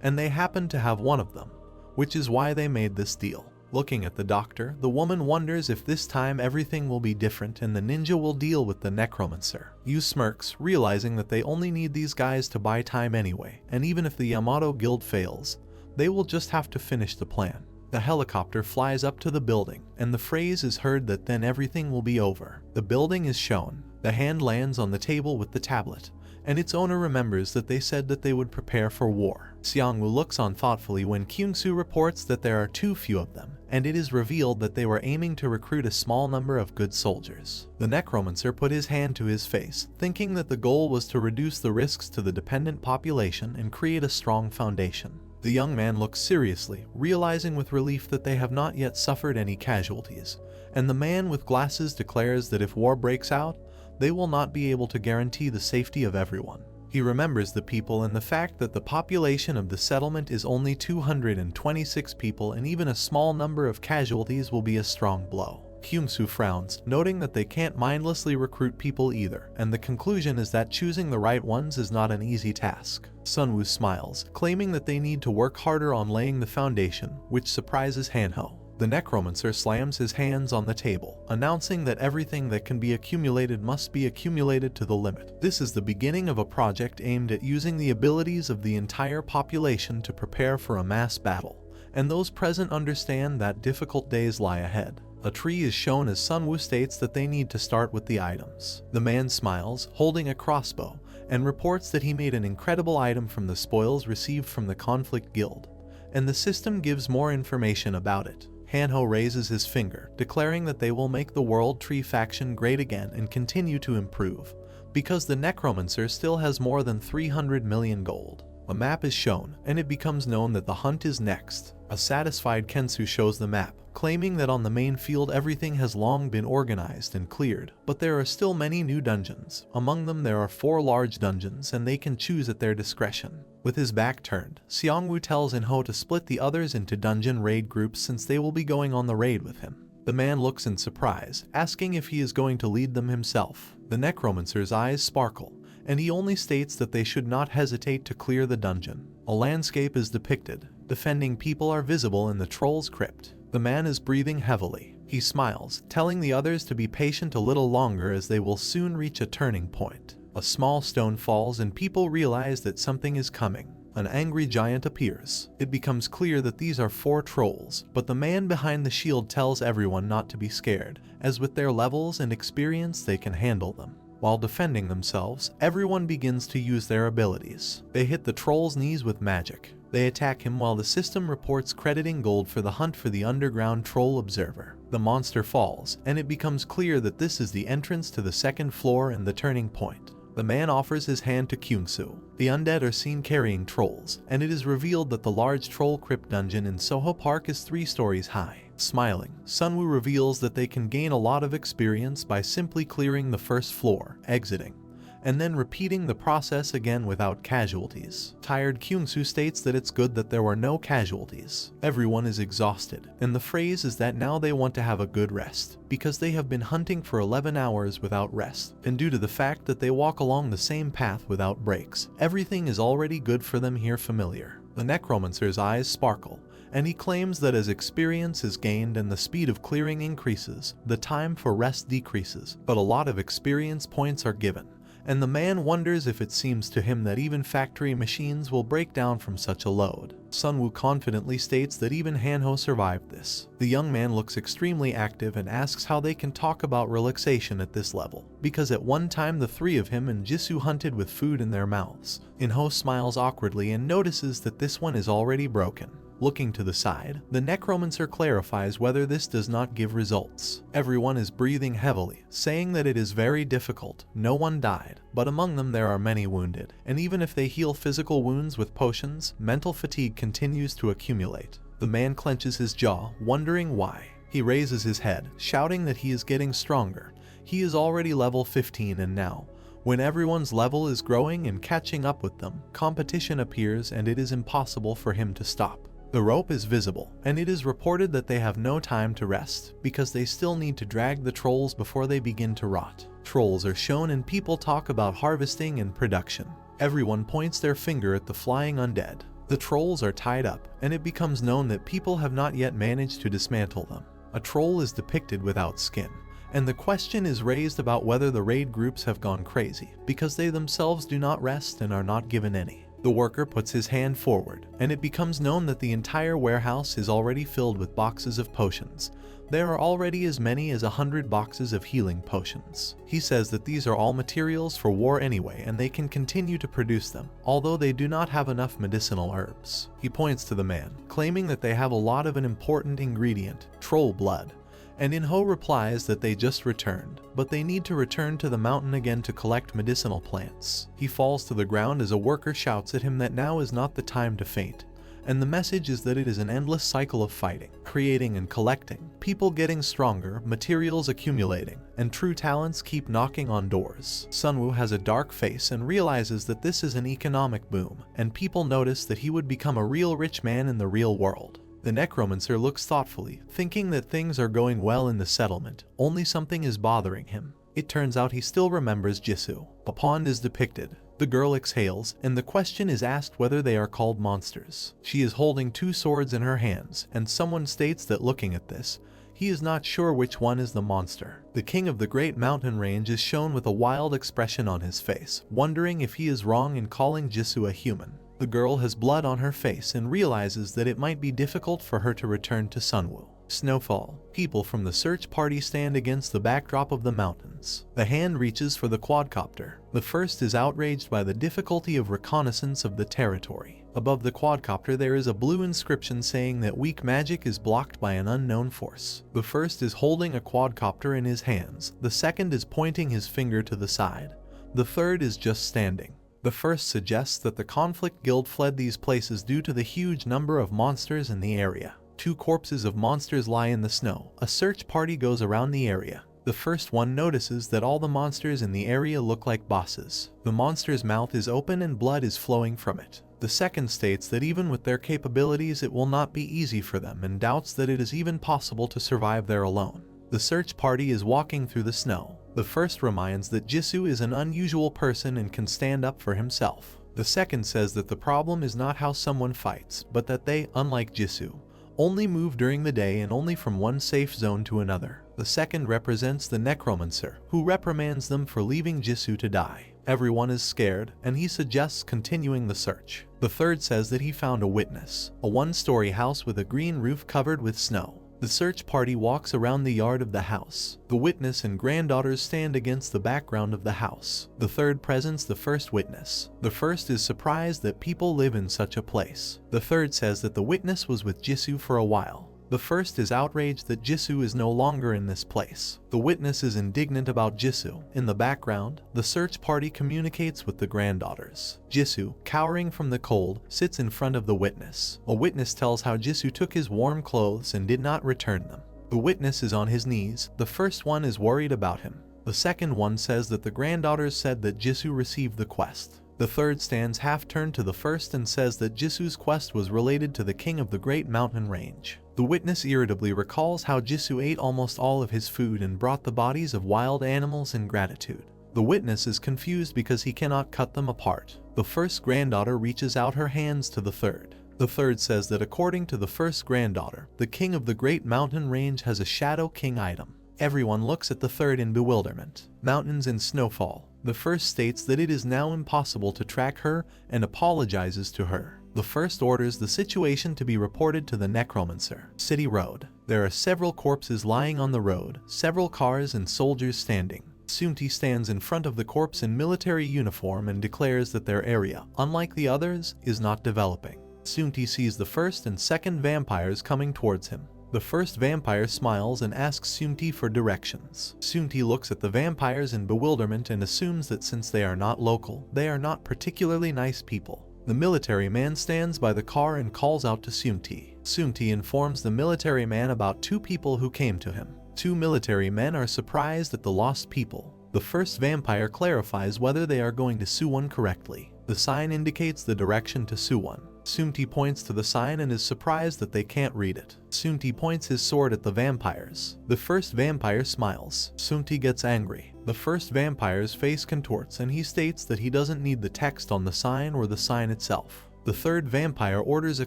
and they happen to have one of them, which is why they made this deal. Looking at the doctor, the woman wonders if this time everything will be different and the ninja will deal with the necromancer. Yu smirks, realizing that they only need these guys to buy time anyway, and even if the Yamato Guild fails, they will just have to finish the plan. The helicopter flies up to the building, and the phrase is heard that then everything will be over. The building is shown. The hand lands on the table with the tablet, and its owner remembers that they said that they would prepare for war. Xiangwu looks on thoughtfully when Kyungsu reports that there are too few of them, and it is revealed that they were aiming to recruit a small number of good soldiers. The necromancer put his hand to his face, thinking that the goal was to reduce the risks to the dependent population and create a strong foundation. The young man looks seriously, realizing with relief that they have not yet suffered any casualties, and the man with glasses declares that if war breaks out, they will not be able to guarantee the safety of everyone. He remembers the people and the fact that the population of the settlement is only 226 people, and even a small number of casualties will be a strong blow. Kyungsu frowns, noting that they can't mindlessly recruit people either, and the conclusion is that choosing the right ones is not an easy task. Sunwoo smiles, claiming that they need to work harder on laying the foundation, which surprises Hanho. The necromancer slams his hands on the table, announcing that everything that can be accumulated must be accumulated to the limit. This is the beginning of a project aimed at using the abilities of the entire population to prepare for a mass battle, and those present understand that difficult days lie ahead. A tree is shown as Sunwoo states that they need to start with the items. The man smiles, holding a crossbow, and reports that he made an incredible item from the spoils received from the Conflict Guild, and the system gives more information about it. Hanho raises his finger, declaring that they will make the World Tree faction great again and continue to improve, because the necromancer still has more than 300 million gold. A map is shown, and it becomes known that the hunt is next. A satisfied Kensu shows the map, claiming that on the main field everything has long been organized and cleared, but there are still many new dungeons. Among them there are 4 large dungeons, and they can choose at their discretion. With his back turned, Xiangwu tells Hanho to split the others into dungeon raid groups since they will be going on the raid with him. The man looks in surprise, asking if he is going to lead them himself. The necromancer's eyes sparkle, and he only states that they should not hesitate to clear the dungeon. A landscape is depicted. Defending people are visible in the troll's crypt. The man is breathing heavily. He smiles, telling the others to be patient a little longer as they will soon reach a turning point. A small stone falls and people realize that something is coming. An angry giant appears. It becomes clear that these are 4 trolls, but the man behind the shield tells everyone not to be scared, as with their levels and experience they can handle them. While defending themselves, everyone begins to use their abilities. They hit the troll's knees with magic. They attack him while the system reports crediting gold for the hunt for the underground troll observer. The monster falls, and it becomes clear that this is the entrance to the 2nd floor and the turning point. The man offers his hand to Kyungsu. The undead are seen carrying trolls, and it is revealed that the large troll crypt dungeon in Soho Park is 3 stories high. Smiling, Sunwoo reveals that they can gain a lot of experience by simply clearing the 1st floor, exiting, and then repeating the process again without casualties. Tired Kyungsu states that it's good that there were no casualties. Everyone is exhausted, and the phrase is that now they want to have a good rest, because they have been hunting for 11 hours without rest, and due to the fact that they walk along the same path without breaks, everything is already good for them here familiar. The necromancer's eyes sparkle, and he claims that as experience is gained and the speed of clearing increases, the time for rest decreases, but a lot of experience points are given. And the man wonders if it seems to him that even factory machines will break down from such a load. Sunwoo confidently states that even Hanho survived this. The young man looks extremely active and asks how they can talk about relaxation at this level, because at one time the 3 of him and Jisoo hunted with food in their mouths. Hanho smiles awkwardly and notices that this one is already broken. Looking to the side, the Necromancer clarifies whether this does not give results. Everyone is breathing heavily, saying that it is very difficult. No one died, but among them there are many wounded, and even if they heal physical wounds with potions, mental fatigue continues to accumulate. The man clenches his jaw, wondering why. He raises his head, shouting that he is getting stronger. He is already level 15 and now, when everyone's level is growing and catching up with them, competition appears and it is impossible for him to stop. The rope is visible, and it is reported that they have no time to rest, because they still need to drag the trolls before they begin to rot. Trolls are shown and people talk about harvesting and production. Everyone points their finger at the flying undead. The trolls are tied up, and it becomes known that people have not yet managed to dismantle them. A troll is depicted without skin, and the question is raised about whether the raid groups have gone crazy, because they themselves do not rest and are not given any. The worker puts his hand forward, and it becomes known that the entire warehouse is already filled with boxes of potions. There are already as many as 100 boxes of healing potions. He says that these are all materials for war anyway, and they can continue to produce them, although they do not have enough medicinal herbs. He points to the man, claiming that they have a lot of an important ingredient, troll blood. And Hanho replies that they just returned, but they need to return to the mountain again to collect medicinal plants. He falls to the ground as a worker shouts at him that now is not the time to faint, and the message is that it is an endless cycle of fighting, creating and collecting, people getting stronger, materials accumulating, and true talents keep knocking on doors. Sunwoo has a dark face and realizes that this is an economic boom, and people notice that he would become a real rich man in the real world. The Necromancer looks thoughtfully, thinking that things are going well in the settlement, only something is bothering him. It turns out he still remembers Jisoo. A pond is depicted. The girl exhales, and the question is asked whether they are called monsters. She is holding 2 swords in her hands, and someone states that looking at this, he is not sure which one is the monster. The king of the great mountain range is shown with a wild expression on his face, wondering if he is wrong in calling Jisoo a human. The girl has blood on her face and realizes that it might be difficult for her to return to Sunwoo. Snowfall. People from the search party stand against the backdrop of the mountains. The hand reaches for the quadcopter. The first is outraged by the difficulty of reconnaissance of the territory. Above the quadcopter there is a blue inscription saying that weak magic is blocked by an unknown force. The first is holding a quadcopter in his hands. The second is pointing his finger to the side. The third is just standing. The first suggests that the conflict guild fled these places due to the huge number of monsters in the area. 2 corpses of monsters lie in the snow. A search party goes around the area. The first one notices that all the monsters in the area look like bosses. The monster's mouth is open and blood is flowing from it. The second states that even with their capabilities it will not be easy for them and doubts that it is even possible to survive there alone. The search party is walking through the snow. The first reminds that Jisoo is an unusual person and can stand up for himself. The second says that the problem is not how someone fights, but that they, unlike Jisoo, only move during the day and only from one safe zone to another. The second represents the Necromancer, who reprimands them for leaving Jisoo to die. Everyone is scared, and he suggests continuing the search. The third says that he found a witness, a 1-story house with a green roof covered with snow. The search party walks around the yard of the house. The witness and granddaughters stand against the background of the house. The third presents the first witness. The first is surprised that people live in such a place. The third says that the witness was with Jisoo for a while. The first is outraged that Jisoo is no longer in this place. The witness is indignant about Jisoo. In the background, the search party communicates with the granddaughters. Jisoo, cowering from the cold, sits in front of the witness. A witness tells how Jisoo took his warm clothes and did not return them. The witness is on his knees. The first one is worried about him. The second one says that the granddaughters said that Jisoo received the quest. The third stands half-turned to the first and says that Jisoo's quest was related to the king of the great mountain range. The witness irritably recalls how Jisoo ate almost all of his food and brought the bodies of wild animals in gratitude. The witness is confused because he cannot cut them apart. The first granddaughter reaches out her hands to the third. The third says that according to the first granddaughter, the king of the great mountain range has a Shadow King item. Everyone looks at the third in bewilderment. Mountains and snowfall. The first states that it is now impossible to track her and apologizes to her. The first orders the situation to be reported to the Necromancer. City Road. There are several corpses lying on the road, several cars and soldiers standing. Sunti stands in front of the corpse in military uniform and declares that their area, unlike the others, is not developing. Sunti sees the first and second vampires coming towards him. The first vampire smiles and asks Sunti for directions. Sunti looks at the vampires in bewilderment and assumes that since they are not local, they are not particularly nice people. The military man stands by the car and calls out to Sunti. Sunti informs the military man about two people who came to him. Two military men are surprised at the lost people. The first vampire clarifies whether they are going to Suwon correctly. The sign indicates the direction to Suwon. Sunti points to the sign and is surprised that they can't read it. Sunti points his sword at the vampires. The first vampire smiles. Sunti gets angry. The first vampire's face contorts and he states that he doesn't need the text on the sign or the sign itself. The third vampire orders a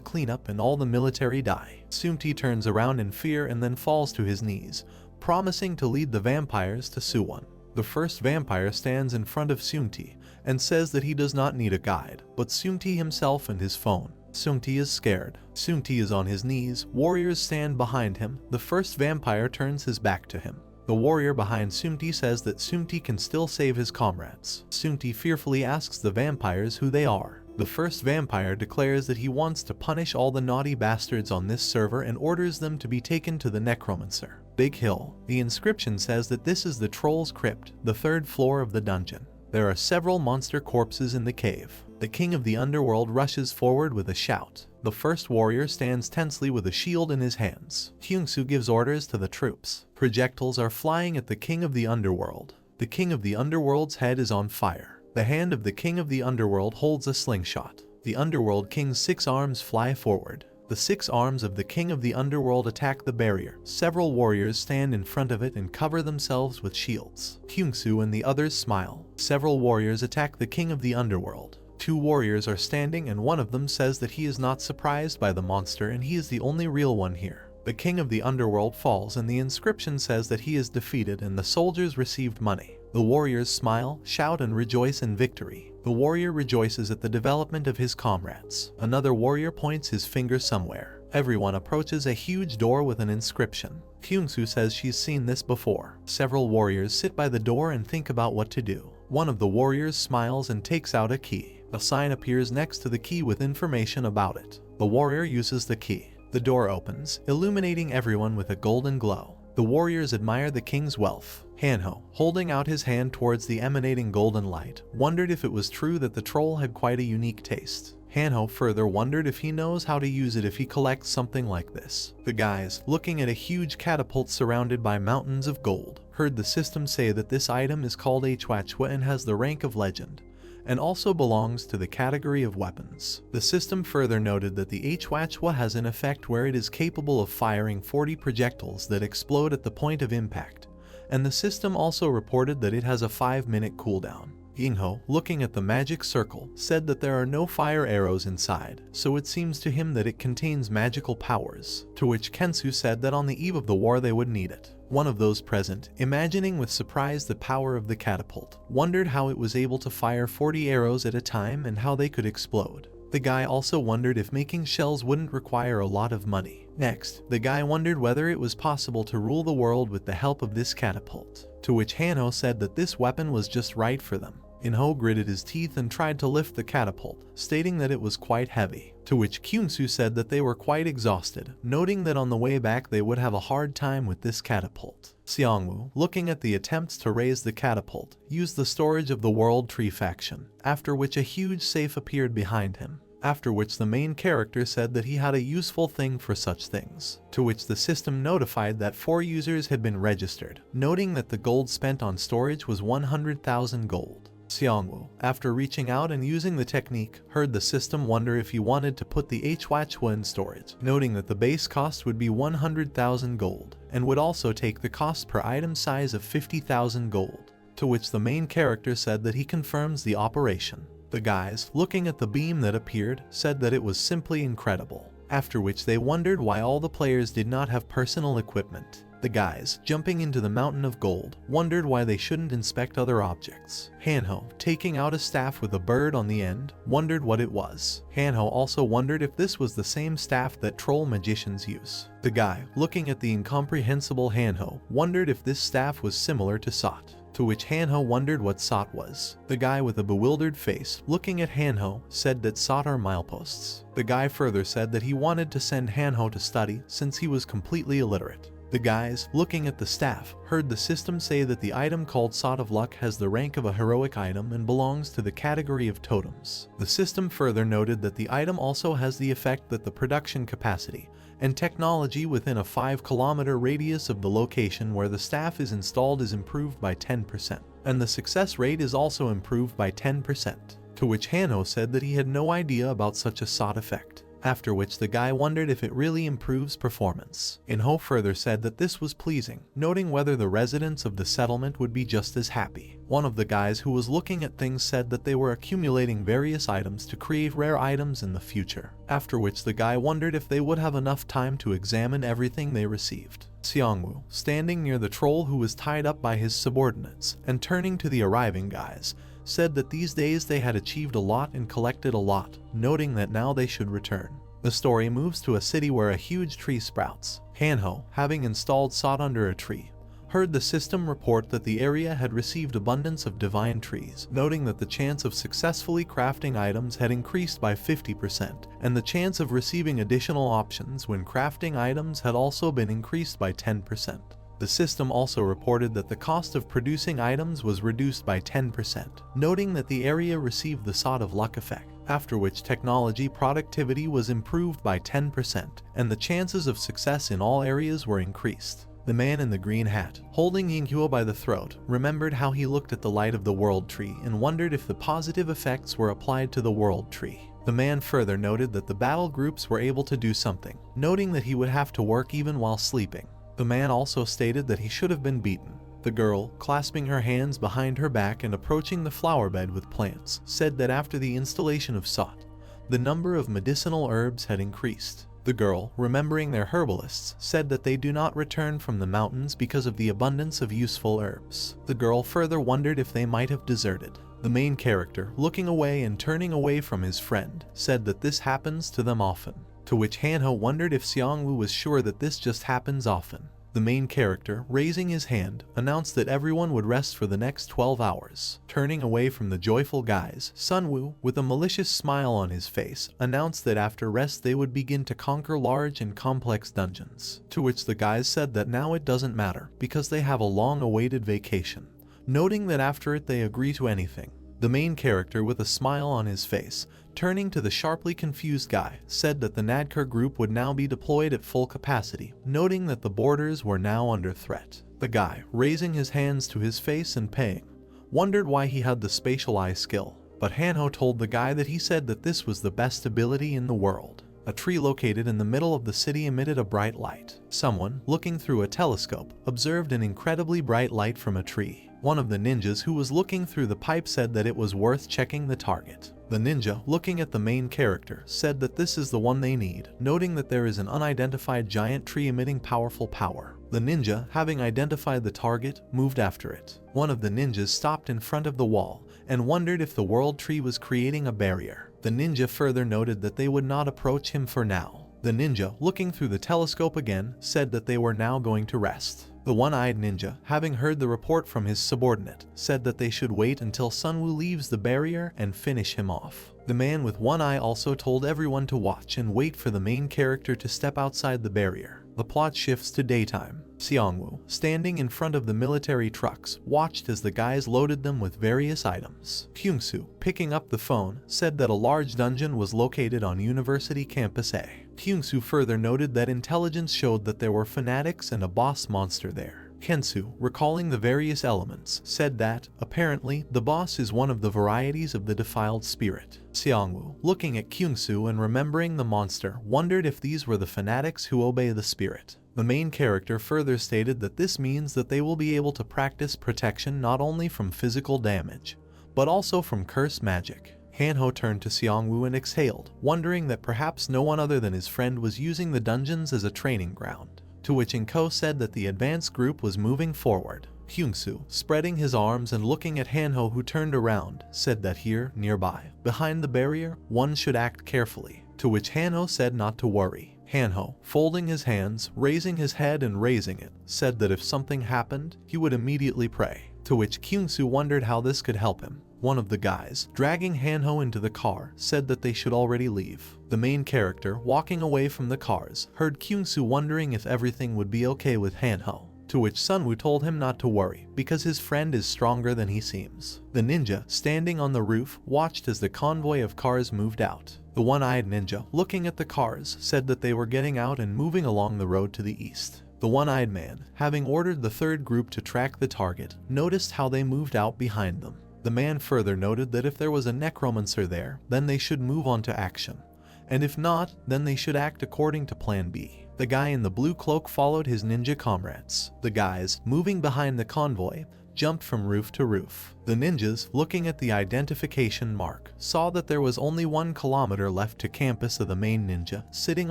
cleanup and all the military die. Sunti turns around in fear and then falls to his knees, promising to lead the vampires to Suwon. The first vampire stands in front of Sunti and says that he does not need a guide, but Sunti himself and his phone. Sunti is scared. Sunti is on his knees. Warriors stand behind him. The first vampire turns his back to him. The warrior behind Sunti says that Sunti can still save his comrades. Sunti fearfully asks the vampires who they are. The first vampire declares that he wants to punish all the naughty bastards on this server and orders them to be taken to the Necromancer. Big Hill. The inscription says that this is the Troll's Crypt, the third floor of the dungeon. There are several monster corpses in the cave. The king of the underworld rushes forward with a shout. The first warrior stands tensely with a shield in his hands. Hyungsu gives orders to the troops. Projectiles are flying at the king of the underworld. The king of the underworld's head is on fire. The hand of the king of the underworld holds a slingshot. The underworld king's 6 arms fly forward. The 6 arms of the king of the underworld attack the barrier. Several warriors stand in front of it and cover themselves with shields. Hyungsu and the others smile. Several warriors attack the king of the underworld. 2 warriors are standing and one of them says that he is not surprised by the monster and he is the only real one here. The king of the underworld falls and the inscription says that he is defeated and the soldiers received money. The warriors smile, shout and rejoice in victory. The warrior rejoices at the development of his comrades. Another warrior points his finger somewhere. Everyone approaches a huge door with an inscription. Hyungsu says she's seen this before. Several warriors sit by the door and think about what to do. One of the warriors smiles and takes out a key. A sign appears next to the key with information about it. The warrior uses the key. The door opens, illuminating everyone with a golden glow. The warriors admire the king's wealth. Hanho, holding out his hand towards the emanating golden light, wondered if it was true that the troll had quite a unique taste. Hanho further wondered if he knows how to use it if he collects something like this. The guys, looking at a huge catapult surrounded by mountains of gold, heard the system say that this item is called Hwachwa and has the rank of legend, and also belongs to the category of weapons. The system further noted that the Hwachwa has an effect where it is capable of firing 40 projectiles that explode at the point of impact, and the system also reported that it has a 5-minute cooldown. Yingho, looking at the magic circle, said that there are no fire arrows inside, so it seems to him that it contains magical powers, to which Kensu said that on the eve of the war they would need it. One of those present, imagining with surprise the power of the catapult, wondered how it was able to fire 40 arrows at a time and how they could explode. The guy also wondered if making shells wouldn't require a lot of money. Next, the guy wondered whether it was possible to rule the world with the help of this catapult, to which Hanho said that this weapon was just right for them. Inho gritted his teeth and tried to lift the catapult, stating that it was quite heavy, to which Kyungsu said that they were quite exhausted, noting that on the way back they would have a hard time with this catapult. Seongwoo, looking at the attempts to raise the catapult, used the storage of the World Tree faction, after which a huge safe appeared behind him. After which the main character said that he had a useful thing for such things, to which the system notified that 4 users had been registered, noting that the gold spent on storage was 100,000 gold. Seongwoo, after reaching out and using the technique, heard the system wonder if he wanted to put the Hwachwa in storage, noting that the base cost would be 100,000 gold, and would also take the cost per item size of 50,000 gold, to which the main character said that he confirms the operation. The guys, looking at the beam that appeared, said that it was simply incredible, after which they wondered why all the players did not have personal equipment. The guys, jumping into the mountain of gold, wondered why they shouldn't inspect other objects. Hanho, taking out a staff with a bird on the end, wondered what it was. Hanho also wondered if this was the same staff that troll magicians use. The guy, looking at the incomprehensible Hanho, wondered if this staff was similar to Sot, to which Hanho wondered what SOT was. The guy with a bewildered face, looking at Hanho, said that SOT are mileposts. The guy further said that he wanted to send Hanho to study since he was completely illiterate. The guys, looking at the staff, heard the system say that the item called Sod of Luck has the rank of a heroic item and belongs to the category of totems. The system further noted that the item also has the effect that the production capacity and technology within a 5-kilometer radius of the location where the staff is installed is improved by 10%, and the success rate is also improved by 10%, to which Hanho said that he had no idea about such a Sod effect. After which the guy wondered if it really improves performance. Hanho further said that this was pleasing, noting whether the residents of the settlement would be just as happy. One of the guys who was looking at things said that they were accumulating various items to create rare items in the future. After which the guy wondered if they would have enough time to examine everything they received. Xiangwu, standing near the troll who was tied up by his subordinates, and turning to the arriving guys, said that these days they had achieved a lot and collected a lot, noting that now they should return. The story moves to a city where a huge tree sprouts. Hanho, having installed Sod under a tree, heard the system report that the area had received abundance of divine trees, noting that the chance of successfully crafting items had increased by 50%, and the chance of receiving additional options when crafting items had also been increased by 10%. The system also reported that the cost of producing items was reduced by 10%, noting that the area received the Sod of Luck effect, after which technology productivity was improved by 10%, and the chances of success in all areas were increased. The man in the green hat, holding Yinghuo by the throat, remembered how he looked at the light of the world tree and wondered if the positive effects were applied to the world tree. The man further noted that the battle groups were able to do something, noting that he would have to work even while sleeping. The man also stated that he should have been beaten. The girl, clasping her hands behind her back and approaching the flower bed with plants, said that after the installation of Sot, the number of medicinal herbs had increased. The girl, remembering their herbalists, said that they do not return from the mountains because of the abundance of useful herbs. The girl further wondered if they might have deserted. The main character, looking away and turning away from his friend, said that this happens to them often. To which Hanho wondered if Xiangwu was sure that this just happens often. The main character, raising his hand, announced that everyone would rest for the next 12 hours. Turning away from the joyful guys, Sunwoo, with a malicious smile on his face, announced that after rest they would begin to conquer large and complex dungeons. To which the guys said that now it doesn't matter, because they have a long-awaited vacation, noting that after it they agree to anything. The main character, with a smile on his face, turning to the sharply confused guy, said that the Nadker group would now be deployed at full capacity, noting that the borders were now under threat. The guy, raising his hands to his face and paying, wondered why he had the spatial eye skill, but Hanho told the guy that he said that this was the best ability in the world. A tree located in the middle of the city emitted a bright light. Someone, looking through a telescope, observed an incredibly bright light from a tree. One of the ninjas who was looking through the pipe said that it was worth checking the target. The ninja, looking at the main character, said that this is the one they need, noting that there is an unidentified giant tree emitting powerful power. The ninja, having identified the target, moved after it. One of the ninjas stopped in front of the wall and wondered if the world tree was creating a barrier. The ninja further noted that they would not approach him for now. The ninja, looking through the telescope again, said that they were now going to rest. The one-eyed ninja, having heard the report from his subordinate, said that they should wait until Sunwoo leaves the barrier and finish him off. The man with one eye also told everyone to watch and wait for the main character to step outside the barrier. The plot shifts to daytime. Xiangwu, standing in front of the military trucks, watched as the guys loaded them with various items. Kyungsu, picking up the phone, said that a large dungeon was located on University Campus A. Kyungsu further noted that intelligence showed that there were fanatics and a boss monster there. Kensu, recalling the various elements, said that, apparently, the boss is one of the varieties of the defiled spirit. Xiangwu, looking at Kyungsu and remembering the monster, wondered if these were the fanatics who obey the spirit. The main character further stated that this means that they will be able to practice protection not only from physical damage, but also from cursed magic. Hanho turned to Xiangwu and exhaled, wondering that perhaps no one other than his friend was using the dungeons as a training ground. To which Inko said that the advanced group was moving forward. Kyungsu, spreading his arms and looking at Hanho, who turned around, said that here, nearby, behind the barrier, one should act carefully. To which Hanho said not to worry. Hanho, folding his hands, raising his head and raising it, said that if something happened, he would immediately pray. to which Kyungsu wondered how this could help him. One of the guys, dragging Hanho into the car, said that they should already leave. The main character, walking away from the cars, heard Kyungsu wondering if everything would be okay with Hanho, to which Sunwoo told him not to worry, because his friend is stronger than he seems. The ninja, standing on the roof, watched as the convoy of cars moved out. The one-eyed ninja, looking at the cars, said that they were getting out and moving along the road to the east. The one-eyed man, having ordered the third group to track the target, noticed how they moved out behind them. The man further noted that if there was a necromancer there, then they should move on to action, and if not, then they should act according to Plan B. The guy in the blue cloak followed his ninja comrades. The guys, moving behind the convoy, jumped from roof to roof. The ninjas, looking at the identification mark, saw that there was only 1 kilometer left to campus of the main ninja, sitting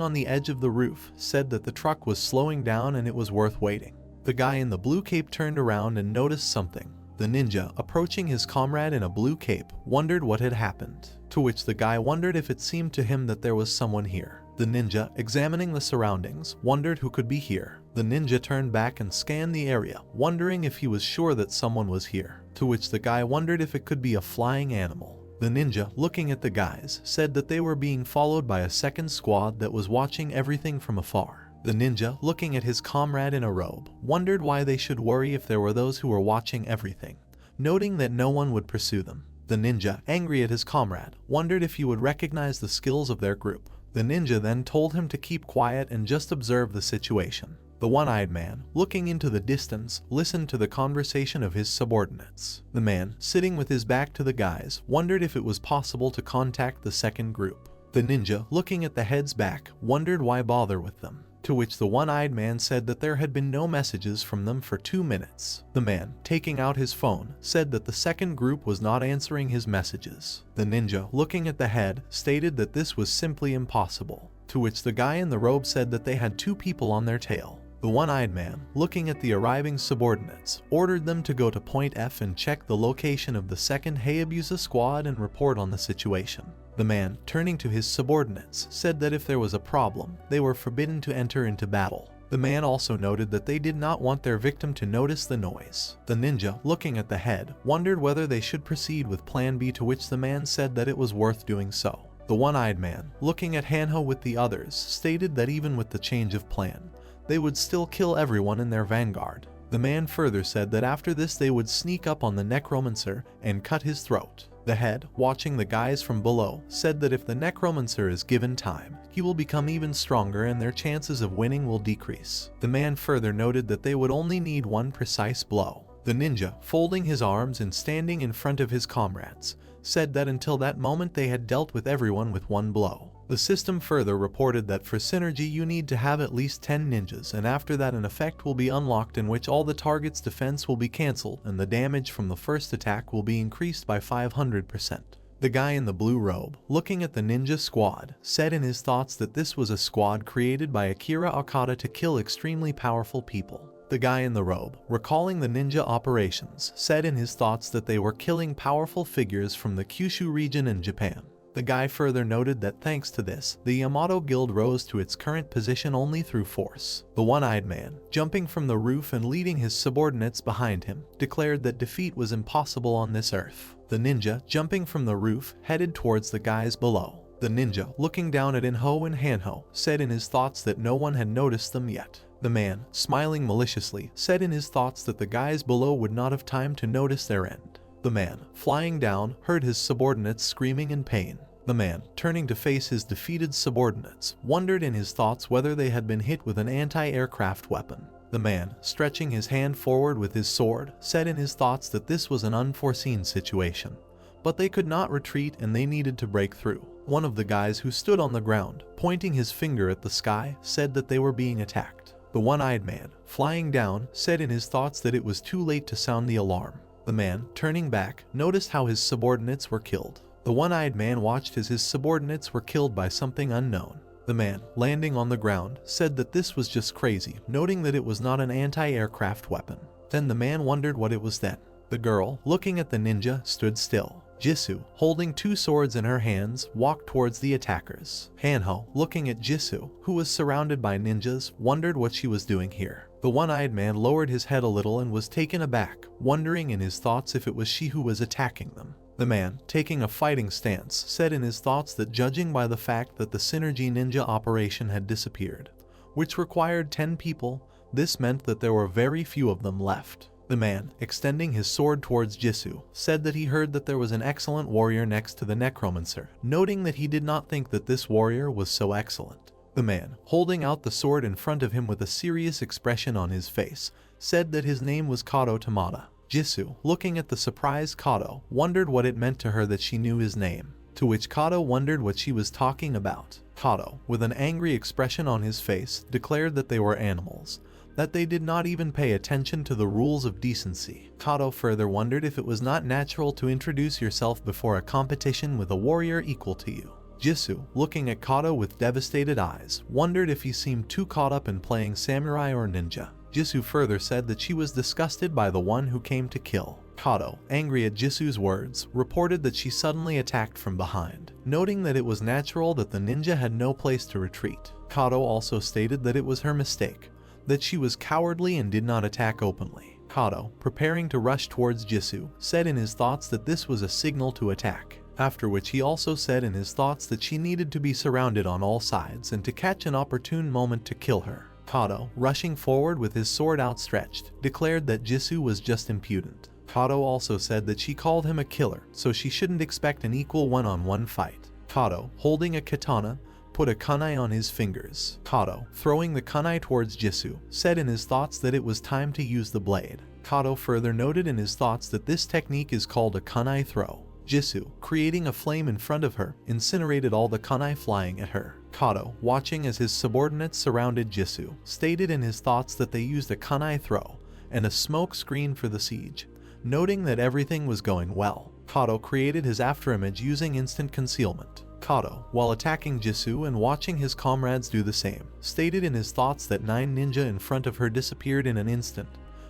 on the edge of the roof, said that the truck was slowing down and it was worth waiting. The guy in the blue cape turned around and noticed something. The ninja, approaching his comrade in a blue cape, wondered what had happened, to which the guy wondered if it seemed to him that there was someone here. The ninja, examining the surroundings, wondered who could be here. The ninja turned back and scanned the area, wondering if he was sure that someone was here, to which the guy wondered if it could be a flying animal. The ninja, looking at the guys, said that they were being followed by a second squad that was watching everything from afar. The ninja, looking at his comrade in a robe, wondered why they should worry if there were those who were watching everything, noting that no one would pursue them. The ninja, angry at his comrade, wondered if he would recognize the skills of their group. The ninja then told him to keep quiet and just observe the situation. The one-eyed man, looking into the distance, listened to the conversation of his subordinates. The man, sitting with his back to the guys, wondered if it was possible to contact the second group. The ninja, looking at the heads back, wondered why bother with them, to which the one-eyed man said that there had been no messages from them for 2 minutes. The man, taking out his phone, said that the second group was not answering his messages. The ninja, looking at the head, stated that this was simply impossible, to which the guy in the robe said that they had 2 people on their tail. The one-eyed man, looking at the arriving subordinates, ordered them to go to Point F and check the location of the second Hayabusa squad and report on the situation. The man, turning to his subordinates, said that if there was a problem, they were forbidden to enter into battle. The man also noted that they did not want their victim to notice the noise. The ninja, looking at the head, wondered whether they should proceed with Plan B, to which the man said that it was worth doing so. The one-eyed man, looking at Hanho with the others, stated that even with the change of plan, they would still kill everyone in their vanguard. The man further said that after this they would sneak up on the Necromancer and cut his throat. The head, watching the guys from below, said that if the Necromancer is given time, he will become even stronger and their chances of winning will decrease. The man further noted that they would only need 1 precise blow. The ninja, folding his arms and standing in front of his comrades, said that until that moment they had dealt with everyone with 1 blow. The system further reported that for synergy you need to have at least 10 ninjas, and after that an effect will be unlocked in which all the target's defense will be cancelled and the damage from the first attack will be increased by 500%. The guy in the blue robe, looking at the ninja squad, said in his thoughts that this was a squad created by Akira Okada to kill extremely powerful people. The guy in the robe, recalling the ninja operations, said in his thoughts that they were killing powerful figures from the Kyushu region in Japan. The guy further noted that thanks to this, the Yamato Guild rose to its current position only through force. The one-eyed man, jumping from the roof and leading his subordinates behind him, declared that defeat was impossible on this earth. The ninja, jumping from the roof, headed towards the guys below. The ninja, looking down at Inho and Hanho, said in his thoughts that no one had noticed them yet. The man, smiling maliciously, said in his thoughts that the guys below would not have time to notice their end. The man, flying down, heard his subordinates screaming in pain. The man, turning to face his defeated subordinates, wondered in his thoughts whether they had been hit with an anti-aircraft weapon. The man, stretching his hand forward with his sword, said in his thoughts that this was an unforeseen situation. But they could not retreat and they needed to break through. One of the guys who stood on the ground, pointing his finger at the sky, said that they were being attacked. The one-eyed man, flying down, said in his thoughts that it was too late to sound the alarm. The man, turning back, noticed how his subordinates were killed. The one-eyed man watched as his subordinates were killed by something unknown. The man, landing on the ground, said that this was just crazy, noting that it was not an anti-aircraft weapon. Then the man wondered what it was then. The girl, looking at the ninja, stood still. Jisoo, holding 2 swords in her hands, walked towards the attackers. Hanho, looking at Jisoo, who was surrounded by ninjas, wondered what she was doing here. The one-eyed man lowered his head a little and was taken aback, wondering in his thoughts if it was she who was attacking them. The man, taking a fighting stance, said in his thoughts that judging by the fact that the Synergy Ninja operation had disappeared, which required 10 people, this meant that there were very few of them left. The man, extending his sword towards Jisoo, said that he heard that there was an excellent warrior next to the Necromancer, noting that he did not think that this warrior was so excellent. The man, holding out the sword in front of him with a serious expression on his face, said that his name was Kato Tamada. Jisoo, looking at the surprised Kato, wondered what it meant to her that she knew his name, to which Kato wondered what she was talking about. Kato, with an angry expression on his face, declared that they were animals, that they did not even pay attention to the rules of decency. Kato further wondered if it was not natural to introduce yourself before a competition with a warrior equal to you. Jisoo, looking at Kato with devastated eyes, wondered if he seemed too caught up in playing samurai or ninja. Jisoo further said that she was disgusted by the one who came to kill. Kato, angry at Jisoo's words, reported that she suddenly attacked from behind, noting that it was natural that the ninja had no place to retreat. Kato also stated that it was her mistake, that she was cowardly and did not attack openly. Kato, preparing to rush towards Jisoo, said in his thoughts that this was a signal to attack, after which he also said in his thoughts that she needed to be surrounded on all sides and to catch an opportune moment to kill her. Kato, rushing forward with his sword outstretched, declared that Jisoo was just impudent. Kato also said that she called him a killer, so she shouldn't expect an equal one-on-one fight. Kato, holding a katana, put a kunai on his fingers. Kato, throwing the kunai towards Jisoo, said in his thoughts that it was time to use the blade. Kato further noted in his thoughts that this technique is called a kunai throw. Jisoo, creating a flame in front of her, incinerated all the kunai flying at her. Kato, watching as his subordinates surrounded Jisoo, stated in his thoughts that they used a kunai throw and a smoke screen for the siege, noting that everything was going well. Kato created his afterimage using instant concealment. Kato, while attacking Jisoo and watching his comrades do the same, stated in his thoughts that 9 ninja in front of her disappeared in an instant,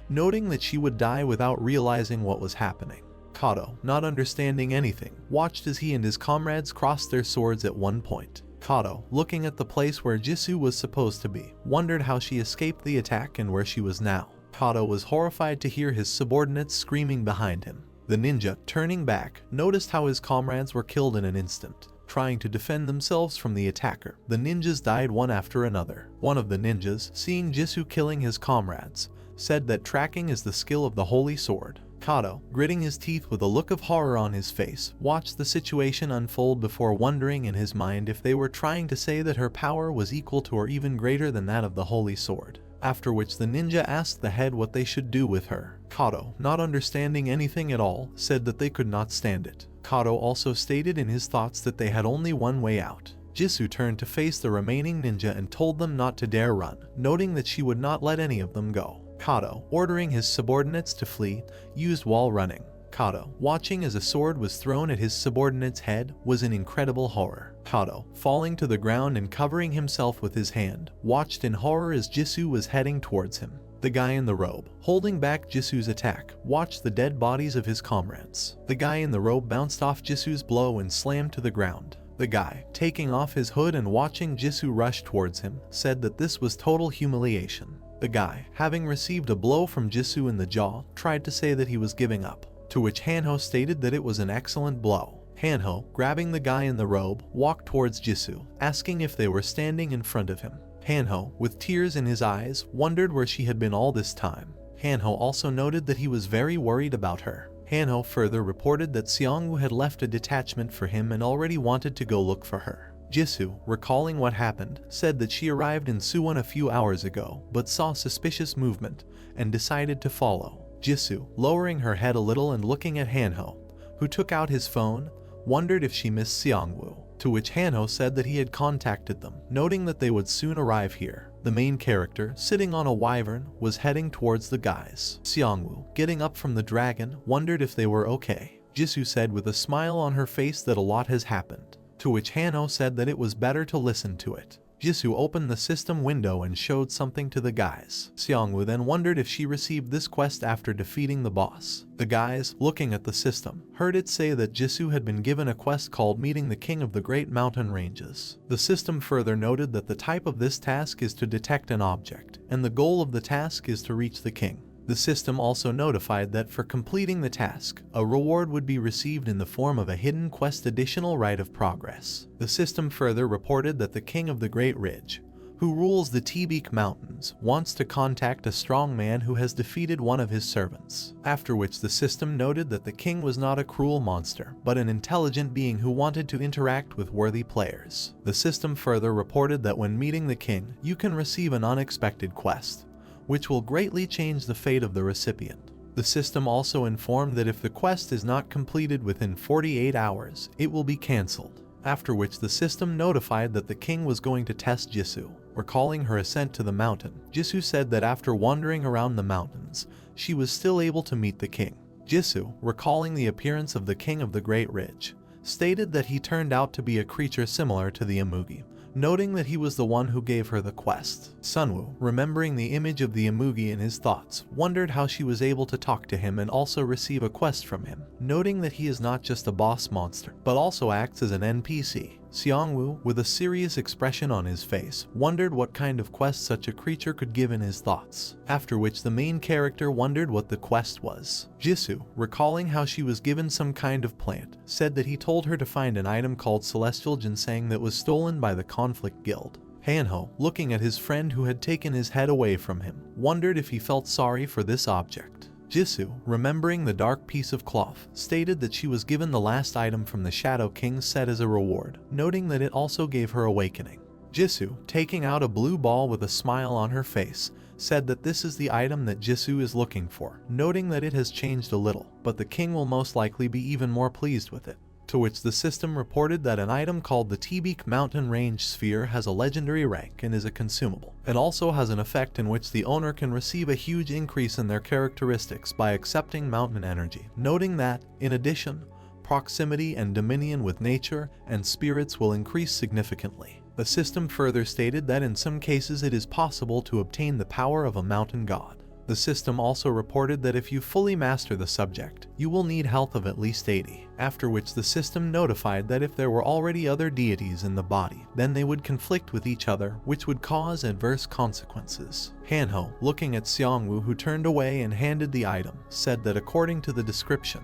noting that she would die without realizing what was happening. Kato, not understanding anything, watched as he and his comrades crossed their swords at one point. Kato, looking at the place where Jisoo was supposed to be, wondered how she escaped the attack and where she was now. Kato was horrified to hear his subordinates screaming behind him. The ninja, turning back, noticed how his comrades were killed in an instant. Trying to defend themselves from the attacker, the ninjas died one after another. One of the ninjas, seeing Jisoo killing his comrades, said that tracking is the skill of the holy sword. Kato, gritting his teeth with a look of horror on his face, watched the situation unfold before wondering in his mind if they were trying to say that her power was equal to or even greater than that of the holy sword. After which the ninja asked the head what they should do with her. Kato, not understanding anything at all, said that they could not stand it. Kato also stated in his thoughts that they had only one way out. Jisoo turned to face the remaining ninja and told them not to dare run, noting that she would not let any of them go. Kato, ordering his subordinates to flee, used while running. Kato, watching as a sword was thrown at his subordinate's head, was in incredible horror. Kato, falling to the ground and covering himself with his hand, watched in horror as Jisoo was heading towards him. The guy in the robe, holding back Jisoo's attack, watched the dead bodies of his comrades. The guy in the robe bounced off Jisoo's blow and slammed to the ground. The guy, taking off his hood and watching Jisoo rush towards him, said that this was total humiliation. The guy, having received a blow from Jisoo in the jaw, tried to say that he was giving up, to which Hanho stated that it was an excellent blow. Hanho, grabbing the guy in the robe, walked towards Jisoo, asking if they were standing in front of him. Hanho, with tears in his eyes, wondered where she had been all this time. Hanho also noted that he was very worried about her. Hanho further reported that Seongwoo had left a detachment for him and already wanted to go look for her. Jisoo, recalling what happened, said that she arrived in Suwon a few hours ago, but saw suspicious movement, and decided to follow. Jisoo, lowering her head a little and looking at Hanho, who took out his phone, wondered if she missed Seongwoo, to which Hanho said that he had contacted them, noting that they would soon arrive here. The main character, sitting on a wyvern, was heading towards the guys. Seongwoo, getting up from the dragon, wondered if they were okay. Jisoo said with a smile on her face that a lot has happened, to which Hanho said that it was better to listen to it. Jisoo opened the system window and showed something to the guys. Seongwoo then wondered if she received this quest after defeating the boss. The guys, looking at the system, heard it say that Jisoo had been given a quest called Meeting the King of the Great Mountain Ranges. The system further noted that the type of this task is to detect an object, and the goal of the task is to reach the king. The system also notified that for completing the task, a reward would be received in the form of a hidden quest additional rite of progress. The system further reported that the King of the Great Ridge, who rules the Tebeek Mountains, wants to contact a strong man who has defeated one of his servants. After which the system noted that the king was not a cruel monster, but an intelligent being who wanted to interact with worthy players. The system further reported that when meeting the king, you can receive an unexpected quest, which will greatly change the fate of the recipient. The system also informed that if the quest is not completed within 48 hours, it will be cancelled. After which the system notified that the king was going to test Jisoo. Recalling her ascent to the mountain, Jisoo said that after wandering around the mountains, she was still able to meet the king. Jisoo, recalling the appearance of the King of the Great Ridge, stated that he turned out to be a creature similar to the amugi, noting that he was the one who gave her the quest. Sunwoo, remembering the image of the amugi in his thoughts, wondered how she was able to talk to him and also receive a quest from him, noting that he is not just a boss monster, but also acts as an NPC. Seongwoo, with a serious expression on his face, wondered what kind of quest such a creature could give in his thoughts, after which the main character wondered what the quest was. Jisoo, recalling how she was given some kind of plant, said that he told her to find an item called Celestial Ginseng that was stolen by the Conflict Guild. Hanho, looking at his friend who had taken his head away from him, wondered if he felt sorry for this object. Jisoo, remembering the dark piece of cloth, stated that she was given the last item from the Shadow King's set as a reward, noting that it also gave her awakening. Jisoo, taking out a blue ball with a smile on her face, said that this is the item that Jisoo is looking for, noting that it has changed a little, but the king will most likely be even more pleased with it. To which the system reported that an item called the Tebeek Mountain Range Sphere has a legendary rank and is a consumable. It also has an effect in which the owner can receive a huge increase in their characteristics by accepting mountain energy, noting that, in addition, proximity and dominion with nature and spirits will increase significantly. The system further stated that in some cases it is possible to obtain the power of a mountain god. The system also reported that if you fully master the subject, you will need health of at least 80, after which the system notified that if there were already other deities in the body, then they would conflict with each other, which would cause adverse consequences. Hanho, looking at Seongwoo who turned away and handed the item, said that according to the description,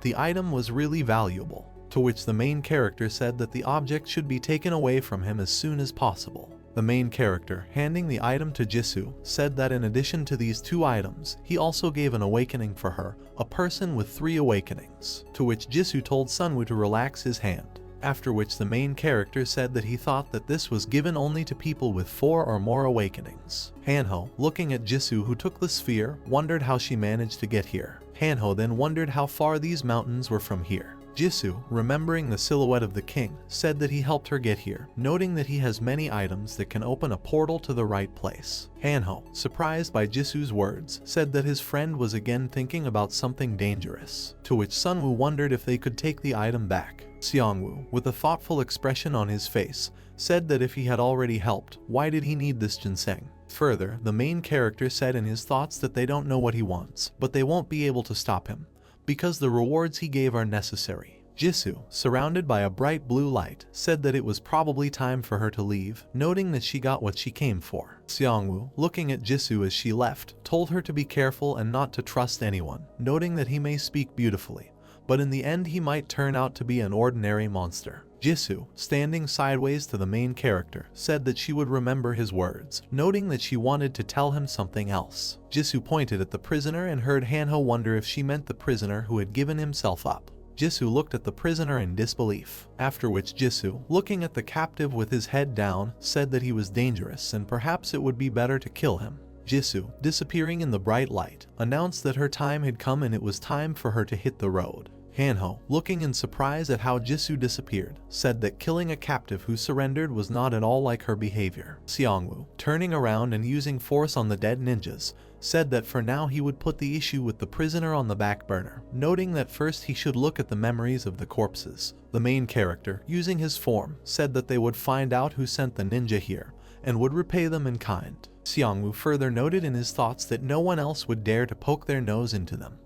the item was really valuable, to which the main character said that the object should be taken away from him as soon as possible. The main character, handing the item to Jisoo, said that in addition to these 2 items, he also gave an awakening for her, a person with 3 awakenings, to which Jisoo told Sunwoo to relax his hand, after which the main character said that he thought that this was given only to people with 4 or more awakenings. Hanho, looking at Jisoo who took the sphere, wondered how she managed to get here. Hanho then wondered how far these mountains were from here. Jisoo, remembering the silhouette of the king, said that he helped her get here, noting that he has many items that can open a portal to the right place. Hanho, surprised by Jisoo's words, said that his friend was again thinking about something dangerous, to which Sunwoo wondered if they could take the item back. Seongwoo, with a thoughtful expression on his face, said that if he had already helped, why did he need this ginseng? Further, the main character said in his thoughts that they don't know what he wants, but they won't be able to stop him, because the rewards he gave are necessary. Jisoo, surrounded by a bright blue light, said that it was probably time for her to leave, noting that she got what she came for. Seongwoo, looking at Jisoo as she left, told her to be careful and not to trust anyone, noting that he may speak beautifully, but in the end he might turn out to be an ordinary monster. Jisoo, standing sideways to the main character, said that she would remember his words, noting that she wanted to tell him something else. Jisoo pointed at the prisoner and heard Hanho wonder if she meant the prisoner who had given himself up. Jisoo looked at the prisoner in disbelief, after which Jisoo, looking at the captive with his head down, said that he was dangerous and perhaps it would be better to kill him. Jisoo, disappearing in the bright light, announced that her time had come and it was time for her to hit the road. Hanho, looking in surprise at how Jisoo disappeared, said that killing a captive who surrendered was not at all like her behavior. Seongwoo, turning around and using force on the dead ninjas, said that for now he would put the issue with the prisoner on the back burner, noting that first he should look at the memories of the corpses. The main character, using his form, said that they would find out who sent the ninja here, and would repay them in kind. Seongwoo further noted in his thoughts that no one else would dare to poke their nose into them.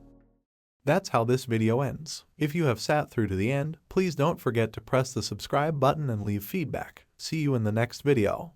That's how this video ends. If you have sat through to the end, please don't forget to press the subscribe button and leave feedback. See you in the next video.